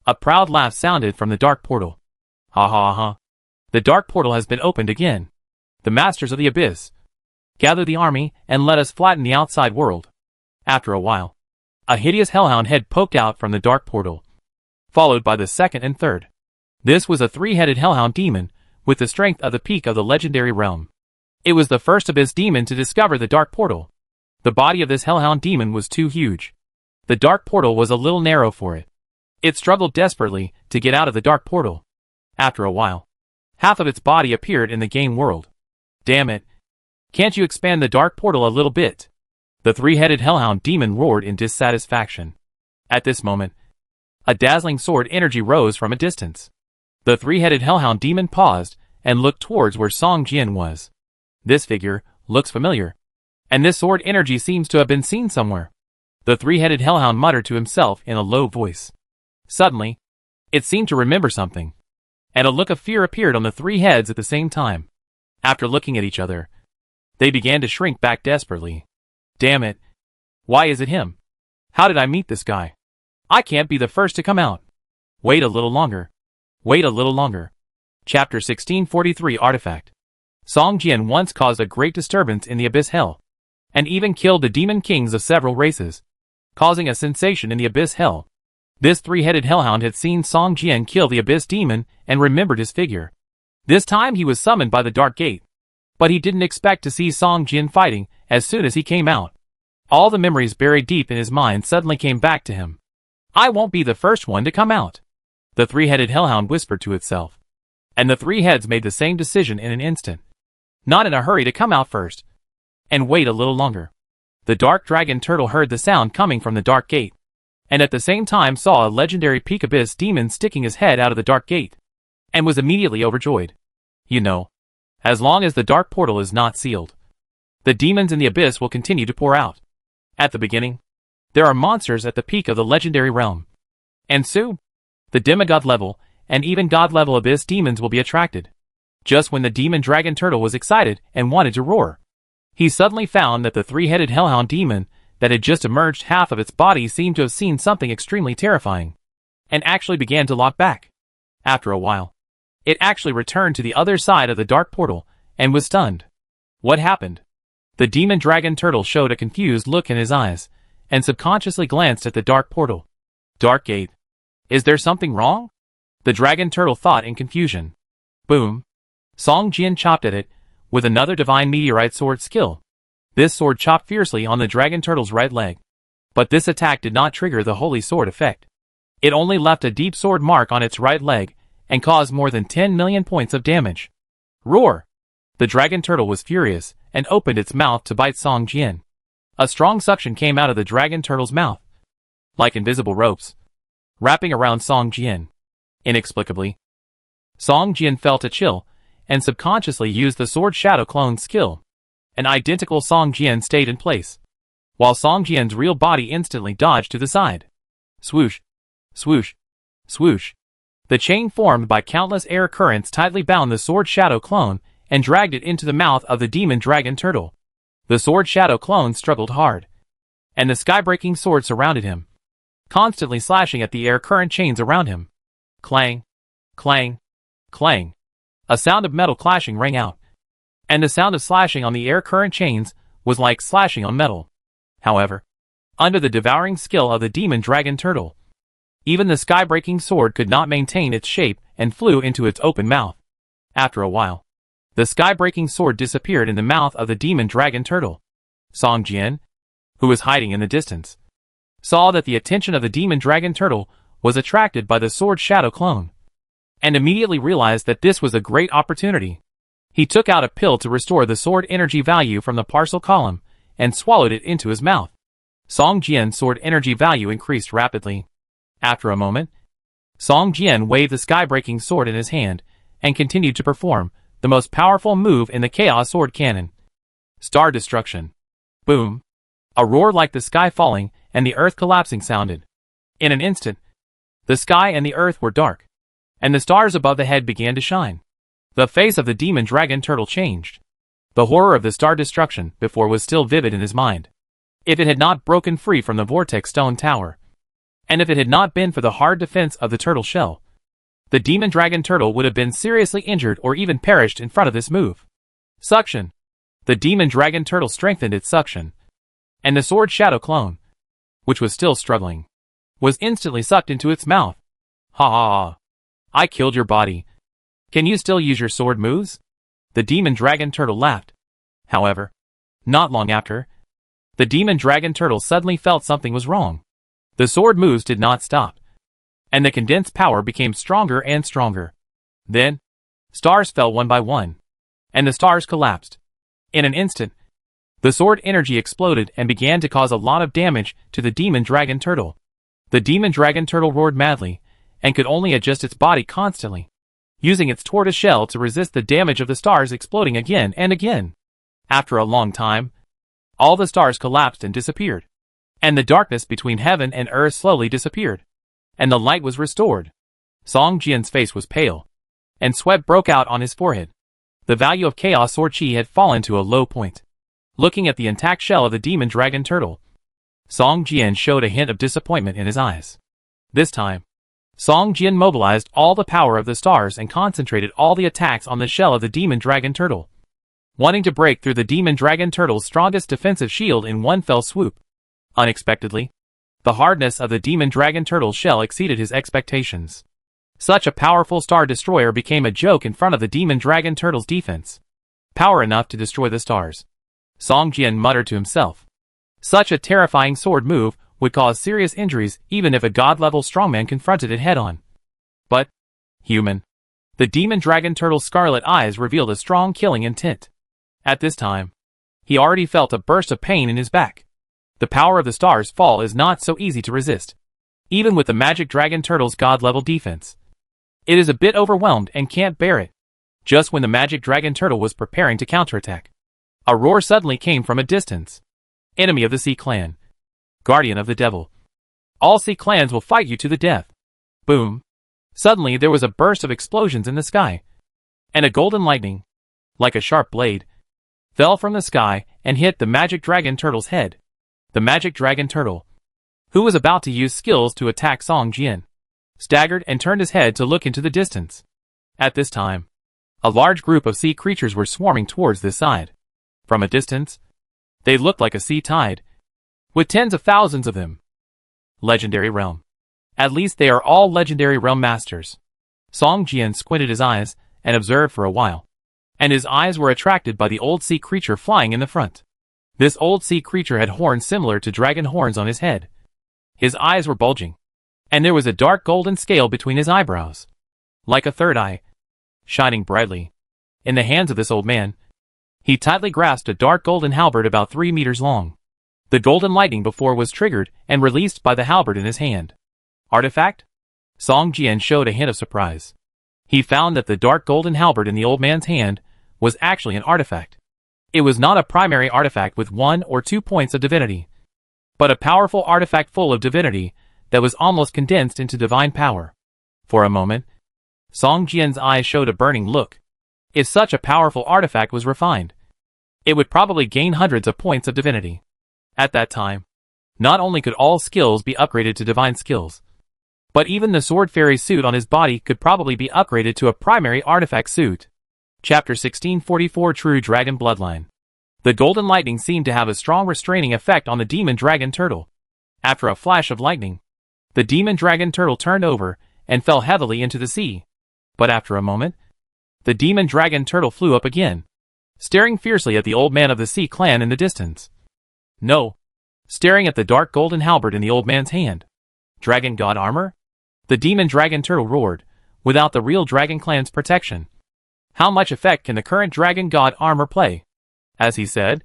A: a proud laugh sounded from the dark portal. Ha ha ha. The dark portal has been opened again. The masters of the abyss, gather the army and let us flatten the outside world. After a while, a hideous hellhound head poked out from the dark portal, followed by the second and third. This was a three-headed hellhound demon with the strength of the peak of the legendary realm. It was the first abyss demon to discover the dark portal. The body of this hellhound demon was too huge. The dark portal was a little narrow for it. It struggled desperately to get out of the dark portal. After a while, half of its body appeared in the game world. Damn it. Can't you expand the dark portal a little bit? The three-headed hellhound demon roared in dissatisfaction. At this moment, a dazzling sword energy rose from a distance. The three-headed hellhound demon paused and looked towards where Song Jian was. This figure looks familiar, and this sword energy seems to have been seen somewhere. The three-headed hellhound muttered to himself in a low voice. Suddenly, it seemed to remember something, and a look of fear appeared on the three heads at the same time. After looking at each other, they began to shrink back desperately. Damn it. Why is it him? How did I meet this guy? I can't be the first to come out. Wait a little longer. Wait a little longer. Chapter 1643 Artifact. Song Jian once caused a great disturbance in the Abyss Hell, and even killed the demon kings of several races, causing a sensation in the Abyss Hell. This three-headed hellhound had seen Song Jian kill the Abyss demon and remembered his figure. This time he was summoned by the Dark Gate, but he didn't expect to see Song Jian fighting as soon as he came out. All the memories buried deep in his mind suddenly came back to him. I won't be the first one to come out, the three-headed hellhound whispered to itself. And the three heads made the same decision in an instant. Not in a hurry to come out first, and wait a little longer. The dark dragon turtle heard the sound coming from the Dark Gate, and at the same time saw a legendary peak abyss demon sticking his head out of the Dark Gate, and was immediately overjoyed. You know, as long as the dark portal is not sealed, the demons in the abyss will continue to pour out. At the beginning, there are monsters at the peak of the legendary realm, and soon, the demigod level and even god level abyss demons will be attracted. Just when the demon dragon turtle was excited and wanted to roar, he suddenly found that the three-headed hellhound demon that had just emerged, half of its body seemed to have seen something extremely terrifying, and actually began to lock back. After a while, it actually returned to the other side of the dark portal and was stunned. What happened? The demon dragon turtle showed a confused look in his eyes and subconsciously glanced at the dark portal. Dark Gate. Is there something wrong? The dragon turtle thought in confusion. Boom. Song Jian chopped at it with another divine meteorite sword skill. This sword chopped fiercely on the dragon turtle's right leg. But this attack did not trigger the holy sword effect. It only left a deep sword mark on its right leg and caused more than 10 million points of damage. Roar! The dragon turtle was furious and opened its mouth to bite Song Jian. A strong suction came out of the dragon turtle's mouth, like invisible ropes, wrapping around Song Jian. Inexplicably, Song Jian felt a chill and subconsciously used the sword shadow clone skill. An identical Song Jian stayed in place, while Song Jian's real body instantly dodged to the side. Swoosh! Swoosh! Swoosh! The chain formed by countless air currents tightly bound the sword shadow clone and dragged it into the mouth of the demon dragon turtle. The sword shadow clone struggled hard, and the sky-breaking sword surrounded him, constantly slashing at the air current chains around him. Clang! Clang! Clang! A sound of metal clashing rang out, and the sound of slashing on the air current chains was like slashing on metal. However, under the devouring skill of the demon dragon turtle, even the sky-breaking sword could not maintain its shape and flew into its open mouth. After a while, the sky-breaking sword disappeared in the mouth of the demon dragon turtle. Song Jian, who was hiding in the distance, saw that the attention of the demon dragon turtle was attracted by the sword shadow clone, and immediately realized that this was a great opportunity. He took out a pill to restore the sword energy value from the parcel column and swallowed it into his mouth. Song Jian's sword energy value increased rapidly. After a moment, Song Jian waved the sky-breaking sword in his hand and continued to perform the most powerful move in the Chaos Sword Cannon. Star Destruction. Boom! A roar like the sky falling and the earth collapsing sounded. In an instant, the sky and the earth were dark, and the stars above the head began to shine. The face of the demon dragon turtle changed. The horror of the star destruction before was still vivid in his mind. If it had not broken free from the vortex stone tower, and if it had not been for the hard defense of the turtle shell, the demon dragon turtle would have been seriously injured or even perished in front of this move. Suction. The demon dragon turtle strengthened its suction, and the sword shadow clone, which was still struggling, was instantly sucked into its mouth. Ha ha ha. I killed your body. Can you still use your sword moves? The demon dragon turtle laughed. However, not long after, the demon dragon turtle suddenly felt something was wrong. The sword moves did not stop, and the condensed power became stronger and stronger. Then, stars fell one by one, and the stars collapsed. In an instant, the sword energy exploded and began to cause a lot of damage to the demon dragon turtle. The demon dragon turtle roared madly, and could only adjust its body constantly, using its tortoise shell to resist the damage of the stars exploding again and again. After a long time, all the stars collapsed and disappeared, and the darkness between heaven and earth slowly disappeared, and the light was restored. Song Jian's face was pale, and sweat broke out on his forehead. The value of Chaos Sword Chi had fallen to a low point. Looking at the intact shell of the demon dragon turtle, Song Jian showed a hint of disappointment in his eyes. This time, Song Jian mobilized all the power of the stars and concentrated all the attacks on the shell of the demon dragon turtle, wanting to break through the demon dragon turtle's strongest defensive shield in one fell swoop. Unexpectedly, the hardness of the demon dragon turtle's shell exceeded his expectations. Such a powerful star destroyer became a joke in front of the demon dragon turtle's defense. Power enough to destroy the stars. Song Jian muttered to himself. Such a terrifying sword move would cause serious injuries even if a god-level strongman confronted it head-on. But, human. The demon dragon turtle's scarlet eyes revealed a strong killing intent. At this time, he already felt a burst of pain in his back. The power of the stars' fall is not so easy to resist, even with the magic dragon turtle's god-level defense. It is a bit overwhelmed and can't bear it. Just when the magic dragon turtle was preparing to counterattack, a roar suddenly came from a distance. Enemy of the Sea Clan. Guardian of the Devil. All Sea Clans will fight you to the death. Boom. Suddenly there was a burst of explosions in the sky, and a golden lightning, like a sharp blade, fell from the sky and hit the magic dragon turtle's head. The magic dragon turtle, who was about to use skills to attack Song Jian, staggered and turned his head to look into the distance. At this time, a large group of sea creatures were swarming towards this side. From a distance, they looked like a sea tide, with tens of thousands of them. Legendary Realm. At least they are all Legendary Realm Masters. Song Jian squinted his eyes and observed for a while. and his eyes were attracted by the old sea creature flying in the front. This old sea creature had horns similar to dragon horns on his head. His eyes were bulging, and there was a dark golden scale between his eyebrows, like a third eye, shining brightly. In the hands of this old man, he tightly grasped a dark golden halberd about 3 meters long. The golden lightning before was triggered and released by the halberd in his hand. Artifact? Song Jian showed a hint of surprise. He found that the dark golden halberd in the old man's hand was actually an artifact. It was not a primary artifact with 1 or 2 points of divinity, but a powerful artifact full of divinity that was almost condensed into divine power. For a moment, Song Jian's eyes showed a burning look. If such a powerful artifact was refined, it would probably gain hundreds of points of divinity. At that time, not only could all skills be upgraded to divine skills, but even the sword fairy suit on his body could probably be upgraded to a primary artifact suit. Chapter 1644 True Dragon Bloodline. The golden lightning seemed to have a strong restraining effect on the demon dragon turtle. After a flash of lightning, the demon dragon turtle turned over and fell heavily into the sea. But after a moment, the demon dragon turtle flew up again, staring fiercely at the old man of the Sea clan in the distance. No, staring at the dark golden halberd in the old man's hand. Dragon god armor? The demon dragon turtle roared, without the real dragon clan's protection. How much effect can the current dragon god armor play? As he said,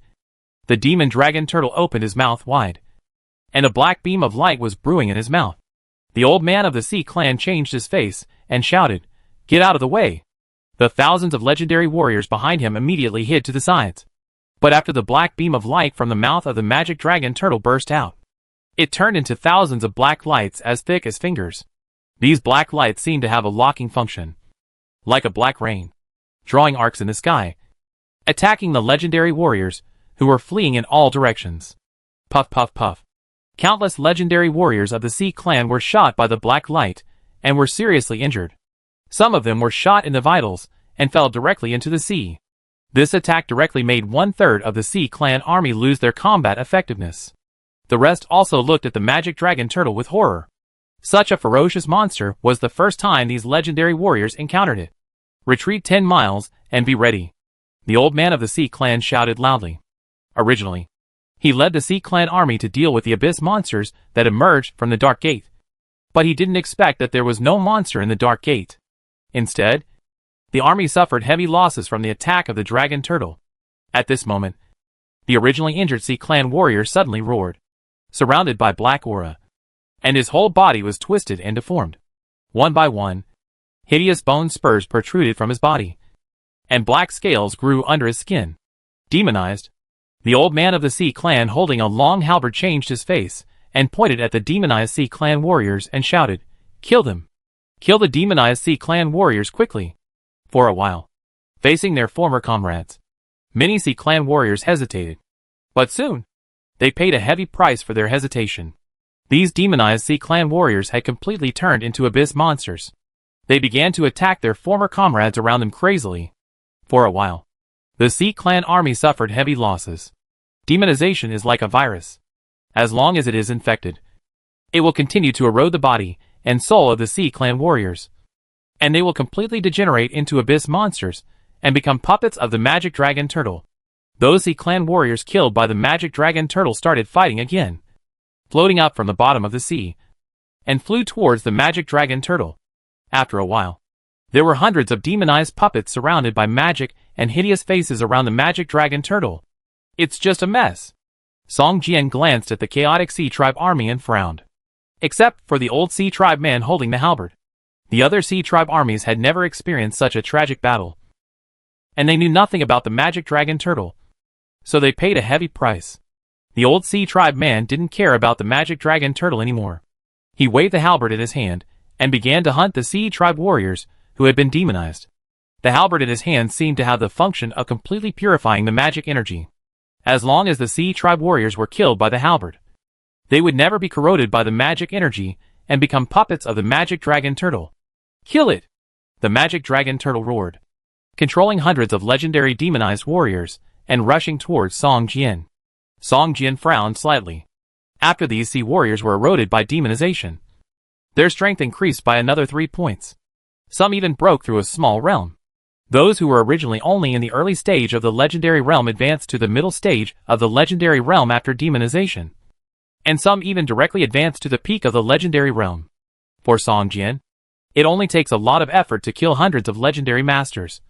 A: the demon dragon turtle opened his mouth wide, and a black beam of light was brewing in his mouth. The old man of the Sea clan changed his face and shouted, "Get out of the way!" The thousands of legendary warriors behind him immediately hid to the sides. But after the black beam of light from the mouth of the magic dragon turtle burst out, it turned into thousands of black lights as thick as fingers. These black lights seemed to have a locking function, like a black rain, drawing arcs in the sky, attacking the legendary warriors, who were fleeing in all directions. Puff puff puff. Countless legendary warriors of the Sea clan were shot by the black light, and were seriously injured. Some of them were shot in the vitals, and fell directly into the sea. This attack directly made 1/3 of the Sea clan army lose their combat effectiveness. The rest also looked at the magic dragon turtle with horror. Such a ferocious monster was the first time these legendary warriors encountered it. Retreat 10 miles, and be ready, the old man of the Sea clan shouted loudly. Originally, he led the Sea clan army to deal with the abyss monsters that emerged from the Dark Gate. But he didn't expect that there was no monster in the Dark Gate. Instead, the army suffered heavy losses from the attack of the dragon turtle. At this moment, the originally injured Sea clan warrior suddenly roared, surrounded by black aura, and his whole body was twisted and deformed. One by one, hideous bone spurs protruded from his body, and black scales grew under his skin. Demonized, the old man of the Sea clan holding a long halberd changed his face, and pointed at the demonized Sea clan warriors and shouted, "Kill them! Kill the demonized Sea clan warriors quickly!" For a while, facing their former comrades, many Sea clan warriors hesitated. But soon, they paid a heavy price for their hesitation. These demonized Sea clan warriors had completely turned into abyss monsters. They began to attack their former comrades around them crazily. For a while, the Sea clan army suffered heavy losses. Demonization is like a virus. As long as it is infected, it will continue to erode the body and soul of the Sea clan warriors, and they will completely degenerate into abyss monsters and become puppets of the magic dragon turtle. Those Sea clan warriors killed by the magic dragon turtle started fighting again, floating up from the bottom of the sea, and flew towards the magic dragon turtle. After a while, there were hundreds of demonized puppets surrounded by magic and hideous faces around the magic dragon turtle. It's just a mess. Song Jian glanced at the chaotic Sea tribe army and frowned. Except for the old Sea tribe man holding the halberd, the other Sea tribe armies had never experienced such a tragic battle, and they knew nothing about the magic dragon turtle, so they paid a heavy price. The old Sea tribe man didn't care about the magic dragon turtle anymore. He waved the halberd in his hand and began to hunt the Sea tribe warriors who had been demonized. The halberd in his hand seemed to have the function of completely purifying the magic energy. As long as the Sea tribe warriors were killed by the halberd, they would never be corroded by the magic energy and become puppets of the magic dragon turtle. "Kill it!" the magic dragon turtle roared, controlling hundreds of legendary demonized warriors and rushing towards Song Jian. Song Jian frowned slightly. After these sea warriors were eroded by demonization, their strength increased by another 3 points. Some even broke through a small realm. Those who were originally only in the early stage of the legendary realm advanced to the middle stage of the legendary realm after demonization. And some even directly advanced to the peak of the legendary realm. For Song Jian, it only takes a lot of effort to kill hundreds of legendary masters.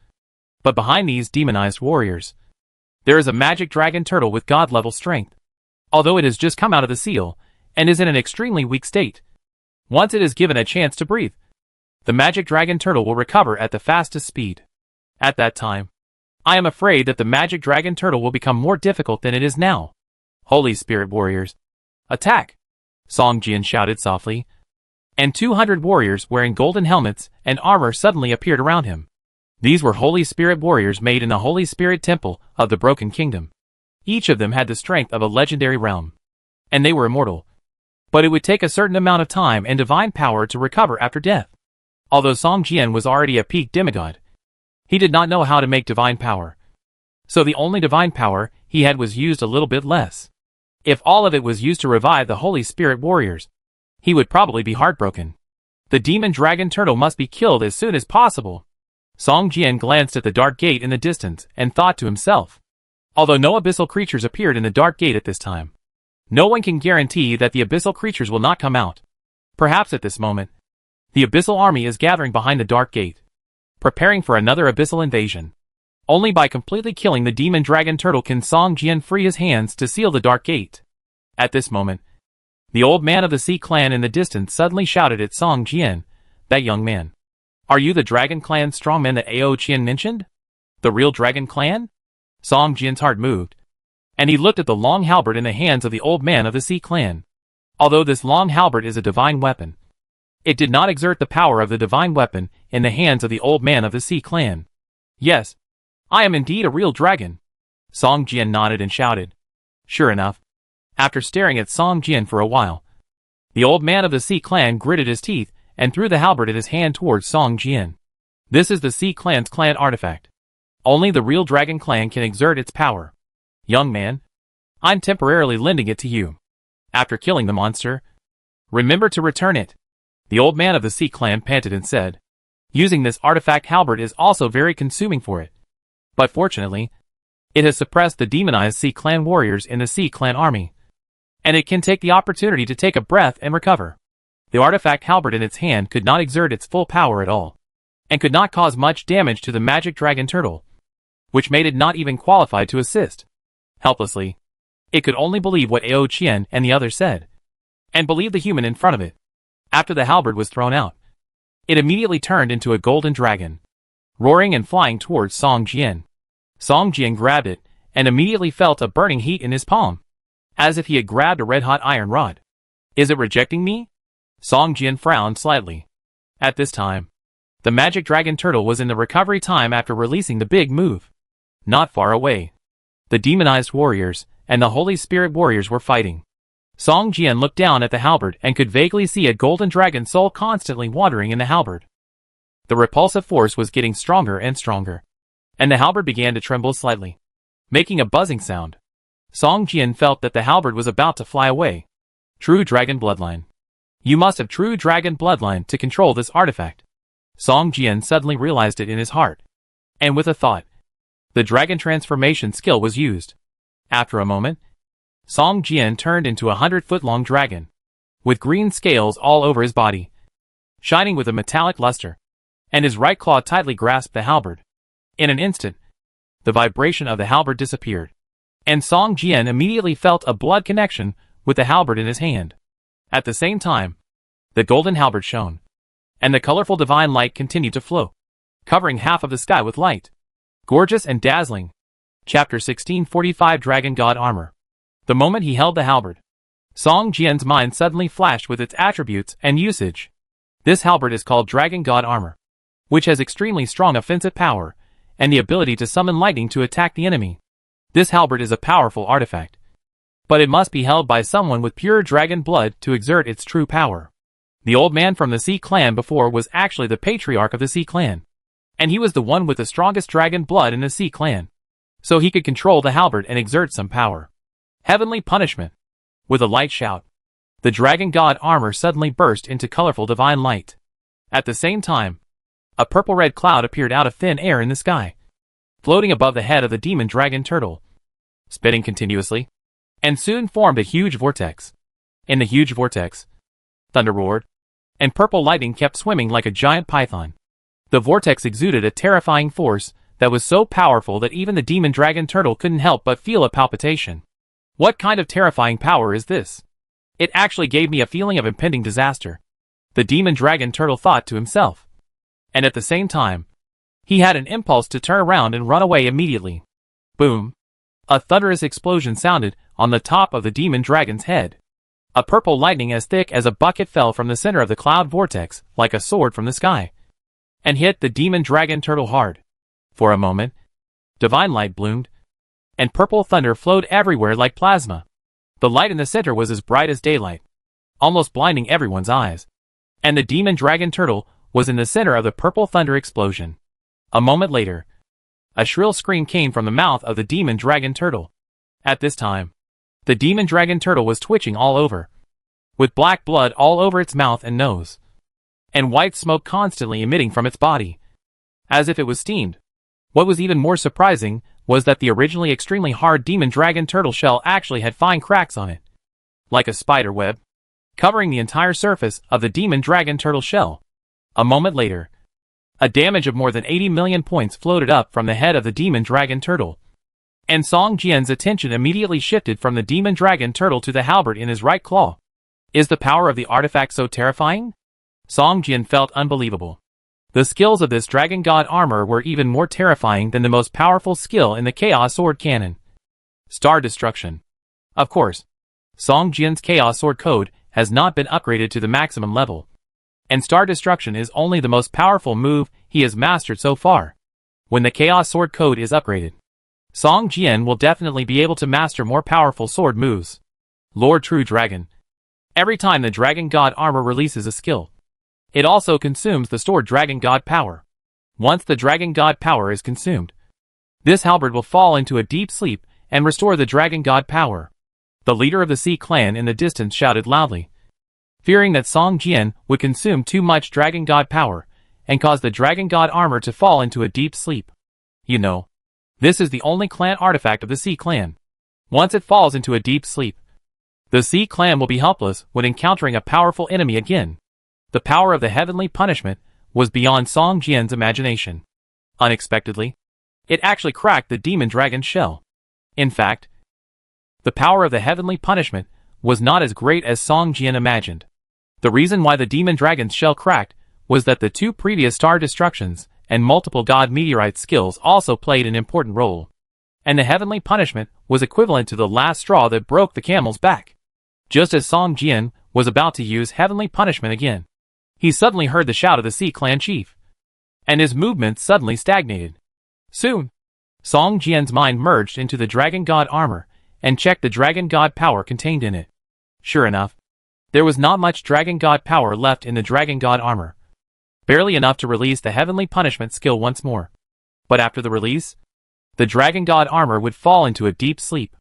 A: But behind these demonized warriors, there is a magic dragon turtle with god-level strength. Although it has just come out of the seal, and is in an extremely weak state, once it is given a chance to breathe, the magic dragon turtle will recover at the fastest speed. At that time, I am afraid that the magic dragon turtle will become more difficult than it is now. Holy Spirit warriors, attack! Song Jian shouted softly, and 200 warriors wearing golden helmets and armor suddenly appeared around him. These were Holy Spirit warriors made in the Holy Spirit Temple of the Broken Kingdom. Each of them had the strength of a legendary realm, and they were immortal. But it would take a certain amount of time and divine power to recover after death. Although Song Jian was already a peak demigod, he did not know how to make divine power. So the only divine power he had was used a little bit less. If all of it was used to revive the Holy Spirit warriors, he would probably be heartbroken. The demon dragon turtle must be killed as soon as possible. Song Jian glanced at the dark gate in the distance and thought to himself. Although no abyssal creatures appeared in the dark gate at this time, no one can guarantee that the abyssal creatures will not come out. Perhaps at this moment, the abyssal army is gathering behind the dark gate, preparing for another abyssal invasion. Only by completely killing the demon dragon turtle can Song Jian free his hands to seal the dark gate. At this moment, the old man of the Sea clan in the distance suddenly shouted at Song Jian, "That young man. Are you the Dragon Clan strongman that Ao Qian mentioned? The real Dragon Clan?" Song Jian's heart moved, and he looked at the long halberd in the hands of the old man of the Sea clan. Although this long halberd is a divine weapon, it did not exert the power of the divine weapon in the hands of the old man of the Sea clan. "Yes, I am indeed a real dragon." Song Jian nodded and shouted. Sure enough, after staring at Song Jian for a while, the old man of the Sea clan gritted his teeth and threw the halberd in his hand towards Song Jian. "This is the Sea clan's clan artifact. Only the real Dragon Clan can exert its power. Young man, I'm temporarily lending it to you. After killing the monster, remember to return it." The old man of the Sea clan panted and said, "Using this artifact halberd is also very consuming for it. But fortunately, it has suppressed the demonized Sea clan warriors in the Sea clan army, and it can take the opportunity to take a breath and recover." The artifact halberd in its hand could not exert its full power at all, and could not cause much damage to the magic dragon turtle, which made it not even qualified to assist. Helplessly, it could only believe what Ao Qian and the others said, and believe the human in front of it. After the halberd was thrown out, it immediately turned into a golden dragon, roaring and flying towards Song Jian. Song Jian grabbed it, and immediately felt a burning heat in his palm, as if he had grabbed a red-hot iron rod. "Is it rejecting me?" Song Jian frowned slightly. At this time, the magic dragon turtle was in the recovery time after releasing the big move. Not far away, the demonized warriors and the Holy Spirit warriors were fighting. Song Jian looked down at the halberd and could vaguely see a golden dragon soul constantly wandering in the halberd. The repulsive force was getting stronger and stronger, and the halberd began to tremble slightly, making a buzzing sound. Song Jian felt that the halberd was about to fly away. True dragon bloodline. You must have true dragon bloodline to control this artifact. Song Jian suddenly realized it in his heart, and with a thought, the dragon transformation skill was used. After a moment, Song Jian turned into a 100-foot-long dragon, with green scales all over his body, shining with a metallic luster, and his right claw tightly grasped the halberd. In an instant, the vibration of the halberd disappeared, and Song Jian immediately felt a blood connection with the halberd in his hand. At the same time, the golden halberd shone, and the colorful divine light continued to flow, covering half of the sky with light. Gorgeous and dazzling. Chapter 1645 Dragon God Armor. The moment he held the halberd, Song Jian's mind suddenly flashed with its attributes and usage. This halberd is called Dragon God Armor, which has extremely strong offensive power, and the ability to summon lightning to attack the enemy. This halberd is a powerful artifact, but it must be held by someone with pure dragon blood to exert its true power. The old man from the Sea clan before was actually the patriarch of the Sea clan, and he was the one with the strongest dragon blood in the Sea clan, so he could control the halberd and exert some power. Heavenly punishment. With a light shout, the dragon god armor suddenly burst into colorful divine light. At the same time, A purple-red cloud appeared out of thin air in the sky, floating above the head of the demon dragon turtle, spitting continuously, and soon formed a huge vortex. In the huge vortex, thunder roared, and purple lightning kept swimming like a giant python. The vortex exuded a terrifying force that was so powerful that even the demon dragon turtle couldn't help but feel a palpitation. What kind of terrifying power is this? It actually gave me a feeling of impending disaster, the demon dragon turtle thought to himself. And at the same time, he had an impulse to turn around and run away immediately. Boom! A thunderous explosion sounded on the top of the demon dragon's head. A purple lightning as thick as a bucket fell from the center of the cloud vortex like a sword from the sky, and hit the demon dragon turtle hard. For a moment, divine light bloomed, and purple thunder flowed everywhere like plasma. The light in the center was as bright as daylight, almost blinding everyone's eyes, and the demon dragon turtle was in the center of the purple thunder explosion. A moment later, a shrill scream came from the mouth of the demon dragon turtle. At this time, the demon dragon turtle was twitching all over, with black blood all over its mouth and nose, and white smoke constantly emitting from its body, as if it was steamed. What was even more surprising was that the originally extremely hard demon dragon turtle shell actually had fine cracks on it, like a spider web, covering the entire surface of the demon dragon turtle shell. A moment later, a damage of more than 80 million points floated up from the head of the demon dragon turtle, and Song Jian's attention immediately shifted from the demon dragon turtle to the halberd in his right claw. Is the power of the artifact so terrifying? Song Jian felt unbelievable. The skills of this dragon god armor were even more terrifying than the most powerful skill in the Chaos Sword canon. Star Destruction. Of course, Song Jian's Chaos Sword code has not been upgraded to the maximum level, and Star Destruction is only the most powerful move he has mastered so far. When the Chaos Sword code is upgraded, Song Jian will definitely be able to master more powerful sword moves. Lord True Dragon. Every time the Dragon God armor releases a skill, it also consumes the stored Dragon God power. Once the Dragon God power is consumed, this halberd will fall into a deep sleep and restore the Dragon God power. The leader of the Sea clan in the distance shouted loudly, fearing that Song Jian would consume too much Dragon God power and cause the Dragon God armor to fall into a deep sleep. You know, this is the only clan artifact of the Sea clan. Once it falls into a deep sleep, the Sea clan will be helpless when encountering a powerful enemy again. The power of the heavenly punishment was beyond Song Jian's imagination. Unexpectedly, it actually cracked the demon dragon's shell. In fact, the power of the heavenly punishment was not as great as Song Jian imagined. The reason why the demon dragon's shell cracked was that the two previous star destructions and multiple god meteorite skills also played an important role, and the heavenly punishment was equivalent to the last straw that broke the camel's back. Just as Song Jian was about to use heavenly punishment again, he suddenly heard the shout of the Sea clan chief, and his movements suddenly stagnated. Soon, Song Jian's mind merged into the Dragon God armor and checked the Dragon God power contained in it. Sure enough, there was not much Dragon God power left in the Dragon God armor, barely enough to release the heavenly punishment skill once more. But after the release, the Dragon God armor would fall into a deep sleep.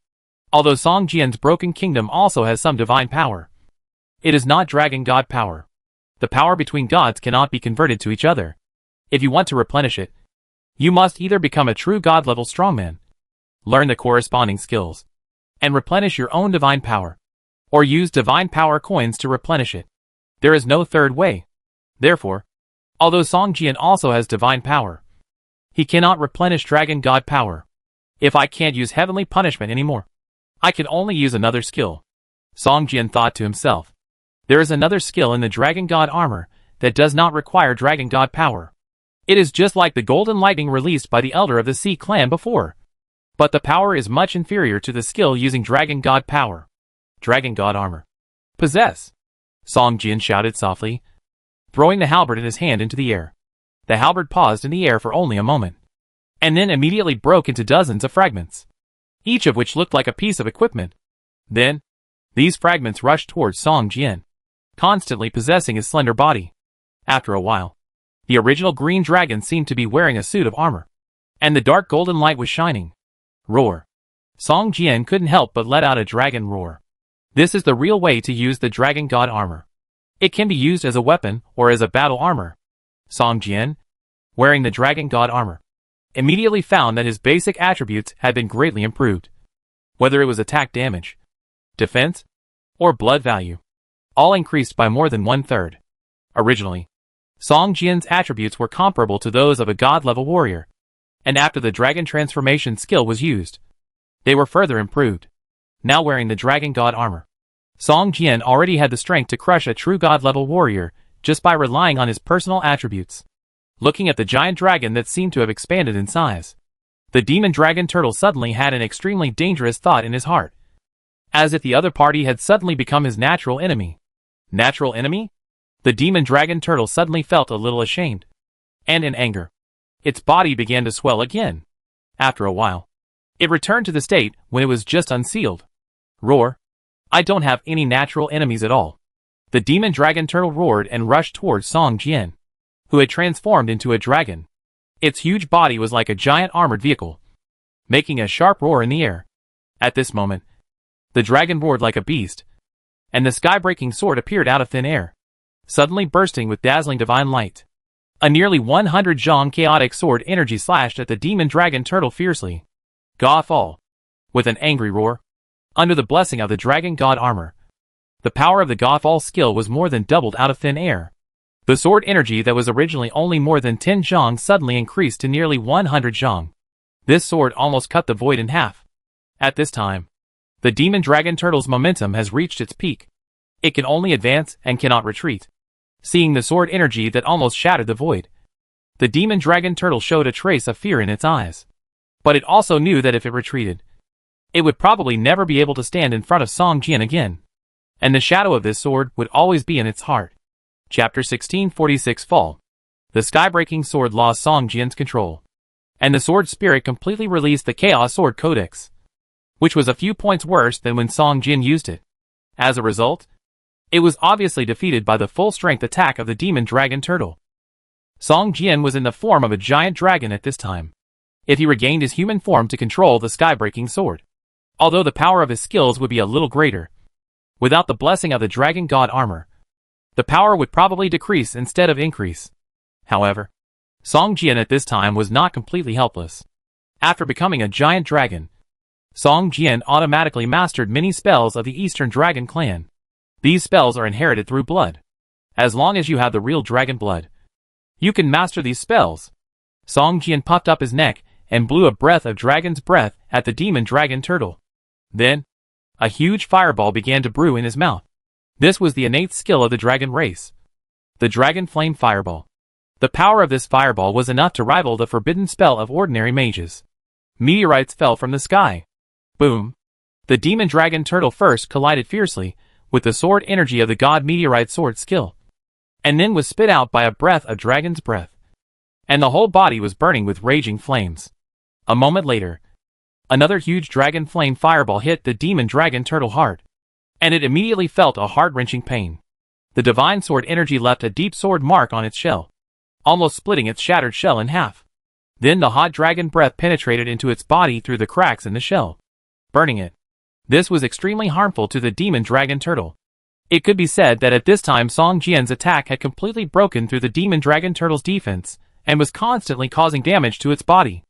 A: Although Song Jian's broken kingdom also has some divine power, it is not Dragon God power. The power between gods cannot be converted to each other. If you want to replenish it, you must either become a true god-level strongman, learn the corresponding skills, and replenish your own divine power, or use divine power coins to replenish it. There is no third way. Therefore, although Song Jian also has divine power, he cannot replenish Dragon God power. If I can't use heavenly punishment anymore, I can only use another skill. Song Jian thought to himself. There is another skill in the Dragon God armor that does not require Dragon God power. It is just like the golden lightning released by the elder of the Sea clan before, but the power is much inferior to the skill using Dragon God power. Dragon God armor. Possess! Song Jian shouted softly, throwing the halberd in his hand into the air. The halberd paused in the air for only a moment, and then immediately broke into dozens of fragments, each of which looked like a piece of equipment. Then, these fragments rushed towards Song Jian, constantly possessing his slender body. After a while, the original green dragon seemed to be wearing a suit of armor, and the dark golden light was shining. Roar! Song Jian couldn't help but let out a dragon roar. This is the real way to use the Dragon God armor. It can be used as a weapon or as a battle armor. Song Jian, wearing the Dragon God armor, immediately found that his basic attributes had been greatly improved. Whether it was attack damage, defense, or blood value, all increased by more than 1/3. Originally, Song Jian's attributes were comparable to those of a god-level warrior, and after the dragon transformation skill was used, they were further improved. Now wearing the Dragon God armor, Song Jian already had the strength to crush a true god-level warrior just by relying on his personal attributes. Looking at the giant dragon that seemed to have expanded in size, the demon dragon turtle suddenly had an extremely dangerous thought in his heart. As if the other party had suddenly become his natural enemy. Natural enemy? The demon dragon turtle suddenly felt a little ashamed. And in anger, its body began to swell again. After a while, it returned to the state when it was just unsealed. Roar. I don't have any natural enemies at all. The demon dragon turtle roared and rushed towards Song Jian, who had transformed into a dragon. Its huge body was like a giant armored vehicle, making a sharp roar in the air. At this moment, the dragon roared like a beast, and the sky-breaking sword appeared out of thin air, suddenly bursting with dazzling divine light. A nearly 100 zhong chaotic sword energy slashed at the demon dragon turtle fiercely. Ga fall. With an angry roar, under the blessing of the Dragon God armor, the power of the Ga fall skill was more than doubled out of thin air. The sword energy that was originally only more than 10 zhong suddenly increased to nearly 100 zhong. This sword almost cut the void in half. At this time, the demon dragon turtle's momentum has reached its peak. It can only advance and cannot retreat. Seeing the sword energy that almost shattered the void, the demon dragon turtle showed a trace of fear in its eyes. But it also knew that if it retreated, it would probably never be able to stand in front of Song Jian again. And the shadow of this sword would always be in its heart. Chapter 1646 Fall. The sky-breaking sword lost Song Jian's control, and the sword spirit completely released the Chaos Sword Codex, which was a few points worse than when Song Jian used it. As a result, it was obviously defeated by the full-strength attack of the demon dragon turtle. Song Jian was in the form of a giant dragon at this time. If he regained his human form to control the sky-breaking sword, although the power of his skills would be a little greater, without the blessing of the Dragon God armor, the power would probably decrease instead of increase. However, Song Jian at this time was not completely helpless. After becoming a giant dragon, Song Jian automatically mastered many spells of the Eastern Dragon clan. These spells are inherited through blood. As long as you have the real dragon blood, you can master these spells. Song Jian puffed up his neck and blew a breath of dragon's breath at the demon dragon turtle. Then, a huge fireball began to brew in his mouth. This was the innate skill of the dragon race. The Dragon Flame Fireball. The power of this fireball was enough to rival the forbidden spell of ordinary mages. Meteorites fell from the sky. Boom. The demon dragon turtle first collided fiercely with the sword energy of the god meteorite sword skill, and then was spit out by a breath of dragon's breath, and the whole body was burning with raging flames. A moment later, another huge dragon flame fireball hit the demon dragon turtle hard, and it immediately felt a heart-wrenching pain. The divine sword energy left a deep sword mark on its shell, almost splitting its shattered shell in half. Then the hot dragon breath penetrated into its body through the cracks in the shell, burning it. This was extremely harmful to the demon dragon turtle. It could be said that at this time Song Jian's attack had completely broken through the demon dragon turtle's defense, and was constantly causing damage to its body.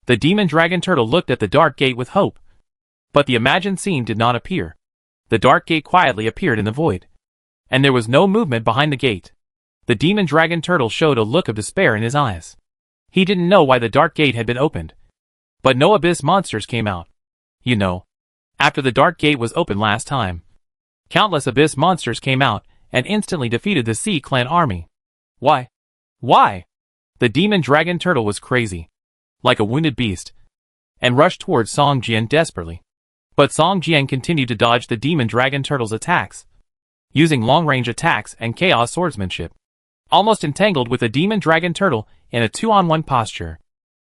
A: The demon dragon turtle looked at the dark gate with hope, but the imagined scene did not appear. The dark gate quietly appeared in the void, and there was no movement behind the gate. The demon dragon turtle showed a look of despair in his eyes. He didn't know why the dark gate had been opened, but no abyss monsters came out. You know, after the dark gate was opened last time, countless abyss monsters came out and instantly defeated the Sea Clan army. Why? Why? The demon dragon turtle was crazy, like a wounded beast, and rushed towards Song Jian desperately. But Song Jian continued to dodge the demon dragon turtle's attacks, using long-range attacks and chaos swordsmanship, almost entangled with the demon dragon turtle in a 2-on-1 posture.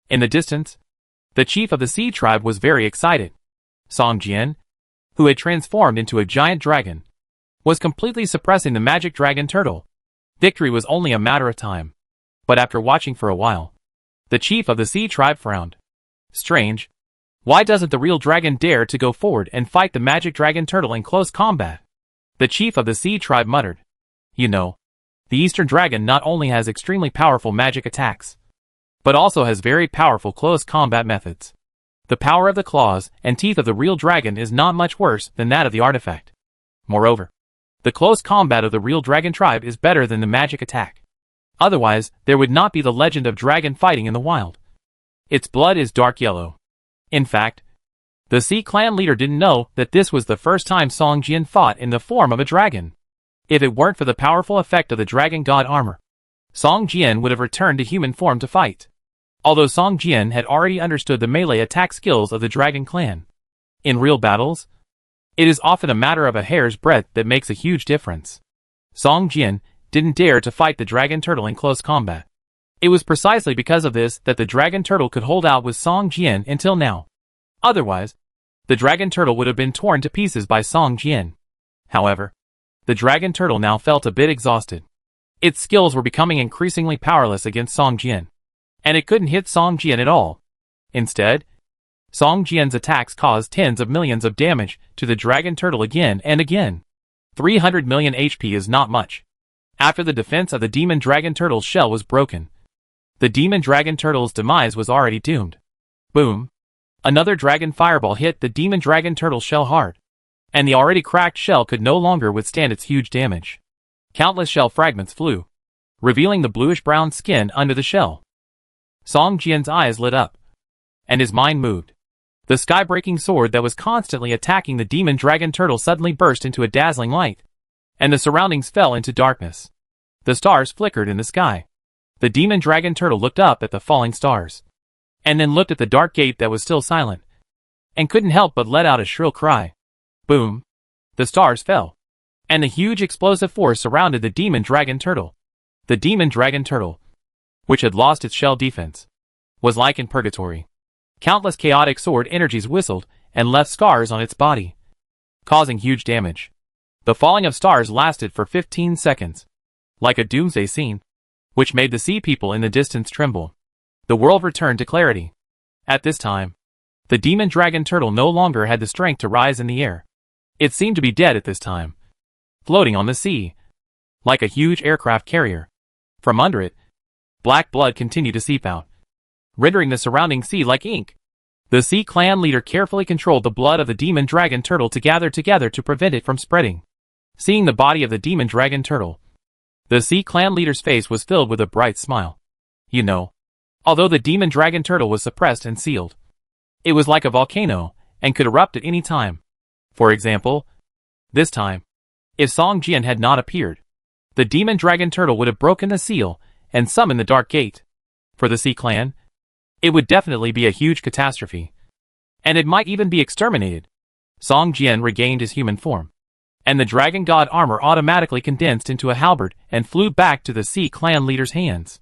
A: In the distance, the chief of the sea tribe was very excited. Song Jian, who had transformed into a giant dragon, was completely suppressing the magic dragon turtle. Victory was only a matter of time. But after watching for a while, the chief of the sea tribe frowned. Strange. Why doesn't the real dragon dare to go forward and fight the magic dragon turtle in close combat? The chief of the sea tribe muttered. You know, the Eastern Dragon not only has extremely powerful magic attacks, but also has very powerful close combat methods. The power of the claws and teeth of the real dragon is not much worse than that of the artifact. Moreover, the close combat of the real dragon tribe is better than the magic attack. Otherwise, there would not be the legend of dragon fighting in the wild. Its blood is dark yellow. In fact, the Sea Clan leader didn't know that this was the first time Song Jian fought in the form of a dragon. If it weren't for the powerful effect of the dragon god armor, Song Jian would have returned to human form to fight. Although Song Jian had already understood the melee attack skills of the dragon clan. In real battles, it is often a matter of a hair's breadth that makes a huge difference. Song Jian didn't dare to fight the dragon turtle in close combat. It was precisely because of this that the dragon turtle could hold out with Song Jian until now. Otherwise, the dragon turtle would have been torn to pieces by Song Jian. However, the dragon turtle now felt a bit exhausted. Its skills were becoming increasingly powerless against Song Jian, and it couldn't hit Song Jian at all. Instead, Song Jian's attacks caused tens of millions of damage to the dragon turtle again and again. 300 million HP is not much. After the defense of the demon dragon turtle's shell was broken, the demon dragon turtle's demise was already doomed. Boom! Another dragon fireball hit the demon dragon turtle's shell hard, and the already cracked shell could no longer withstand its huge damage. Countless shell fragments flew, revealing the bluish-brown skin under the shell. Song Jian's eyes lit up, and his mind moved. The sky-breaking sword that was constantly attacking the demon dragon turtle suddenly burst into a dazzling light, and the surroundings fell into darkness. The stars flickered in the sky. The demon dragon turtle looked up at the falling stars, and then looked at the dark gate that was still silent, and couldn't help but let out a shrill cry. Boom! The stars fell, and the huge explosive force surrounded the demon dragon turtle. The demon dragon turtle, which had lost its shell defense, was like in purgatory. Countless chaotic sword energies whistled and left scars on its body, causing huge damage. The falling of stars lasted for 15 seconds, like a doomsday scene, which made the sea people in the distance tremble. The world returned to clarity. At this time, the demon dragon turtle no longer had the strength to rise in the air. It seemed to be dead at this time, floating on the sea, like a huge aircraft carrier. From under it, black blood continued to seep out, rendering the surrounding sea like ink. The Sea Clan leader carefully controlled the blood of the demon dragon turtle to gather together to prevent it from spreading. Seeing the body of the demon dragon turtle, the Sea Clan leader's face was filled with a bright smile. You know, although the demon dragon turtle was suppressed and sealed, it was like a volcano and could erupt at any time. For example, this time, if Song Jian had not appeared, the demon dragon turtle would have broken the seal and summoned the dark gate. For the Sea Clan, it would definitely be a huge catastrophe, and it might even be exterminated. Song Jian regained his human form, and the dragon god armor automatically condensed into a halberd and flew back to the Sea Clan leader's hands.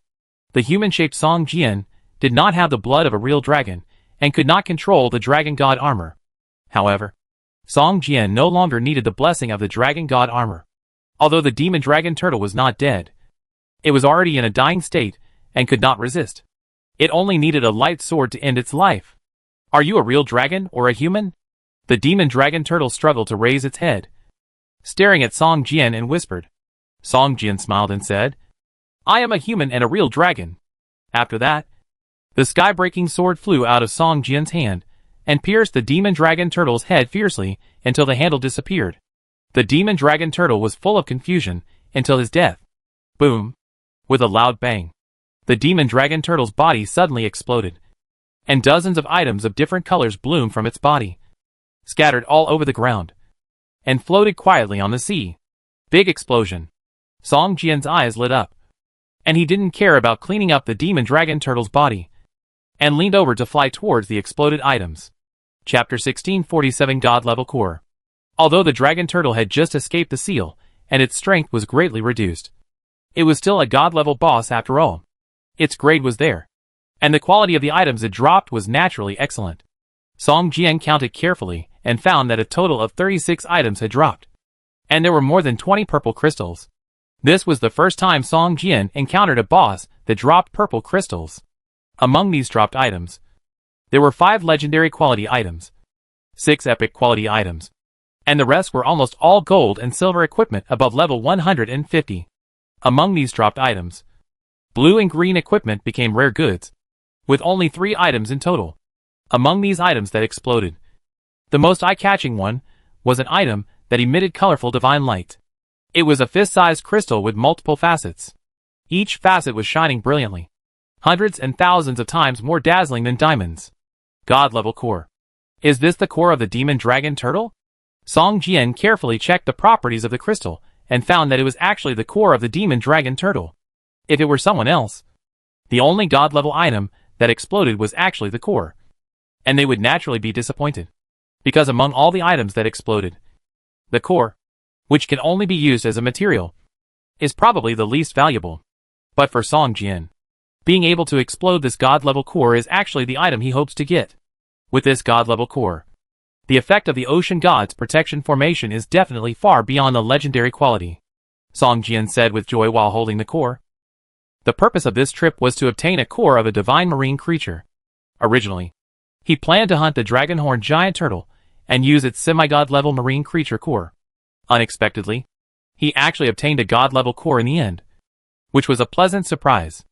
A: The human-shaped Song Jian did not have the blood of a real dragon and could not control the dragon god armor. However, Song Jian no longer needed the blessing of the dragon god armor. Although the demon dragon turtle was not dead, it was already in a dying state and could not resist. It only needed a light sword to end its life. Are you a real dragon or a human? The demon dragon turtle struggled to raise its head, staring at Song Jian and whispered. Song Jian smiled and said, I am a human and a real dragon. After that, the sky-breaking sword flew out of Song Jian's hand and pierced the demon dragon turtle's head fiercely until the handle disappeared. The demon dragon turtle was full of confusion until his death. Boom! With a loud bang, the demon dragon turtle's body suddenly exploded, and dozens of items of different colors bloomed from its body, scattered all over the ground, and floated quietly on the sea. Big explosion. Song Jian's eyes lit up, and he didn't care about cleaning up the demon dragon turtle's body, and leaned over to fly towards the exploded items. Chapter 1647 God Level Core. Although the dragon turtle had just escaped the seal, and its strength was greatly reduced, it was still a god-level boss after all. Its grade was there, and the quality of the items it dropped was naturally excellent. Song Jian counted carefully and found that a total of 36 items had dropped, and there were more than 20 purple crystals. This was the first time Song Jian encountered a boss that dropped purple crystals. Among these dropped items, there were 5 legendary quality items, 6 epic quality items, and the rest were almost all gold and silver equipment above level 150. Among these dropped items, blue and green equipment became rare goods, with only 3 items in total. Among these items that exploded, the most eye-catching one was an item that emitted colorful divine light. It was a fist-sized crystal with multiple facets. Each facet was shining brilliantly, hundreds and thousands of times more dazzling than diamonds. God-level core. Is this the core of the demon dragon turtle? Song Jian carefully checked the properties of the crystal and found that it was actually the core of the demon dragon turtle. If it were someone else, the only god-level item that exploded was actually the core, and they would naturally be disappointed, because among all the items that exploded, the core, which can only be used as a material, is probably the least valuable. But for Song Jian, being able to explode this god-level core is actually the item he hopes to get. With this god-level core, the effect of the ocean god's protection formation is definitely far beyond the legendary quality, Song Jian said with joy while holding the core. The purpose of this trip was to obtain a core of a divine marine creature. Originally, he planned to hunt the dragonhorn giant turtle and use its semi-god level marine creature core. Unexpectedly, he actually obtained a god-level core in the end, which was a pleasant surprise.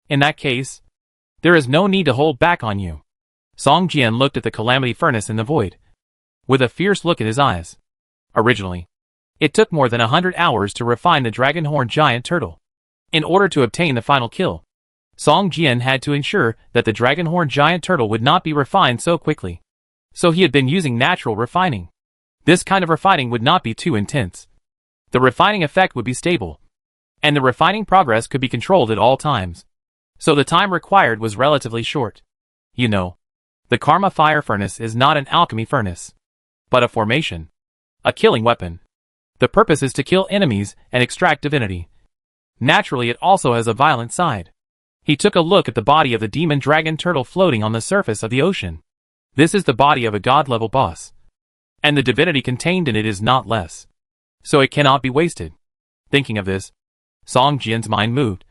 A: In that case, there is no need to hold back on you. Song Jian looked at the calamity furnace in the void, with a fierce look in his eyes. Originally, it took more than 100 hours to refine the dragonhorn giant turtle. In order to obtain the final kill, Song Jian had to ensure that the dragonhorn giant turtle would not be refined so quickly. So he had been using natural refining. This kind of refining would not be too intense. The refining effect would be stable, and the refining progress could be controlled at all times. So the time required was relatively short. You know, the Karma Fire Furnace is not an alchemy furnace, but a formation, a killing weapon. The purpose is to kill enemies and extract divinity. Naturally, it also has a violent side. He took a look at the body of the demon dragon turtle floating on the surface of the ocean. This is the body of a god-level boss, and the divinity contained in it is not less, so it cannot be wasted. Thinking of this, Song Jian's mind moved,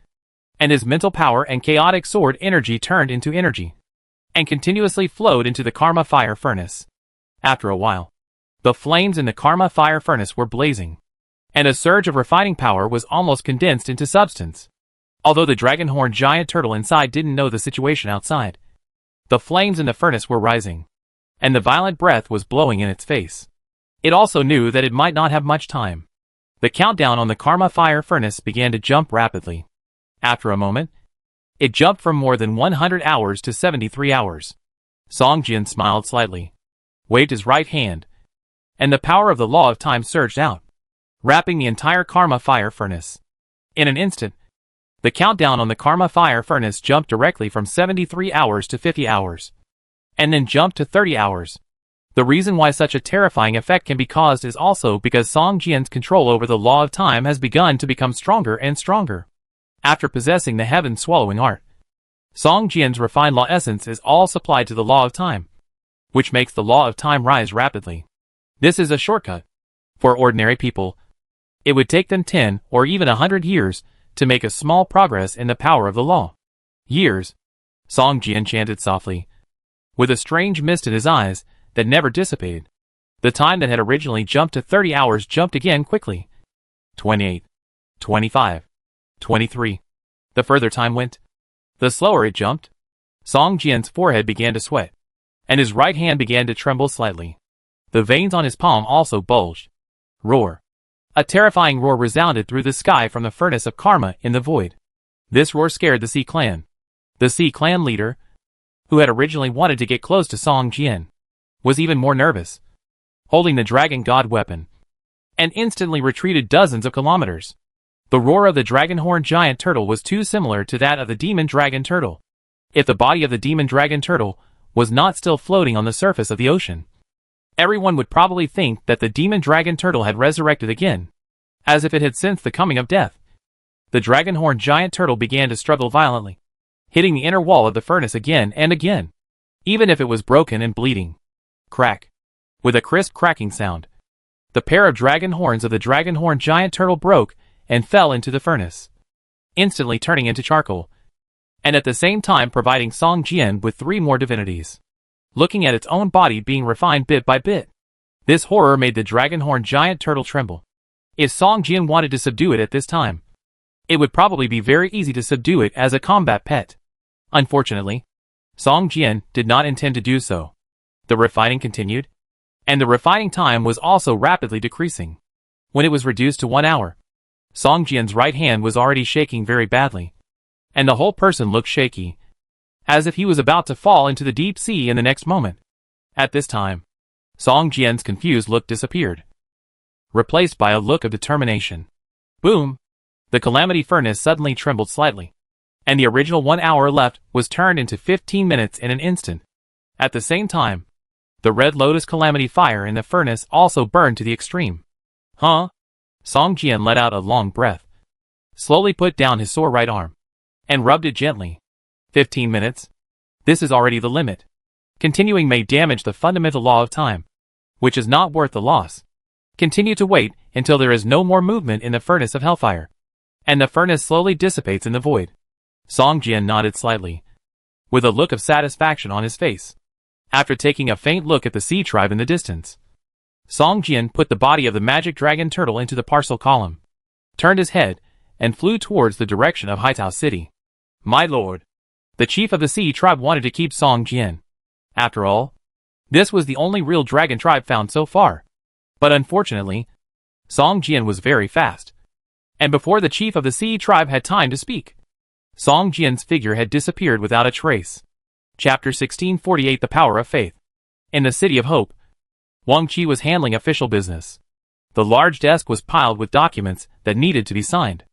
A: and his mental power and chaotic sword energy turned into energy, and continuously flowed into the Karma Fire Furnace. After a while, the flames in the Karma Fire Furnace were blazing, and a surge of refining power was almost condensed into substance. Although the dragonhorn giant turtle inside didn't know the situation outside, the flames in the furnace were rising, and the violent breath was blowing in its face. It also knew that it might not have much time. The countdown on the Karma Fire Furnace began to jump rapidly. After a moment, it jumped from more than 100 hours to 73 hours. Song Jian smiled slightly, waved his right hand, and the power of the law of time surged out, wrapping the entire Karma Fire Furnace. In an instant, the countdown on the Karma Fire Furnace jumped directly from 73 hours to 50 hours, and then jumped to 30 hours. The reason why such a terrifying effect can be caused is also because Song Jian's control over the law of time has begun to become stronger and stronger. After possessing the heaven-swallowing art, Song Jian's refined law essence is all supplied to the law of time, which makes the law of time rise rapidly. This is a shortcut. For ordinary people, it would take them 10 or even 100 years to make a small progress in the power of the law. Years, Song Jian chanted softly, with a strange mist in his eyes that never dissipated. The time that had originally jumped to 30 hours jumped again quickly. 28, 25, 23. The further time went, the slower it jumped. Song Jian's forehead began to sweat, and his right hand began to tremble slightly. The veins on his palm also bulged. Roar. A terrifying roar resounded through the sky from the furnace of karma in the void. This roar scared the Sea Clan. The Sea Clan leader, who had originally wanted to get close to Song Jian, was even more nervous, holding the dragon god weapon, and instantly retreated dozens of kilometers. The roar of the dragonhorn giant turtle was too similar to that of the demon dragon turtle. If the body of the demon dragon turtle was not still floating on the surface of the ocean, everyone would probably think that the demon dragon turtle had resurrected again, as if it had sensed the coming of death. The dragonhorn giant turtle began to struggle violently, hitting the inner wall of the furnace again and again, even if it was broken and bleeding. Crack. With a crisp cracking sound, the pair of dragon horns of the dragonhorn giant turtle broke and fell into the furnace, instantly turning into charcoal, and at the same time providing Song Jian with 3 more divinities, looking at its own body being refined bit by bit. This horror made the dragonhorn giant turtle tremble. If Song Jian wanted to subdue it at this time, it would probably be very easy to subdue it as a combat pet. Unfortunately, Song Jian did not intend to do so. The refining continued, and the refining time was also rapidly decreasing. When it was reduced to 1 hour, Song Jian's right hand was already shaking very badly, and the whole person looked shaky, as if he was about to fall into the deep sea in the next moment. At this time, Song Jian's confused look disappeared, replaced by a look of determination. Boom! The calamity furnace suddenly trembled slightly, and the original 1 hour left was turned into 15 minutes in an instant. At the same time, the red lotus calamity fire in the furnace also burned to the extreme. Huh? Song Jian let out a long breath, slowly put down his sore right arm, and rubbed it gently. 15 minutes? This is already the limit. Continuing may damage the fundamental law of time, which is not worth the loss. Continue to wait until there is no more movement in the furnace of hellfire, and the furnace slowly dissipates in the void. Song Jian nodded slightly, with a look of satisfaction on his face. After taking a faint look at the sea tribe in the distance, Song Jian put the body of the magic dragon turtle into the parcel column, turned his head, and flew towards the direction of Haitao City. My lord, the chief of the sea tribe wanted to keep Song Jian. After all, this was the only real dragon tribe found so far. But unfortunately, Song Jian was very fast, and before the chief of the sea tribe had time to speak, Song Jian's figure had disappeared without a trace. Chapter 1648 The Power of Faith. In the City of Hope, Wang Qi was handling official business. The large desk was piled with documents that needed to be signed.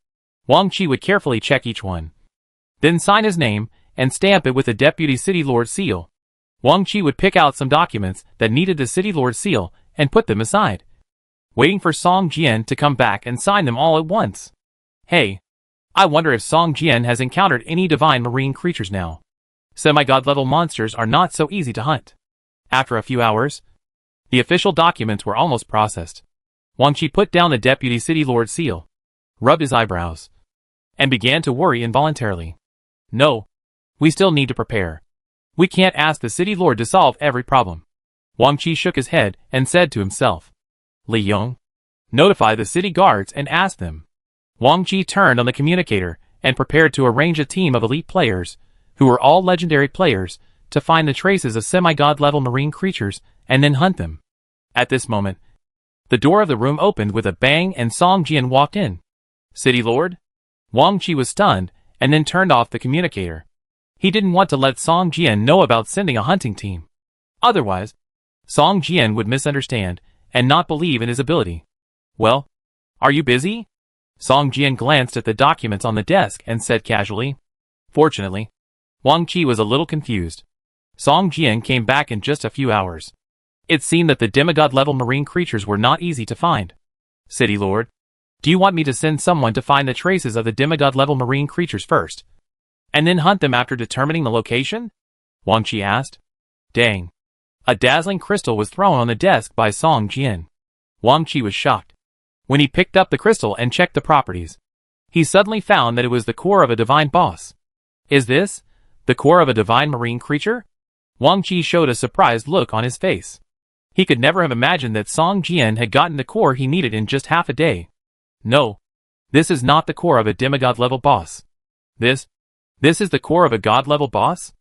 A: Wang Qi would carefully check each one, then sign his name and stamp it with the Deputy City Lord seal. Wang Qi would pick out some documents that needed the City Lord seal and put them aside, waiting for Song Jian to come back and sign them all at once. Hey, I wonder if Song Jian has encountered any divine marine creatures now. Semi-god level monsters are not so easy to hunt. After a few hours, the official documents were almost processed. Wang Qi put down the Deputy City Lord seal, rubbed his eyebrows, and began to worry involuntarily. No, we still need to prepare. We can't ask the City Lord to solve every problem. Wang Qi shook his head and said to himself, Li Yong, notify the city guards and ask them. Wang Qi turned on the communicator and prepared to arrange a team of elite players, who were all legendary players, to find the traces of semi-god level marine creatures and then hunt them. At this moment, the door of the room opened with a bang and Song Jian walked in. City Lord? Wang Qi was stunned and then turned off the communicator. He didn't want to let Song Jian know about sending a hunting team. Otherwise, Song Jian would misunderstand and not believe in his ability. Well, are you busy? Song Jian glanced at the documents on the desk and said casually. Fortunately, Wang Qi was a little confused. Song Jian came back in just a few hours. It seemed that the demigod-level marine creatures were not easy to find. City Lord, do you want me to send someone to find the traces of the demigod-level marine creatures first, and then hunt them after determining the location? Wang Qi asked. Dang. A dazzling crystal was thrown on the desk by Song Jian. Wang Qi was shocked. When he picked up the crystal and checked the properties, he suddenly found that it was the core of a divine boss. Is this the core of a divine marine creature? Wang Qi showed a surprised look on his face. He could never have imagined that Song Jian had gotten the core he needed in just half a day. No, this is not the core of a demigod-level boss. This is the core of a god-level boss?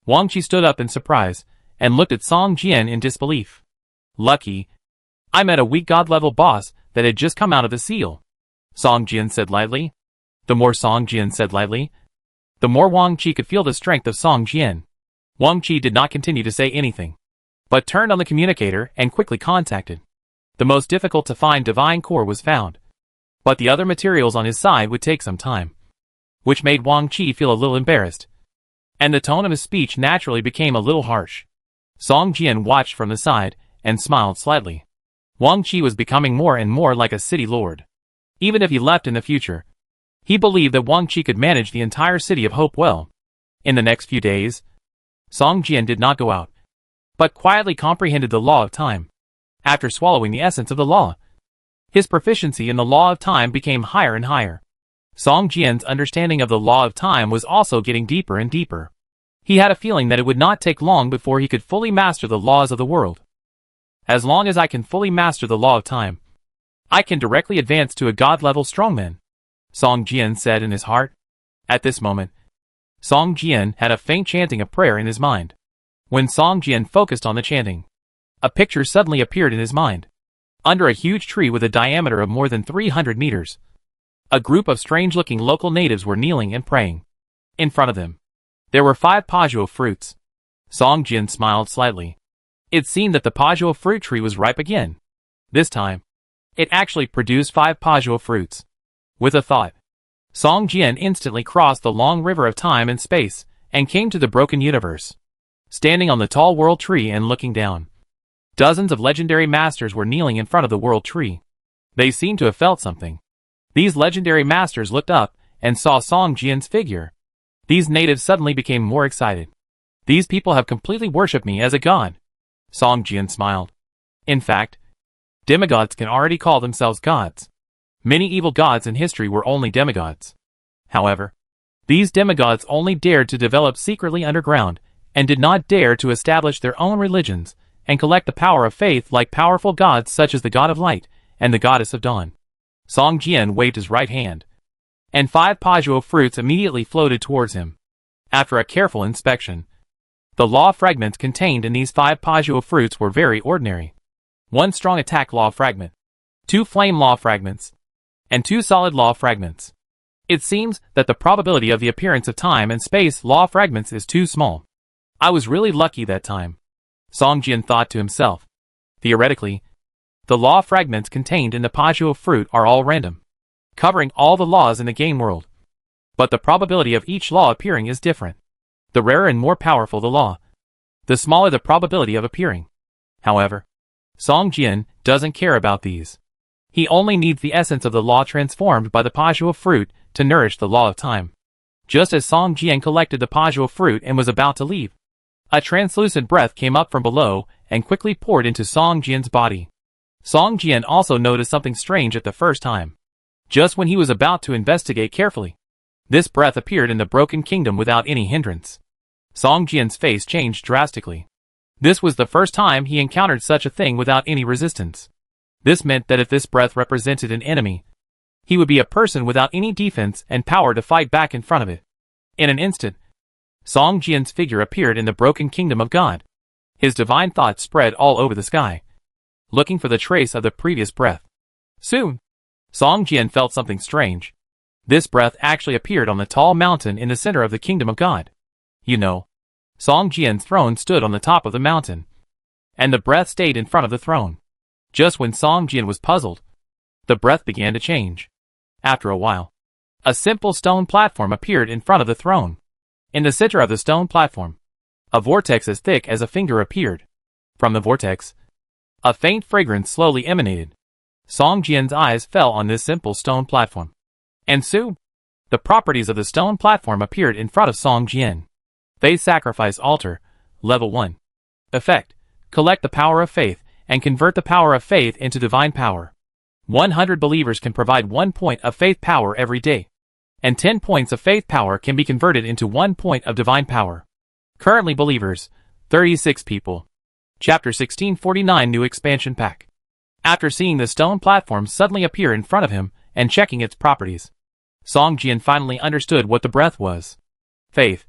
A: Wang Qi stood up in surprise and looked at Song Jian in disbelief. Lucky, I met a weak god-level boss that had just come out of the seal, Song Jian said lightly. The more Song Jian said lightly, the more Wang Qi could feel the strength of Song Jian. Wang Qi did not continue to say anything, but turned on the communicator and quickly contacted. The most difficult to find divine core was found, but the other materials on his side would take some time, which made Wang Qi feel a little embarrassed, and the tone of his speech naturally became a little harsh. Song Jian watched from the side and smiled slightly. Wang Qi was becoming more and more like a city lord. Even if he left in the future, he believed that Wang Qi could manage the entire City of Hope well. In the next few days, Song Jian did not go out, but quietly comprehended the law of time. After swallowing the essence of the law, his proficiency in the law of time became higher and higher. Song Jian's understanding of the law of time was also getting deeper and deeper. He had a feeling that it would not take long before he could fully master the laws of the world. As long as I can fully master the law of time, I can directly advance to a god-level strongman, Song Jian said in his heart. At this moment, Song Jian had a faint chanting of prayer in his mind. When Song Jian focused on the chanting, a picture suddenly appeared in his mind. Under a huge tree with a diameter of more than 300 meters, a group of strange-looking local natives were kneeling and praying. In front of them, there were 5 Pajuo fruits. Song Jian smiled slightly. It seemed that the Pajuo fruit tree was ripe again. This time, it actually produced 5 Pajuo fruits. With a thought, Song Jian instantly crossed the long river of time and space and came to the broken universe. Standing on the tall world tree and looking down, dozens of legendary masters were kneeling in front of the world tree. They seemed to have felt something. These legendary masters looked up and saw Song Jian's figure. These natives suddenly became more excited. These people have completely worshipped me as a god. Song Jian smiled. In fact, demigods can already call themselves gods. Many evil gods in history were only demigods. However, these demigods only dared to develop secretly underground and did not dare to establish their own religions and collect the power of faith like powerful gods such as the god of light and the goddess of dawn. Song Jian waved his right hand, and 5 Pajuo fruits immediately floated towards him. After a careful inspection, the law fragments contained in these 5 Pajuo fruits were very ordinary. 1 strong attack law fragment, 2 flame law fragments, and 2 solid law fragments. It seems that the probability of the appearance of time and space law fragments is too small. I was really lucky that time, Song Jian thought to himself. Theoretically, the law fragments contained in the Pajuo fruit are all random, covering all the laws in the game world. But the probability of each law appearing is different. The rarer and more powerful the law, the smaller the probability of appearing. However, Song Jian doesn't care about these. He only needs the essence of the law transformed by the Pajuo fruit to nourish the law of time. Just as Song Jian collected the Pajuo fruit and was about to leave, a translucent breath came up from below and quickly poured into Song Jian's body. Song Jian also noticed something strange at the first time. Just when he was about to investigate carefully, this breath appeared in the broken kingdom without any hindrance. Song Jian's face changed drastically. This was the first time he encountered such a thing without any resistance. This meant that if this breath represented an enemy, he would be a person without any defense and power to fight back in front of it. In an instant, Song Jian's figure appeared in the broken kingdom of God. His divine thoughts spread all over the sky, looking for the trace of the previous breath. Soon, Song Jian felt something strange. This breath actually appeared on the tall mountain in the center of the kingdom of God. You know, Song Jian's throne stood on the top of the mountain, and the breath stayed in front of the throne. Just when Song Jian was puzzled, the breath began to change. After a while, a simple stone platform appeared in front of the throne. In the center of the stone platform, a vortex as thick as a finger appeared. From the vortex, a faint fragrance slowly emanated. Song Jian's eyes fell on this simple stone platform. And soon, the properties of the stone platform appeared in front of Song Jian. Phase Sacrifice Altar, Level 1. Effect: collect the power of faith and convert the power of faith into divine power. 100 believers can provide 1 point of faith power every day, and 10 points of faith power can be converted into 1 point of divine power. Currently believers, 36 people. Chapter 1649 New Expansion Pack. After seeing the stone platform suddenly appear in front of him and checking its properties, Song Jian finally understood what the breath was. Faith.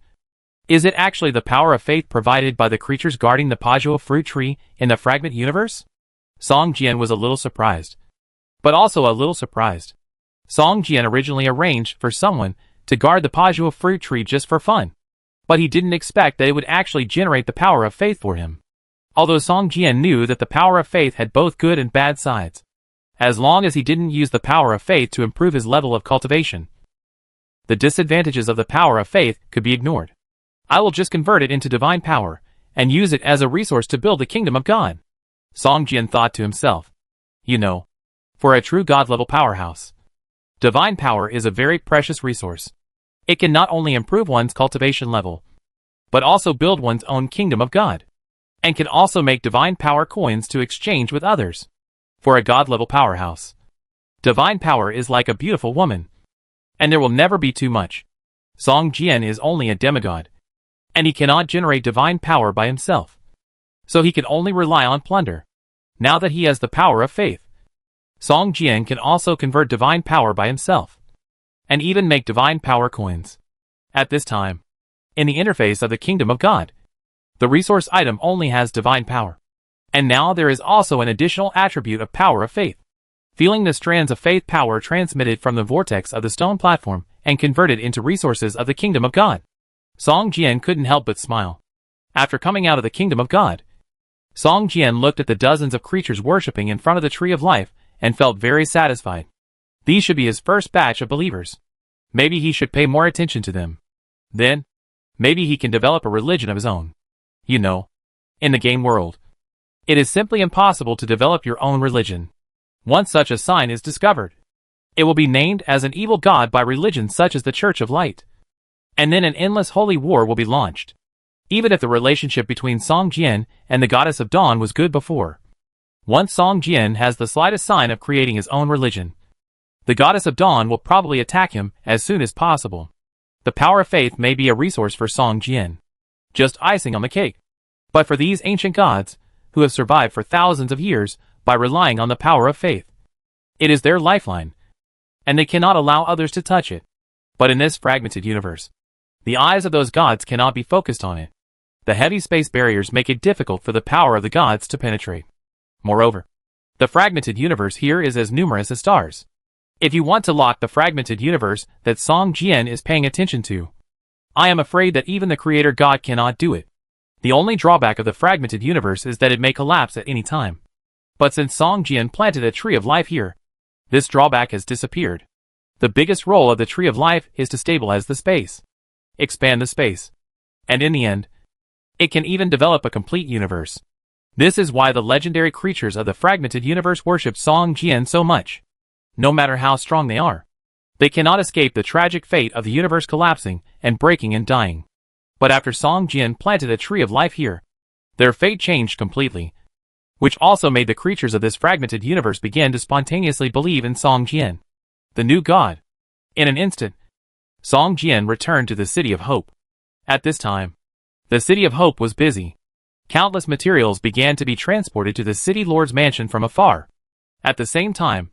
A: Is it actually the power of faith provided by the creatures guarding the Pajuo fruit tree in the fragment universe? Song Jian was a little surprised, but also a little surprised. Song Jian originally arranged for someone to guard the Pajuo fruit tree just for fun, but he didn't expect that it would actually generate the power of faith for him. Although Song Jian knew that the power of faith had both good and bad sides, as long as he didn't use the power of faith to improve his level of cultivation, the disadvantages of the power of faith could be ignored. I will just convert it into divine power and use it as a resource to build the kingdom of God, Song Jian thought to himself. You know, for a true God-level powerhouse, divine power is a very precious resource. It can not only improve one's cultivation level, but also build one's own kingdom of God, and can also make divine power coins to exchange with others. For a God-level powerhouse, divine power is like a beautiful woman, and there will never be too much. Song Jian is only a demigod, and he cannot generate divine power by himself, so he can only rely on plunder. Now that he has the power of faith, Song Jian can also convert divine power by himself, and even make divine power coins. At this time, in the interface of the kingdom of God. The resource item only has divine power. And now there is also an additional attribute of power of faith. Feeling the strands of faith power transmitted from the vortex of the stone platform and converted into resources of the kingdom of God, Song Jian couldn't help but smile. After coming out of the kingdom of God, Song Jian looked at the dozens of creatures worshipping in front of the tree of life and felt very satisfied. These should be his first batch of believers. Maybe he should pay more attention to them. Then, maybe he can develop a religion of his own. You know, in the game world, it is simply impossible to develop your own religion. Once such a sign is discovered, it will be named as an evil god by religions such as the Church of Light. And then an endless holy war will be launched. Even if the relationship between Song Jian and the goddess of dawn was good before, once Song Jian has the slightest sign of creating his own religion, the goddess of dawn will probably attack him as soon as possible. The power of faith may be a resource for Song Jian, just icing on the cake. But for these ancient gods, who have survived for thousands of years by relying on the power of faith, it is their lifeline, and they cannot allow others to touch it. But in this fragmented universe, the eyes of those gods cannot be focused on it. The heavy space barriers make it difficult for the power of the gods to penetrate. Moreover, the fragmented universe here is as numerous as stars. If you want to lock the fragmented universe that Song Jian is paying attention to, I am afraid that even the creator god cannot do it. The only drawback of the fragmented universe is that it may collapse at any time. But since Song Jian planted a tree of life here, this drawback has disappeared. The biggest role of the tree of life is to stabilize the space, expand the space, and in the end, it can even develop a complete universe. This is why the legendary creatures of the fragmented universe worship Song Jian so much. No matter how strong they are, they cannot escape the tragic fate of the universe collapsing and breaking and dying. But after Song Jian planted a tree of life here, their fate changed completely, which also made the creatures of this fragmented universe begin to spontaneously believe in Song Jian, the new god. In an instant, Song Jian returned to the City of Hope. At this time, the City of Hope was busy. Countless materials began to be transported to the City Lord's mansion from afar. At the same time,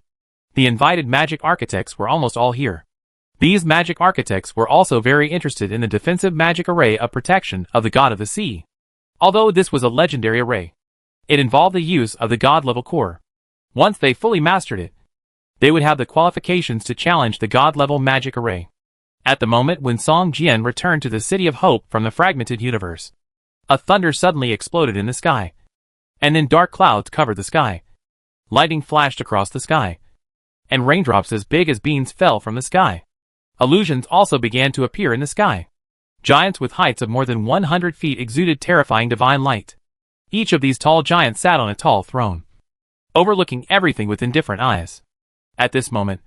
A: the invited magic architects were almost all here. These magic architects were also very interested in the defensive magic array of protection of the god of the sea. Although this was a legendary array, it involved the use of the god-level core. Once they fully mastered it, they would have the qualifications to challenge the god-level magic array. At the moment when Song Jian returned to the City of Hope from the fragmented universe, a thunder suddenly exploded in the sky, and then dark clouds covered the sky. Lightning flashed across the sky, and raindrops as big as beans fell from the sky. Illusions also began to appear in the sky. Giants with heights of more than 100 feet exuded terrifying divine light. Each of these tall giants sat on a tall throne, overlooking everything with indifferent eyes. At this moment,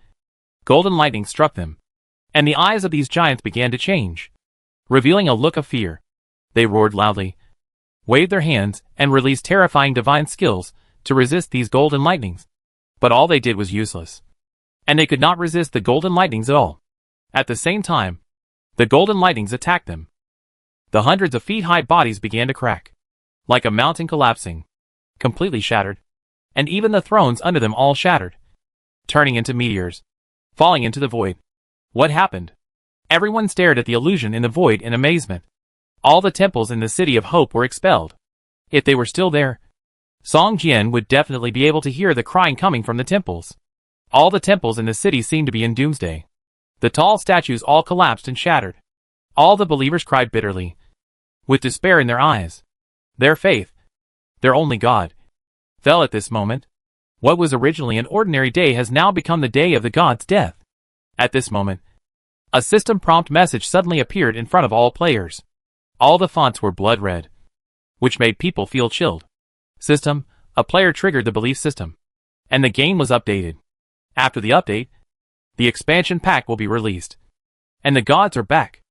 A: golden lightning struck them, and the eyes of these giants began to change, revealing a look of fear. They roared loudly, waved their hands, and released terrifying divine skills to resist these golden lightnings. But all they did was useless, and they could not resist the golden lightnings at all. At the same time, the golden lightnings attacked them. The hundreds of feet high bodies began to crack, like a mountain collapsing, completely shattered, and even the thrones under them all shattered, turning into meteors, falling into the void. What happened? Everyone stared at the illusion in the void in amazement. All the temples in the City of Hope were expelled. If they were still there, Song Jian would definitely be able to hear the crying coming from the temples. All the temples in the city seemed to be in Doomsday. The tall statues all collapsed and shattered. All the believers cried bitterly, with despair in their eyes. Their faith, their only God, fell at this moment. What was originally an ordinary day has now become the day of the god's death. At this moment, a system prompt message suddenly appeared in front of all players. All the fonts were blood red, which made people feel chilled. System, a player triggered the belief system, and the game was updated. After the update, the expansion pack will be released. And the gods are back.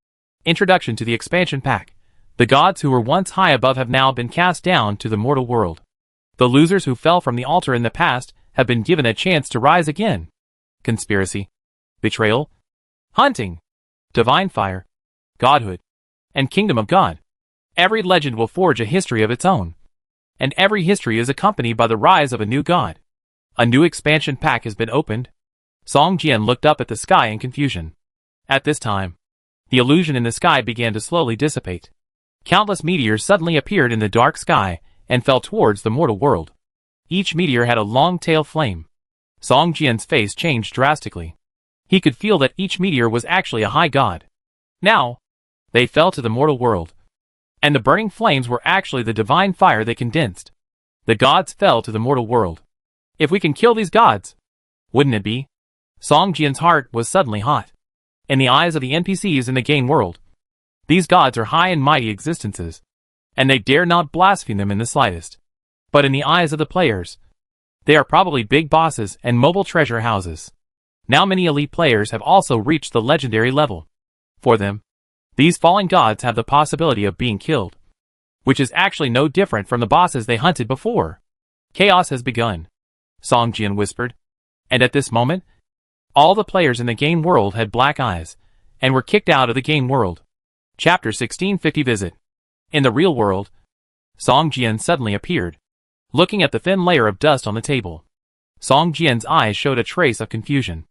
A: Introduction to the expansion pack. The gods who were once high above have now been cast down to the mortal world. The losers who fell from the altar in the past have been given a chance to rise again. Conspiracy, betrayal, hunting, divine fire, godhood, and kingdom of God. Every legend will forge a history of its own. And every history is accompanied by the rise of a new god. A new expansion pack has been opened. Song Jian looked up at the sky in confusion. At this time, The illusion in the sky began to slowly dissipate. Countless meteors suddenly appeared in the dark sky and fell towards the mortal world. Each meteor had a long tail flame. Song Jian's face changed drastically. He could feel that each meteor was actually a high god. Now, they fell to the mortal world. And the burning flames were actually the divine fire they condensed. The gods fell to the mortal world. If we can kill these gods, wouldn't it be? Song Jian's heart was suddenly hot. In the eyes of the NPCs in the game world, these gods are high and mighty existences, and they dare not blaspheme them in the slightest. But in the eyes of the players, they are probably big bosses and mobile treasure houses. Now many elite players have also reached the legendary level. For them, these fallen gods have the possibility of being killed, which is actually no different from the bosses they hunted before. Chaos has begun, Song Jian whispered. And at this moment, all the players in the game world had black eyes, and were kicked out of the game world. Chapter 1650 Visit. In the real world, Song Jian suddenly appeared, looking at the thin layer of dust on the table. Song Jian's eyes showed a trace of confusion.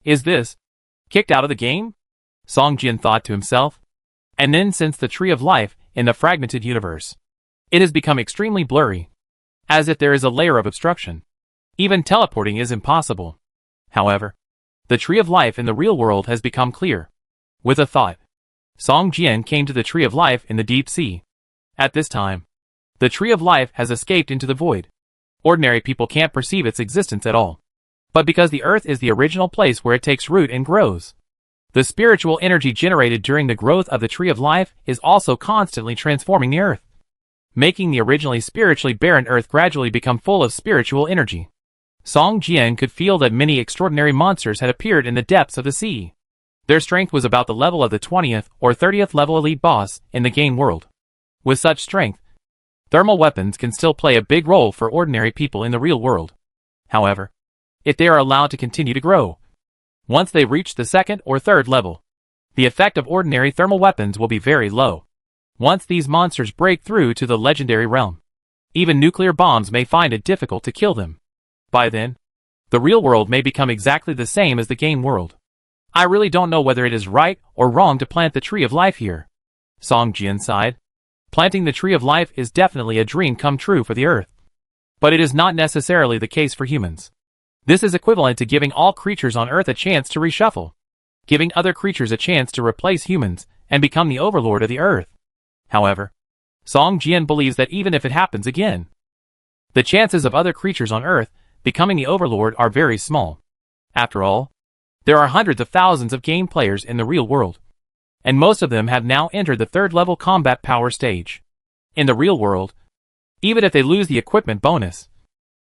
A: Is this kicked out of the game? Song Jian thought to himself. And then since the Tree of Life in the fragmented universe, it has become extremely blurry, as if there is a layer of obstruction. Even teleporting is impossible. However, the Tree of Life in the real world has become clear. With a thought, Song Jian came to the Tree of Life in the deep sea. At this time, the Tree of Life has escaped into the void. Ordinary people can't perceive its existence at all. But because the earth is the original place where it takes root and grows, the spiritual energy generated during the growth of the Tree of Life is also constantly transforming the earth, making the originally spiritually barren earth gradually become full of spiritual energy. Song Jian could feel that many extraordinary monsters had appeared in the depths of the sea. Their strength was about the level of the 20th or 30th level elite boss in the game world. With such strength, thermal weapons can still play a big role for ordinary people in the real world. However, if they are allowed to continue to grow, once they reach the second or third level, the effect of ordinary thermal weapons will be very low. Once these monsters break through to the legendary realm, even nuclear bombs may find it difficult to kill them. By then, the real world may become exactly the same as the game world. I really don't know whether it is right or wrong to plant the Tree of Life here. Song Jian sighed. Planting the Tree of Life is definitely a dream come true for the earth. But it is not necessarily the case for humans. This is equivalent to giving all creatures on Earth a chance to reshuffle, giving other creatures a chance to replace humans and become the overlord of the Earth. However, Song Jian believes that even if it happens again, the chances of other creatures on Earth becoming the overlord are very small. After all, there are hundreds of thousands of game players in the real world, and most of them have now entered the third level combat power stage. In the real world, even if they lose the equipment bonus,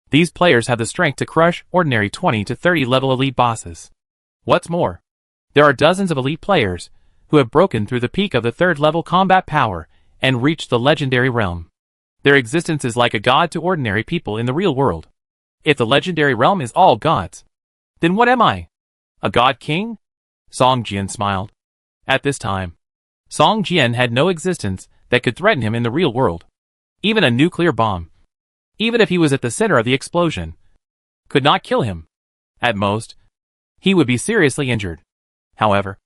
A: these players have the strength to crush ordinary 20 to 30 level elite bosses. What's more, there are dozens of elite players who have broken through the peak of the third level combat power and reached the legendary realm. Their existence is like a god to ordinary people in the real world. If the legendary realm is all gods, then what am I? A god king? Song Jian smiled. At this time, Song Jian had no existence that could threaten him in the real world. Even a nuclear bomb, even if he was at the center of the explosion, could not kill him. At most, he would be seriously injured. However,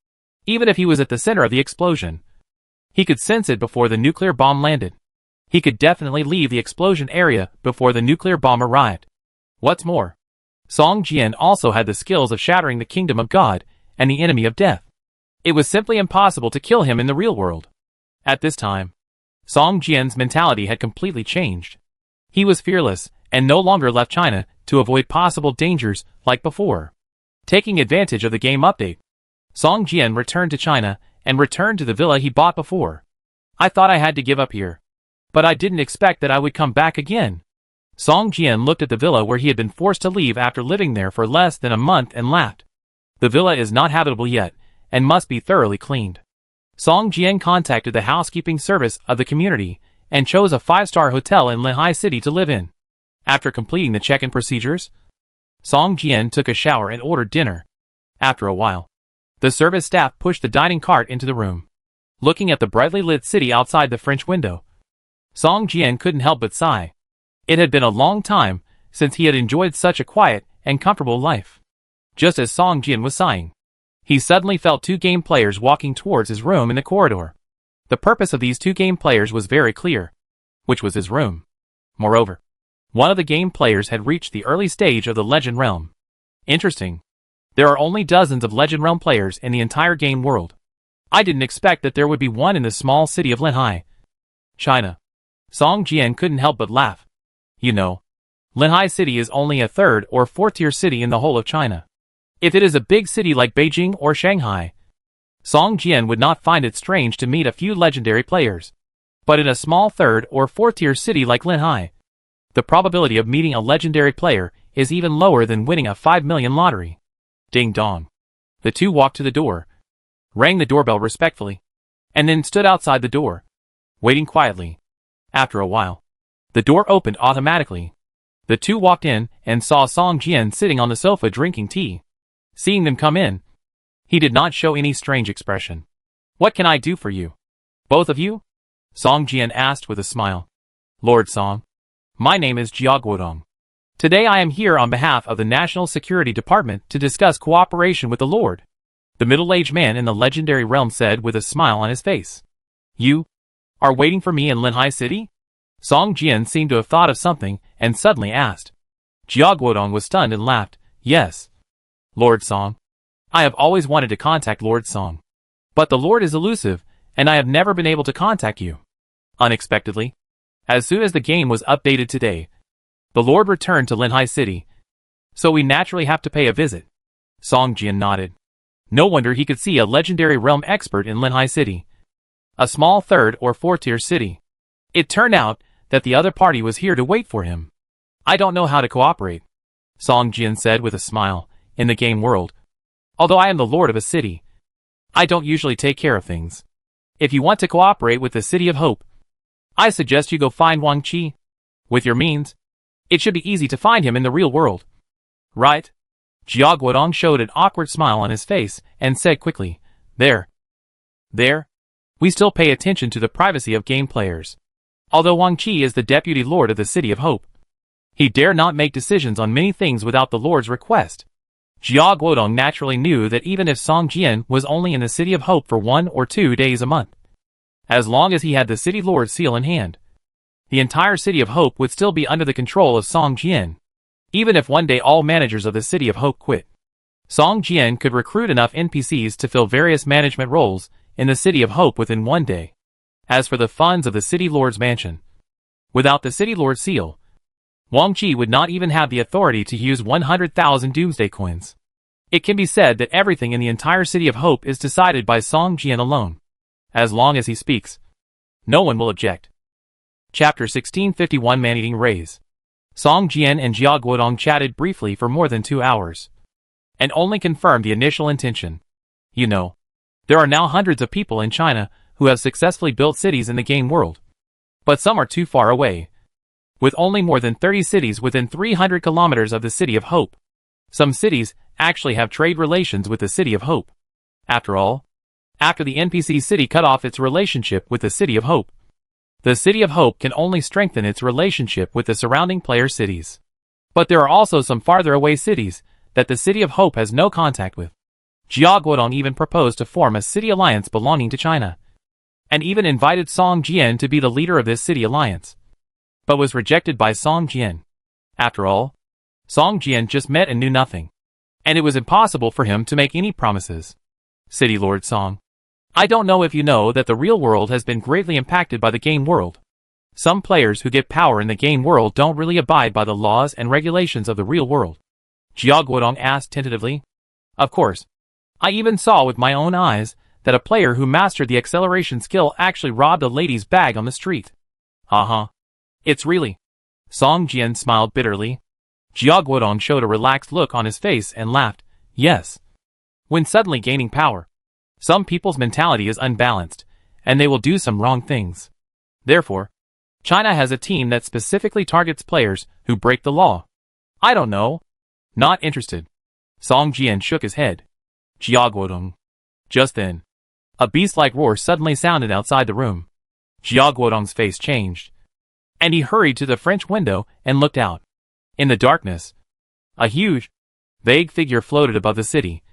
A: even if he was at the center of the explosion, he could sense it before the nuclear bomb landed. He could definitely leave the explosion area before the nuclear bomb arrived. What's more, Song Jian also had the skills of shattering the kingdom of God and the enemy of death. It was simply impossible to kill him in the real world. At this time, Song Jian's mentality had completely changed. He was fearless and no longer left China to avoid possible dangers like before. Taking advantage of the game update, Song Jian returned to China and returned to the villa he bought before. I thought I had to give up here, but I didn't expect that I would come back again. Song Jian looked at the villa where he had been forced to leave after living there for less than a month and laughed. The villa is not habitable yet and must be thoroughly cleaned. Song Jian contacted the housekeeping service of the community and chose a 5-star hotel in Lehigh City to live in. After completing the check-in procedures, Song Jian took a shower and ordered dinner. After a while, the service staff pushed the dining cart into the room. Looking at the brightly lit city outside the French window, Song Jian couldn't help but sigh. It had been a long time since he had enjoyed such a quiet and comfortable life. Just as Song Jian was sighing, He suddenly felt two game players walking towards his room in the corridor. The purpose of these two game players was very clear, which was his room. Moreover, one of the game players had reached the early stage of the Legend Realm. Interesting. There are only dozens of Legend Realm players in the entire game world. I didn't expect that there would be one in the small city of Linhai, China. Song Jian couldn't help but laugh. You know, Linhai City is only a third or fourth tier city in the whole of China. If it is a big city like Beijing or Shanghai, Song Jian would not find it strange to meet a few legendary players. But in a small third or fourth tier city like Linhai, the probability of meeting a legendary player is even lower than winning a 5 million lottery. Ding dong. The two walked to the door, rang the doorbell respectfully, and then stood outside the door, waiting quietly. After a while, the door opened automatically. The two walked in and saw Song Jian sitting on the sofa drinking tea. Seeing them come in, he did not show any strange expression. What can I do for you? Both of you? Song Jian asked with a smile. Lord Song, my name is Jia Guodong. Today I am here on behalf of the National Security Department to discuss cooperation with the Lord. The middle-aged man in the legendary realm said with a smile on his face. You are waiting for me in Linhai City? Song Jian seemed to have thought of something and suddenly asked. Jia Guodong was stunned and laughed. Yes. Lord Song. I have always wanted to contact Lord Song. But the Lord is elusive, and I have never been able to contact you. Unexpectedly, as soon as the game was updated today, the Lord returned to Linhai City. So we naturally have to pay a visit. Song Jian nodded. No wonder he could see a legendary realm expert in Linhai City, a small third or fourth tier city. It turned out that the other party was here to wait for him. I don't know how to cooperate, Song Jian said with a smile. In the game world, although I am the lord of a city, I don't usually take care of things. If you want to cooperate with the City of Hope, I suggest you go find Wang Qi. With your means, it should be easy to find him in the real world. Right? Jia Guodong showed an awkward smile on his face and said quickly, There. We still pay attention to the privacy of game players. Although Wang Qi is the deputy lord of the City of Hope, he dare not make decisions on many things without the Lord's request. Jia Guodong naturally knew that even if Song Jian was only in the City of Hope for 1 or 2 days a month, as long as he had the City Lord's seal in hand, the entire City of Hope would still be under the control of Song Jian. Even if one day all managers of the City of Hope quit, Song Jian could recruit enough NPCs to fill various management roles in the City of Hope within 1 day. As for the funds of the City Lord's mansion, without the City Lord's seal, Wang Qi would not even have the authority to use 100,000 Doomsday coins. It can be said that everything in the entire City of Hope is decided by Song Jian alone. As long as he speaks, no one will object. Chapter 1651 Man-Eating Rays. Song Jian and Jia Guodong chatted briefly for more than 2 hours, and only confirmed the initial intention. You know, there are now hundreds of people in China who have successfully built cities in the game world. But some are too far away, with only more than 30 cities within 300 kilometers of the City of Hope. Some cities actually have trade relations with the City of Hope. After all, after the NPC city cut off its relationship with the City of Hope, the City of Hope can only strengthen its relationship with the surrounding player cities. But there are also some farther away cities that the City of Hope has no contact with. Jia Guodong even proposed to form a city alliance belonging to China, and even invited Song Jian to be the leader of this city alliance, but was rejected by Song Jian. After all, Song Jian just met and knew nothing, and it was impossible for him to make any promises. City Lord Song, I don't know if you know that the real world has been greatly impacted by the game world. Some players who get power in the game world don't really abide by the laws and regulations of the real world. Jia Guodong asked tentatively. Of course, I even saw with my own eyes that a player who mastered the acceleration skill actually robbed a lady's bag on the street. It's really. Song Jian smiled bitterly. Jia Guodong showed a relaxed look on his face and laughed. Yes. When suddenly gaining power, some people's mentality is unbalanced, and they will do some wrong things. Therefore, China has a team that specifically targets players who break the law. I don't know. Not interested. Song Jian shook his head. Jia Guodong. Just then, a beast-like roar suddenly sounded outside the room. Jia Guodong's face changed, and he hurried to the French window and looked out. In the darkness, a huge, vague figure floated above the city,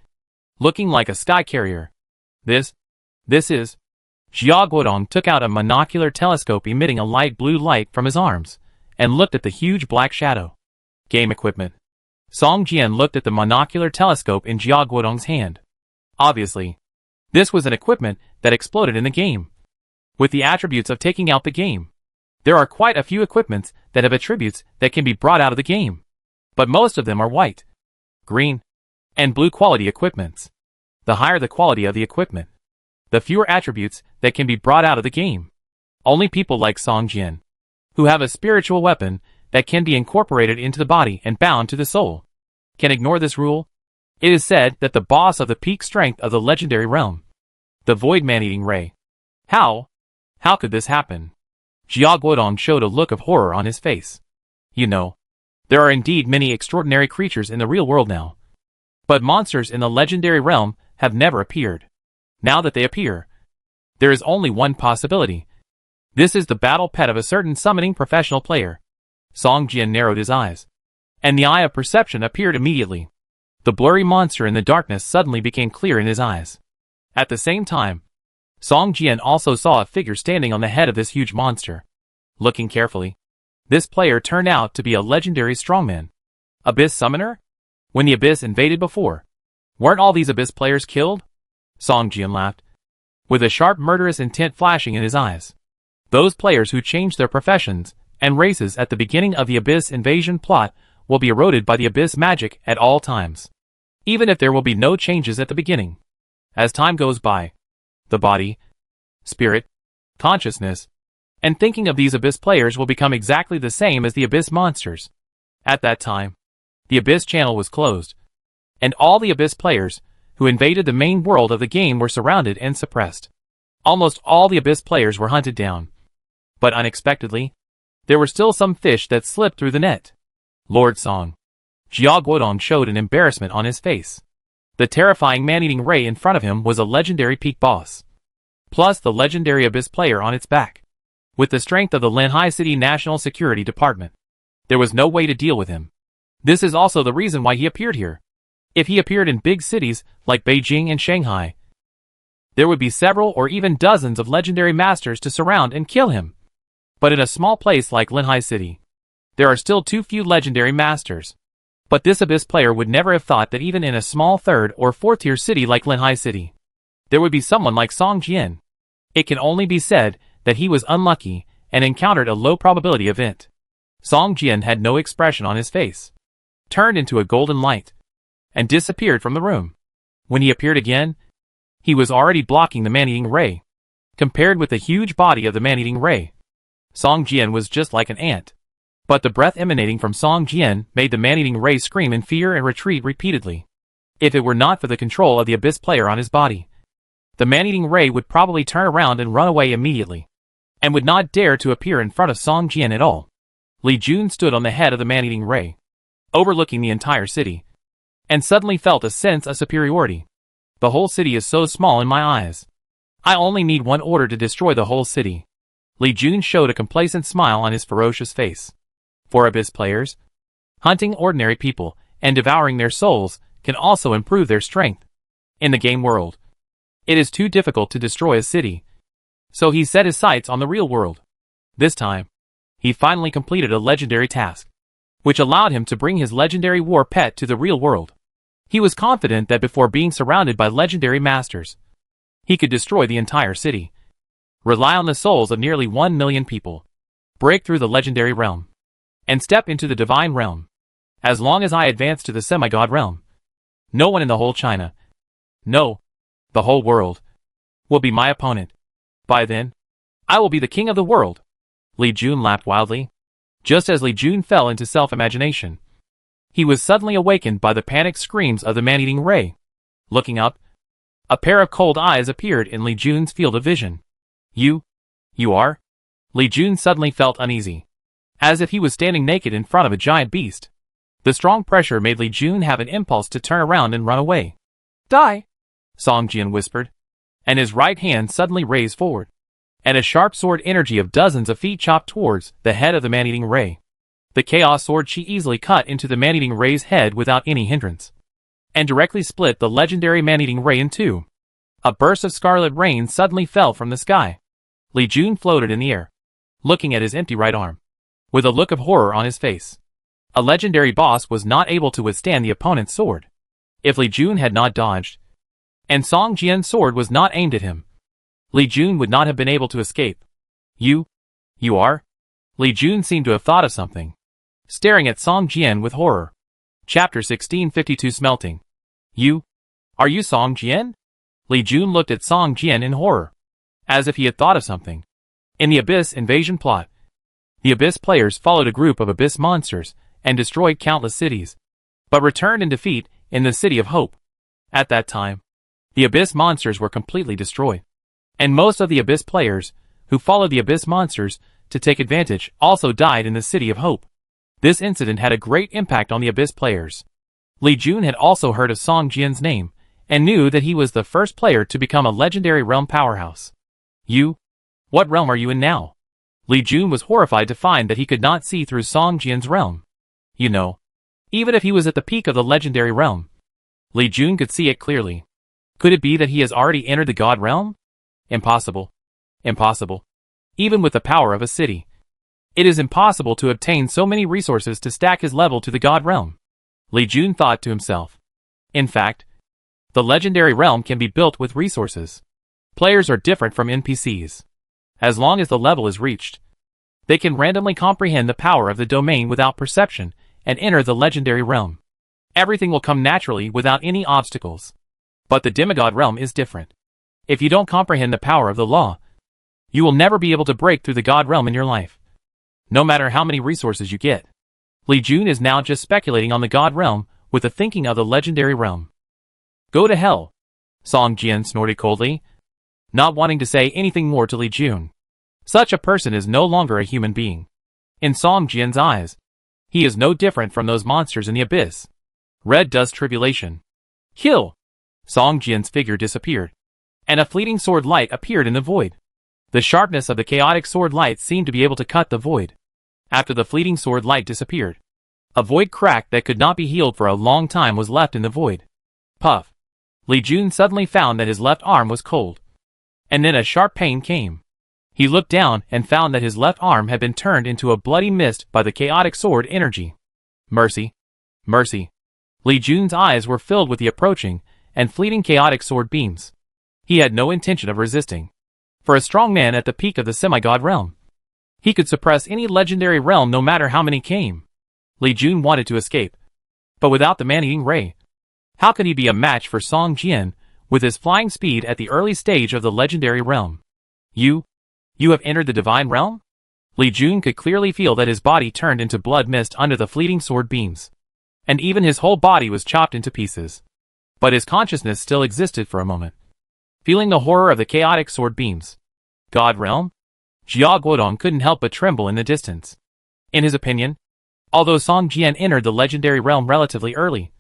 A: looking like a sky carrier. This is... Jia Guodong took out a monocular telescope emitting a light blue light from his arms, and looked at the huge black shadow. Game equipment. Song Jian looked at the monocular telescope in Jia Guodong's hand. Obviously, this was an equipment that exploded in the game, with the attributes of taking out the game. There are quite a few equipments that have attributes that can be brought out of the game, but most of them are white, green, and blue quality equipments. The higher the quality of the equipment, the fewer attributes that can be brought out of the game. Only people like Song Jian, who have a spiritual weapon that can be incorporated into the body and bound to the soul, can ignore this rule. It is said that the boss of the peak strength of the legendary realm, the Void Man-Eating Ray. How could this happen? Jia Guodong showed a look of horror on his face. You know, there are indeed many extraordinary creatures in the real world now, but monsters in the legendary realm have never appeared. Now that they appear, there is only one possibility. This is the battle pet of a certain summoning professional player. Song Jian narrowed his eyes, and the eye of perception appeared immediately. The blurry monster in the darkness suddenly became clear in his eyes. At the same time, Song Jian also saw a figure standing on the head of this huge monster. Looking carefully, this player turned out to be a legendary strongman. Abyss Summoner? When the Abyss invaded before, weren't all these Abyss players killed? Song Jian laughed, with a sharp murderous intent flashing in his eyes. Those players who changed their professions and races at the beginning of the Abyss invasion plot will be eroded by the Abyss magic at all times, even if there will be no changes at the beginning. As time goes by, the body, spirit, consciousness, and thinking of these Abyss players will become exactly the same as the Abyss monsters. At that time, the Abyss channel was closed, and all the Abyss players who invaded the main world of the game were surrounded and suppressed. Almost all the Abyss players were hunted down. But unexpectedly, there were still some fish that slipped through the net. Lord Song. Jia Guodong showed an embarrassment on his face. The terrifying man-eating ray in front of him was a legendary peak boss, plus the legendary Abyss player on its back. With the strength of the Linhai City National Security Department, there was no way to deal with him. This is also the reason why he appeared here. If he appeared in big cities like Beijing and Shanghai, there would be several or even dozens of legendary masters to surround and kill him. But in a small place like Linhai City, there are still too few legendary masters. But this Abyss player would never have thought that even in a small third or fourth tier city like Linhai City, there would be someone like Song Jian. It can only be said that he was unlucky and encountered a low probability event. Song Jian had no expression on his face, turned into a golden light, and disappeared from the room. When he appeared again, he was already blocking the man-eating ray. Compared with the huge body of the man-eating ray, Song Jian was just like an ant. But the breath emanating from Song Jian made the man-eating ray scream in fear and retreat repeatedly. If it were not for the control of the Abyss player on his body, the man-eating ray would probably turn around and run away immediately, and would not dare to appear in front of Song Jian at all. Li Jun stood on the head of the man-eating ray, overlooking the entire city, and suddenly felt a sense of superiority. The whole city is so small in my eyes. I only need one order to destroy the whole city. Li Jun showed a complacent smile on his ferocious face. For Abyss players, hunting ordinary people and devouring their souls can also improve their strength. In the game world, it is too difficult to destroy a city, so he set his sights on the real world. This time, he finally completed a legendary task, which allowed him to bring his legendary war pet to the real world. He was confident that before being surrounded by legendary masters, he could destroy the entire city, rely on the souls of nearly 1 million people, break through the legendary realm, and step into the divine realm. As long as I advance to the semi-god realm, no one in the whole China, no, the whole world, will be my opponent. By then, I will be the king of the world. Li Jun laughed wildly. Just as Li Jun fell into self-imagination, he was suddenly awakened by the panicked screams of the man-eating ray. Looking up, a pair of cold eyes appeared in Li Jun's field of vision. You are? Li Jun suddenly felt uneasy, as if he was standing naked in front of a giant beast. The strong pressure made Li Jun have an impulse to turn around and run away. Die! Song Jian whispered, and his right hand suddenly raised forward, and a sharp sword energy of dozens of feet chopped towards the head of the man-eating ray. The chaos sword she easily cut into the man-eating ray's head without any hindrance. and directly split the legendary man-eating ray in two. A burst of scarlet rain suddenly fell from the sky. Li Jun floated in the air, looking at his empty right arm, with a look of horror on his face. A legendary boss was not able to withstand the opponent's sword. If Li Jun had not dodged, and Song Jian's sword was not aimed at him, Li Jun would not have been able to escape. You are? Li Jun seemed to have thought of something, staring at Song Jian with horror. Chapter 1652 Smelting. Are you Song Jian? Li Jun looked at Song Jian in horror, as if he had thought of something. In the Abyss invasion plot, the Abyss players followed a group of Abyss monsters and destroyed countless cities, but returned in defeat in the City of Hope. At that time, the Abyss monsters were completely destroyed, and most of the Abyss players who followed the Abyss monsters to take advantage also died in the City of Hope. This incident had a great impact on the Abyss players. Li Jun had also heard of Song Jian's name, and knew that he was the first player to become a legendary realm powerhouse. What realm are you in now? Li Jun was horrified to find that he could not see through Song Jian's realm. Even if he was at the peak of the legendary realm, Li Jun could see it clearly. Could it be that he has already entered the God realm? Impossible. Even with the power of a city, it is impossible to obtain so many resources to stack his level to the God realm. Li Jun thought to himself. In fact, the legendary realm can be built with resources. Players are different from NPCs. As long as the level is reached, they can randomly comprehend the power of the domain without perception and enter the legendary realm. Everything will come naturally without any obstacles. But the demigod realm is different. If you don't comprehend the power of the law, you will never be able to break through the God realm in your life, no matter how many resources you get. Li Jun is now just speculating on the God realm with the thinking of the legendary realm. Go to hell, Song Jian snorted coldly, not wanting to say anything more to Li Jun. Such a person is no longer a human being. In Song Jian's eyes, he is no different from those monsters in the Abyss. Red Dust Tribulation. Kill! Song Jian's figure disappeared, and a fleeting sword light appeared in the void. The sharpness of the chaotic sword light seemed to be able to cut the void. After the fleeting sword light disappeared, a void crack that could not be healed for a long time was left in the void. Puff! Li Jun suddenly found that his left arm was cold. And then a sharp pain came. He looked down and found that his left arm had been turned into a bloody mist by the chaotic sword energy. Mercy! Li Jun's eyes were filled with the approaching and fleeting chaotic sword beams. He had no intention of resisting. For a strong man at the peak of the semi-god realm, he could suppress any legendary realm no matter how many came. Li Jun wanted to escape, but without the man-eating ray, how could he be a match for Song Jian with his flying speed at the early stage of the legendary realm? You have entered the divine realm? Li Jun could clearly feel that his body turned into blood mist under the fleeting sword beams, and even his whole body was chopped into pieces. But his consciousness still existed for a moment, feeling the horror of the chaotic sword beams. God realm? Jia Guodong couldn't help but tremble in the distance. In his opinion, although Song Jian entered the legendary realm relatively early,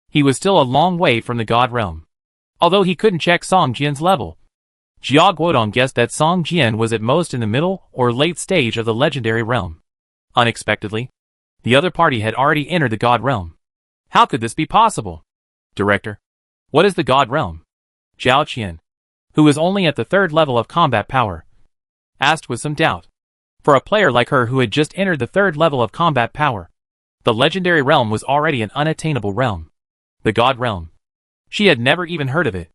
A: he was still a long way from the God realm. Although he couldn't check Song Jian's level, Jia Guodong guessed that Song Jian was at most in the middle or late stage of the legendary realm. Unexpectedly, the other party had already entered the God realm. How could this be possible? Director, what is the God realm? Zhao Qian, who was only at the 3rd level of combat power, asked with some doubt. For a player like her who had just entered the 3rd level of combat power, the legendary realm was already an unattainable realm. The God realm. She had never even heard of it.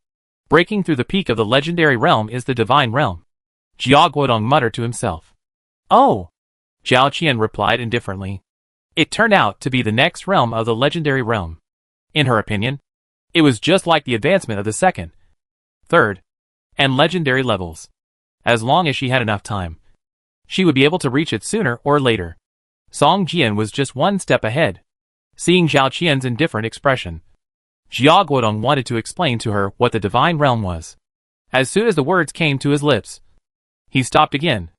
A: Breaking through the peak of the legendary realm is the divine realm. Jia Guodong muttered to himself. Oh! Zhao Qian replied indifferently. It turned out to be the next realm of the legendary realm. In her opinion, it was just like the advancement of the 2nd, 3rd, and legendary levels. As long as she had enough time, she would be able to reach it sooner or later. Song Jian was just one step ahead. Seeing Zhao Qian's indifferent expression, Jia Guodong wanted to explain to her what the divine realm was. As soon as the words came to his lips, he stopped again.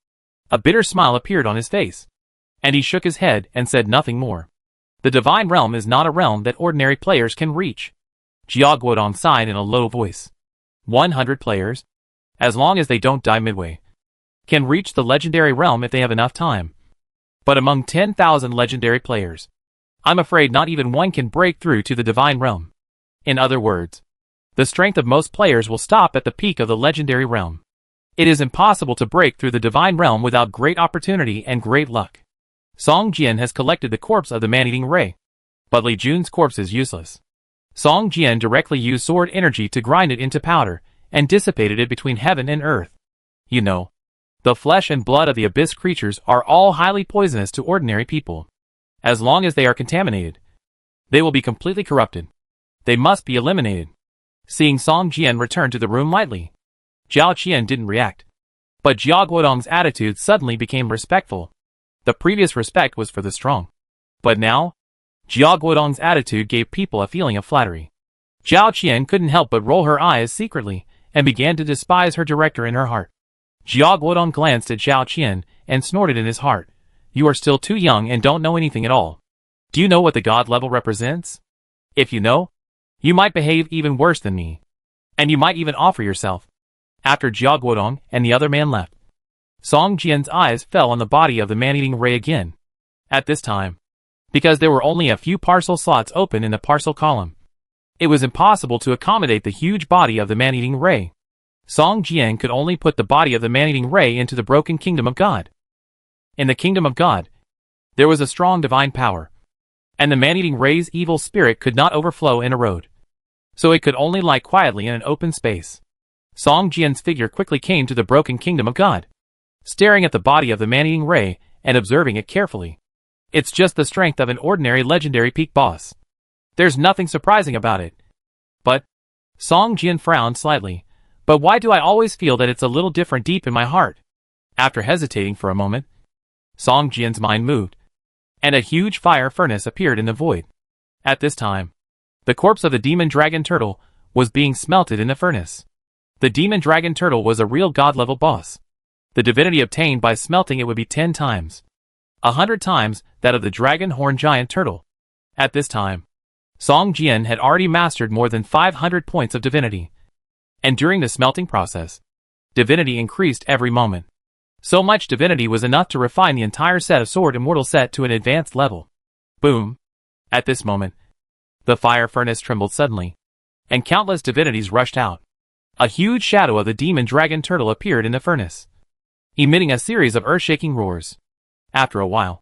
A: A bitter smile appeared on his face, and he shook his head and said nothing more. The divine realm is not a realm that ordinary players can reach. Jia Guodong sighed in a low voice. 100 players, as long as they don't die midway, can reach the legendary realm if they have enough time. But among 10,000 legendary players, I'm afraid not even one can break through to the divine realm. In other words, the strength of most players will stop at the peak of the legendary realm. It is impossible to break through the divine realm without great opportunity and great luck. Song Jian has collected the corpse of the man-eating ray. But Li Jun's corpse is useless. Song Jian directly used sword energy to grind it into powder, and dissipated it between heaven and earth. You know, the flesh and blood of the abyss creatures are all highly poisonous to ordinary people. As long as they are contaminated, they will be completely corrupted. They must be eliminated. Seeing Song Jian return to the room lightly, Zhao Qian didn't react. But Jia Guodong's attitude suddenly became respectful. The previous respect was for the strong. But now, Jia Guodong's attitude gave people a feeling of flattery. Zhao Qian couldn't help but roll her eyes secretly, and began to despise her director in her heart. Jia Guodong glanced at Zhao Qian, and snorted in his heart. You are still too young and don't know anything at all. Do you know what the god level represents? If you know, you might behave even worse than me. And you might even offer yourself. After Jia Guodong and the other man left, Song Jian's eyes fell on the body of the man-eating ray again. At this time, because there were only a few parcel slots open in the parcel column, it was impossible to accommodate the huge body of the man-eating ray. Song Jian could only put the body of the man-eating ray into the broken kingdom of God. In the kingdom of God, there was a strong divine power, and the man-eating ray's evil spirit could not overflow and erode. So it could only lie quietly in an open space. Song Jian's figure quickly came to the broken kingdom of God, staring at the body of the man-eating ray and observing it carefully. It's just the strength of an ordinary legendary peak boss. There's nothing surprising about it. But, Song Jian frowned slightly. But why do I always feel that it's a little different deep in my heart? After hesitating for a moment, Song Jian's mind moved, and a huge fire furnace appeared in the void. At this time, the corpse of the demon dragon turtle was being smelted in the furnace. The demon dragon turtle was a real god-level boss. The divinity obtained by smelting it would be 10 times, 100 times that of the dragon horn giant turtle. At this time, Song Jian had already mastered more than 500 points of divinity. And during the smelting process, divinity increased every moment. So much divinity was enough to refine the entire set of Sword Immortal set to an advanced level. Boom! At this moment, the fire furnace trembled suddenly, and countless divinities rushed out. A huge shadow of the demon dragon turtle appeared in the furnace, emitting a series of earth-shaking roars. After a while,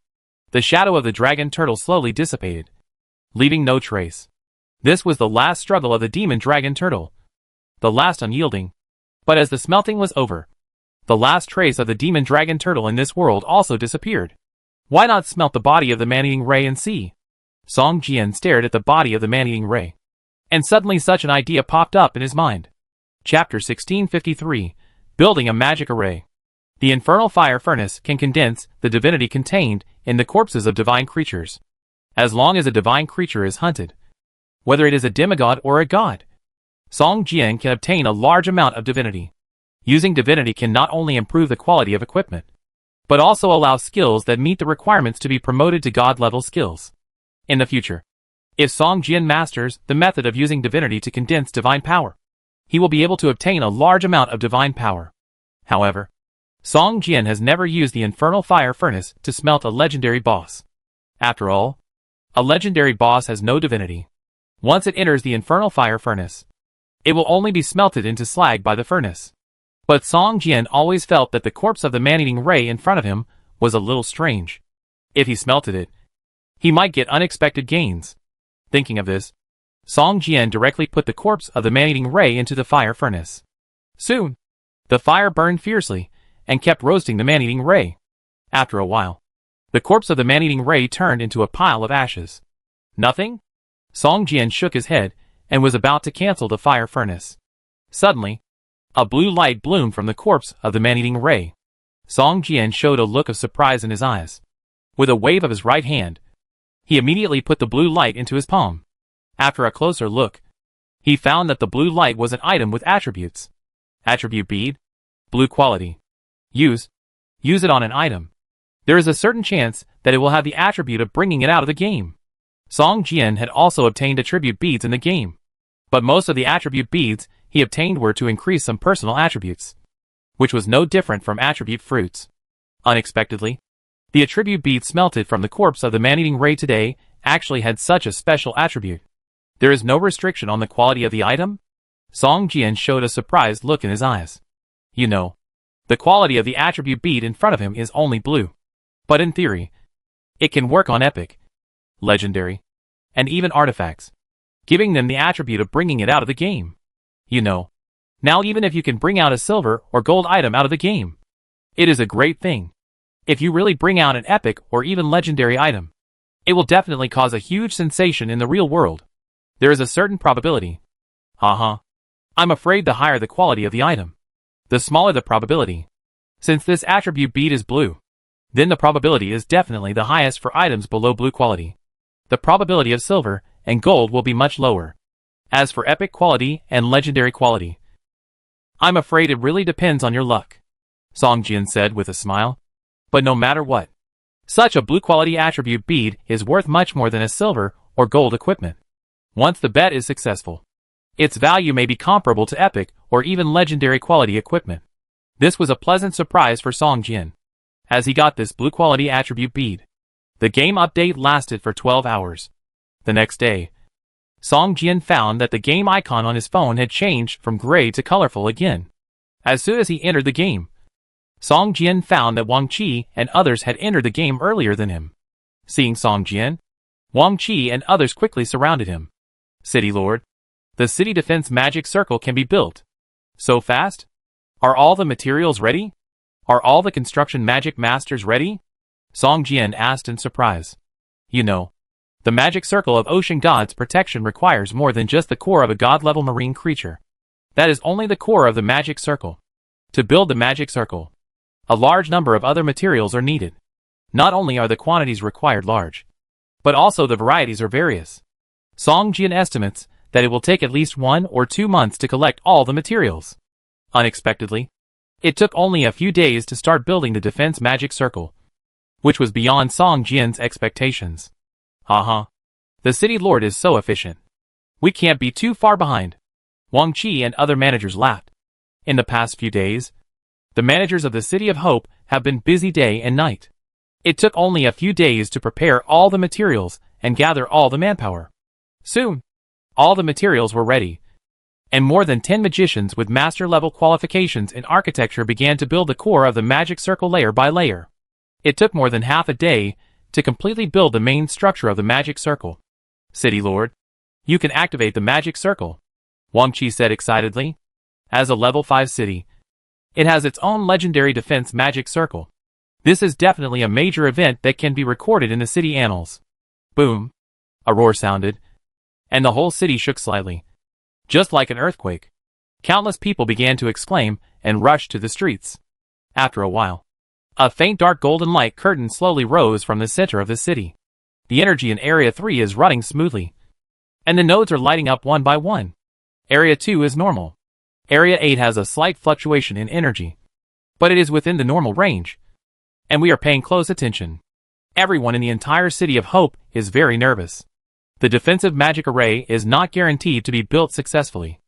A: the shadow of the dragon turtle slowly dissipated, leaving no trace. This was the last struggle of the demon dragon turtle, the last unyielding. But as the smelting was over, the last trace of the demon dragon turtle in this world also disappeared. Why not smelt the body of the man-eating ray and see? Song Jian stared at the body of the man-eating ray, and suddenly such an idea popped up in his mind. Chapter 1653, Building a Magic Array. The infernal fire furnace can condense the divinity contained in the corpses of divine creatures. As long as a divine creature is hunted, whether it is a demigod or a god, Song Jian can obtain a large amount of divinity. Using divinity can not only improve the quality of equipment, but also allow skills that meet the requirements to be promoted to god-level skills. In the future, if Song Jian masters the method of using divinity to condense divine power, he will be able to obtain a large amount of divine power. However, Song Jian has never used the infernal fire furnace to smelt a legendary boss. After all, a legendary boss has no divinity. Once it enters the infernal fire furnace, it will only be smelted into slag by the furnace. But Song Jian always felt that the corpse of the man-eating ray in front of him was a little strange. If he smelted it, he might get unexpected gains. Thinking of this, Song Jian directly put the corpse of the man-eating ray into the fire furnace. Soon, the fire burned fiercely, and kept roasting the man-eating ray. After a while, the corpse of the man-eating ray turned into a pile of ashes. Nothing? Song Jian shook his head, and was about to cancel the fire furnace. Suddenly, a blue light bloomed from the corpse of the man-eating ray. Song Jian showed a look of surprise in his eyes. With a wave of his right hand, he immediately put the blue light into his palm. After a closer look, he found that the blue light was an item with attributes. Attribute bead, blue quality. Use it on an item. There is a certain chance that it will have the attribute of bringing it out of the game. Song Jian had also obtained attribute beads in the game, but most of the attribute beads he obtained were to increase some personal attributes, which was no different from attribute fruits. Unexpectedly, the attribute bead smelted from the corpse of the man-eating ray today actually had such a special attribute. There is no restriction on the quality of the item? Song Jian showed a surprised look in his eyes. You know, the quality of the attribute bead in front of him is only blue. But in theory, it can work on epic, legendary, and even artifacts, giving them the attribute of bringing it out of the game. You know, now even if you can bring out a silver or gold item out of the game, it is a great thing. If you really bring out an epic or even legendary item, it will definitely cause a huge sensation in the real world. There is a certain probability. I'm afraid the higher the quality of the item, the smaller the probability. Since this attribute bead is blue, then the probability is definitely the highest for items below blue quality. The probability of silver and gold will be much lower. As for epic quality and legendary quality, I'm afraid it really depends on your luck, Song Jian said with a smile. But no matter what, such a blue quality attribute bead is worth much more than a silver or gold equipment. Once the bet is successful, its value may be comparable to epic or even legendary quality equipment. This was a pleasant surprise for Song Jian, as he got this blue quality attribute bead. The game update lasted for 12 hours. The next day, Song Jian found that the game icon on his phone had changed from gray to colorful again. As soon as he entered the game, Song Jian found that Wang Qi and others had entered the game earlier than him. Seeing Song Jian, Wang Qi and others quickly surrounded him. City Lord, the city defense magic circle can be built. So fast? Are all the materials ready? Are all the construction magic masters ready? Song Jian asked in surprise. You know, the magic circle of ocean god's protection requires more than just the core of a god-level marine creature. That is only the core of the magic circle. To build the magic circle, a large number of other materials are needed. Not only are the quantities required large, but also the varieties are various. Song Jian estimates that it will take at least 1 or 2 months to collect all the materials. Unexpectedly, it took only a few days to start building the defense magic circle, which was beyond Song Jian's expectations. The city lord is so efficient. We can't be too far behind. Wang Qi and other managers laughed. In the past few days, the managers of the City of Hope have been busy day and night. It took only a few days to prepare all the materials and gather all the manpower. Soon, all the materials were ready, and more than 10 magicians with master-level qualifications in architecture began to build the core of the magic circle layer by layer. It took more than half a day to completely build the main structure of the magic circle. City Lord, you can activate the magic circle, Wang Qi said excitedly. As a level 5 city, it has its own legendary defense magic circle. This is definitely a major event that can be recorded in the city annals. Boom! A roar sounded, and the whole city shook slightly. Just like an earthquake, countless people began to exclaim and rush to the streets. After a while, a faint dark golden light curtain slowly rose from the center of the city. The energy in Area 3 is running smoothly, and the nodes are lighting up one by one. Area 2 is normal. Area 8 has a slight fluctuation in energy, but it is within the normal range, and we are paying close attention. Everyone in the entire City of Hope is very nervous. The defensive magic array is not guaranteed to be built successfully.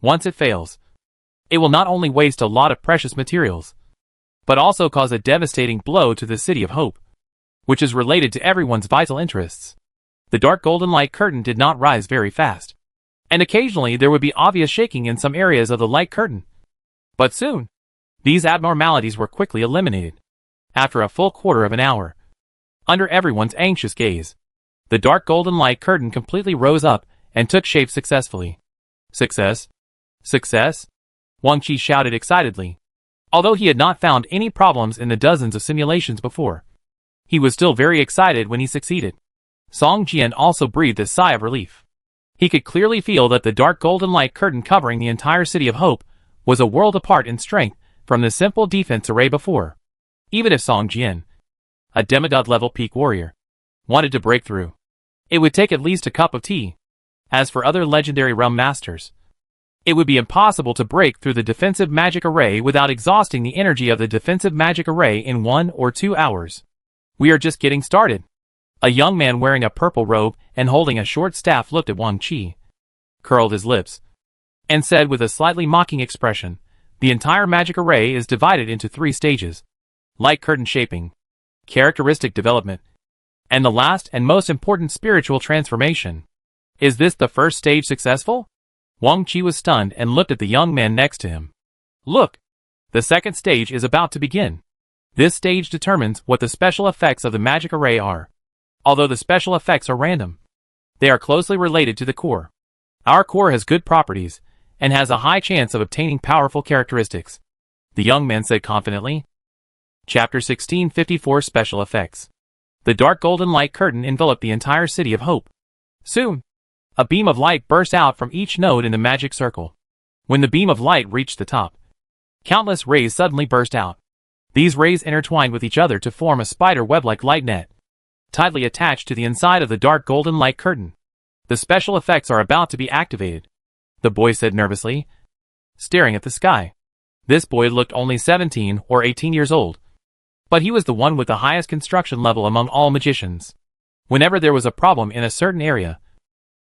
A: Once it fails, it will not only waste a lot of precious materials, but also cause a devastating blow to the City of Hope, which is related to everyone's vital interests. The dark golden light curtain did not rise very fast, and occasionally there would be obvious shaking in some areas of the light curtain. But soon, these abnormalities were quickly eliminated. After a full quarter of an hour, under everyone's anxious gaze, the dark golden light curtain completely rose up and took shape successfully. Success? Success? Wang Qi shouted excitedly. Although he had not found any problems in the dozens of simulations before, he was still very excited when he succeeded. Song Jian also breathed a sigh of relief. He could clearly feel that the dark golden light curtain covering the entire City of Hope was a world apart in strength from the simple defense array before. Even if Song Jian, a demigod-level peak warrior, wanted to break through, it would take at least a cup of tea. As for other legendary realm masters, it would be impossible to break through the defensive magic array without exhausting the energy of the defensive magic array in 1 or 2 hours. We are just getting started. A young man wearing a purple robe and holding a short staff looked at Wang Qi, curled his lips, and said with a slightly mocking expression, the entire magic array is divided into 3 stages: light curtain shaping, characteristic development, and the last and most important spiritual transformation. Is this the first stage successful? Wang Qi was stunned and looked at the young man next to him. Look! The second stage is about to begin. This stage determines what the special effects of the magic array are. Although the special effects are random, they are closely related to the core. Our core has good properties, and has a high chance of obtaining powerful characteristics, the young man said confidently. Chapter 1654 Special Effects. The dark golden light curtain enveloped the entire city of Hope. Soon, a beam of light burst out from each node in the magic circle. When the beam of light reached the top, countless rays suddenly burst out. These rays intertwined with each other to form a spider web-like light net, tightly attached to the inside of the dark golden light curtain. The special effects are about to be activated, the boy said nervously, staring at the sky. This boy looked only 17 or 18 years old, but he was the one with the highest construction level among all magicians. Whenever there was a problem in a certain area,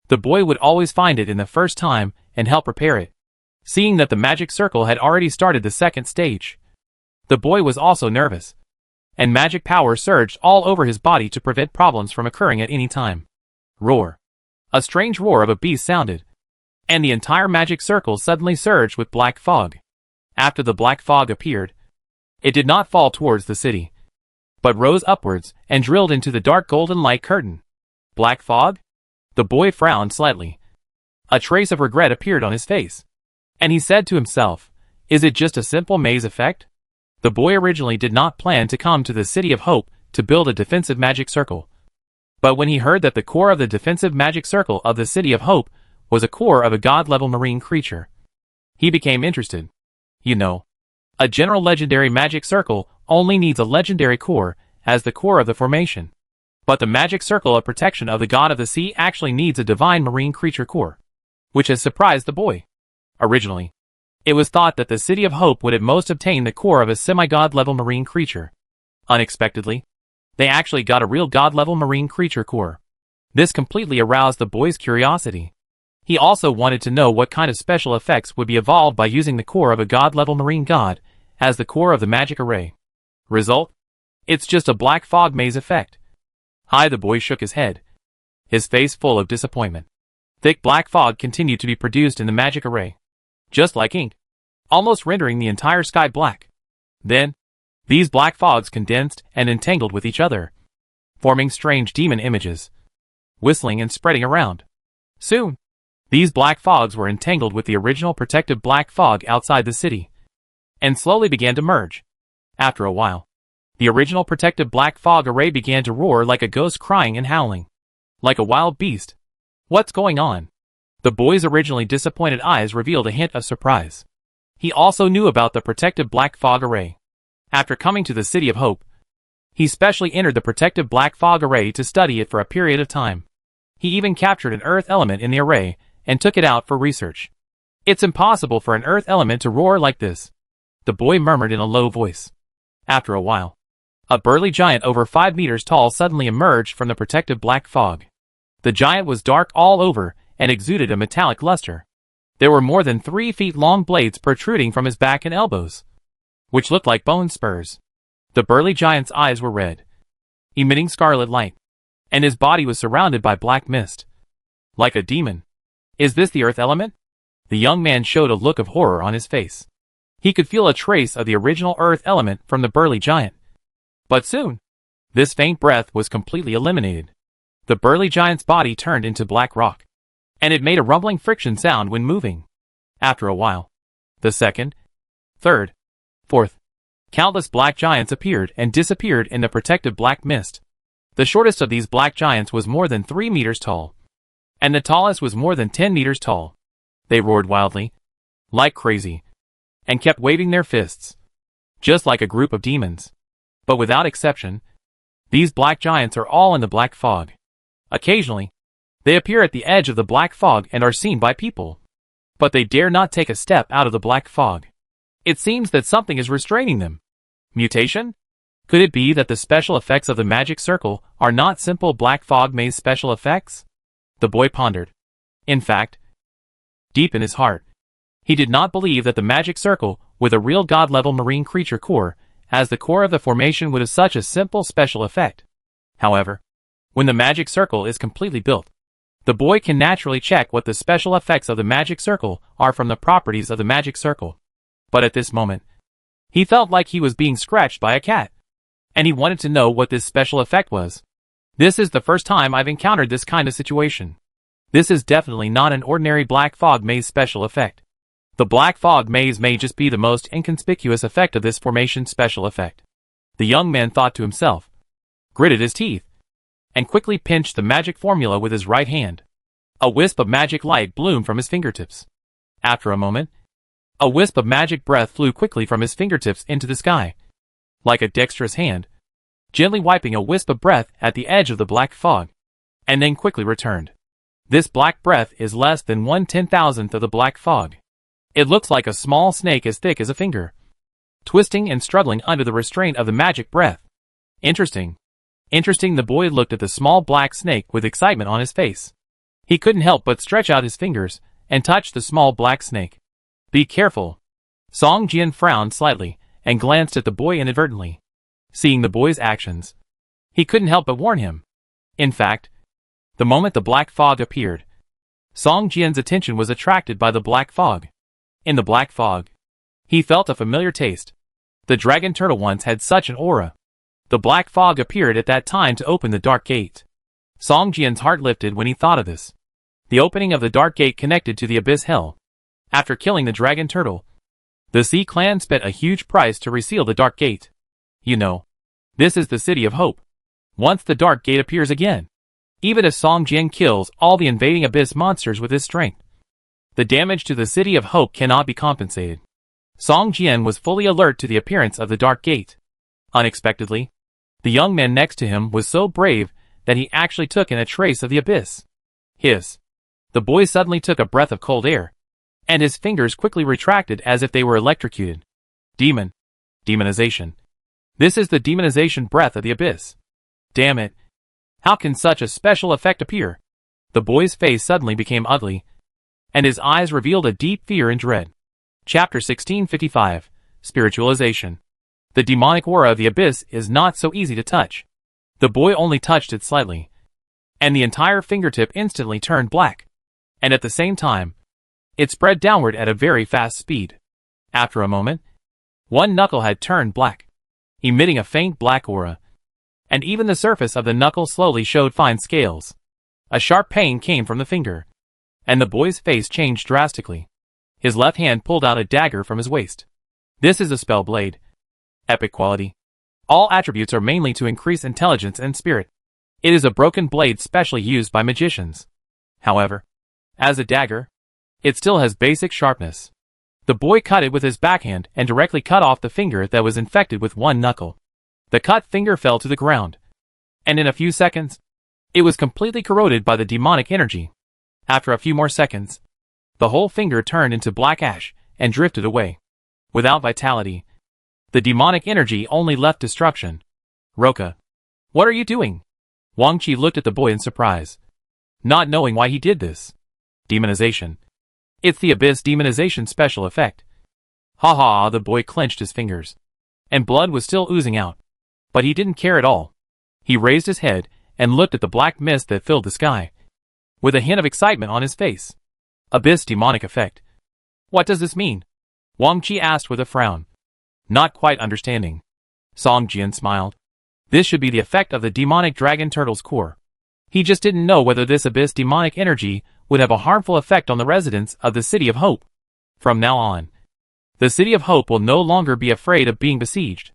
A: the boy would always find it in the first time and help repair it. Seeing that the magic circle had already started the second stage, the boy was also nervous, and magic power surged all over his body to prevent problems from occurring at any time. Roar. A strange roar of a beast sounded, and the entire magic circle suddenly surged with black fog. After the black fog appeared, it did not fall towards the city, but rose upwards and drilled into the dark golden light curtain. Black fog? The boy frowned slightly. A trace of regret appeared on his face, and he said to himself, is it just a simple maze effect? The boy originally did not plan to come to the City of Hope to build a defensive magic circle. But when he heard that the core of the defensive magic circle of the City of Hope was a core of a god-level marine creature, he became interested. You know, a general legendary magic circle only needs a legendary core as the core of the formation. But the magic circle of protection of the god of the sea actually needs a divine marine creature core, which has surprised the boy. Originally, it was thought that the City of Hope would at most obtain the core of a semi-god level marine creature. Unexpectedly, they actually got a real god level marine creature core. This completely aroused the boy's curiosity. He also wanted to know what kind of special effects would be evolved by using the core of a god-level marine god as the core of the magic array. Result? It's just a black fog maze effect. Hi, the boy shook his head, his face full of disappointment. Thick black fog continued to be produced in the magic array, just like ink, almost rendering the entire sky black. Then, these black fogs condensed and entangled with each other, forming strange demon images, whistling and spreading around. Soon, these black fogs were entangled with the original protective black fog outside the city, and slowly began to merge. After a while, the original protective black fog array began to roar like a ghost crying and howling, like a wild beast. What's going on? The boy's originally disappointed eyes revealed a hint of surprise. He also knew about the protective black fog array. After coming to the City of Hope, he specially entered the protective black fog array to study it for a period of time. He even captured an earth element in the array and took it out for research. It's impossible for an earth element to roar like this, the boy murmured in a low voice. After a while, a burly giant over 5 meters tall suddenly emerged from the protective black fog. The giant was dark all over and exuded a metallic luster. There were more than 3 feet long blades protruding from his back and elbows, which looked like bone spurs. The burly giant's eyes were red, emitting scarlet light, and his body was surrounded by black mist, like a demon. Is this the earth element? The young man showed a look of horror on his face. He could feel a trace of the original earth element from the burly giant. But soon, this faint breath was completely eliminated. The burly giant's body turned into black rock, and it made a rumbling friction sound when moving. After a while, the second, third, fourth, countless black giants appeared and disappeared in the protective black mist. The shortest of these black giants was more than 3 meters tall, and the tallest was more than 10 meters tall. They roared wildly, like crazy, and kept waving their fists, just like a group of demons. But without exception, these black giants are all in the black fog. Occasionally, they appear at the edge of the black fog and are seen by people, but they dare not take a step out of the black fog. It seems that something is restraining them. Mutation? Could it be that the special effects of the magic circle are not simple black fog maze special effects? The boy pondered. In fact, deep in his heart, he did not believe that the magic circle, with a real god-level marine creature core, as the core of the formation would have such a simple special effect. However, when the magic circle is completely built, The boy can naturally check what the special effects of the magic circle are from the properties of the magic circle. But at this moment, he felt like he was being scratched by a cat. And he wanted to know what this special effect was. This is the first time I've encountered this kind of situation. This is definitely not an ordinary black fog maze special effect. The black fog maze may just be the most inconspicuous effect of this formation special effect. The young man thought to himself, gritted his teeth, and quickly pinched the magic formula with his right hand. A wisp of magic light bloomed from his fingertips. After a moment, a wisp of magic breath flew quickly from his fingertips into the sky, like a dexterous hand, gently wiping a wisp of breath at the edge of the black fog, and then quickly returned. This black breath is less than 1/10,000th of the black fog. It looks like a small snake as thick as a finger, twisting and struggling under the restraint of the magic breath. Interesting. The boy looked at the small black snake with excitement on his face. He couldn't help but stretch out his fingers and touch the small black snake. Be careful. Song Jian frowned slightly and glanced at the boy inadvertently. Seeing the boy's actions, he couldn't help but warn him. In fact, the moment the black fog appeared, Song Jian's attention was attracted by the black fog. In the black fog, he felt a familiar taste. The dragon turtle once had such an aura. The black fog appeared at that time to open the dark gate. Song Jian's heart lifted when he thought of this. The opening of the dark gate connected to the abyss hell. After killing the dragon turtle, the Sea clan spent a huge price to reseal the dark gate. You know, this is the City of Hope. Once the dark gate appears again, even if Song Jian kills all the invading abyss monsters with his strength, the damage to the City of Hope cannot be compensated. Song Jian was fully alert to the appearance of the dark gate. Unexpectedly, the young man next to him was so brave that he actually took in a trace of the abyss. Hiss. The boy suddenly took a breath of cold air, and his fingers quickly retracted as if they were electrocuted. Demon. Demonization. This is the demonization breath of the abyss. Damn it. How can such a special effect appear? The boy's face suddenly became ugly, and his eyes revealed a deep fear and dread. Chapter 1655. Spiritualization. The demonic aura of the abyss is not so easy to touch. The boy only touched it slightly, and the entire fingertip instantly turned black. And at the same time, it spread downward at a very fast speed. After a moment, one knuckle had turned black, emitting a faint black aura, and even the surface of the knuckle slowly showed fine scales. A sharp pain came from the finger, and the boy's face changed drastically. His left hand pulled out a dagger from his waist. This is a spell blade. Epic quality. All attributes are mainly to increase intelligence and spirit. It is a broken blade specially used by magicians. However, as a dagger, it still has basic sharpness. The boy cut it with his backhand and directly cut off the finger that was infected with one knuckle. The cut finger fell to the ground, and in a few seconds, it was completely corroded by the demonic energy. After a few more seconds, the whole finger turned into black ash and drifted away. Without vitality, the demonic energy only left destruction. Roka, what are you doing? Wang Qi looked at the boy in surprise, not knowing why he did this. Demonization. It's the abyss demonization special effect. Ha ha, the boy clenched his fingers, and blood was still oozing out. But he didn't care at all. He raised his head and looked at the black mist that filled the sky, with a hint of excitement on his face. Abyss demonic effect. What does this mean? Wang Qi asked with a frown, not quite understanding. Song Jian smiled. This should be the effect of the demonic dragon turtle's core. He just didn't know whether this abyss demonic energy would have a harmful effect on the residents of the City of Hope. From now on, the City of Hope will no longer be afraid of being besieged.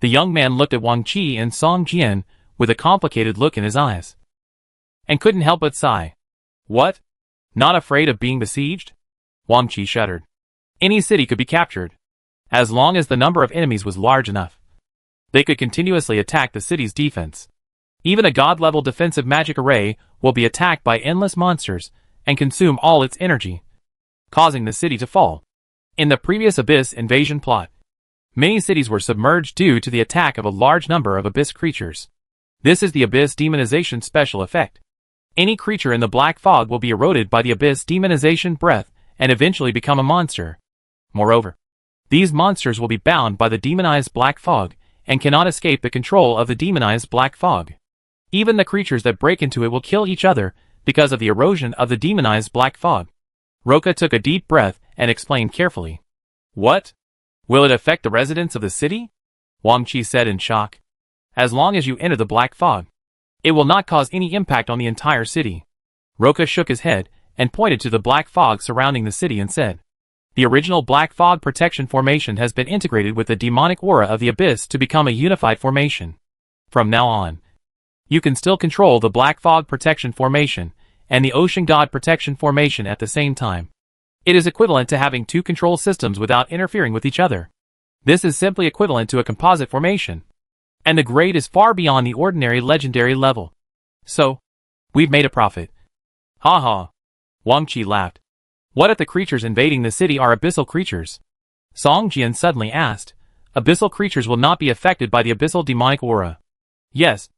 A: The young man looked at Wang Qi and Song Jian with a complicated look in his eyes, and couldn't help but sigh. What? Not afraid of being besieged? Wang Qi shuddered. Any city could be captured, as long as the number of enemies was large enough. They could continuously attack the city's defense. Even a god-level defensive magic array will be attacked by endless monsters and consume all its energy, causing the city to fall. In the previous Abyss invasion plot, many cities were submerged due to the attack of a large number of Abyss creatures. This is the Abyss demonization special effect. Any creature in the black fog will be eroded by the Abyss demonization breath and eventually become a monster. Moreover, these monsters will be bound by the demonized black fog and cannot escape the control of the demonized black fog. Even the creatures that break into it will kill each other because of the erosion of the demonized black fog. Roka took a deep breath and explained carefully. What? Will it affect the residents of the city? Wang Qi said in shock. As long as you enter the black fog, it will not cause any impact on the entire city. Roka shook his head and pointed to the black fog surrounding the city and said, the original black fog protection formation has been integrated with the demonic aura of the abyss to become a unified formation. From now on, you can still control the black fog protection formation and the ocean god protection formation at the same time. It is equivalent to having two control systems without interfering with each other. This is simply equivalent to a composite formation, and the grade is far beyond the ordinary legendary level. So, we've made a profit. Ha ha. Wang Qi laughed. What if the creatures invading the city are abyssal creatures? Song Jian suddenly asked. Abyssal creatures will not be affected by the abyssal demonic aura. Yes,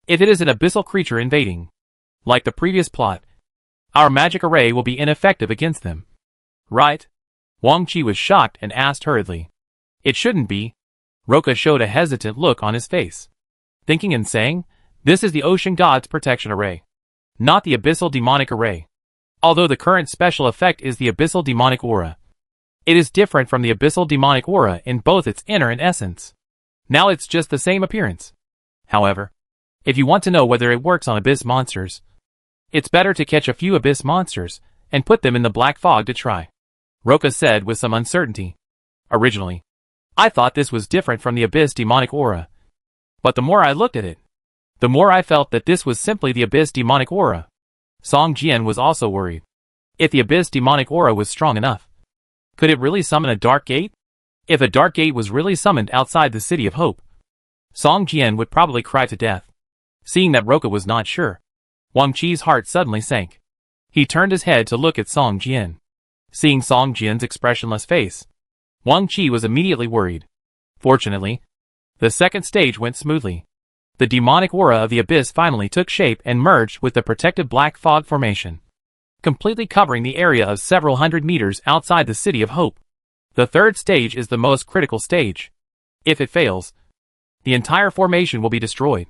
A: if it is an abyssal creature invading, like the previous plot, our magic array will be ineffective against them. Right? Wang Qi was shocked and asked hurriedly. It shouldn't be. Roka showed a hesitant look on his face, thinking and saying, this is the ocean god's protection array, not the abyssal demonic array. Although the current special effect is the abyssal demonic aura, it is different from the abyssal demonic aura in both its inner and essence. Now it's just the same appearance. However, if you want to know whether it works on abyss monsters, it's better to catch a few abyss monsters and put them in the black fog to try. Roka said with some uncertainty. Originally, I thought this was different from the abyss demonic aura. But the more I looked at it, the more I felt that this was simply the abyss demonic aura. Song Jian was also worried. If the abyss demonic aura was strong enough, could it really summon a dark gate? If a dark gate was really summoned outside the City of Hope, Song Jian would probably cry to death. Seeing that Roka was not sure, Wang Qi's heart suddenly sank. He turned his head to look at Song Jian. Seeing Song Jian's expressionless face, Wang Qi was immediately worried. Fortunately, the second stage went smoothly. The demonic aura of the abyss finally took shape and merged with the protective black fog formation, completely covering the area of several hundred meters outside the City of Hope. The third stage is the most critical stage. If it fails, the entire formation will be destroyed.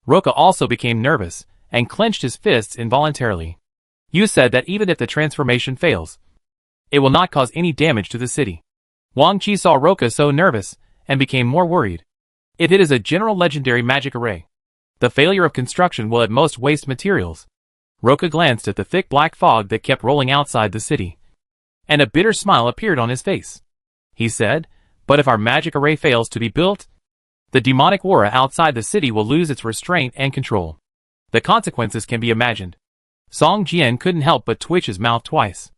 A: Roka also became nervous and clenched his fists involuntarily. You said that even if the transformation fails, it will not cause any damage to the city. Wang Qi saw Roka so nervous and became more worried. If it is a general legendary magic array, the failure of construction will at most waste materials. Roka glanced at the thick black fog that kept rolling outside the city, and a bitter smile appeared on his face. He said, but if our magic array fails to be built, the demonic aura outside the city will lose its restraint and control. The consequences can be imagined. Song Jian couldn't help but twitch his mouth twice.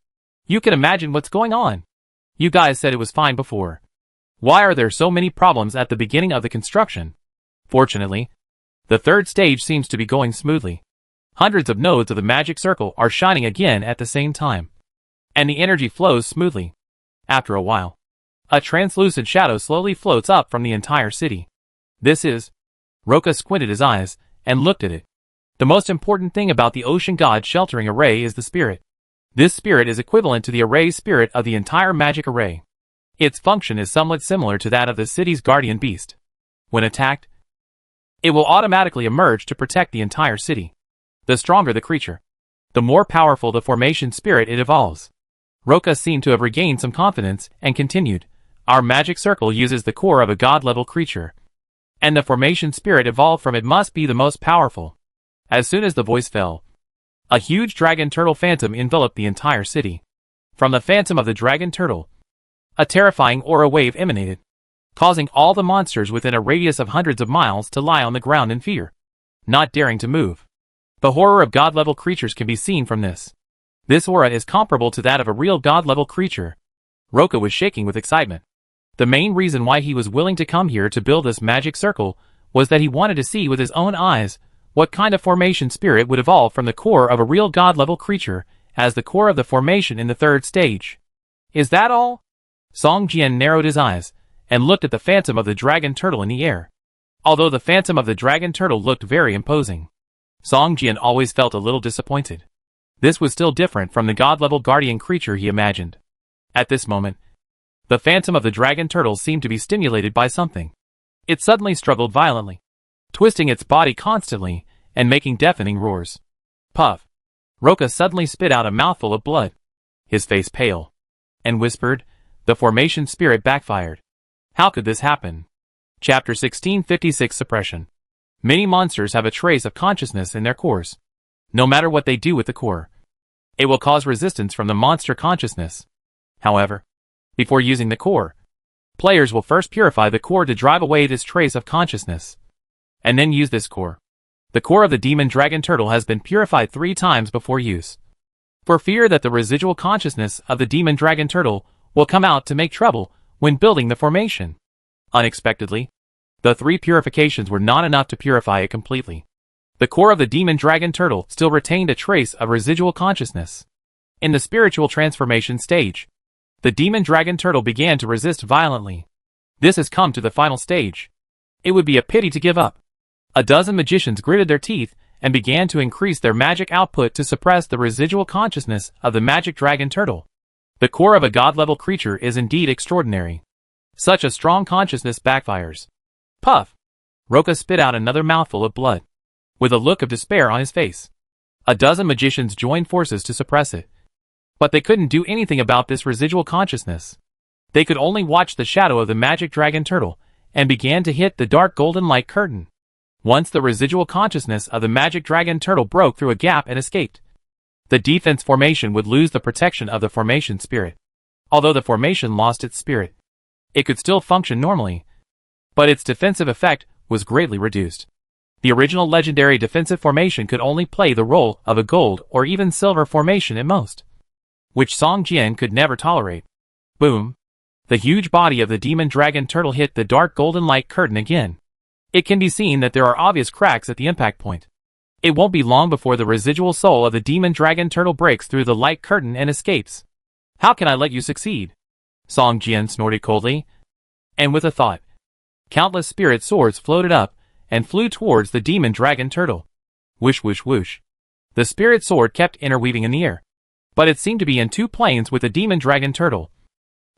A: You can imagine what's going on. You guys said it was fine before. Why are there so many problems at the beginning of the construction? Fortunately, the third stage seems to be going smoothly. Hundreds of nodes of the magic circle are shining again at the same time, and the energy flows smoothly. After a while, a translucent shadow slowly floats up from the entire city. This is... Roka squinted his eyes and looked at it. The most important thing about the ocean god sheltering array is the spirit. This spirit is equivalent to the array spirit of the entire magic array. Its function is somewhat similar to that of the city's guardian beast. When attacked, it will automatically emerge to protect the entire city. The stronger the creature, the more powerful the formation spirit it evolves. Roka seemed to have regained some confidence and continued, our magic circle uses the core of a god-level creature, and the formation spirit evolved from it must be the most powerful. As soon as the voice fell, a huge dragon turtle phantom enveloped the entire city. From the phantom of the dragon turtle, a terrifying aura wave emanated, causing all the monsters within a radius of hundreds of miles to lie on the ground in fear, not daring to move. The horror of god-level creatures can be seen from this. This aura is comparable to that of a real god-level creature. Roka was shaking with excitement. The main reason why he was willing to come here to build this magic circle was that he wanted to see with his own eyes what kind of formation spirit would evolve from the core of a real god-level creature as the core of the formation in the third stage. Is that all? Song Jian narrowed his eyes and looked at the phantom of the dragon turtle in the air. Although the phantom of the dragon turtle looked very imposing, Song Jian always felt a little disappointed. This was still different from the god-level guardian creature he imagined. At this moment, the phantom of the dragon turtle seemed to be stimulated by something. It suddenly struggled violently, twisting its body constantly and making deafening roars. Puff. Roka suddenly spit out a mouthful of blood, his face pale, and whispered, "The formation spirit backfired. How could this happen?" Chapter 1656 Suppression. Many monsters have a trace of consciousness in their cores. No matter what they do with the core, it will cause resistance from the monster consciousness. However, before using the core, players will first purify the core to drive away this trace of consciousness, and then use this core. The core of the demon dragon turtle has been purified 3 times before use, for fear that the residual consciousness of the demon dragon turtle will come out to make trouble when building the formation. Unexpectedly, the 3 purifications were not enough to purify it completely. The core of the demon dragon turtle still retained a trace of residual consciousness. In the spiritual transformation stage, the demon dragon turtle began to resist violently. This has come to the final stage. It would be a pity to give up. A dozen magicians gritted their teeth and began to increase their magic output to suppress the residual consciousness of the magic dragon turtle. The core of a god-level creature is indeed extraordinary. Such a strong consciousness backfires. Puff! Roka spit out another mouthful of blood, with a look of despair on his face. A dozen magicians joined forces to suppress it, but they couldn't do anything about this residual consciousness. They could only watch the shadow of the magic dragon turtle and began to hit the dark golden light curtain. Once the residual consciousness of the magic dragon turtle broke through a gap and escaped, the defense formation would lose the protection of the formation spirit. Although the formation lost its spirit, it could still function normally, but its defensive effect was greatly reduced. The original legendary defensive formation could only play the role of a gold or even silver formation at most, which Song Jian could never tolerate. Boom! The huge body of the demon dragon turtle hit the dark golden light curtain again. It can be seen that there are obvious cracks at the impact point. It won't be long before the residual soul of the demon dragon turtle breaks through the light curtain and escapes. How can I let you succeed? Song Jian snorted coldly. And with a thought, countless spirit swords floated up and flew towards the demon dragon turtle. Whoosh whoosh whoosh. The spirit sword kept interweaving in the air, but it seemed to be in 2 planes with the demon dragon turtle,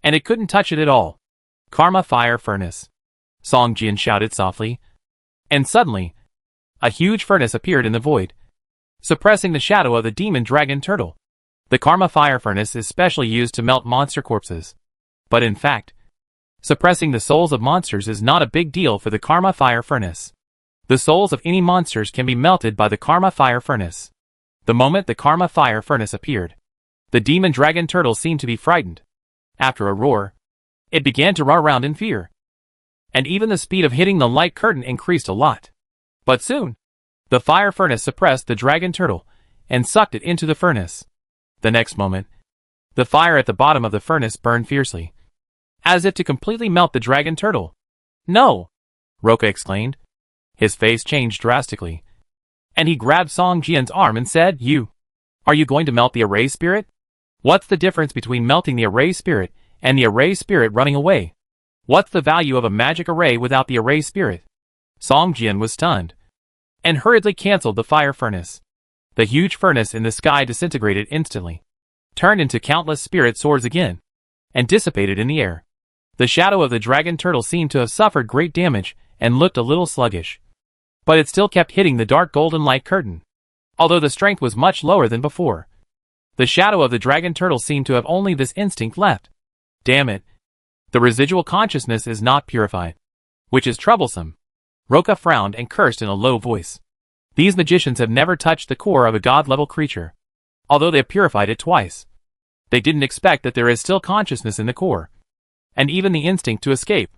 A: and it couldn't touch it at all. Karma Fire Furnace. Song Jian shouted softly, and suddenly, a huge furnace appeared in the void, suppressing the shadow of the demon dragon turtle. The Karma Fire Furnace is specially used to melt monster corpses, but in fact, suppressing the souls of monsters is not a big deal for the Karma Fire Furnace. The souls of any monsters can be melted by the Karma Fire Furnace. The moment the Karma Fire Furnace appeared, the demon dragon turtle seemed to be frightened. After a roar, it began to roar around in fear, and even the speed of hitting the light curtain increased a lot. But soon, the fire furnace suppressed the dragon turtle and sucked it into the furnace. The next moment, the fire at the bottom of the furnace burned fiercely, as if to completely melt the dragon turtle. "No!" Roka exclaimed. His face changed drastically, and he grabbed Song Jian's arm and said, Are you going to melt the array spirit? What's the difference between melting the array spirit and the array spirit running away? What's the value of a magic array without the array spirit?" Song Jian was stunned, and hurriedly cancelled the fire furnace. The huge furnace in the sky disintegrated instantly, turned into countless spirit swords again, and dissipated in the air. The shadow of the dragon turtle seemed to have suffered great damage and looked a little sluggish, but it still kept hitting the dark golden light curtain, although the strength was much lower than before. The shadow of the dragon turtle seemed to have only this instinct left. Damn it! The residual consciousness is not purified, which is troublesome. Roka frowned and cursed in a low voice. These magicians have never touched the core of a god-level creature, although they have purified it twice. They didn't expect that there is still consciousness in the core, and even the instinct to escape.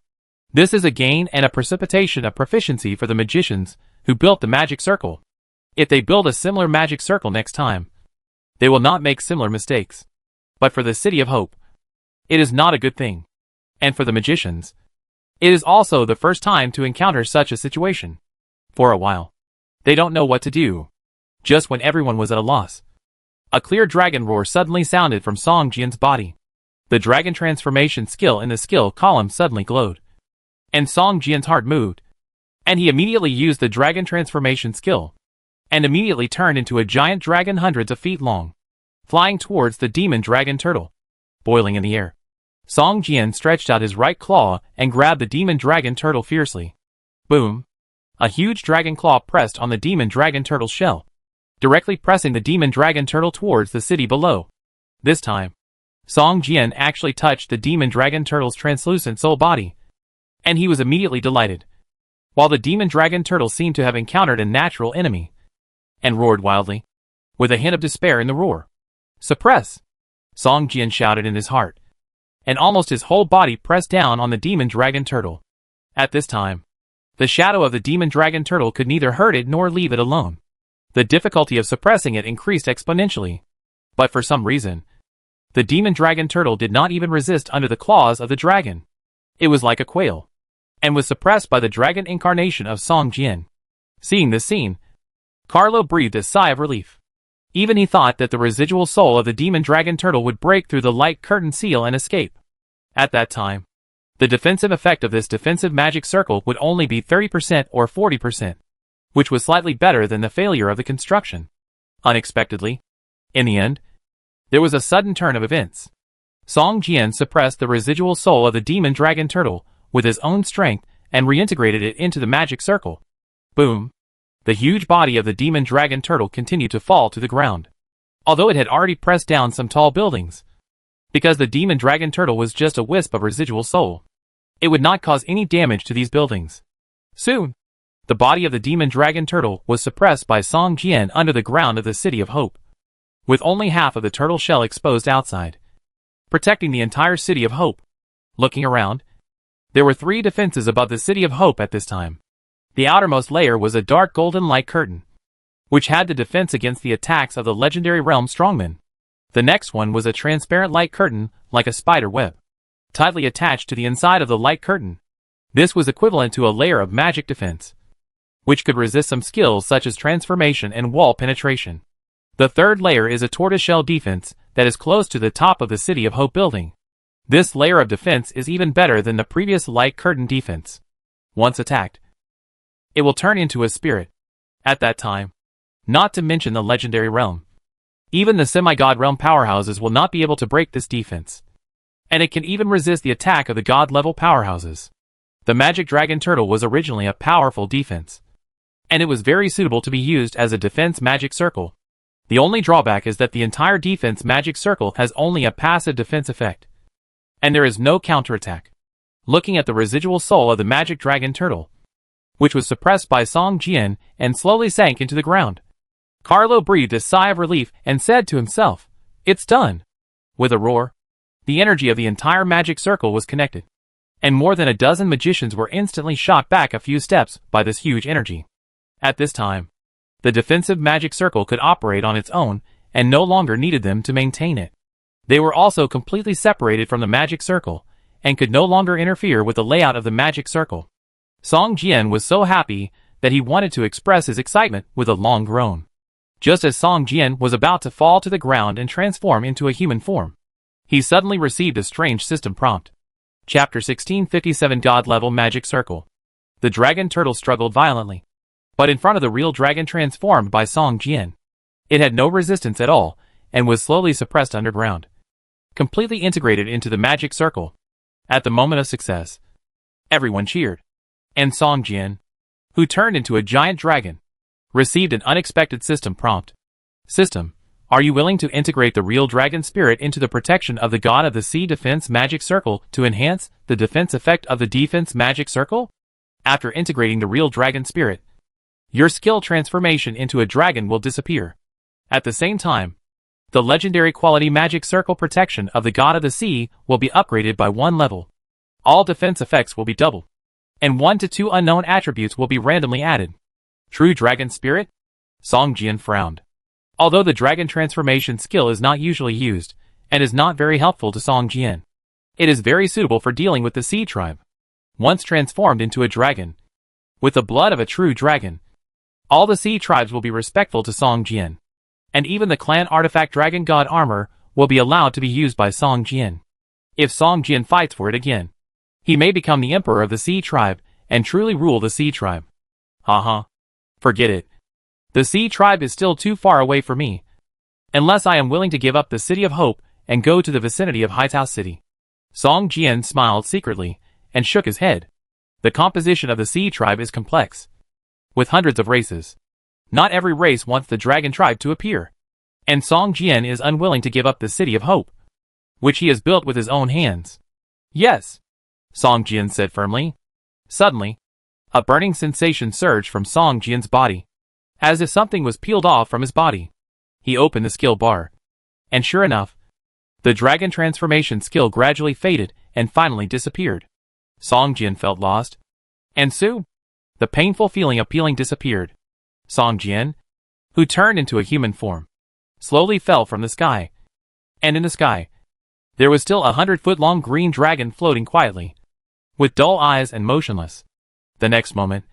A: This is a gain and a precipitation of proficiency for the magicians who built the magic circle. If they build a similar magic circle next time, they will not make similar mistakes. But for the City of Hope, it is not a good thing. And for the magicians, it is also the first time to encounter such a situation. For a while, they don't know what to do. Just when everyone was at a loss, a clear dragon roar suddenly sounded from Song Jian's body. The dragon transformation skill in the skill column suddenly glowed, and Song Jian's heart moved, and he immediately used the dragon transformation skill, and immediately turned into a giant dragon hundreds of feet long, flying towards the demon dragon turtle. Boiling in the air, Song Jian stretched out his right claw and grabbed the demon dragon turtle fiercely. Boom! A huge dragon claw pressed on the demon dragon turtle's shell. directly pressing the demon dragon turtle towards the city below. This time, Song Jian actually touched the demon dragon turtle's translucent soul body, and he was immediately delighted, while the demon dragon turtle seemed to have encountered a natural enemy, and roared wildly, with a hint of despair in the roar. "Suppress!" Song Jian shouted in his heart, and almost his whole body pressed down on the demon dragon turtle. At this time, the shadow of the demon dragon turtle could neither hurt it nor leave it alone. The difficulty of suppressing it increased exponentially, but for some reason, the demon dragon turtle did not even resist under the claws of the dragon. It was like a quail, and was suppressed by the dragon incarnation of Song Jian. Seeing this scene, Carlo breathed a sigh of relief. Even he thought that the residual soul of the demon dragon turtle would break through the light curtain seal and escape. At that time, the defensive effect of this defensive magic circle would only be 30% or 40%, which was slightly better than the failure of the construction. Unexpectedly, in the end, there was a sudden turn of events. Song Jian suppressed the residual soul of the demon dragon turtle with his own strength and reintegrated it into the magic circle. Boom! The huge body of the demon dragon turtle continued to fall to the ground, although it had already pressed down some tall buildings. Because the demon dragon turtle was just a wisp of residual soul, it would not cause any damage to these buildings. Soon, the body of the demon dragon turtle was suppressed by Song Jian under the ground of the City of Hope, with only half of the turtle shell exposed outside, protecting the entire City of Hope. Looking around, there were 3 defenses above the City of Hope at this time. The outermost layer was a dark golden light curtain, which had the defense against the attacks of the legendary realm strongmen. The next one was a transparent light curtain, like a spider web, tightly attached to the inside of the light curtain. This was equivalent to a layer of magic defense, which could resist some skills such as transformation and wall penetration. The third layer is a tortoiseshell defense that is close to the top of the City of Hope building. This layer of defense is even better than the previous light curtain defense. Once attacked, it will turn into a spirit. At that time, not to mention the legendary realm, even the semi-god realm powerhouses will not be able to break this defense, and it can even resist the attack of the god-level powerhouses. The magic dragon turtle was originally a powerful defense, and it was very suitable to be used as a defense magic circle. The only drawback is that the entire defense magic circle has only a passive defense effect, and there is no counterattack. Looking at the residual soul of the magic dragon turtle, which was suppressed by Song Jian and slowly sank into the ground, Carlo breathed a sigh of relief and said to himself, "It's done." With a roar, the energy of the entire magic circle was connected, and more than a dozen magicians were instantly shot back a few steps by this huge energy. At this time, the defensive magic circle could operate on its own and no longer needed them to maintain it. They were also completely separated from the magic circle and could no longer interfere with the layout of the magic circle. Song Jian was so happy that he wanted to express his excitement with a long groan. Just as Song Jian was about to fall to the ground and transform into a human form, he suddenly received a strange system prompt. Chapter 1657 God-Level Magic Circle. The dragon turtle struggled violently, but in front of the real dragon transformed by Song Jian, it had no resistance at all and was slowly suppressed underground, completely integrated into the magic circle. At the moment of success, everyone cheered, and Song Jian, who turned into a giant dragon, received an unexpected system prompt. System, are you willing to integrate the real dragon spirit into the protection of the god of the sea defense magic circle to enhance the defense effect of the defense magic circle? After integrating the real dragon spirit, your skill transformation into a dragon will disappear. At the same time, the legendary quality magic circle protection of the god of the sea will be upgraded by 1 level. All defense effects will be doubled, and 1 to 2 unknown attributes will be randomly added. True dragon spirit? Song Jian frowned. Although the dragon transformation skill is not usually used, and is not very helpful to Song Jian, it is very suitable for dealing with the sea tribe. Once transformed into a dragon, with the blood of a true dragon, all the sea tribes will be respectful to Song Jian, and even the clan artifact dragon god armor will be allowed to be used by Song Jian. If Song Jian fights for it again, he may become the emperor of the sea tribe and truly rule the sea tribe. Haha. Forget it. The sea tribe is still too far away for me, unless I am willing to give up the City of Hope and go to the vicinity of Hightower City. Song Jian smiled secretly and shook his head. The composition of the sea tribe is complex, with hundreds of races. Not every race wants the dragon tribe to appear. And Song Jian is unwilling to give up the City of Hope, which he has built with his own hands. Yes, Song Jian said firmly. Suddenly, a burning sensation surged from Song Jian's body, as if something was peeled off from his body. He opened the skill bar, and sure enough, the dragon transformation skill gradually faded and finally disappeared. Song Jian felt lost, and soon, the painful feeling of peeling disappeared. Song Jian, who turned into a human form, slowly fell from the sky. And in the sky, there was still 100-foot-long green dragon floating quietly, with dull eyes and motionless. The next moment,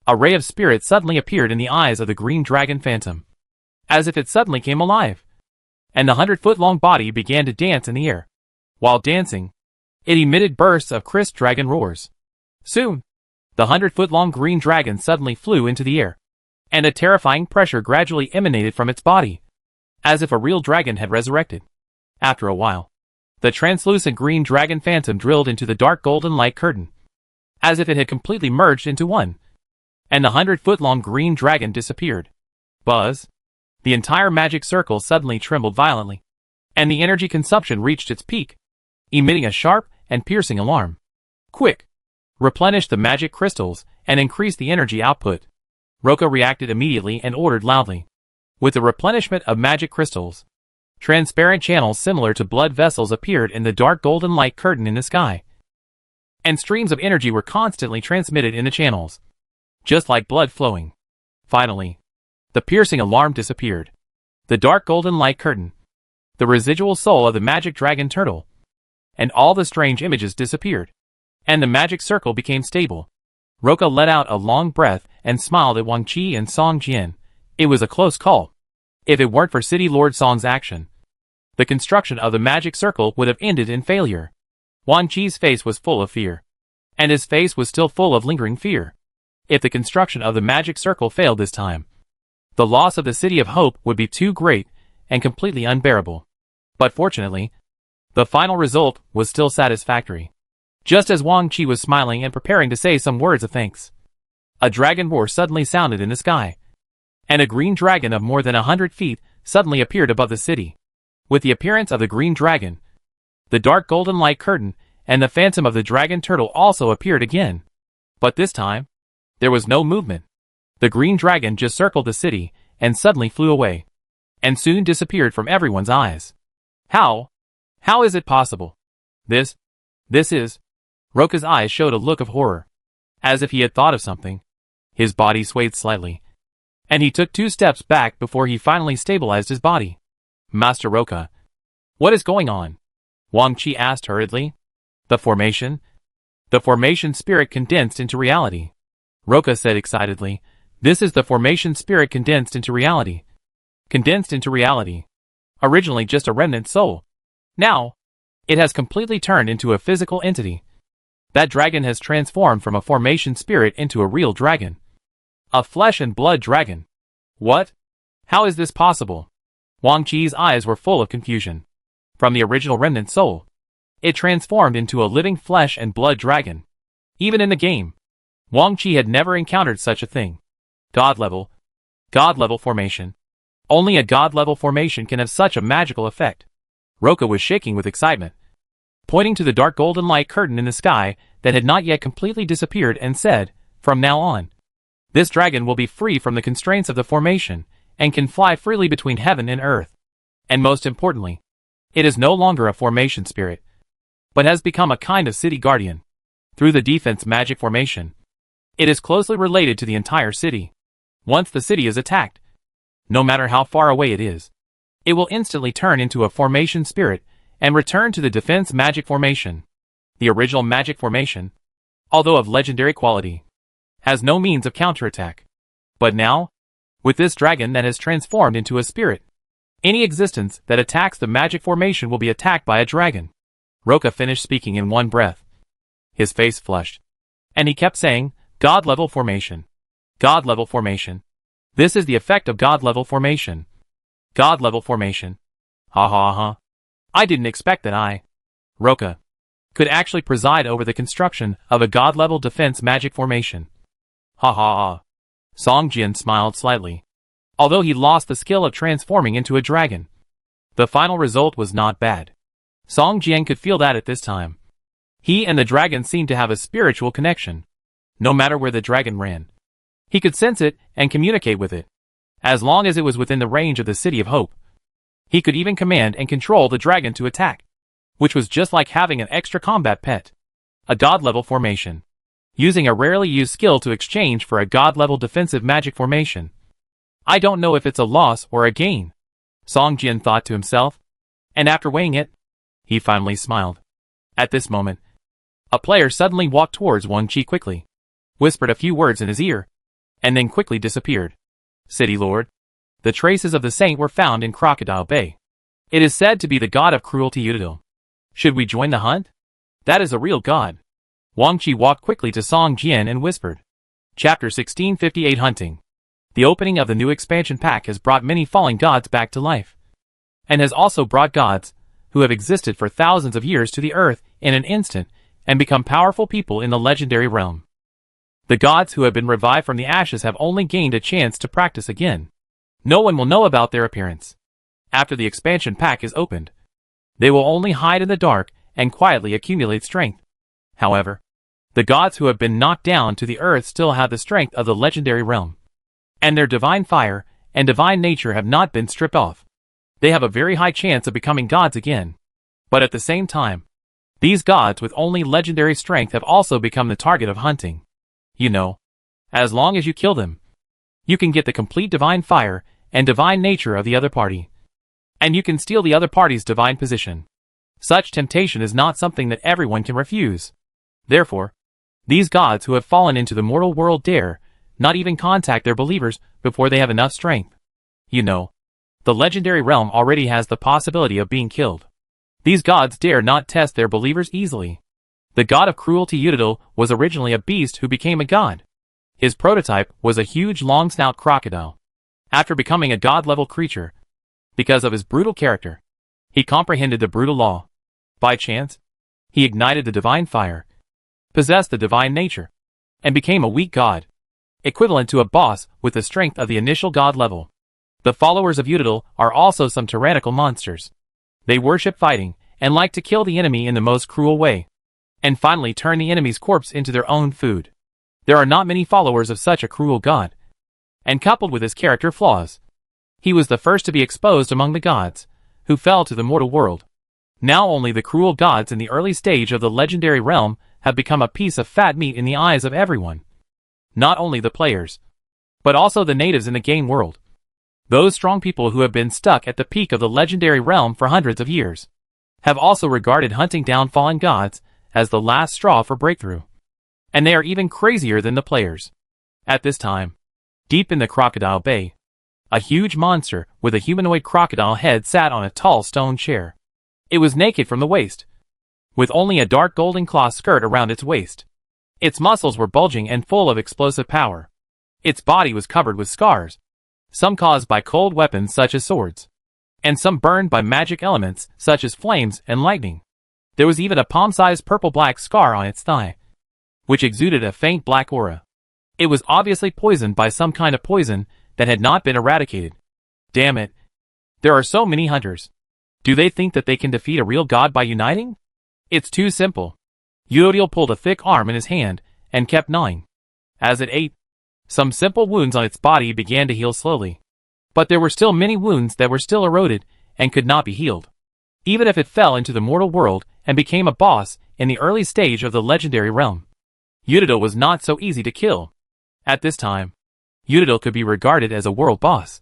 A: a ray of spirit suddenly appeared in the eyes of the green dragon phantom, as if it suddenly came alive, and the 100-foot-long body began to dance in the air. While dancing, it emitted bursts of crisp dragon roars. Soon, the 100-foot-long green dragon suddenly flew into the air, and a terrifying pressure gradually emanated from its body, as if a real dragon had resurrected. After a while, the translucent green dragon phantom drilled into the dark golden light curtain, as if it had completely merged into one, and the 100-foot-long green dragon disappeared. Buzz! The entire magic circle suddenly trembled violently, and the energy consumption reached its peak, emitting a sharp and piercing alarm. Quick! Replenish the magic crystals and increase the energy output. Roka reacted immediately and ordered loudly. With the replenishment of magic crystals, transparent channels similar to blood vessels appeared in the dark golden light curtain in the sky, and streams of energy were constantly transmitted in the channels, just like blood flowing. Finally, the piercing alarm disappeared. The dark golden light curtain, the residual soul of the magic dragon turtle, and all the strange images disappeared, and the magic circle became stable. Roka let out a long breath and smiled at Wang Qi and Song Jian. It was a close call. If it weren't for City Lord Song's action, the construction of the magic circle would have ended in failure. Wang Qi's face was full of fear, and his face was still full of lingering fear. If the construction of the magic circle failed this time, the loss of the City of Hope would be too great and completely unbearable. But fortunately, the final result was still satisfactory. Just as Wang Qi was smiling and preparing to say some words of thanks, a dragon roar suddenly sounded in the sky, and a green dragon of more than 100 feet suddenly appeared above the city. With the appearance of the green dragon, the dark golden light curtain and the phantom of the dragon turtle also appeared again. But this time, there was no movement. The green dragon just circled the city and suddenly flew away, and soon disappeared from everyone's eyes. How is it possible? This is... Roka's eyes showed a look of horror, as if he had thought of something. His body swayed slightly, and he took 2 steps back before he finally stabilized his body. Master Roka, what is going on? Wang Qi asked hurriedly. The formation spirit condensed into reality. Roka said excitedly. This is the formation spirit condensed into reality. Condensed into reality. Originally just a remnant soul. Now, it has completely turned into a physical entity. That dragon has transformed from a formation spirit into a real dragon. A flesh and blood dragon. What? How is this possible? Wang Qi's eyes were full of confusion. From the original remnant soul, it transformed into a living flesh and blood dragon. Even in the game, Wang Qi had never encountered such a thing. God level formation. Only a God level formation can have such a magical effect. Roka was shaking with excitement, pointing to the dark golden light curtain in the sky that had not yet completely disappeared, and said, "From now on, this dragon will be free from the constraints of the formation, and can fly freely between heaven and earth. And most importantly, it is no longer a formation spirit, but has become a kind of city guardian. Through the defense magic formation, it is closely related to the entire city. Once the city is attacked, no matter how far away it is, it will instantly turn into a formation spirit and return to the defense magic formation. The original magic formation, although of legendary quality, has no means of counterattack. But now, with this dragon that has transformed into a spirit, any existence that attacks the magic formation will be attacked by a dragon." Roka finished speaking in one breath. His face flushed, and he kept saying, "God level formation. God level formation. This is the effect of God level formation. God level formation. Ha ha ha. I didn't expect that Roka, could actually preside over the construction of a God level defense magic formation. Ha ha ha." Song Jian smiled slightly. although he lost the skill of transforming into a dragon. The final result was not bad. Song Jian could feel that at this time. He and the dragon seemed to have a spiritual connection. No matter where the dragon ran, he could sense it and communicate with it. As long as it was within the range of the City of Hope, he could even command and control the dragon to attack, which was just like having an extra combat pet. A god-level formation. Using a rarely used skill to exchange for a god-level defensive magic formation. I don't know if it's a loss or a gain, Song Jian thought to himself. And after weighing it, he finally smiled. At this moment, a player suddenly walked towards Wang Qi quickly, whispered a few words in his ear, and then quickly disappeared. City Lord. The traces of the saint were found in Crocodile Bay. It is said to be the god of cruelty Udadil. Should we join the hunt? That is a real god. Wang Qi walked quickly to Song Jian and whispered. Chapter 1658 Hunting. The opening of the new expansion pack has brought many fallen gods back to life, and has also brought gods who have existed for thousands of years to the earth in an instant and become powerful people in the legendary realm. The gods who have been revived from the ashes have only gained a chance to practice again. No one will know about their appearance. After the expansion pack is opened, they will only hide in the dark and quietly accumulate strength. However, the gods who have been knocked down to the earth still have the strength of the legendary realm, and their divine fire and divine nature have not been stripped off. They have a very high chance of becoming gods again. But at the same time, these gods with only legendary strength have also become the target of hunting. You know, as long as you kill them, you can get the complete divine fire and divine nature of the other party, and you can steal the other party's divine position. Such temptation is not something that everyone can refuse. Therefore, these gods who have fallen into the mortal world dare not even contact their believers before they have enough strength. You know, the legendary realm already has the possibility of being killed. These gods dare not test their believers easily. The god of cruelty Udadil was originally a beast who became a god. His prototype was a huge long-snout crocodile. After becoming a god-level creature, because of his brutal character, he comprehended the brutal law. By chance, he ignited the divine fire, possessed the divine nature, and became a weak god, equivalent to a boss with the strength of the initial god level. The followers of Udadil are also some tyrannical monsters. They worship fighting and like to kill the enemy in the most cruel way, and finally turn the enemy's corpse into their own food. There are not many followers of such a cruel god, and coupled with his character flaws, he was the first to be exposed among the gods, who fell to the mortal world. Now only the cruel gods in the early stage of the legendary realm have become a piece of fat meat in the eyes of everyone. Not only the players, but also the natives in the game world. Those strong people who have been stuck at the peak of the legendary realm for hundreds of years have also regarded hunting down fallen gods as the last straw for breakthrough. And they are even crazier than the players. At this time, deep in the Crocodile Bay, a huge monster with a humanoid crocodile head sat on a tall stone chair. It was naked from the waist, with only a dark golden cloth skirt around its waist. Its muscles were bulging and full of explosive power. Its body was covered with scars, some caused by cold weapons such as swords, and some burned by magic elements such as flames and lightning. There was even a palm-sized purple-black scar on its thigh, which exuded a faint black aura. It was obviously poisoned by some kind of poison that had not been eradicated. Damn it. There are so many hunters. Do they think that they can defeat a real god by uniting? It's too simple. Udadil pulled a thick arm in his hand and kept gnawing. As it ate, some simple wounds on its body began to heal slowly. But there were still many wounds that were still eroded and could not be healed. Even if it fell into the mortal world and became a boss in the early stage of the legendary realm, Udadil was not so easy to kill. At this time, Udadil could be regarded as a world boss,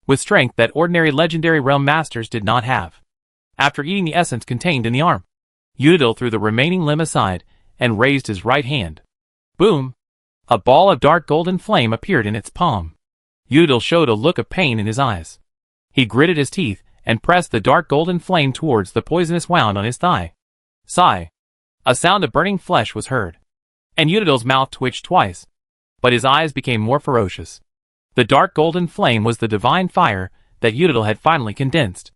A: with strength that ordinary legendary realm masters did not have. After eating the essence contained in the arm, Udadil threw the remaining limb aside and raised his right hand. Boom! A ball of dark golden flame appeared in its palm. Udadil showed a look of pain in his eyes. He gritted his teeth and pressed the dark golden flame towards the poisonous wound on his thigh. Sigh! A sound of burning flesh was heard, and Udadil's mouth twitched twice, but his eyes became more ferocious. The dark golden flame was the divine fire that Udadil had finally condensed.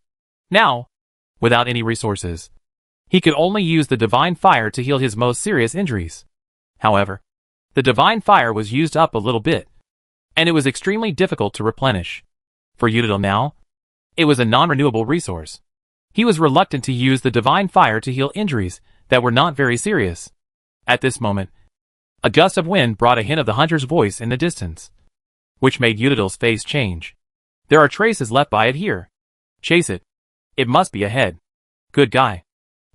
A: Now, without any resources, he could only use the divine fire to heal his most serious injuries. However, the divine fire was used up a little bit, and it was extremely difficult to replenish. For Udidil now, it was a non-renewable resource. He was reluctant to use the divine fire to heal injuries that were not very serious. At this moment, a gust of wind brought a hint of the hunter's voice in the distance, which made Udidil's face change. There are traces left by it here. Chase it. It must be ahead. Good guy.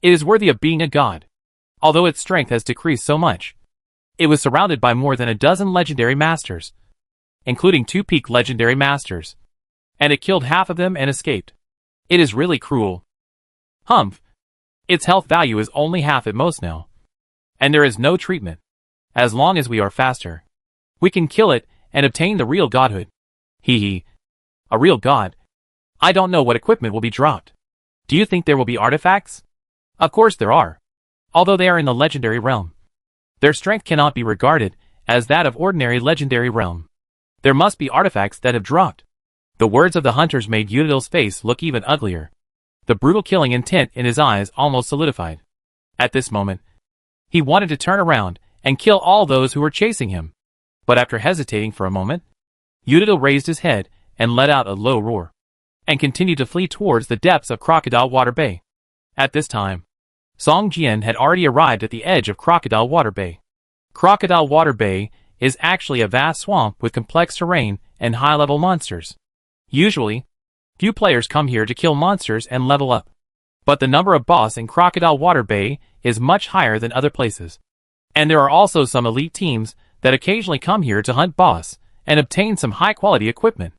A: It is worthy of being a god. Although its strength has decreased so much, it was surrounded by more than a dozen legendary masters, including 2 peak legendary masters, and it killed half of them and escaped. It is really cruel. Humph. Its health value is only half at most now, and there is no treatment. As long as we are faster, we can kill it and obtain the real godhood. Hee hee. A real god? I don't know what equipment will be dropped. Do you think there will be artifacts? Of course there are. Although they are in the legendary realm, their strength cannot be regarded as that of ordinary legendary realm. There must be artifacts that have dropped. The words of the hunters made Udidil's face look even uglier. The brutal killing intent in his eyes almost solidified. At this moment, he wanted to turn around and kill all those who were chasing him. But after hesitating for a moment, Udidil raised his head and let out a low roar, and continued to flee towards the depths of Crocodile Water Bay. At this time, Song Jian had already arrived at the edge of Crocodile Water Bay. Crocodile Water Bay is actually a vast swamp with complex terrain and high-level monsters. Usually, few players come here to kill monsters and level up. But the number of boss in Crocodile Water Bay is much higher than other places. And there are also some elite teams that occasionally come here to hunt boss and obtain some high-quality equipment.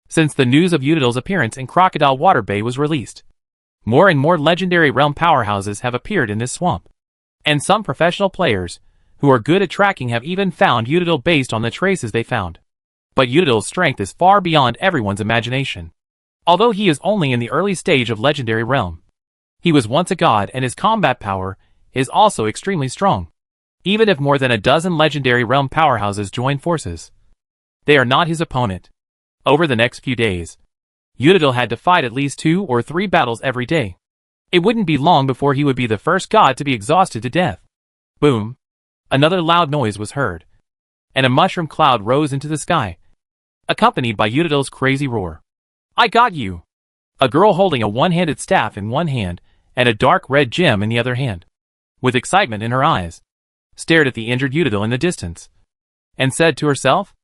A: Since the news of Udidil's appearance in Crocodile Water Bay was released, more and more legendary realm powerhouses have appeared in this swamp. And some professional players, who are good at tracking, have even found Udidil based on the traces they found. But Udidil's strength is far beyond everyone's imagination. Although he is only in the early stage of legendary realm, he was once a god, and his combat power is also extremely strong. Even if more than a dozen legendary realm powerhouses join forces, they are not his opponent. Over the next few days, Udidil had to fight at least 2 or 3 battles every day. It wouldn't be long before he would be the first god to be exhausted to death. Boom! Another loud noise was heard, and a mushroom cloud rose into the sky, accompanied by Udidil's crazy roar. I got you! A girl holding a one-handed staff in one hand and a dark red gem in the other hand, with excitement in her eyes, stared at the injured Udidil in the distance, and said to herself,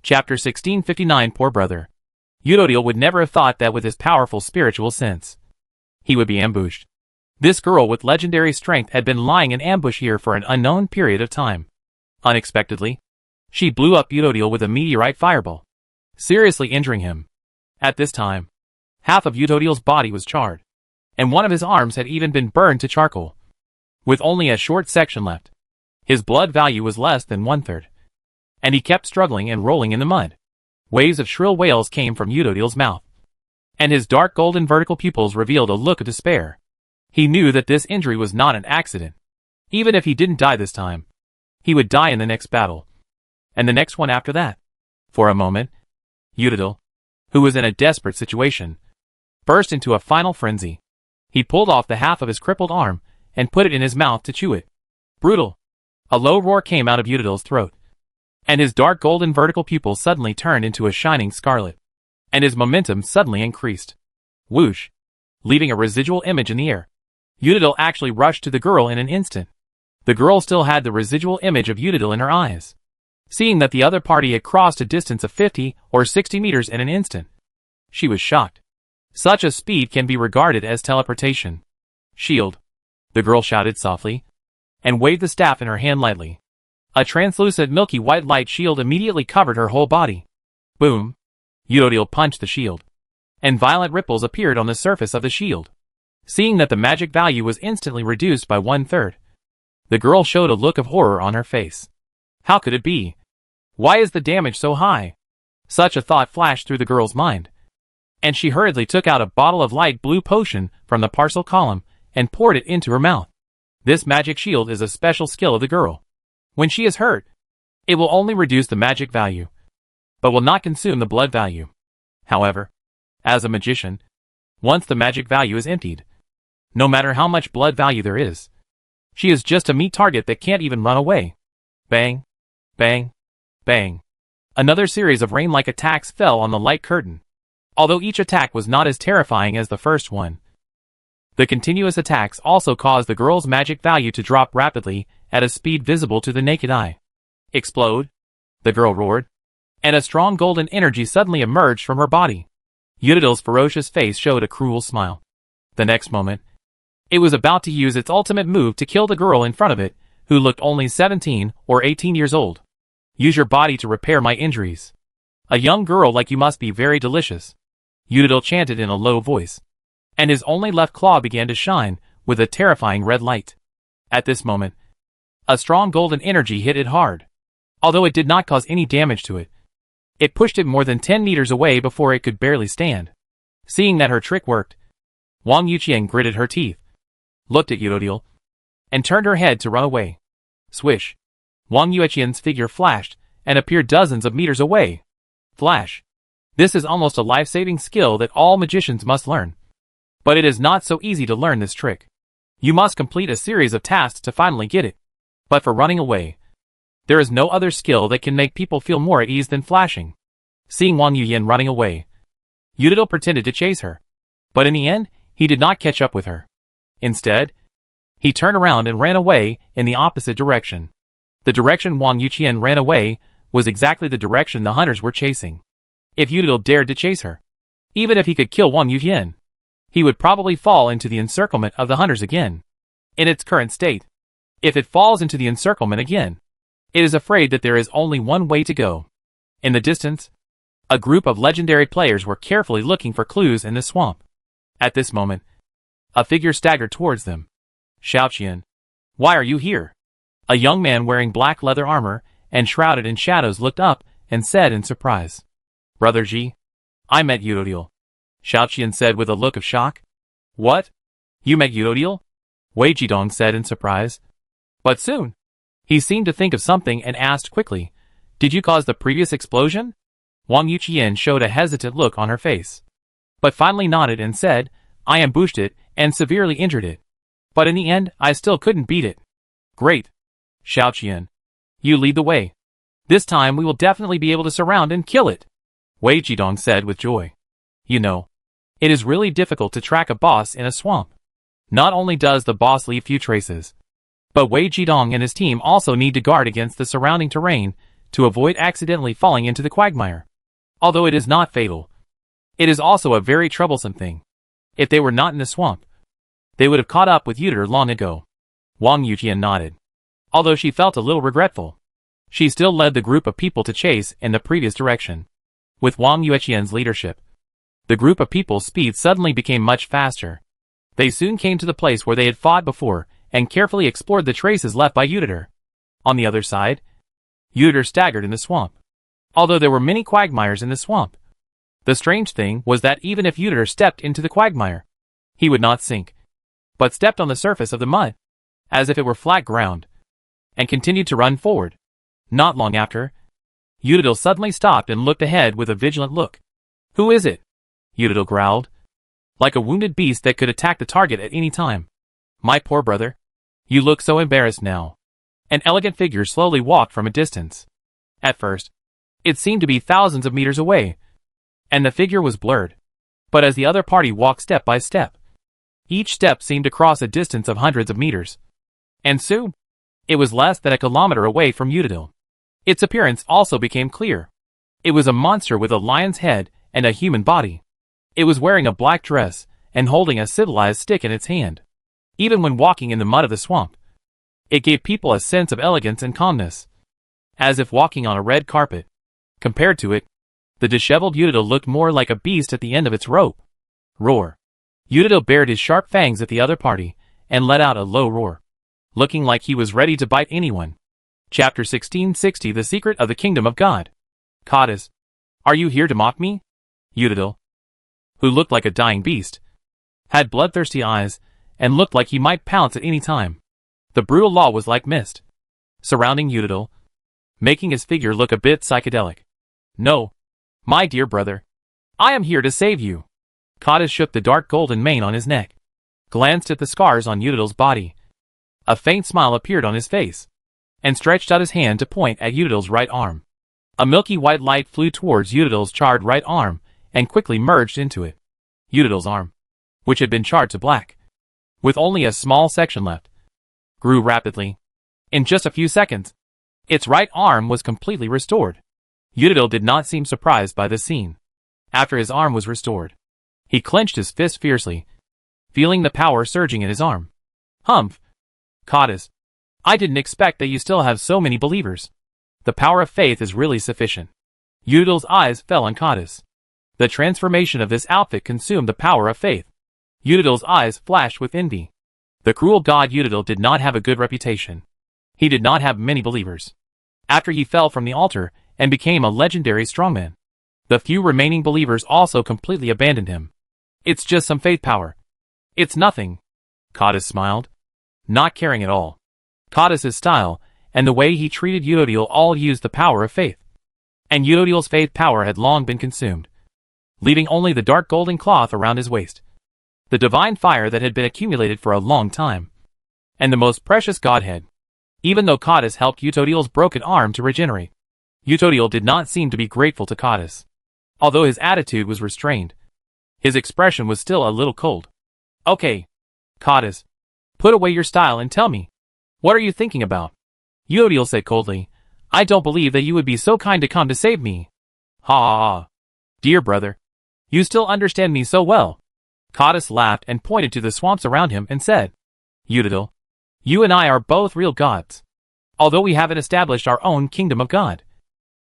A: Chapter 1659. Poor brother. Udidil would never have thought that with his powerful spiritual sense, he would be ambushed. This girl with legendary strength had been lying in ambush here for an unknown period of time. Unexpectedly, she blew up Udidil with a meteorite fireball, seriously injuring him. At this time, half of Udidil's body was charred, and one of his arms had even been burned to charcoal. With only a short section left, his blood value was less than 1/3, and he kept struggling and rolling in the mud. Waves of shrill wails came from Udidil's mouth, and his dark golden vertical pupils revealed a look of despair. He knew that this injury was not an accident. Even if he didn't die this time, he would die in the next battle, and the next one after that. For a moment, Udidil, who was in a desperate situation, burst into a final frenzy. He pulled off the half of his crippled arm and put it in his mouth to chew it. Brutal! A low roar came out of Udidil's throat, and his dark golden vertical pupil suddenly turned into a shining scarlet, and his momentum suddenly increased. Whoosh! Leaving a residual image in the air, Udidil actually rushed to the girl in an instant. The girl still had the residual image of Udidil in her eyes. Seeing that the other party had crossed a distance of 50 or 60 meters in an instant, she was shocked. Such a speed can be regarded as teleportation. Shield! The girl shouted softly, and waved the staff in her hand lightly. A translucent milky white light shield immediately covered her whole body. Boom! Udidil punched the shield, and violent ripples appeared on the surface of the shield. Seeing that the magic value was instantly reduced by 1/3, the girl showed a look of horror on her face. How could it be? Why is the damage so high? Such a thought flashed through the girl's mind, and she hurriedly took out a bottle of light blue potion from the parcel column and poured it into her mouth. This magic shield is a special skill of the girl. When she is hurt, it will only reduce the magic value, but will not consume the blood value. However, as a magician, once the magic value is emptied, no matter how much blood value there is, she is just a meat target that can't even run away. Bang! Bang! Bang! Another series of rain-like attacks fell on the light curtain. Although each attack was not as terrifying as the first one, the continuous attacks also caused the girl's magic value to drop rapidly at a speed visible to the naked eye. Explode! The girl roared, and a strong golden energy suddenly emerged from her body. Udidel's ferocious face showed a cruel smile. The next moment, it was about to use its ultimate move to kill the girl in front of it, who looked only 17 or 18 years old. Use your body to repair my injuries. A young girl like you must be very delicious, Udidel chanted in a low voice, and his only left claw began to shine with a terrifying red light. At this moment, a strong golden energy hit it hard. Although it did not cause any damage to it, it pushed it more than 10 meters away before it could barely stand. Seeing that her trick worked, Wang Yuqian gritted her teeth, looked at Udidel, and turned her head to run away. Swish! Wang Yuqian's figure flashed and appeared dozens of meters away. Flash! This is almost a life-saving skill that all magicians must learn. But it is not so easy to learn this trick. You must complete a series of tasks to finally get it. But for running away, there is no other skill that can make people feel more at ease than flashing. Seeing Wang Yuqian running away, Udidel pretended to chase her. But in the end, he did not catch up with her. Instead, he turned around and ran away in the opposite direction. The direction Wang Yuqian ran away was exactly the direction the hunters were chasing. If Udidel dared to chase her, even if he could kill Wang Yuqian, he would probably fall into the encirclement of the hunters again. In its current state, if it falls into the encirclement again, it is afraid that there is only one way to go. In the distance, a group of legendary players were carefully looking for clues in the swamp. At this moment, a figure staggered towards them. Xiaoqian, why are you here? A young man wearing black leather armor and shrouded in shadows looked up and said in surprise, Brother Ji, I met Udidel, Xiaoqian said with a look of shock. What? You met Udidel? Wei Jidong said in surprise. But soon, he seemed to think of something and asked quickly, Did you cause the previous explosion? Wang Yuqian showed a hesitant look on her face, but finally nodded and said, I ambushed it and severely injured it. But in the end, I still couldn't beat it. Great. Xiaoqian, you lead the way. This time we will definitely be able to surround and kill it, Wei Jidong said with joy. You know, it is really difficult to track a boss in a swamp. Not only does the boss leave few traces, but Wei Jidong and his team also need to guard against the surrounding terrain to avoid accidentally falling into the quagmire. Although it is not fatal, it is also a very troublesome thing. If they were not in the swamp, they would have caught up with Udidel long ago. Wang Yuqian nodded. Although she felt a little regretful, she still led the group of people to chase in the previous direction. With Wang Yuqian's leadership, the group of people's speed suddenly became much faster. They soon came to the place where they had fought before and carefully explored the traces left by Udidel. On the other side, Udidel staggered in the swamp. Although there were many quagmires in the swamp, the strange thing was that even if Udidel stepped into the quagmire, he would not sink, but stepped on the surface of the mud, as if it were flat ground, and continued to run forward. Not long after, Udidel suddenly stopped and looked ahead with a vigilant look. Who is it? Udidel growled, like a wounded beast that could attack the target at any time. My poor brother. You look so embarrassed now. An elegant figure slowly walked from a distance. At first, it seemed to be thousands of meters away, and the figure was blurred. But as the other party walked step by step, each step seemed to cross a distance of hundreds of meters. And soon, it was less than a kilometer away from Udidel. Its appearance also became clear. It was a monster with a lion's head and a human body. It was wearing a black dress and holding a civilized stick in its hand. Even when walking in the mud of the swamp, it gave people a sense of elegance and calmness, as if walking on a red carpet. Compared to it, the disheveled Udidel looked more like a beast at the end of its rope. Roar! Udidel bared his sharp fangs at the other party and let out a low roar, looking like he was ready to bite anyone. Chapter 1660 The Secret of the Kingdom of God. Goddess, are you here to mock me? Udidel, who looked like a dying beast, had bloodthirsty eyes and looked like he might pounce at any time. The brutal law was like mist, surrounding Udidel, making his figure look a bit psychedelic. No, my dear brother, I am here to save you. Goddess shook the dark golden mane on his neck, glanced at the scars on Udidel's body. A faint smile appeared on his face, and stretched out his hand to point at Udidel's right arm. A milky white light flew towards Udadil's charred right arm and quickly merged into it. Udadil's arm, which had been charred to black, with only a small section left, grew rapidly. In just a few seconds, its right arm was completely restored. Udadil did not seem surprised by this scene. After his arm was restored, he clenched his fist fiercely, feeling the power surging in his arm. Humph! Goddess, I didn't expect that you still have so many believers. The power of faith is really sufficient. Udadil's eyes fell on Goddess. The transformation of this outfit consumed the power of faith. Udadil's eyes flashed with envy. The cruel god Udadil did not have a good reputation. He did not have many believers. After he fell from the altar and became a legendary strongman, the few remaining believers also completely abandoned him. It's just some faith power. It's nothing. Goddess smiled, not caring at all. Goddess's style and the way he treated Udadil all used the power of faith. And Udadil's faith power had long been consumed, leaving only the dark golden cloth around his waist, the divine fire that had been accumulated for a long time, and the most precious godhead. Even though Goddess helped Udadil's broken arm to regenerate, Udadil did not seem to be grateful to Goddess. Although his attitude was restrained, his expression was still a little cold. Okay, Goddess, put away your style and tell me, what are you thinking about? Udadil said coldly, I don't believe that you would be so kind to come to save me. Ha ha ha. Dear brother, you still understand me so well. Goddess laughed and pointed to the swamps around him and said, Udadil, you and I are both real gods. Although we haven't established our own kingdom of God,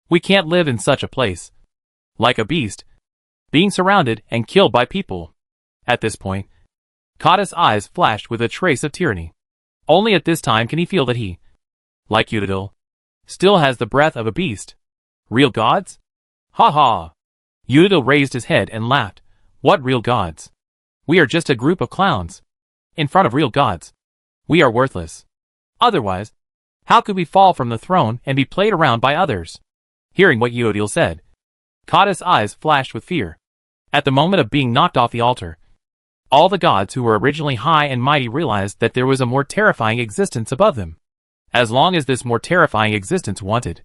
A: we can't live in such a place, like a beast, being surrounded and killed by people. At this point, Goddess' eyes flashed with a trace of tyranny. Only at this time can he feel that he, like Udadil, still has the breath of a beast. Real gods? Ha ha! Udadil raised his head and laughed. What real gods? We are just a group of clowns. In front of real gods, we are worthless. Otherwise, how could we fall from the throne and be played around by others? Hearing what Udadil said, Goddess' eyes flashed with fear. At the moment of being knocked off the altar, all the gods who were originally high and mighty realized that there was a more terrifying existence above them. As long as this more terrifying existence wanted,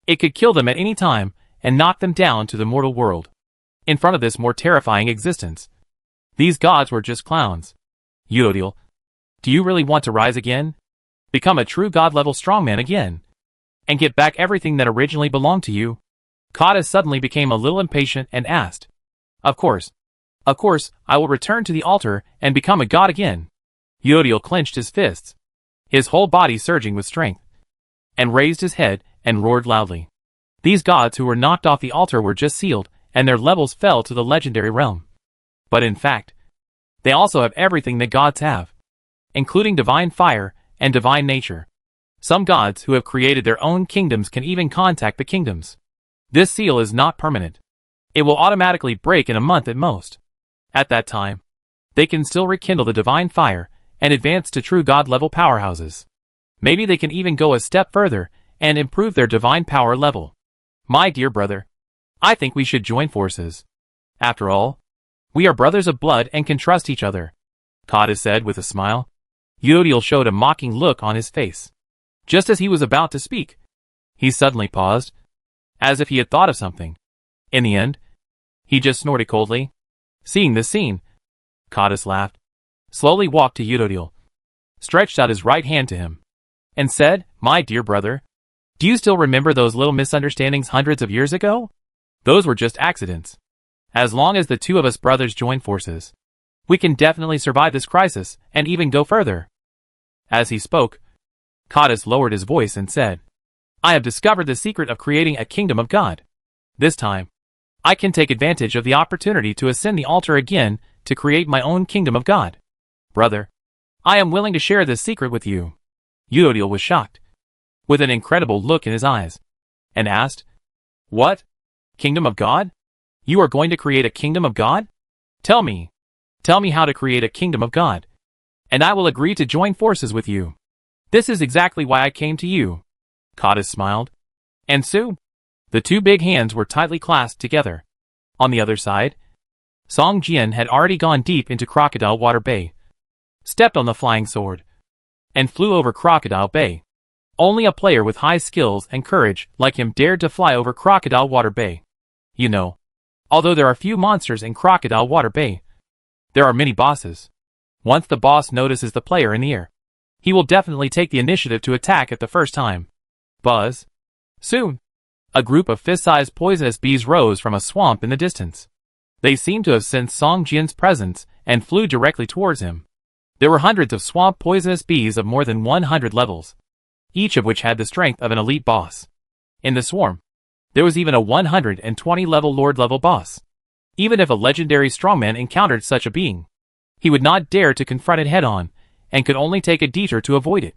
A: it could kill them at any time and knock them down to the mortal world. In front of this more terrifying existence, these gods were just clowns. Udadil, do you really want to rise again? Become a true god-level strongman again? And get back everything that originally belonged to you? Goddess suddenly became a little impatient and asked, Of course, I will return to the altar and become a god again. Udadil clenched his fists, his whole body surging with strength, and raised his head and roared loudly. These gods who were knocked off the altar were just sealed, and their levels fell to the legendary realm. But in fact, they also have everything that gods have, including divine fire and divine nature. Some gods who have created their own kingdoms can even contact the kingdoms. This seal is not permanent. It will automatically break in a month at most. At that time, they can still rekindle the divine fire and advance to true god-level powerhouses. Maybe they can even go a step further and improve their divine power level. My dear brother, I think we should join forces. After all, we are brothers of blood and can trust each other, Goddess said with a smile. Udadil showed a mocking look on his face. Just as he was about to speak, he suddenly paused, as if he had thought of something. In the end, he just snorted coldly. Seeing this scene, Goddess laughed, slowly walked to Udadil, stretched out his right hand to him, and said, My dear brother, do you still remember those little misunderstandings hundreds of years ago? Those were just accidents. As long as the two of us brothers join forces, we can definitely survive this crisis and even go further. As he spoke, Goddess lowered his voice and said, I have discovered the secret of creating a kingdom of God. This time, I can take advantage of the opportunity to ascend the altar again to create my own kingdom of God. Brother, I am willing to share this secret with you. Udadil was shocked, with an incredible look in his eyes, and asked, What? Kingdom of God? You are going to create a kingdom of God? Tell me how to create a kingdom of God, and I will agree to join forces with you. This is exactly why I came to you. Goddess smiled. And Sue? The two big hands were tightly clasped together. On the other side, Song Jian had already gone deep into Crocodile Water Bay, stepped on the flying sword, and flew over Crocodile Bay. Only a player with high skills and courage like him dared to fly over Crocodile Water Bay. You know, although there are few monsters in Crocodile Water Bay, there are many bosses. Once the boss notices the player in the air, he will definitely take the initiative to attack at the first time. Buzz. Soon, a group of fist-sized poisonous bees rose from a swamp in the distance. They seemed to have sensed Song Jian's presence and flew directly towards him. There were hundreds of swamp poisonous bees of more than 100 levels, each of which had the strength of an elite boss. In the swarm, there was even a 120-level Lord-level boss. Even if a legendary strongman encountered such a being, he would not dare to confront it head-on, and could only take a detour to avoid it.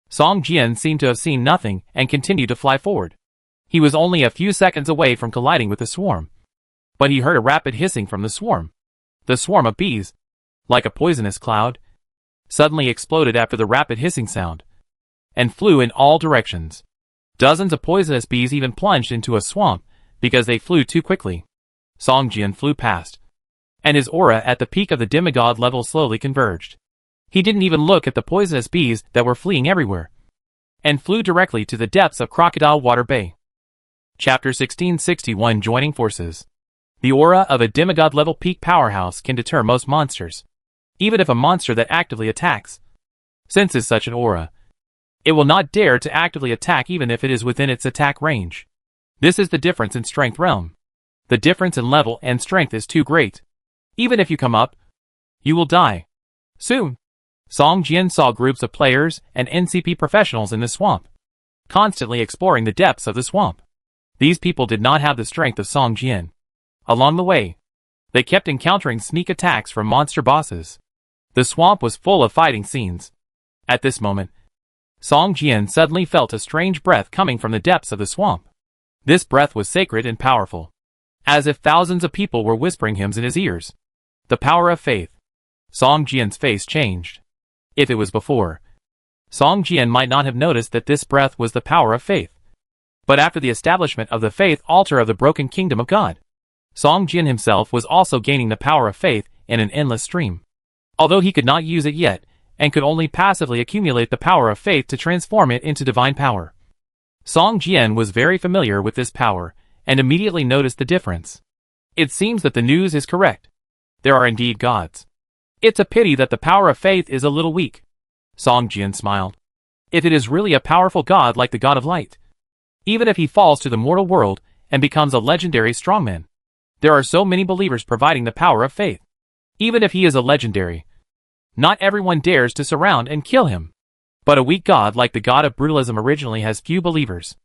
A: Song Jian seemed to have seen nothing and continued to fly forward. He was only a few seconds away from colliding with the swarm, but he heard a rapid hissing from the swarm. The swarm of bees, like a poisonous cloud, suddenly exploded after the rapid hissing sound, and flew in all directions. Dozens of poisonous bees even plunged into a swamp because they flew too quickly. Song Jian flew past, and his aura at the peak of the demigod level slowly converged. He didn't even look at the poisonous bees that were fleeing everywhere, and flew directly to the depths of Crocodile Water Bay. Chapter 1661 Joining Forces. The aura of a demigod-level peak powerhouse can deter most monsters, even if a monster that actively attacks senses such an aura. It will not dare to actively attack even if it is within its attack range. This is the difference in strength realm. The difference in level and strength is too great. Even if you come up, you will die. Soon, Song Jian saw groups of players and NCP professionals in the swamp, constantly exploring the depths of the swamp. These people did not have the strength of Song Jian. Along the way, they kept encountering sneak attacks from monster bosses. The swamp was full of fighting scenes. At this moment, Song Jian suddenly felt a strange breath coming from the depths of the swamp. This breath was sacred and powerful, as if thousands of people were whispering hymns in his ears. The power of faith. Song Jian's face changed. If it was before, Song Jian might not have noticed that this breath was the power of faith. But after the establishment of the faith altar of the broken kingdom of God, Song Jian himself was also gaining the power of faith in an endless stream. Although he could not use it yet, and could only passively accumulate the power of faith to transform it into divine power. Song Jian was very familiar with this power, and immediately noticed the difference. It seems that the news is correct. There are indeed gods. It's a pity that the power of faith is a little weak. Song Jian smiled. If it is really a powerful god like the god of light, even if he falls to the mortal world and becomes a legendary strongman, there are so many believers providing the power of faith. Even if he is a legendary, not everyone dares to surround and kill him. But a weak god like the god of brutalism originally has few believers.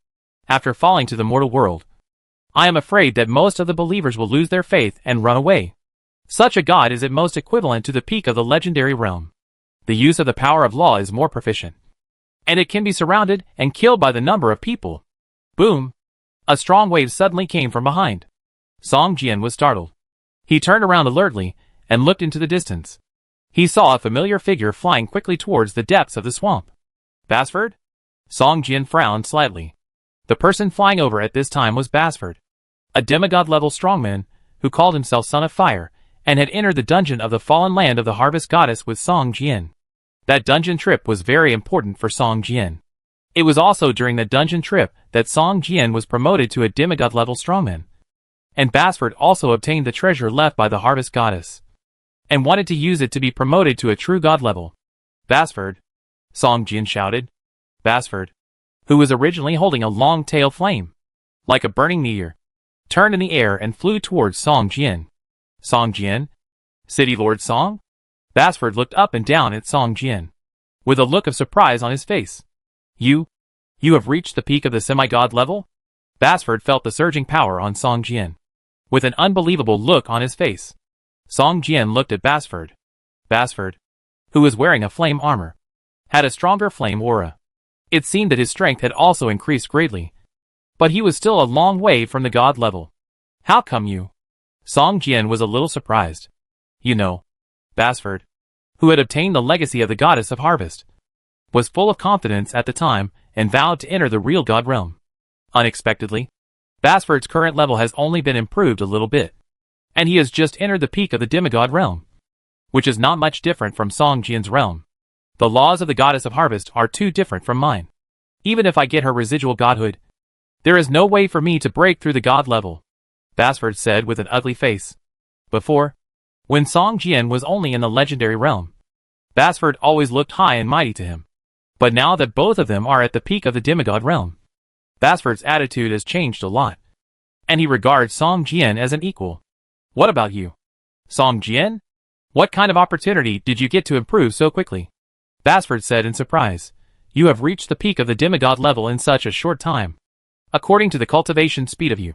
A: After falling to the mortal world, I am afraid that most of the believers will lose their faith and run away. Such a god is at most equivalent to the peak of the legendary realm. The use of the power of law is more proficient, and it can be surrounded and killed by the number of people. Boom! A strong wave suddenly came from behind. Song Jian was startled. He turned around alertly and looked into the distance. He saw a familiar figure flying quickly towards the depths of the swamp. Basford? Song Jian frowned slightly. The person flying over at this time was Basford, a demigod-level strongman who called himself Son of Fire, and had entered the dungeon of the fallen land of the harvest goddess with Song Jian. That dungeon trip was very important for Song Jian. It was also during that dungeon trip that Song Jian was promoted to a demigod-level strongman. And Basford also obtained the treasure left by the harvest goddess, and wanted to use it to be promoted to a true god level. Basford! Song Jian shouted. Basford, who was originally holding a long tail flame, like a burning meteor, turned in the air and flew towards Song Jian. Song Jian? City Lord Song? Basford looked up and down at Song Jian, with a look of surprise on his face. You have reached the peak of the semi-god level? Basford felt the surging power on Song Jian, with an unbelievable look on his face. Song Jian looked at Basford. Basford, who was wearing a flame armor, had a stronger flame aura. It seemed that his strength had also increased greatly, but he was still a long way from the god level. How come you? Song Jian was a little surprised. You know, Basford, who had obtained the legacy of the goddess of harvest, was full of confidence at the time and vowed to enter the real god realm. Unexpectedly, Basford's current level has only been improved a little bit, and he has just entered the peak of the demigod realm, which is not much different from Song Jian's realm. The laws of the goddess of harvest are too different from mine. Even if I get her residual godhood, there is no way for me to break through the god level, Basford said with an ugly face. Before, when Song Jian was only in the legendary realm, Basford always looked high and mighty to him. But now that both of them are at the peak of the demigod realm, Basford's attitude has changed a lot, and he regards Song Jian as an equal. What about you, Song Jian? What kind of opportunity did you get to improve so quickly? Basford said in surprise. You have reached the peak of the demigod level in such a short time. According to the cultivation speed of you,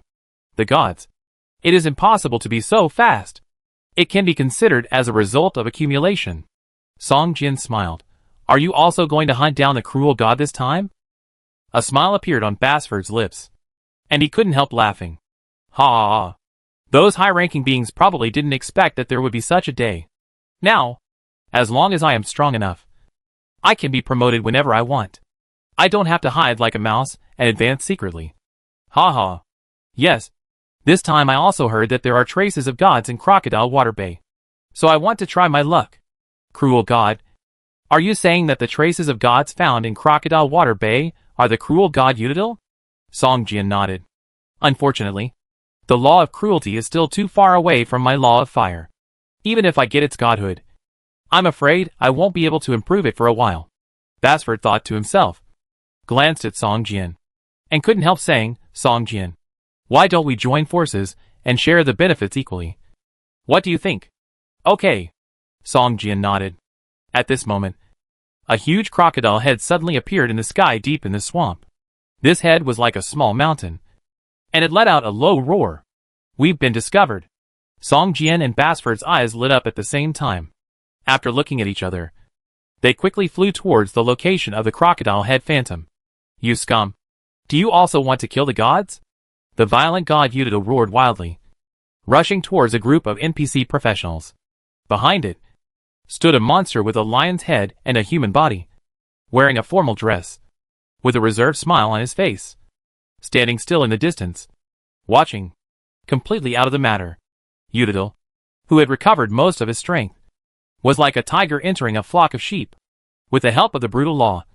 A: the gods, it is impossible to be so fast. It can be considered as a result of accumulation. Song Jian smiled. Are you also going to hunt down the cruel god this time? A smile appeared on Basford's lips, and he couldn't help laughing. Ha ha ha. Those high-ranking beings probably didn't expect that there would be such a day. Now, as long as I am strong enough, I can be promoted whenever I want. I don't have to hide like a mouse and advance secretly. Ha ha. Yes. This time I also heard that there are traces of gods in Crocodile Water Bay. So I want to try my luck. Cruel god. Are you saying that the traces of gods found in Crocodile Water Bay are the cruel god Udadil? Song Jian nodded. Unfortunately, the law of cruelty is still too far away from my law of fire. Even if I get its godhood, I'm afraid I won't be able to improve it for a while. Basford thought to himself, glanced at Song Jian, and couldn't help saying, Song Jian, why don't we join forces and share the benefits equally? What do you think? Okay. Song Jian nodded. At this moment, a huge crocodile head suddenly appeared in the sky deep in the swamp. This head was like a small mountain, and it let out a low roar. We've been discovered. Song Jian and Basford's eyes lit up at the same time. After looking at each other, they quickly flew towards the location of the crocodile head phantom. You scum! Do you also want to kill the gods? The violent god Udadil roared wildly, rushing towards a group of NPC professionals. Behind it stood a monster with a lion's head and a human body, wearing a formal dress, with a reserved smile on his face, standing still in the distance, watching, completely out of the matter. Udadil, who had recovered most of his strength, was like a tiger entering a flock of sheep. With the help of the brutal law,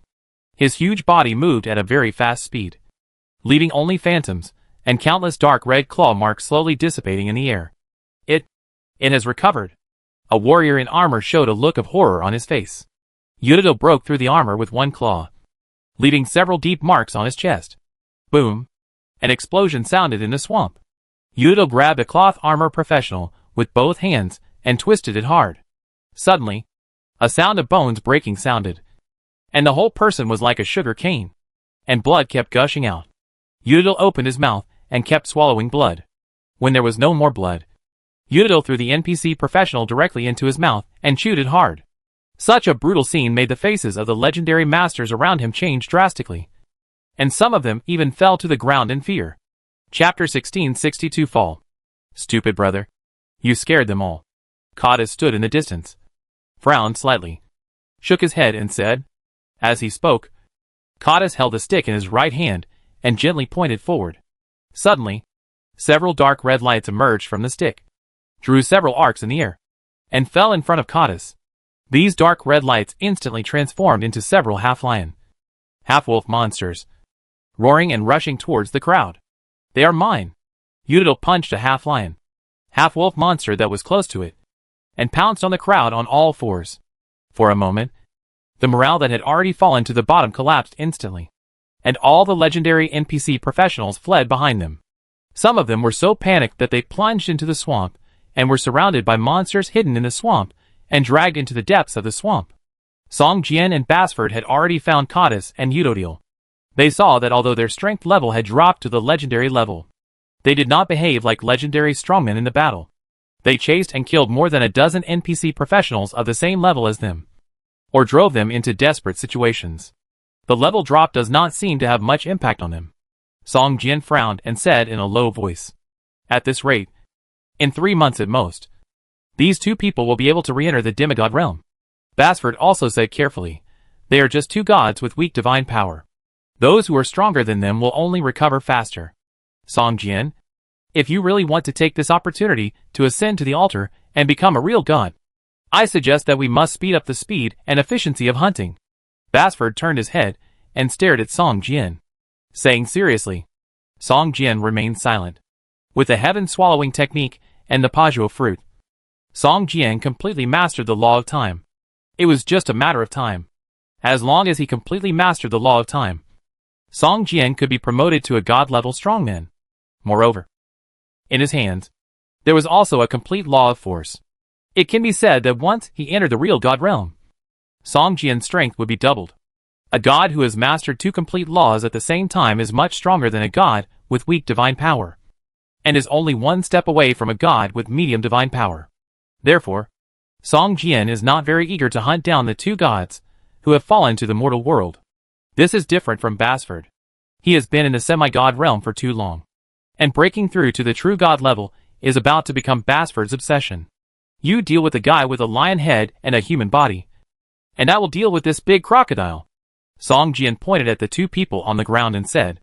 A: his huge body moved at a very fast speed, leaving only phantoms and countless dark red claw marks slowly dissipating in the air. It has recovered. A warrior in armor showed a look of horror on his face. Udadil broke through the armor with one claw, leaving several deep marks on his chest. Boom! An explosion sounded in the swamp. Udadil grabbed a cloth armor professional with both hands and twisted it hard. Suddenly, a sound of bones breaking sounded, and the whole person was like a sugar cane, and blood kept gushing out. Udadil opened his mouth and kept swallowing blood. When there was no more blood, Udadil threw the NPC professional directly into his mouth and chewed it hard. Such a brutal scene made the faces of the legendary masters around him change drastically, and some of them even fell to the ground in fear. Chapter 1662 Fall. Stupid brother. You scared them all. Cottis stood in the distance, frowned slightly, shook his head and said, as he spoke, Cottis held a stick in his right hand and gently pointed forward. Suddenly, several dark red lights emerged from the stick, drew several arcs in the air, and fell in front of Cottis. These dark red lights instantly transformed into several half-lion, half-wolf monsters, roaring and rushing towards the crowd. They are mine. Udadil punched a half-lion, half-wolf monster that was close to it, and pounced on the crowd on all fours. For a moment, the morale that had already fallen to the bottom collapsed instantly, and all the legendary NPC professionals fled behind them. Some of them were so panicked that they plunged into the swamp, and were surrounded by monsters hidden in the swamp, and dragged into the depths of the swamp. Song Jian and Basford had already found Cottis and Udadil. They saw that although their strength level had dropped to the legendary level, they did not behave like legendary strongmen in the battle. They chased and killed more than a dozen NPC professionals of the same level as them, or drove them into desperate situations. The level drop does not seem to have much impact on them. Song Jian frowned and said in a low voice, at this rate, in 3 months at most, these two people will be able to re-enter the demigod realm. Basford also said carefully, they are just two gods with weak divine power. Those who are stronger than them will only recover faster. Song Jian, if you really want to take this opportunity to ascend to the altar and become a real god, I suggest that we must speed up the speed and efficiency of hunting. Basford turned his head and stared at Song Jian, saying seriously. Song Jian remained silent. With the heaven-swallowing technique and the Pajou fruit, Song Jian completely mastered the law of time. It was just a matter of time. As long as he completely mastered the law of time, Song Jian could be promoted to a god-level strongman. Moreover, in his hands, there was also a complete law of force. It can be said that once he entered the real god realm, Song Jian's strength would be doubled. A god who has mastered two complete laws at the same time is much stronger than a god with weak divine power, and is only one step away from a god with medium divine power. Therefore, Song Jian is not very eager to hunt down the two gods who have fallen to the mortal world. This is different from Basford. He has been in the semi-god realm for too long, and breaking through to the true god level is about to become Basford's obsession. You deal with a guy with a lion head and a human body, and I will deal with this big crocodile. Song Jian pointed at the two people on the ground and said,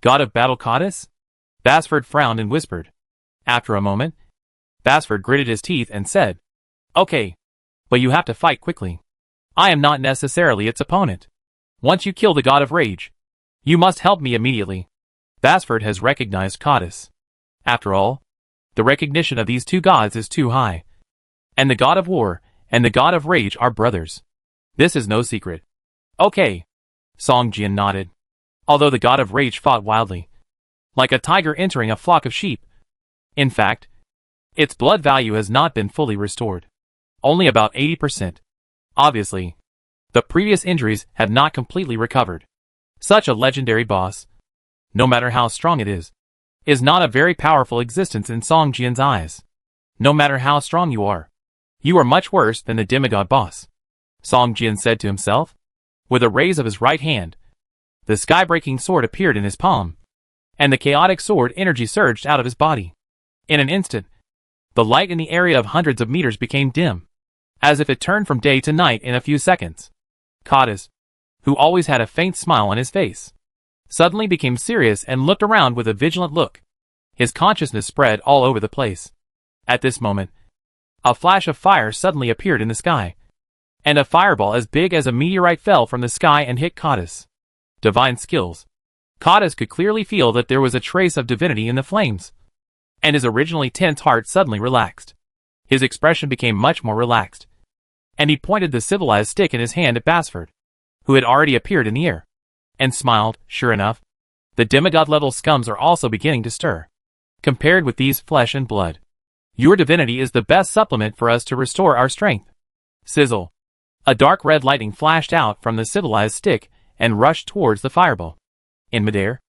A: God of battle goddess? Basford frowned and whispered. After a moment, Basford gritted his teeth and said, Okay, but you have to fight quickly. I am not necessarily its opponent. Once you kill the god of rage, you must help me immediately. Basford has recognized goddess. After all, the recognition of these two gods is too high. And the god of war and the god of rage are brothers. This is no secret. Okay. Song Jian nodded. Although the god of rage fought wildly, like a tiger entering a flock of sheep. In fact, its blood value has not been fully restored. Only about 80%. Obviously, the previous injuries have not completely recovered. Such a legendary boss, no matter how strong it is not a very powerful existence in Song Jian's eyes. No matter how strong you are much worse than the demigod boss, Song Jian said to himself. With a raise of his right hand, the sky-breaking sword appeared in his palm, and the chaotic sword energy surged out of his body. In an instant, the light in the area of hundreds of meters became dim, as if it turned from day to night in a few seconds. Goddess, who always had a faint smile on his face, suddenly became serious and looked around with a vigilant look. His consciousness spread all over the place. At this moment, a flash of fire suddenly appeared in the sky, and a fireball as big as a meteorite fell from the sky and hit Goddess. Divine skills. Goddess could clearly feel that there was a trace of divinity in the flames, and his originally tense heart suddenly relaxed. His expression became much more relaxed, and he pointed the civilized stick in his hand at Basford, who had already appeared in the air, and smiled. Sure enough, the demigod-level scums are also beginning to stir. Compared with these flesh and blood, your divinity is the best supplement for us to restore our strength. Sizzle. A dark red lightning flashed out from the civilized stick and rushed towards the fireball. In midair,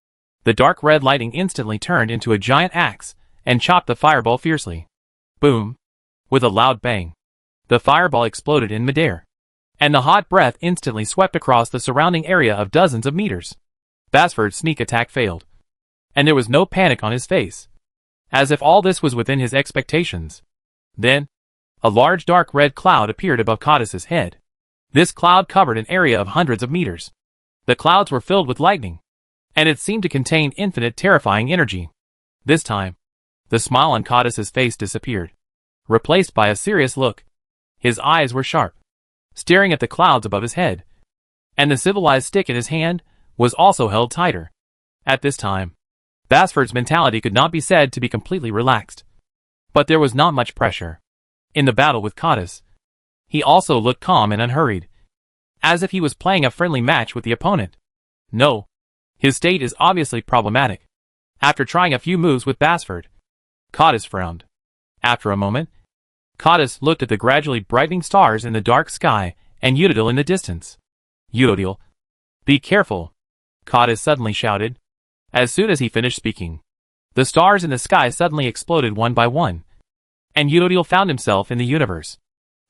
A: the dark red lightning instantly turned into a giant axe and chopped the fireball fiercely. Boom! With a loud bang, the fireball exploded in midair, and the hot breath instantly swept across the surrounding area of dozens of meters. Basford's sneak attack failed, and there was no panic on his face, as if all this was within his expectations. Then, a large dark red cloud appeared above Goddess's head. This cloud covered an area of hundreds of meters. The clouds were filled with lightning, and it seemed to contain infinite terrifying energy. This time, the smile on Goddess's face disappeared, replaced by a serious look. His eyes were sharp, staring at the clouds above his head, and the civilized stick in his hand was also held tighter. At this time, Basford's mentality could not be said to be completely relaxed, but there was not much pressure. In the battle with Goddess, he also looked calm and unhurried, as if he was playing a friendly match with the opponent. No, his state is obviously problematic. After trying a few moves with Basford, Goddess frowned. After a moment, Goddess looked at the gradually brightening stars in the dark sky and Udadil in the distance. Udadil, be careful, Goddess suddenly shouted. As soon as he finished speaking, the stars in the sky suddenly exploded one by one, and Udadil found himself in the universe,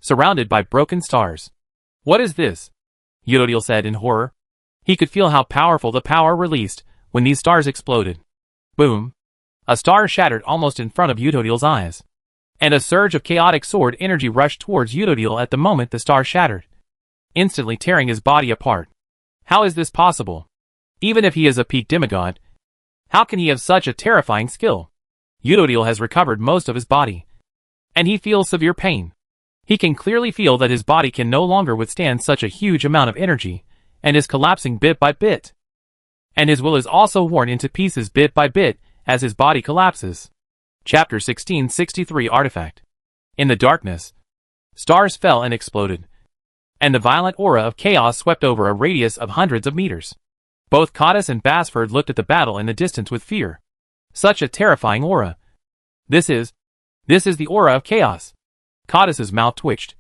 A: surrounded by broken stars. What is this? Udadil said in horror. He could feel how powerful the power released when these stars exploded. Boom! A star shattered almost in front of Udadil's eyes, and a surge of chaotic sword energy rushed towards Udadil at the moment the star shattered, instantly tearing his body apart. How is this possible? Even if he is a peak demigod, how can he have such a terrifying skill? Udadil has recovered most of his body, and he feels severe pain. He can clearly feel that his body can no longer withstand such a huge amount of energy, and is collapsing bit by bit. And his will is also worn into pieces bit by bit as his body collapses. Chapter 1663 Artifact. In the darkness, stars fell and exploded, and the violent aura of chaos swept over a radius of hundreds of meters. Both Cottis and Basford looked at the battle in the distance with fear. Such a terrifying aura. This is the aura of chaos. Cottis's mouth twitched,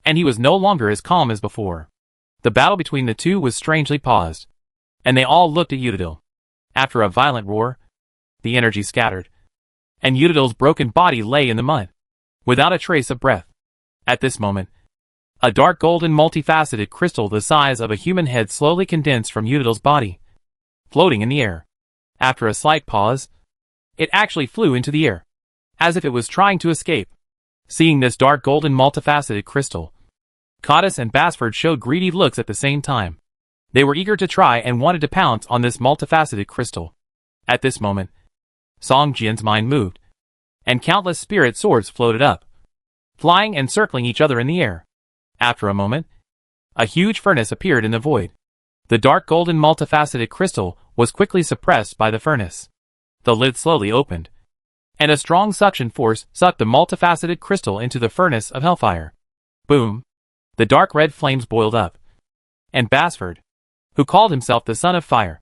A: and he was no longer as calm as before. The battle between the two was strangely paused, and they all looked at Utadil. After a violent roar, the energy scattered, and Utadil's broken body lay in the mud, without a trace of breath. At this moment, a dark golden multifaceted crystal the size of a human head slowly condensed from Utadil's body, floating in the air. After a slight pause, it actually flew into the air, as if it was trying to escape. Seeing this dark golden multifaceted crystal, Cottis and Basford showed greedy looks at the same time. They were eager to try and wanted to pounce on this multifaceted crystal. At this moment, Song Jian's mind moved, and countless spirit swords floated up, flying and circling each other in the air. After a moment, a huge furnace appeared in the void. The dark golden multifaceted crystal was quickly suppressed by the furnace. The lid slowly opened, and a strong suction force sucked the multifaceted crystal into the furnace of hellfire. Boom! The dark red flames boiled up, and Basford, who called himself the Son of Fire,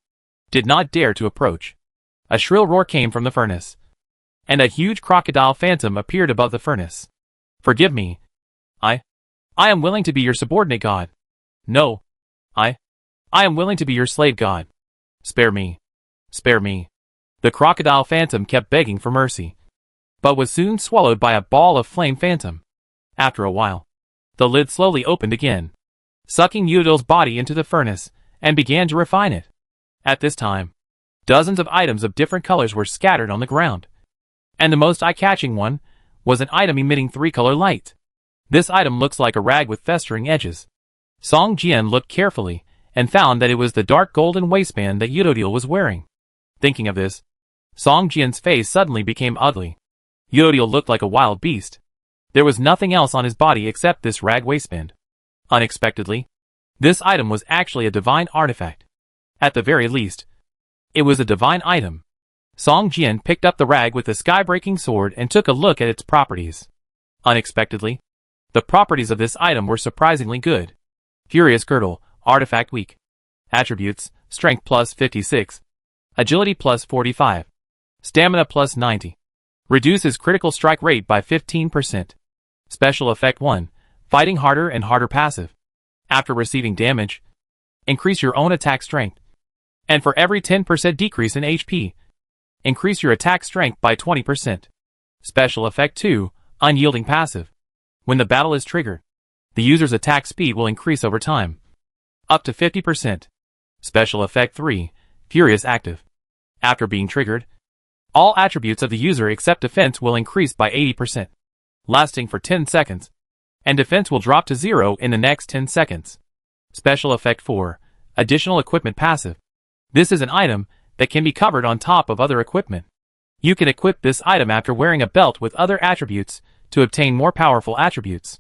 A: did not dare to approach. A shrill roar came from the furnace, and a huge crocodile phantom appeared above the furnace. Forgive me. I am willing to be your subordinate god. No. I am willing to be your slave god. Spare me. Spare me. The crocodile phantom kept begging for mercy, but was soon swallowed by a ball of flame phantom. After a while, the lid slowly opened again, sucking Utadil's body into the furnace, and began to refine it. At this time, dozens of items of different colors were scattered on the ground, and the most eye-catching one was an item emitting three-color light. This item looks like a rag with festering edges. Song Jian looked carefully, and found that it was the dark golden waistband that Utadil was wearing. Thinking of this, Song Jian's face suddenly became ugly. Utadil looked like a wild beast. There was nothing else on his body except this rag waistband. Unexpectedly, this item was actually a divine artifact. At the very least, it was a divine item. Song Jian picked up the rag with the sky-breaking sword and took a look at its properties. Unexpectedly, the properties of this item were surprisingly good. Furious Girdle, Artifact Weak. Attributes, Strength plus 56. Agility plus 45. Stamina plus 90. Reduces critical strike rate by 15%. Special Effect 1. Fighting harder and harder passive. After receiving damage, increase your own attack strength. And for every 10% decrease in HP, increase your attack strength by 20%. Special Effect 2. Unyielding passive. When the battle is triggered, the user's attack speed will increase over time, up to 50%. Special Effect 3. Furious active. After being triggered, all attributes of the user except defense will increase by 80%, lasting for 10 seconds, and defense will drop to 0 in the next 10 seconds. Special Effect 4. Additional equipment passive. This is an item that can be covered on top of other equipment. You can equip this item after wearing a belt with other attributes to obtain more powerful attributes.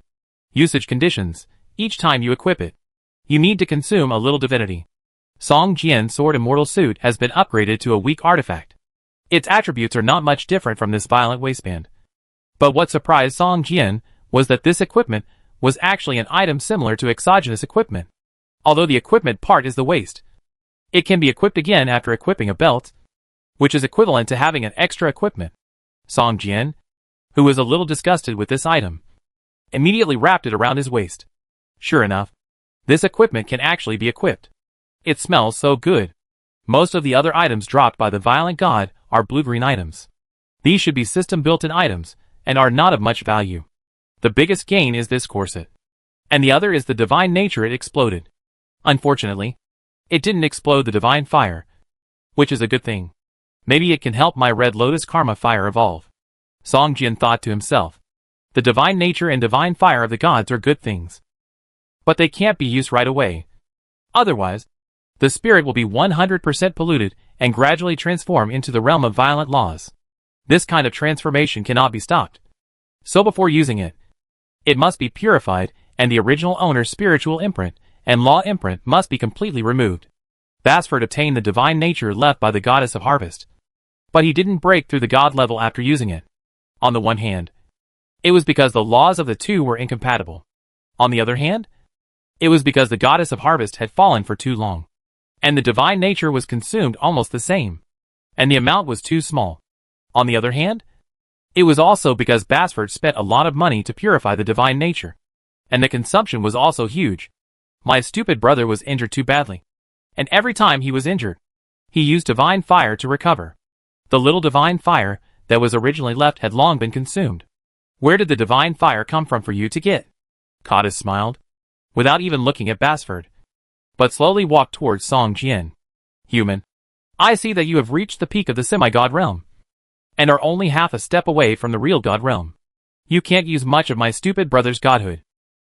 A: Usage conditions. Each time you equip it, you need to consume a little divinity. Song Jian's Sword Immortal Suit has been upgraded to a weak artifact. Its attributes are not much different from this violent waistband. But what surprised Song Jian was that this equipment was actually an item similar to exogenous equipment. Although the equipment part is the waist, it can be equipped again after equipping a belt, which is equivalent to having an extra equipment. Song Jian, who was a little disgusted with this item, immediately wrapped it around his waist. Sure enough, this equipment can actually be equipped. It smells so good. Most of the other items dropped by the violent god are blue-green items. These should be system-built-in items, and are not of much value. The biggest gain is this corset, and the other is the divine nature it exploded. Unfortunately, it didn't explode the divine fire, which is a good thing. Maybe it can help my Red Lotus Karma fire evolve. Song Jian thought to himself. The divine nature and divine fire of the gods are good things, but they can't be used right away. Otherwise, the spirit will be 100% polluted and gradually transform into the realm of violent laws. This kind of transformation cannot be stopped. So before using it, it must be purified and the original owner's spiritual imprint and law imprint must be completely removed. Basford obtained the divine nature left by the goddess of harvest. But he didn't break through the god level after using it. On the one hand, it was because the laws of the two were incompatible. On the other hand, it was because the goddess of harvest had fallen for too long. And the divine nature was consumed almost the same. And the amount was too small. On the other hand, it was also because Basford spent a lot of money to purify the divine nature. And the consumption was also huge. My stupid brother was injured too badly. And every time he was injured, he used divine fire to recover. The little divine fire that was originally left had long been consumed. Where did the divine fire come from for you to get? Cottis smiled, without even looking at Basford, but slowly walked towards Song Jian. Human, I see that you have reached the peak of the semi-god realm, and are only half a step away from the real god realm. You can't use much of my stupid brother's godhood.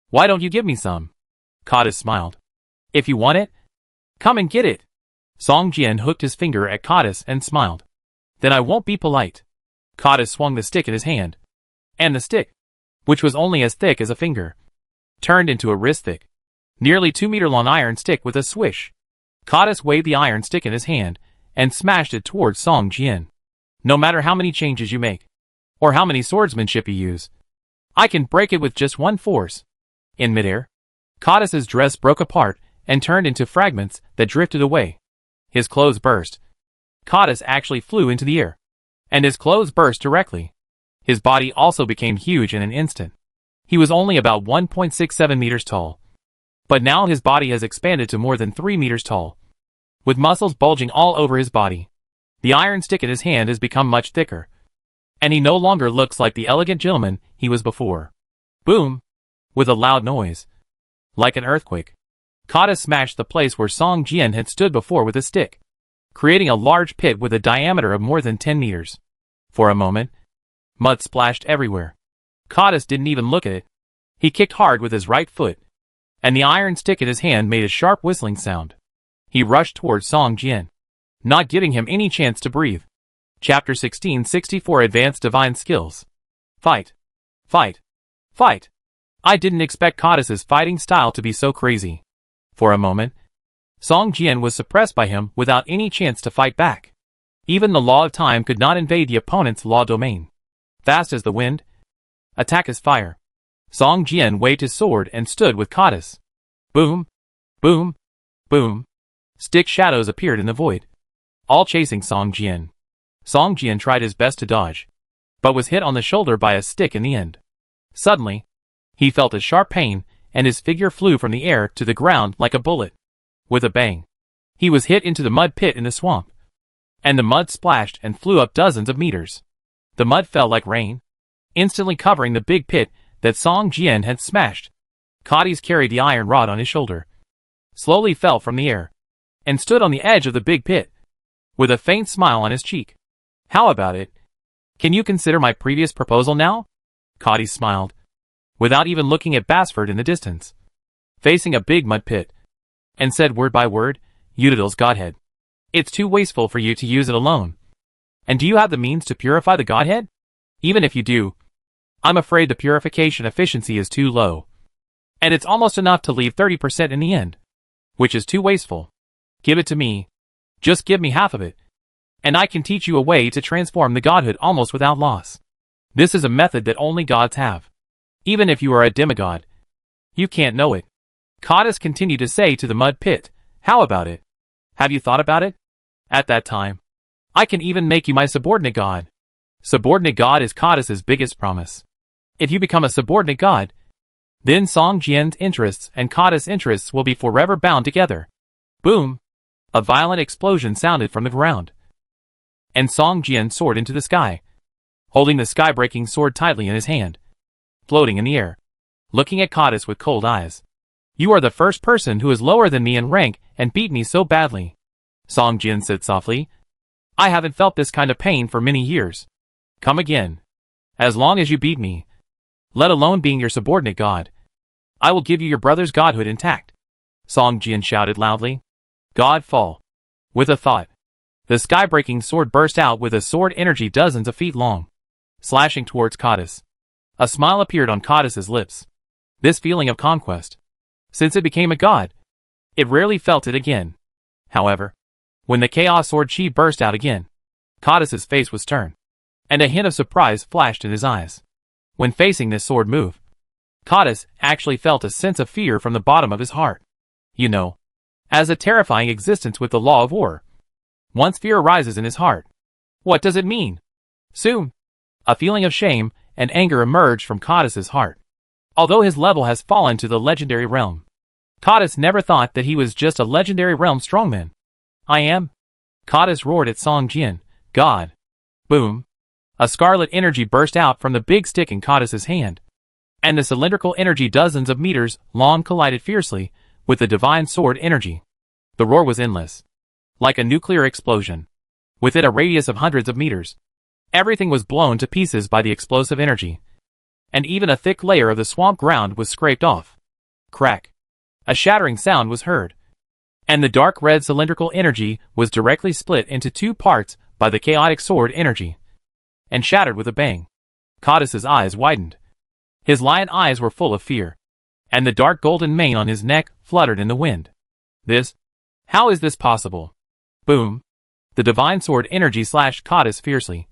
A: Why don't you give me some? Cottis smiled. If you want it, come and get it. Song Jian hooked his finger at Cottis and smiled. Then I won't be polite. Cottis swung the stick in his hand. And the stick, which was only as thick as a finger, turned into a wrist-thick, nearly 2-meter-long iron stick with a swish. Cottis waved the iron stick in his hand and smashed it towards Song Jian. No matter how many changes you make, or how many swordsmanship you use, I can break it with just one force. In midair, Cottis's dress broke apart and turned into fragments that drifted away. His clothes burst. Cottis actually flew into the air, and his clothes burst directly. His body also became huge in an instant. He was only about 1.67 meters tall. But now his body has expanded to more than 3 meters tall, with muscles bulging all over his body. The iron stick in his hand has become much thicker, and he no longer looks like the elegant gentleman he was before. Boom! With a loud noise, like an earthquake, Cottis smashed the place where Song Jian had stood before with a stick, creating a large pit with a diameter of more than 10 meters. For a moment, mud splashed everywhere. Cottis didn't even look at it. He kicked hard with his right foot, and the iron stick in his hand made a sharp whistling sound. He rushed towards Song Jian, not giving him any chance to breathe. Chapter 1664 Advanced Divine Skills. Fight. Fight. Fight. I didn't expect Cottis's fighting style to be so crazy. For a moment, Song Jian was suppressed by him without any chance to fight back. Even the law of time could not invade the opponent's law domain. Fast as the wind, attack as fire. Song Jian waved his sword and stood with Cottis. Boom, boom, boom. Stick shadows appeared in the void, all chasing Song Jian. Song Jian tried his best to dodge, but was hit on the shoulder by a stick in the end. Suddenly, he felt a sharp pain, and his figure flew from the air to the ground like a bullet. With a bang, he was hit into the mud pit in the swamp, and the mud splashed and flew up dozens of meters. The mud fell like rain, instantly covering the big pit that Song Jian had smashed. Cottis carried the iron rod on his shoulder, slowly fell from the air, and stood on the edge of the big pit, with a faint smile on his cheek. How about it? Can you consider my previous proposal now? Cottis smiled, without even looking at Basford in the distance, facing a big mud pit, and said word by word, Udidil's Godhead. It's too wasteful for you to use it alone. And do you have the means to purify the Godhead? Even if you do, I'm afraid the purification efficiency is too low. And it's almost enough to leave 30% in the end, which is too wasteful. Give it to me. Just give me half of it, and I can teach you a way to transform the godhood almost without loss. This is a method that only gods have. Even if you are a demigod, you can't know it. Cottis continued to say to the mud pit, how about it? Have you thought about it? At that time, I can even make you my subordinate god. Subordinate god is Cottis's biggest promise. If you become a subordinate god, then Song Jian's interests and Cottis' interests will be forever bound together. Boom! A violent explosion sounded from the ground, and Song Jian soared into the sky, holding the sky-breaking sword tightly in his hand, floating in the air, looking at Cottis with cold eyes. You are the first person who is lower than me in rank and beat me so badly. Song Jian said softly. I haven't felt this kind of pain for many years. Come again. As long as you beat me, let alone being your subordinate god, I will give you your brother's godhood intact. Song Jian shouted loudly. God fall. With a thought, the sky-breaking sword burst out with a sword energy dozens of feet long, slashing towards Cottis. A smile appeared on Cottis's lips. This feeling of conquest, since it became a god, It rarely felt it again. However, when the Chaos Sword chi burst out again, Codis's face was turned, and a hint of surprise flashed in his eyes. When facing this sword move, Codis actually felt a sense of fear from the bottom of his heart. You know, as a terrifying existence with the law of war. Once fear arises in his heart, what does it mean? Soon, a feeling of shame and anger emerged from Codis's heart. Although his level has fallen to the legendary realm, Codis never thought that he was just a legendary realm strongman. I am? Codis roared at Song Jian, God. Boom. A scarlet energy burst out from the big stick in Codis's hand, and the cylindrical energy dozens of meters long collided fiercely with the divine sword energy. The roar was endless, like a nuclear explosion. Within a radius of hundreds of meters, everything was blown to pieces by the explosive energy, and even a thick layer of the swamp ground was scraped off. Crack. A shattering sound was heard, and the dark red cylindrical energy was directly split into two parts by the chaotic sword energy, and shattered with a bang. Codis's eyes widened. His lion eyes were full of fear, and the dark golden mane on his neck fluttered in the wind. How is this possible? Boom. The divine sword energy slashed Codis fiercely,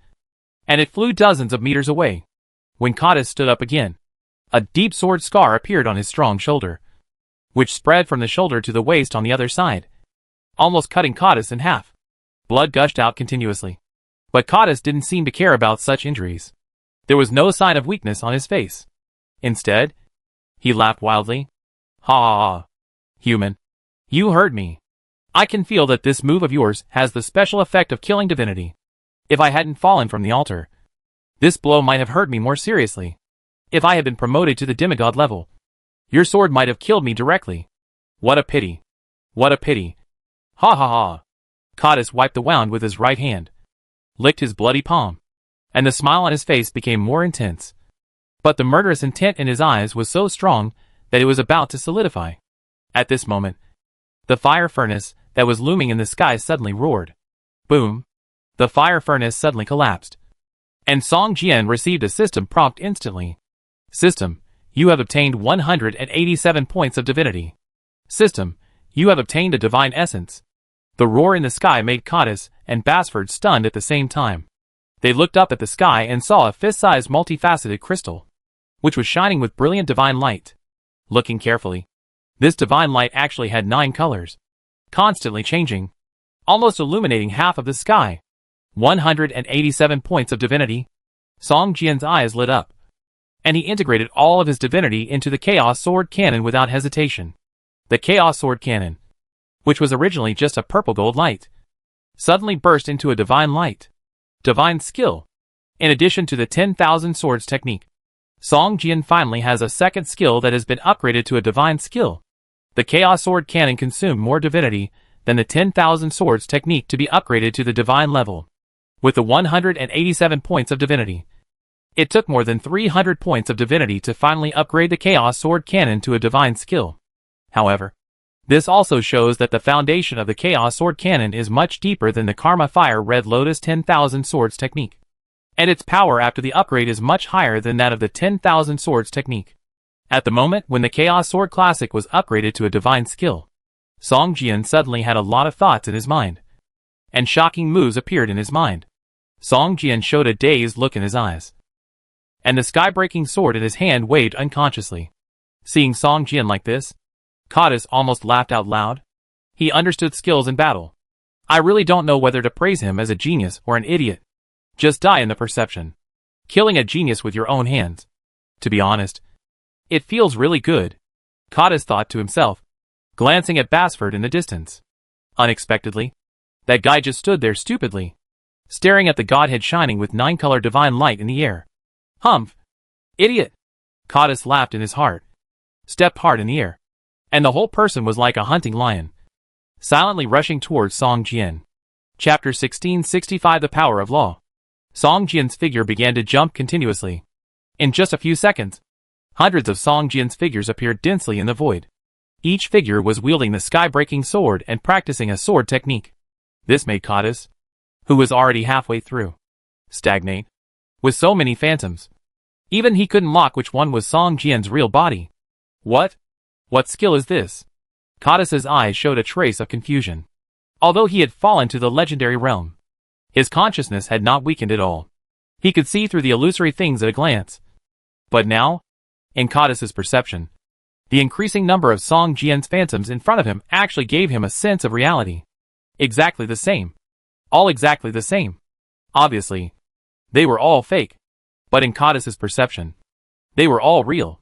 A: and it flew dozens of meters away. When Codis stood up again, a deep sword scar appeared on his strong shoulder, which spread from the shoulder to the waist on the other side, almost cutting Codis in half. Blood gushed out continuously, but Codis didn't seem to care about such injuries. There was no sign of weakness on his face. Instead, he laughed wildly. Ha ha ha. Human. You heard me. I can feel that this move of yours has the special effect of killing divinity. If I hadn't fallen from the altar, this blow might have hurt me more seriously. If I had been promoted to the demigod level, your sword might have killed me directly. What a pity. What a pity. Ha ha ha. Codis wiped the wound with his right hand, licked his bloody palm, and the smile on his face became more intense. But the murderous intent in his eyes was so strong that it was about to solidify. At this moment, the fire furnace that was looming in the sky suddenly roared. Boom. The fire furnace suddenly collapsed, and Song Jian received a system prompt instantly. System, you have obtained 187 points of divinity. System, you have obtained a divine essence. The roar in the sky made Codis and Basford stunned at the same time. They looked up at the sky and saw a fist-sized multifaceted crystal, which was shining with brilliant divine light. Looking carefully, this divine light actually had 9 colors, constantly changing, almost illuminating half of the sky. 187 points of divinity. Song Jian's eyes lit up, and he integrated all of his divinity into the Chaos Sword Cannon without hesitation. The Chaos Sword Cannon, which was originally just a purple gold light, suddenly burst into a divine light. Divine skill. In addition to the 10,000 swords technique, Song Jian finally has a second skill that has been upgraded to a divine skill. The Chaos Sword Cannon consumed more divinity than the 10,000 swords technique to be upgraded to the divine level. With the 187 points of divinity, it took more than 300 points of divinity to finally upgrade the Chaos Sword Cannon to a divine skill. However, this also shows that the foundation of the Chaos Sword Cannon is much deeper than the Karma Fire Red Lotus 10,000 swords technique, and its power after the upgrade is much higher than that of the 10,000 swords technique. At the moment when the Chaos Sword Classic was upgraded to a divine skill, Song Jian suddenly had a lot of thoughts in his mind, and shocking moves appeared in his mind. Song Jian showed a dazed look in his eyes, and the sky-breaking sword in his hand waved unconsciously. Seeing Song Jian like this, Codis almost laughed out loud. He understood skills in battle. I really don't know whether to praise him as a genius or an idiot. Just die in the perception. Killing a genius with your own hands. To be honest, it feels really good, Codis thought to himself, glancing at Basford in the distance. Unexpectedly, that guy just stood there stupidly, staring at the godhead shining with 9-color divine light in the air. Humph! Idiot! Codis laughed in his heart, stepped hard in the air, and the whole person was like a hunting lion, silently rushing towards Song Jian. Chapter 1665 The Power of Law. Song Jian's figure began to jump continuously. In just a few seconds, hundreds of Song Jian's figures appeared densely in the void. Each figure was wielding the sky-breaking sword and practicing a sword technique. This made Codis, who was already halfway through, stagnate. With so many phantoms, even he couldn't lock which one was Song Jian's real body. What skill is this? Codis's eyes showed a trace of confusion. Although he had fallen to the legendary realm, his consciousness had not weakened at all. He could see through the illusory things at a glance. But now, in Codis's perception, the increasing number of Song Jian's phantoms in front of him actually gave him a sense of reality. Exactly the same. All exactly the same. Obviously, they were all fake. But in Codis's perception, they were all real.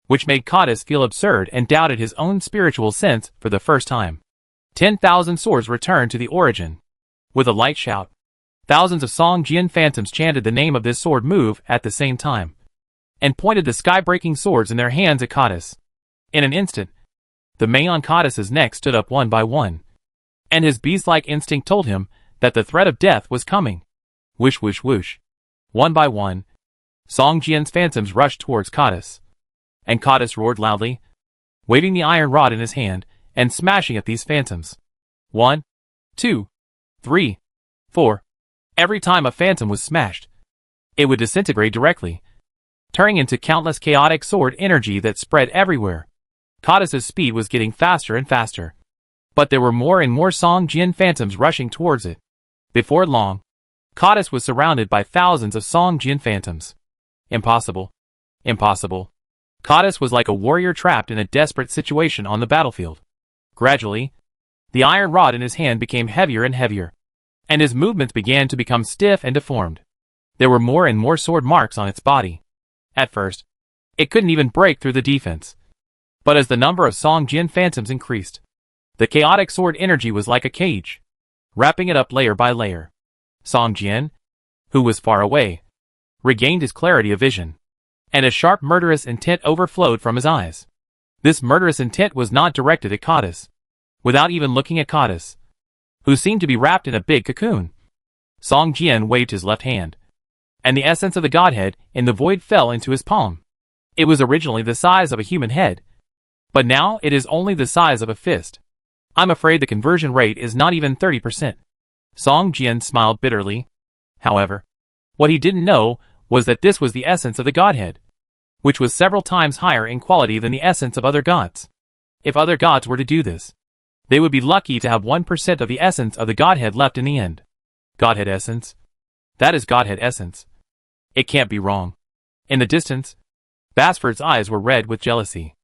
A: Which made Codis feel absurd and doubted his own spiritual sense for the first time. 10,000 swords returned to the origin. With a light shout, thousands of Song Jian phantoms chanted the name of this sword move at the same time, and pointed the sky-breaking swords in their hands at Codis. In an instant, the mane on Codis's neck stood up one by one, and his beast-like instinct told him that the threat of death was coming. Whoosh whoosh whoosh. One by one, Song Jian's phantoms rushed towards Codis, and Codis roared loudly, waving the iron rod in his hand and smashing at these phantoms. 1, 2, 3, 4. Every time a phantom was smashed, it would disintegrate directly, turning into countless chaotic sword energy that spread everywhere. Codis's speed was getting faster and faster, but there were more and more Song Jian phantoms rushing towards it. Before long, Codis was surrounded by thousands of Song Jian phantoms. Impossible. Impossible. Codis was like a warrior trapped in a desperate situation on the battlefield. Gradually, the iron rod in his hand became heavier and heavier, and his movements began to become stiff and deformed. There were more and more sword marks on its body. At first, it couldn't even break through the defense. But as the number of Song Jian phantoms increased, the chaotic sword energy was like a cage, wrapping it up layer by layer. Song Jian, who was far away, regained his clarity of vision, and a sharp murderous intent overflowed from his eyes. This murderous intent was not directed at Codis. Without even looking at Codis, who seemed to be wrapped in a big cocoon, Song Jian waved his left hand, and the essence of the godhead in the void fell into his palm. It was originally the size of a human head, but now it is only the size of a fist. I'm afraid the conversion rate is not even 30%. Song Jian smiled bitterly. However, what he didn't know was that this was the essence of the godhead, which was several times higher in quality than the essence of other gods. If other gods were to do this, they would be lucky to have 1% of the essence of the godhead left in the end. Godhead essence? That is godhead essence. It can't be wrong. In the distance, Basford's eyes were red with jealousy.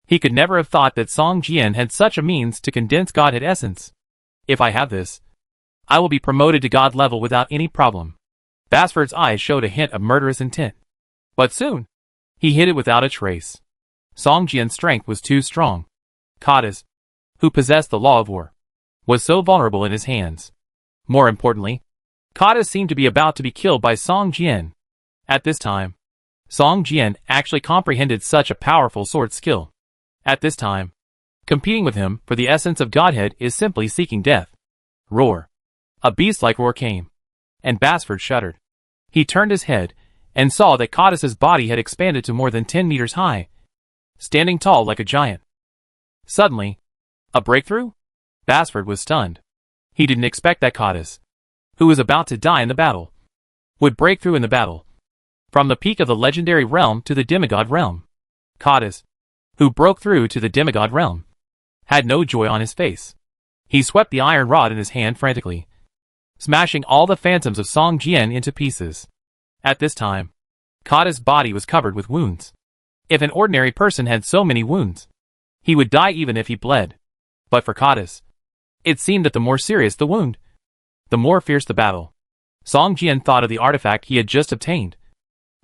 A: He could never have thought that Song Jian had such a means to condense godhead essence. If I have this, I will be promoted to god level without any problem. Basford's eyes showed a hint of murderous intent. But soon, he hid it without a trace. Song Jian's strength was too strong. Codis, who possessed the law of war, was so vulnerable in his hands. More importantly, Codis seemed to be about to be killed by Song Jian. At this time, Song Jian actually comprehended such a powerful sword skill. At this time, competing with him for the essence of godhead is simply seeking death. Roar. A beast-like roar came, and Basford shuddered. He turned his head and saw that Codis's body had expanded to more than 10 meters high, standing tall like a giant. Suddenly, a breakthrough? Basford was stunned. He didn't expect that Codis, who was about to die in the battle, would break through in the battle. From the peak of the legendary realm to the demigod realm, Codis, who broke through to the demigod realm, had no joy on his face. He swept the iron rod in his hand frantically, smashing all the phantoms of Song Jian into pieces. At this time, Codis' body was covered with wounds. If an ordinary person had so many wounds, he would die even if he bled. But for Codis, it seemed that the more serious the wound, the more fierce the battle. Song Jian thought of the artifact he had just obtained,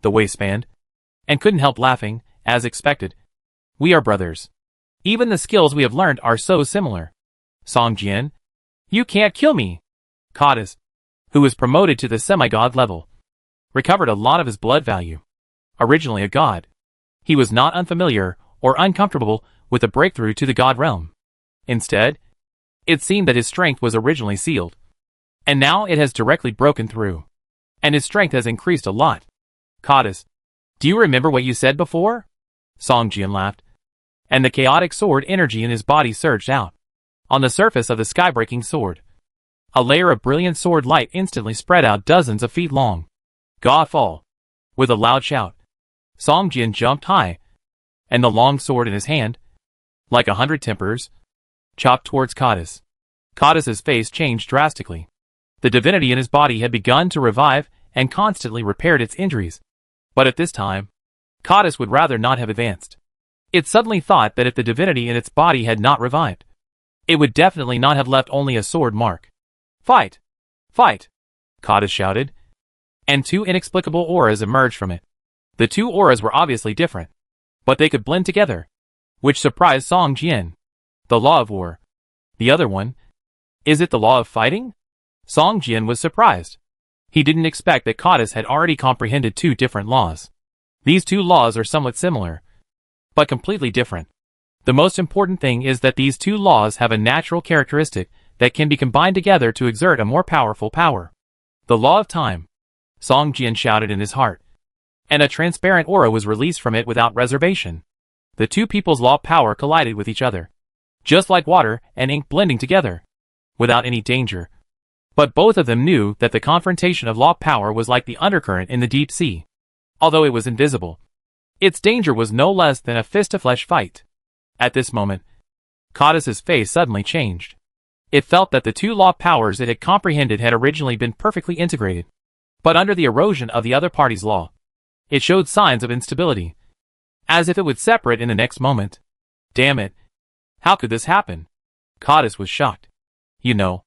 A: the waistband, and couldn't help laughing, as expected. We are brothers. Even the skills we have learned are so similar. Song Jian, you can't kill me. Codis, who was promoted to the semi-god level, recovered a lot of his blood value. Originally a god, he was not unfamiliar or uncomfortable with the breakthrough to the god realm. Instead, it seemed that his strength was originally sealed, and now it has directly broken through, and his strength has increased a lot. Codis, do you remember what you said before? Song Jian laughed, and the chaotic sword energy in his body surged out. On the surface of the sky-breaking sword, a layer of brilliant sword light instantly spread out dozens of feet long. Ga fall. With a loud shout, Song Jian jumped high, and the long sword in his hand, like 100 tempers, chopped towards Cadiz. Cadiz's face changed drastically. The divinity in his body had begun to revive and constantly repaired its injuries. But at this time, Cadiz would rather not have advanced. It suddenly thought that if the divinity in its body had not revived, it would definitely not have left only a sword mark. "Fight! Fight!" Cadiz shouted, and two inexplicable auras emerged from it. The two auras were obviously different, but they could blend together, which surprised Song Jian. The law of war. The other one. Is it the law of fighting? Song Jian was surprised. He didn't expect that Cadiz had already comprehended two different laws. These two laws are somewhat similar, but completely different. The most important thing is that these two laws have a natural characteristic that can be combined together to exert a more powerful power. The law of time, Song Jian shouted in his heart, and a transparent aura was released from it without reservation. The two people's law power collided with each other, just like water and ink blending together, without any danger. But both of them knew that the confrontation of law power was like the undercurrent in the deep sea. Although it was invisible, its danger was no less than a fist-to-flesh fight. At this moment, Cadiz's face suddenly changed. It felt that the two law powers it had comprehended had originally been perfectly integrated. But under the erosion of the other party's law, it showed signs of instability, as if it would separate in the next moment. Damn it. How could this happen? Cadiz was shocked. You know,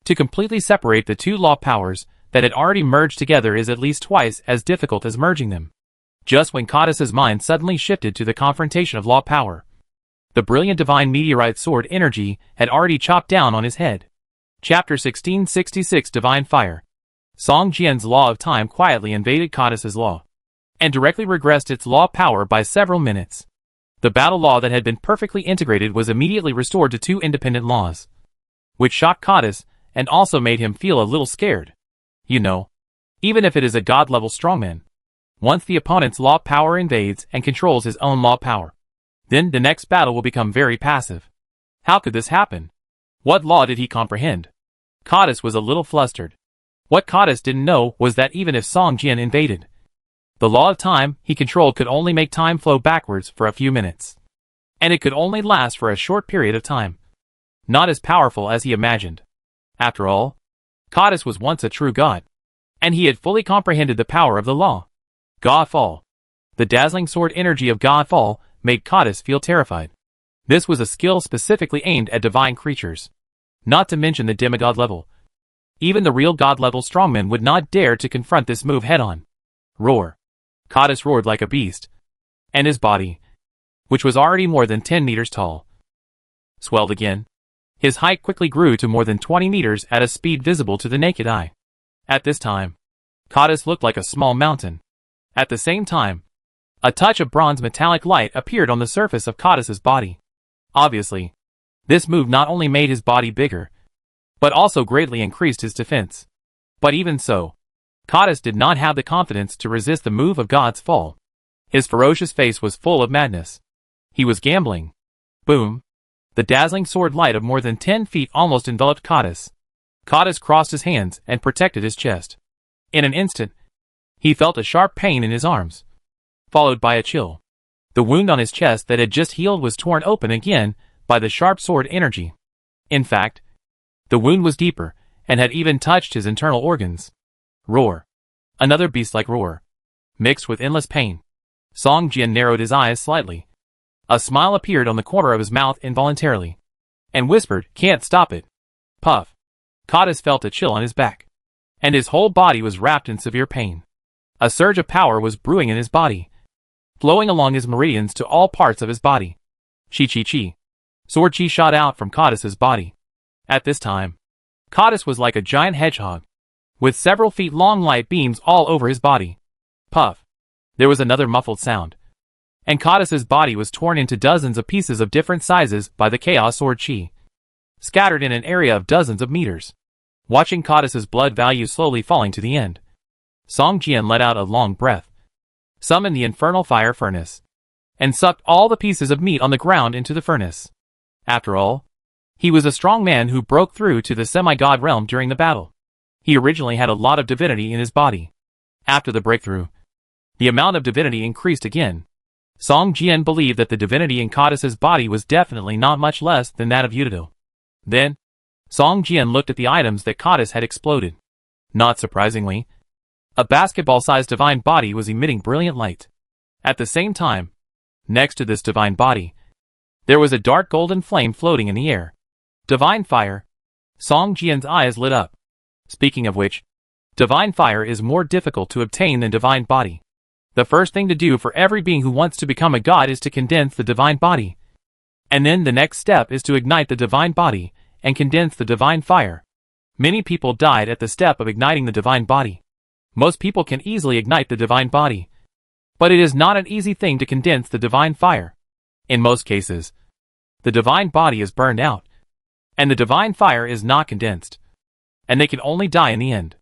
A: to completely separate the two law powers that had already merged together is at least twice as difficult as merging them. Just when Cadiz's mind suddenly shifted to the confrontation of law power, the brilliant divine meteorite sword energy had already chopped down on his head. Chapter 1666 Divine Fire. Song Jian's law of time quietly invaded Cadiz's law, and directly regressed its law power by several minutes. The battle law that had been perfectly integrated was immediately restored to two independent laws, which shocked Cadiz and also made him feel a little scared. You know, even if it is a god-level strongman, once the opponent's law power invades and controls his own law power, then the next battle will become very passive. How could this happen? What law did he comprehend? Cadiz was a little flustered. What Cadiz didn't know was that even if Song Jian invaded, the law of time he controlled could only make time flow backwards for a few minutes. And it could only last for a short period of time. Not as powerful as he imagined. After all, Cadiz was once a true god, and he had fully comprehended the power of the law. Godfall. The dazzling sword energy of Godfall made Cadiz feel terrified. This was a skill specifically aimed at divine creatures, not to mention the demigod level. Even the real god-level strongmen would not dare to confront this move head-on. Roar. Cadiz roared like a beast, and his body, which was already more than 10 meters tall, swelled again. His height quickly grew to more than 20 meters at a speed visible to the naked eye. At this time, Cadiz looked like a small mountain. At the same time, a touch of bronze metallic light appeared on the surface of Cadiz's body. Obviously, this move not only made his body bigger, but also greatly increased his defense. But even so, Cadiz did not have the confidence to resist the move of God's fall. His ferocious face was full of madness. He was gambling. Boom. The dazzling sword light of more than 10 feet almost enveloped Cadiz. Cadiz crossed his hands and protected his chest. In an instant, he felt a sharp pain in his arms, followed by a chill. The wound on his chest that had just healed was torn open again by the sharp sword energy. In fact, the wound was deeper and had even touched his internal organs. Roar. Another beast-like roar, mixed with endless pain. Song Jian narrowed his eyes slightly. A smile appeared on the corner of his mouth involuntarily, and whispered, "Can't stop it." Puff. Cadiz felt a chill on his back, and his whole body was wrapped in severe pain. A surge of power was brewing in his body, flowing along his meridians to all parts of his body. Chi. Sword chi shot out from Cadiz's body. At this time, Cadiz was like a giant hedgehog, with several feet long light beams all over his body. Puff. There was another muffled sound, and Cadiz's body was torn into dozens of pieces of different sizes by the chaos sword chi, scattered in an area of dozens of meters. Watching Cadiz's blood value slowly falling to the end, Song Jian let out a long breath, summoned the infernal fire furnace, and sucked all the pieces of meat on the ground into the furnace. After all, he was a strong man who broke through to the semi-god realm during the battle. He originally had a lot of divinity in his body. After the breakthrough, the amount of divinity increased again. Song Jian believed that the divinity in Cadiz's body was definitely not much less than that of Udido. Then, Song Jian looked at the items that Codice had exploded. Not surprisingly, a basketball-sized divine body was emitting brilliant light. At the same time, next to this divine body, there was a dark golden flame floating in the air. Divine fire. Song Jian's eyes lit up. Speaking of which, divine fire is more difficult to obtain than divine body. The first thing to do for every being who wants to become a god is to condense the divine body. And then the next step is to ignite the divine body and condense the divine fire. Many people died at the step of igniting the divine body. Most people can easily ignite the divine body, but it is not an easy thing to condense the divine fire. In most cases, the divine body is burned out, and the divine fire is not condensed, and they can only die in the end.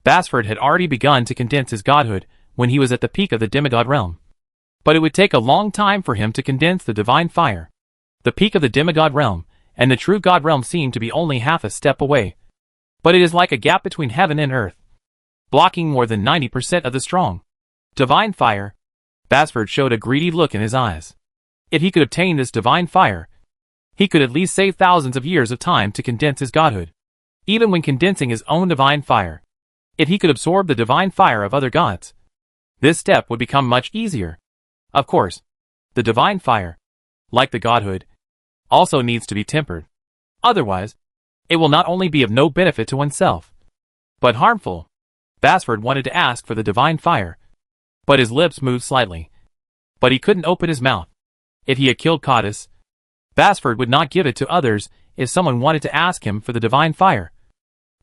A: Basford had already begun to condense his godhood when he was at the peak of the demigod realm, but it would take a long time for him to condense the divine fire. The peak of the demigod realm and the true god realm seemed to be only half a step away, but it is like a gap between heaven and earth, blocking more than 90% of the strong divine fire. Basford showed a greedy look in his eyes. If he could obtain this divine fire, he could at least save thousands of years of time to condense his godhood. Even when condensing his own divine fire, if he could absorb the divine fire of other gods, this step would become much easier. Of course, the divine fire, like the godhood, also needs to be tempered. Otherwise, it will not only be of no benefit to oneself, but harmful. Basford wanted to ask for the divine fire, but his lips moved slightly. But he couldn't open his mouth. If he had killed Codice, Basford would not give it to others if someone wanted to ask him for the divine fire.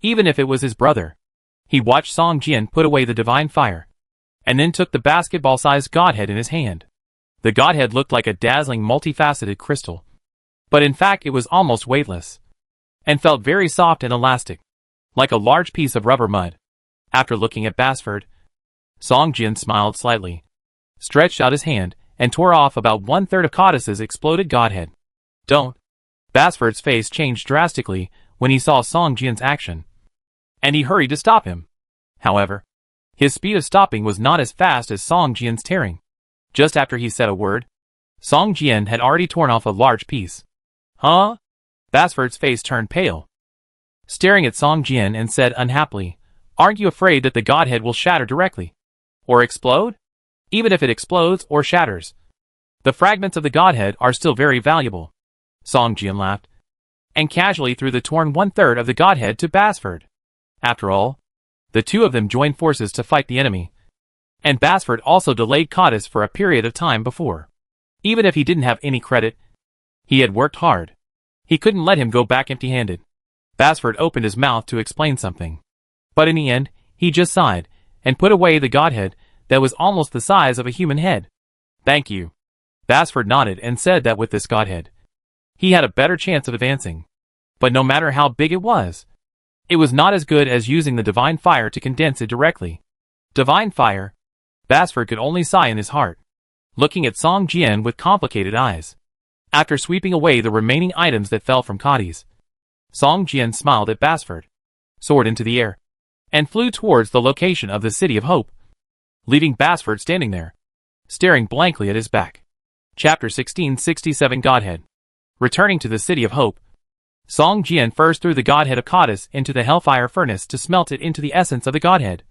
A: Even if it was his brother. He watched Song Jian put away the divine fire, and then took the basketball-sized godhead in his hand. The godhead looked like a dazzling multifaceted crystal, but in fact it was almost weightless, and felt very soft and elastic, like a large piece of rubber mud. After looking at Basford, Song Jian smiled slightly, stretched out his hand, and tore off about 1/3 of Codice's exploded godhead. Don't. Basford's face changed drastically when he saw Song Jian's action, and he hurried to stop him. However, his speed of stopping was not as fast as Song Jian's tearing. Just after he said a word, Song Jian had already torn off a large piece. Huh? Basford's face turned pale, staring at Song Jian, and said unhappily, "Aren't you afraid that the godhead will shatter directly? Or explode? Even if it explodes or shatters, the fragments of the godhead are still very valuable." Song Jian laughed, and casually threw the torn 1/3 of the godhead to Basford. After all, the two of them joined forces to fight the enemy, and Basford also delayed Codice for a period of time before. Even if he didn't have any credit, he had worked hard. He couldn't let him go back empty-handed. Basford opened his mouth to explain something, but in the end, he just sighed, and put away the godhead that was almost the size of a human head. "Thank you." Basford nodded and said that with this godhead, he had a better chance of advancing. But no matter how big it was not as good as using the divine fire to condense it directly. Divine fire? Basford could only sigh in his heart, looking at Song Jian with complicated eyes. After sweeping away the remaining items that fell from Codice, Song Jian smiled at Basford, soared into the air, and flew towards the location of the City of Hope, leaving Basford standing there, staring blankly at his back. Chapter 1667 Godhead. Returning to the City of Hope, Song Jian first threw the godhead of Codice into the hellfire furnace to smelt it into the essence of the godhead,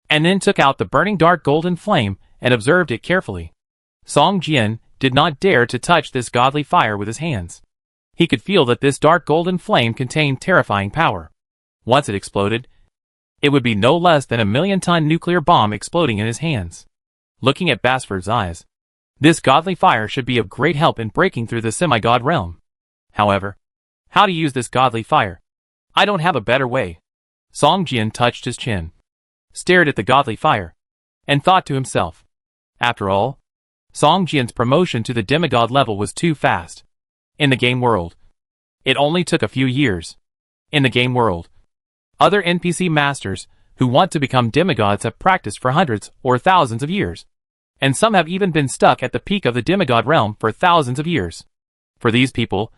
A: and then took out the burning dark golden flame and observed it carefully. Song Jian did not dare to touch this godly fire with his hands. He could feel that this dark golden flame contained terrifying power. Once it exploded, it would be no less than a 1,000,000-ton nuclear bomb exploding in his hands. Looking at Basford's eyes, this godly fire should be of great help in breaking through the semi-god realm. However, how to use this godly fire? I don't have a better way. Song Jian touched his chin, stared at the godly fire, and thought to himself. After all, Song Jian's promotion to the demigod level was too fast. In the game world, it only took a few years. In the game world, other NPC masters who want to become demigods have practiced for hundreds or thousands of years, and some have even been stuck at the peak of the demigod realm for thousands of years. For these people,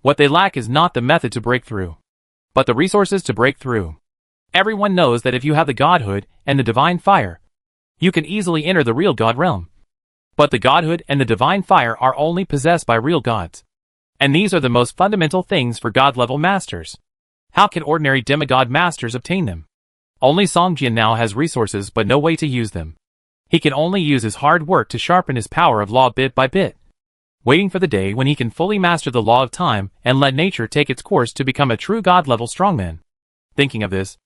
A: what they lack is not the method to break through, but the resources to break through. Everyone knows that if you have the godhood and the divine fire, you can easily enter the real god realm. But the godhood and the divine fire are only possessed by real gods. And these are the most fundamental things for God-level masters. How can ordinary demigod masters obtain them? Only Song Jian now has resources but no way to use them. He can only use his hard work to sharpen his power of law bit by bit, waiting for the day when he can fully master the law of time and let nature take its course to become a true God-level strongman. Thinking of this,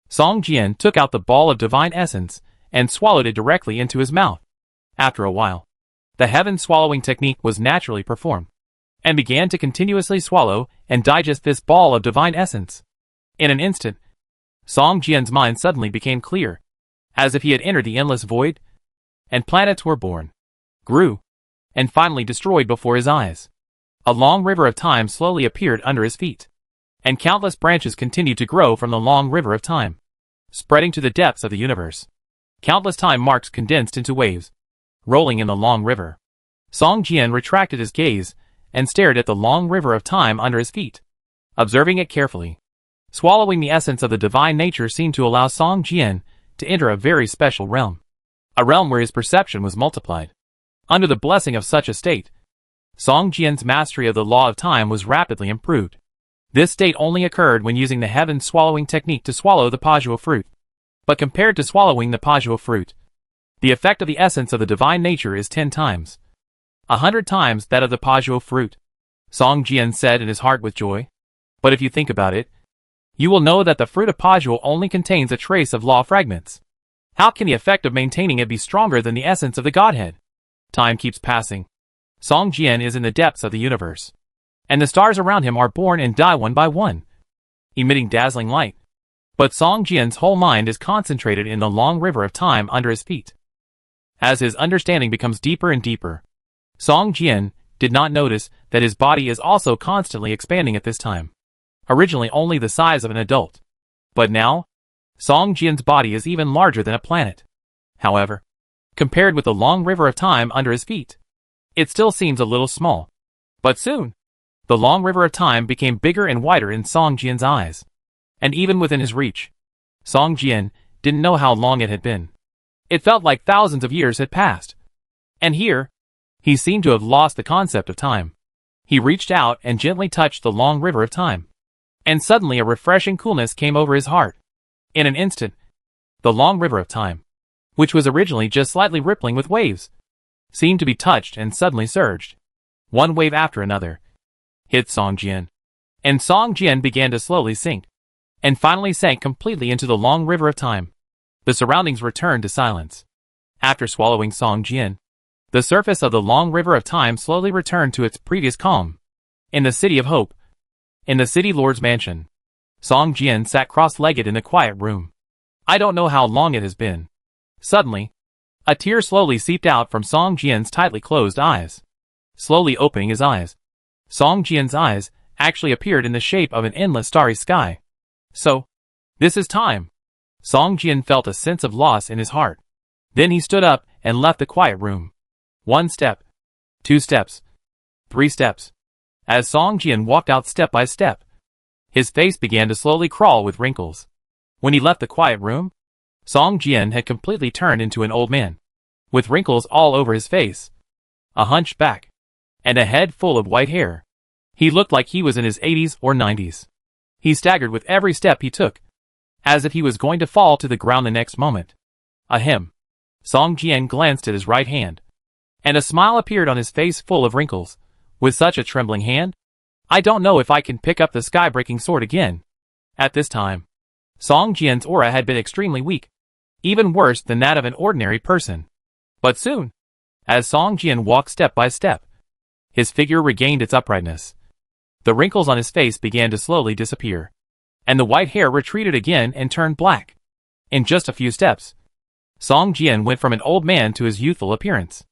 A: Song Jian took out the ball of divine essence and swallowed it directly into his mouth. After a while, the heaven swallowing technique was naturally performed, and began to continuously swallow and digest this ball of divine essence. In an instant, Song Jian's mind suddenly became clear, as if he had entered the endless void, and planets were born, grew, and finally destroyed before his eyes. A long river of time slowly appeared under his feet, and countless branches continued to grow from the long river of time, spreading to the depths of the universe. Countless time marks condensed into waves, rolling in the long river. Song Jian retracted his gaze and stared at the long river of time under his feet, observing it carefully. Swallowing the essence of the divine nature seemed to allow Song Jian to enter a very special realm, a realm where his perception was multiplied. Under the blessing of such a state, Song Jian's mastery of the law of time was rapidly improved. This state only occurred when using the heaven swallowing technique to swallow the Pajua fruit. But compared to swallowing the Pajua fruit, the effect of the essence of the divine nature is 10 times, 100 times that of the Pajua fruit, Song Jian said in his heart with joy. But if you think about it, you will know that the fruit of Pajua only contains a trace of law fragments. How can the effect of maintaining it be stronger than the essence of the Godhead? Time keeps passing. Song Jian is in the depths of the universe, and the stars around him are born and die one by one, emitting dazzling light. But Song Jian's whole mind is concentrated in the long river of time under his feet. As his understanding becomes deeper and deeper, Song Jian did not notice that his body is also constantly expanding at this time. Originally only the size of an adult, but now, Song Jian's body is even larger than a planet. However, compared with the long river of time under his feet, it still seems a little small. But soon, the long river of time became bigger and wider in Song Jian's eyes, and even within his reach. Song Jian didn't know how long it had been. It felt like thousands of years had passed. And here, he seemed to have lost the concept of time. He reached out and gently touched the long river of time, and suddenly a refreshing coolness came over his heart. In an instant, the long river of time, which was originally just slightly rippling with waves, seemed to be touched and suddenly surged. One wave after another hit Song Jian, and Song Jian began to slowly sink, and finally sank completely into the long river of time. The surroundings returned to silence. After swallowing Song Jian, the surface of the long river of time slowly returned to its previous calm. In the City of Hope, in the City Lord's mansion, Song Jian sat cross-legged in the quiet room. I don't know how long it has been. Suddenly, a tear slowly seeped out from Song Jian's tightly closed eyes. Slowly opening his eyes, Song Jian's eyes actually appeared in the shape of an endless starry sky. So, this is time. Song Jian felt a sense of loss in his heart. Then he stood up and left the quiet room. 1 step, 2 steps, 3 steps. As Song Jian walked out step by step, his face began to slowly crawl with wrinkles. When he left the quiet room, Song Jian had completely turned into an old man, with wrinkles all over his face, a hunched back, and a head full of white hair. He looked like he was in his 80s or 90s. He staggered with every step he took, as if he was going to fall to the ground the next moment. Ahem. Song Jian glanced at his right hand, and a smile appeared on his face full of wrinkles. With such a trembling hand, I don't know if I can pick up the sky-breaking sword again. At this time, Song Jian's aura had been extremely weak, even worse than that of an ordinary person. But soon, as Song Jian walked step by step, his figure regained its uprightness. The wrinkles on his face began to slowly disappear, and the white hair retreated again and turned black. In just a few steps, Song Jian went from an old man to his youthful appearance.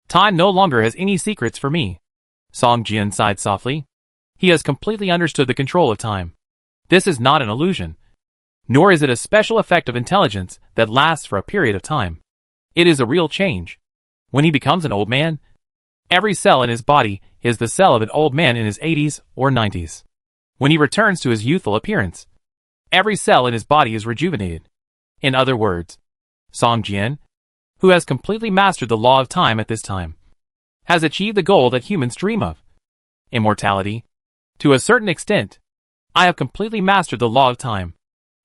A: Time no longer has any secrets for me. Song Jian sighed softly. He has completely understood the control of time. This is not an illusion, nor is it a special effect of intelligence that lasts for a period of time. It is a real change. When he becomes an old man, every cell in his body is the cell of an old man in his 80s or 90s. When he returns to his youthful appearance, every cell in his body is rejuvenated. In other words, Song Jian, who has completely mastered the law of time at this time, has achieved the goal that humans dream of. Immortality? To a certain extent. I have completely mastered the law of time.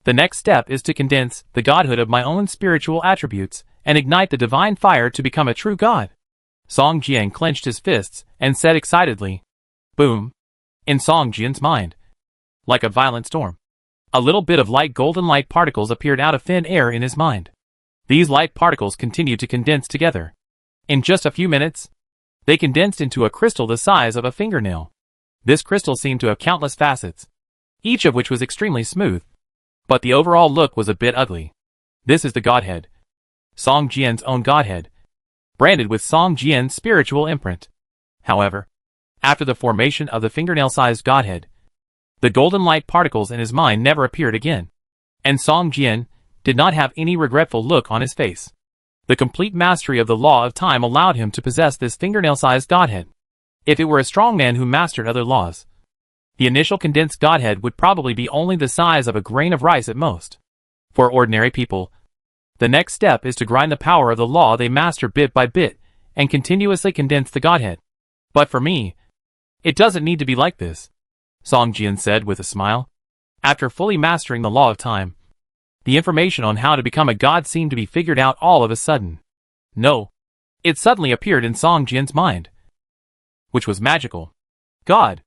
A: The next step is to condense the godhood of my own spiritual attributes and ignite the divine fire to become a true god. Song Jian clenched his fists and said excitedly. Boom. In Song Jian's mind. Like a violent storm. A little bit of light golden light particles appeared out of thin air in his mind. These light particles continued to condense together. In just a few minutes, they condensed into a crystal the size of a fingernail. This crystal seemed to have countless facets, each of which was extremely smooth. But the overall look was a bit ugly. This is the Godhead. Song Jian's own Godhead. Branded with Song Jian's spiritual imprint. However, after the formation of the fingernail-sized Godhead, the golden light particles in his mind never appeared again. And Song Jian did not have any regretful look on his face. The complete mastery of the law of time allowed him to possess this fingernail-sized Godhead. If it were a strong man who mastered other laws, the initial condensed Godhead would probably be only the size of a grain of rice at most. For ordinary people, the next step is to grind the power of the law they master bit by bit and continuously condense the Godhead. But for me, it doesn't need to be like this, Song Jian said with a smile. After fully mastering the law of time, the information on how to become a god seemed to be figured out all of a sudden. No. It suddenly appeared in Song Jian's mind, which was magical. God.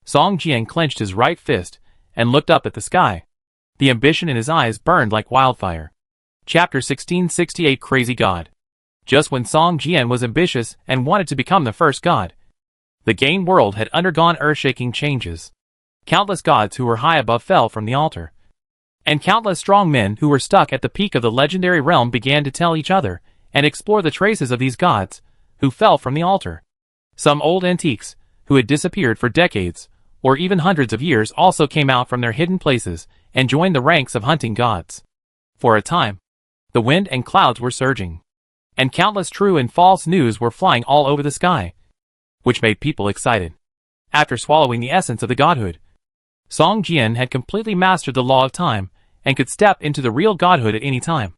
A: Song Jian clenched his right fist and looked up at the sky. The ambition in his eyes burned like wildfire. Chapter 1668 Crazy God. Just when Song Jian was ambitious and wanted to become the first god, the game world had undergone earth-shaking changes. Countless gods who were high above fell from the altar. And countless strong men who were stuck at the peak of the legendary realm began to tell each other and explore the traces of these gods who fell from the altar. Some old antiques, who had disappeared for decades, or even hundreds of years, also came out from their hidden places and joined the ranks of hunting gods. For a time, the wind and clouds were surging, and countless true and false news were flying all over the sky, which made people excited. After swallowing the essence of the godhood, Song Jian had completely mastered the law of time and could step into the real godhood at any time.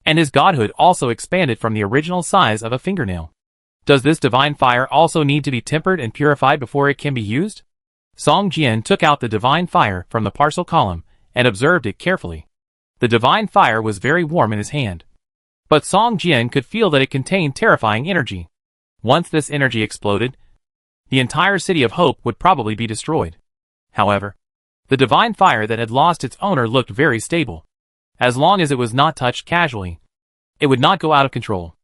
A: And his godhood also expanded from the original size of a fingernail. Does this divine fire also need to be tempered and purified before it can be used? Song Jian took out the divine fire from the parcel column and observed it carefully. The divine fire was very warm in his hand. But Song Jian could feel that it contained terrifying energy. Once this energy exploded, the entire city of Hope would probably be destroyed. However, the divine fire that had lost its owner looked very stable. As long as it was not touched casually, it would not go out of control.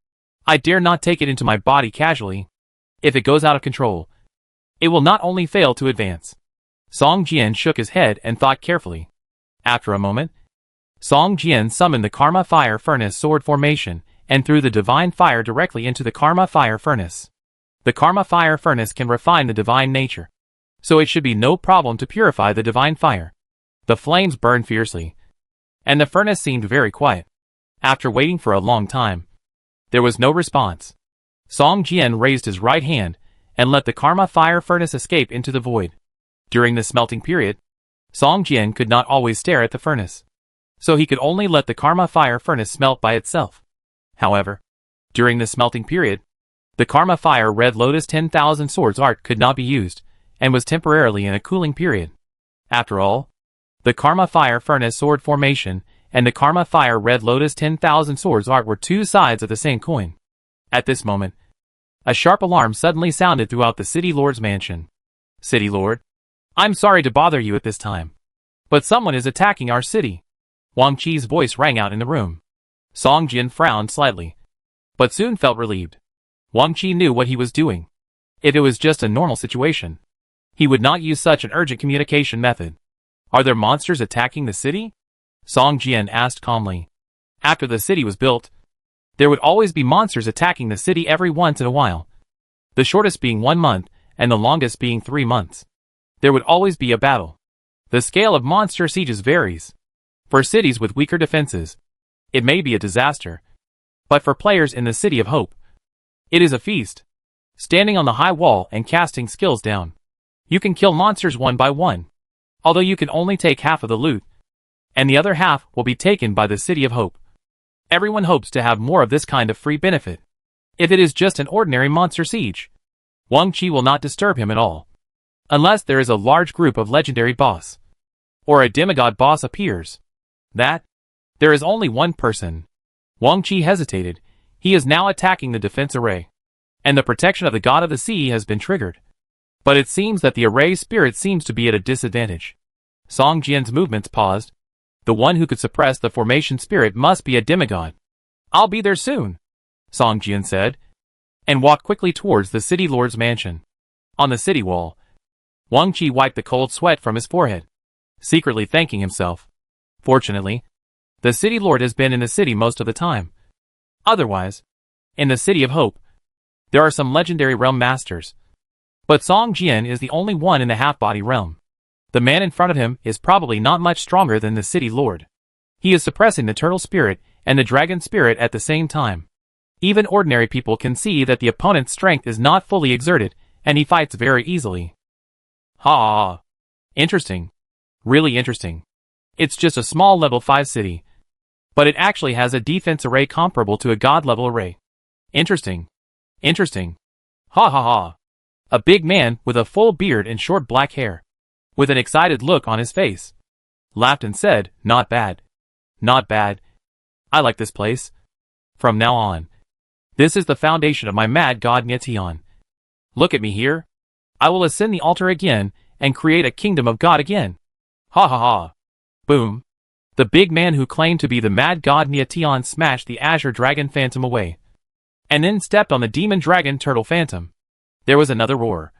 A: I dare not take it into my body casually. If it goes out of control, it will not only fail to advance. Song Jian shook his head and thought carefully. After a moment, Song Jian summoned the Karma Fire Furnace sword formation and threw the divine fire directly into the Karma Fire Furnace. The Karma Fire Furnace can refine the divine nature, so it should be no problem to purify the divine fire. The flames burned fiercely, and the furnace seemed very quiet. After waiting for a long time, there was no response. Song Jian raised his right hand and let the Karma Fire Furnace escape into the void. During the smelting period, Song Jian could not always stare at the furnace, so he could only let the Karma Fire Furnace smelt by itself. However, during the smelting period, the Karma Fire Red Lotus 10,000 Swords art could not be used, and was temporarily in a cooling period. After all, the Karma Fire Furnace sword formation and the Karma Fire Red Lotus 10,000 Swords art were two sides of the same coin. At this moment, a sharp alarm suddenly sounded throughout the City Lord's mansion. City Lord, I'm sorry to bother you at this time, but someone is attacking our city. Wang Qi's voice rang out in the room. Song Jian frowned slightly, but soon felt relieved. Wang Qi knew what he was doing. If it was just a normal situation, he would not use such an urgent communication method. Are there monsters attacking the city? Song Jian asked calmly. After the city was built, there would always be monsters attacking the city every once in a while. The shortest being 1 month, and the longest being 3 months. There would always be a battle. The scale of monster sieges varies. For cities with weaker defenses, it may be a disaster. But for players in the City of Hope, it is a feast. Standing on the high wall and casting skills down, you can kill monsters one by one. Although you can only take half of the loot, and the other half will be taken by the City of Hope. Everyone hopes to have more of this kind of free benefit. If it is just an ordinary monster siege, Wang Qi will not disturb him at all. unless there is a large group of legendary boss, or a demigod boss appears. That? There is only one person. Wang Qi hesitated. He is now attacking the defense array, and the protection of the god of the sea has been triggered. But it seems that the array spirit seems to be at a disadvantage. Song Jian's movements paused. The one who could suppress the formation spirit must be a demigod. I'll be there soon, Song Jian said, and walked quickly towards the city lord's mansion. On the city wall, Wang Qi wiped the cold sweat from his forehead, secretly thanking himself. Fortunately, the city lord has been in the city most of the time. Otherwise, in the City of Hope, there are some legendary realm masters. But Song Jian is the only one in the half-body realm. The man in front of him is probably not much stronger than the city lord. He is suppressing the turtle spirit and the dragon spirit at the same time. Even ordinary people can see that the opponent's strength is not fully exerted, and he fights very easily. Ha! Interesting. Really interesting. It's just a small level 5 city, but it actually has a defense array comparable to a god level array. Interesting. Interesting. Ha ha ha. A big man with a full beard and short black hair, with an excited look on his face, laughed and said, "Not bad. Not bad. I like this place. From now on, this is the foundation of my mad god Nietian. Look at me here. I will ascend the altar again and create a kingdom of God again. Ha ha ha." Boom. The big man who claimed to be the mad god Nietian smashed the azure dragon phantom away, and then stepped on the demon dragon turtle phantom. There was another roar,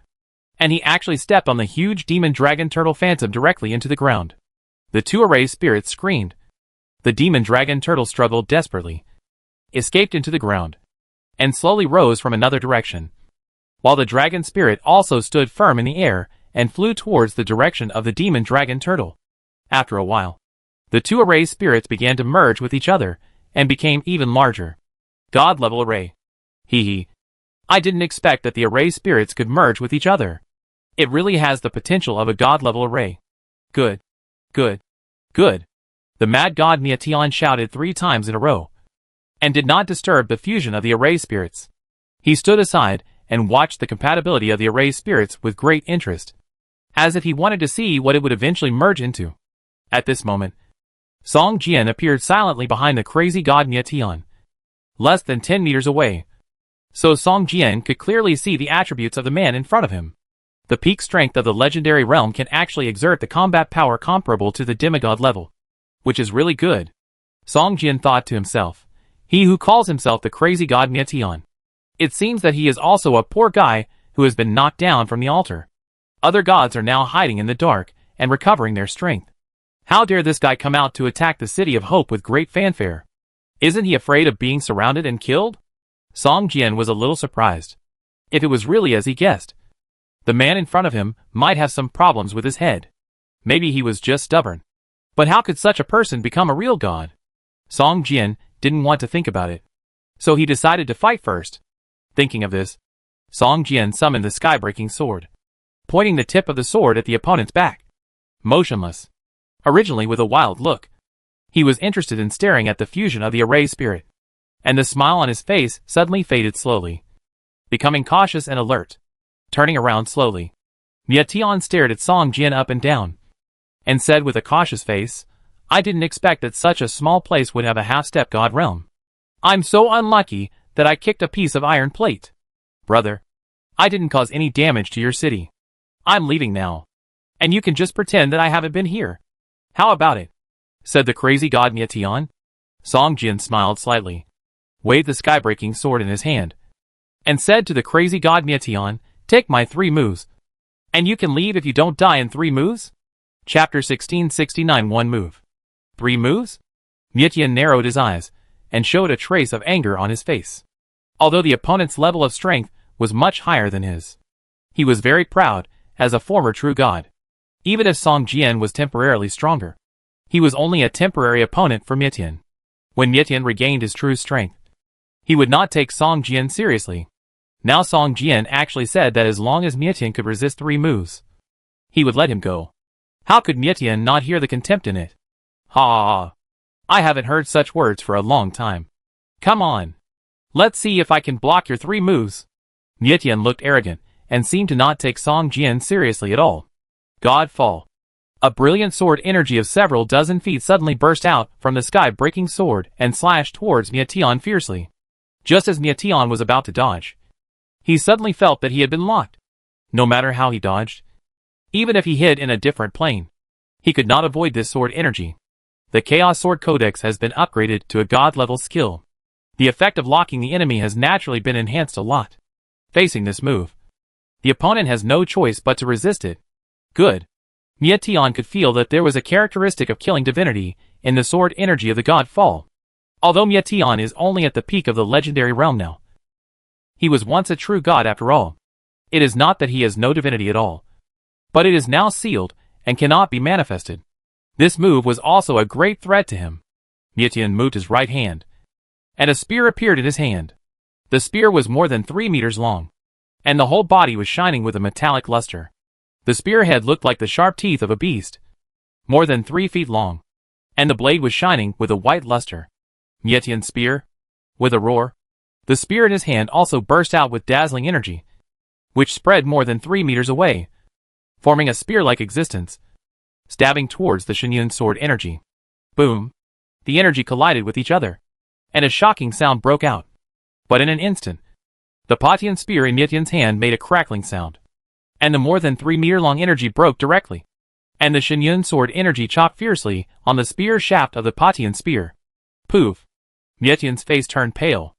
A: and he actually stepped on the huge demon dragon turtle phantom directly into the ground. The two array spirits screamed. The demon dragon turtle struggled desperately, escaped into the ground, and slowly rose from another direction, while the dragon spirit also stood firm in the air and flew towards the direction of the demon dragon turtle. After a while, the two array spirits began to merge with each other and became even larger. God level array. Hee hee. I didn't expect that the array spirits could merge with each other. It really has the potential of a god level array. Good. Good. Good. The mad god Nietian shouted 3 times in a row, and did not disturb the fusion of the array spirits. He stood aside and watched the compatibility of the array spirits with great interest, as if he wanted to see what it would eventually merge into. At this moment, Song Jian appeared silently behind the crazy god Nietian, less than 10 meters away, so Song Jian could clearly see the attributes of the man in front of him. The peak strength of the legendary realm can actually exert the combat power comparable to the demigod level, which is really good. Song Jian thought to himself, he who calls himself the crazy god Nietian. It seems that he is also a poor guy who has been knocked down from the altar. Other gods are now hiding in the dark and recovering their strength. How dare this guy come out to attack the City of Hope with great fanfare? Isn't he afraid of being surrounded and killed? Song Jian was a little surprised. If it was really as he guessed, the man in front of him might have some problems with his head. Maybe he was just stubborn. But how could such a person become a real god? Song Jian didn't want to think about it, so he decided to fight first. Thinking of this, Song Jian summoned the sky-breaking sword, pointing the tip of the sword at the opponent's back. Motionless, originally with a wild look, he was interested in staring at the fusion of the array spirit, and the smile on his face suddenly faded slowly, becoming cautious and alert. Turning around slowly, Nietian stared at Song Jian up and down, and said with a cautious face, "I didn't expect that such a small place would have a half-step god realm. I'm so unlucky that I kicked a piece of iron plate. Brother, I didn't cause any damage to your city. I'm leaving now, and you can just pretend that I haven't been here. How about it?" said the crazy god Nietian. Song Jian smiled slightly, waved the sky-breaking sword in his hand, and said to the crazy god Nietian, "Take my 3 moves, and you can leave if you don't die in 3 moves?" Chapter 1669 1 move. 3 moves? Nietian narrowed his eyes, and showed a trace of anger on his face. Although the opponent's level of strength was much higher than his, he was very proud, as a former true god. Even if Song Jian was temporarily stronger, he was only a temporary opponent for Nietian. When Nietian regained his true strength, he would not take Song Jian seriously. Now Song Jian actually said that as long as Nietian could resist 3 moves, he would let him go. How could Nietian not hear the contempt in it? Ha! I haven't heard such words for a long time. Come on. Let's see if I can block your 3 moves. Nietian looked arrogant, and seemed to not take Song Jian seriously at all. God fall. A brilliant sword energy of several dozen feet suddenly burst out from the sky-breaking sword and slashed towards Mietian fiercely. Just as Mietian was about to dodge, he suddenly felt that he had been locked. No matter how he dodged, even if he hid in a different plane, he could not avoid this sword energy. The Chaos Sword Codex has been upgraded to a god-level skill. The effect of locking the enemy has naturally been enhanced a lot. Facing this move, the opponent has no choice but to resist it. Good. Mietian could feel that there was a characteristic of killing divinity in the sword energy of the god fall. Although Mietian is only at the peak of the legendary realm now, he was once a true god after all. It is not that he has no divinity at all, but it is now sealed and cannot be manifested. This move was also a great threat to him. Mietian moved his right hand, and a spear appeared in his hand. The spear was more than 3 meters long, and the whole body was shining with a metallic luster. The spearhead looked like the sharp teeth of a beast, more than 3 feet long, and the blade was shining with a white luster. Mietian's spear? With a roar, the spear in his hand also burst out with dazzling energy, which spread more than 3 meters away, forming a spear-like existence, stabbing towards the Shenyan sword energy. Boom! The energy collided with each other, and a shocking sound broke out. But in an instant, the Patian spear in Mietian's hand made a crackling sound, and the more than 3 meter long energy broke directly, and the Shenyan sword energy chopped fiercely on the spear shaft of the Patian spear. Poof! Mietian's face turned pale,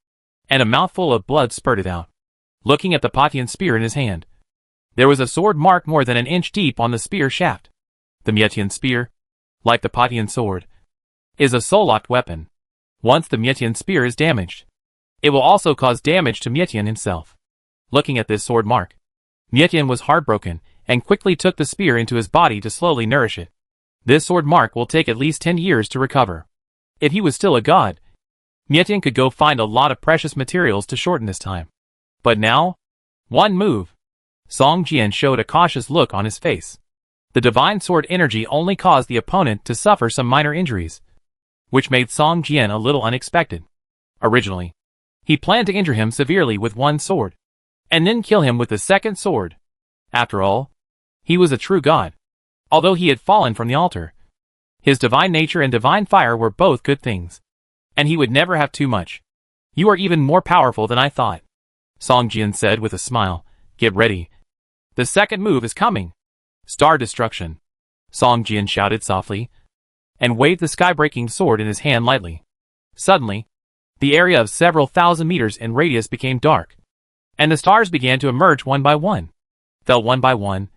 A: and a mouthful of blood spurted out. Looking at the Patian spear in his hand, there was a sword mark more than an inch deep on the spear shaft. The Mietian spear, like the Patian sword, is a soul-locked weapon. Once the Mietian spear is damaged, it will also cause damage to Mietian himself. Looking at this sword mark, Mietian was heartbroken and quickly took the spear into his body to slowly nourish it. This sword mark will take at least 10 years to recover. If he was still a god, Mietian could go find a lot of precious materials to shorten this time. But now, one move. Song Jian showed a cautious look on his face. The divine sword energy only caused the opponent to suffer some minor injuries, which made Song Jian a little unexpected. Originally, he planned to injure him severely with one sword, and then kill him with the second sword. After all, he was a true god. Although he had fallen from the altar, his divine nature and divine fire were both good things, and he would never have too much. You are even more powerful than I thought, Song Jian said with a smile. Get ready. The second move is coming. Star destruction, Song Jian shouted softly, and waved the sky-breaking sword in his hand lightly. Suddenly, the area of several thousand meters in radius became dark, and the stars began to emerge one by one, fell one by one,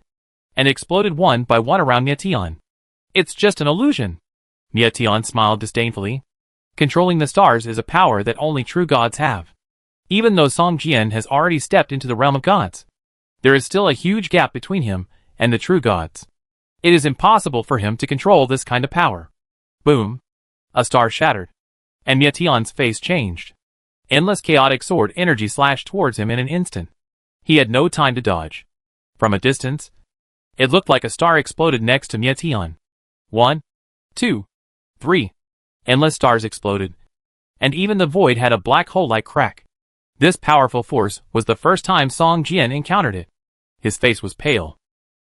A: and exploded one by one around Mietian. It's just an illusion. Mietian smiled disdainfully. Controlling the stars is a power that only true gods have. Even though Song Jian has already stepped into the realm of gods, there is still a huge gap between him and the true gods. It is impossible for him to control this kind of power. Boom! A star shattered, and Mietian's face changed. Endless chaotic sword energy slashed towards him in an instant. He had no time to dodge. From a distance, it looked like a star exploded next to Mietian. 1, 2, 3. Endless stars exploded, and even the void had a black hole-like crack. This powerful force was the first time Song Jian encountered it. His face was pale.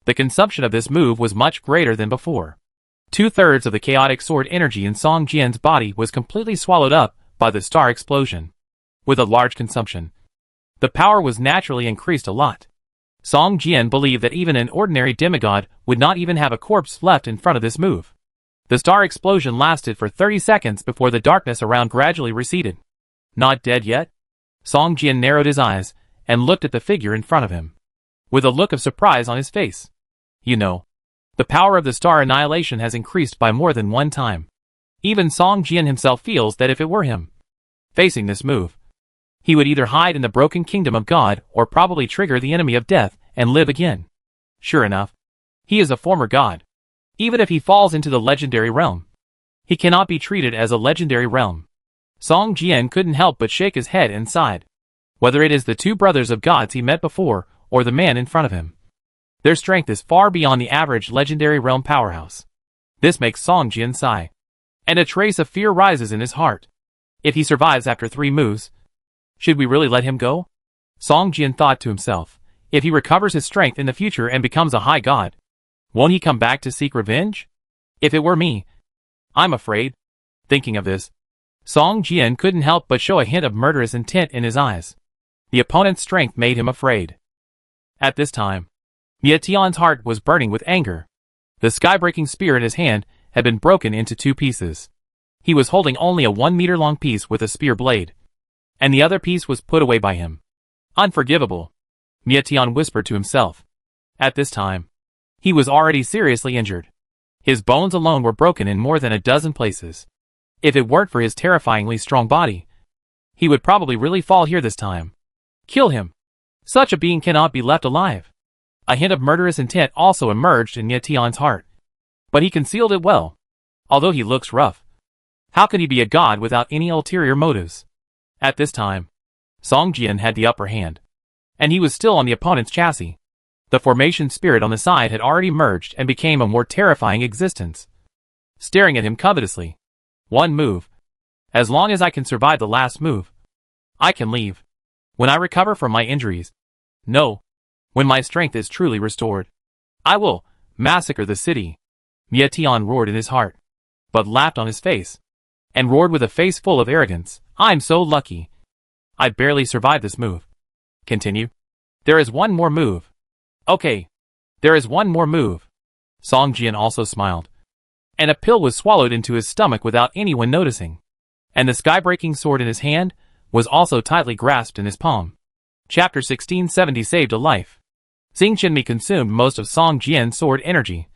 A: The consumption of this move was much greater than before. 2/3 of the chaotic sword energy in Song Jian's body was completely swallowed up by the star explosion. With a large consumption, the power was naturally increased a lot. Song Jian believed that even an ordinary demigod would not even have a corpse left in front of this move. The star explosion lasted for 30 seconds before the darkness around gradually receded. Not dead yet? Song Jian narrowed his eyes and looked at the figure in front of him, with a look of surprise on his face. You know, the power of the star annihilation has increased by more than one time. Even Song Jian himself feels that if it were him facing this move, he would either hide in the broken kingdom of God or probably trigger the enemy of death and live again. Sure enough, he is a former god. Even if he falls into the legendary realm, he cannot be treated as a legendary realm. Song Jian couldn't help but shake his head and sighed. Whether it is the two brothers of gods he met before, or the man in front of him, their strength is far beyond the average legendary realm powerhouse. This makes Song Jian sigh, and a trace of fear rises in his heart. If he survives after 3 moves, should we really let him go? Song Jian thought to himself. If he recovers his strength in the future and becomes a high god, won't he come back to seek revenge? If it were me, I'm afraid. Thinking of this, Song Jian couldn't help but show a hint of murderous intent in his eyes. The opponent's strength made him afraid. At this time, Mia Tian's heart was burning with anger. The sky-breaking spear in his hand had been broken into 2 pieces. He was holding only a 1-meter-long piece with a spear blade, and the other piece was put away by him. Unforgivable, Mia Tian whispered to himself. At this time, he was already seriously injured. His bones alone were broken in more than a dozen places. If it weren't for his terrifyingly strong body, he would probably really fall here this time. Kill him. Such a being cannot be left alive. A hint of murderous intent also emerged in Mia Tian's heart. But he concealed it well. Although he looks rough, how could he be a god without any ulterior motives? At this time, Song Jian had the upper hand, and he was still on the opponent's chassis. The formation spirit on the side had already merged and became a more terrifying existence, staring at him covetously. One move. As long as I can survive the last move, I can leave. When I recover from my injuries, no. When my strength is truly restored, I will massacre the city. Mia Tian roared in his heart, but laughed on his face, and roared with a face full of arrogance. I'm so lucky. I barely survived this move. Continue. There is one more move. Okay. There is one more move. Song Jian also smiled, and a pill was swallowed into his stomach without anyone noticing. And the sky-breaking sword in his hand was also tightly grasped in his palm. Chapter 1670 saved a life. Xing Qinmi consumed most of Song Jian's sword energy,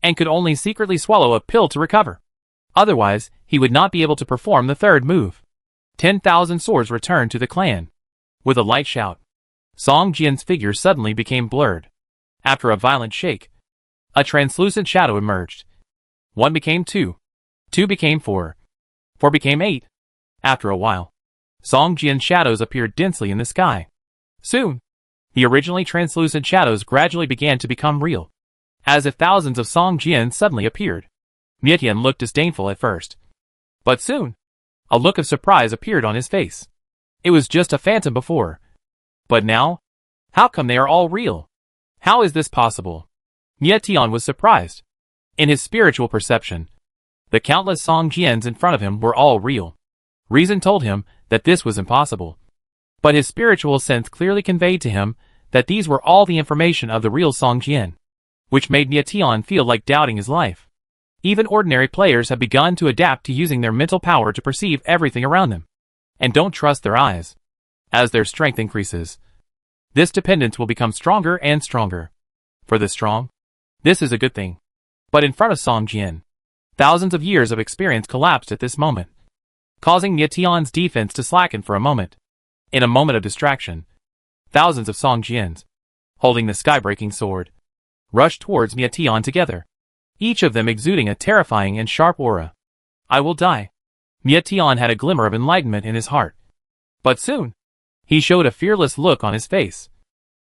A: and could only secretly swallow a pill to recover. Otherwise, he would not be able to perform the third move. 10,000 swords returned to the clan. With a light shout, Song Jian's figure suddenly became blurred. After a violent shake, a translucent shadow emerged. 1 became 2. 2 became 4. 4 became 8. After a while, Song Jian's shadows appeared densely in the sky. Soon, the originally translucent shadows gradually began to become real, as if thousands of Song Jian suddenly appeared. Mia Tian looked disdainful at first, but soon, a look of surprise appeared on his face. It was just a phantom before, but now, how come they are all real? How is this possible? Mia Tian was surprised. In his spiritual perception, the countless Song Jians in front of him were all real. Reason told him that this was impossible, but his spiritual sense clearly conveyed to him that these were all the information of the real Song Jian, which made Mia Tian feel like doubting his life. Even ordinary players have begun to adapt to using their mental power to perceive everything around them, and don't trust their eyes. As their strength increases, this dependence will become stronger and stronger. For the strong, this is a good thing. But in front of Song Jian, thousands of years of experience collapsed at this moment, causing Mia Tian's defense to slacken for a moment. In a moment of distraction, thousands of Song Jians, holding the sky-breaking sword, rushed towards Mia Tian together, each of them exuding a terrifying and sharp aura. I will die. Mia Tian had a glimmer of enlightenment in his heart. But soon, he showed a fearless look on his face,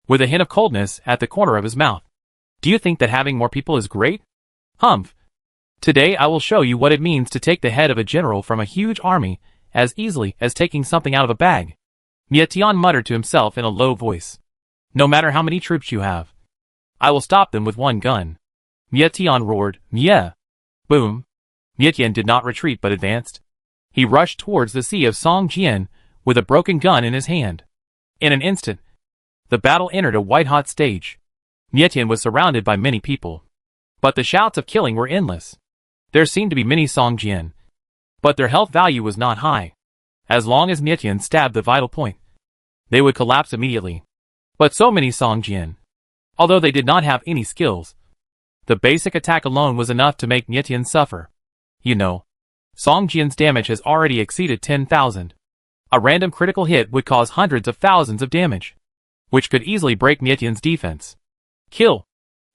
A: with a hint of coldness at the corner of his mouth. Do you think that having more people is great? Humph. Today I will show you what it means to take the head of a general from a huge army as easily as taking something out of a bag. Mia Tian muttered to himself in a low voice. No matter how many troops you have, I will stop them with one gun. Mia Tian roared, Mia! Boom! Mia Tian did not retreat but advanced. He rushed towards the sea of Song Jian with a broken gun in his hand. In an instant, the battle entered a white-hot stage. Mia Tian was surrounded by many people, but the shouts of killing were endless. There seemed to be many Song Jian, but their health value was not high. As long as Mia Tian stabbed the vital point, they would collapse immediately. But so many Song Jian, although they did not have any skills, the basic attack alone was enough to make Mia Tian suffer. You know, Song Jian's damage has already exceeded 10,000. A random critical hit would cause hundreds of thousands of damage, which could easily break Mia Tian's defense. Kill!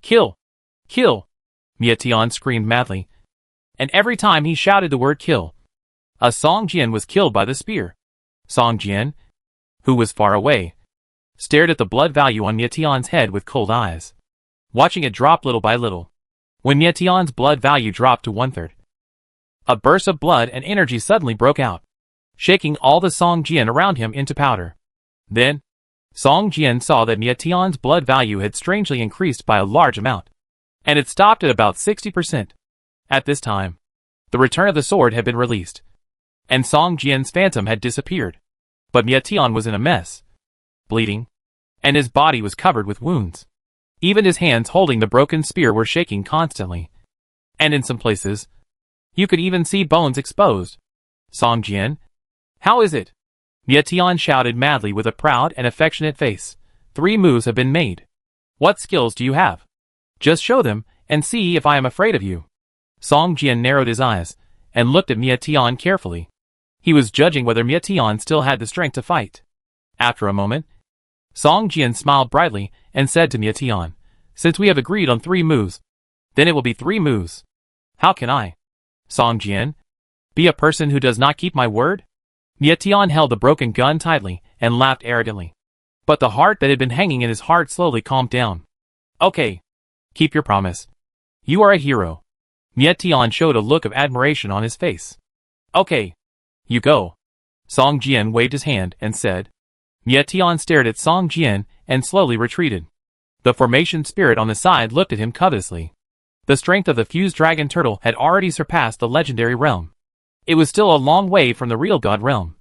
A: Kill! Kill! Mia Tian screamed madly, and every time he shouted the word kill, a Song Jian was killed by the spear. Song Jian, who was far away, stared at the blood value on Mia Tian's head with cold eyes, watching it drop little by little. When Mia Tian's blood value dropped to 1/3, a burst of blood and energy suddenly broke out, shaking all the Song Jian around him into powder. Then, Song Jian saw that Mia Tian's blood value had strangely increased by a large amount, and it stopped at about 60%. At this time, the return of the sword had been released, and Song Jian's phantom had disappeared. But Mia Tian was in a mess, bleeding, and his body was covered with wounds. Even his hands holding the broken spear were shaking constantly, and in some places, you could even see bones exposed. Song Jian, how is it? Mia Tian shouted madly with a proud and affectionate face. 3 moves have been made. What skills do you have? Just show them, and see if I am afraid of you. Song Jian narrowed his eyes, and looked at Mia Tian carefully. He was judging whether Mia Tian still had the strength to fight. After a moment, Song Jian smiled brightly, and said to Mia Tian, since we have agreed on 3 moves, then it will be 3 moves. How can I, Song Jian, be a person who does not keep my word? Mia Tian held the broken gun tightly, and laughed arrogantly. But the heart that had been hanging in his heart slowly calmed down. Okay. Keep your promise. You are a hero. Mia Tian showed a look of admiration on his face. Okay. You go. Song Jian waved his hand and said. Mia Tian stared at Song Jian and slowly retreated. The formation spirit on the side looked at him covetously. The strength of the fused dragon turtle had already surpassed the legendary realm. It was still a long way from the real god realm.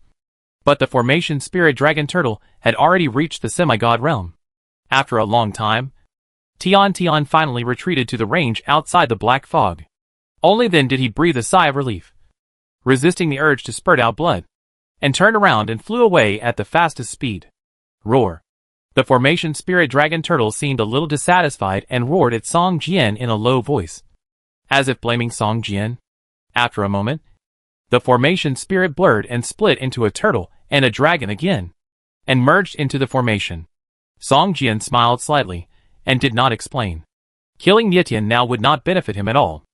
A: But the formation spirit dragon turtle had already reached the semi-god realm. After a long time, Tian finally retreated to the range outside the black fog. Only then did he breathe a sigh of relief, resisting the urge to spurt out blood, and turned around and flew away at the fastest speed. Roar. The formation spirit dragon turtle seemed a little dissatisfied and roared at Song Jian in a low voice, as if blaming Song Jian. After a moment, the formation spirit blurred and split into a turtle and a dragon again, and merged into the formation. Song Jian smiled slightly, and did not explain. Killing Mia Tian now would not benefit him at all.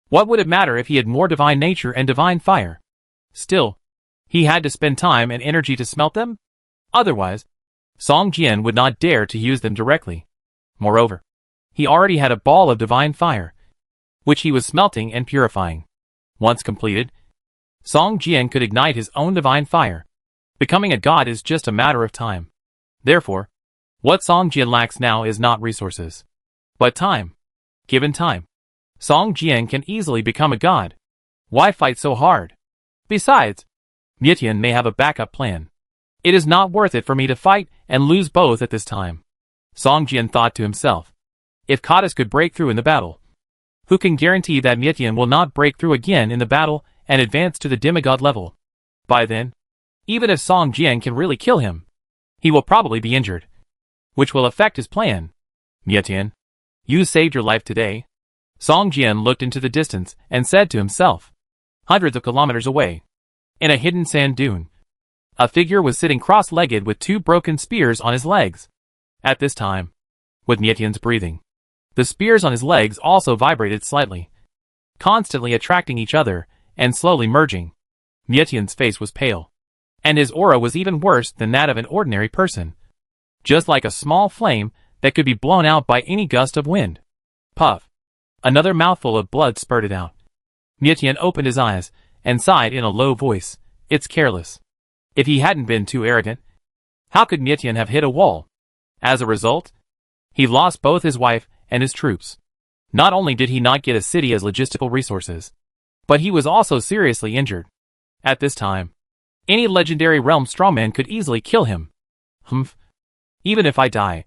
A: What would it matter if he had more divine nature and divine fire? Still, he had to spend time and energy to smelt them? Otherwise, Song Jian would not dare to use them directly. Moreover, he already had a ball of divine fire, which he was smelting and purifying. Once completed, Song Jian could ignite his own divine fire. Becoming a god is just a matter of time. Therefore, what Song Jian lacks now is not resources, but time. Given time, Song Jian can easily become a god. Why fight so hard? Besides, Mia Tian may have a backup plan. It is not worth it for me to fight and lose both at this time. Song Jian thought to himself. If Goddess could break through in the battle, who can guarantee that Mia Tian will not break through again in the battle and advance to the demigod level? By then, even if Song Jian can really kill him, he will probably be injured, which will affect his plan. Mia Tian, you saved your life today. Song Jian looked into the distance and said to himself. Hundreds of kilometers away, in a hidden sand dune, a figure was sitting cross-legged with 2 broken spears on his legs. At this time, with Mia Tian's breathing, the spears on his legs also vibrated slightly, constantly attracting each other and slowly merging. Mia Tian's face was pale, and his aura was even worse than that of an ordinary person, just like a small flame that could be blown out by any gust of wind. Puff. Another mouthful of blood spurted out. Mia Tian opened his eyes and sighed in a low voice. It's careless. If he hadn't been too arrogant, how could Mia Tian have hit a wall? As a result, he lost both his wife and his troops. Not only did he not get a city as logistical resources, but he was also seriously injured. At this time, any legendary realm strongman could easily kill him. Even if I die,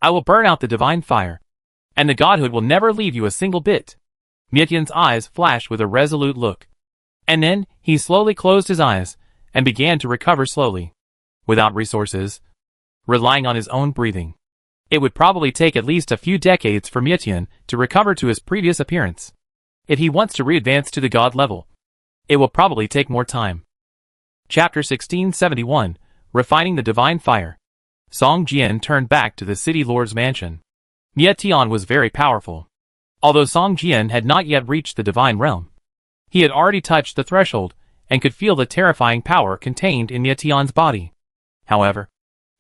A: I will burn out the divine fire, and the godhood will never leave you a single bit. Mia Tian's eyes flashed with a resolute look, and then he slowly closed his eyes and began to recover slowly. Without resources, relying on his own breathing, it would probably take at least a few decades for Mia Tian to recover to his previous appearance. If he wants to re-advance to the god level, it will probably take more time. Chapter 1671, Refining the Divine Fire. Song Jian turned back to the city lord's mansion. Mia Tian was very powerful. Although Song Jian had not yet reached the divine realm, he had already touched the threshold and could feel the terrifying power contained in Mia Tian's body. However,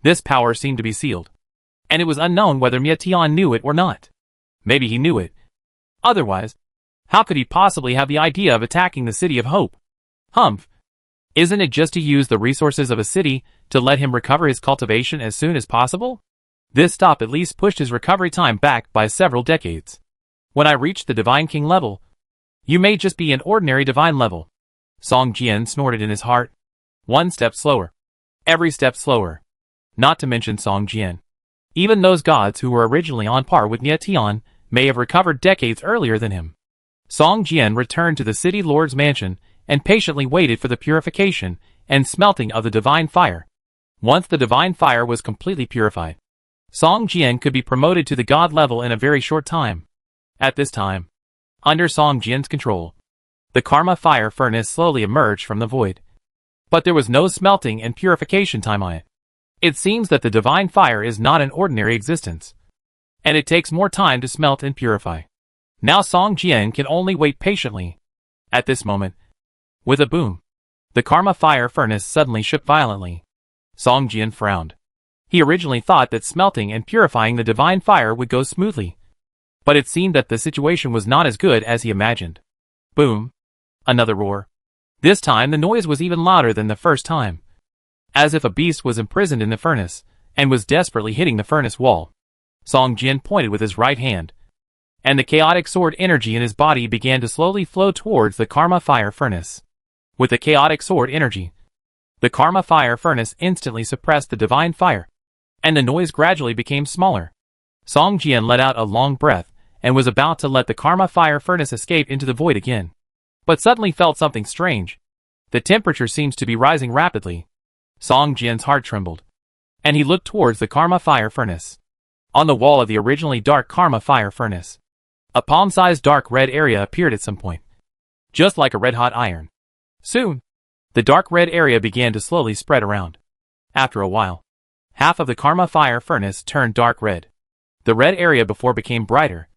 A: this power seemed to be sealed, and it was unknown whether Mia Tian knew it or not. Maybe he knew it. Otherwise, how could he possibly have the idea of attacking the City of Hope? Isn't it just to use the resources of a city to let him recover his cultivation as soon as possible? This stop at least pushed his recovery time back by several decades. When I reach the Divine King level, you may just be an ordinary divine level. Song Jian snorted in his heart. One step slower. Every step slower. Not to mention Song Jian. Even those gods who were originally on par with Nie Tian may have recovered decades earlier than him. Song Jian returned to the city lord's mansion and patiently waited for the purification and smelting of the divine fire. Once the divine fire was completely purified, Song Jian could be promoted to the god level in a very short time. At this time, under Song Jian's control, the karma fire furnace slowly emerged from the void. But there was no smelting and purification time on it. It seems that the divine fire is not an ordinary existence, and it takes more time to smelt and purify. Now Song Jian can only wait patiently. At this moment, with a boom, the karma fire furnace suddenly shook violently. Song Jian frowned. He originally thought that smelting and purifying the divine fire would go smoothly, but it seemed that the situation was not as good as he imagined. Boom. Another roar. This time the noise was even louder than the first time, as if a beast was imprisoned in the furnace and was desperately hitting the furnace wall. Song Jian pointed with his right hand, and the chaotic sword energy in his body began to slowly flow towards the karma fire furnace. With the chaotic sword energy, the karma fire furnace instantly suppressed the divine fire, and the noise gradually became smaller. Song Jian let out a long breath and was about to let the karma fire furnace escape into the void again, but suddenly felt something strange. The temperature seems to be rising rapidly. Song Jian's heart trembled, and he looked towards the karma fire furnace. On the wall of the originally dark karma fire furnace, a palm-sized dark red area appeared at some point, just like a red-hot iron. Soon, the dark red area began to slowly spread around. After a while, half of the karma fire furnace turned dark red. The red area before became brighter,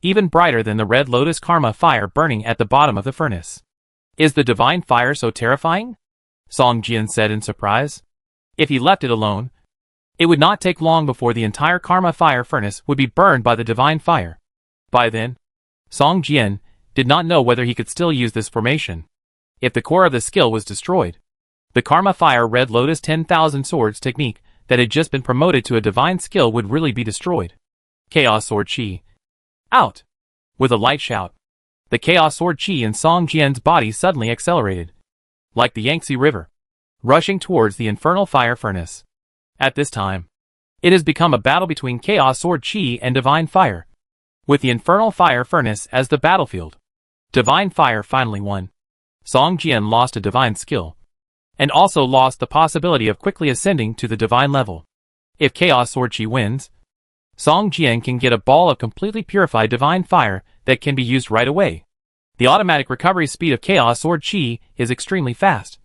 A: even brighter than the red lotus karma fire burning at the bottom of the furnace. Is the divine fire so terrifying? Song Jian said in surprise. If he left it alone, it would not take long before the entire karma fire furnace would be burned by the divine fire. By then, Song Jian did not know whether he could still use this formation. If the core of the skill was destroyed, the karma fire red lotus 10,000 swords technique that had just been promoted to a divine skill would really be destroyed. Chaos Sword Chi. Out! With a light shout, the Chaos Sword Chi in Song Jian's body suddenly accelerated, like the Yangtze River, rushing towards the infernal fire furnace. At this time, it has become a battle between Chaos Sword Chi and Divine Fire, with the infernal fire furnace as the battlefield. Divine Fire finally won. Song Jian lost a divine skill, and also lost the possibility of quickly ascending to the divine level. If Chaos Sword Chi wins, Song Jian can get a ball of completely purified divine fire that can be used right away. The automatic recovery speed of Chaos Sword Chi is extremely fast,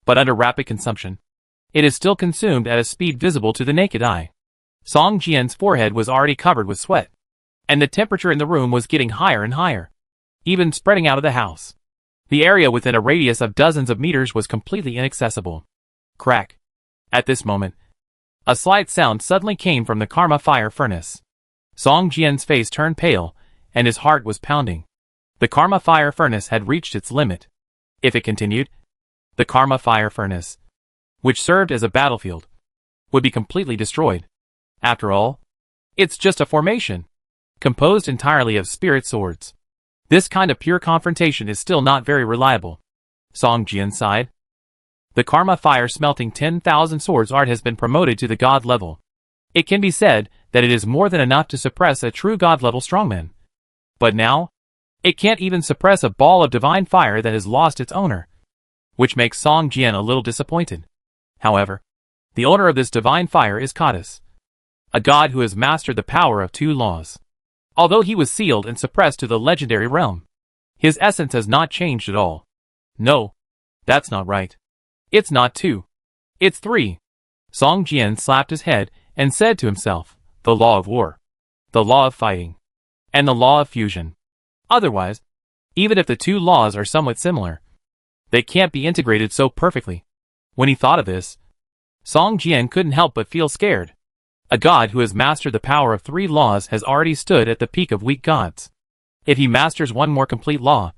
A: but under rapid consumption, it is still consumed at a speed visible to the naked eye. Song Jian's forehead was already covered with sweat, and the temperature in the room was getting higher and higher, even spreading out of the house. The area within a radius of dozens of meters was completely inaccessible. Crack. At this moment, a slight sound suddenly came from the karma fire furnace. Song Jian's face turned pale, and his heart was pounding. The karma fire furnace had reached its limit. If it continued, the karma fire furnace, which served as a battlefield, would be completely destroyed. After all, it's just a formation, composed entirely of spirit swords. This kind of pure confrontation is still not very reliable. Song Jian sighed. The karma fire smelting 10,000 swords art has been promoted to the god level. It can be said that it is more than enough to suppress a true god level strongman. But now, it can't even suppress a ball of divine fire that has lost its owner, which makes Song Jian a little disappointed. However, the owner of this divine fire is Kadas, a god who has mastered the power of two laws. Although he was sealed and suppressed to the legendary realm, his essence has not changed at all. No, that's not right. It's not 2. It's 3. Song Jian slapped his head and said to himself, the law of war, the law of fighting, and the law of fusion. Otherwise, even if the two laws are somewhat similar, they can't be integrated so perfectly. When he thought of this, Song Jian couldn't help but feel scared. A god who has mastered the power of 3 laws has already stood at the peak of weak gods. If he masters one more complete law,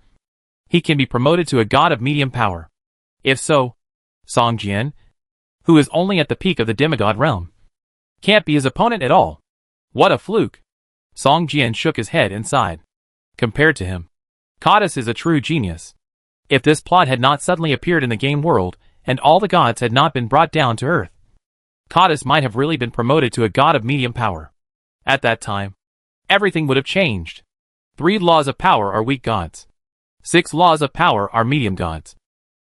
A: he can be promoted to a god of medium power. If so, Song Jian, who is only at the peak of the demigod realm, can't be his opponent at all. What a fluke. Song Jian shook his head and sighed. Compared to him, Codis is a true genius. If this plot had not suddenly appeared in the game world, and all the gods had not been brought down to earth, Codis might have really been promoted to a god of medium power. At that time, everything would have changed. 3 laws of power are weak gods. 6 laws of power are medium gods.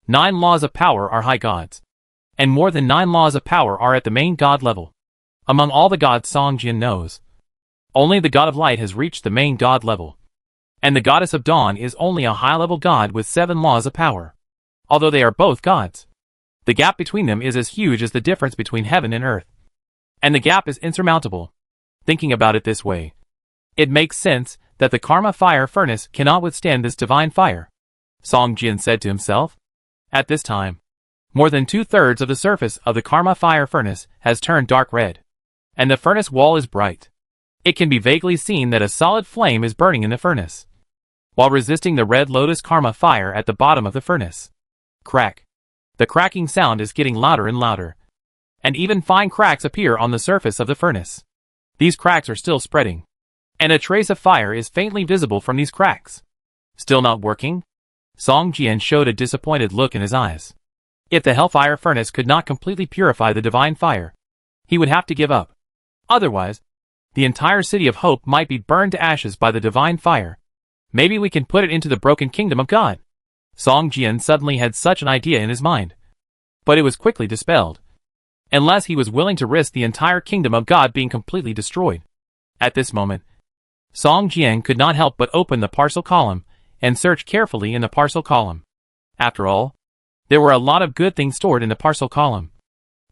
A: 9 laws of power are high gods. And more than 9 laws of power are at the main god level. Among all the gods Song Jian knows, only the god of light has reached the main god level. And the goddess of dawn is only a high-level god with 7 laws of power. Although they are both gods, the gap between them is as huge as the difference between heaven and earth. And the gap is insurmountable. Thinking about it this way, it makes sense that the karma fire furnace cannot withstand this divine fire, Song Jian said to himself. At this time, more than 2/3 of the surface of the karma fire furnace has turned dark red, and the furnace wall is bright. It can be vaguely seen that a solid flame is burning in the furnace, while resisting the red lotus karma fire at the bottom of the furnace. Crack. The cracking sound is getting louder and louder, and even fine cracks appear on the surface of the furnace. These cracks are still spreading, and a trace of fire is faintly visible from these cracks. Still not working? Song Jian showed a disappointed look in his eyes. If the hellfire furnace could not completely purify the divine fire, he would have to give up. Otherwise, the entire city of hope might be burned to ashes by the divine fire. Maybe we can put it into the broken kingdom of God. Song Jian suddenly had such an idea in his mind, but it was quickly dispelled. Unless he was willing to risk the entire kingdom of God being completely destroyed. At this moment, Song Jian could not help but open the parcel column and search carefully in the parcel column. After all, there were a lot of good things stored in the parcel column,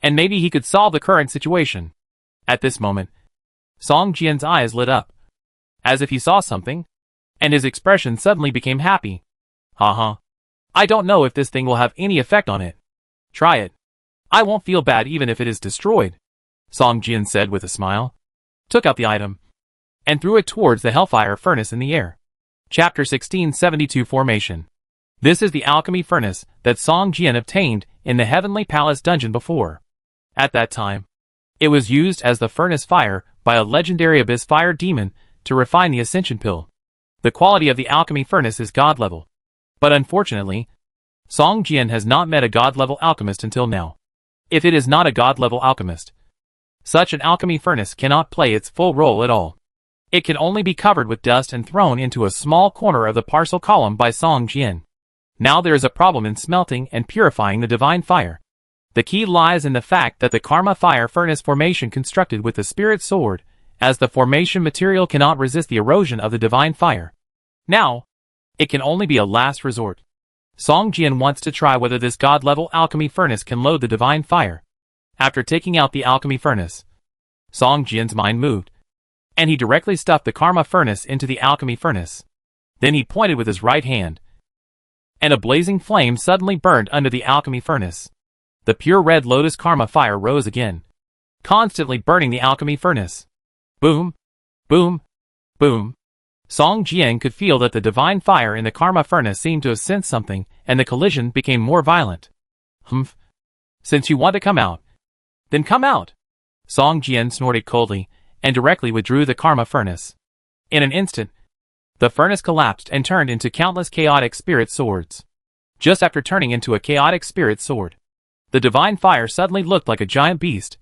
A: and maybe he could solve the current situation. At this moment, Song Jian's eyes lit up, as if he saw something, and his expression suddenly became happy. Haha. I don't know if this thing will have any effect on it. Try it. I won't feel bad even if it is destroyed, Song Jian said with a smile, took out the item, and threw it towards the hellfire furnace in the air. Chapter 1672 Formation. This is the alchemy furnace that Song Jian obtained in the Heavenly Palace dungeon before. At that time, it was used as the furnace fire by a legendary abyss fire demon to refine the ascension pill. The quality of the alchemy furnace is god level. But unfortunately, Song Jian has not met a god level alchemist until now. If it is not a god level alchemist, such an alchemy furnace cannot play its full role at all. It can only be covered with dust and thrown into a small corner of the parcel column by Song Jian. Now there is a problem in smelting and purifying the divine fire. The key lies in the fact that the karma fire furnace formation constructed with the spirit sword, as the formation material cannot resist the erosion of the divine fire. Now, it can only be a last resort. Song Jian wants to try whether this god-level alchemy furnace can load the divine fire. After taking out the alchemy furnace, Song Jian's mind moved, and he directly stuffed the karma furnace into the alchemy furnace. Then he pointed with his right hand, and a blazing flame suddenly burned under the alchemy furnace. The pure red lotus karma fire rose again, constantly burning the alchemy furnace. Boom, boom, boom. Song Jian could feel that the divine fire in the karma furnace seemed to have sensed something, and the collision became more violent. Humph. Since you want to come out, then come out. Song Jian snorted coldly, and directly withdrew the karma furnace. In an instant, the furnace collapsed and turned into countless chaotic spirit swords. Just after turning into a chaotic spirit sword, the divine fire suddenly looked like a giant beast,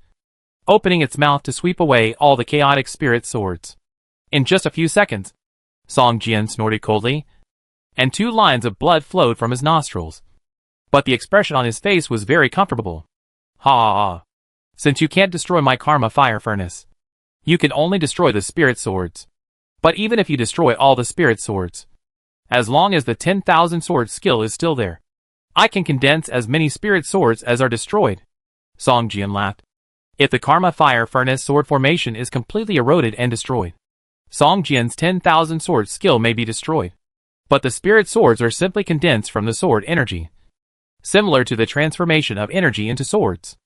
A: opening its mouth to sweep away all the chaotic spirit swords. In just a few seconds, Song Jian snorted coldly, and 2 lines of blood flowed from his nostrils. But the expression on his face was very comfortable. Ha ha ha. Since you can't destroy my karma fire furnace, you can only destroy the spirit swords. But even if you destroy all the spirit swords, as long as the 10,000 sword skill is still there, I can condense as many spirit swords as are destroyed. Song Jian laughed. If the karma fire furnace sword formation is completely eroded and destroyed, Song Jian's 10,000 sword skill may be destroyed. But the spirit swords are simply condensed from the sword energy, similar to the transformation of energy into swords.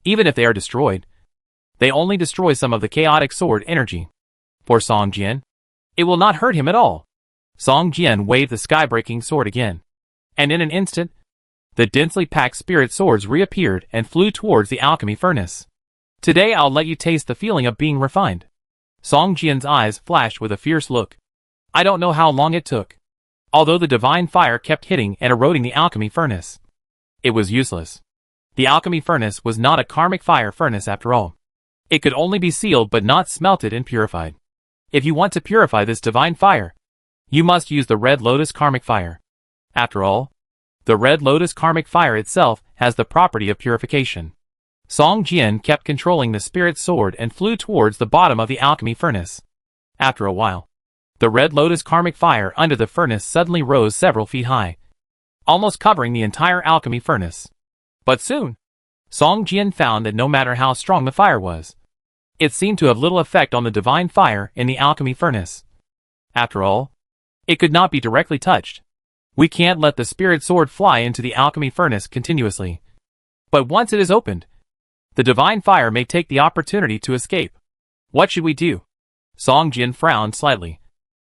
A: Even if they are destroyed, they only destroy some of the chaotic sword energy. For Song Jian, it will not hurt him at all. Song Jian waved the sky-breaking sword again, and in an instant, The densely packed spirit swords reappeared and flew towards the alchemy furnace. Today I'll let you taste the feeling of being refined. Song Jian's eyes flashed with a fierce look. I don't know how long it took. Although the divine fire kept hitting and eroding the alchemy furnace, it was useless. The alchemy furnace was not a karmic fire furnace after all. It could only be sealed but not smelted and purified. If you want to purify this divine fire, you must use the Red Lotus karmic fire. After all, the Red Lotus karmic fire itself has the property of purification. Song Jian kept controlling the spirit sword and flew towards the bottom of the alchemy furnace. After a while, the Red Lotus karmic fire under the furnace suddenly rose several feet high, almost covering the entire alchemy furnace. But soon, Song Jian found that no matter how strong the fire was, it seemed to have little effect on the divine fire in the alchemy furnace. After all, it could not be directly touched. We can't let the spirit sword fly into the alchemy furnace continuously. But once it is opened, the divine fire may take the opportunity to escape. What should we do? Song Jian frowned slightly,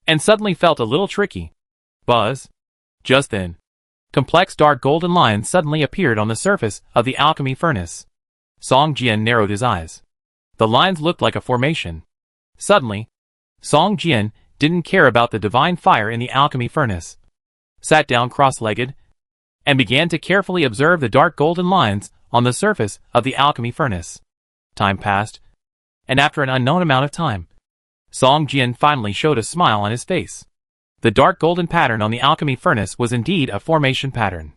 A: and suddenly felt a little tricky. Buzz. Just then, complex dark golden lines suddenly appeared on the surface of the alchemy furnace. Song Jian narrowed his eyes. The lines looked like a formation. Suddenly, Song Jian didn't care about the divine fire in the alchemy furnace, sat down cross-legged, and began to carefully observe the dark golden lines on the surface of the alchemy furnace. Time passed, and after an unknown amount of time, Song Jian finally showed a smile on his face. The dark golden pattern on the alchemy furnace was indeed a formation pattern.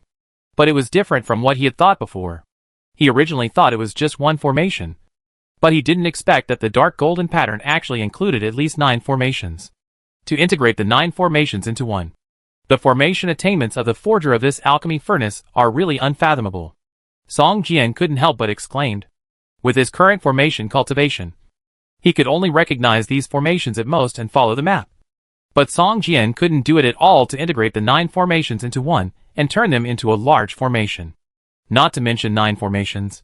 A: But it was different from what he had thought before. He originally thought it was just one formation, but he didn't expect that the dark golden pattern actually included at least 9 formations. To integrate the 9 formations into one, the formation attainments of the forger of this alchemy furnace are really unfathomable. Song Jian couldn't help but exclaimed. With his current formation cultivation, he could only recognize these formations at most and follow the map. But Song Jian couldn't do it at all to integrate the 9 formations into one and turn them into a large formation. Not to mention 9 formations.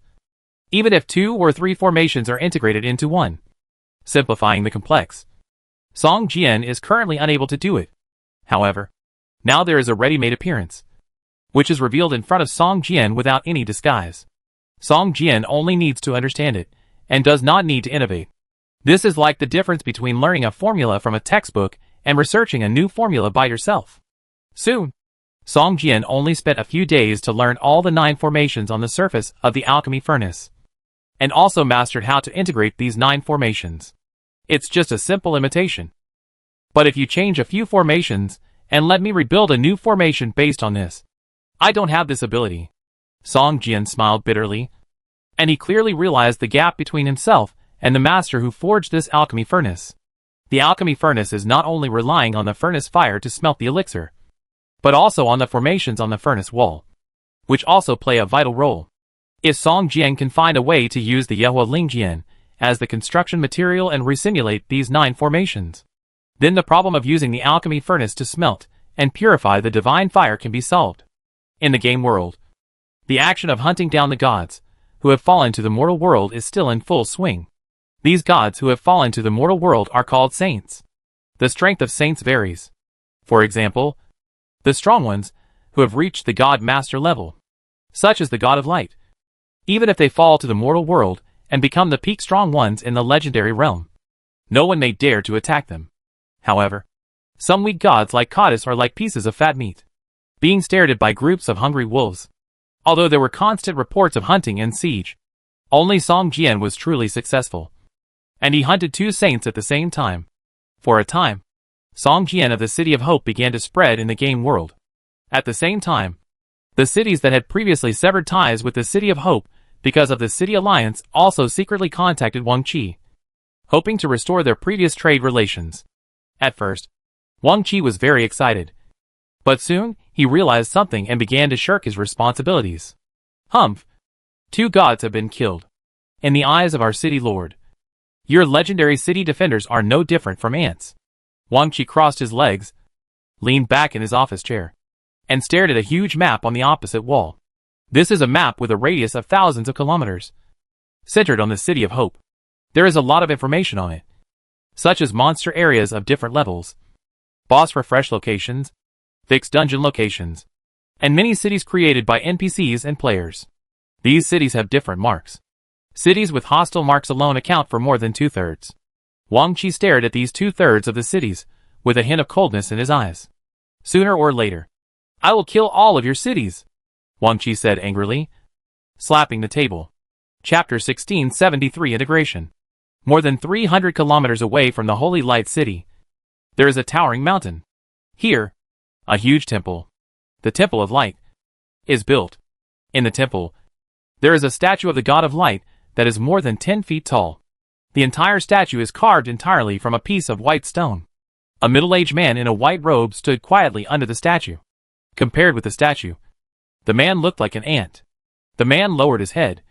A: Even if 2 or 3 formations are integrated into one, simplifying the complex, Song Jian is currently unable to do it. However, now there is a ready-made appearance, which is revealed in front of Song Jian without any disguise. Song Jian only needs to understand it, and does not need to innovate. This is like the difference between learning a formula from a textbook and researching a new formula by yourself. Soon, Song Jian only spent a few days to learn all the 9 formations on the surface of the alchemy furnace, and also mastered how to integrate these 9 formations. It's just a simple imitation. But if you change a few formations, and let me rebuild a new formation based on this, I don't have this ability. Song Jian smiled bitterly, and he clearly realized the gap between himself and the master who forged this alchemy furnace. The alchemy furnace is not only relying on the furnace fire to smelt the elixir, but also on the formations on the furnace wall, which also play a vital role. If Song Jian can find a way to use the Yehua Lingjian as the construction material and resimulate these 9 formations, then the problem of using the alchemy furnace to smelt and purify the divine fire can be solved. In the game world, the action of hunting down the gods who have fallen to the mortal world is still in full swing. These gods who have fallen to the mortal world are called saints. The strength of saints varies. For example, the strong ones who have reached the god master level, such as the god of light, even if they fall to the mortal world and become the peak strong ones in the legendary realm, no one may dare to attack them. However, some weak gods like Goddess are like pieces of fat meat, being stared at by groups of hungry wolves. Although there were constant reports of hunting and siege, only Song Jian was truly successful, and he hunted 2 saints at the same time. For a time, Song Jian of the City of Hope began to spread in the game world. At the same time, the cities that had previously severed ties with the City of Hope because of the City Alliance also secretly contacted Wang Qi, hoping to restore their previous trade relations. At first, Wang Qi was very excited, but soon he realized something and began to shirk his responsibilities. Humph! 2 gods have been killed. In the eyes of our city lord, your legendary city defenders are no different from ants. Wang Qi crossed his legs, leaned back in his office chair, and stared at a huge map on the opposite wall. This is a map with a radius of thousands of kilometers, centered on the City of Hope. There is a lot of information on it, such as monster areas of different levels, boss refresh locations, fixed dungeon locations, and many cities created by NPCs and players. These cities have different marks. Cities with hostile marks alone account for more than 2/3. Wang Qi stared at these 2/3 of the cities, with a hint of coldness in his eyes. Sooner or later, I will kill all of your cities, Wang Qi said angrily, slapping the table. Chapter 1673 Integration. More than 300 kilometers away from the Holy Light City, there is a towering mountain. Here, a huge temple, the Temple of Light, is built. In the temple, there is a statue of the God of Light that is more than 10 feet tall. The entire statue is carved entirely from a piece of white stone. A middle-aged man in a white robe stood quietly under the statue. Compared with the statue, the man looked like an ant. The man lowered his head,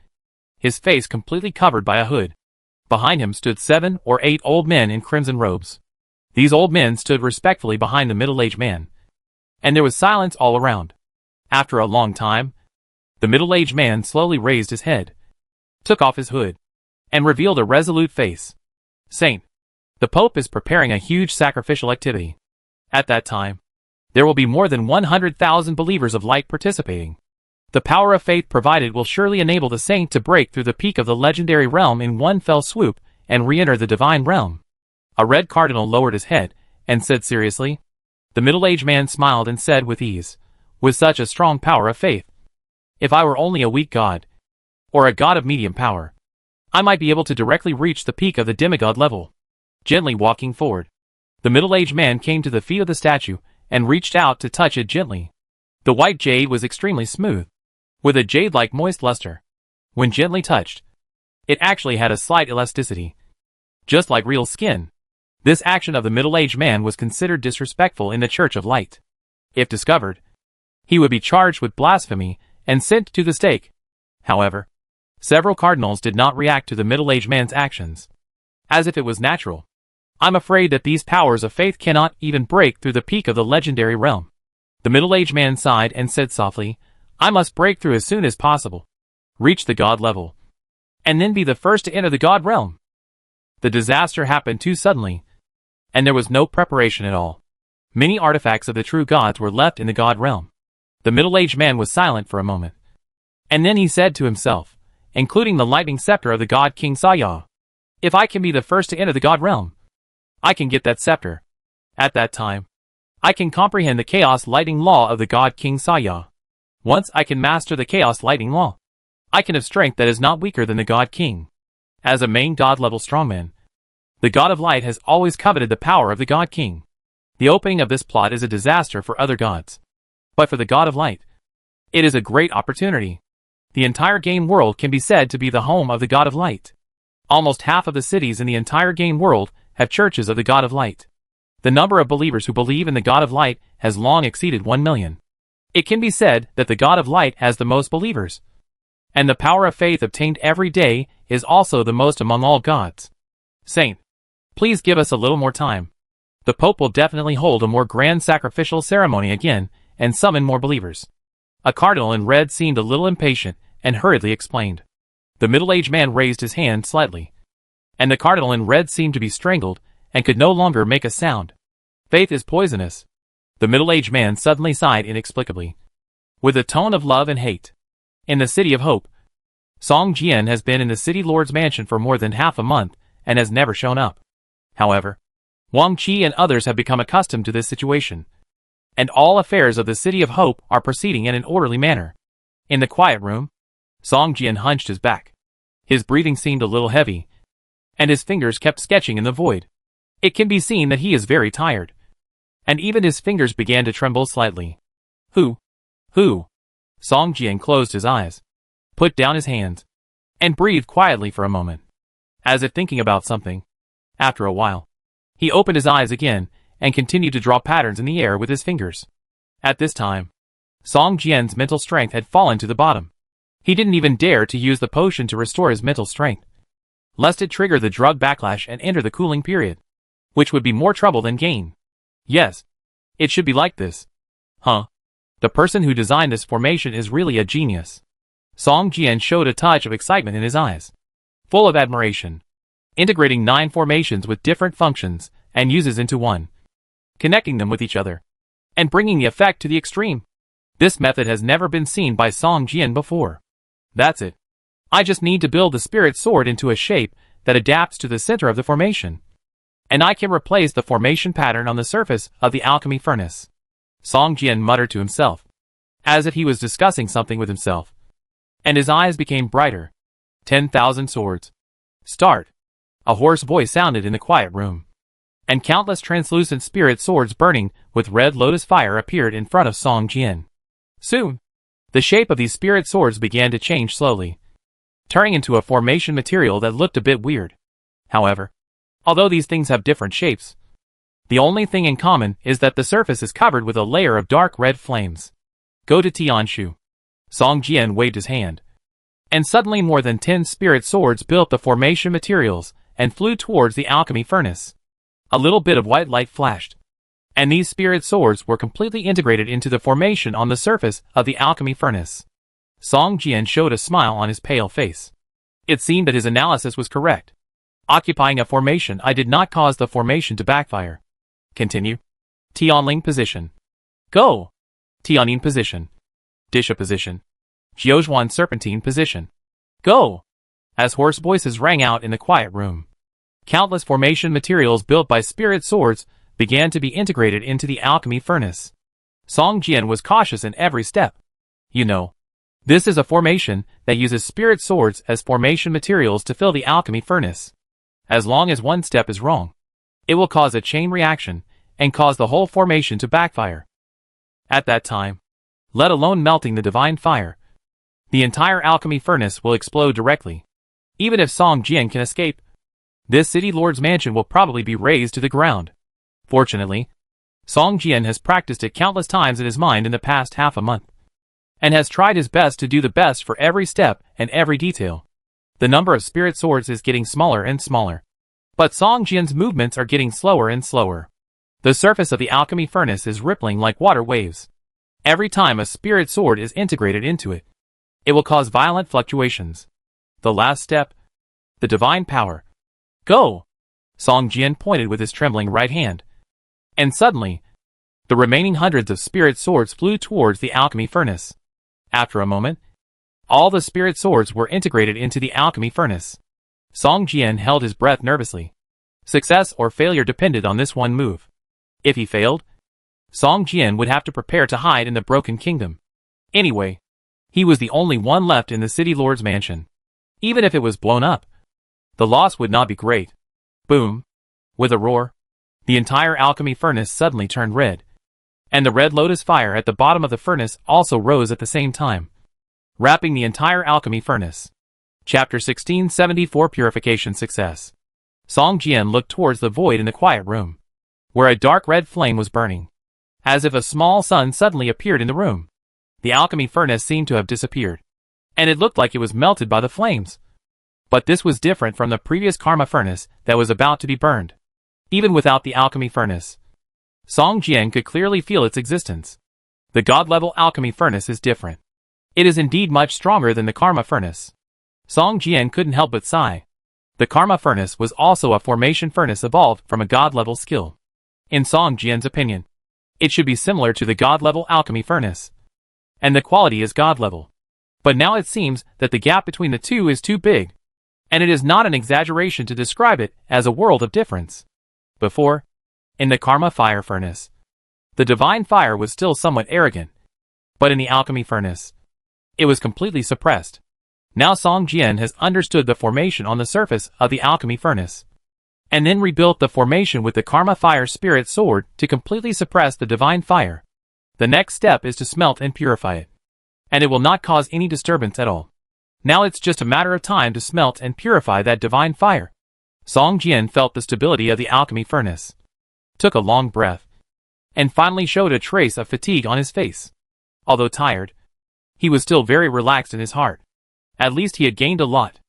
A: his face completely covered by a hood. Behind him stood 7 or 8 old men in crimson robes. These old men stood respectfully behind the middle-aged man, and there was silence all around. After a long time, the middle-aged man slowly raised his head, took off his hood, and revealed a resolute face. Saint, the Pope is preparing a huge sacrificial activity. At that time, there will be more than 100,000 believers of light participating. The power of faith provided will surely enable the saint to break through the peak of the legendary realm in one fell swoop and re-enter the divine realm. A red cardinal lowered his head and said seriously. The middle-aged man smiled and said with ease, with such a strong power of faith, if I were only a weak god, or a god of medium power, I might be able to directly reach the peak of the demigod level. Gently walking forward, the middle-aged man came to the feet of the statue and reached out to touch it gently. The white jade was extremely smooth, with a jade-like moist luster. When gently touched, it actually had a slight elasticity, just like real skin. This action of the middle-aged man was considered disrespectful in the Church of Light. If discovered, he would be charged with blasphemy and sent to the stake. However, several cardinals did not react to the middle-aged man's actions, as if it was natural. I'm afraid that these powers of faith cannot even break through the peak of the legendary realm. The middle-aged man sighed and said softly, I must break through as soon as possible, reach the god level, and then be the first to enter the god realm. The disaster happened too suddenly, and there was no preparation at all. Many artifacts of the true gods were left in the god realm. The middle-aged man was silent for a moment, and then he said to himself, including the lightning scepter of the god King Saya, if I can be the first to enter the god realm, I can get that scepter. At that time, I can comprehend the chaos lightning law of the god King Saya. Once I can master the chaos lightning law, I can have strength that is not weaker than the god king. As a main god-level strongman, the god of light has always coveted the power of the god king. The opening of this plot is a disaster for other gods, but for the god of light, it is a great opportunity. The entire game world can be said to be the home of the god of light. Almost half of the cities in the entire game world have churches of the god of light. The number of believers who believe in the god of light has long exceeded 1 million. It can be said that the god of light has the most believers, and the power of faith obtained every day is also the most among all gods. Saint, please give us a little more time. The Pope will definitely hold a more grand sacrificial ceremony again and summon more believers. A cardinal in red seemed a little impatient and hurriedly explained. The middle-aged man raised his hand slightly, and the cardinal in red seemed to be strangled and could no longer make a sound. Faith is poisonous. The middle-aged man suddenly sighed inexplicably, with a tone of love and hate. In the City of Hope, Song Jian has been in the city lord's mansion for more than half a month and has never shown up. However, Wang Qi and others have become accustomed to this situation, and all affairs of the City of Hope are proceeding in an orderly manner. In the quiet room, Song Jian hunched his back. His breathing seemed a little heavy, and his fingers kept sketching in the void. It can be seen that he is very tired, and even his fingers began to tremble slightly. Who? Song Jian closed his eyes, put down his hands, and breathed quietly for a moment, as if thinking about something. After a while, he opened his eyes again and continued to draw patterns in the air with his fingers. At this time, Song Jian's mental strength had fallen to the bottom. He didn't even dare to use the potion to restore his mental strength, lest it trigger the drug backlash and enter the cooling period, which would be more trouble than gain. Yes, it should be like this. Huh? The person who designed this formation is really a genius. Song Jian showed a touch of excitement in his eyes, full of admiration, integrating 9 formations with different functions and uses into one, connecting them with each other, and bringing the effect to the extreme. This method has never been seen by Song Jian before. That's it. I just need to build the spirit sword into a shape that adapts to the center of the formation. And I can replace the formation pattern on the surface of the alchemy furnace. Song Jian muttered to himself, as if he was discussing something with himself. And his eyes became brighter. 10,000 swords. Start. A hoarse voice sounded in the quiet room. And countless translucent spirit swords burning with red lotus fire appeared in front of Song Jian. Soon, the shape of these spirit swords began to change slowly, turning into a formation material that looked a bit weird. However, although these things have different shapes, the only thing in common is that the surface is covered with a layer of dark red flames. Go to Tianshu. Song Jian waved his hand. And suddenly more than 10 spirit swords built the formation materials and flew towards the alchemy furnace. A little bit of white light flashed, and these spirit swords were completely integrated into the formation on the surface of the alchemy furnace. Song Jian showed a smile on his pale face. It seemed that his analysis was correct. Occupying a formation, I did not cause the formation to backfire. Continue. Tianling position. Go. Tianin position. Disha position. Jiozhuan serpentine position. Go. As hoarse voices rang out in the quiet room, countless formation materials built by spirit swords began to be integrated into the alchemy furnace. Song Jian was cautious in every step. You know, this is a formation that uses spirit swords as formation materials to fill the alchemy furnace. As long as one step is wrong, it will cause a chain reaction and cause the whole formation to backfire. At that time, let alone melting the divine fire, the entire alchemy furnace will explode directly. Even if Song Jian can escape, this city lord's mansion will probably be razed to the ground. Fortunately, Song Jian has practiced it countless times in his mind in the past half a month, and has tried his best to do the best for every step and every detail. The number of spirit swords is getting smaller and smaller, but Song Jian's movements are getting slower and slower. The surface of the alchemy furnace is rippling like water waves. Every time a spirit sword is integrated into it, it will cause violent fluctuations. The last step, the divine power. Go! Song Jian pointed with his trembling right hand. And suddenly, the remaining hundreds of spirit swords flew towards the alchemy furnace. After a moment, all the spirit swords were integrated into the alchemy furnace. Song Jian held his breath nervously. Success or failure depended on this one move. If he failed, Song Jian would have to prepare to hide in the Broken Kingdom. Anyway, he was the only one left in the city lord's mansion. Even if it was blown up, the loss would not be great. Boom! With a roar, the entire alchemy furnace suddenly turned red, and the red lotus fire at the bottom of the furnace also rose at the same time, wrapping the entire alchemy furnace. Chapter 1674 Purification Success. Song Jian looked towards the void in the quiet room, where a dark red flame was burning. As if a small sun suddenly appeared in the room. The alchemy furnace seemed to have disappeared, and it looked like it was melted by the flames. But this was different from the previous karma furnace that was about to be burned. Even without the alchemy furnace, Song Jian could clearly feel its existence. The god-level alchemy furnace is different. It is indeed much stronger than the karma furnace. Song Jian couldn't help but sigh. The karma furnace was also a formation furnace evolved from a god-level skill. In Song Jian's opinion, it should be similar to the god-level alchemy furnace, and the quality is god-level. But now it seems that the gap between the two is too big, and it is not an exaggeration to describe it as a world of difference. Before, in the karma fire furnace, the divine fire was still somewhat arrogant, but in the alchemy furnace, it was completely suppressed. Now Song Jian has understood the formation on the surface of the alchemy furnace, and then rebuilt the formation with the karma fire spirit sword to completely suppress the divine fire. The next step is to smelt and purify it, and it will not cause any disturbance at all. Now it's just a matter of time to smelt and purify that divine fire. Song Jian felt the stability of the alchemy furnace, took a long breath, and finally showed a trace of fatigue on his face. Although tired, he was still very relaxed in his heart. At least he had gained a lot.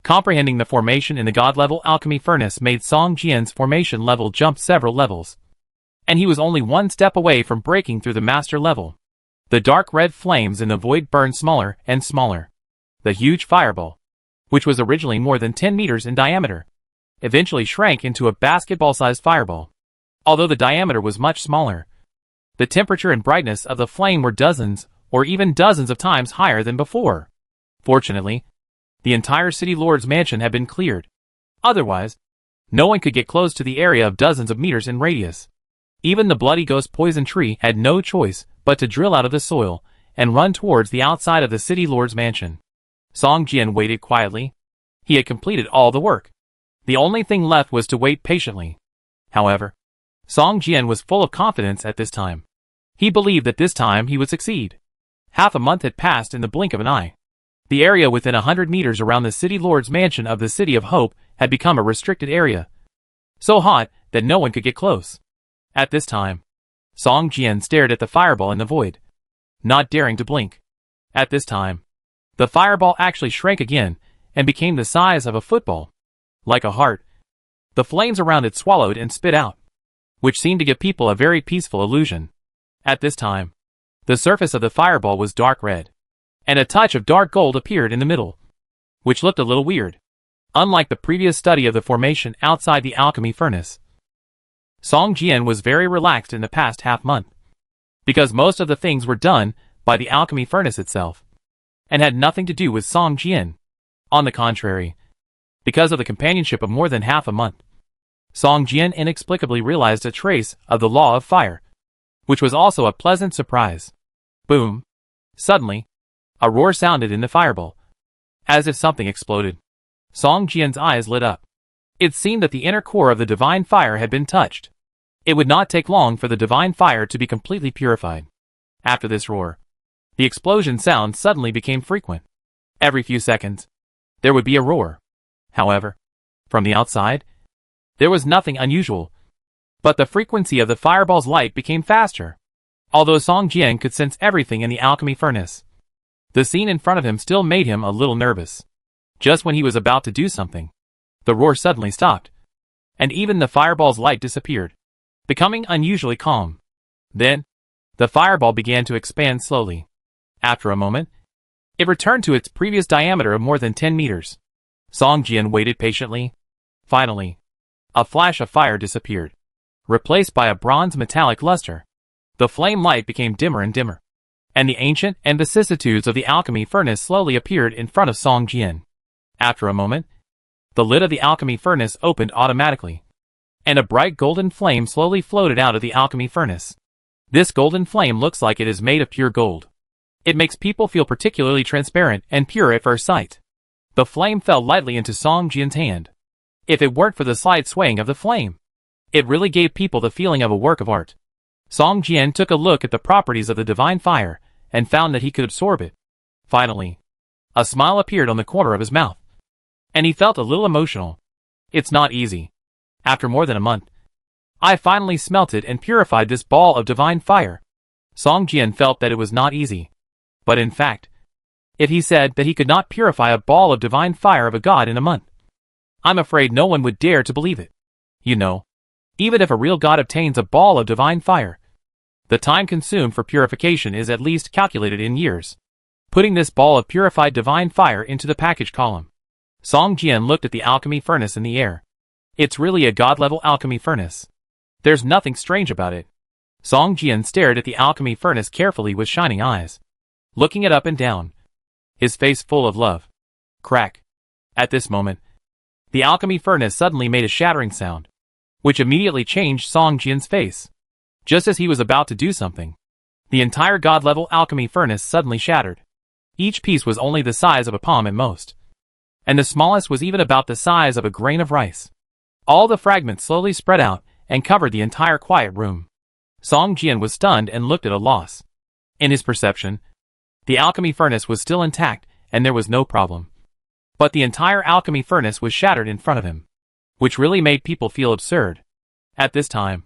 A: Comprehending the formation in the god-level alchemy furnace made Song Jian's formation level jump several levels, and he was only one step away from breaking through the master level. The dark red flames in the void burned smaller and smaller. The huge fireball, which was originally more than 10 meters in diameter, eventually shrank into a basketball-sized fireball. Although the diameter was much smaller, the temperature and brightness of the flame were dozens or even dozens of times higher than before. Fortunately, the entire City Lord's mansion had been cleared. Otherwise, no one could get close to the area of dozens of meters in radius. Even the bloody ghost poison tree had no choice but to drill out of the soil and run towards the outside of the City Lord's mansion. Song Jian waited quietly. He had completed all the work. The only thing left was to wait patiently. However, Song Jian was full of confidence at this time. He believed that this time he would succeed. Half a month had passed in the blink of an eye. The area within 100 meters around the City Lord's mansion of the City of Hope had become a restricted area, so hot that no one could get close. At this time, Song Jian stared at the fireball in the void, not daring to blink. At this time, the fireball actually shrank again and became the size of a football. Like a heart, the flames around it swallowed and spit out, which seemed to give people a very peaceful illusion. At this time, the surface of the fireball was dark red, and a touch of dark gold appeared in the middle, which looked a little weird. Unlike the previous study of the formation outside the alchemy furnace, Song Jian was very relaxed in the past half-month, because most of the things were done by the alchemy furnace itself, and had nothing to do with Song Jian. On the contrary, because of the companionship of more than half a month, Song Jian inexplicably realized a trace of the law of fire, which was also a pleasant surprise. Boom! Suddenly, a roar sounded in the fireball, as if something exploded. Song Jian's eyes lit up. It seemed that the inner core of the divine fire had been touched. It would not take long for the divine fire to be completely purified. After this roar, the explosion sound suddenly became frequent. Every few seconds, there would be a roar. However, from the outside, there was nothing unusual, but the frequency of the fireball's light became faster. Although Song Jian could sense everything in the alchemy furnace, the scene in front of him still made him a little nervous. Just when he was about to do something, the roar suddenly stopped, and even the fireball's light disappeared, becoming unusually calm. Then, the fireball began to expand slowly. After a moment, it returned to its previous diameter of more than 10 meters. Song Jian waited patiently. Finally, a flash of fire disappeared, replaced by a bronze metallic luster. The flame light became dimmer and dimmer, and the ancient and vicissitudes of the alchemy furnace slowly appeared in front of Song Jian. After a moment, the lid of the alchemy furnace opened automatically, and a bright golden flame slowly floated out of the alchemy furnace. This golden flame looks like it is made of pure gold. It makes people feel particularly transparent and pure at first sight. The flame fell lightly into Song Jian's hand. If it weren't for the slight swaying of the flame, it really gave people the feeling of a work of art. Song Jian took a look at the properties of the divine fire and found that he could absorb it. Finally, a smile appeared on the corner of his mouth, and he felt a little emotional. It's not easy. After more than a month, I finally smelted and purified this ball of divine fire. Song Jian felt that it was not easy. But in fact, if he said that he could not purify a ball of divine fire of a god in a month, I'm afraid no one would dare to believe it. You know, even if a real god obtains a ball of divine fire, the time consumed for purification is at least calculated in years. Putting this ball of purified divine fire into the package column, Song Jian looked at the alchemy furnace in the air. It's really a god-level alchemy furnace. There's nothing strange about it. Song Jian stared at the alchemy furnace carefully with shining eyes, looking it up and down, his face full of love. Crack. At this moment, the alchemy furnace suddenly made a shattering sound, which immediately changed Song Jian's face. Just as he was about to do something, the entire god-level alchemy furnace suddenly shattered. Each piece was only the size of a palm at most, and the smallest was even about the size of a grain of rice. All the fragments slowly spread out and covered the entire quiet room. Song Jian was stunned and looked at a loss. In his perception, the alchemy furnace was still intact and there was no problem. But the entire alchemy furnace was shattered in front of him, which really made people feel absurd. At this time,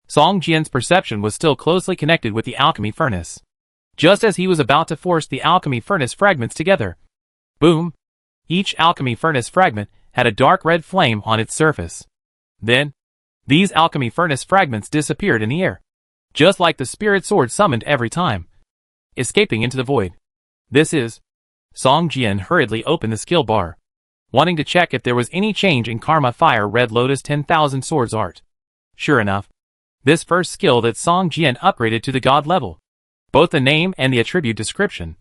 A: Song Jian's perception was still closely connected with the alchemy furnace. Just as he was about to force the alchemy furnace fragments together, boom! Each alchemy furnace fragment had a dark red flame on its surface. Then, these alchemy furnace fragments disappeared in the air, just like the spirit sword summoned every time, escaping into the void. This is... Song Jian hurriedly opened the skill bar, wanting to check if there was any change in Karma Fire Red Lotus 10,000 Swords art. Sure enough, this first skill that Song Jian upgraded to the god level Both the name and the attribute description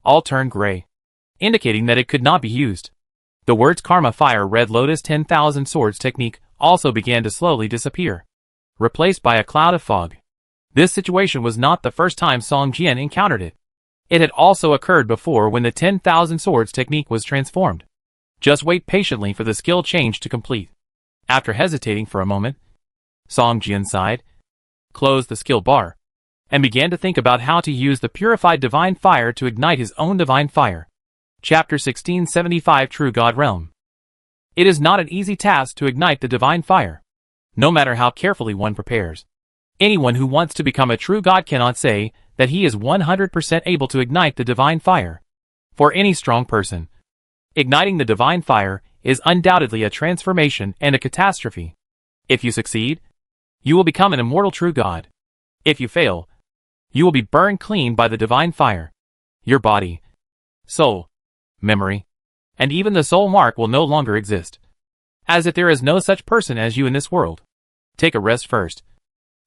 A: all turned gray, indicating that it could not be used. The words Karma Fire Red Lotus 10,000 Swords Technique also began to slowly disappear, replaced by a cloud of fog. This situation was not the first time Song Jian encountered it. It had also occurred before when the 10,000 Swords Technique was transformed. Just wait patiently for the skill change to complete. After hesitating for a moment, Song Jian sighed, closed the skill bar, and began to think about how to use the purified divine fire to ignite his own divine fire. Chapter 1675 True God Realm. It is not an easy task to ignite the divine fire, no matter how carefully one prepares. Anyone who wants to become a true god cannot say that he is 100% able to ignite the divine fire. For any strong person, igniting the divine fire is undoubtedly a transformation and a catastrophe. If you succeed, you will become an immortal true god. If you fail, you will be burned clean by the divine fire. Your body, soul, memory, and even the soul mark will no longer exist. As if there is no such person as you in this world. Take a rest first.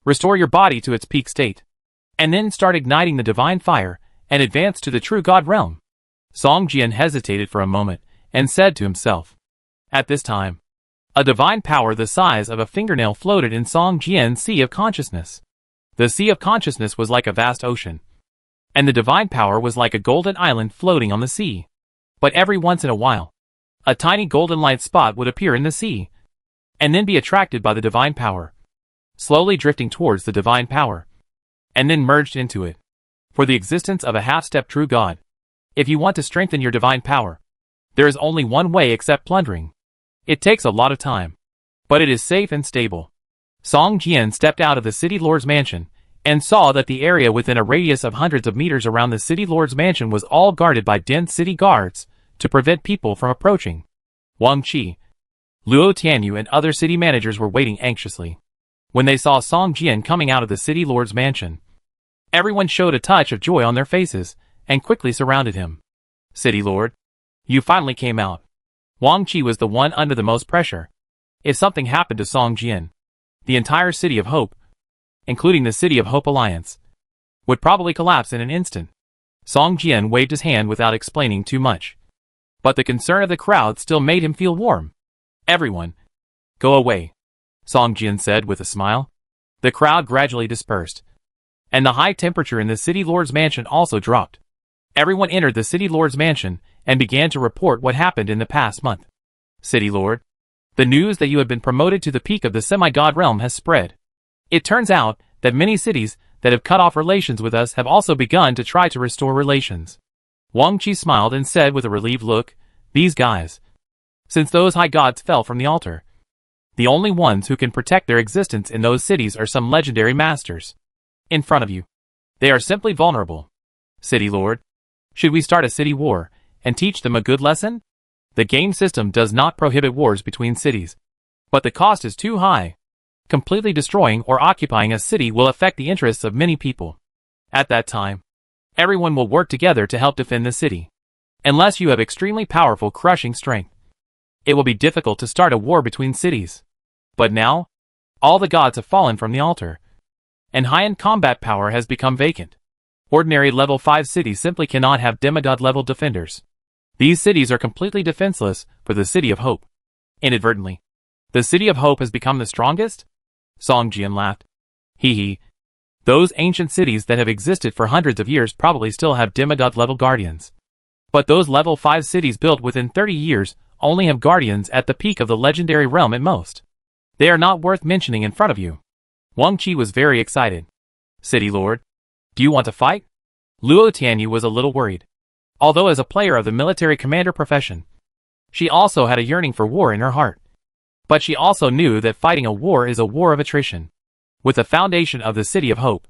A: Restore your body to its peak state, and then start igniting the divine fire and advance to the true God realm. Song Jian hesitated for a moment and said to himself. At this time, a divine power the size of a fingernail floated in Song Jian's sea of consciousness. The sea of consciousness was like a vast ocean, and the divine power was like a golden island floating on the sea. But every once in a while, a tiny golden light spot would appear in the sea, and then be attracted by the divine power, slowly drifting towards the divine power, and then merged into it. For the existence of a half-step true god, if you want to strengthen your divine power, there is only one way except plundering. It takes a lot of time, but it is safe and stable. Song Jian stepped out of the city lord's mansion, and saw that the area within a radius of hundreds of meters around the city lord's mansion was all guarded by dense city guards, to prevent people from approaching. Wang Qi, Luo Tianyu and other city managers were waiting anxiously. When they saw Song Jian coming out of the city lord's mansion, everyone showed a touch of joy on their faces, and quickly surrounded him. City lord, you finally came out. Wang Qi was the one under the most pressure. If something happened to Song Jian, the entire City of Hope, including the City of Hope Alliance, would probably collapse in an instant. Song Jian waved his hand without explaining too much. But the concern of the crowd still made him feel warm. Everyone, go away, Song Jian said with a smile. The crowd gradually dispersed, and the high temperature in the city lord's mansion also dropped. Everyone entered the city lord's mansion and began to report what happened in the past month. City lord, the news that you have been promoted to the peak of the semi-god realm has spread. It turns out that many cities that have cut off relations with us have also begun to try to restore relations. Wang Qi smiled and said with a relieved look, these guys. Since those high gods fell from the altar, the only ones who can protect their existence in those cities are some legendary masters. In front of you, they are simply vulnerable. City lord, should we start a city war and teach them a good lesson? The game system does not prohibit wars between cities, but the cost is too high. Completely destroying or occupying a city will affect the interests of many people. At that time, everyone will work together to help defend the city. Unless you have extremely powerful crushing strength, it will be difficult to start a war between cities. But now, all the gods have fallen from the altar, and high-end combat power has become vacant. Ordinary level 5 cities simply cannot have demigod-level defenders. These cities are completely defenseless for the City of Hope. Inadvertently, the City of Hope has become the strongest? Song Jian laughed. Hee hee. Those ancient cities that have existed for hundreds of years probably still have demigod-level guardians. But those level 5 cities built within 30 years only have guardians at the peak of the legendary realm at most. They are not worth mentioning in front of you. Wang Qi was very excited. City lord, do you want to fight? Luo Tianyu was a little worried. Although as a player of the military commander profession, she also had a yearning for war in her heart. But she also knew that fighting a war is a war of attrition. With the foundation of the City of Hope,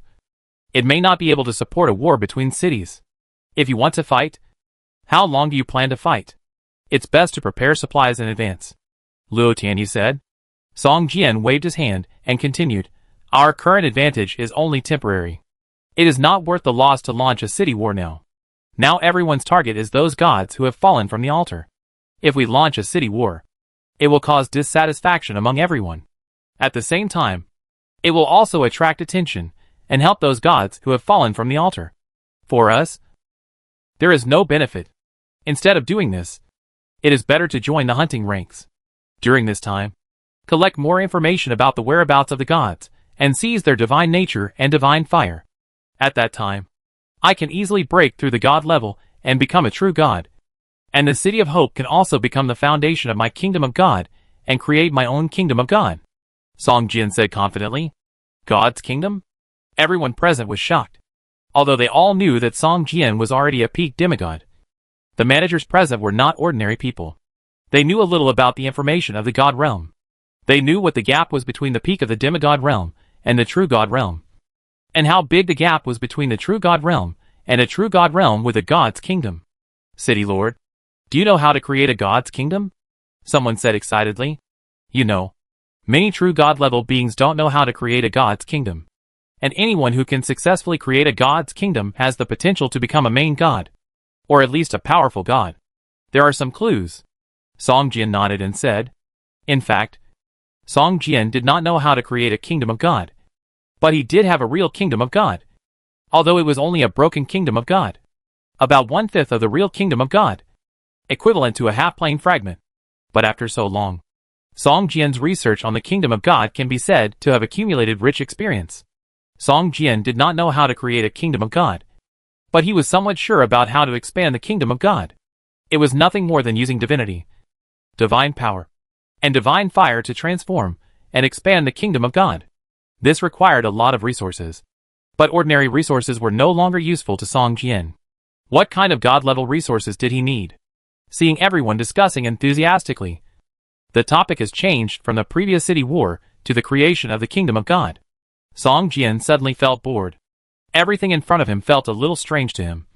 A: it may not be able to support a war between cities. If you want to fight, how long do you plan to fight? It's best to prepare supplies in advance, Luo Tianyu said. Song Jian waved his hand and continued, our current advantage is only temporary. It is not worth the loss to launch a city war now. Now everyone's target is those gods who have fallen from the altar. If we launch a city war, it will cause dissatisfaction among everyone. At the same time, it will also attract attention and help those gods who have fallen from the altar. For us, there is no benefit. Instead of doing this, it is better to join the hunting ranks. During this time, collect more information about the whereabouts of the gods, and seize their divine nature and divine fire. At that time, I can easily break through the god level and become a true god. And the City of Hope can also become the foundation of my kingdom of God and create my own kingdom of God. Song Jian said confidently. God's kingdom? Everyone present was shocked. Although they all knew that Song Jian was already a peak demigod, the managers present were not ordinary people. They knew a little about the information of the god realm. They knew what the gap was between the peak of the demigod realm and the true god realm, and how big the gap was between the true god realm and a true god realm with a god's kingdom. City Lord, do you know how to create a god's kingdom? Someone said excitedly. You know, many true god-level beings don't know how to create a god's kingdom. And anyone who can successfully create a god's kingdom has the potential to become a main god, or at least a powerful god. There are some clues. Song Jian nodded and said. In fact, Song Jian did not know how to create a kingdom of God, but he did have a real kingdom of God, although it was only a broken kingdom of God. About 1/5 of the real kingdom of God, equivalent to a half-plane fragment. But after so long, Song Jian's research on the kingdom of God can be said to have accumulated rich experience. Song Jian did not know how to create a kingdom of God, but he was somewhat sure about how to expand the kingdom of God. It was nothing more than using divinity, divine power, and divine fire to transform and expand the kingdom of God. This required a lot of resources, but ordinary resources were no longer useful to Song Jian. What kind of god-level resources did he need? Seeing everyone discussing enthusiastically, the topic has changed from the previous city war to the creation of the kingdom of God. Song Jian suddenly felt bored. Everything in front of him felt a little strange to him,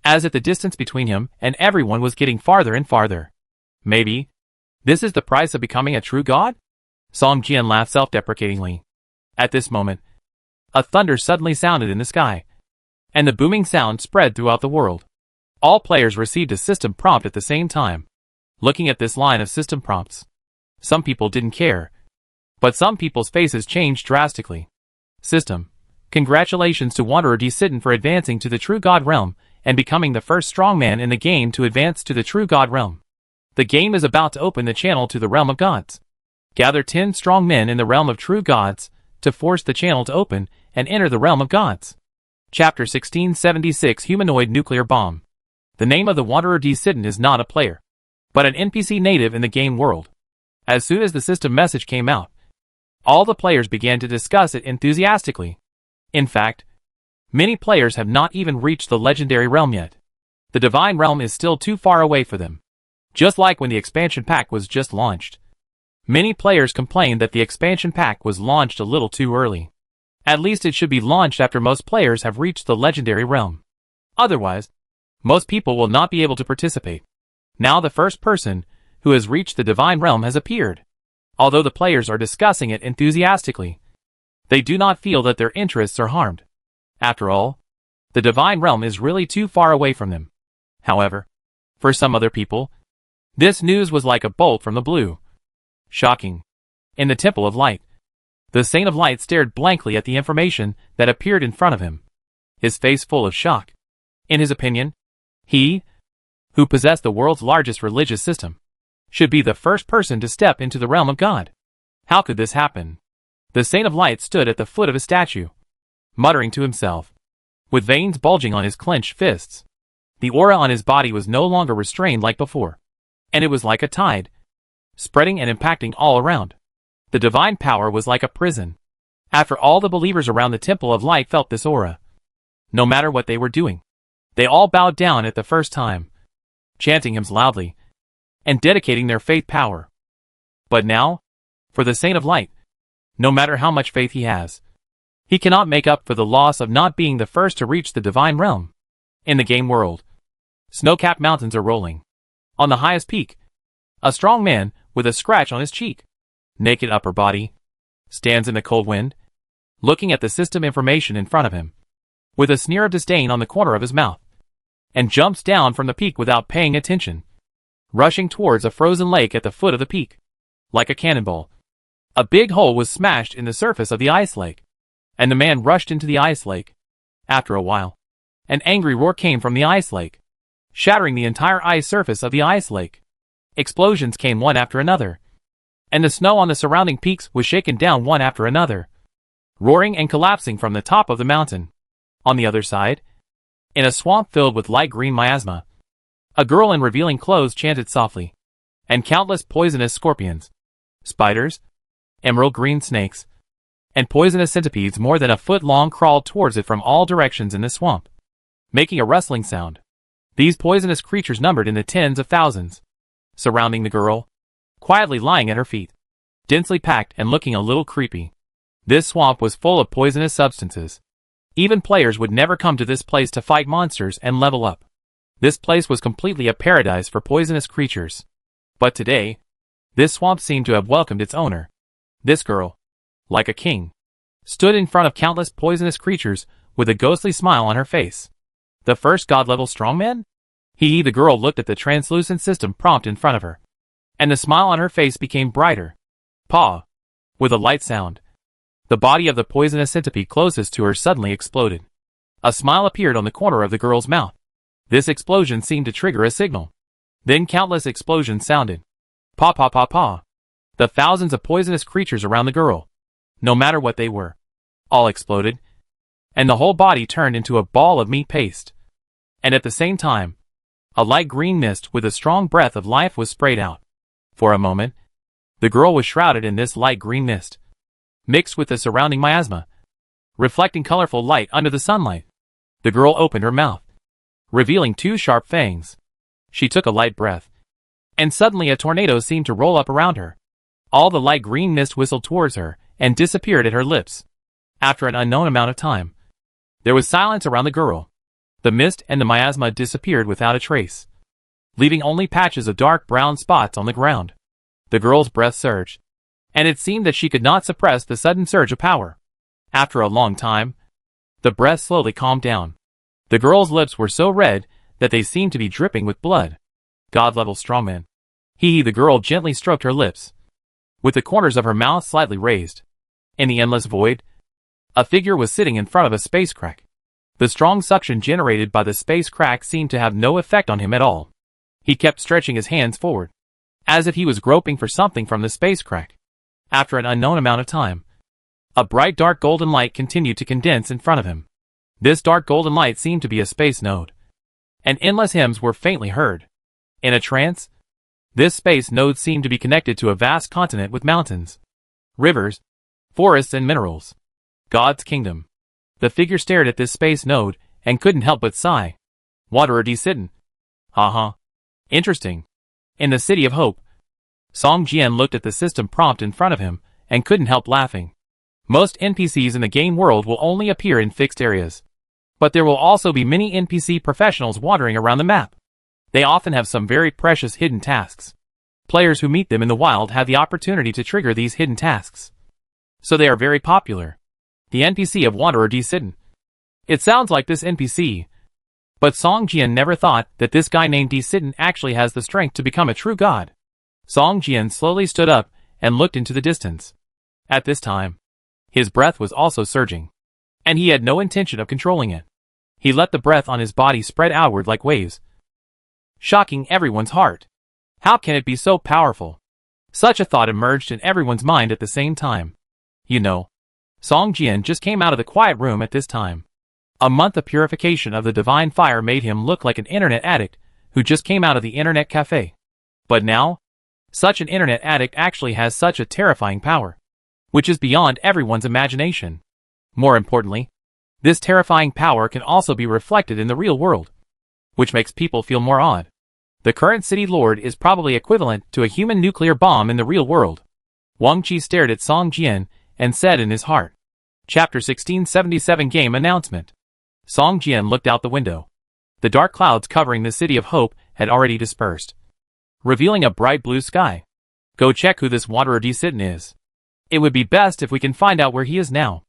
A: as if the distance between him and everyone was getting farther and farther. Maybe this is the price of becoming a true god? Song Jian laughed self-deprecatingly. At this moment, a thunder suddenly sounded in the sky, and the booming sound spread throughout the world. All players received a system prompt at the same time. Looking at this line of system prompts, some people didn't care, but some people's faces changed drastically. System: congratulations to Wanderer D. Sitten for advancing to the True God Realm and becoming the first strongman in the game to advance to the True God Realm. The game is about to open the channel to the Realm of Gods. Gather 10 strong men in the Realm of True Gods to force the channel to open and enter the Realm of Gods. Chapter 1676 Humanoid Nuclear Bomb. The name of the Wanderer D. Sitten is not a player, but an NPC native in the game world. As soon as the system message came out, all the players began to discuss it enthusiastically. In fact, many players have not even reached the legendary realm yet. The divine realm is still too far away for them. Just like when the expansion pack was just launched. Many players complained that the expansion pack was launched a little too early. At least it should be launched after most players have reached the legendary realm. Otherwise, most people will not be able to participate. Now the first person who has reached the divine realm has appeared. Although the players are discussing it enthusiastically, they do not feel that their interests are harmed. After all, the divine realm is really too far away from them. However, for some other people, this news was like a bolt from the blue. Shocking. In the Temple of Light, the Saint of Light stared blankly at the information that appeared in front of him, his face full of shock. In his opinion, he, who possessed the world's largest religious system, should be the first person to step into the realm of God. How could this happen? The Saint of Light stood at the foot of a statue, muttering to himself, with veins bulging on his clenched fists. The aura on his body was no longer restrained like before, and it was like a tide, spreading and impacting all around. The divine power was like a prison. After all the believers around the Temple of Light felt this aura, no matter what they were doing, they all bowed down at the first time, chanting hymns loudly, and dedicating their faith power. But now, for the Saint of Light, no matter how much faith he has, he cannot make up for the loss of not being the first to reach the divine realm. In the game world, snow-capped mountains are rolling. On the highest peak, a strong man with a scratch on his cheek, naked upper body, stands in the cold wind, looking at the system information in front of him, with a sneer of disdain on the corner of his mouth, and jumps down from the peak without paying attention, rushing towards a frozen lake at the foot of the peak. Like a cannonball, a big hole was smashed in the surface of the ice lake. and the man rushed into the ice lake. After a while, an angry roar came from the ice lake, shattering the entire ice surface of the ice lake. Explosions came one after another, and the snow on the surrounding peaks was shaken down one after another, roaring and collapsing from the top of the mountain. On the other side, in a swamp filled with light green miasma, a girl in revealing clothes chanted softly, and countless poisonous scorpions, spiders, emerald green snakes, and poisonous centipedes more than a foot long crawled towards it from all directions in the swamp, making a rustling sound. These poisonous creatures numbered in the tens of thousands, surrounding the girl, quietly lying at her feet, densely packed and looking a little creepy. This swamp was full of poisonous substances. Even players would never come to this place to fight monsters and level up. This place was completely a paradise for poisonous creatures. But today, this swamp seemed to have welcomed its owner. This girl, like a king, stood in front of countless poisonous creatures with a ghostly smile on her face. The first god-level strongman? The girl looked at the translucent system prompt in front of her, and the smile on her face became brighter. Paw! With a light sound, the body of the poisonous centipede closest to her suddenly exploded. A smile appeared on the corner of the girl's mouth. This explosion seemed to trigger a signal. Then countless explosions sounded. Paw paw paw paw. The thousands of poisonous creatures around the girl, no matter what they were, all exploded, and the whole body turned into a ball of meat paste. And at the same time, a light green mist with a strong breath of life was sprayed out. For a moment, the girl was shrouded in this light green mist, mixed with the surrounding miasma, reflecting colorful light under the sunlight. The girl opened her mouth, revealing two sharp fangs. She took a light breath, and suddenly a tornado seemed to roll up around her. All the light green mist whistled towards her and disappeared at her lips. After an unknown amount of time, there was silence around the girl. The mist and the miasma disappeared without a trace, leaving only patches of dark brown spots on the ground. The girl's breath surged, and it seemed that she could not suppress the sudden surge of power. After a long time, the breath slowly calmed down. The girl's lips were so red that they seemed to be dripping with blood. God-level strongman. The girl gently stroked her lips, with the corners of her mouth slightly raised. In the endless void, a figure was sitting in front of a space crack. The strong suction generated by the space crack seemed to have no effect on him at all. He kept stretching his hands forward, as if he was groping for something from the space crack. After an unknown amount of time, a bright dark golden light continued to condense in front of him. This dark golden light seemed to be a space node, and endless hymns were faintly heard. In a trance, this space node seemed to be connected to a vast continent with mountains, rivers, forests and minerals. God's kingdom. The figure stared at this space node and couldn't help but sigh. Wanderer D. Sitten. Interesting. In the City of Hope, Song Jian looked at the system prompt in front of him and couldn't help laughing. Most NPCs in the game world will only appear in fixed areas, but there will also be many NPC professionals wandering around the map. They often have some very precious hidden tasks. Players who meet them in the wild have the opportunity to trigger these hidden tasks, so they are very popular. The NPC of Wanderer D. Sitten. It sounds like this NPC, but Song Jian never thought that this guy named D. Sitten actually has the strength to become a true god. Song Jian slowly stood up and looked into the distance. At this time, his breath was also surging, and he had no intention of controlling it. He let the breath on his body spread outward like waves, shocking everyone's heart. How can it be so powerful? Such a thought emerged in everyone's mind at the same time. Song Jian just came out of the quiet room at this time. A month of purification of the divine fire made him look like an internet addict who just came out of the internet cafe. But now, such an internet addict actually has such a terrifying power, which is beyond everyone's imagination. More importantly, this terrifying power can also be reflected in the real world, which makes people feel more awed. The current city lord is probably equivalent to a human nuclear bomb in the real world. Wang Qi stared at Song Jian and said in his heart. Chapter 1677 Game Announcement. Song Jian looked out the window. The dark clouds covering the City of Hope had already dispersed, revealing a bright blue sky. Go check who this Wanderer D. Sitten is. It would be best if we can find out where he is now.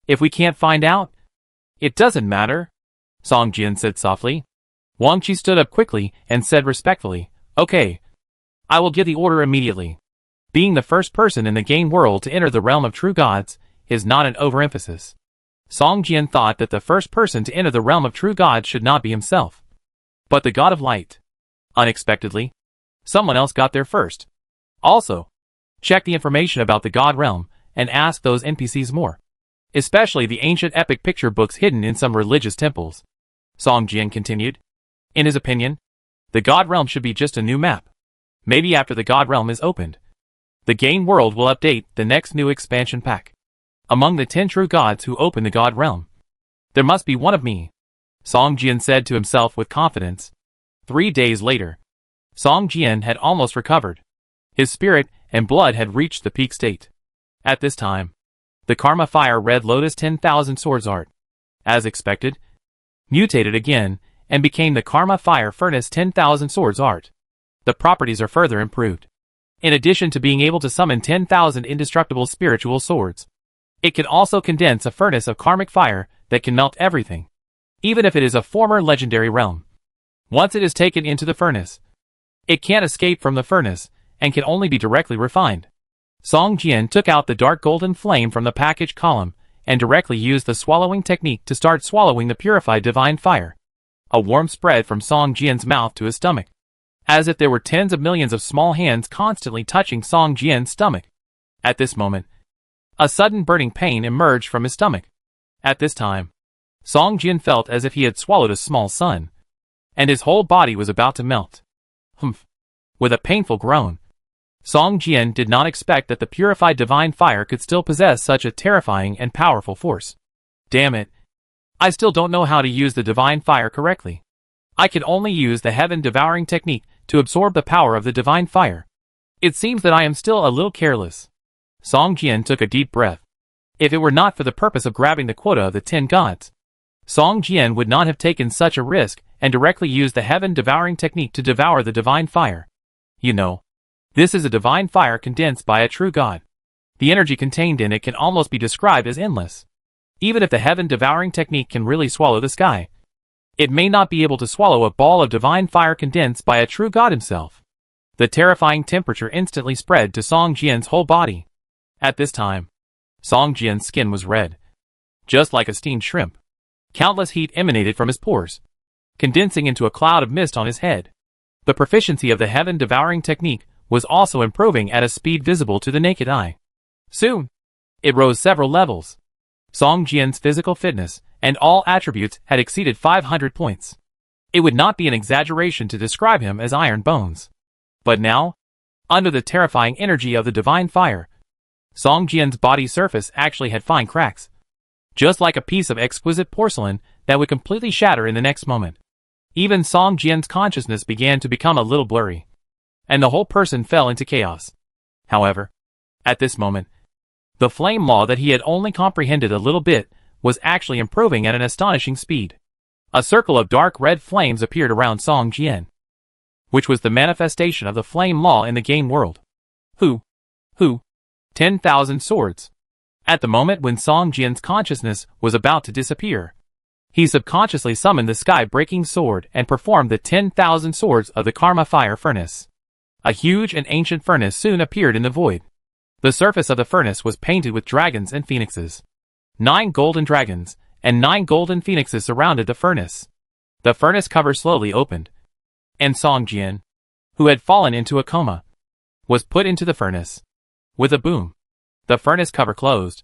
A: If we can't find out, it doesn't matter, Song Jian said softly. Wang Qi stood up quickly and said respectfully, Okay. I will give the order immediately. Being the first person in the game world to enter the realm of true gods is not an overemphasis. Song Jian thought that the first person to enter the realm of true gods should not be himself, but the god of light. Unexpectedly, someone else got there first. Also, check the information about the god realm and ask those NPCs more, especially the ancient epic picture books hidden in some religious temples. Song Jian continued. In his opinion, the god realm should be just a new map. Maybe after the god realm is opened, the game world will update the next new expansion pack. Among the 10 true gods who open the god realm, there must be one of me, Song Jian said to himself with confidence. 3 days later, Song Jian had almost recovered. His spirit and blood had reached the peak state. At this time, the Karma Fire Red Lotus 10,000 Swords art, as expected, mutated again and became the Karma Fire Furnace 10,000 Swords art. The properties are further improved. In addition to being able to summon 10,000 indestructible spiritual swords, it can also condense a furnace of karmic fire that can melt everything, even if it is a former legendary realm. Once it is taken into the furnace, it can't escape from the furnace and can only be directly refined. Song Jian took out the dark golden flame from the package column and directly used the swallowing technique to start swallowing the purified divine fire. A warmth spread from Song Jian's mouth to his stomach, as if there were tens of millions of small hands constantly touching Song Jian's stomach. At this moment, a sudden burning pain emerged from his stomach. At this time, Song Jian felt as if he had swallowed a small sun, and his whole body was about to melt. Humph! With a painful groan, Song Jian did not expect that the purified divine fire could still possess such a terrifying and powerful force. Damn it! I still don't know how to use the divine fire correctly. I can only use the heaven-devouring technique to absorb the power of the divine fire. It seems that I am still a little careless. Song Jian took a deep breath. If it were not for the purpose of grabbing the quota of the 10 gods, Song Jian would not have taken such a risk and directly used the heaven-devouring technique to devour the divine fire. You know, this is a divine fire condensed by a true god. The energy contained in it can almost be described as endless. Even if the heaven-devouring technique can really swallow the sky, it may not be able to swallow a ball of divine fire condensed by a true god himself. The terrifying temperature instantly spread to Song Jian's whole body. At this time, Song Jian's skin was red, just like a steamed shrimp. Countless heat emanated from his pores, condensing into a cloud of mist on his head. The proficiency of the heaven-devouring technique was also improving at a speed visible to the naked eye. Soon, it rose several levels. Song Jian's physical fitness and all attributes had exceeded 500 points. It would not be an exaggeration to describe him as iron bones. But now, under the terrifying energy of the divine fire, Song Jian's body surface actually had fine cracks, just like a piece of exquisite porcelain that would completely shatter in the next moment. Even Song Jian's consciousness began to become a little blurry, and the whole person fell into chaos. However, at this moment, the flame law that he had only comprehended a little bit was actually improving at an astonishing speed. A circle of dark red flames appeared around Song Jian, which was the manifestation of the flame law in the game world. 10,000 swords. At the moment when Song Jian's consciousness was about to disappear, he subconsciously summoned the sky-breaking sword and performed the 10,000 swords of the Karma Fire Furnace. A huge and ancient furnace soon appeared in the void. The surface of the furnace was painted with dragons and phoenixes. 9 golden dragons and 9 golden phoenixes surrounded the furnace. The furnace cover slowly opened, and Song Jian, who had fallen into a coma, was put into the furnace. With a boom, the furnace cover closed,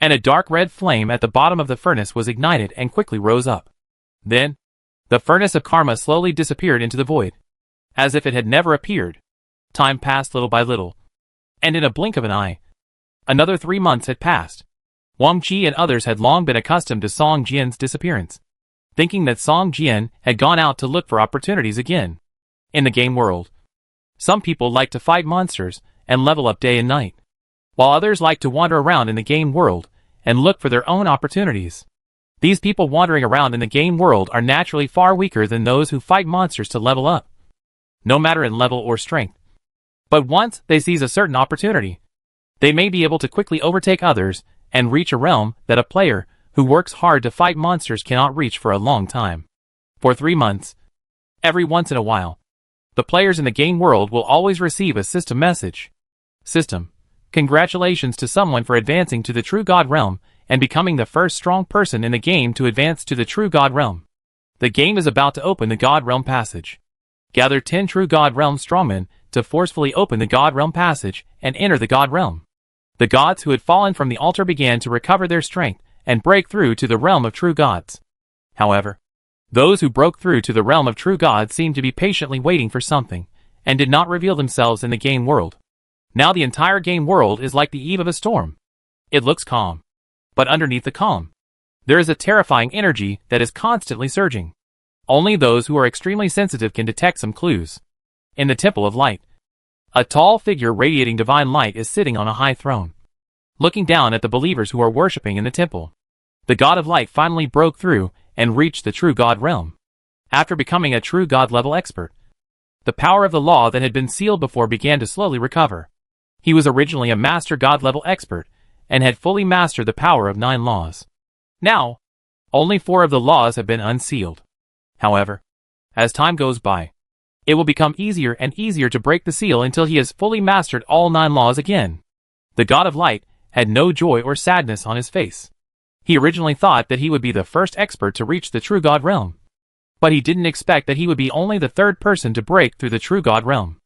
A: and a dark red flame at the bottom of the furnace was ignited and quickly rose up. Then, the furnace of karma slowly disappeared into the void, as if it had never appeared. Time passed little by little, and in a blink of an eye, another 3 months had passed. Wang Qi and others had long been accustomed to Song Jian's disappearance, thinking that Song Jian had gone out to look for opportunities again. In the game world, some people like to fight monsters and level up day and night, while others like to wander around in the game world and look for their own opportunities. These people wandering around in the game world are naturally far weaker than those who fight monsters to level up, no matter in level or strength. But once they seize a certain opportunity, they may be able to quickly overtake others and reach a realm that a player who works hard to fight monsters cannot reach for a long time. For 3 months, every once in a while, the players in the game world will always receive a system message. System: congratulations to someone for advancing to the True God realm and becoming the first strong person in the game to advance to the True God Realm. The game is about to open the God Realm Passage. Gather 10 True God Realm strongmen to forcefully open the God Realm Passage and enter the God Realm. The gods who had fallen from the altar began to recover their strength and break through to the realm of true gods. However, those who broke through to the realm of true gods seemed to be patiently waiting for something, and did not reveal themselves in the game world. Now the entire game world is like the eve of a storm. It looks calm. But underneath the calm, there is a terrifying energy that is constantly surging. Only those who are extremely sensitive can detect some clues. In the Temple of Light, a tall figure radiating divine light is sitting on a high throne, looking down at the believers who are worshipping in the temple. The God of Light finally broke through and reached the true God realm. After becoming a true God level expert, the power of the law that had been sealed before began to slowly recover. He was originally a master God level expert, and had fully mastered the power of 9 laws. Now, only 4 of the laws have been unsealed. However, as time goes by, it will become easier and easier to break the seal until he has fully mastered all 9 laws again. The God of Light had no joy or sadness on his face. He originally thought that he would be the first expert to reach the true God realm. But he didn't expect that he would be only the 3rd person to break through the true God realm.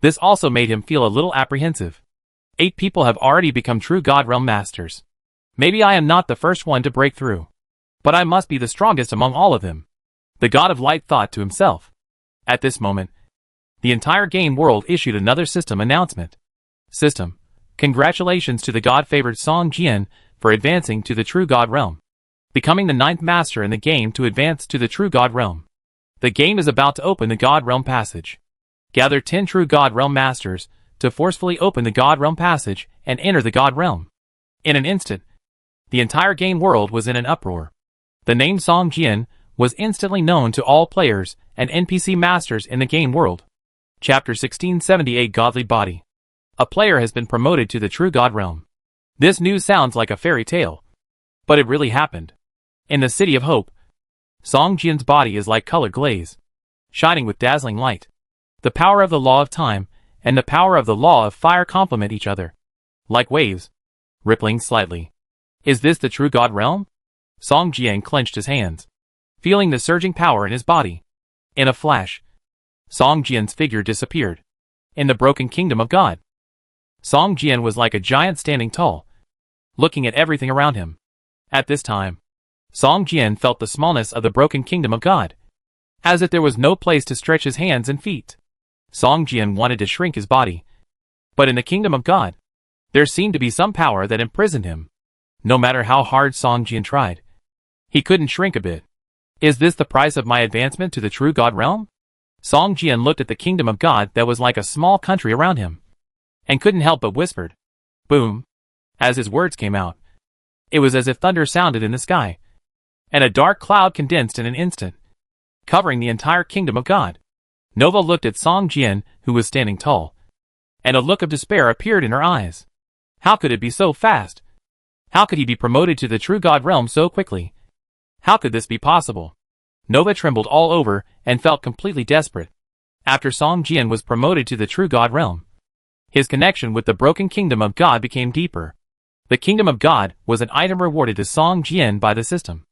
A: This also made him feel a little apprehensive. 8 people have already become true God realm masters. Maybe I am not the first one to break through, but I must be the strongest among all of them. The God of Light thought to himself. At this moment, the entire game world issued another system announcement. System, congratulations to the God-favored Song Jian for advancing to the true God realm, becoming the 9th master in the game to advance to the true God realm. The game is about to open the God realm passage. Gather 10 true God realm masters to forcefully open the God realm passage and enter the God realm. In an instant, the entire game world was in an uproar. The name Song Jian was instantly known to all players and NPC masters in the game world. Chapter 1678 Godly Body. A player has been promoted to the true God realm. This news sounds like a fairy tale, but it really happened. In the City of Hope, Song Jian's body is like colored glaze, shining with dazzling light. The power of the law of time and the power of the law of fire complement each other, like waves, rippling slightly. Is this the true God realm? Song Jian clenched his hands, feeling the surging power in his body. In a flash, Song Jian's figure disappeared. In the broken kingdom of God, Song Jian was like a giant standing tall, looking at everything around him. At this time, Song Jian felt the smallness of the broken kingdom of God, as if there was no place to stretch his hands and feet. Song Jian wanted to shrink his body, but in the kingdom of God, there seemed to be some power that imprisoned him. No matter how hard Song Jian tried, he couldn't shrink a bit. Is this the price of my advancement to the true God realm? Song Jian looked at the kingdom of God that was like a small country around him, and couldn't help but whispered, "Boom." As his words came out, it was as if thunder sounded in the sky, and a dark cloud condensed in an instant, covering the entire kingdom of God. Nova looked at Song Jian, who was standing tall, and a look of despair appeared in her eyes. How could it be so fast? How could he be promoted to the true God realm so quickly? How could this be possible? Nova trembled all over and felt completely desperate. After Song Jian was promoted to the true God realm, his connection with the broken kingdom of God became deeper. The kingdom of God was an item rewarded to Song Jian by the system.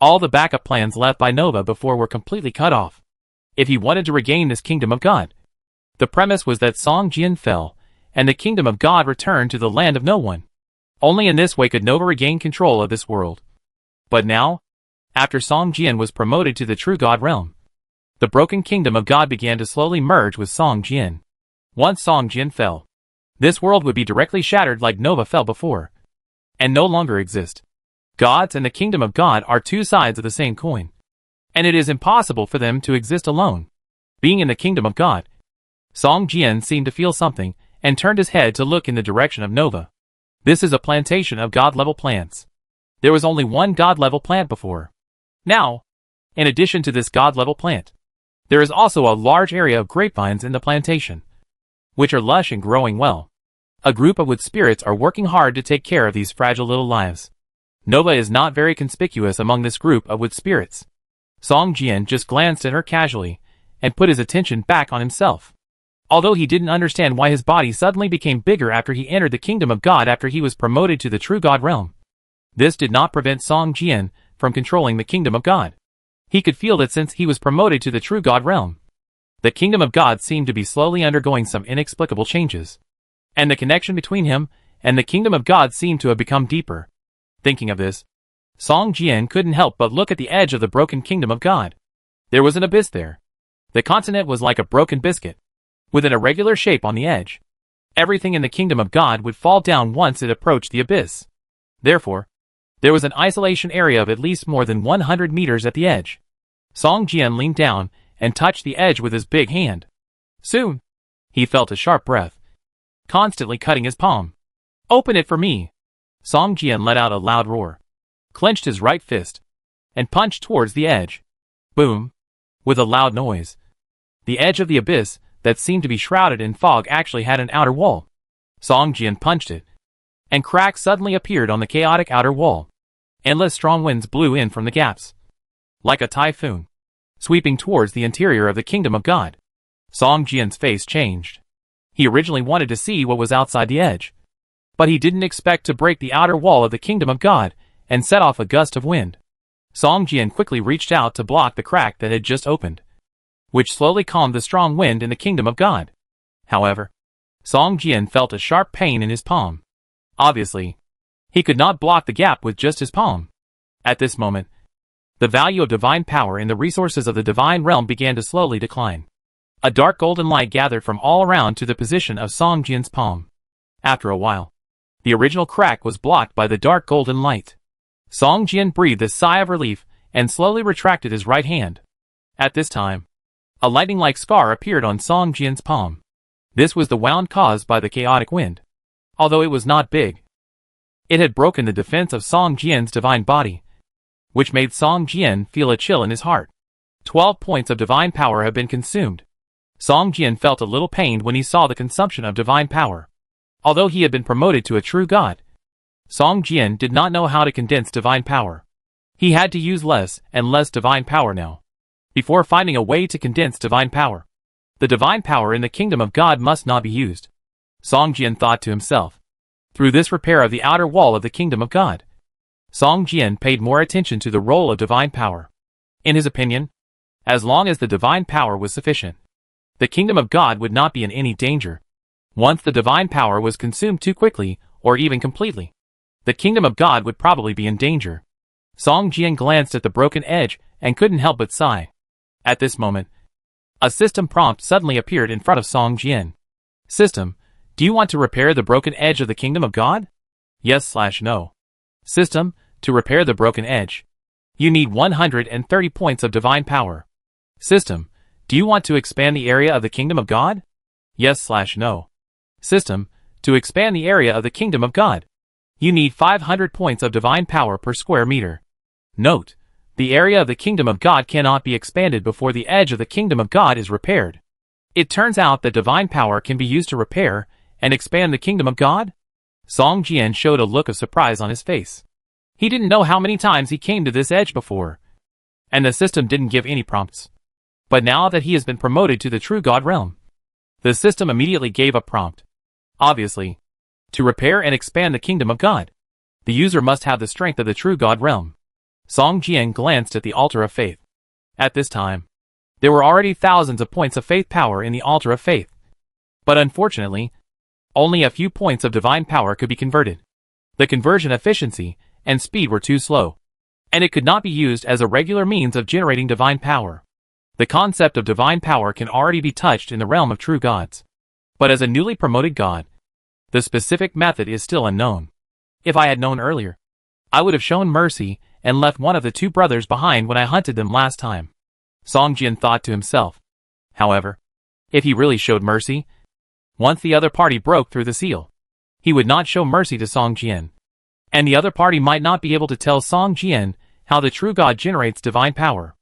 A: All the backup plans left by Nova before were completely cut off. If he wanted to regain this kingdom of God, the premise was that Song Jian fell, and the kingdom of God returned to the land of no one. Only in this way could Nova regain control of this world. But now, after Song Jian was promoted to the true God realm, the broken kingdom of God began to slowly merge with Song Jian. Once Song Jian fell, this world would be directly shattered like Nova fell before, and no longer exist. Gods and the kingdom of God are 2 sides of the same coin, and it is impossible for them to exist alone. Being in the kingdom of God, Song Jian seemed to feel something, and turned his head to look in the direction of Nova. This is a plantation of God-level plants. There was only one God-level plant before. Now, in addition to this God-level plant, there is also a large area of grapevines in the plantation, which are lush and growing well. A group of wood spirits are working hard to take care of these fragile little lives. Nova is not very conspicuous among this group of wood spirits. Song Jian just glanced at her casually, and put his attention back on himself. Although he didn't understand why his body suddenly became bigger after he entered the kingdom of God after he was promoted to the true God realm, This did not prevent Song Jian from controlling the kingdom of God. He could feel that since he was promoted to the true God realm, the kingdom of God seemed to be slowly undergoing some inexplicable changes. And the connection between him and the kingdom of God seemed to have become deeper. Thinking of this, Song Jian couldn't help but look at the edge of the broken kingdom of God. There was an abyss there. The continent was like a broken biscuit, with an irregular shape on the edge. Everything in the kingdom of God would fall down once it approached the abyss. Therefore, there was an isolation area of at least more than 100 meters at the edge. Song Jian leaned down and touched the edge with his big hand. Soon, he felt a sharp breath, constantly cutting his palm. "Open it for me!" Song Jian let out a loud roar, clenched his right fist, and punched towards the edge. Boom! With a loud noise, the edge of the abyss that seemed to be shrouded in fog actually had an outer wall. Song Jian punched it, and cracks suddenly appeared on the chaotic outer wall. Endless strong winds blew in from the gaps, like a typhoon, sweeping towards the interior of the kingdom of God. Song Jian's face changed. He originally wanted to see what was outside the edge, but he didn't expect to break the outer wall of the kingdom of God and set off a gust of wind. Song Jian quickly reached out to block the crack that had just opened, which slowly calmed the strong wind in the kingdom of God. However, Song Jian felt a sharp pain in his palm. Obviously, he could not block the gap with just his palm. At this moment, the value of divine power in the resources of the divine realm began to slowly decline. A dark golden light gathered from all around to the position of Song Jian's palm. After a while, the original crack was blocked by the dark golden light. Song Jian breathed a sigh of relief and slowly retracted his right hand. At this time, a lightning-like scar appeared on Song Jian's palm. This was the wound caused by the chaotic wind. Although it was not big, it had broken the defense of Song Jian's divine body, which made Song Jian feel a chill in his heart. 12 points of divine power have been consumed. Song Jian felt a little pained when he saw the consumption of divine power. Although he had been promoted to a true god, Song Jian did not know how to condense divine power. He had to use less and less divine power now, before finding a way to condense divine power. The divine power in the kingdom of God must not be used, Song Jian thought to himself. Through this repair of the outer wall of the kingdom of God, Song Jian paid more attention to the role of divine power. In his opinion, as long as the divine power was sufficient, the kingdom of God would not be in any danger. Once the divine power was consumed too quickly, or even completely, the kingdom of God would probably be in danger. Song Jian glanced at the broken edge and couldn't help but sigh. At this moment, a system prompt suddenly appeared in front of Song Jian. System, do you want to repair the broken edge of the kingdom of God? Yes/no. System, to repair the broken edge, you need 130 points of divine power. System, do you want to expand the area of the kingdom of God? Yes/no. System, to expand the area of the kingdom of God, you need 500 points of divine power per square meter. Note, the area of the kingdom of God cannot be expanded before the edge of the kingdom of God is repaired. It turns out that divine power can be used to repair and expand the kingdom of God? Song Jian showed a look of surprise on his face. He didn't know how many times he came to this edge before, and the system didn't give any prompts. But now that he has been promoted to the true God realm, the system immediately gave a prompt. Obviously, to repair and expand the kingdom of God, the user must have the strength of the true God realm. Song Jian glanced at the altar of faith. At this time, there were already thousands of points of faith power in the altar of faith. But unfortunately, only a few points of divine power could be converted. The conversion efficiency and speed were too slow, and it could not be used as a regular means of generating divine power. The concept of divine power can already be touched in the realm of true gods. But as a newly promoted god, the specific method is still unknown. If I had known earlier, I would have shown mercy and left one of the two brothers behind when I hunted them last time, Song Jian thought to himself. However, if he really showed mercy, once the other party broke through the seal, he would not show mercy to Song Jian, and the other party might not be able to tell Song Jian how the true God generates divine power.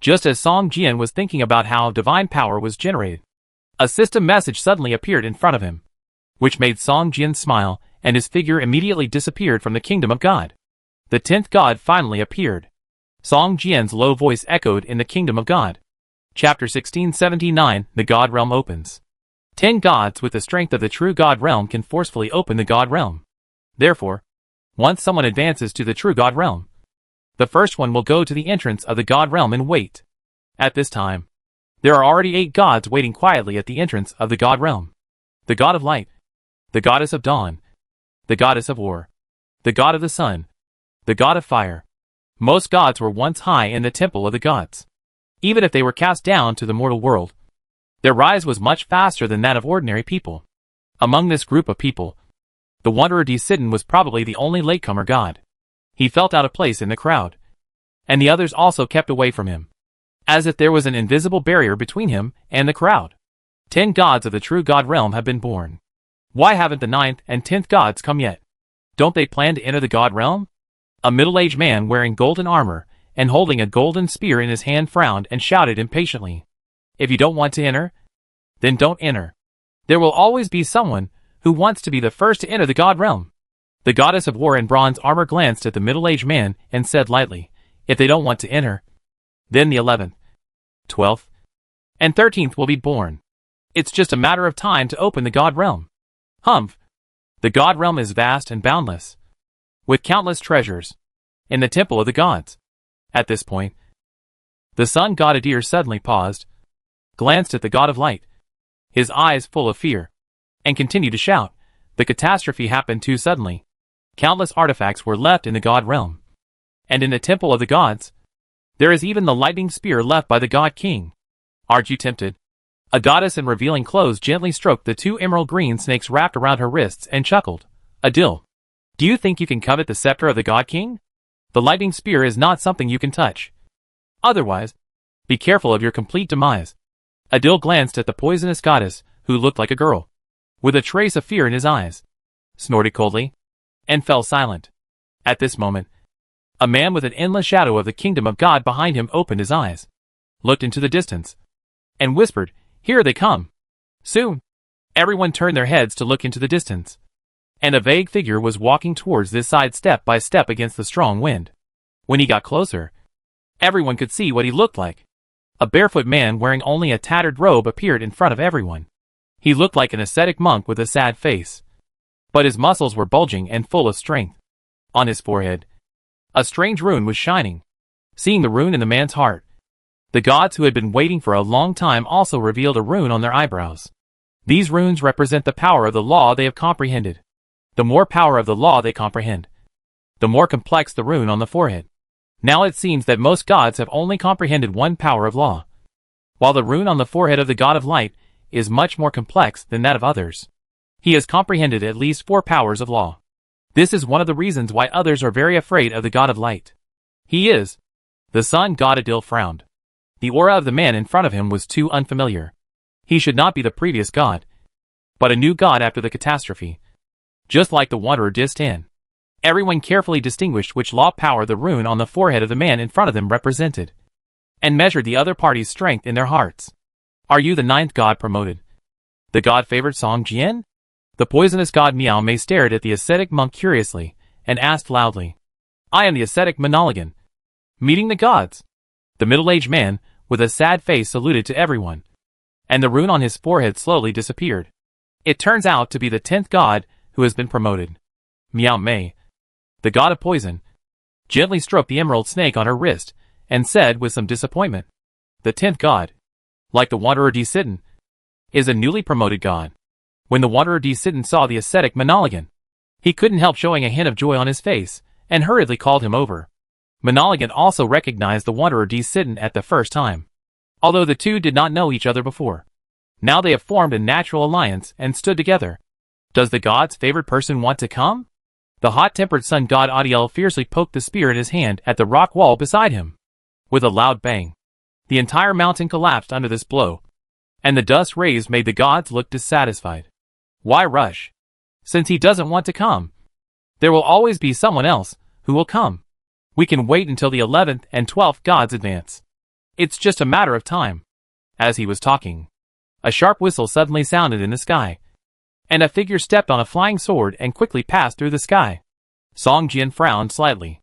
A: Just as Song Jian was thinking about how divine power was generated, a system message suddenly appeared in front of him, which made Song Jian smile, and his figure immediately disappeared from the kingdom of God. The 10th god finally appeared. Song Jian's low voice echoed in the kingdom of God. Chapter 1679, The God Realm Opens. 10 gods with the strength of the true God realm can forcefully open the God realm. Therefore, Once someone advances to the true God realm, the first one will go to the entrance of the God realm and wait. At this time, there are already 8 gods waiting quietly at the entrance of the God realm. The God of light, the goddess of dawn, the goddess of war, the god of the sun, the god of fire. Most gods were once high in the temple of the gods. Even if they were cast down to the mortal world, their rise was much faster than that of ordinary people. Among this group of people, the Wanderer de Sidon was probably the only latecomer god. He felt out of place in the crowd, and the others also kept away from him, as if there was an invisible barrier between him and the crowd. 10 gods of the true God realm have been born. Why haven't the 9th and 10th gods come yet? Don't they plan to enter the God realm? A middle-aged man wearing golden armor and holding a golden spear in his hand frowned and shouted impatiently. If you don't want to enter, then don't enter. There will always be someone who wants to be the first to enter the God realm. The goddess of war in bronze armor glanced at the middle-aged man and said lightly, if they don't want to enter, then the 11th, 12th, and 13th will be born. It's just a matter of time to open the God realm. Humph! The God realm is vast and boundless, with countless treasures, in the temple of the gods. At this point, the sun god Adir suddenly paused, glanced at the god of light, his eyes full of fear, and continued to shout. The catastrophe happened too suddenly. Countless artifacts were left in the God realm. And in the temple of the gods, there is even the lightning spear left by the God King. Aren't you tempted? A goddess in revealing clothes gently stroked the 2 emerald green snakes wrapped around her wrists and chuckled. Adil, do you think you can covet the scepter of the God King? The lightning spear is not something you can touch. Otherwise, be careful of your complete demise. Adil glanced at the poisonous goddess, who looked like a girl, with a trace of fear in his eyes, snorted coldly, and fell silent. At this moment, a man with an endless shadow of the kingdom of God behind him opened his eyes, looked into the distance, and whispered, here they come. Soon, everyone turned their heads to look into the distance, and a vague figure was walking towards this side step by step against the strong wind. When he got closer, everyone could see what he looked like. A barefoot man wearing only a tattered robe appeared in front of everyone. He looked like an ascetic monk with a sad face, but his muscles were bulging and full of strength. On his forehead, a strange rune was shining. Seeing the rune in the man's heart, the gods who had been waiting for a long time also revealed a rune on their eyebrows. These runes represent the power of the law they have comprehended. The more power of the law they comprehend, the more complex the rune on the forehead. Now it seems that most gods have only comprehended one power of law, while the rune on the forehead of the God of light is much more complex than that of others. He has comprehended at least 4 powers of law. This is one of the reasons why others are very afraid of the God of light. He is. The sun god Adil frowned. The aura of the man in front of him was too unfamiliar. He should not be the previous god, but a new god after the catastrophe. Just like the Wanderer de Sidon. Everyone carefully distinguished which law power the rune on the forehead of the man in front of them represented, and measured the other party's strength in their hearts. Are you the 9th god promoted? The god favored Song Jian? The poisonous god Miao Mei stared at the ascetic monk curiously, and asked loudly. I am the ascetic Monoligan. Meeting the gods. The middle-aged man, with a sad face, saluted to everyone, and the rune on his forehead slowly disappeared. It turns out to be the 10th god who has been promoted. Miao Mei, the god of poison, gently stroked the emerald snake on her wrist, and said with some disappointment, the 10th god, like the Wanderer de Sidon, is a newly promoted god. When the Wanderer de Sidon saw the ascetic Monoligan, he couldn't help showing a hint of joy on his face, and hurriedly called him over. Monoligan also recognized the Wanderer de Sidon at the first time, although the two did not know each other before. Now they have formed a natural alliance and stood together. Does the god's favored person want to come? The hot-tempered sun god Adiel fiercely poked the spear in his hand at the rock wall beside him. With a loud bang, the entire mountain collapsed under this blow, and the dust raised made the gods look dissatisfied. Why rush? Since he doesn't want to come, there will always be someone else who will come. We can wait until the 11th and 12th gods advance. It's just a matter of time. As he was talking, a sharp whistle suddenly sounded in the sky, and a figure stepped on a flying sword and quickly passed through the sky. Song Jian frowned slightly.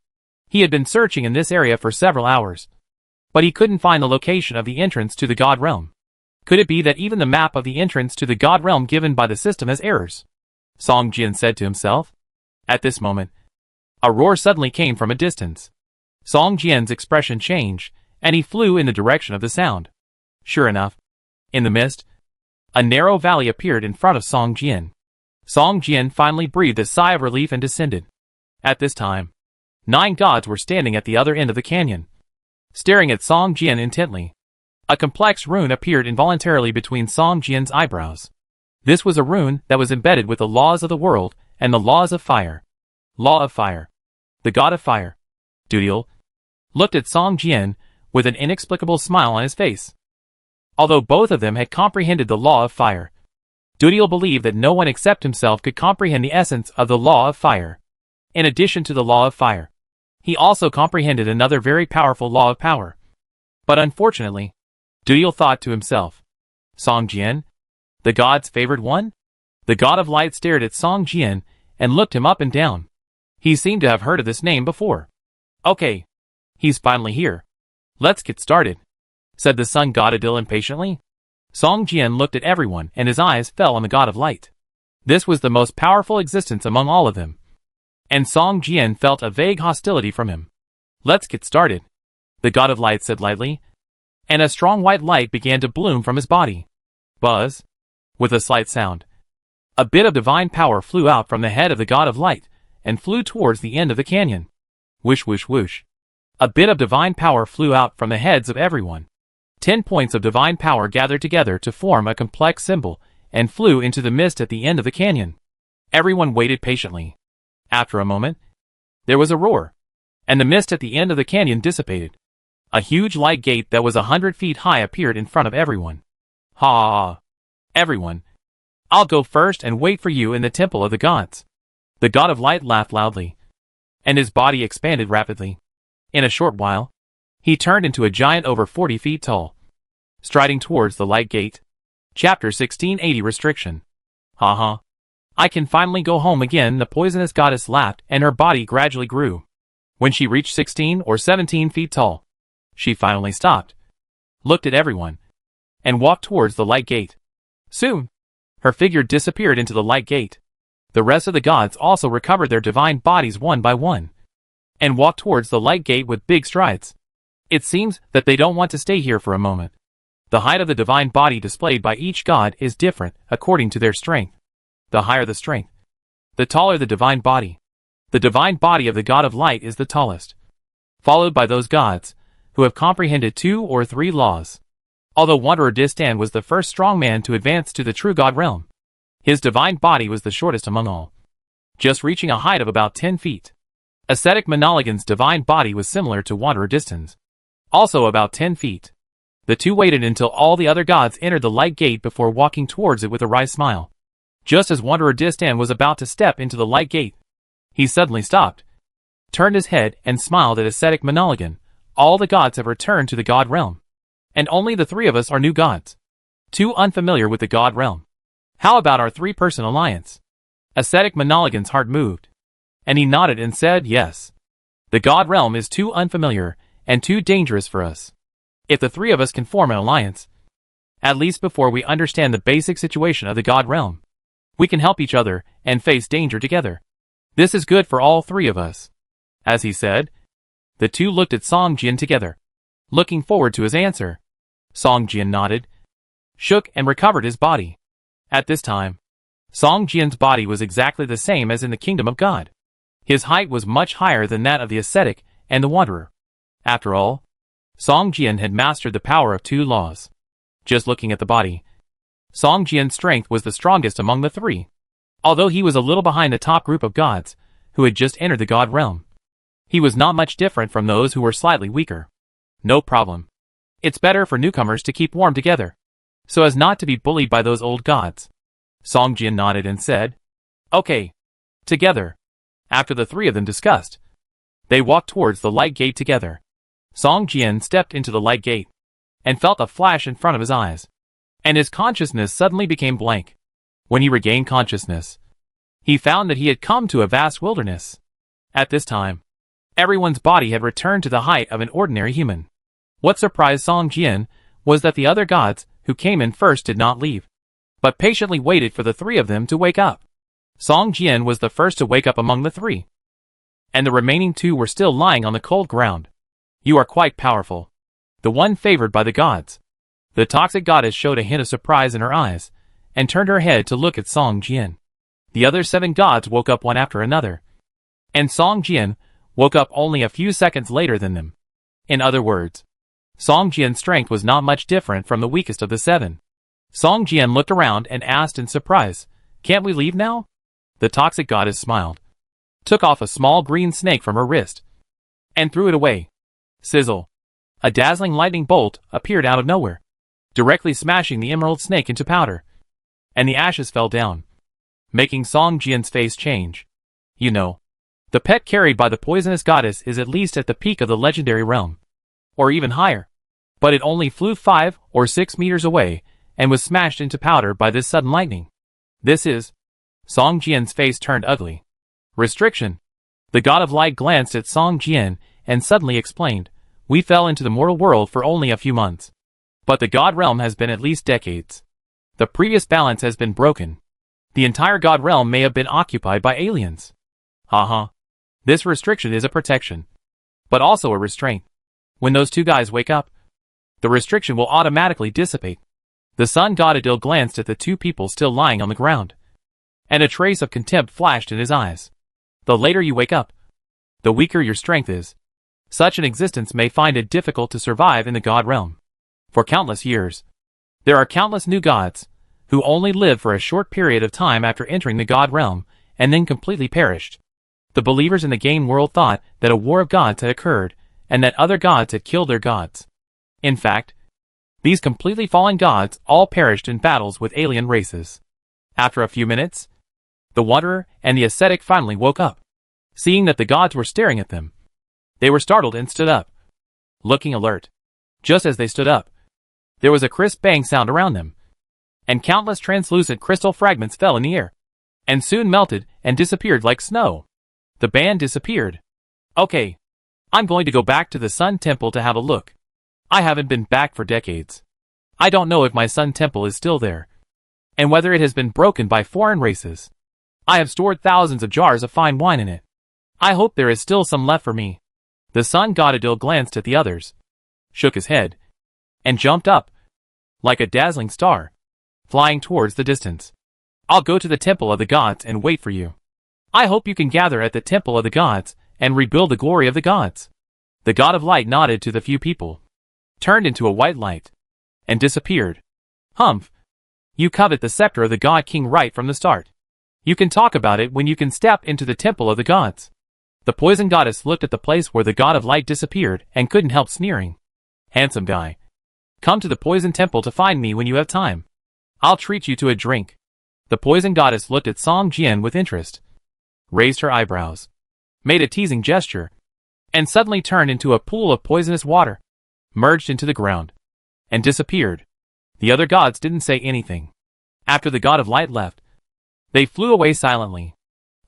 A: He had been searching in this area for several hours, but he couldn't find the location of the entrance to the God realm. Could it be that even the map of the entrance to the God realm given by the system has errors? Song Jian said to himself. At this moment, A roar suddenly came from a distance. Song Jian's expression changed, and he flew in the direction of the sound. Sure enough, in the mist, a narrow valley appeared in front of Song Jian. Song Jian finally breathed a sigh of relief and descended. At this time, 9 gods were standing at the other end of the canyon, staring at Song Jian intently. A complex rune appeared involuntarily between Song Jian's eyebrows. This was a rune that was embedded with the laws of the world and the laws of fire. Law of Fire. The god of fire, Doodle, looked at Song Jian with an inexplicable smile on his face. Although both of them had comprehended the law of fire, Doodle believed that no one except himself could comprehend the essence of the law of fire. In addition to the law of fire, he also comprehended another very powerful law of power. But unfortunately, Doodle thought to himself, Song Jian, the god's favored one? The god of light stared at Song Jian and looked him up and down. He seemed to have heard of this name before. Okay, he's finally here. Let's get started, said the sun god Adil impatiently. Song Jian looked at everyone and his eyes fell on the god of light. This was the most powerful existence among all of them. And Song Jian felt a vague hostility from him. Let's get started, the god of light said lightly, and a strong white light began to bloom from his body. Buzz. With a slight sound, a bit of divine power flew out from the head of the god of light and flew towards the end of the canyon. Whoosh whoosh whoosh. A bit of divine power flew out from the heads of everyone. 10 points of divine power gathered together to form a complex symbol and flew into the mist at the end of the canyon. Everyone waited patiently. After a moment, there was a roar, and the mist at the end of the canyon dissipated. A huge light gate that was 100 feet high appeared in front of everyone. Ha! Everyone, I'll go first and wait for you in the temple of the gods. The god of light laughed loudly, and his body expanded rapidly. In a short while, he turned into a giant over 40 feet tall, striding towards the light gate. Chapter 1680 Restriction. Ha. I can finally go home again, the poisonous goddess laughed, and her body gradually grew. When she reached 16 or 17 feet tall, she finally stopped, looked at everyone, and walked towards the light gate. Soon, her figure disappeared into the light gate. The rest of the gods also recovered their divine bodies one by one, and walked towards the light gate with big strides. It seems that they don't want to stay here for a moment. The height of the divine body displayed by each god is different according to their strength. The higher the strength, the taller the divine body. The divine body of the god of light is the tallest, followed by those gods who have comprehended 2 or 3 laws. Although Wanderer Distan was the first strong man to advance to the true god realm, his divine body was the shortest among all, just reaching a height of about 10 feet. Ascetic Monoligan's divine body was similar to Wanderer Distan's, also about 10 feet. The two waited until all the other gods entered the light gate before walking towards it with a wry smile. Just as Wanderer Distan was about to step into the light gate, he suddenly stopped, turned his head and smiled at Ascetic Monoligan. All the gods have returned to the god realm, and only the 3 of us are new gods, too unfamiliar with the god realm. How about our 3-person alliance? Ascetic Monoligan's heart moved, and he nodded and said yes. The god realm is too unfamiliar and too dangerous for us. If the 3 of us can form an alliance, at least before we understand the basic situation of the god realm, we can help each other and face danger together. This is good for all 3 of us. As he said, the two looked at Song Jian together, looking forward to his answer. Song Jian nodded, shook and recovered his body. At this time, Song Jian's body was exactly the same as in the kingdom of God. His height was much higher than that of the ascetic and the wanderer. After all, Song Jian had mastered the power of 2 laws. Just looking at the body, Song Jian's strength was the strongest among the 3. Although he was a little behind the top group of gods who had just entered the god realm, he was not much different from those who were slightly weaker. No problem. It's better for newcomers to keep warm together, so as not to be bullied by those old gods. Song Jian nodded and said, okay, together. After the 3 of them discussed, they walked towards the light gate together. Song Jian stepped into the light gate, and felt a flash in front of his eyes, and his consciousness suddenly became blank. When he regained consciousness, he found that he had come to a vast wilderness. At this time, everyone's body had returned to the height of an ordinary human. What surprised Song Jian was that the other gods who came in first did not leave, but patiently waited for the 3 of them to wake up. Song Jian was the first to wake up among the 3. and the remaining 2 were still lying on the cold ground. You are quite powerful. The one favored by the gods. The toxic goddess showed a hint of surprise in her eyes, and turned her head to look at Song Jian. The other 7 gods woke up one after another, and Song Jian woke up only a few seconds later than them. In other words, Song Jian's strength was not much different from the weakest of the 7. Song Jian looked around and asked in surprise, "Can't we leave now?" The toxic goddess smiled, took off a small green snake from her wrist, and threw it away. Sizzle! A dazzling lightning bolt appeared out of nowhere, directly smashing the emerald snake into powder, and the ashes fell down, making Song Jian's face change. You know, the pet carried by the poisonous goddess is at least at the peak of the legendary realm, or even higher, but it only flew 5 or 6 meters away and was smashed into powder by this sudden lightning. This is... Song Jian's face turned ugly. Restriction. The god of light glanced at Song Jian and suddenly explained, "We fell into the mortal world for only a few months, but the god realm has been at least decades. The previous balance has been broken. The entire god realm may have been occupied by aliens." Haha. This restriction is a protection, but also a restraint. When those 2 guys wake up, the restriction will automatically dissipate. The sun god Adil glanced at the 2 people still lying on the ground, and a trace of contempt flashed in his eyes. The later you wake up, the weaker your strength is. Such an existence may find it difficult to survive in the god realm. For countless years, there are countless new gods, who only live for a short period of time after entering the god realm, and then completely perished. The believers in the game world thought that a war of gods had occurred, and that other gods had killed their gods. In fact, these completely fallen gods all perished in battles with alien races. After a few minutes, the wanderer and the ascetic finally woke up, seeing that the gods were staring at them. They were startled and stood up, looking alert. Just as they stood up, there was a crisp bang sound around them, and countless translucent crystal fragments fell in the air, and soon melted and disappeared like snow. The band disappeared. Okay, I'm going to go back to the Sun Temple to have a look. I haven't been back for decades. I don't know if my Sun Temple is still there, and whether it has been broken by foreign races. I have stored thousands of jars of fine wine in it. I hope there is still some left for me. The sun god Adil glanced at the others, shook his head, and jumped up, like a dazzling star, flying towards the distance. I'll go to the Temple of the Gods and wait for you. I hope you can gather at the Temple of the Gods and rebuild the glory of the gods. The god of light nodded to the few people, turned into a white light, and disappeared. Humph! You covet the scepter of the god king right from the start. You can talk about it when you can step into the Temple of the Gods. The poison goddess looked at the place where the god of light disappeared and couldn't help sneering. Handsome guy. Come to the poison temple to find me when you have time. I'll treat you to a drink. The poison goddess looked at Song Jian with interest, raised her eyebrows, made a teasing gesture, and suddenly turned into a pool of poisonous water, merged into the ground, and disappeared. The other gods didn't say anything. After the god of light left, they flew away silently.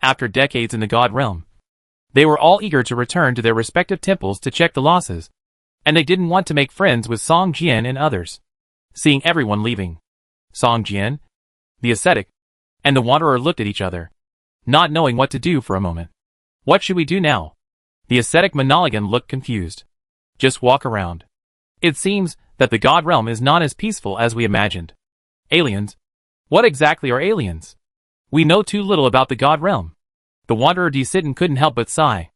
A: After decades in the god realm, they were all eager to return to their respective temples to check the losses, and they didn't want to make friends with Song Jian and others. Seeing everyone leaving, Song Jian, the ascetic, and the wanderer looked at each other, not knowing what to do for a moment. What should we do now? The ascetic Monoligan looked confused. Just walk around. It seems that the god realm is not as peaceful as we imagined. Aliens? What exactly are aliens? We know too little about the god realm. The wanderer Desidon couldn't help but sigh.